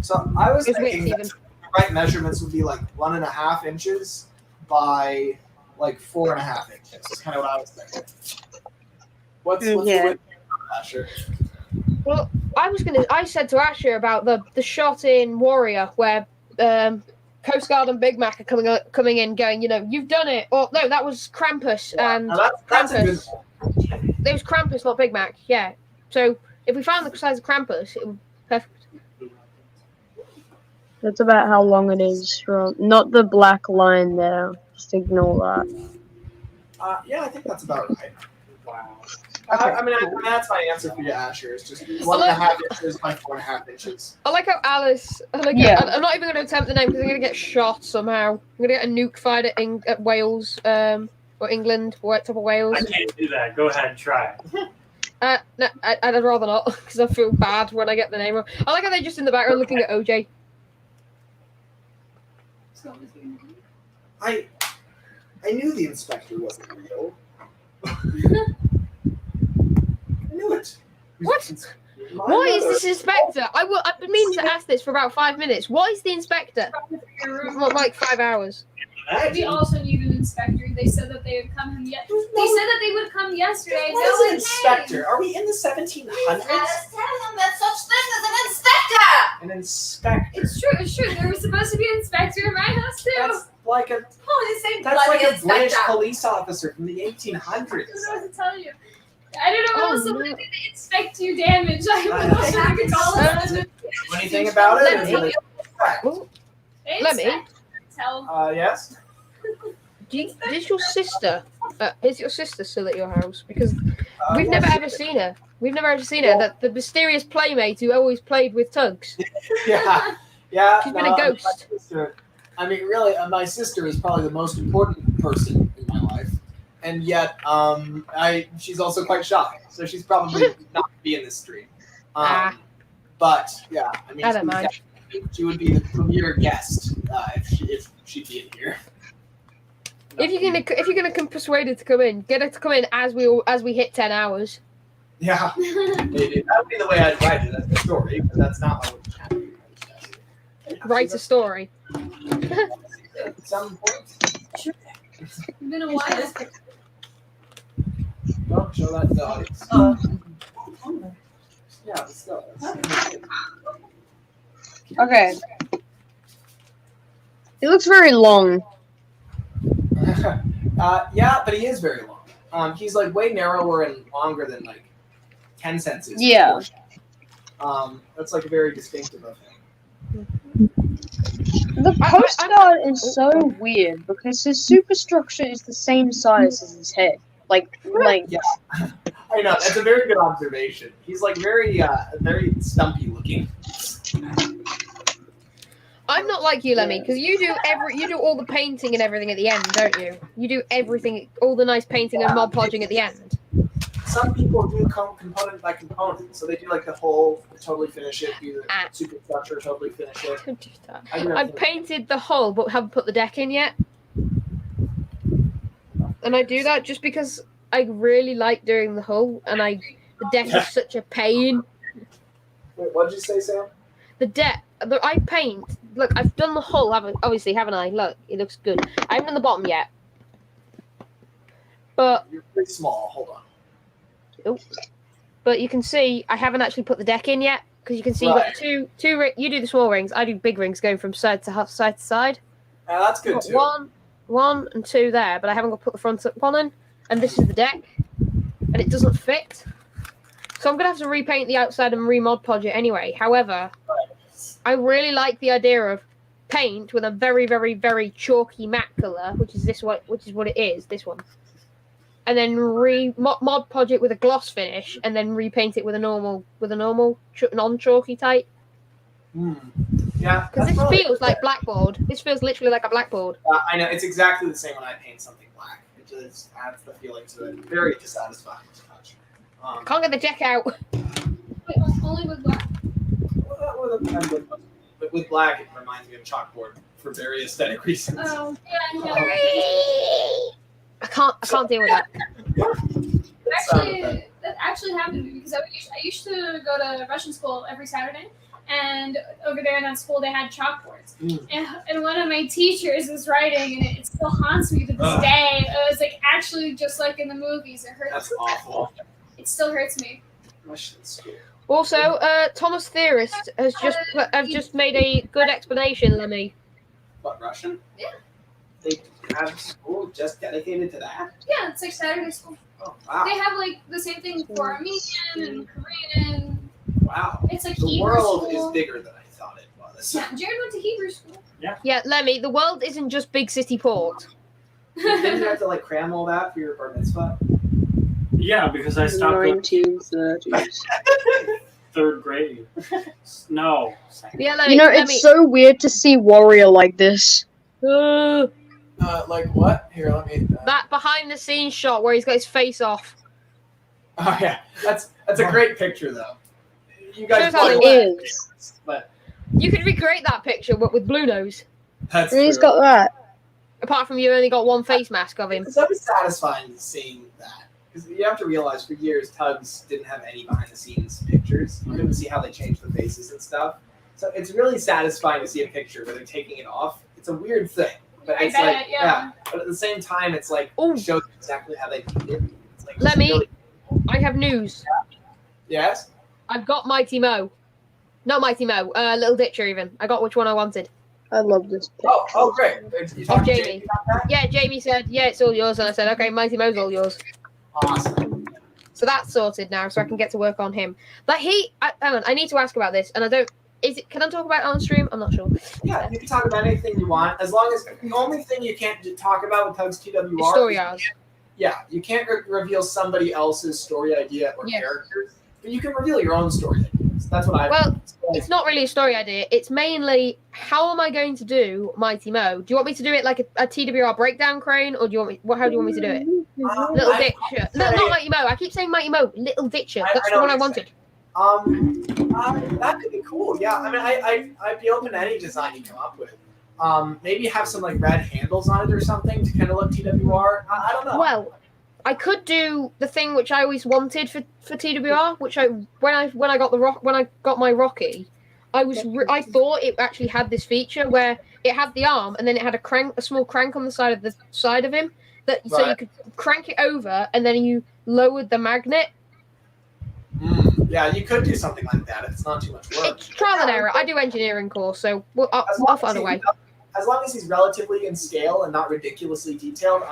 So I was Its width thinking that even. the right measurements would be like 1.5 inches by like 4.5 inches. That's kind of what I was thinking. What's the Yeah. width? Asher? Well, I said to Asher about the shot in Warrior where Coast Guard and Big Mac are coming in, going, you know, you've done it. Or no, that was Krampus and Now that's a good Krampus. It was Krampus, not Big Mac. Yeah. So if we found the size of Krampus, it would be perfect. That's about how long it is from. Not the black line there. Just ignore that. Yeah, I think that's about right. Wow. I mean, that's my answer for you, Asher. It's just 1.5 inches by 4.5 inches. I like how Alice. Yeah. I'm not even going to attempt the name because I'm going to get shot somehow. I'm going to get a nuke fired at Wales, or England, or top of Wales. I can't do that. Go ahead, try it. No, I'd rather not because I feel bad when I get the name wrong. I like how they're just in the background looking at OJ. I knew the inspector wasn't real. I knew it. What? What is this inspector? I've been meaning to ask this for about 5 minutes. What is the inspector? What, like 5 hours? We also need a new inspector. They said that they would come him yet. They said that they would come yesterday. What is an inspector? Are we in the 1700s? Tell him that such thing as an inspector. An inspector. It's true. It's true. There was supposed to be an inspector in my house too. That's like a. Oh, they say That's like a bloody British inspector. police officer from the 1800s. I don't know what to tell you. I don't know what else somebody did to inspect you damage. I don't know what I could call it. Anything about it? Let me. Let me. Tell. Yes. Is your sister? Is your sister still at your house? Because we've never ever seen her. We've never ever seen her. That the mysterious playmate who always played with Tugs. Yeah. Yeah. She's been a ghost. My sister, I mean, really, my sister is probably the most important person in my life, and yet, she's also quite shy, so she's probably not gonna be in this stream. But yeah, I mean, I don't mind. She would be the premier guest if she'd be in here. If you're gonna persuade her to come in, get her to come in as we hit 10 hours. Yeah, maybe. That would be the way I'd write it as a story, but that's not what would happen. Write a story. At some point. It's been a while. Don't show that to the audience. Yeah, let's go. Okay. It looks very long. Yeah, but he is very long. He's like way narrower and longer than like 10 senses. Yeah. That's like very distinctive of him. The postcard is so weird because his superstructure is the same size as his head. Like length. Yeah. I know, that's a very good observation. He's like very stumpy looking. I'm not like you, Lemmy, because you do all the painting and everything at the end, don't you? You do everything, all the nice painting and mod podging at the end. Some people do component by component, so they do like the whole, totally finish it, do the superstructure, totally finish it. Don't do that. I've painted the hull, but haven't put the deck in yet. And I do that just because I really like doing the hull, and the deck is such a pain. Wait, what did you say, Sam? The deck. I paint. Look, I've done the hull, haven't I? Look, it looks good. I haven't done the bottom yet. But you're pretty small. Hold on. Oh, but you can see I haven't actually put the deck in yet because you can see you've got two. You do the small rings. I do big rings going from side to side. Yeah, that's good too. One and two there, but I haven't got to put the front one in. And this is the deck, and it doesn't fit. So I'm gonna have to repaint the outside and remod podge it anyway. However, I really like the idea of paint with a very, very, very chalky matte color, which is what it is. This one, and then mod podge it with a gloss finish, and then repaint it with a normal non-chalky type. Yeah, because this feels like blackboard. This feels literally like a blackboard. I know, it's exactly the same when I paint something black. It just adds the feeling to it. Very dissatisfying to touch. Can't get the deck out. Wait, only with black? With black, it reminds me of chalkboard for very aesthetic reasons. Oh, yeah. I can't deal with that. Actually, that actually happened to me because I used to go to Russian school every Saturday, and over there in that school they had chalkboards. And one of my teachers was writing, and it still haunts me to this day. It was like actually just like in the movies. It hurts. That's awful. It still hurts me. Russian school. Also, Thomas Theorist has just made a good explanation, Lemmy. What, Russian? Yeah. They have school just dedicated to that? Yeah, it's like Saturday school. Oh, wow. They have like the same thing for Armenian and Korean. Wow. It's like the Hebrew world school. is bigger than I thought it was. Yeah, Jared went to Hebrew school. Yeah, Lemmy, the world isn't just big city port. Didn't you have to like cram all that for your bar mitzvah? Yeah, because I stopped going 1930s. third grade. No. Yeah, like, You know, it's so weird to see Warrior like this. Like what? Here, let me. That behind the scenes shot where he's got his face off. Oh yeah, that's a great picture though. You guys Shows how play they work. but You could recreate that picture, but with blue nose. that's And he's true. got that. Apart from you only got one face mask of him. It's always satisfying seeing that. Because you have to realize for years Tugs didn't have any behind the scenes pictures. You couldn't see how they changed the faces and stuff. So it's really satisfying to see a picture where they're taking it off. It's a weird thing. But I it's bet, like, yeah. But at the same time, it's like shows exactly how they need it. It's like, Let it's me. really- I have news. Yes. I've got Mighty Mo. Not Mighty Mo. Little Ditcher even. I got which one I wanted. I love this. Oh, great. You Of talked to Jamie. about that? Yeah, Jamie said, yeah, it's all yours, and I said, okay, Mighty Mo's all yours. Awesome. So that's sorted now, so I can get to work on him. But hang on, I need to ask about this, and I don't. Can I talk about it on stream? I'm not sure. Yeah, you can talk about anything you want, as long as the only thing you can't talk about with Tugs TWR It's story hours. Yeah, you can't reveal somebody else's story idea or Yes. characters, but you can reveal your own story ideas. That's what I. Well, it's not really a story idea. It's mainly how am I going to do Mighty Mo? Do you want me to do it like a TWR breakdown crane, or do you want me? How do you want me to do it? Little Ditcher. No, not Mighty Mo. I keep saying Mighty Mo. Little Ditcher. That's the one I wanted. That could be cool. Yeah, I mean, I'd be open to any design you come up with. Maybe have some like red handles on it or something to kind of look TWR. I don't know. Well, I could do the thing which I always wanted for TWR, which when I got my Rocky, I thought it actually had this feature where it had the arm and then it had a small crank on the side of him so you could crank it over and then you lowered the magnet. Yeah, you could do something like that. It's not too much work. It's trial and error. I do engineering course, so I'll find a way. As long as he's relatively in scale and not ridiculously detailed.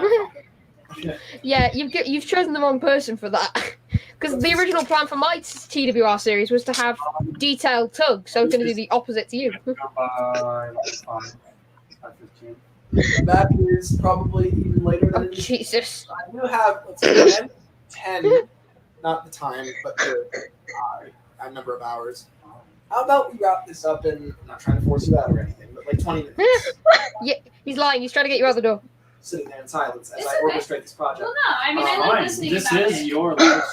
Yeah, you've chosen the wrong person for that. Because the original plan for my TWR series was to have detailed Tugs, so I was going to do the opposite to you. That is probably even later than Jesus. I do have, let's see, 10, not the time, but the number of hours. How about we wrap this up in, I'm not trying to force you out or anything, but like 20 minutes. Yeah, he's lying. He's trying to get you out the door. Sitting there in silence as It's I okay. orchestrate this project. Well, no, I mean, I like listening This about is it. your life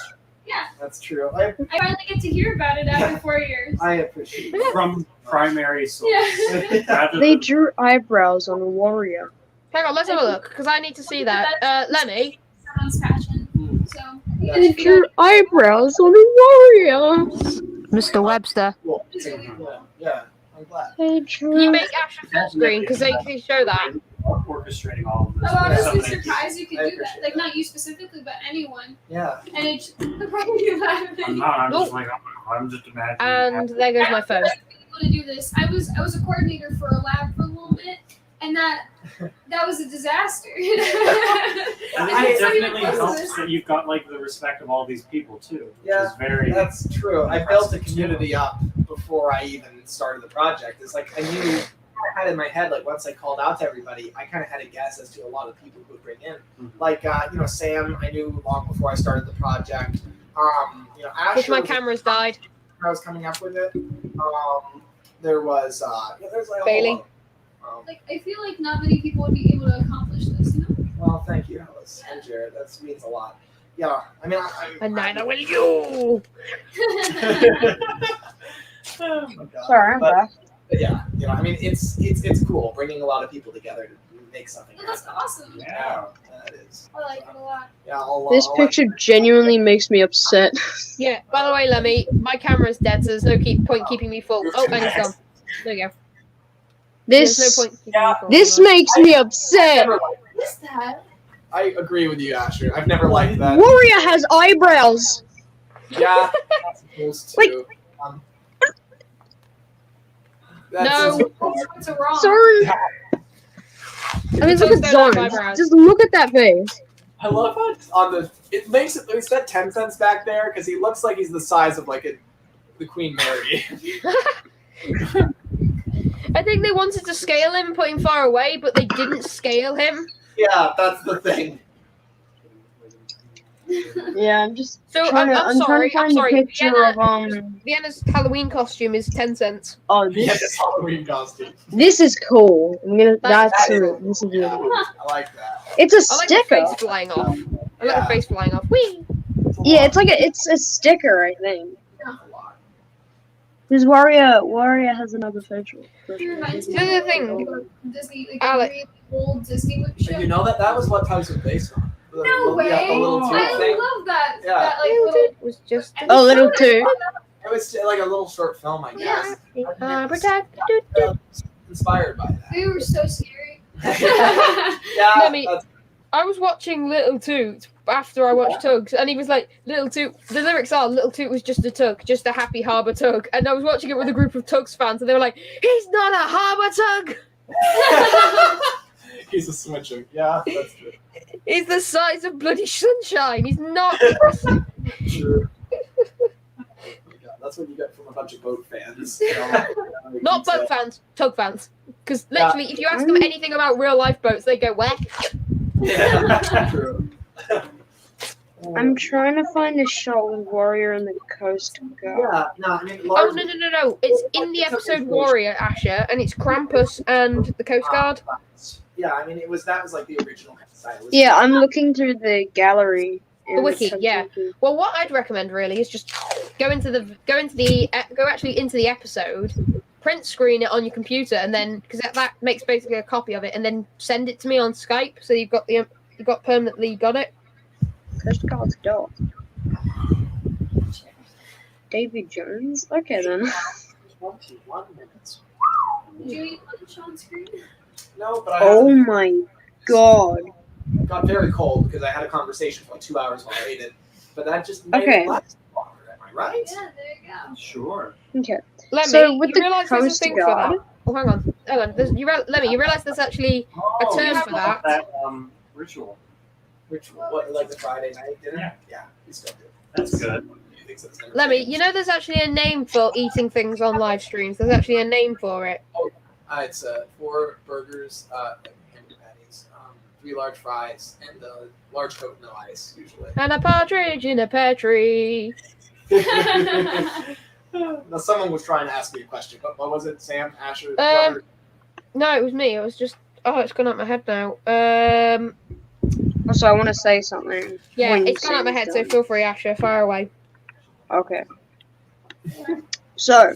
Yeah, That's true. I finally get to hear about it after 4 years. I appreciate it. from primary source. Yeah. Rather They than- drew eyebrows on a warrior. Hang on, let's have a look, because I need to see that. Lemmy. Someone's passion. So They drew eyebrows on a warrior. Mr. Webster. Cool. Yeah, I'm glad. They Can drew. you make Asher full screen? Because they show that. orchestrating all of this. I'm honestly Something- surprised you could I do that. appreciate Like, not you specifically, but anyone. Yeah. And it's probably laughing. I'm not. I'm just like I'm just imagining. And there goes my phone. Able to do this. I was a coordinator for a lab for a little bit, and that was a disaster. I think it definitely helps that you've got like the respect of all these people too. Which Yeah, is very. that's true. I built a community up before I even started the project. It's like I knew, I had in my head, like once I called out to everybody, I kind of had a guess as to a lot of people who would bring in. Like, Sam, I knew long before I started the project. Asher. If my cameras died. I was coming up with it. There was, there's like a Bailey. whole lot. Like, I feel like not many people would be able to accomplish this, you know? Well, thank you, Alice and Jared. That means a lot. Yeah, I mean, And neither will you. Oh my God. Sorry, I'm back. But yeah, I mean, it's cool bringing a lot of people together to make something Yeah, that's happen. awesome. Yeah, that is. I like it a lot. Yeah, This picture genuinely makes me upset. Yeah, by the way, Lemmy, my camera's dead, so there's no point keeping me full. Oh, and it's gone. There you go. There's This no point keeping me full. this makes me upset. What's that? I agree with you, Asher. I've never liked that. Warrior has eyebrows. Yeah, that's supposed to. No. What's wrong? Sorry. I mean, look at Zorn. Just look at that face. I love how it's on the. It makes it. Is that 10 cents back there? Because he looks like he's the size of like the Queen Mary. I think they wanted to scale him and put him far away, but they didn't scale him. Yeah, that's the thing. Yeah, I'm just So trying to. I'm trying sorry. to find I'm sorry. a picture of Vienna's Halloween costume is 10 cents. Oh, Yeah, this it's Halloween costume. this is cool. I'm gonna. That's That is- it. This is really cool. I like that. It's a I like the sticker. face flying off. I like the face flying off. Whee! Yeah, it's like it's a sticker, I think. This warrior has another facial. It reminds me The other of thing, Disney, like Alec. a really old Disney show. You know that was what Tugs was based on. No way! Yeah, the little tube I thing. love that. Yeah. That like little. was just Oh, little two. It was like a little short film, I guess. protect. Inspired by that. They were so scary. Lemmy, I was watching Little Toot after I watched Tugs, and he was like, Little Toot, the lyrics are, Little Toot was just a tug, just a happy harbour tug. And I was watching it with a group of Tugs fans, and they were like, he's not a harbour tug! He's a switcher. Yeah, that's true. He's the size of bloody sunshine. He's not. True. That's what you get from a bunch of boat fans. You know? Not boat fans, Tug fans. Because literally, if you ask them anything about real life boats, they go, where? Yeah, true. I'm trying to find the shot with Warrior and the Coast Guard. Yeah, no, I mean, Oh, no. It's in the episode Warrior, Asher, and it's Krampus and the Coast Guard. Yeah, I mean, that was like the original style. Yeah, I'm looking through the gallery. The wiki, yeah. Well, what I'd recommend really is just go actually into the episode, print screen it on your computer, and then because that makes basically a copy of it, and then send it to me on Skype, so you've got permanently got it. Coast Guard's dog. Davy Jones. Okay then. 21 minutes. Did you eat lunch on screen? No, but Oh my god. It got very cold because I had a conversation for like 2 hours while I ate it. But that just made Okay. it last longer, am I right? Yeah, there you go. Sure. Okay. Lemmy, So with you the realise there's a Coast thing Guard, for that? Oh, hang on. Lemmy, you realise there's actually a term for that? Ritual. What, like the Friday night dinner? Yeah, we still do. That's good. Lemmy, you know there's actually a name for eating things on live streams. There's actually a name for it. It's 4 burgers, hamburger patties, 3 large fries, and a large Coke, no ice, usually. And a partridge in a pear tree. Now, someone was trying to ask me a question, but what was it, Sam, Asher? No, it was me. It was just. Oh, it's gone out my head now. Also, I want to say something. Yeah, when it's gone out my Sam's head. So done. feel free, Asher. Fire away. Okay. So,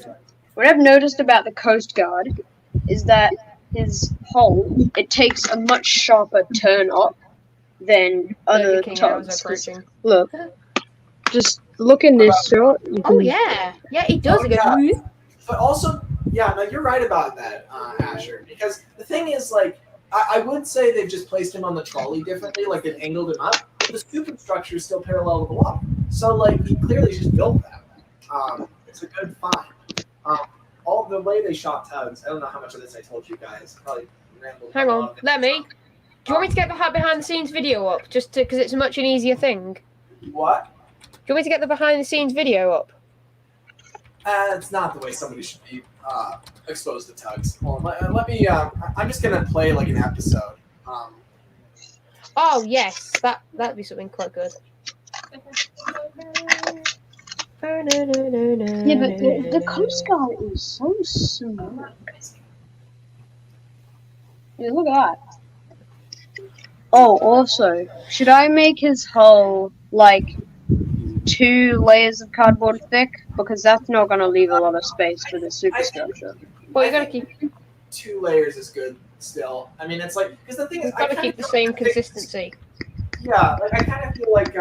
what I've noticed about the Coast Guard is that his hull, it takes a much sharper turn up than other King Hours tugs. approaching. Look, just look in this shot. You Oh can- yeah, it does. It goes. Yeah. But also, yeah, no, you're right about that, Asher. Because the thing is, like, I would say they've just placed him on the trolley differently, like they've angled him up. But the superstructure is still parallel to the water. So, like, he clearly just built that. It's a good find. All the way they shot Tugs, I don't know how much of this I told you guys. Probably rambled. Hang on, let me. Do you want me to get the behind the scenes video up? Just because it's an easier thing. What? Do you want me to get the behind the scenes video up? It's not the way somebody should be exposed to Tugs. Well, let me. I'm just gonna play like an episode. Oh yes, that'd be something quite good. Yeah, but the Coast Guard is so smooth. Yeah, look at that. Oh, also, should I make his hull like 2 layers of cardboard thick? Because that's not going to leave a lot of space for the superstructure. Well, you gotta keep 2 layers is good still. I mean, it's like because the thing is, You've got to keep the same consistency. Yeah, like I kind of feel like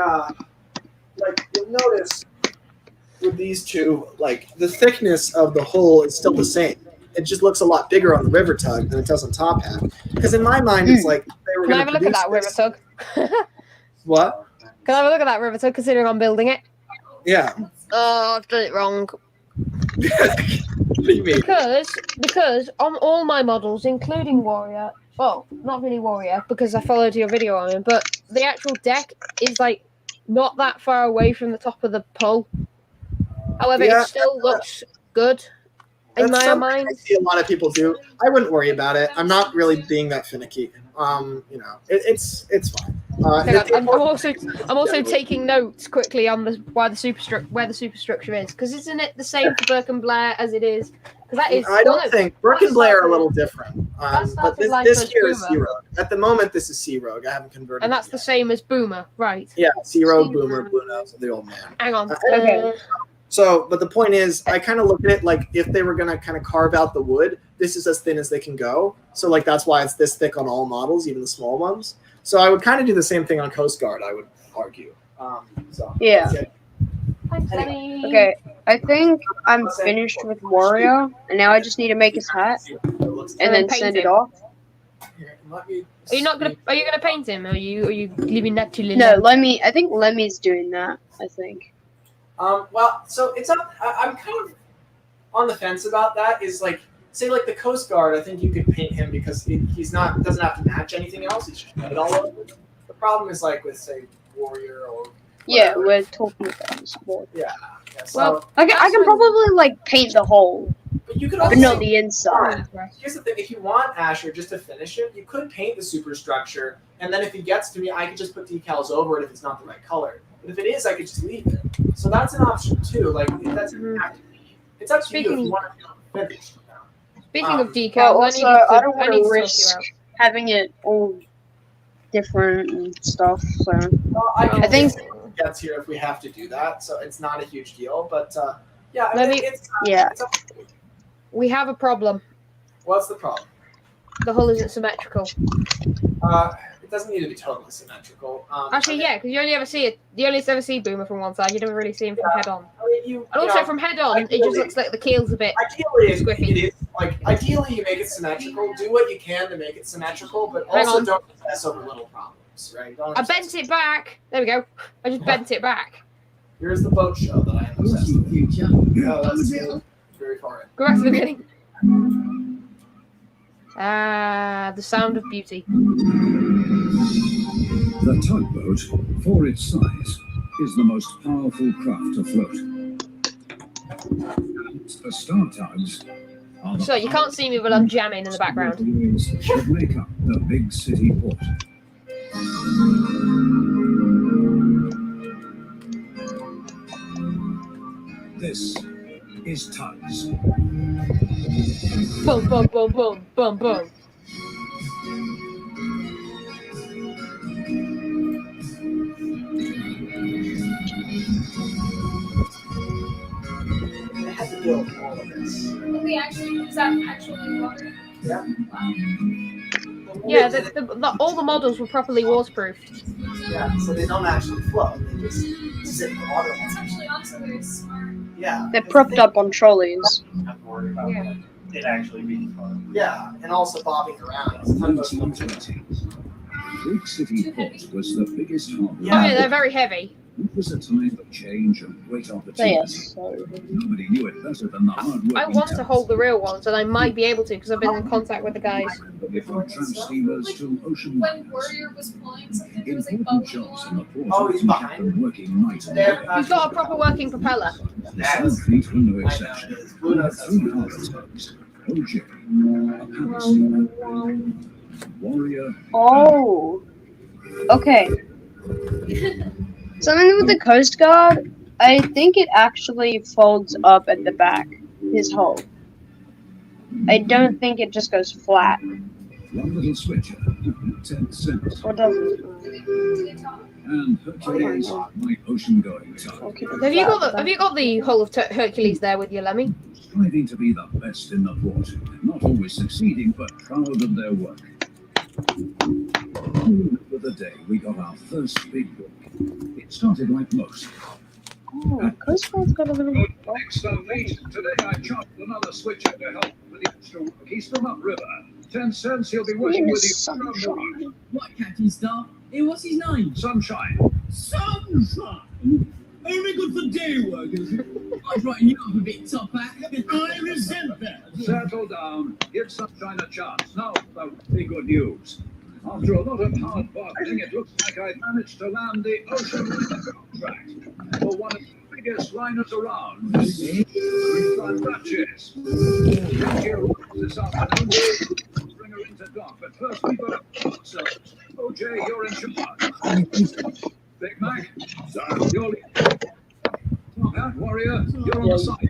you'll notice with these two, like the thickness of the hull is still the same. It just looks a lot bigger on the River Tug than it does on Top Hat. Because in my mind, it's like they were Can I going have to a look at produce that River Tug? What? Can I have a look at that River Tug, considering I'm building it? Yeah. Oh, I've done it wrong. What do you mean? Because on all my models, including Warrior, well, not really Warrior, because I followed your video on him, but the actual deck is like not that far away from the top of the pole. However, Yeah. it still looks good in That's my something mind. I see a lot of people do. I wouldn't worry about it. I'm not really being that finicky. It's fine. Hang on, I'm also taking notes quickly on where the superstructure is, because isn't it the same for Burke and Blair as it is? Because that is. I don't think Brooke and Blair are a little different. But started like this as here is Boomer. Sea Rogue. At the moment, this is Sea Rogue. I haven't converted. And that's the same as Boomer, right? Yeah, Sea Rogue, Boomer, Blue Nose, the old man. Hang on. So, but the point is, I kind of look at it like if they were going to kind of carve out the wood, this is as thin as they can go. So, like, that's why it's this thick on all models, even the small ones. So, I would kind of do the same thing on Coast Guard, I would argue. Yeah. Anyway. Okay, I think I'm finished with Warrior, and now I just need to make his hat, and then paint send it. it off. Let me. Are you not gonna? Are you gonna paint him? Are you leaving that to Lily? No, Lemmy. I think Lemmy's doing that. I think. Well, so it's up. I'm kind of on the fence about that. Is like, say, like the Coast Guard. I think you could paint him because he's not doesn't have to match anything else. He's just got it all over. The problem is like with say Warrior or. Yeah, we're talking about the sport. Yeah. So, Well, I can probably like paint the hole, but you could but also not the inside. Here's the thing: if you want Asher just to finish it, you could paint the superstructure, and then if he gets to me, I could just put decals over it if it's not the right color. But if it is, I could just leave it. So that's an option too. Like if that's it's up to you if you want to finish. Speaking of decals, But also, I don't I want need to to risk having it all different and stuff. So Well, I think. Gets here if we have to do that, so it's not a huge deal. But yeah, Let me- it's up to you. We have a problem. What's the problem? The hull isn't symmetrical. It doesn't need to be totally symmetrical. Actually, yeah, because you only ever see it. You only ever see Boomer from one side. You never really see him from head on. And also, from head on, it just looks like the keel's a bit Ideally, it is like ideally you make it symmetrical. Do what you can to make it symmetrical, but Hang also on. don't obsess over little problems, right? Don't I obsess. bent it back. There we go. I just bent it back. Here's the boat show that I am obsessed with. Oh, that's very far in. Go back to the beginning. The sound of beauty. The tugboat, for its size, is the most powerful craft afloat. And the star tugs are the So you can't see me, but I'm jamming in the background. wheels that make up the big city port. This is Tugs. Boom, boom, boom, boom, boom, boom. I had to deal with all of this. Is that actually water? Yeah. Yeah, all the models were properly waterproofed. Yeah, so they don't actually float. They just sit in the water. That's actually also very smart. Yeah. They're propped up on trolleys. I'm worried about Yeah. it actually being fun. Yeah, and also bobbing around. It's kind of 1920, Big City Port was the biggest harbour. Yeah, they're very heavy. It was a time of change and great opportunity. Yes. Nobody knew it better than the hard-working I want to Tugs. hold the real ones, and I might be able to because I've been in contact with the guys. From tramp steamers to ocean When liners. Warrior was pulling something, there was like Important bubbling jobs in the along. port kept them working night and day. He's got a proper working propeller. The South Fleet were no exception. With 3 harbour tugs, OJ, a paddle steamer, Warrior, Oh. Okay. Something with the Coast Guard. I think it actually folds up at the back. His hull. I don't think it just goes flat. one little switcher, 10 cents. Or does it? And Hercules, my ocean-going tug. Have you got the hull of Hercules there with you, Lemmy? Striving to be the best in the port. Not always succeeding, but proud of their work. Remember the day we got our first big book. It started like most. Oh, Coast Guard's got a little. Next up, mate. Today I chopped another switcher to help with the extra work. He's from upriver. 10 cents, he'll be working with you. Sunshine. What, Captain Star? Hey, what's his name? Sunshine. Sunshine? Only good for day workers. I was writing you up a bit, top hat. I resent that. Settle down. Give Sunshine a chance. Now, the big good news. After a lot of hard bargaining, it looks like I've managed to land the ocean contract for one of the biggest liners around. Greenland Duchess. Here this afternoon. Bring her into dock, but first we've got a so OJ, you're in charge. Big Mac, you're leading. Tom, Warrior, you're on the side.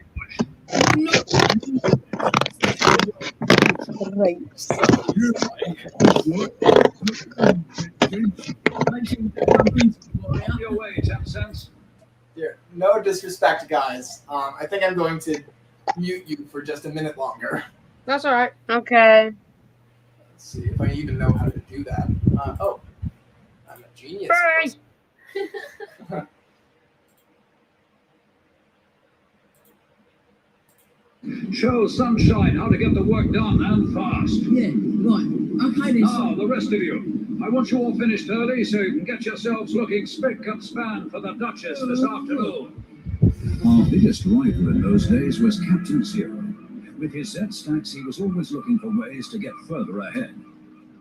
Right. On your way, 10 cents. Here, no disrespect, guys. I think I'm going to mute you for just a minute longer. That's all right. Okay. Let's see if I even know how to do that. Oh, I'm a genius. Show Sunshine how to get the work done and fast. Yeah, right. Okay, then. Now, the rest of you. I want you all finished early so you can get yourselves looking spick and span for the Duchess this afternoon. Our biggest rival in those days was Captain Zero. With his Z stacks, he was always looking for ways to get further ahead.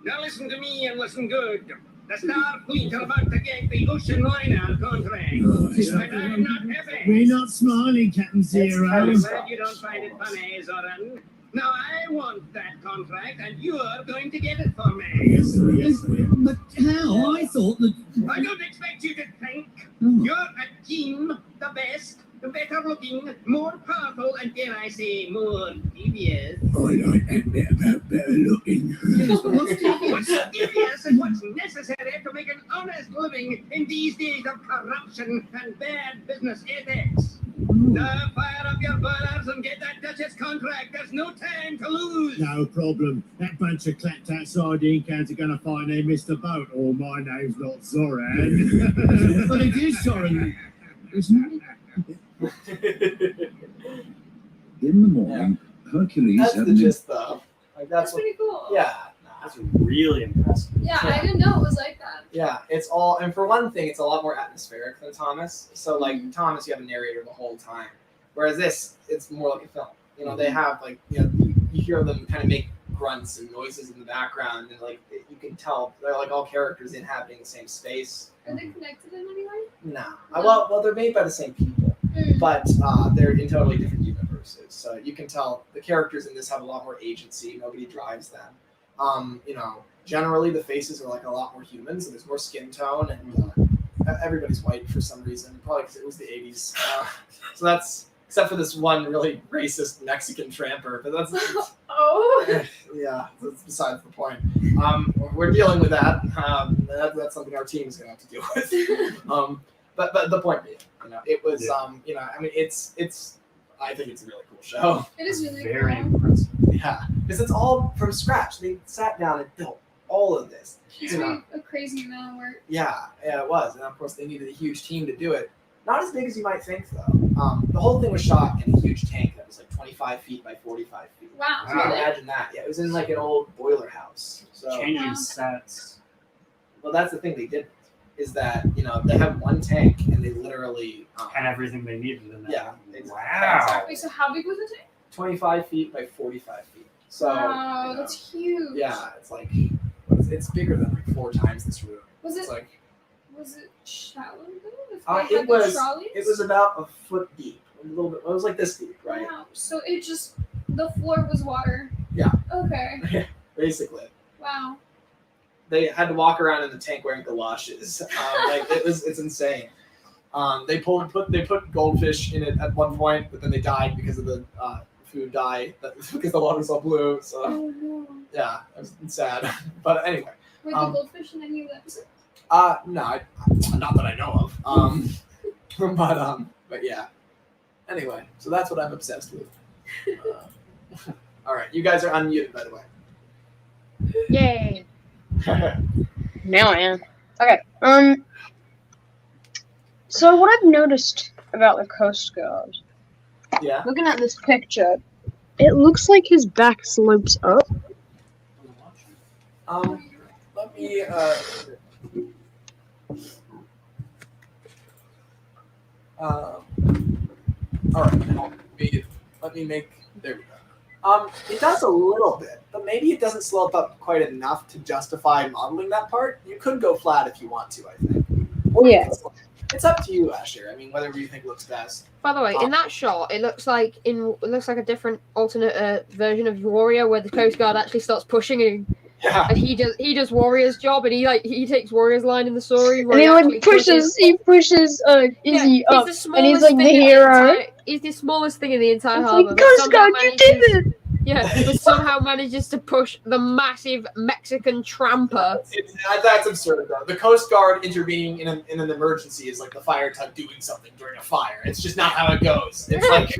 Now listen to me and listen good. The Starfleet are about to get the ocean liner contract. And I'm not happy. We're not smiling, Captain Zero. I'm glad you don't find it funny, Zoran. Now I want that contract, and you are going to get it for me. Yes, but how? I thought that... I don't expect you to think. You're a team, the best, the better looking, more powerful, and dare I say, more devious. Better looking. Yes, but what's devious? What's devious and what's necessary to make an honest living in these days of corruption and bad business ethics. Now fire up your boilers and get that Duchess contract. There's no time to lose. No problem. That bunch of clapped out sardine cans are going to find they missed the boat, or my name's not Zoran. But it is Zoran, isn't it? In the morning, Hercules That's had the an gist, though. Like That's pretty cool. Yeah. That's really impressive. Yeah, I didn't know it was like that. Yeah, it's all, and for one thing, it's a lot more atmospheric than Thomas. So, like, Thomas, you have a narrator the whole time. Whereas this, it's more like a film. You know, they have, like, you know, you hear them kind of make grunts and noises in the background, and, like, you can tell they're, like, all characters inhabiting the same space. Are they connected in any way? No. Well, they're made by the same people, but they're in totally different universes. So you can tell the characters in this have a lot more agency. Nobody drives them. You know, generally the faces are like a lot more human, so there's more skin tone, and everybody's white for some reason, probably because it was the 80s. So that's, except for this one really racist Mexican tramper, but that's yeah, that's besides the point. We're dealing with that. That's something our team is going to have to deal with. But the point being, you know, it was you know, I mean, it's I think it's a really cool show. It is really Very cool. impressive. Yeah, because it's all from scratch. They sat down and built all of this. It's You know, really a crazy amount of work. yeah, it was, and of course they needed a huge team to do it. Not as big as you might think, though. The whole thing was shot in a huge tank that was like 25 feet by 45 feet. Wow. So imagine that. Yeah, it was in like an old boiler house. So Changing sets. Well, that's the thing they did, is that, you know, they have one tank and they literally Had everything they needed in there. Yeah. Wow. Wait, so how big was the tank? 25 feet by 45 feet. So Wow, that's huge. yeah, it's like it's bigger than like 4 times this room. Was It's it? like Was it shallow though? If they it had the was trolleys? it was about a foot deep, a little bit. It was like this deep, right? Wow. So it just the floor was water. Yeah, Okay. basically. Wow. They had to walk around in the tank wearing galoshes. Like it's insane. They put goldfish in it at one point, but then they died because of the food dye, because the water's all blue. So Oh no. yeah, it was sad. But anyway, Were the goldfish in any of the episodes? no, not that I know of. But yeah. Anyway, so that's what I'm obsessed with. All right, you guys are unmuted, by the way. Yay. Now I am. Okay. So what I've noticed about the Coast Guard, Yeah. looking at this picture, it looks like his back slopes up. Let me all right, now let me make, there we go. It does a little bit, but maybe it doesn't slope up quite enough to justify modeling that part. You could go flat if you want to, I think. Yeah. It's up to you, Asher. I mean, whatever you think looks best. By the way, in that shot, it looks like a different alternate version of Warrior, where the Coast Guard actually starts pushing and he does Warrior's job, and he takes Warrior's line in the story. And he like pushes Izzy up, and he's like the hero. He's the smallest thing in the entire It's harbor. like, but Coast somehow Guard, you did it! Yeah, but somehow manages to push the massive Mexican tramper. That's absurd, though. The Coast Guard intervening in an emergency is like the fire tug doing something during a fire. It's just not how it goes. It's like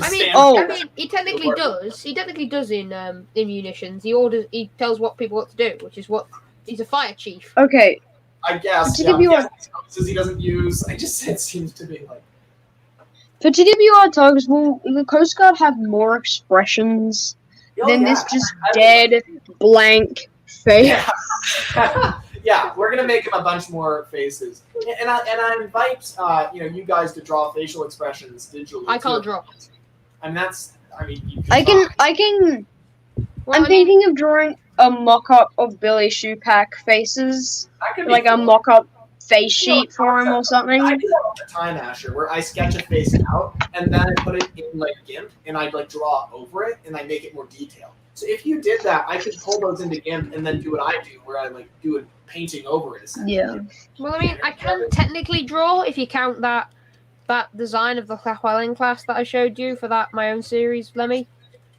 I mean, he technically does. He technically does in munitions. He tells what people what to do, which is what he's a fire chief. Okay. I guess. To Yeah, give you yeah, services he doesn't use. It seems to be like. For TWR Tugs, will the Coast Guard have more expressions than this just dead, blank face. Yeah, we're gonna make him a bunch more faces, and I invite you guys to draw facial expressions digitally. I can't too. draw. And you I can. I'm thinking of drawing a mock-up of Billy Shoepack faces, like a mock-up face sheet for him or something. I do that all the time, Asher, where I sketch a face out and then I put it in like GIMP and I like draw over it and I make it more detailed. So if you did that, I could pull those into GIMP and then do what I do, where I like do a painting over it. Yeah. Well, I mean, I can technically draw if you count that design of the Llewellyn class that I showed you for that my own series, Lemmy.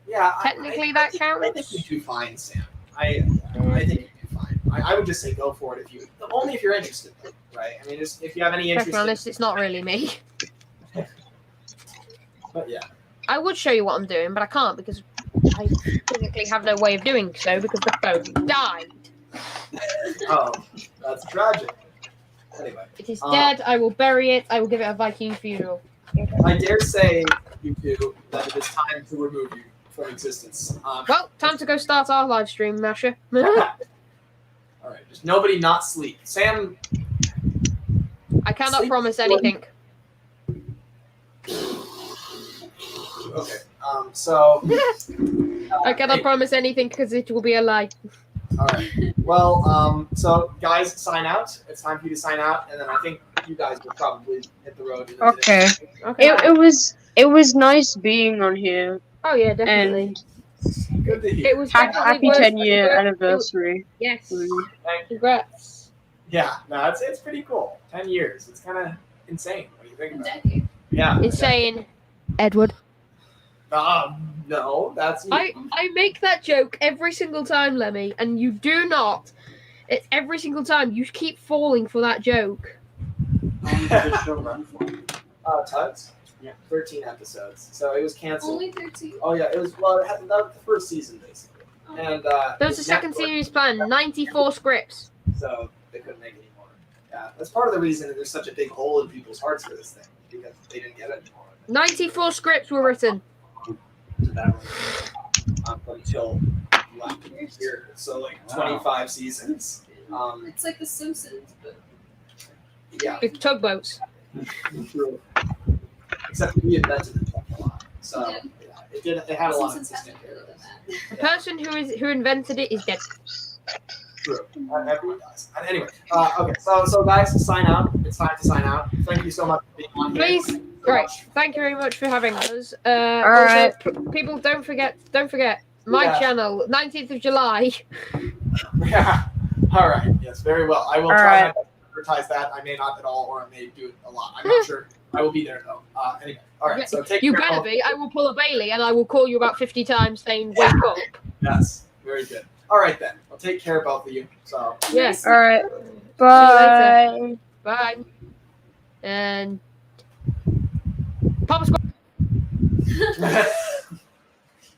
Yeah, technically that counts. I think you do fine, Sam. I think you do fine. I would just say go for it only if you're interested, right? I mean, just if you have any To interest. be honest, it's not really me. But yeah. I would show you what I'm doing, but I can't because I physically have no way of doing so because the phone died. Oh, that's tragic. Anyway. It is dead. I will bury it. I will give it a Viking funeral. I dare say, you two, that it is time to remove you from existence. Well, time to go start our live stream, Masha. All right, just nobody not sleep. Sam. I cannot promise anything. Okay. So. I cannot promise anything because it will be a lie. All right. Well, so guys, sign out. It's time for you to sign out, and then I think you guys will probably hit the road. Okay. It was nice being on here. Oh yeah, definitely. And good to hear. It was happy 10-year anniversary. Yes. Congrats. Yeah. No, it's pretty cool. 10 years. It's kind of insane when you think about it. Yeah. Yeah. Insane. Edward. No, that's you. I make that joke every single time, Lemmy, and you do not. It's every single time. You keep falling for that joke. Tugs? Yeah. 13 episodes. So it was canceled. Only 13. Oh, yeah. It was, well, it had the first season, basically. And, There was a second series planned, 94 scripts. So they couldn't make any more. Yeah. That's part of the reason that there's such a big hole in people's hearts for this thing, because they didn't get it anymore. 94 scripts were written. Until last year. So, like, 25 seasons. It's like The Simpsons, but Yeah. With tugboats. True. Except we invented it a lot. So it had a lot of existing characters. The person who invented it is dead. True. Everyone does. Anyway, okay. So guys, sign out. It's time to sign out. Thank you so much for being on here. Please. Great. Thank you very much for having us. Alright. People, don't forget my channel, 19th of July. Yeah. All right. Yes. Very well. I will try my best to advertise that. I may not at all, or I may do it a lot. I'm not sure. I will be there though. Anyway. All right. So take You care. better be. I will pull a Bailey and I will call you about 50 times saying wake up. Yes. Very good. All right then. Well, take care, both of you. So. Yes. All right. See you Bye. later. Bye. And Papa Squad.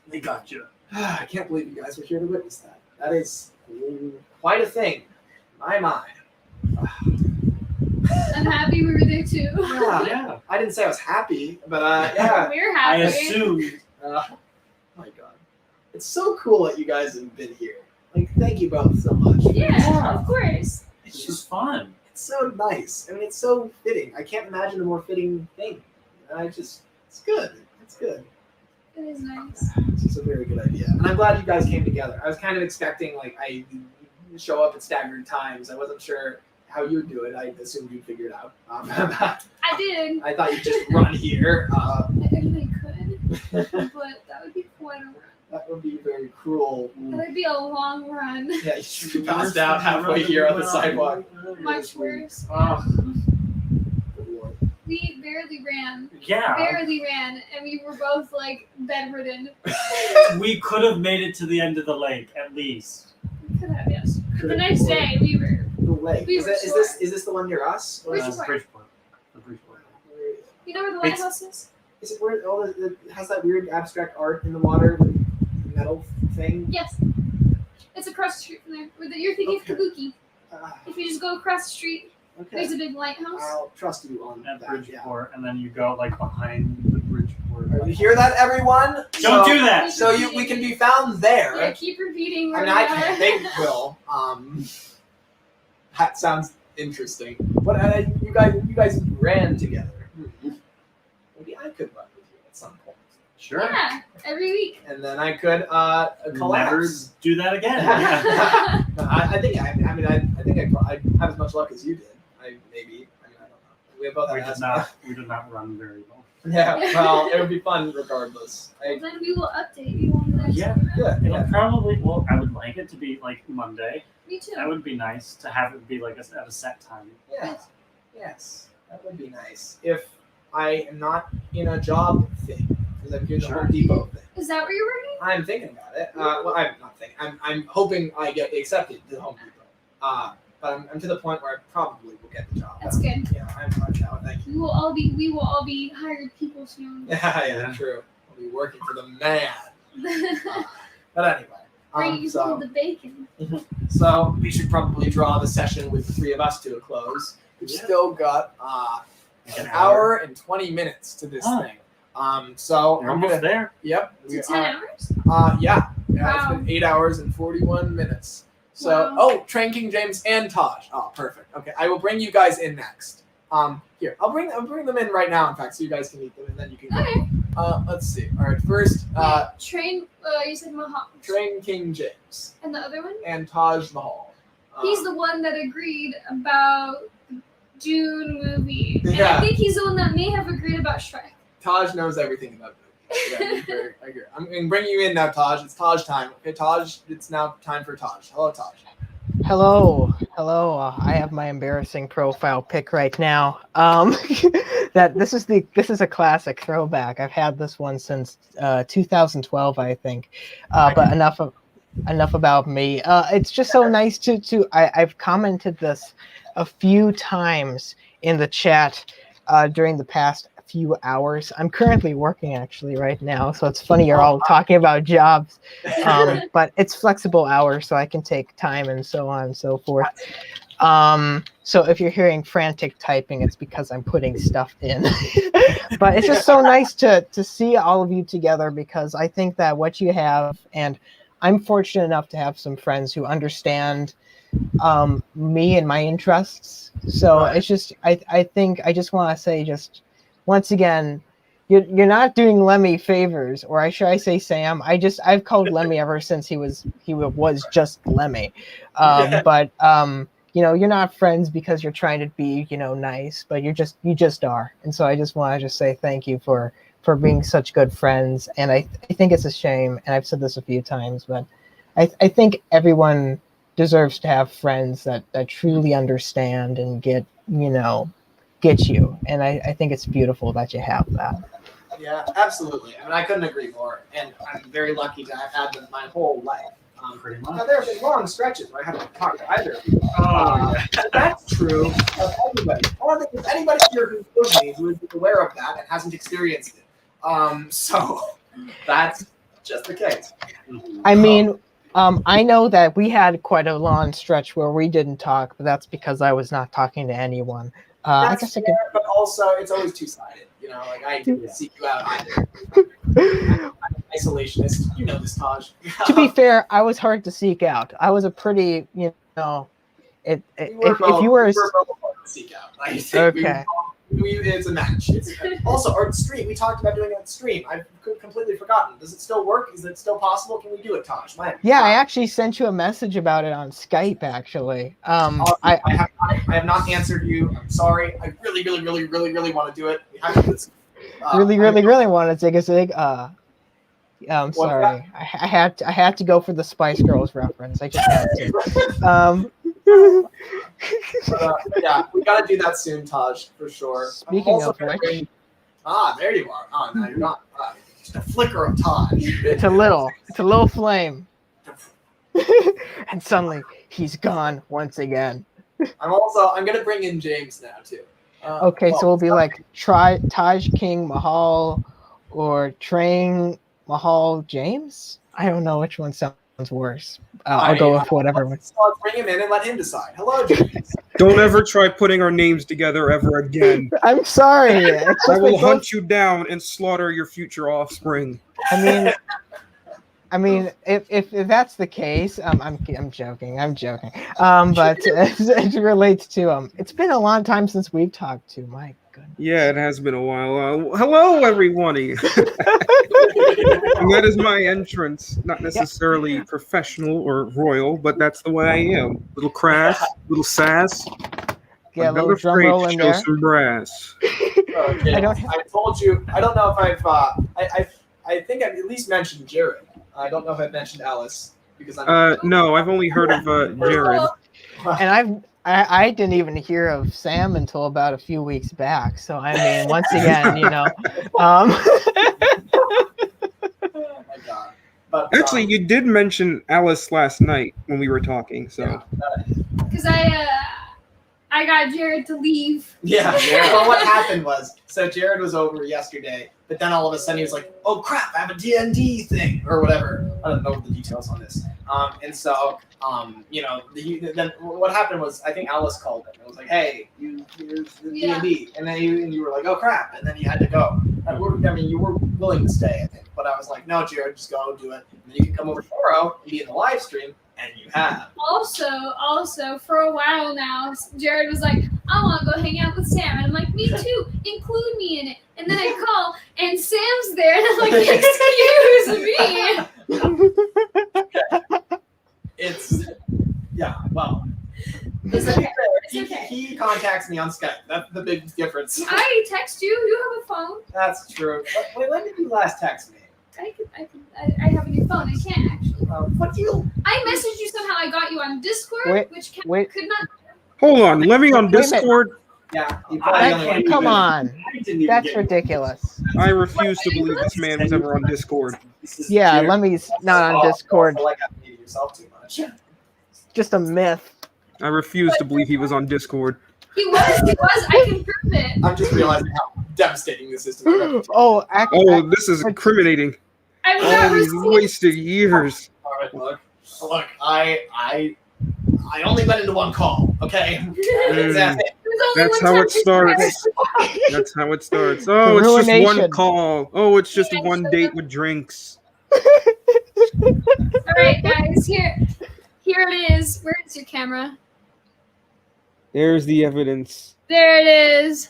They got you. I can't believe you guys were here to witness that. That is quite a thing. My. I'm happy we were there too. Yeah. I didn't say I was happy, but yeah. We're happy. I assumed. Oh my god. It's so cool that you guys have been here. Like, thank you both so much. Yeah, of course. It's just fun. It's so nice. I mean, it's so fitting. I can't imagine a more fitting thing. It's good. It's good. It is nice. It's just a very good idea. And I'm glad you guys came together. I was kind of expecting, like, I show up at staggered times. I wasn't sure how you'd do it. I assumed you'd figure it out. I did. I thought you'd just run here. I really could, but that would be quite a run. That would be very cruel. That would be a long run. Yeah, you should be passed out halfway here on the sidewalk. Much worse. Oh. We barely ran. Yeah. Barely ran, and we were both like bedridden. We could have made it to the end of the lake at least. We could have, yes. But the next day we were. The lake. We Is were this the one near us? Or Bridgeport. Bridgeport. You know where the lighthouse is? Is it where all it has that weird abstract art in the water with metal thing? Yes. It's across the street from there. You're thinking of Kabuki. If you just go across the street, there's a big lighthouse. I'll trust you on At that. Bridgeport, and then you go like behind the Bridgeport You hear that, everyone? Don't do that. So we can be found there. Yeah, keep repeating. I mean, I can't. They will. That sounds interesting. What you guys ran together. Maybe I could run with you at some point. Sure. Yeah, every week. And then I could Never collapse. do that again. No, I think I have as much luck as you did. I don't know. We both have We did not run very well. Yeah, well, it would be fun regardless. Then we will update you on the next Yeah, one. Good. It'll probably. Well, I would like it to be like Monday. Me too. That would be nice to have it be like at a set time. Yeah. Yes, that would be nice. If I am not in a job thing, because I'm doing the Home Depot thing. Is that where you're working? I'm thinking about it. Well, I'm not thinking. I'm hoping I get accepted to the Home Depot. But I'm to the point where I probably will get the job. That's good. Yeah, I'm fine now. Thank you. We will all be hired people soon. Yeah, true. I'll be working for the man. But anyway. Bring you some of the bacon. So we should probably draw the session with the three of us to a close. We've still got an hour and 20 minutes to this thing. So You're I'm almost gonna there. Yep. Is it 10 hours? Yeah. Wow. It's been 8 hours and 41 minutes. So Train King James and Taj. Oh, perfect. Okay, I will bring you guys in next. Here, I'll bring them in right now. In fact, so you guys can meet them, and then you can. Okay. Let's see. All right, first, Train. You said Mahal. Train King James And the other one? and Taj Mahal. He's the one that agreed about the Dune movie. And Yeah. I think he's the one that may have agreed about Shrek. Taj knows everything about movies. Yeah, I agree. I'm going to bring you in now, Taj. It's Taj time. Okay, Taj, it's now time for Taj. Hello, Taj. Hello. I have my embarrassing profile pic right now. This is a classic throwback. I've had this one since 2012, I think. But enough about me. It's just so nice I've commented this a few times in the chat during the past few hours. I'm currently working actually right now, so it's funny you're all talking about jobs, but it's flexible hours, so I can take time and so on and so forth. So if you're hearing frantic typing, it's because I'm putting stuff in. But it's just so nice to see all of you together, because I think that what you have, and I'm fortunate enough to have some friends who understand me and my interests. So it's just I think I just want to say, just once again, you're not doing Lemmy favors, or should I say Sam? I've called Lemmy ever since he was just Lemmy. But you're not friends because you're trying to be nice, but you just are. And so I just want to say thank you for being such good friends. And I think it's a shame, and I've said this a few times, but I think everyone deserves to have friends that truly understand and get you. And I think it's beautiful that you have that. Yeah, absolutely. I mean, I couldn't agree more. And I'm very lucky to have had them my whole life. Pretty much. Now, there have been long stretches where I haven't talked to either of you. That's true of everybody. I don't think there's anybody here who's with me who is aware of that and hasn't experienced it. So that's just the case. I mean, I know that we had quite a long stretch where we didn't talk, but that's because I was not talking to anyone. I guess fair, but also it's always two-sided. I didn't seek you out either. I'm an isolationist. You know this, Taj. To be fair, I was hard to seek out. I was a pretty, if you were both hard to seek out. Okay. It's a match. Also, our stream. We talked about doing it on stream. I've completely forgotten. Does it still work? Is it still possible? Can we do it, Taj? Yeah, I actually sent you a message about it on Skype. Actually, I have not answered you. I'm sorry. I really want to do it. We have to do this. Really want to take a zig. I'm sorry. I had to go for the Spice Girls reference. I just had to. Yeah, we gotta do that soon, Taj, for sure. Speaking of which, there you are. Oh, no, you're not. Just a flicker of Taj. It's a little flame, and suddenly he's gone once again. I'm gonna bring in James now too. Okay, so we'll be like Taj King Mahal or Train Mahal James. I don't know which one sounds worse. I'll go with whatever one. So let's bring him in and let him decide. Hello, James. Don't ever try putting our names together ever again. I'm sorry. I will hunt you down and slaughter your future offspring. I mean, if that's the case, I'm joking. But it relates to it's been a long time since we've talked to. My goodness. Yeah, it has been a while. Hello, everyone. And that is my entrance. Not necessarily professional or royal, but that's the way I am. Little crass, little sass. Yeah, a I'm not little drum afraid roll to in show there. some brass. I told you. I don't know if I think I've at least mentioned Jared. I don't know if I've mentioned Alice because I'm. No, I've only heard of Jared. And I didn't even hear of Sam until about a few weeks back. So I mean, once again, Actually, you did mention Alice last night when we were talking. So. Because I got Jared to leave. Yeah. Well, what happened was, so Jared was over yesterday, but then all of a sudden he was like, "Oh crap, I have a D&D thing or whatever." I don't know the details on this. And so, then what happened was, I think Alice called him and was like, "Hey, here's the D&D," and then you were like, "Oh crap," and then you had to go. You were willing to stay, I think, but I was like, "No, Jared, just go do it. And then you can come over tomorrow and be in the live stream." And you have. Also, for a while now, Jared was like, "I want to go hang out with Sam," and I'm like, "Me too. Include me in it." And then I call, and Sam's there, and I'm like, "Excuse me." Well. It's okay. He contacts me on Skype. That's the big difference. I text you. You have a phone. That's true. Wait, when did you last text me? I have a new phone. I can't actually. What do you? I messaged you somehow. I got you on Discord, which could not. Hold on, let me on Discord. Yeah. Come on. That's ridiculous. I refuse to believe this man was ever on Discord. Yeah, let me not on Discord. I like updating yourself too much. Just a myth. I refuse to believe he was on Discord. He was. I can prove it. I'm just realizing how devastating this is to me. This is incriminating. I was all these wasted years. All right, look. I only went into one call. Okay. That's how it starts. That's how it starts. Oh, it's just one call. Oh, it's just one date with drinks. All right, guys. Here it is. Where is your camera? There's the evidence. There it is.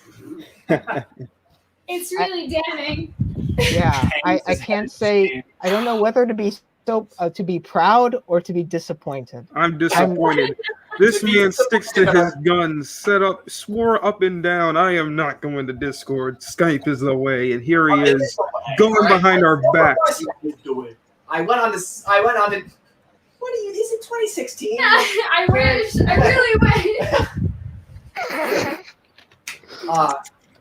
It's really damning. Yeah, I can't say. I don't know whether to be to be proud or to be disappointed. I'm disappointed. This man sticks to his guns. Swore up and down. I am not going to Discord. Skype is the way, and here he is, going behind our backs. I went on to. What are you? Is it 2016? I wish. I really wish.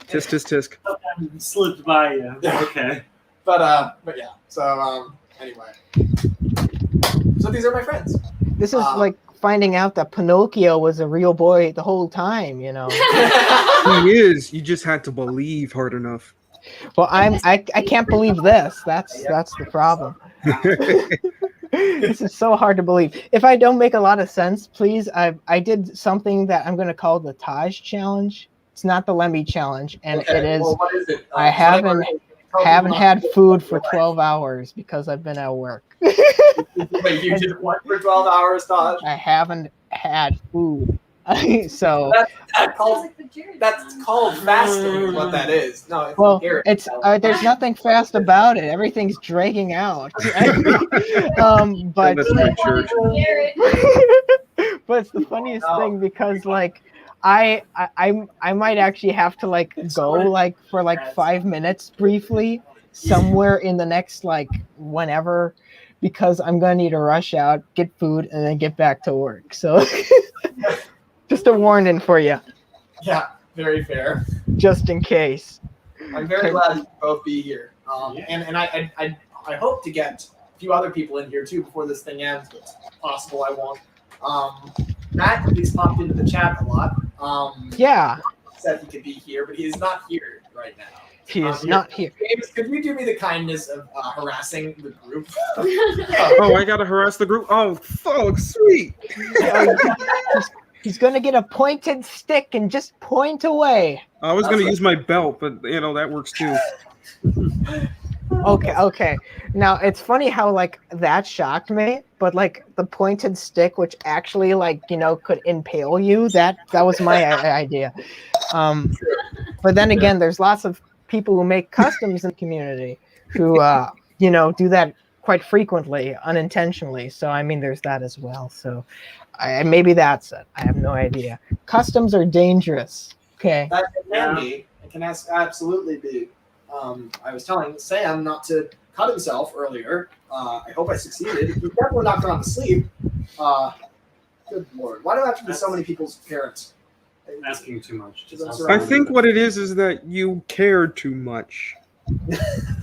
Tisk. Slipped by you. Okay. But yeah. So anyway. So these are my friends. This is like finding out that Pinocchio was a real boy the whole time, He is. You just had to believe hard enough. Well, I can't believe this. That's the problem. This is so hard to believe. If I don't make a lot of sense, please. I did something that I'm going to call the Taj challenge. It's not the Lemmy challenge, and it is. Well, what is it? I haven't had food for 12 hours because I've been at work. Wait, you did what for 12 hours, Taj? I haven't had food. So that's called fasting. What that is? No. It's there's nothing fast about it. Everything's dragging out. But but it's the funniest thing because I might actually have to go for 5 minutes briefly somewhere in the next whenever, because I'm gonna need to rush out, get food, and then get back to work. So just a warning for you. Yeah, very fair. Just in case. I'm very glad you both be here. And I hope to get a few other people in here too before this thing ends, but it's possible I won't. Matt at least popped into the chat a lot. Yeah. Said he could be here, but he's not here right now. He is not here. James, could you do me the kindness of harassing the group? Oh, I gotta harass the group. Oh, fuck, sweet. He's gonna get a pointed stick and just point away. I was gonna use my belt, but that works too. Okay. Now it's funny how like that shocked me, but like the pointed stick, which actually could impale you, that was my idea. But then again, there's lots of people who make customs in the community who do that quite frequently, unintentionally. So I mean, there's that as well. So maybe that's it. I have no idea. Customs are dangerous. Okay. That can be. It can absolutely be. I was telling Sam not to cut himself earlier. I hope I succeeded. He definitely knocked around to sleep. Good lord. Why do I have to be so many people's parents? Asking too much. I think what it is that you care too much.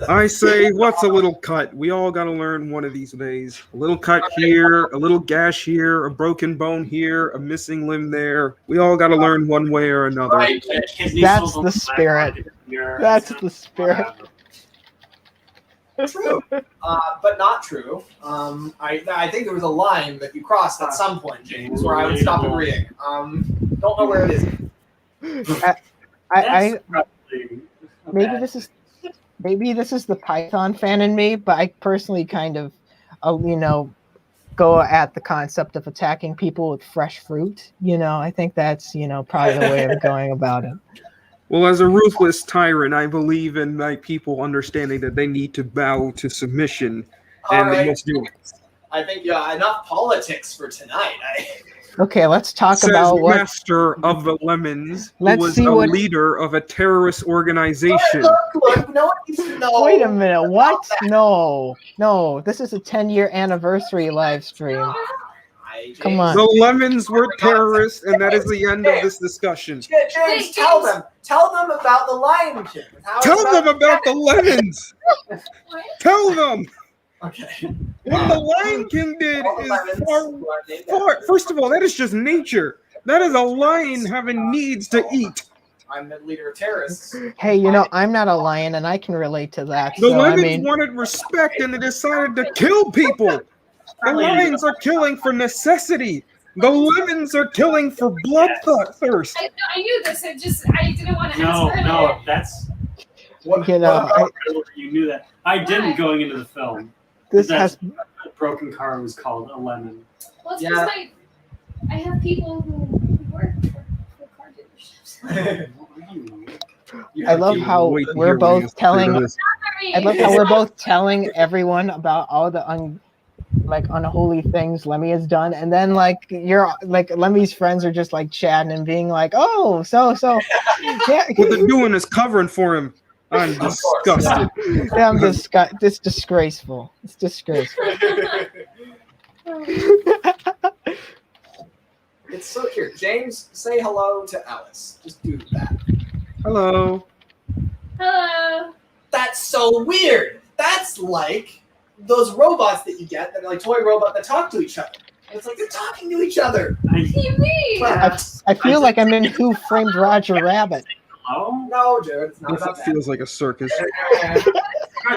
I say, what's a little cut? We all got to learn one of these days. A little cut here, a little gash here, a broken bone here, a missing limb there. We all got to learn one way or another. That's the spirit. That's the spirit. True, but not true. I think there was a line that you crossed at some point, James, where I would stop agreeing. Don't know where it is. Maybe this is the Python fan in me, but I personally kind of, go at the concept of attacking people with fresh fruit. I think that's probably the way of going about it. Well, as a ruthless tyrant, I believe in my people understanding that they need to bow to submission, and they must do it. I think enough politics for tonight. Okay, let's talk Says about what Master of the Lemons, who Let's was see a what- leader of a terrorist organization. Look, no one needs to know. Wait a minute, what? No, this is a 10-year anniversary live stream. Come on. The Lemons were terrorists, and that is the end of this discussion. James, tell them about the Lion King. Tell them about the Lemons. Tell them. Okay. What the Lion King did is far. First of all, that is just nature. That is a lion having needs to eat. I'm the leader of terrorists. Hey, I'm not a lion, and I can relate to that. The So, Lemons wanted respect, and they decided to kill people. The lions are killing for necessity. The Lemons are killing for bloodthirst. I knew this. I didn't want to ask earlier. No, that's. You knew that. I didn't going into the film. This A broken car was called a lemon. Well, it's because I have people who work for car dealerships. I love how we're both telling. I love how we're both telling everyone about all the unholy things Lemmy has done, and then Lemmy's friends are just chatting and being like, "Oh, so yeah." What they're doing is covering for him. I'm disgusted. Yeah, I'm disgusted. It's disgraceful. It's disgraceful. It's so cute. James, say hello to Alice. Just do that. Hello. Hello. That's so weird. That's like those robots that you get that are like toy robot that talk to each other. And it's like they're talking to each other. What do you mean? I feel like I'm in Who Framed Roger Rabbit. Oh no, dude, it's not This about that. feels like a circus.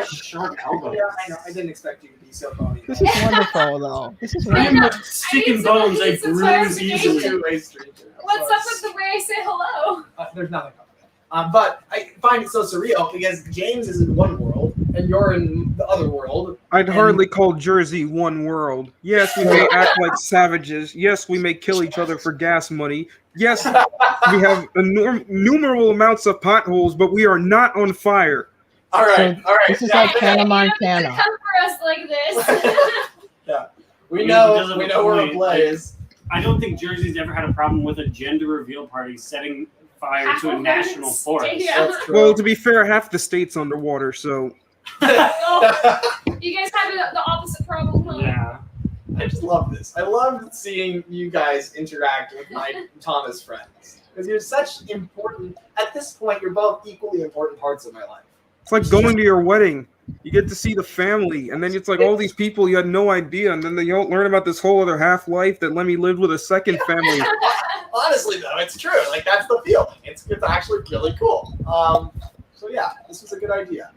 Sharp elbows. Yeah, I know. I didn't expect you to be so bony. This is wonderful, though. This is I am wonderful. a stick and bones. I some bruise easily. clarification. What's up with the way I say hello? There's nothing wrong with that. But I find it so surreal because James is in one world and you're in the other world. I'd hardly call Jersey one world. Yes, we may act like savages. Yes, we may kill each other for gas money. Yes, we have innumerable amounts of potholes, but we are not on fire. All right. This is like Hannah Montana. Come for us like this. Yeah, we know we're ablaze. I don't think Jersey's ever had a problem with a gender reveal party setting fire to a national forest. Well, to be fair, half the state's underwater, so. You guys have the opposite problem, huh? Yeah. I just love this. I love seeing you guys interact with my Thomas friends. Because you're such important, at this point, you're both equally important parts of my life. It's like going to your wedding. You get to see the family, and then it's like all these people you had no idea, and then they don't learn about this whole other half-life that Lemmy lived with a second family. Honestly, though, it's true. Like, that's the feeling. It's actually really cool. So, yeah, this was a good idea.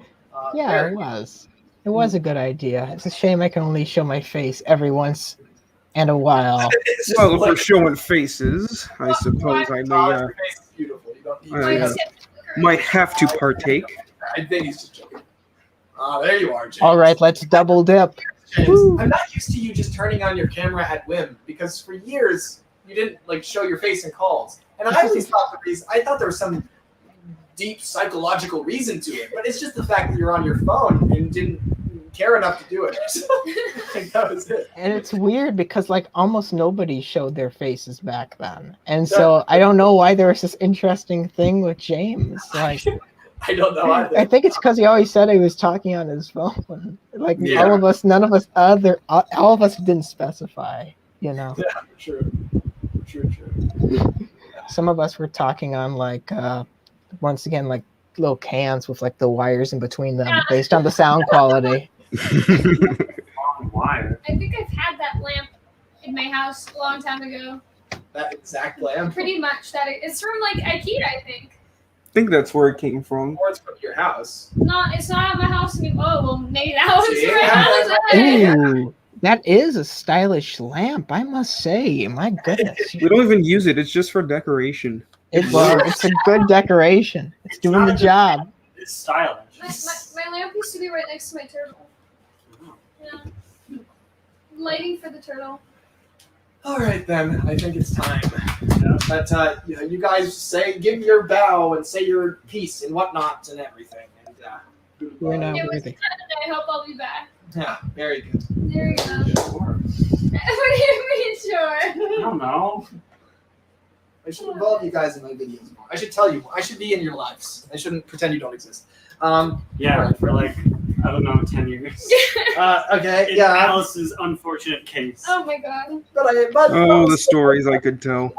Yeah, it was. It was a good idea. It's a shame I can only show my face every once and a while. Well, if we're showing faces, I suppose I may might have to partake. I think he's just joking. Ah, there you are, James. All right, let's double dip. James, Woo. I'm not used to you just turning on your camera at whim because for years you didn't like show your face in calls, and I always thought I thought there was some deep psychological reason to it, but it's just the fact that you're on your phone and didn't care enough to do it. Like, that was it. And it's weird because like almost nobody showed their faces back then, and so I don't know why there was this interesting thing with James. Like, I don't know either. I think it's because he always said he was talking on his phone. Like all of us, none of us all of us didn't specify. You know. Yeah, true. Some of us were talking on like once again like little cans with like the wires in between them based on the sound quality. Wire. I think I've had that lamp in my house a long time ago. That exact lamp. Pretty much that. It's from like IKEA, I think. I think that's where it came from. Or it's from your house. It's not at my house anymore. Oh well, maybe that was See? my house. Ooh, that is a stylish lamp, I must say. My goodness. We don't even use it. It's just for decoration. It's a good decoration. It's doing the job. It's stylish. My lamp used to be right next to my turtle. Yeah. Lighting for the turtle. All right, then. I think it's time. But you guys give your bow and say your piece and whatnot and everything. And We're not It was worthy. Canada. I hope I'll be back. yeah, very good. There you go. What do you mean, sure? I don't know. I should involve you guys in my videos more. I should tell you more. I should be in your lives. I shouldn't pretend you don't exist. Yeah, for like, I don't know, 10 years. Okay, In yeah. Alice's unfortunate case. Oh my god. Oh, the stories I could tell.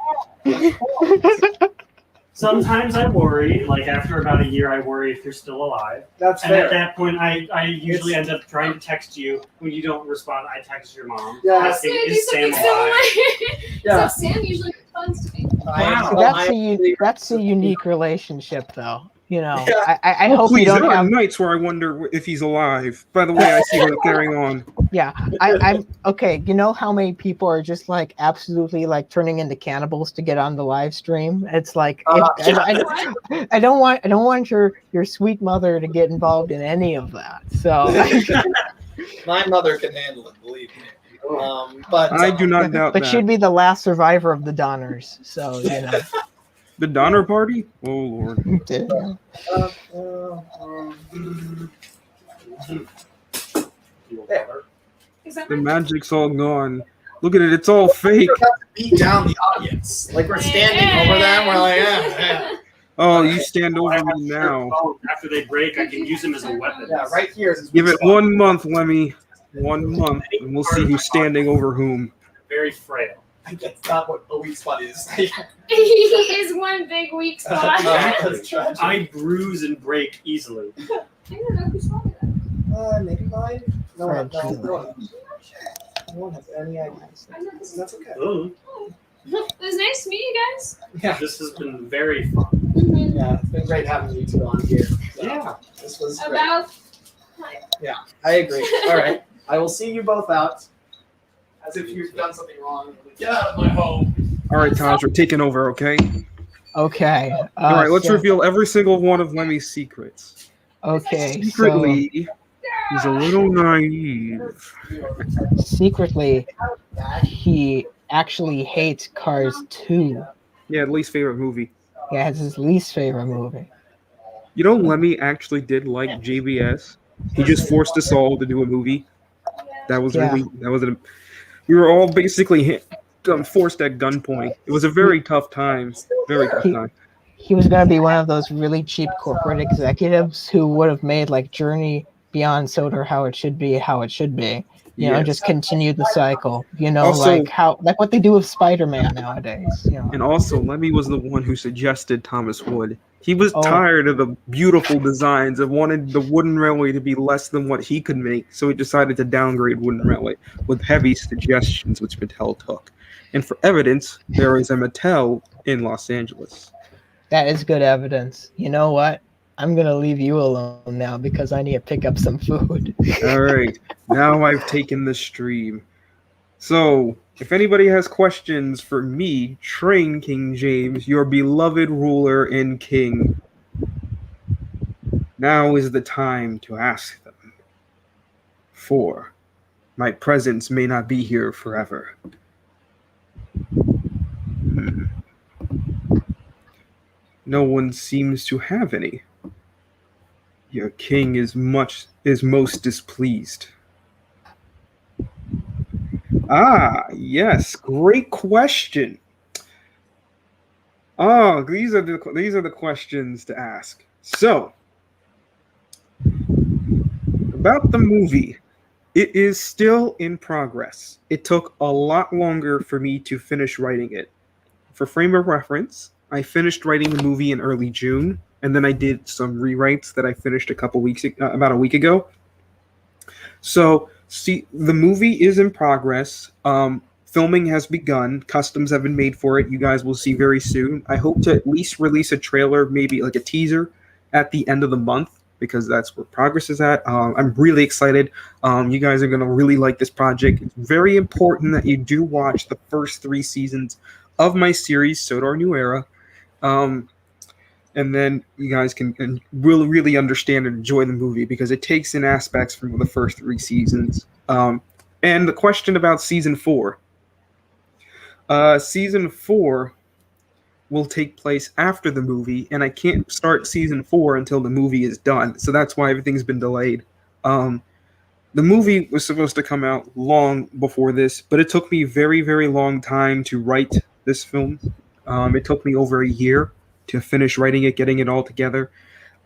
Sometimes I worry, like after about a year, I worry if you're still alive. That's and fair. at that point, I usually end up trying to text you. When you don't respond, I text your mom. Yeah. Asking, is Sam alive? Yeah. So Sam usually responds to me. Wow. That's a unique relationship, though. You know, Yeah. I hope Please, you don't there are have. nights where I wonder if he's alive. By the way, I see her carrying on. Yeah, I'm okay. You know how many people are just like absolutely like turning into cannibals to get on the live stream? It's like I don't want your sweet mother to get involved in any of that. So My mother can handle it, believe me. But I do not doubt but that. she'd be the last survivor of the Donners. So you know. The Donner Party? Oh, Lord. There. The magic's all gone. Look at it. It's all fake. We're about to beat down the audience. Like we're standing over them. We're like, yeah. Oh, you stand over me now. After they break, I can use them as a weapon. Yeah, right here is his Give weak it spot. 1 month, Lemmy. 1 month, and we'll see who's standing over whom. Very frail. That's not what a weak spot is. He is one big weak spot. That's tragic. I bruise and break easily. I don't know who swallowed that. Maybe mine. No one has any idea. I know this is- That's okay. Ooh. It was nice to meet you guys. Yeah. This has been very fun. Yeah, it's been great having you two on here. So, Yeah. This was great. About Yeah, I agree. All right. I will see you both out. As if you've done something wrong. Get out of my home. All right, Taj, we're taking over, okay? Okay. All right, let's so- reveal every single one of Lemmy's secrets. Okay. Secretly, he's a little naive. Secretly, he actually hates Cars 2. Yeah, least favorite movie. Yeah, it's his least favorite movie. You know, Lemmy actually did like JBS. He just forced us all to do a movie. That was Yeah. we were all basically forced at gunpoint. It was a very tough time. Very tough time. He was going to be one of those really cheap corporate executives who would have made like Journey, Beyond Soda, How It Should Be. You know, Yes. just continue the cycle. You know, Also- like what they do with Spider-Man nowadays. You know. And also, Lemmy was the one who suggested Thomas Wood. He was Oh. tired of the beautiful designs and wanted the wooden railway to be less than what he could make, so he decided to downgrade wooden railway with heavy suggestions, which Mattel took. And for evidence, there is a Mattel in Los Angeles. That is good evidence. You know what? I'm going to leave you alone now because I need to pick up some food. All right, now I've taken the stream. So, if anybody has questions for me, Train King James, your beloved ruler and king, now is the time to ask them. For my presence may not be here forever. No one seems to have any. Your king is most displeased. Ah, yes, great question. Oh, these are the questions to ask. So, about the movie, it is still in progress. It took a lot longer for me to finish writing it. For frame of reference, I finished writing the movie in early June, and then I did some rewrites that I finished about a week ago. So, see, the movie is in progress. Filming has begun. Customs have been made for it. You guys will see very soon. I hope to at least release a trailer, maybe like a teaser, at the end of the month, because that's where progress is at. I'm really excited. You guys are going to really like this project. It's very important that you do watch the first 3 seasons of my series, Sodar New Era. And then you guys can really understand and enjoy the movie, because it takes in aspects from the first 3 seasons. And the question about season 4. Season 4 will take place after the movie, and I can't start season 4 until the movie is done. So that's why everything's been delayed. The movie was supposed to come out long before this, but it took me a very, very long time to write this film. It took me over a year to finish writing it, getting it all together.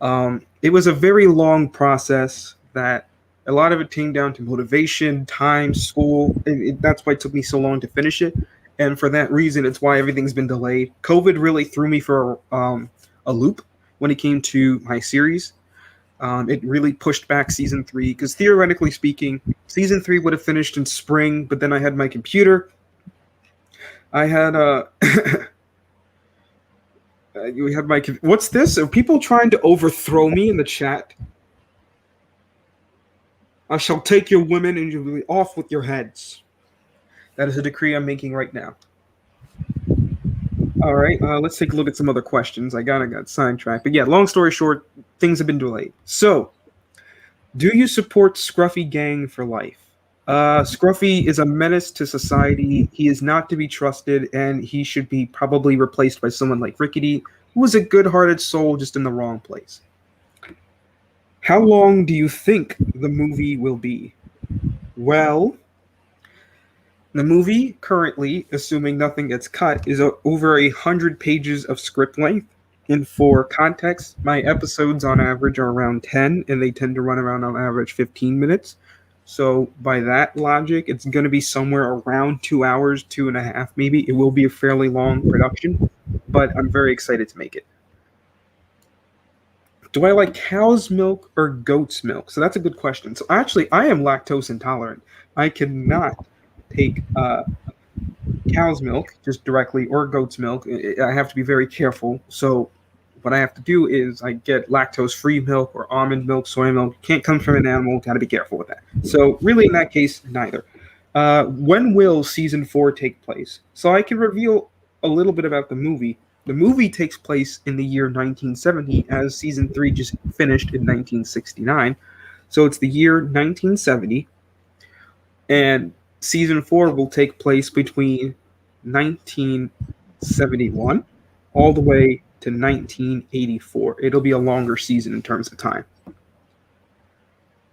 It was a very long process that a lot of it came down to motivation, time, school. That's why it took me so long to finish it. And for that reason, it's why everything's been delayed. COVID really threw me for a loop when it came to my series. It really pushed back season 3, because theoretically speaking, season 3 would have finished in spring, but then I had my computer. I had we had my. What's this? Are people trying to overthrow me in the chat? I shall take your women and you'll be off with your heads. That is a decree I'm making right now. All right, let's take a look at some other questions. I got sidetracked. But yeah, long story short, things have been delayed. So, do you support Scruffy Gang for life? Scruffy is a menace to society. He is not to be trusted, and he should be probably replaced by someone like Rickety, who is a good-hearted soul just in the wrong place. How long do you think the movie will be? Well, the movie currently, assuming nothing gets cut, is over 100 pages of script length. And for context, my episodes on average are around 10, and they tend to run around on average 15 minutes. So by that logic, it's going to be somewhere around 2 hours, 2.5 maybe. It will be a fairly long production, but I'm very excited to make it. Do I like cow's milk or goat's milk? So that's a good question. So actually, I am lactose intolerant. I cannot take cow's milk just directly or goat's milk. I have to be very careful. So what I have to do is I get lactose-free milk or almond milk, soy milk. Can't come from an animal. Got to be careful with that. So really, in that case, neither. When will season 4 take place? So I can reveal a little bit about the movie. The movie takes place in the year 1970, as season 3 just finished in 1969. So it's the year 1970, and season 4 will take place between 1971 all the way to 1984. It'll be a longer season in terms of time.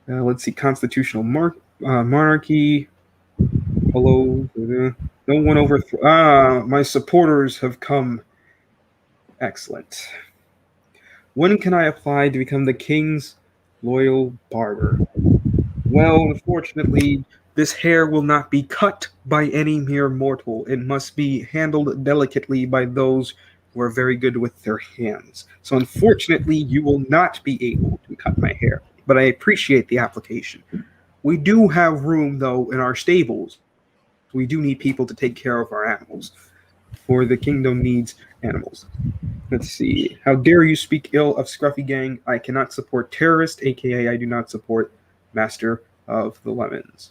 Let's see, constitutional monarchy. Hello. No one overthrew. My supporters have come. Excellent. When can I apply to become the king's loyal barber? Well, unfortunately, this hair will not be cut by any mere mortal. It must be handled delicately by those who are very good with their hands. So unfortunately, you will not be able to cut my hair, but I appreciate the application. We do have room, though, in our stables. We do need people to take care of our animals, for the kingdom needs animals. Let's see. How dare you speak ill of Scruffy Gang? I cannot support terrorist, aka I do not support Master of the Lemons.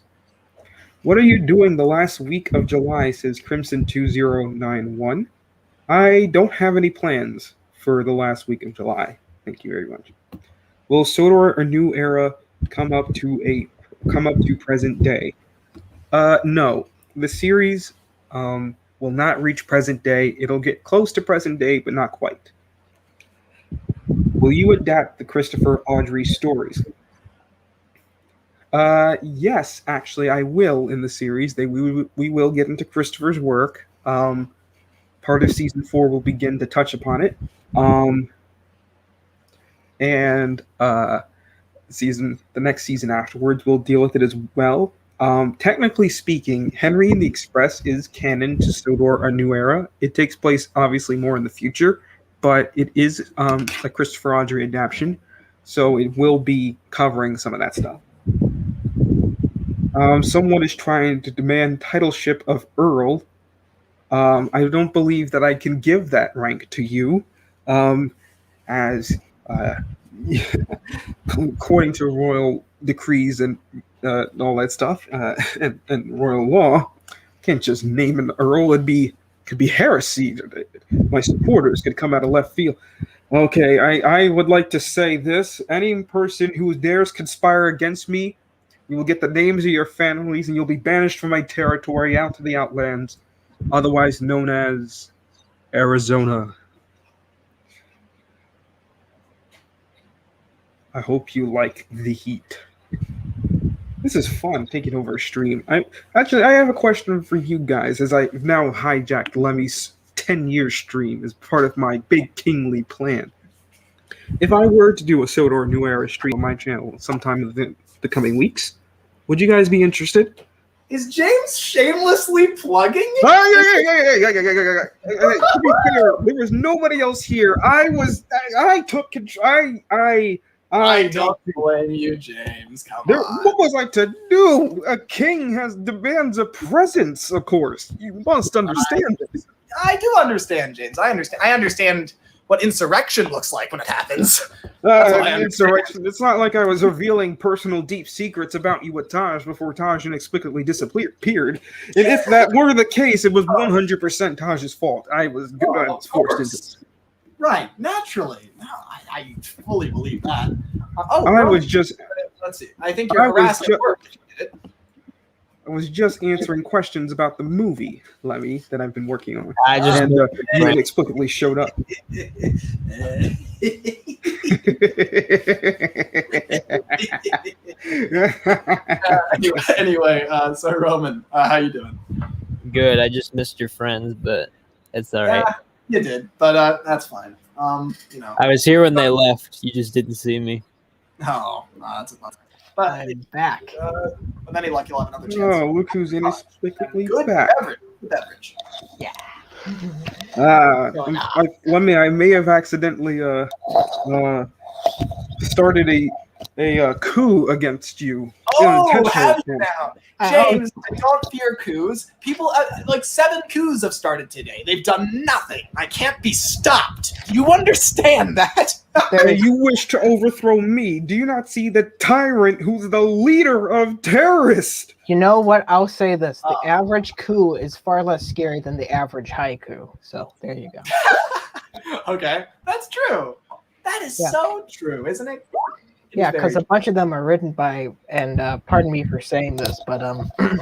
What are you doing the last week of July, says Crimson2091. I don't have any plans for the last week of July. Thank you very much. Will Sodor A New Era come up to present day? No. The series will not reach present day. It'll get close to present day, but not quite. Will you adapt the Christopher Audrey stories? Yes, actually, I will in the series. We will get into Christopher's work. Part of season 4 will begin to touch upon it. And the next season afterwards will deal with it as well. Technically speaking, Henry and the Express is canon to Sodor A New Era. It takes place obviously more in the future, but it is a Christopher Audrey adaptation, so it will be covering some of that stuff. Someone is trying to demand titleship of Earl. I don't believe that I can give that rank to you, as according to royal decrees and all that stuff and royal law, can't just name an Earl. Could be heresy. My supporters could come out of left field. Okay, I would like to say this: any person who dares conspire against me, you will get the names of your families, and you'll be banished from my territory out to the outlands, otherwise known as Arizona. I hope you like the heat. This is fun, taking over a stream. I have a question for you guys, as I've now hijacked Lemmy's 10-year stream as part of my big kingly plan. If I were to do a Sodor New Era stream on my channel sometime in the coming weeks, would you guys be interested? Is James shamelessly plugging it? To be fair, there was nobody else here. I took control. I don't blame you, James. Come on. What was I to do? A king demands a presence, of course. You must understand this. I do understand, James. I understand what insurrection looks like when it happens. Insurrection. It's not like I was revealing personal deep secrets about you with Taj before Taj inexplicably disappeared. And if that were the case, it was 100% Taj's fault. I was forced into this. Right, naturally. No, I fully believe that. Let's see. I think you're harassing work if you did it. I was just answering questions about the movie, Lemmy, that I've been working on. You inexplicably showed up. Anyway, so Roman, how you doing? Good. I just missed your friends, but it's all right. You did, but that's fine. I was here when they left. You just didn't see me. No, that's a bummer. But I'm back. With any luck, you'll have another chance. Oh, look who's inexplicably Good back. beverage. Yeah. I may have accidentally started a coup against you. Oh, have you now? James, I don't fear coups. People, like 7 coups have started today. They've done nothing. I can't be stopped. You understand that? You wish to overthrow me. Do you not see the tyrant who's the leader of terrorists? You know what? I'll say this. The average coup is far less scary than the average haiku. So there you go. Okay, that's true. That is so true, isn't it? Yeah, because a bunch of them are written by, and pardon me for saying this, but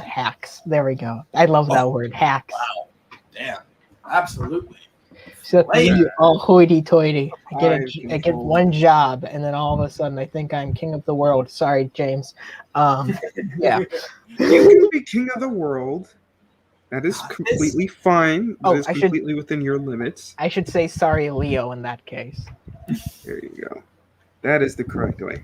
hacks. There we go. I love that word, hacks. Wow. Damn. Absolutely. So all hoity-toity. I get one job, and then all of a sudden I think I'm king of the world. Sorry, James. Yeah. You can be king of the world. That is completely fine. That is completely within your limits. I should say sorry, Leo, in that case. There you go. That is the correct way.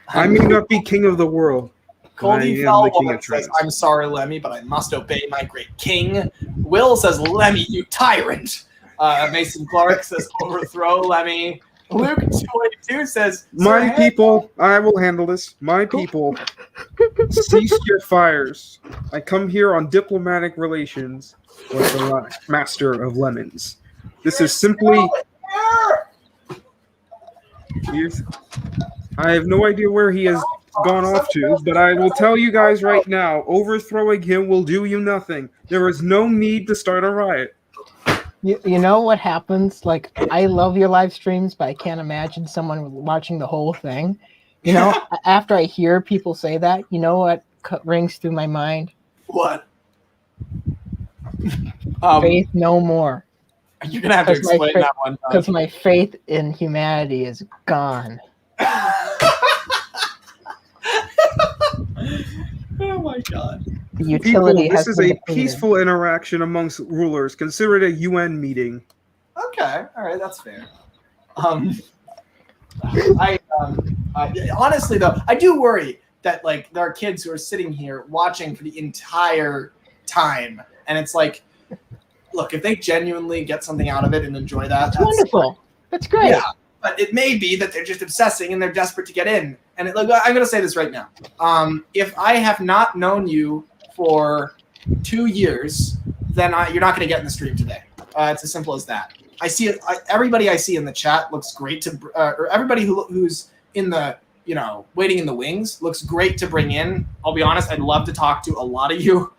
I may not be king of the world. Coldy Fellwoman says, I'm sorry, Lemmy, but I must obey my great king. Will says, Lemmy, you tyrant. Mason Clark says, overthrow Lemmy. Luke 282 says, my people, I will handle this. My people, cease your fires. I come here on diplomatic relations with the master of lemons. This is simply... I have no idea where he has gone off to, but I will tell you guys right now, overthrowing him will do you nothing. There is no need to start a riot. You know what happens? Like, I love your live streams, but I can't imagine someone watching the whole thing. You know, after I hear people say that, you know what rings through my mind? What? Faith no more. You're gonna have to explain that one. Because my faith in humanity is gone. Oh my god. The utility People, this has is been a depleted. peaceful interaction amongst rulers. Consider it a UN meeting. Okay, all right, that's fair. Honestly though, I do worry that like there are kids who are sitting here watching for the entire time, and it's like, look, if they genuinely get something out of it and enjoy that, that's wonderful. That's great. Yeah, but it may be that they're just obsessing and they're desperate to get in. And like, I'm going to say this right now. If I have not known you for 2 years, then you're not going to get in the stream today. It's as simple as that. I see it. Everybody I see in the chat looks great to, or everybody who's in the, waiting in the wings looks great to bring in. I'll be honest, I'd love to talk to a lot of you,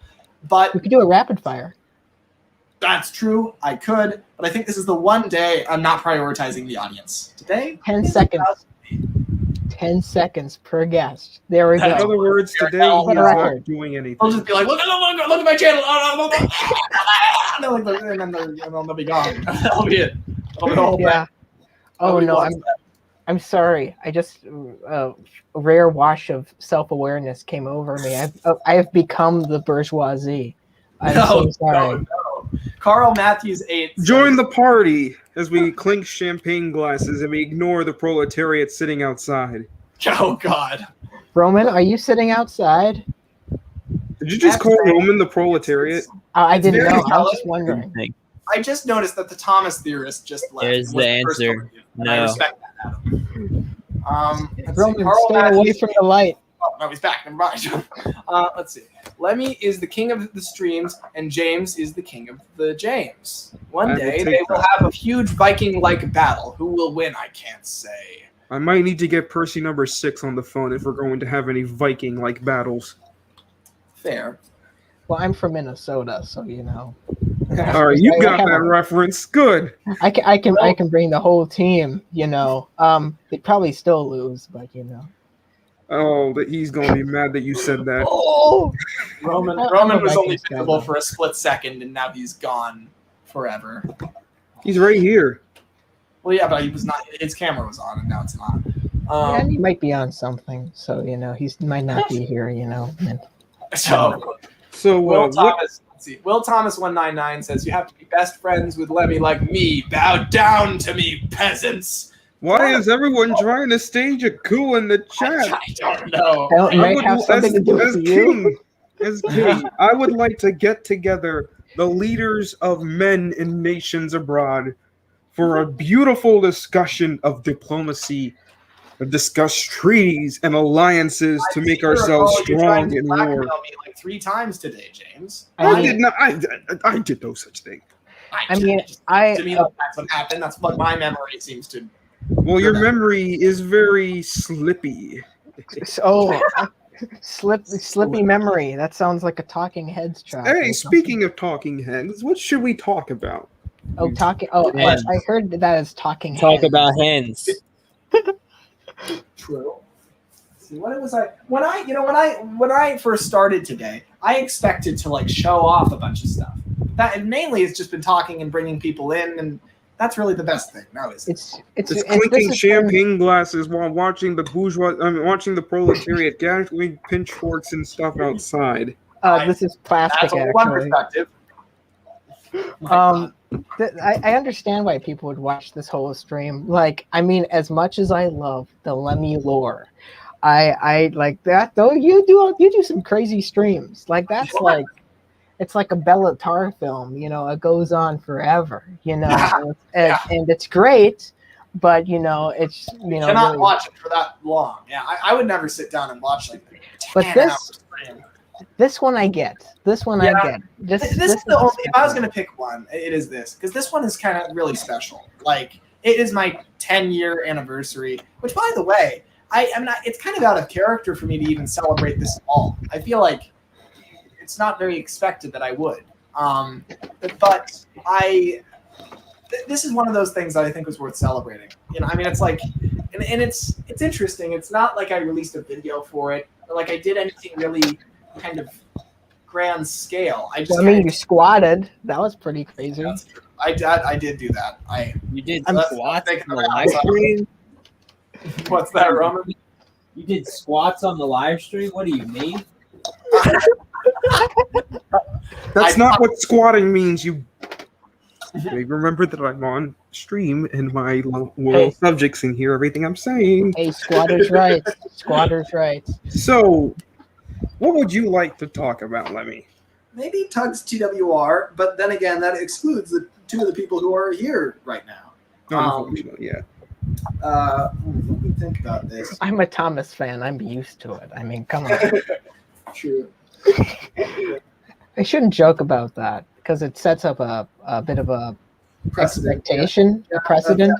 but we could do a rapid fire. That's true. I could, but I think this is the one day I'm not prioritizing the audience. Today, 10 seconds. 10 seconds per guest. There we go. In other words, today he is not doing anything. I'll just be like, look at my channel. And then they'll be gone. That'll be it. That'll be the whole thing. Oh Nobody no, wants that. I'm sorry. I just a rare wash of self-awareness came over me. I have become the bourgeoisie. I'm so sorry. No. Carl Matthews 8. Join the party as we clink champagne glasses and we ignore the proletariat sitting outside. Oh God. Roman, are you sitting outside? Did you just call Roman the proletariat? I didn't know. I was valid. just wondering. I just noticed that the Thomas theorist just left. There's the answer. And I No. respect that, Adam. Let's see. Roman, Carl stay away Matthews- from the light. Oh, no, he's back. Never mind. Let's see. Lemmy is the king of the streams, and James is the king of the James. One I will day, take they will that. have a huge Viking-like battle. Who will win? I can't say. I might need to get Percy number 6 on the phone if we're going to have any Viking-like battles. Fair. Well, I'm from Minnesota, so you know. All right, you got that reference. Good. I can bring the whole team. You know, they'd probably still lose, but you know. Oh, that he's gonna be mad that you said that. Oh, Roman I'm a was only Vikings guy, visible though. for a split second, and now he's gone forever. He's right here. Well, yeah, but he was not. His camera was on, and now it's not. Yeah, he might be on something, so you know he might not be here. You know. So Will what- Thomas. Let's see. Will Thomas 199 says you have to be best friends with Lemmy like me. Bow down to me, peasants. Why is everyone trying to stage a coup in the chat? I don't know. That might have something to do with you. As king, I would like to get together the leaders of men and nations abroad for a beautiful discussion of diplomacy, to discuss treaties and alliances to make ourselves You're trying strong to in blackmail war. me like 3 times today, James. I did not. I did no such thing. I mean, To me, that's what happened. That's what my memory seems to. Well, your memory is very slippy. Oh, slippy memory. That sounds like a Talking Heads track. Hey, speaking of talking heads, what should we talk about? Oh, talking. Oh, Hens. I heard that as Talking Talk Heads. about hens. True. See, what was I when I first started today? I expected to like show off a bunch of stuff. That mainly has just been talking and bringing people in, and that's really the best thing. No, is It's It's clinking champagne glasses while watching the watching the proletariat gathering pitchforks and stuff outside. This is plastic. That's a one Actually. perspective. I understand why people would watch this whole stream. Like, I mean, as much as I love the Lemmy lore, I like that. Though you do some crazy streams. Like that's like, it's like a Bella Tarr film. You know, it goes on forever. You know, and it's great. But you know, it's You you know. cannot really- watch it for that long. Yeah, I would never sit down and watch like. But 10 this- hours stream. This one I get. This one Yeah. I get. This is the only. If I was going to pick one, it is this because this one is kind of really special. Like it is my 10-year anniversary. Which, by the way, I mean, it's kind of out of character for me to even celebrate this small. I feel like it's not very expected that I would. But this is one of those things that I think was worth celebrating. You know, I mean, it's like, and it's interesting. It's not like I released a video for it, or like I did anything really kind of grand scale. I mean, you squatted. That was pretty crazy. I did do that. You did Let's squats think on the about live it. stream? What's that, Roman? You did squats on the live stream? What do you mean? That's not what squatting means. You remember that I'm on stream and my little subjects in here. Everything I'm saying. Hey, squatters' rights. Squatters' rights. So, what would you like to talk about, Lemmy? Maybe Tugs TWR, but then again, that excludes the two of the people who are here right now. Unfortunately, yeah. Let me think about this. I'm a Thomas fan. I'm used to it. I mean, come on. True. I shouldn't joke about that because it sets up a bit of a expectation, a precedent.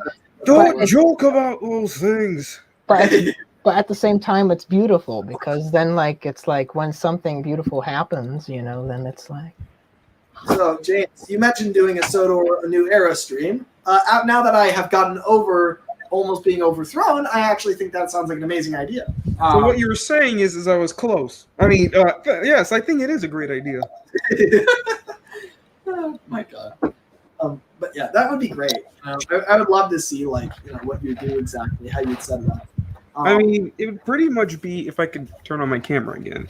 Don't joke about those things. But at the same time, it's beautiful because then, like, it's like when something beautiful happens, you know, then it's like. So, James, you mentioned doing a Sodor A New Era stream. Now that I have gotten over almost being overthrown, I actually think that sounds like an amazing idea. So what you were saying is I was close. I mean, yes, I think it is a great idea. Oh my God. But yeah, that would be great. I would love to see, like, you know, what you do exactly, how you'd set it up. I mean, it would pretty much be, if I could turn on my camera again,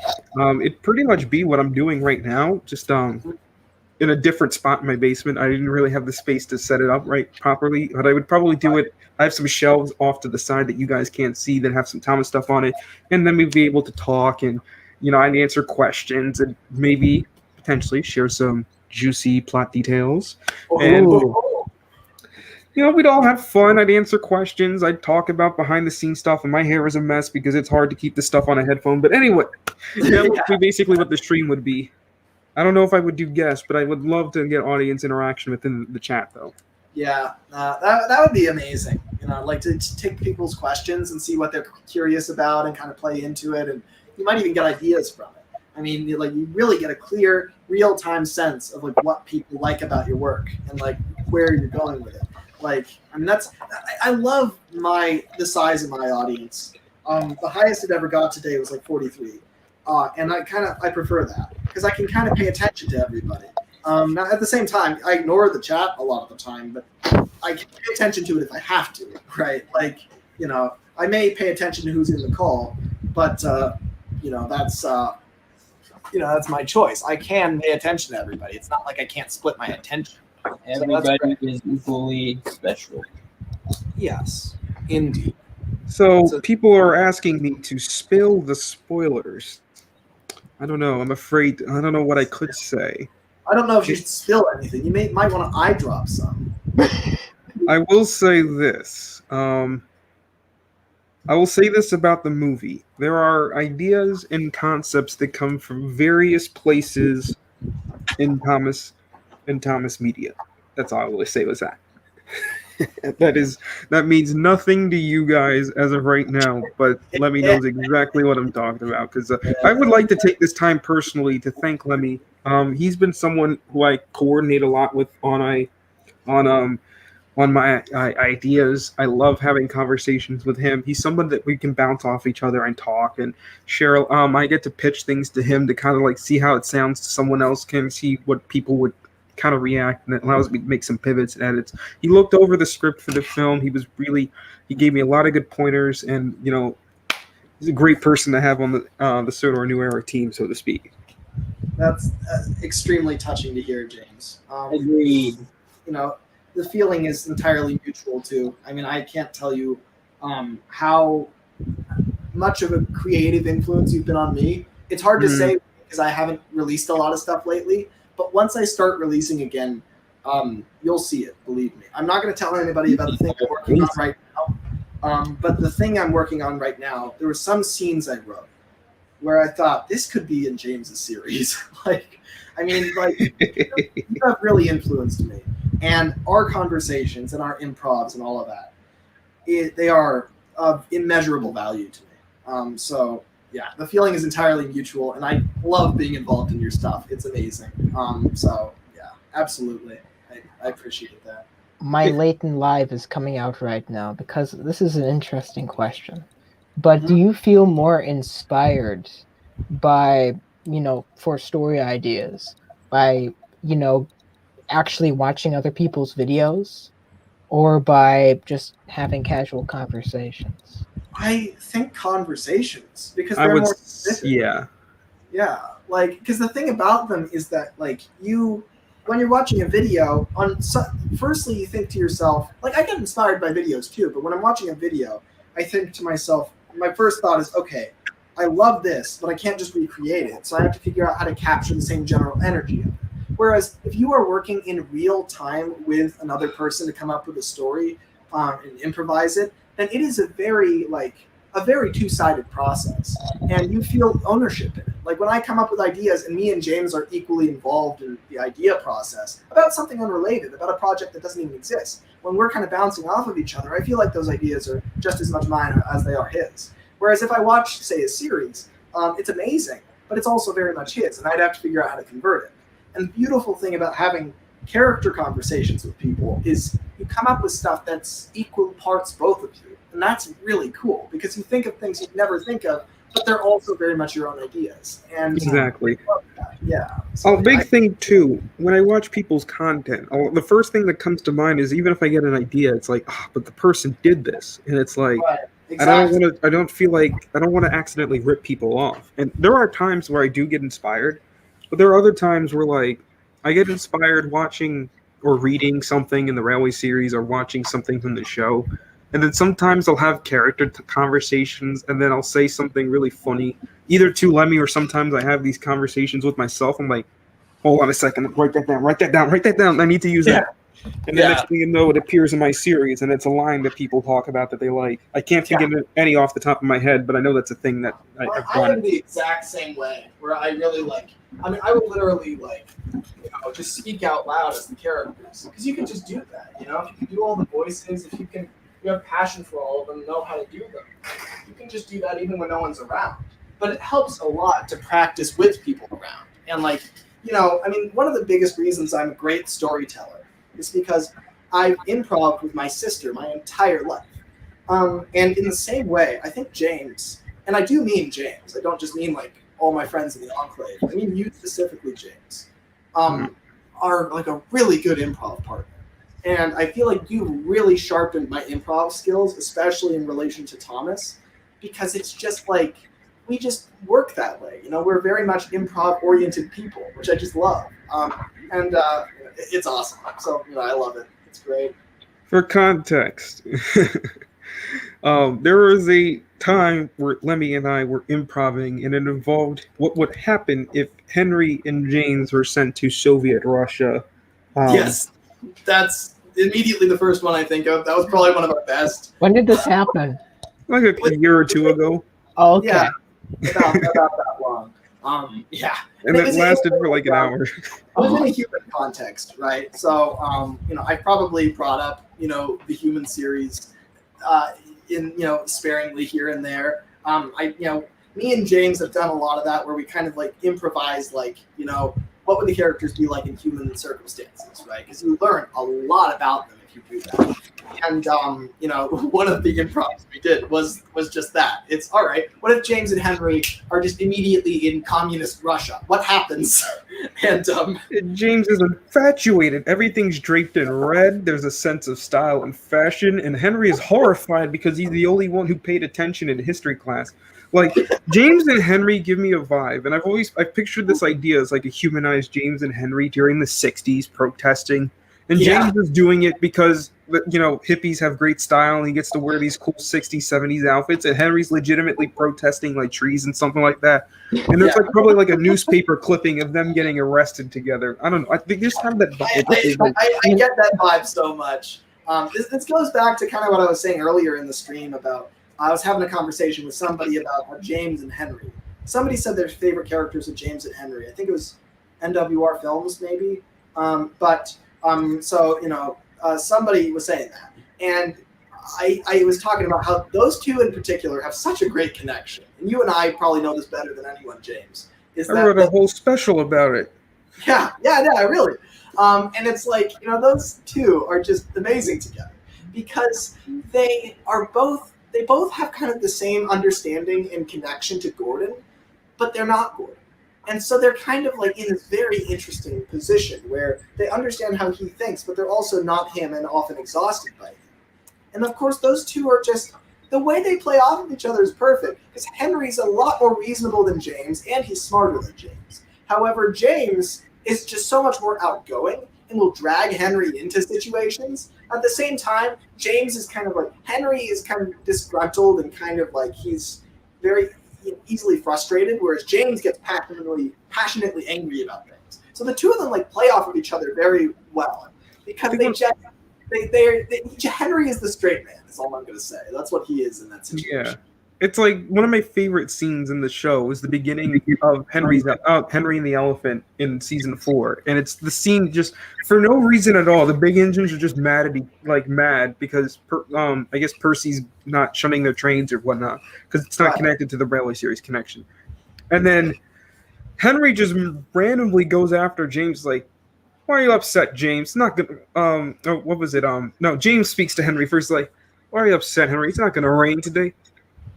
it'd pretty much be what I'm doing right now, just in a different spot in my basement. I didn't really have the space to set it up right properly, but I would probably do it. I have some shelves off to the side that you guys can't see that have some Thomas stuff on it, and then we'd be able to talk, and, you know, I'd answer questions and maybe potentially share some juicy plot details. And, you know, we'd all have fun. I'd answer questions. I'd talk about behind-the-scenes stuff, and my hair is a mess because it's hard to keep the stuff on a headphone. But anyway, that would be basically what the stream would be. I don't know if I would do guests, but I would love to get audience interaction within the chat, though. Yeah, that would be amazing. You know, I'd like to take people's questions and see what they're curious about and kind of play into it, and you might even get ideas from it. I mean, like, you really get a clear, real-time sense of, like, what people like about your work and, like, where you're going with it. Like, I mean, I love the size of my audience. The highest it ever got today was like 43. And I prefer that because I can kind of pay attention to everybody. Now, at the same time, I ignore the chat a lot of the time, but I can pay attention to it if I have to, right? Like, you know, I may pay attention to who's in the call, but, you know, that's my choice. I can pay attention to everybody. It's not like I can't split my attention. Everybody is equally special. Yes, indeed. So people are asking me to spill the spoilers. I don't know. I'm afraid. I don't know what I could say. I don't know if you should spill anything. You might want to eye drop some. I will say this. I will say this about the movie. There are ideas and concepts that come from various places in Thomas media. That's all I will say was that. That means nothing to you guys as of right now, but Lemmy knows exactly what I'm talking about, because I would like to take this time personally to thank Lemmy. He's been someone who I coordinate a lot with on my ideas. I love having conversations with him. He's someone that we can bounce off each other and talk and share. I get to pitch things to him to kind of like see how it sounds to someone else, can see what people would kind of react, and it allows me to make some pivots and edits. He looked over the script for the film. He gave me a lot of good pointers, and, you know, he's a great person to have on the Sodor New Era team, so to speak. That's extremely touching to hear, James. Agreed. You know, the feeling is entirely mutual too. I mean, I can't tell you how much of a creative influence you've been on me. It's hard to say because I haven't released a lot of stuff lately. But once I start releasing again, you'll see it, believe me. I'm not going to tell anybody about the thing I'm working on right now. But the thing I'm working on right now, there were some scenes I wrote where I thought, this could be in James's series. You have really influenced me. And our conversations and our improvs and all of that, they are of immeasurable value to me. So yeah, the feeling is entirely mutual, and I love being involved in your stuff. It's amazing. So yeah, absolutely, I appreciate that. My Leighton Live is coming out right now because this is an interesting question. But do you feel more inspired by, for story ideas, by, actually watching other people's videos, or by just having casual conversations? I think conversations, because I they're would, more specific. yeah. Yeah, like, because the thing about them is that, like, when you're watching a video, firstly you think to yourself, like, I get inspired by videos too, but when I'm watching a video, I think to myself, my first thought is, okay, I love this, but I can't just recreate it, so I have to figure out how to capture the same general energy of it. Whereas if you are working in real time with another person to come up with a story and improvise it, then it is a very two-sided process, and you feel ownership in it. Like when I come up with ideas and me and James are equally involved in the idea process about something unrelated, about a project that doesn't even exist, when we're kind of bouncing off of each other, I feel like those ideas are just as much mine as they are his. Whereas if I watch, say, a series, it's amazing, but it's also very much his, and I'd have to figure out how to convert it. And the beautiful thing about having character conversations with people is you come up with stuff that's equal parts both of you. And that's really cool because you think of things you'd never think of, but they're also very much your own ideas. And Exactly. Yeah. So, Big thing too, when I watch people's content, the first thing that comes to mind is even if I get an idea, it's like, but the person did this. And it's like, right. Exactly. I don't want to accidentally rip people off. And there are times where I do get inspired, but there are other times where like I get inspired watching or reading something in the Railway series or watching something from the show. And then sometimes I'll have character conversations, and then I'll say something really funny, either to Lemmy or sometimes I have these conversations with myself. I'm like, hold on a second, write that down. I need to use that. And the next thing you know, it appears in my series, and it's a line that people talk about that they like. I can't think of any off the top of my head, but I know that's a thing that I've I am done. the exact same way, where I really I would literally just speak out loud as the characters, because you can just do that, if you can do all the voices, if you have passion for all of them, know how to do them. You can just do that even when no one's around. But it helps a lot to practice with people around. And one of the biggest reasons I'm a great storyteller is because I've improv with my sister my entire life. And in the same way, I think James, and I do mean James, I don't just mean all my friends in the Enclave, I mean you specifically, James, are a really good improv partner. And I feel like you really sharpened my improv skills, especially in relation to Thomas, because it's just we just work that way. We're very much improv-oriented people, which I just love. And it's awesome. So, I love it. It's great. For context, there was a time where Lemmy and I were improvising, and it involved what would happen if Henry and James were sent to Soviet Russia. Yes, that's immediately the first one I think of. That was probably one of our best. When did this happen? Like a year or two ago. Oh, okay. Yeah, about that long. Yeah. And it lasted for an hour. It was in a human context, right? So, I probably brought up, the human series, sparingly here and there. Me and James have done a lot of that where we kind of improvise, what would the characters be like in human circumstances, right? Because you learn a lot about them if you do that. And one of the improvs we did was just that. It's all right. What if James and Henry are just immediately in communist Russia? What happens? And James is infatuated. Everything's draped in red. There's a sense of style and fashion, and Henry is horrified because he's the only one who paid attention in history class. James and Henry give me a vibe, and I've pictured this idea as a humanized James and Henry during the 60s protesting. And James is doing it because, hippies have great style and he gets to wear these cool 60s, 70s outfits. And Henry's legitimately protesting trees and something like that. And there's probably a newspaper clipping of them getting arrested together. I don't know. I think just have that vibe. I get that vibe so much. This goes back to kind of what I was saying earlier in the stream about, I was having a conversation with somebody about James and Henry. Somebody said their favorite characters are James and Henry. I think it was NWR Films maybe. Somebody was saying that. And I was talking about how those two in particular have such a great connection. And you and I probably know this better than anyone, James. I wrote a whole special about it. Yeah, really. And it's like, those two are just amazing together because they both have kind of the same understanding and connection to Gordon, but they're not Gordon. And so they're kind of like in this very interesting position where they understand how he thinks, but they're also not him and often exhausted by him. And of course, those two are just, the way they play off of each other is perfect because Henry's a lot more reasonable than James and he's smarter than James. However, James is just so much more outgoing and will drag Henry into situations. At the same time, James is kind of like, Henry is kind of disgruntled and kind of like he's very easily frustrated, whereas James gets passionately angry about things. So the two of them like play off of each other very well because Henry is the straight man, is all I'm going to say. That's what he is in that situation. Yeah. It's like one of my favorite scenes in the show is the beginning of Henry and the Elephant in season 4, and it's the scene just for no reason at all. The big engines are just mad because I guess Percy's not shunning their trains or whatnot because it's not connected to the Railway Series connection. And then Henry just randomly goes after James like, "Why are you upset, James? Not good." What was it? No, James speaks to Henry first like, "Why are you upset, Henry? It's not going to rain today.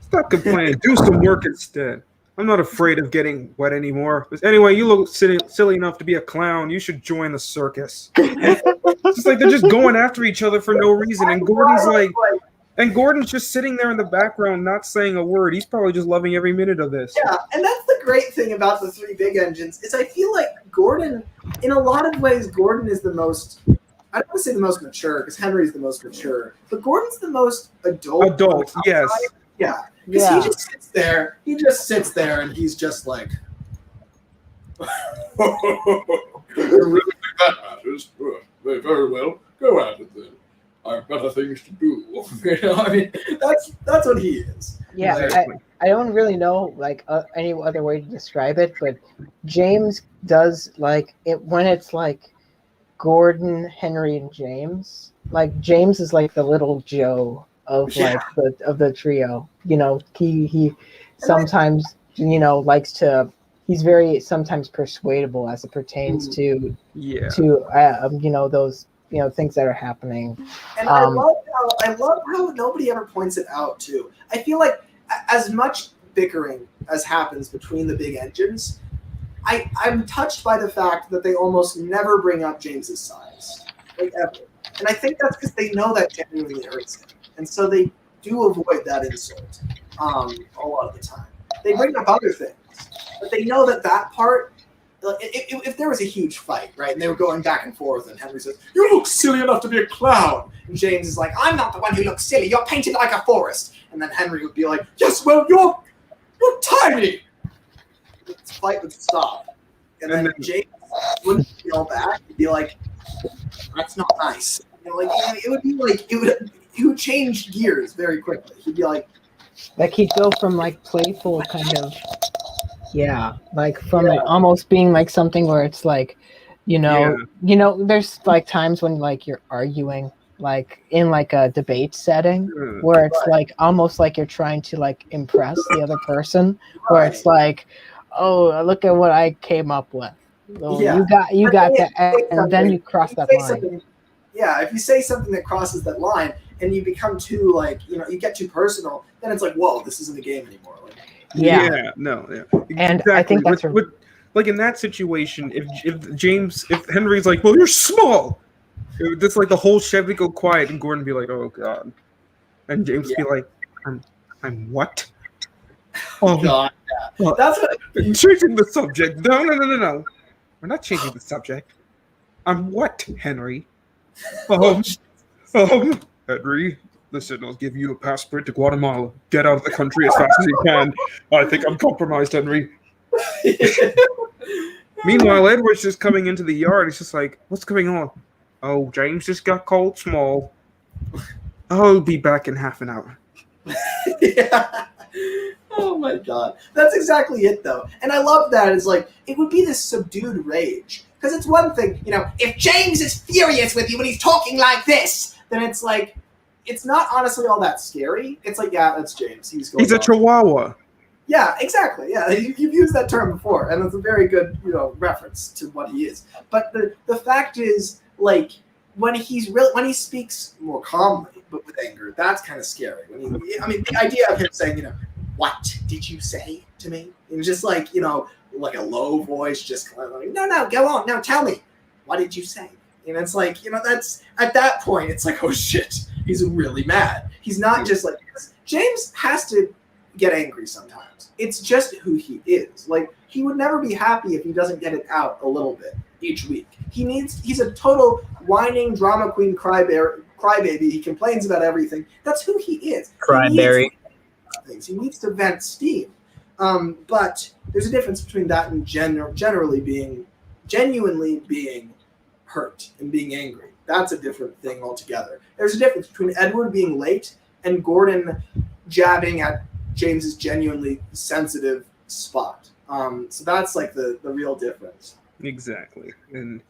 Stop complaining. Do some work instead. I'm not afraid of getting wet anymore. Anyway, you look silly enough to be a clown. You should join the circus." It's just like they're just going after each other for no reason. And Gordon's just sitting there in the background, not saying a word. He's probably just loving every minute of this. Yeah, and that's the great thing about the three big engines is I feel like Gordon, in a lot of ways, Gordon is the most. I don't want to say the most mature because Henry's the most mature, but Gordon's the most adult. Yes. Yeah. Because he just sits there. He just sits there, and he's just like, You really think that matters? Very well. Go at it then. I have better things to do. I mean, that's what he is. Yeah, Exactly. I don't really know like any other way to describe it, but James does like it when it's like Gordon, Henry, and James. Like James is like the little Joe of the trio. He sometimes likes to. He's very sometimes persuadable as it pertains to those things that are happening. And I love how nobody ever points it out too. I feel like as much bickering as happens between the big engines, I'm touched by the fact that they almost never bring up James's size, like ever. And I think that's because they know that genuinely hurts him, and so they do avoid that insult a lot of the time. They bring up other things, but they know that part. Like, if there was a huge fight, right, and they were going back and forth, and Henry says, "You look silly enough to be a clown," and James is like, "I'm not the one who looks silly. You're painted like a forest." And then Henry would be like, "Yes, well, you're tiny." The fight would stop, and then James wouldn't yell back. He'd be like, "That's not nice." It would be like he would change gears very quickly. He'd be like, he'd go from like playful kind of. Yeah, like from it almost being like something where it's like, there's like times when like you're arguing like in like a debate setting where it's like almost like you're trying to like impress the other person, where it's like, oh, look at what I came up with. Oh, you got that, and then you cross that line. Yeah, if you say something that crosses that line and you become too you get too personal, then it's like, whoa, this isn't a game anymore. And exactly. I think that's like in that situation, if Henry's like, "Well, you're small," it's like the whole Chevy would go quiet, and Gordon be like, "Oh God," and James be like, "I'm what?" Oh God, that's what changing the subject. No, we're not changing the subject. I'm what, Henry? Henry. Listen, I'll give you a passport to Guatemala. Get out of the country as fast as you can. I think I'm compromised, Henry. Meanwhile, Edward's just coming into the yard. He's just like, what's going on? Oh, James just got cold small. I'll be back in half an hour. Yeah. Oh my God. That's exactly it, though. And I love that. It's like, it would be this subdued rage. Because it's one thing, if James is furious with you when he's talking like this, then it's like, it's not honestly all that scary. It's like, yeah, that's James. He's a chihuahua. Yeah, exactly. Yeah, you've used that term before, and it's a very good, reference to what he is. But the fact is, like, when he speaks more calmly but with anger, that's kind of scary. The idea of him saying, what did you say to me? It was just like, like a low voice, just kind of like, no, go on, no, tell me, what did you say? And it's like, that's at that point, it's like, oh shit, he's really mad. He's not just like, James has to get angry sometimes. It's just who he is. Like, he would never be happy if he doesn't get it out a little bit each week. He's a total whining drama queen crybaby. He complains about everything. That's who he is. Cryberry. He needs to vent steam. But there's a difference between that and genuinely being hurt and being angry. That's a different thing altogether. There's a difference between Edward being late and Gordon jabbing at James's genuinely sensitive spot. So that's like the real difference. Exactly. And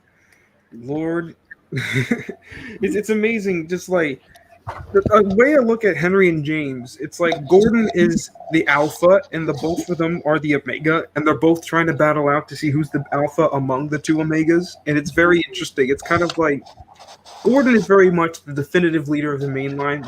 Lord, it's amazing. Just like a way to look at Henry and James, it's like Gordon is the alpha and the both of them are the omega, and they're both trying to battle out to see who's the alpha among the two omegas. And it's very interesting. It's kind of like Gordon is very much the definitive leader of the main line.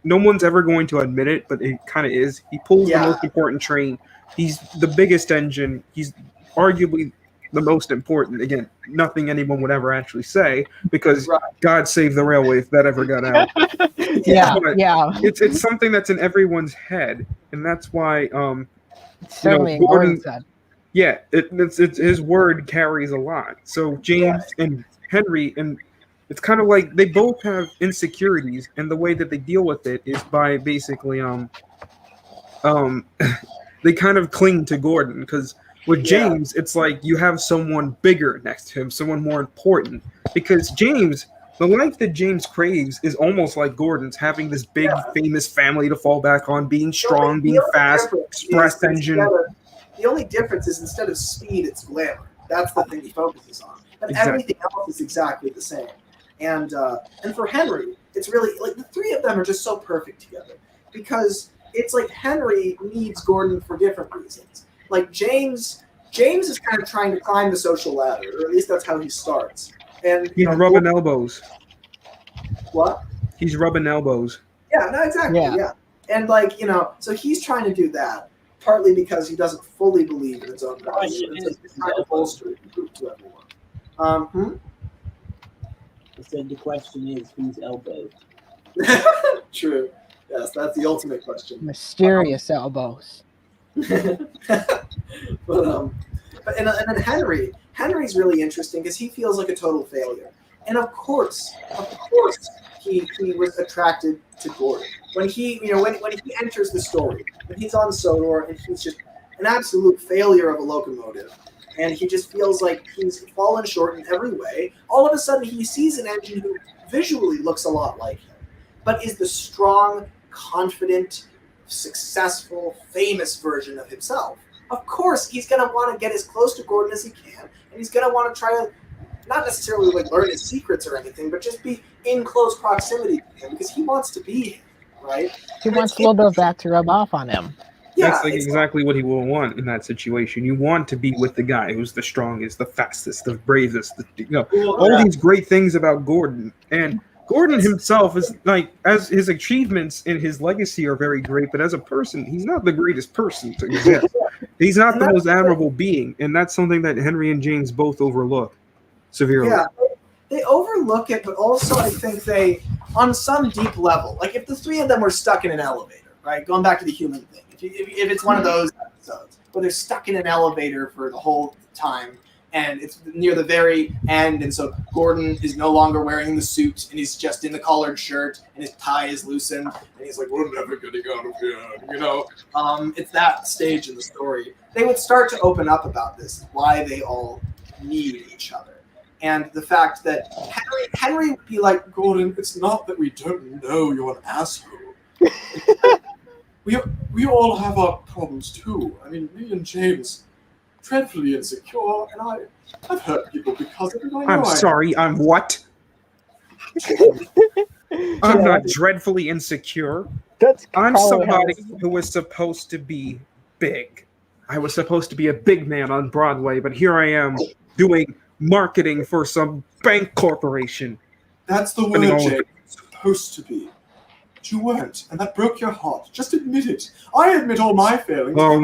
No one's ever going to admit it, but it kind of is. He pulls the most important train. He's the biggest engine. He's arguably the most important. Again, nothing anyone would ever actually say, because God save the railway if that ever got out. Yeah. It's something that's in everyone's head, and that's why certainly Gordon said. Yeah, it's his word carries a lot. So James and Henry, and it's kind of like they both have insecurities, and the way that they deal with it is by basically they kind of cling to Gordon, because with James, it's like you have someone bigger next to him, someone more important. Because James, the life that James craves is almost like Gordon's, having this big, famous family to fall back on, being strong, being fast, express engine. The only difference is instead of speed, it's glamour. That's the thing he focuses on. But everything else is exactly the same. And for Henry, it's really like the three of them are just so perfect together, because it's like Henry needs Gordon for different reasons. Like James is kind of trying to climb the social ladder, or at least that's how he starts. And he's rubbing elbows. What? He's rubbing elbows. Yeah, no, exactly. Yeah. And so he's trying to do that, partly because he doesn't fully believe in his own value. He's trying to bolster it and prove to everyone. I said the question is, whose elbows? True. Yes, that's the ultimate question. Mysterious elbows. But then Henry's really interesting because he feels like a total failure, and of course he was attracted to Gordon when he when he enters the story, when he's on Sodor and he's just an absolute failure of a locomotive, and he just feels like he's fallen short in every way. All of a sudden he sees an engine who visually looks a lot like him, but is the strong, confident, successful, famous version of himself. Of course, he's going to want to get as close to Gordon as he can, and he's going to want to try to not necessarily learn his secrets or anything, but just be in close proximity to him because he wants to be him, right? He wants a little bit of that to rub off on him. That's exactly what he will want in that situation. You want to be with the guy who's the strongest, the fastest, the bravest, all these great things about Gordon. And Gordon himself is as his achievements and his legacy are very great, but as a person, he's not the greatest person to exist. He's not the most admirable being, and that's something that Henry and James both overlook severely. Yeah, they overlook it, but also I think they, on some deep level, like if the three of them were stuck in an elevator, right? Going back to the human thing, if it's one of those episodes where they're stuck in an elevator for the whole time, and it's near the very end, and so Gordon is no longer wearing the suit, and he's just in the collared shirt, and his tie is loosened, and he's like, "We're never getting out of here," It's that stage in the story. They would start to open up about this, why they all need each other, and the fact that Henry would be like, "Gordon, it's not that we don't know you're an asshole. we all have our problems too. I mean, me and James." Dreadfully insecure, and I've hurt people because of it. I'm sorry, I'm what? I'm not dreadfully insecure. I'm somebody who was supposed to be big. I was supposed to be a big man on Broadway, but here I am doing marketing for some bank corporation. That's the word, Jay. Supposed to be. But you weren't, and that broke your heart. Just admit it. I admit all my failings. Oh,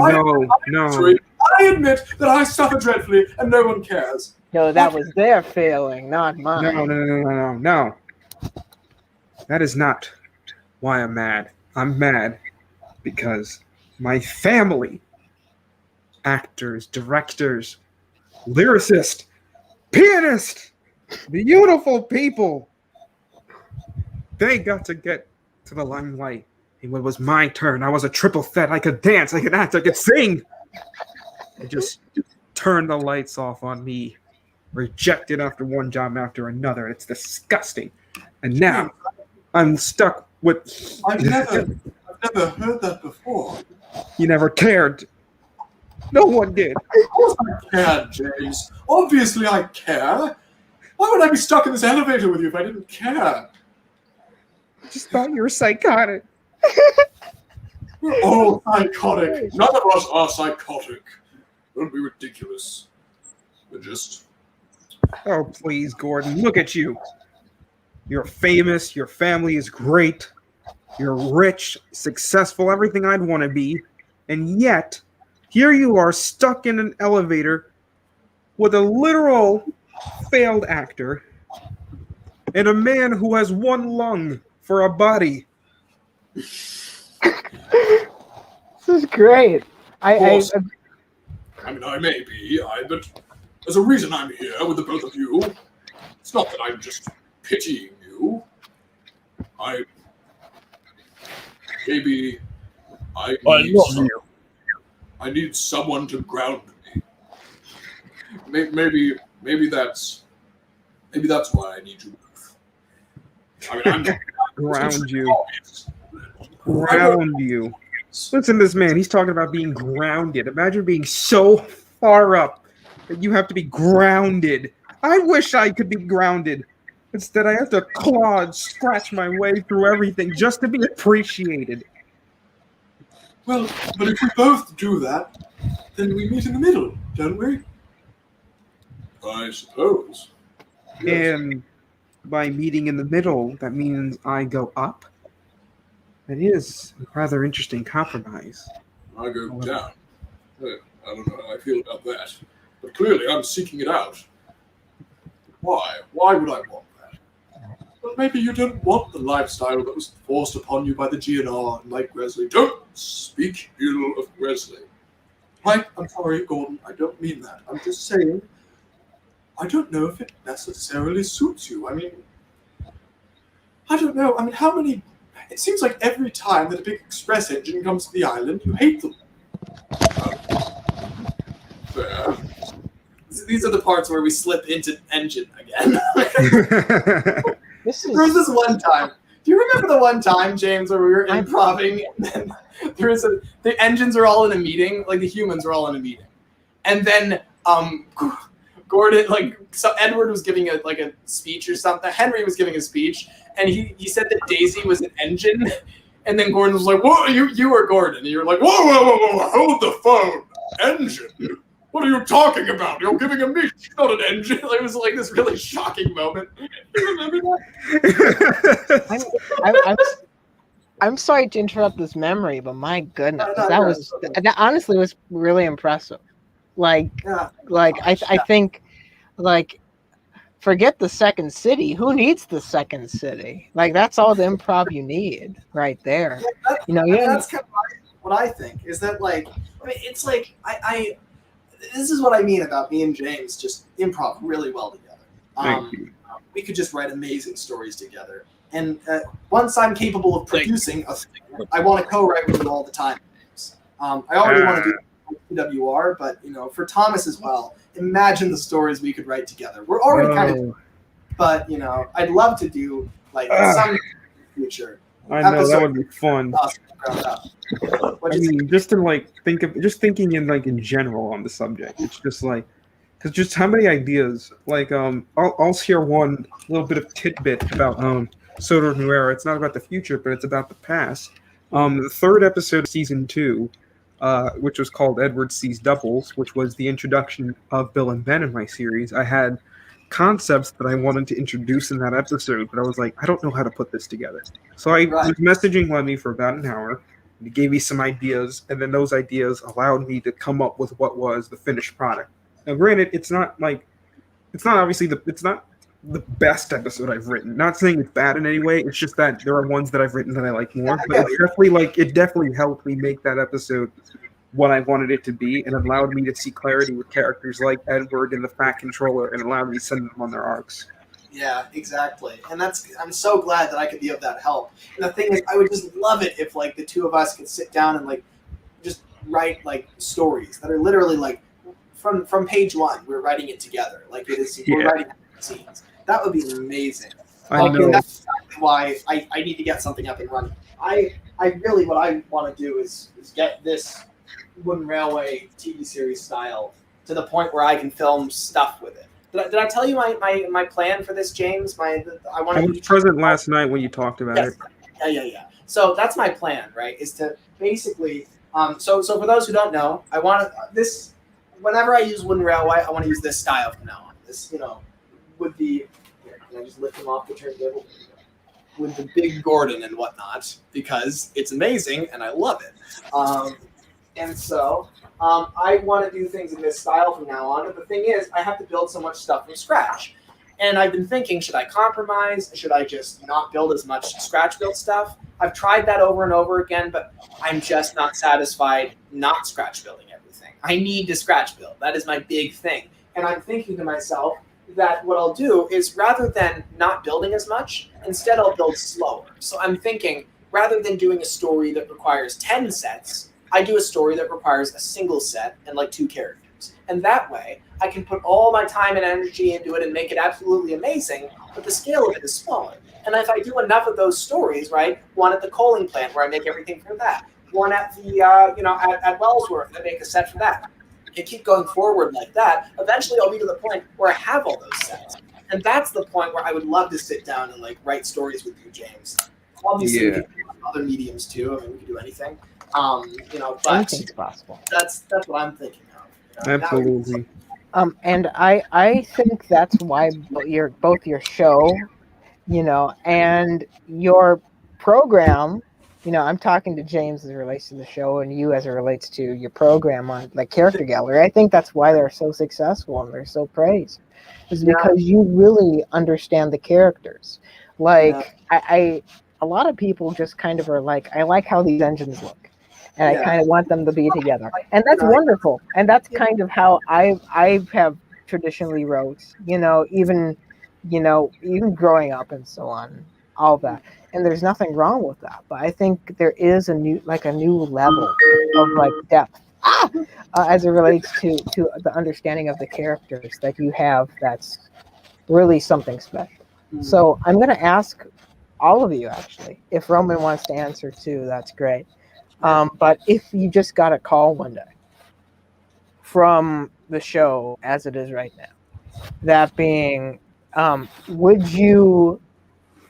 no. I admit that I suffer dreadfully, and no one cares. No, that was their failing, not mine. No. That is not why I'm mad. I'm mad because my family, actors, directors, lyricists, pianists, beautiful people, they got to get to the limelight. And when it was my turn, I was a triple threat. I could dance, I could act, I could sing. They just turned the lights off on me. Rejected after one job after another. It's disgusting. And now I'm stuck with... I've never heard that before. You never cared. No one did. Of course I cared, James. Obviously I care. Why would I be stuck in this elevator with you if I didn't care? Just thought you were psychotic. We're all psychotic. None of us are psychotic. Don't be ridiculous. We're just... Oh, please, Gordon. Look at you. You're famous. Your family is great. You're rich, successful, everything I'd want to be. And yet, here you are stuck in an elevator with a literal failed actor and a man who has one lung for a body. This is great. I mean, I may be, but there's a reason I'm here with the both of you. It's not that I'm just pitying you. I need someone to ground me. Maybe that's why I need you both. I mean, I'm Ground you. Ground you. Listen to this man. He's talking about being grounded. Imagine being so far up that you have to be grounded. I wish I could be grounded. Instead, I have to claw and scratch my way through everything just to be appreciated. Well, but if we both do that, then we meet in the middle, don't we? I suppose. And by meeting in the middle, that means I go up? That is a rather interesting compromise. I go down. I don't know how I feel about that. But clearly I'm seeking it out. Why? Why would I want that? Well, maybe you don't want the lifestyle that was forced upon you by the GNR and Mike Wesley. Don't speak ill of Wesley. I'm sorry, Gordon, I don't mean that. I'm just saying, I don't know if it necessarily suits you. I mean, I don't know. I mean, how many... It seems like every time that a big express engine comes to the island, you hate them. Fair. These are the parts where we slip into engine again. This is... There was this one time. Do you remember the one time, James, where we were improvising and then the engines are all in a meeting, like the humans are all in a meeting. And then Gordon, so Edward was giving a speech or something. Henry was giving a speech, and he said that Daisy was an engine. And then Gordon was like, "Whoa, you were Gordon." And you're like, Whoa, hold the phone. Engine? What are you talking about? You're giving a me. She's not an engine. It was like this really shocking moment. You remember that? I'm sorry to interrupt this memory, but my goodness, that honestly was really impressive. I think, forget the second city. Who needs the second city? That's all the improv you need right there. That's kind of what I think is that it's like I this is what I mean about me and James just improv really well together. We could just write amazing stories together. And once I'm capable of producing a thing, I want to co-write with you all the time. I already want to do TWR, but for Thomas as well, imagine the stories we could write together. We're already kind of, but I'd love to do some future. I know that would be fun. I mean, just to thinking in general on the subject. It's just because just how many ideas. I'll share one little bit of tidbit about Soto Nuera. It's not about the future, but it's about the past. The third episode of season 2, which was called Edward Sees Doubles, which was the introduction of Bill and Ben in my series. I had concepts that I wanted to introduce in that episode, but I was like, I don't know how to put this together. So I was messaging Lemmy for about an hour. He gave me some ideas, and then those ideas allowed me to come up with what was the finished product. Now, granted, it's not the best episode I've written. Not saying it's bad in any way. It's just that there are ones that I've written that I like more. But it definitely helped me make that episode what I wanted it to be, and allowed me to see clarity with characters like Edward and the Fat Controller, and allowed me to send them on their arcs. Yeah, exactly. And I'm so glad that I could be of that help. And the thing is, I would just love it if like the two of us could sit down and like just write like stories that are literally like from page 1, we're writing it together. Like it is, we're writing scenes. That would be amazing. I know. That's exactly why I need to get something up and running. I really, what I want to do is get this Wooden Railway TV series style to the point where I can film stuff with it. Did I tell you my plan for this, James? I was present last night when you talked about it. Yeah. So that's my plan, right? Is to basically, so for those who don't know, I want this. Whenever I use Wooden Railway, I want to use this style from now on. This, with the, can I just lift him off the turntable? With the big Gordon and whatnot, because it's amazing and I love it. And so I want to do things in this style from now on. But the thing is, I have to build so much stuff from scratch. And I've been thinking, should I compromise? Should I just not build as much scratch built stuff? I've tried that over and over again, but I'm just not satisfied not scratch building everything. I need to scratch build. That is my big thing. And I'm thinking to myself that what I'll do is, rather than not building as much, instead I'll build slower. So I'm thinking, rather than doing a story that requires 10 sets, I do a story that requires a single set and like 2 characters. And that way, I can put all my time and energy into it and make it absolutely amazing, but the scale of it is smaller. And if I do enough of those stories, right, one at the coaling plant where I make everything for that, one at the, at Wellsworth, I make a set for that. And keep going forward like that, eventually I'll be to the point where I have all those sets. And that's the point where I would love to sit down and like write stories with you, James. Obviously, we can do other mediums too. I mean, we can do anything. But Anything's possible. That's what I'm thinking of. Absolutely. And I think that's why both your show, and your program, I'm talking to James as it relates to the show, and you as it relates to your program on like Character Gallery. I think that's why they're so successful and they're so praised, is because you really understand the characters. Like a lot of people just kind of are like, I like how these engines look, and I kind of want them to be together, and that's wonderful. And that's kind of how I have traditionally wrote, even growing up and so on, all that. And there's nothing wrong with that, but I think there is a new level of like depth as it relates to the understanding of the characters that you have. That's really something special. So I'm going to ask all of you, actually, if Roman wants to answer too, that's great. But if you just got a call one day from the show as it is right now, that being,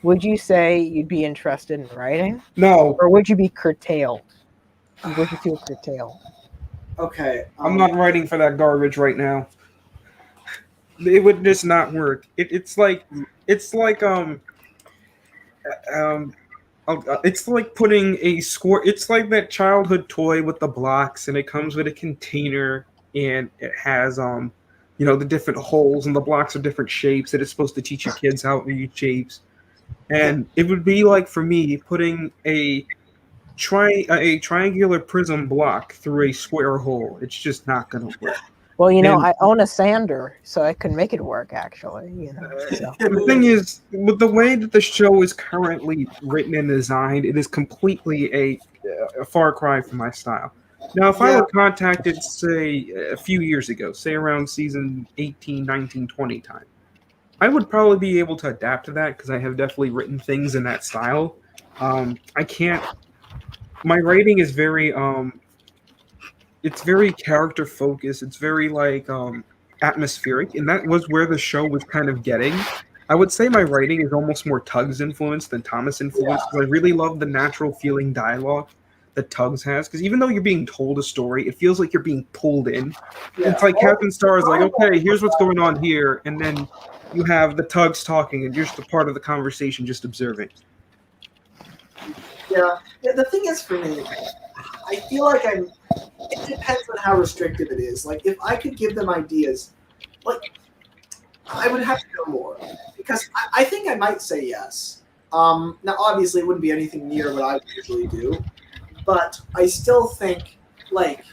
would you say you'd be interested in writing? No. Or would you be curtailed? Would you feel curtailed? Okay. I'm not writing for that garbage right now. It would just not work. It's like putting a score. It's like that childhood toy with the blocks, and it comes with a container, and it has the different holes, and the blocks are different shapes. It is supposed to teach your kids how to read shapes. And it would be like, for me, putting a triangular prism block through a square hole. It's just not going to work. Well, I own a sander, so I can make it work, actually. So. The thing is, with the way that the show is currently written and designed, it is completely a far cry from my style. Now, if I were contacted, say, a few years ago, say around season 18, 19, 20 time, I would probably be able to adapt to that because I have definitely written things in that style. I can't. My writing is very it's very character focused. It's very like atmospheric, and that was where the show was kind of getting. I would say my writing is almost more Tugs influenced than Thomas influenced, because I really love the natural feeling dialogue that Tugs has. Because even though you're being told a story, it feels like you're being pulled in. Yeah. It's like Captain Star is like, okay, here's what's going on here, and then you have the Tugs talking, and you're just a part of the conversation, just observing. Yeah. The thing is, for me, I feel like it depends on how restrictive it is. Like, if I could give them ideas, like, I would have to know more. Because I think I might say yes. Now, obviously, it wouldn't be anything near what I would usually do. But I still think, like,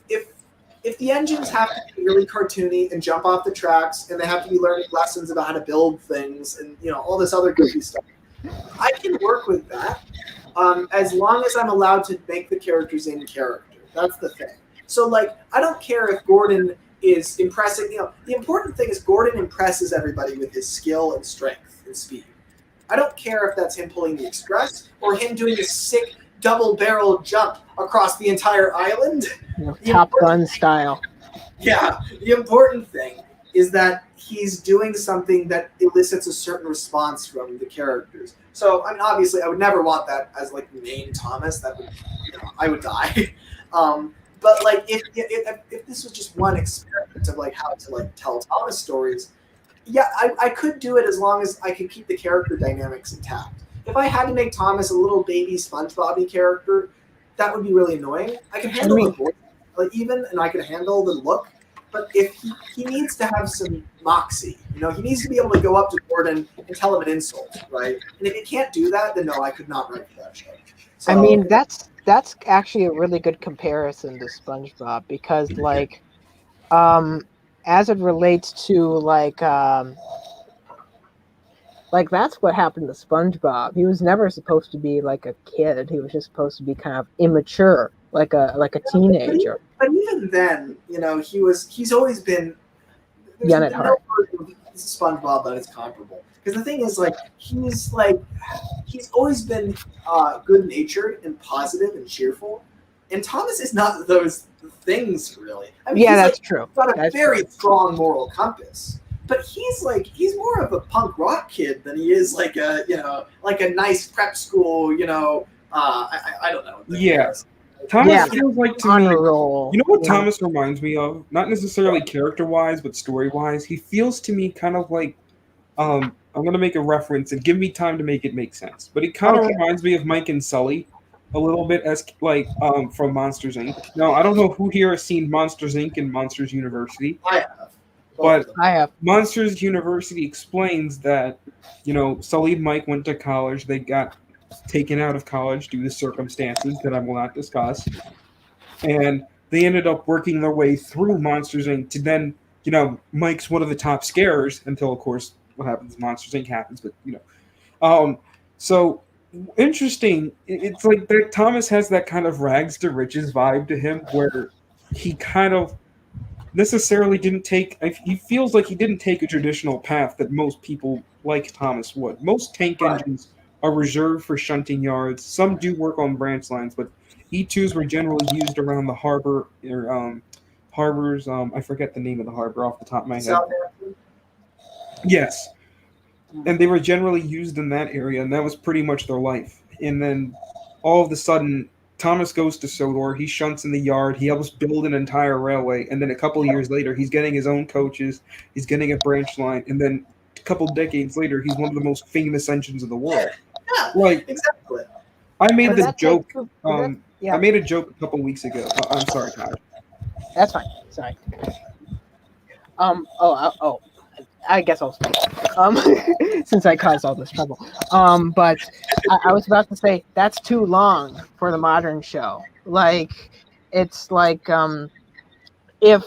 if the engines have to be really cartoony and jump off the tracks, and they have to be learning lessons about how to build things and, you know, all this other goofy stuff, I can work with that. As long as I'm allowed to make the characters in character. That's the thing. So, like, I don't care if Gordon is impressing. You know, the important thing is Gordon impresses everybody with his skill and strength and speed. I don't care if that's him pulling the express or him doing a sick double-barrel jump across the entire island. You know, Top Gun style. Yeah, the important thing is that he's doing something that elicits a certain response from the characters. So, I mean, obviously, I would never want that as, like, main Thomas. That would, you know, I would die. But, like, if this was just one experiment of, like, how to, like, tell Thomas stories, yeah, I could do it as long as I could keep the character dynamics intact. If I had to make Thomas a little baby SpongeBob-y character, that would be really annoying. I can handle the voice, like, even, and I can handle the look. But if he needs to have some moxie, you know, he needs to be able to go up to Gordon and tell him an insult, right? And if he can't do that, then no, I could not write for that show. So, I mean, that's actually a really good comparison to SpongeBob because, like, as it relates to like that's what happened to SpongeBob. He was never supposed to be like a kid. He was just supposed to be kind of immature, like a teenager. But even then, you know, he's always been Young at heart. No SpongeBob that is comparable. Because the thing is, like, he's always been good-natured and positive and cheerful, and Thomas is not those things really. I mean, Yeah, he's, that's like, true. got a That's very true. strong moral compass, but he's more of a punk rock kid than he is like a nice prep school. You know, I don't know. Yeah. Thomas feels like to me. You know what Thomas reminds me of? Not necessarily character-wise, but story-wise. He feels to me kind of like, I'm going to make a reference and give me time to make it make sense. But he kind of reminds me of Mike and Sully a little bit, as like from Monsters Inc. Now, I don't know who here has seen Monsters Inc. and Monsters University. I have. But I have. Monsters University explains that, you know, Sully and Mike went to college. They got taken out of college due to circumstances that I will not discuss. And they ended up working their way through Monsters Inc. to then, you know, Mike's one of the top scarers until, of course, what happens, Monsters Inc. happens. But, you know. So, interesting. It's like that Thomas has that kind of rags to riches vibe to him where he kind of necessarily didn't take, he feels like he didn't take a traditional path that most people like Thomas would. Most tank engines are reserved for shunting yards. Some do work on branch lines, but E2s were generally used around the harbor, or harbors. I forget the name of the harbor off the top of my head. Southampton? Yes. And they were generally used in that area, and that was pretty much their life. And then all of a sudden, Thomas goes to Sodor, he shunts in the yard, he helps build an entire railway, and then a couple of years later, he's getting his own coaches, he's getting a branch line, and then a couple decades later, he's one of the most famous engines in the world. Yeah, like, exactly. I made But the that's joke, like- yeah. I made a joke a couple weeks ago. I'm sorry, Tyler. That's fine. Sorry. I guess I'll speak. Since I caused all this trouble. But I was about to say that's too long for the modern show. Like, it's like if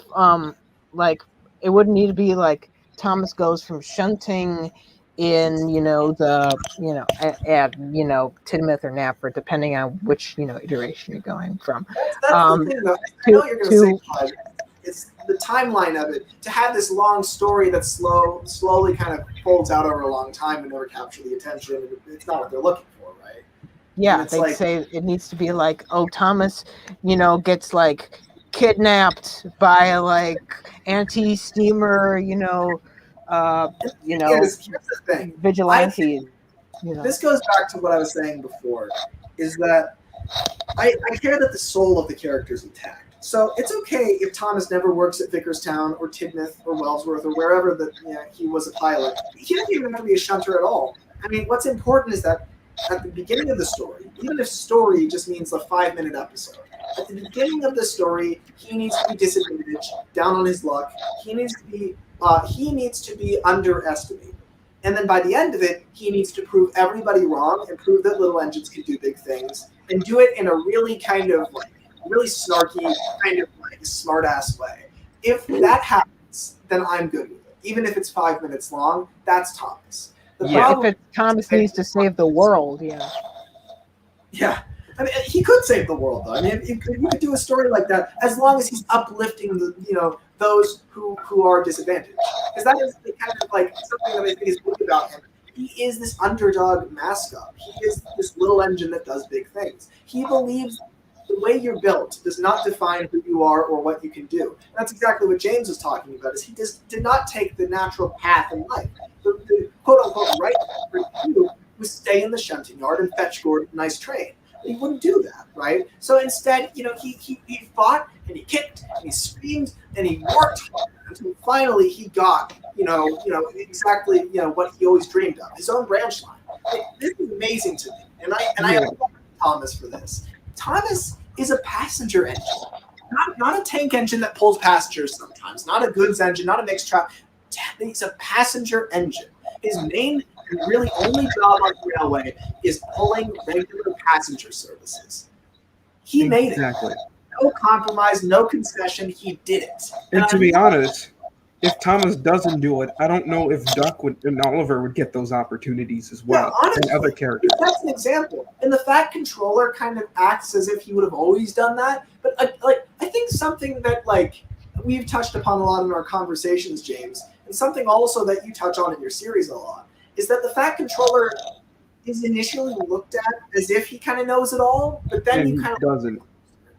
like it wouldn't need to be like Thomas goes from shunting in, you know, the, you know, at you know, Tidmouth or Knapford, depending on which, you know, iteration you're going from. That's the thing, though. I know what you're going to say, Todd. It's the timeline of it. To have this long story that slowly kind of folds out over a long time and never capture the attention, it's not what they're looking for, right? Yeah, it's they'd like- say it needs to be like, oh, Thomas, you know, gets like kidnapped by a like anti-steamer, you know, Here's the thing. vigilante. This goes back to what I was saying before, is that I care that the soul of the character is intact. So it's okay if Thomas never works at Vickerstown or Tidmouth or Wellsworth or wherever he was a pilot. He doesn't even have to be a shunter at all. I mean, what's important is that at the beginning of the story, even if story just means a 5-minute episode, at the beginning of the story, he needs to be disadvantaged, down on his luck. He needs to be underestimated. And then by the end of it, he needs to prove everybody wrong and prove that little engines can do big things, and do it in a really kind of really snarky, kind of smart-ass way. If that happens, then I'm good with it. Even if it's 5 minutes long, that's Thomas. If Thomas needs to save the world, Yeah. I mean, he could save the world, though. I mean, you could do a story like that as long as he's uplifting those who are disadvantaged. Because that is kind of something that I think is good about him. He is this underdog mascot. He is this little engine that does big things. He believes the way you're built does not define who you are or what you can do. And that's exactly what James was talking about. Is he just did not take the natural path in life. The quote unquote right path for you was stay in the shunting yard and fetch Gordon a nice train. He wouldn't do that, right? So instead, he fought and he kicked and he screamed and he worked hard until finally he got, exactly, what he always dreamed of, his own branch line. This is amazing to me, and I applaud Thomas for this. Thomas is a passenger engine, not a tank engine that pulls passengers sometimes, not a goods engine, not a mixed traffic. He's a passenger engine. His main and really only job on the railway is pulling regular passenger services. He made it. No compromise, no concession. He did it. And to be honest, if Thomas doesn't do it, I don't know if Duck and Oliver would get those opportunities as well, and other characters. That's an example. And the Fat Controller kind of acts as if he would have always done that. But I think something that we've touched upon a lot in our conversations, James, and something also that you touch on in your series a lot, is that the Fat Controller is initially looked at as if he kind of knows it all, but then you kind of doesn't.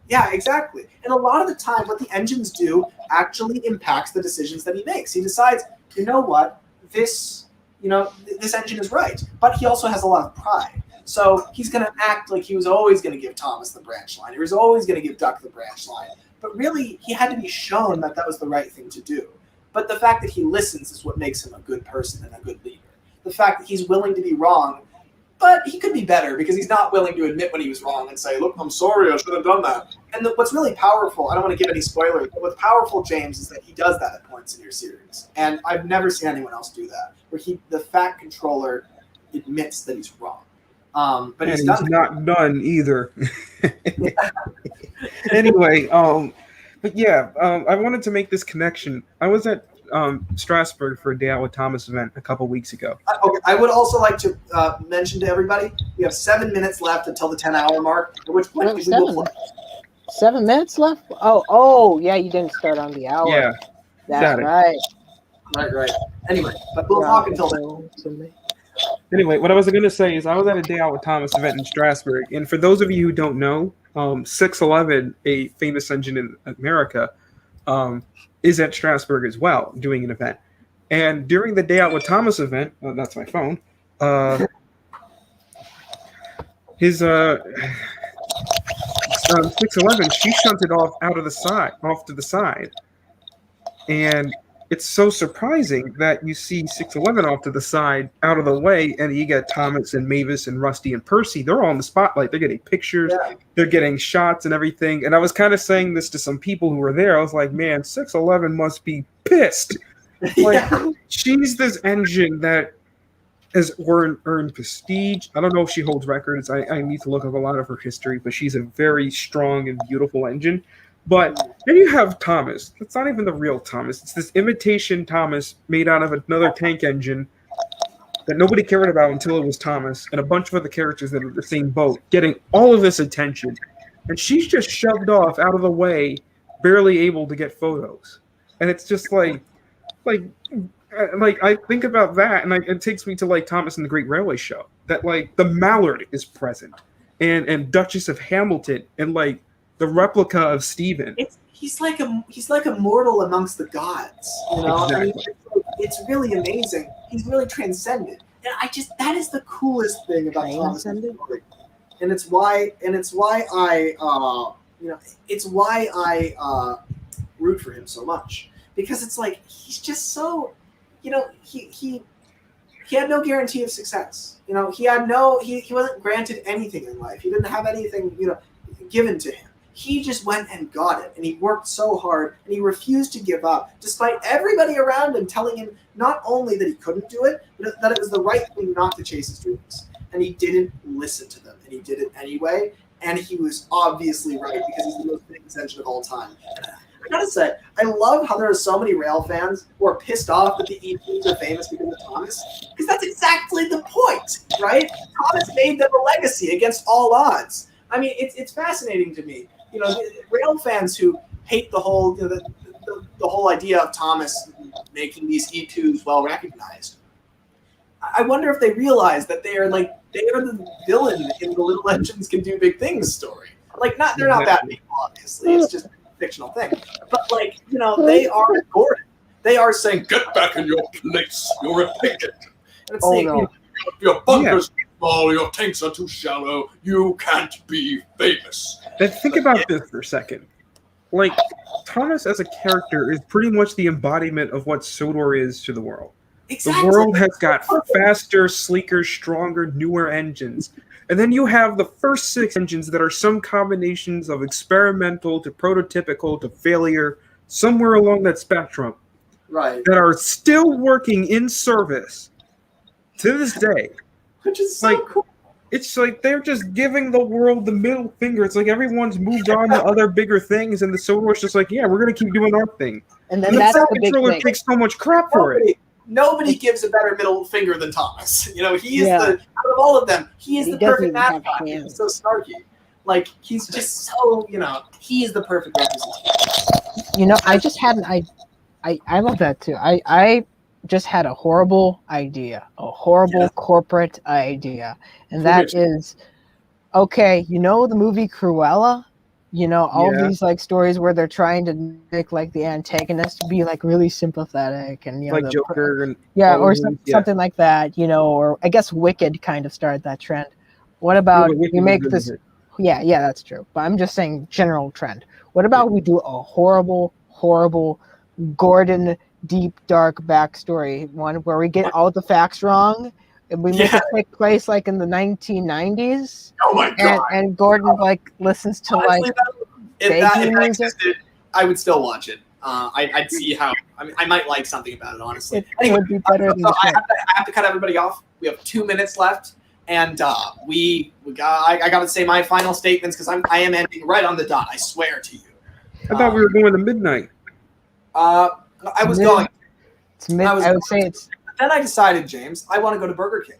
Yeah, exactly. And a lot of the time, what the engines do actually impacts the decisions that he makes. He decides, you know what, this engine is right, but he also has a lot of pride. So he's going to act like he was always going to give Thomas the branch line. He was always going to give Duck the branch line. But really, he had to be shown that that was the right thing to do. But the fact that he listens is what makes him a good person and a good leader. The fact that he's willing to be wrong, but he could be better because he's not willing to admit when he was wrong and say, look, I'm sorry, I should have done that. And what's really powerful, I don't want to give any spoilers, but what's powerful, James, is that he does that at points in your series. And I've never seen anyone else do that, where the Fat Controller admits that he's wrong. But and he's not done either. Anyway, but yeah, I wanted to make this connection. I was at Strasbourg for a Day Out with Thomas event a couple weeks ago. Okay, I would also like to mention to everybody, we have 7 minutes left until the 10-hour mark, at which point we will play. 7 minutes left? Oh, yeah, you didn't start on the hour. Yeah. That's right. Right. Anyway, but we'll talk until then. Anyway, what I was going to say is I was at a Day Out with Thomas event in Strasbourg, and for those of you who don't know, 611, a famous engine in America, is at Strasbourg as well, doing an event. And during the Day Out with Thomas event, that's my phone, his 611, she shunted off to the side. And it's so surprising that you see 611 off to the side, out of the way, and you get Thomas and Mavis and Rusty and Percy. They're all in the spotlight. They're getting pictures. Yeah. They're getting shots and everything. And I was kind of saying this to some people who were there. I was like, man, 611 must be pissed. She's this engine that has earned prestige. I don't know if she holds records. I need to look up a lot of her history, but she's a very strong and beautiful engine. But then you have Thomas. It's not even the real Thomas. It's this imitation Thomas made out of another tank engine that nobody cared about until it was Thomas, and a bunch of other characters that are in the same boat, getting all of this attention. And she's just shoved off out of the way, barely able to get photos. And it's just like I think about that, and it takes me to Thomas and the Great Railway Show. That the Mallard is present, and Duchess of Hamilton, and the replica of Stephen. He's like a mortal amongst the gods, you know. Exactly. I mean, it's really amazing. He's really transcended. And that is the coolest thing about Thomas' story. And it's why I root for him so much. Because it's like, he's just so, he had no guarantee of success. He wasn't granted anything in life. He didn't have anything, given to him. He just went and got it, and he worked so hard, and he refused to give up, despite everybody around him telling him not only that he couldn't do it, but that it was the right thing not to chase his dreams. And he didn't listen to them, and he did it anyway, and he was obviously right, because he's the most famous engine of all time. I gotta say, I love how there are so many Rail fans who are pissed off that the E-Teams are famous because of Thomas, because that's exactly the point, right? Thomas made them a legacy against all odds. I mean, it's fascinating to me. Rail fans who hate the whole the whole idea of Thomas making these E2s well recognized. I wonder if they realize that they are the villain in the Little Engines Can Do Big Things story. They're not that people, obviously. It's just a fictional thing. But they are Gordon. They are saying, "Get back in your place. You're a pigeon." And it's saying, no. Your bunkers too small. Your tanks are too shallow. You can't be famous. And think about this for a second. Thomas as a character is pretty much the embodiment of what Sodor is to the world. Exactly. The world has got faster, sleeker, stronger, newer engines. And then you have the first 6 engines that are some combinations of experimental to prototypical to failure, somewhere along that spectrum. Right. That are still working in service to this day. Which is so cool. It's like they're just giving the world the middle finger. It's like everyone's moved on to other bigger things, and the Sodor's just like, yeah, we're going to keep doing our thing. And then that's the big controller thing. takes so much crap for it. Nobody gives a better middle finger than Thomas. He is out of all of them, he is the perfect mascot. He's so snarky. He's just so, he is the perfect representation. I just had I love that too. I just had a horrible idea, a horrible corporate idea. And that is, okay, the movie Cruella? All these stories where they're trying to make the antagonist be really sympathetic and Joker and or something like that, or I guess Wicked kind of started that trend. What about we make this? Yeah, that's true. But I'm just saying general trend. What about we do a horrible Gordon deep dark backstory one where we get all the facts wrong and we make it take place in the 1990s. Oh my god! And Gordon listens to Honestly, if that music. existed, I would still watch it. I'd see how. I might like something about it, honestly. It would be better than I have to cut everybody off. We have 2 minutes left, and I got to say my final statements because I am ending right on the dot. I swear to you. I thought we were going to midnight. I was going. It's mid. I would say it's. Then I decided, James, I want to go to Burger King.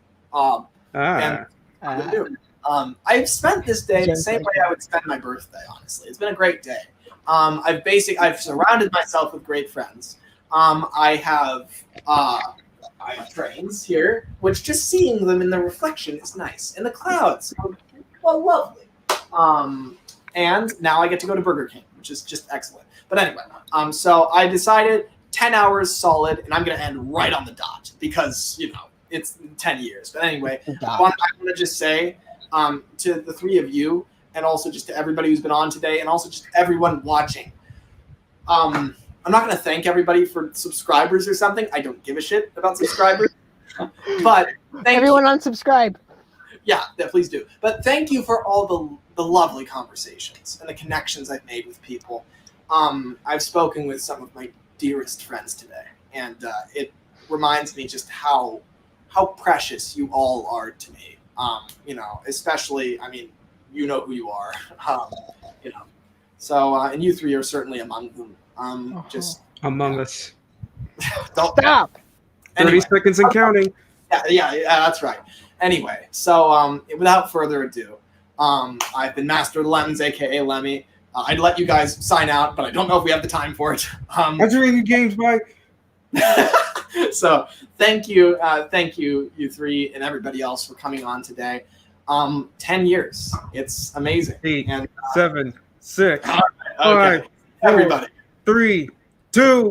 And I'm gonna do. I've spent this day the same way I would spend my birthday. Honestly, it's been a great day. I've surrounded myself with great friends. I have trains here, which just seeing them in the reflection is nice. And the clouds, well, lovely. And now I get to go to Burger King, which is just excellent. But anyway, so I decided 10 hours solid, and I'm going to end right on the dot because, it's 10 years. But anyway, I want to just say to the 3 of you, and also just to everybody who's been on today, and also just everyone watching, I'm not going to thank everybody for subscribers or something. I don't give a shit about subscribers. But thank everyone unsubscribe. Yeah, please do. But thank you for all the lovely conversations and the connections I've made with people. I've spoken with some of my dearest friends today, and it reminds me just how precious you all are to me. Especially, you know who you are. So, and you 3 are certainly among them. Just among us. Don't stop. 30 seconds and counting. Yeah, that's right. Anyway, so without further ado, I've been Master Lems, aka Lemmy. I'd let you guys sign out, but I don't know if we have the time for it. I'm doing the games, Mike. So thank you, you 3 and everybody else for coming on today. 10 years, it's amazing. 8, and 7, 6, right, 5, everybody. 4, 3, 2.